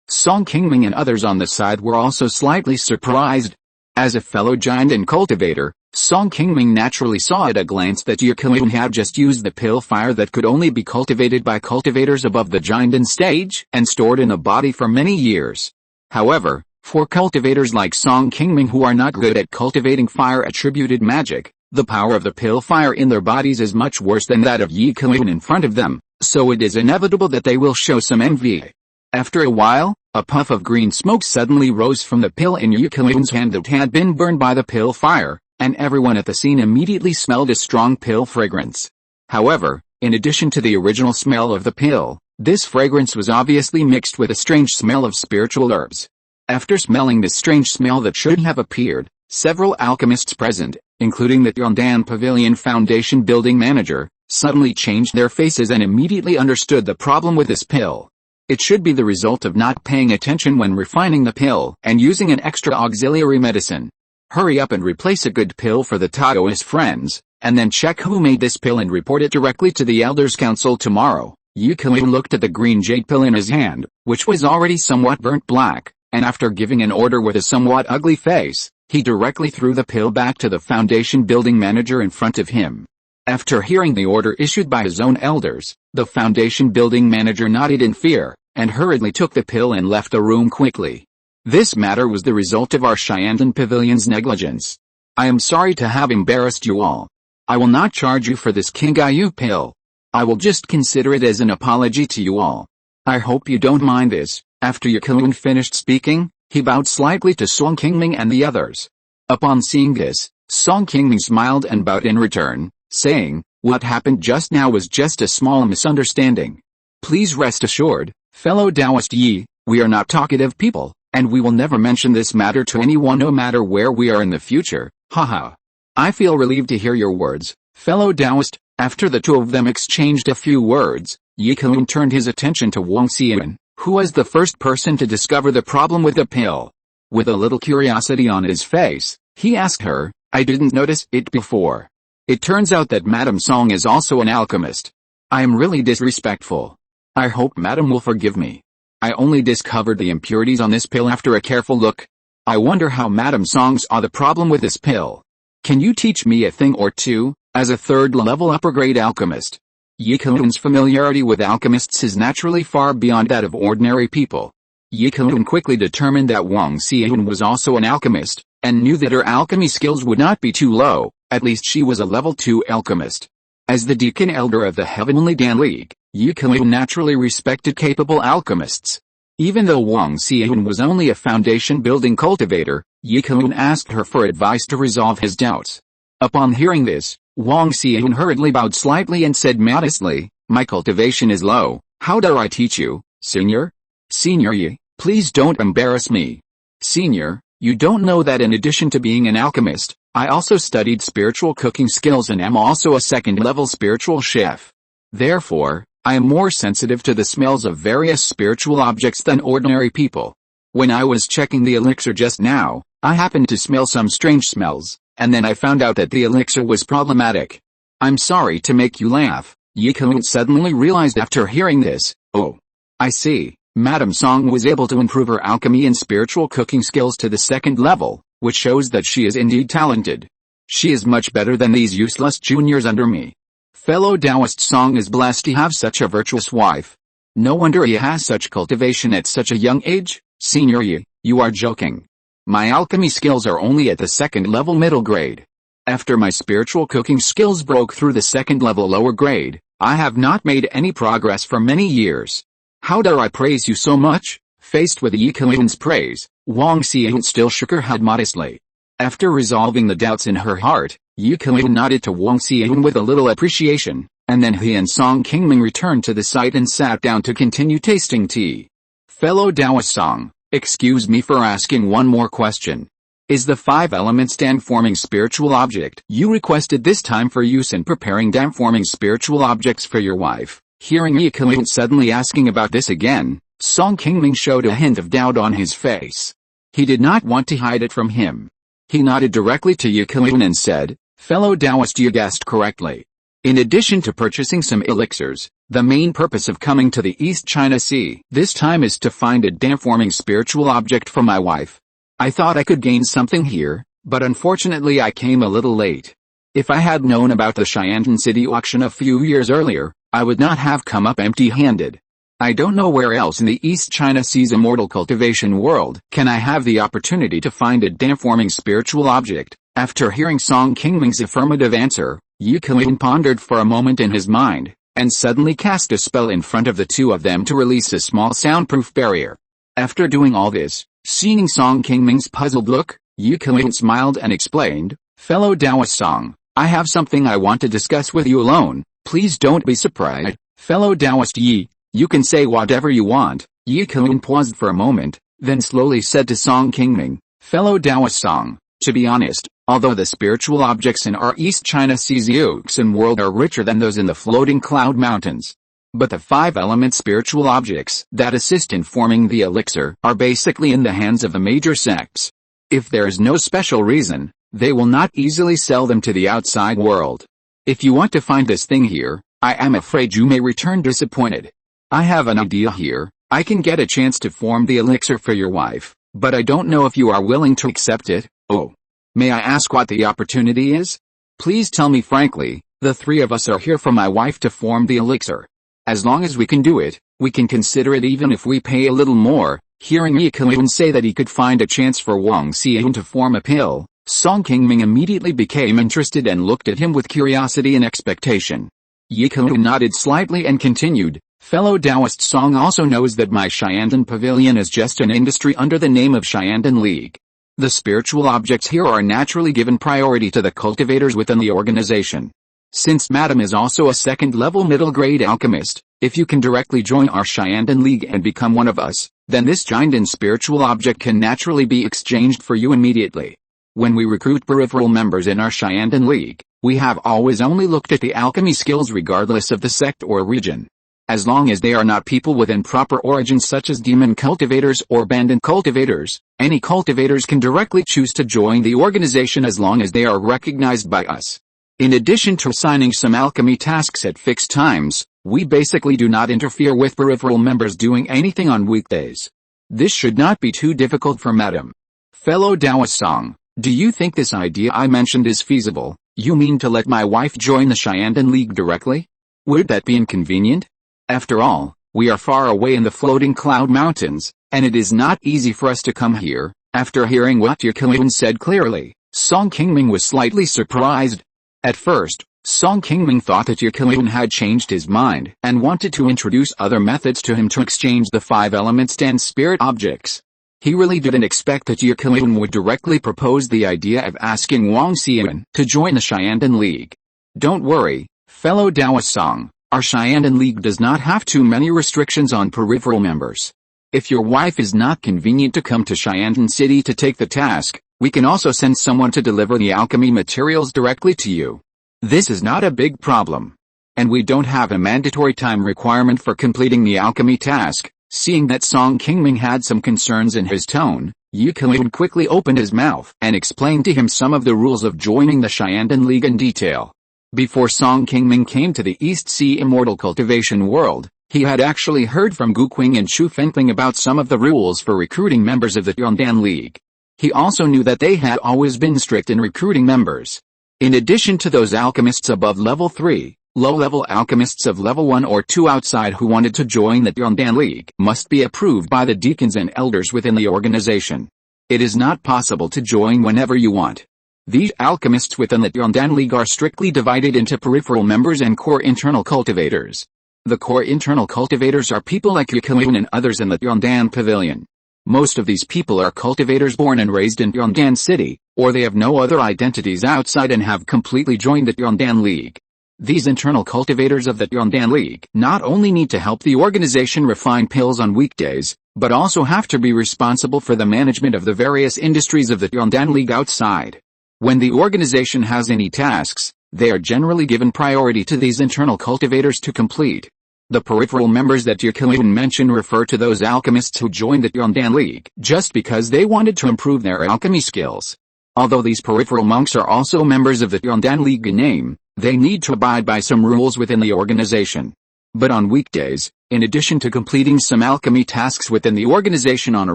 Song Qingming and others on the side were also slightly surprised. As a fellow giant and cultivator, Song Qingming naturally saw at a glance that Yi had just used the pill fire that could only be cultivated by cultivators above the giant stage and stored in a body for many years. However, for cultivators like Song Qingming who are not good at cultivating fire-attributed magic, the power of the pill fire in their bodies is much worse than that of Yi in front of them, so it is inevitable that they will show some envy. After a while, a puff of green smoke suddenly rose from the pill in Yi's hand that had been burned by the pill fire, and everyone at the scene immediately smelled a strong pill fragrance. However, in addition to the original smell of the pill, this fragrance was obviously mixed with a strange smell of spiritual herbs. After smelling this strange smell that shouldn't have appeared, several alchemists present, including the Yondan Pavilion Foundation building manager, suddenly changed their faces and immediately understood the problem with this pill. It should be the result of not paying attention when refining the pill and using an extra auxiliary medicine. Hurry up and replace a good pill for the Taoist friends, and then check who made this pill and report it directly to the Elders' Council tomorrow. Yi looked at the green jade pill in his hand, which was already somewhat burnt black, and after giving an order with a somewhat ugly face, he directly threw the pill back to the foundation building manager in front of him. After hearing the order issued by his own elders, the foundation building manager nodded in fear, and hurriedly took the pill and left the room quickly. This matter was the result of our Shyandon Pavilion's negligence. I am sorry to have embarrassed you all. I will not charge you for this Qingming pill. I will just consider it as an apology to you all. I hope you don't mind this. After Yi finished speaking, he bowed slightly to Song Qingming and the others. Upon seeing this, Song Qingming smiled and bowed in return, saying, "What happened just now was just a small misunderstanding. Please rest assured, fellow Taoist Yi, we are not talkative people, and we will never mention this matter to anyone no matter where we are in the future, haha. I feel relieved to hear your words, fellow Taoist." After the two of them exchanged a few words, Yi Kelun turned his attention to Wang Xian, who was the first person to discover the problem with the pill. With a little curiosity on his face, he asked her, "I didn't notice it before. It turns out that Madame Song is also an alchemist. I am really disrespectful. I hope Madame will forgive me. I only discovered the impurities on this pill after a careful look. I wonder how Madame Song saw the problem with this pill. Can you teach me a thing or two, as a third-level upper-grade alchemist?" Yi Kelun's familiarity with alchemists is naturally far beyond that of ordinary people. Yi Kelun quickly determined that Wang Xian was also an alchemist, and knew that her alchemy skills would not be too low. At least she was a level 2 alchemist. As the deacon elder of the Heavenly Dan League, Yi Kelun naturally respected capable alchemists. Even though Wang Xian was only a foundation-building cultivator, Yi Kelun asked her for advice to resolve his doubts. Upon hearing this, Wang Xian hurriedly bowed slightly and said modestly, "My cultivation is low. How dare I teach you, Senior? Senior Yi, please don't embarrass me. Senior, you don't know that in addition to being an alchemist, I also studied spiritual cooking skills and am also a second-level spiritual chef. Therefore, I am more sensitive to the smells of various spiritual objects than ordinary people. When I was checking the elixir just now, I happened to smell some strange smells, and then I found out that the elixir was problematic. I'm sorry to make you laugh." Yi Kelun suddenly realized after hearing this, "Oh, I see. Madame Song was able to improve her alchemy and spiritual cooking skills to the second level, which shows that she is indeed talented. She is much better than these useless juniors under me. Fellow Taoist Song is blessed to have such a virtuous wife. No wonder he has such cultivation at such a young age." "Senior Yi, you are joking. My alchemy skills are only at the second level middle grade. After my spiritual cooking skills broke through the second level lower grade, I have not made any progress for many years. How dare I praise you so much?" Faced with Yi Kelun's praise, Wang Xian still shook her head modestly. After resolving the doubts in her heart, Yi Kelun nodded to Wang Xian with a little appreciation, and then he and Song Qingming returned to the site and sat down to continue tasting tea. "Fellow Taoist Song, excuse me for asking one more question. Is the 5-element stand-forming spiritual object you requested this time for use in preparing dam-forming spiritual objects for your wife?" Hearing Yi Kelun suddenly asking about this again, Song Qingming showed a hint of doubt on his face. He did not want to hide it from him. He nodded directly to Yi Kelun and said, "Fellow Taoist, you guessed correctly. In addition to purchasing some elixirs, the main purpose of coming to the East China Sea this time is to find a dam-forming spiritual object for my wife. I thought I could gain something here, but unfortunately I came a little late. If I had known about the Xiantan City auction a few years earlier, I would not have come up empty-handed. I don't know where else in the East China Sea's immortal cultivation world can I have the opportunity to find a dam-forming spiritual object." After hearing Song Qingming's affirmative answer, Yi Kelun pondered for a moment in his mind, and suddenly cast a spell in front of the two of them to release a small soundproof barrier. After doing all this, seeing Song Qingming's puzzled look, Yi Kelun smiled and explained, "Fellow Taoist Song, I have something I want to discuss with you alone. Please don't be surprised. Fellow Taoist Yi, you can say whatever you want." Yi Kelun paused for a moment, then slowly said to Song Qingming, "Fellow Taoist Song, to be honest, although the spiritual objects in our East China Sea's Yuxin world are richer than those in the floating cloud mountains, but the 5-element spiritual objects that assist in forming the elixir are basically in the hands of the major sects. If there is no special reason, they will not easily sell them to the outside world. If you want to find this thing here, I am afraid you may return disappointed. I have an idea here. I can get a chance to form the elixir for your wife, but I don't know if you are willing to accept it." "Oh. May I ask what the opportunity is? Please tell me frankly. The three of us are here for my wife to form the elixir. As long as we can do it, we can consider it even if we pay a little more." Hearing Yi Kelun say that he could find a chance for Wang Xian to form a pill, Song Qingming immediately became interested and looked at him with curiosity and expectation. Yi Kelun nodded slightly and continued, "Fellow Taoist Song also knows that my Xiantan Pavilion is just an industry under the name of Xiantan League. The spiritual objects here are naturally given priority to the cultivators within the organization. Since Madam is also a second-level middle-grade alchemist, if you can directly join our Shyandin League and become one of us, then this Shyandin spiritual object can naturally be exchanged for you immediately. When we recruit peripheral members in our Shyandin League, we have always only looked at the alchemy skills regardless of the sect or region. As long as they are not people within proper origins such as demon cultivators or bandit cultivators, any cultivators can directly choose to join the organization as long as they are recognized by us. In addition to assigning some alchemy tasks at fixed times, we basically do not interfere with peripheral members doing anything on weekdays. This should not be too difficult for Madam. Fellow Taoist Song, do you think this idea I mentioned is feasible? You mean to let my wife join the Shyandin League directly? Would that be inconvenient? After all, we are far away in the floating cloud mountains, and it is not easy for us to come here. After hearing what Qingming said clearly, Song Qingming was slightly surprised. At first, Song Qingming thought that Qingming had changed his mind and wanted to introduce other methods to him to exchange the 5 elements and spirit objects. He really didn't expect that Qingming would directly propose the idea of asking Wang Xian to join the Shyandin League. Don't worry, fellow Taoist Song. Our Shyandin League does not have too many restrictions on peripheral members. If your wife is not convenient to come to Shyandin City to take the task, we can also send someone to deliver the alchemy materials directly to you. This is not a big problem. And we don't have a mandatory time requirement for completing the alchemy task. Seeing that Song Qingming had some concerns in his tone, Qingming quickly opened his mouth and explained to him some of the rules of joining the Shyandin League in detail. Before Song Qingming came to the East Sea Immortal Cultivation world, he had actually heard from Gu Qing and Chu Fengling about some of the rules for recruiting members of the Shyandin League. He also knew that they had always been strict in recruiting members. In addition to those alchemists above level 3, low-level alchemists of level 1 or 2 outside who wanted to join the Shyandin League must be approved by the deacons and elders within the organization. It is not possible to join whenever you want. These alchemists within the Shyandin League are strictly divided into peripheral members and core internal cultivators. The core internal cultivators are people like Qingming and others in the Shyandin Pavilion. Most of these people are cultivators born and raised in Shyandin City, or they have no other identities outside and have completely joined the Shyandin League. These internal cultivators of the Shyandin League not only need to help the organization refine pills on weekdays, but also have to be responsible for the management of the various industries of the Shyandin League outside. When the organization has any tasks, they are generally given priority to these internal cultivators to complete. The peripheral members that Qingming mentioned refer to those alchemists who joined the Shyandin League just because they wanted to improve their alchemy skills. Although these peripheral monks are also members of the Shyandin League in name, they need to abide by some rules within the organization. But on weekdays, in addition to completing some alchemy tasks within the organization on a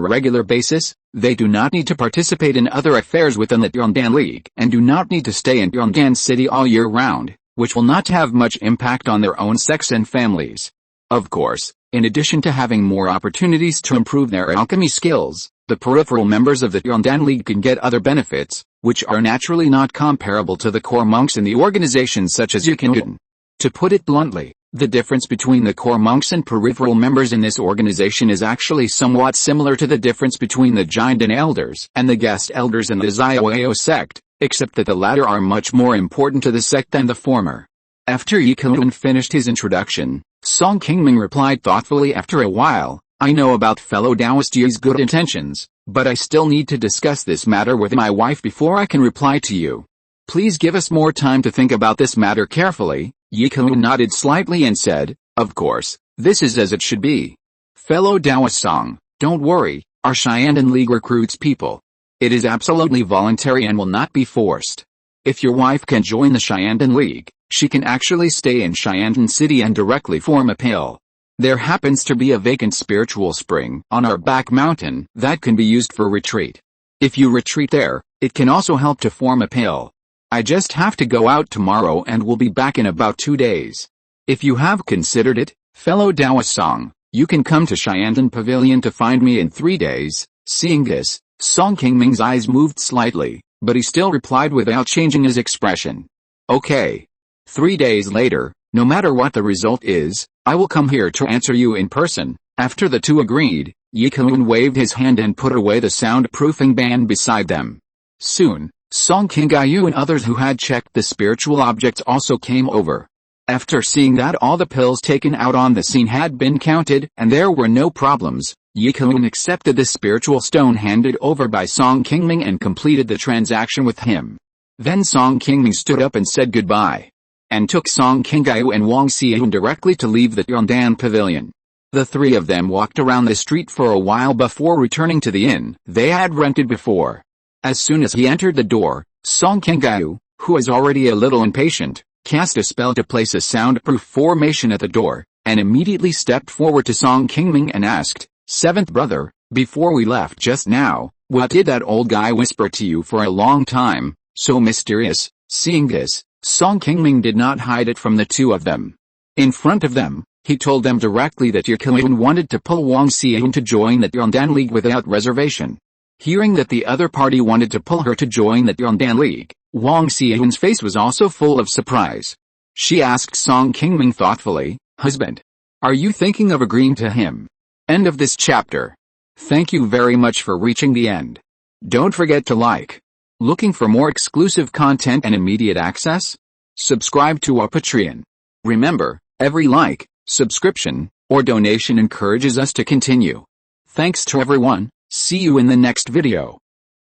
regular basis, they do not need to participate in other affairs within the Shyandin League and do not need to stay in Shyandin City all year round, which will not have much impact on their own sects and families. Of course, in addition to having more opportunities to improve their alchemy skills, the peripheral members of the Shyandin League can get other benefits, which are naturally not comparable to the core monks in the organization such as Qingming. To put it bluntly, the difference between the core monks and peripheral members in this organization is actually somewhat similar to the difference between the Shyandin elders and the guest elders in the Xiaoyao sect, except that the latter are much more important to the sect than the former. After Qingming finished his introduction, Song Qingming replied thoughtfully after a while, I know about fellow Taoist Yi's good intentions, but I still need to discuss this matter with my wife before I can reply to you. Please give us more time to think about this matter carefully. Qingming nodded slightly and said, of course, this is as it should be. Fellow Taoist Song, don't worry, our Shyandin League recruits people. It is absolutely voluntary and will not be forced. If your wife can join the Shyandin League, she can actually stay in Shyandin City and directly form a pill. There happens to be a vacant spiritual spring on our back mountain that can be used for retreat. If you retreat there, it can also help to form a pill. I just have to go out tomorrow and will be back in about 2 days. If you have considered it, fellow Taoist Song, you can come to Shyandin Pavilion to find me in 3 days. Seeing this, Song Qingming's eyes moved slightly, but he still replied without changing his expression. Okay. 3 days later, no matter what the result is, I will come here to answer you in person. After the two agreed, Yikelun waved his hand and put away the soundproofing band beside them. Soon, Song Qingyu and others who had checked the spiritual objects also came over. After seeing that all the pills taken out on the scene had been counted and there were no problems, Yikelun accepted the spiritual stone handed over by Song Qingming and completed the transaction with him. Then Song Qingming stood up and said goodbye, and took Song Qingyu and Wang Xian directly to leave the Yondan pavilion. The three of them walked around the street for a while before returning to the inn they had rented before. As soon as he entered the door, Song Qingyu, who was already a little impatient, cast a spell to place a soundproof formation at the door, and immediately stepped forward to Song Qingming and asked, "Seventh brother, before we left just now, what did that old guy whisper to you for a long time, so mysterious?" Seeing this, Song Qingming did not hide it from the two of them. In front of them, he told them directly that Yikelun wanted to pull Wang Xian to join the Yondan League without reservation. Hearing that the other party wanted to pull her to join the Yondan League, Wang Xian's face was also full of surprise. She asked Song Qingming thoughtfully, "Husband, are you thinking of agreeing to him?" End of this chapter. Thank you very much for reaching the end. Don't forget to like. Looking for more exclusive content and immediate access? Subscribe to our Patreon. Remember, every like, subscription, or donation encourages us to continue. Thanks to everyone. See you in the next video.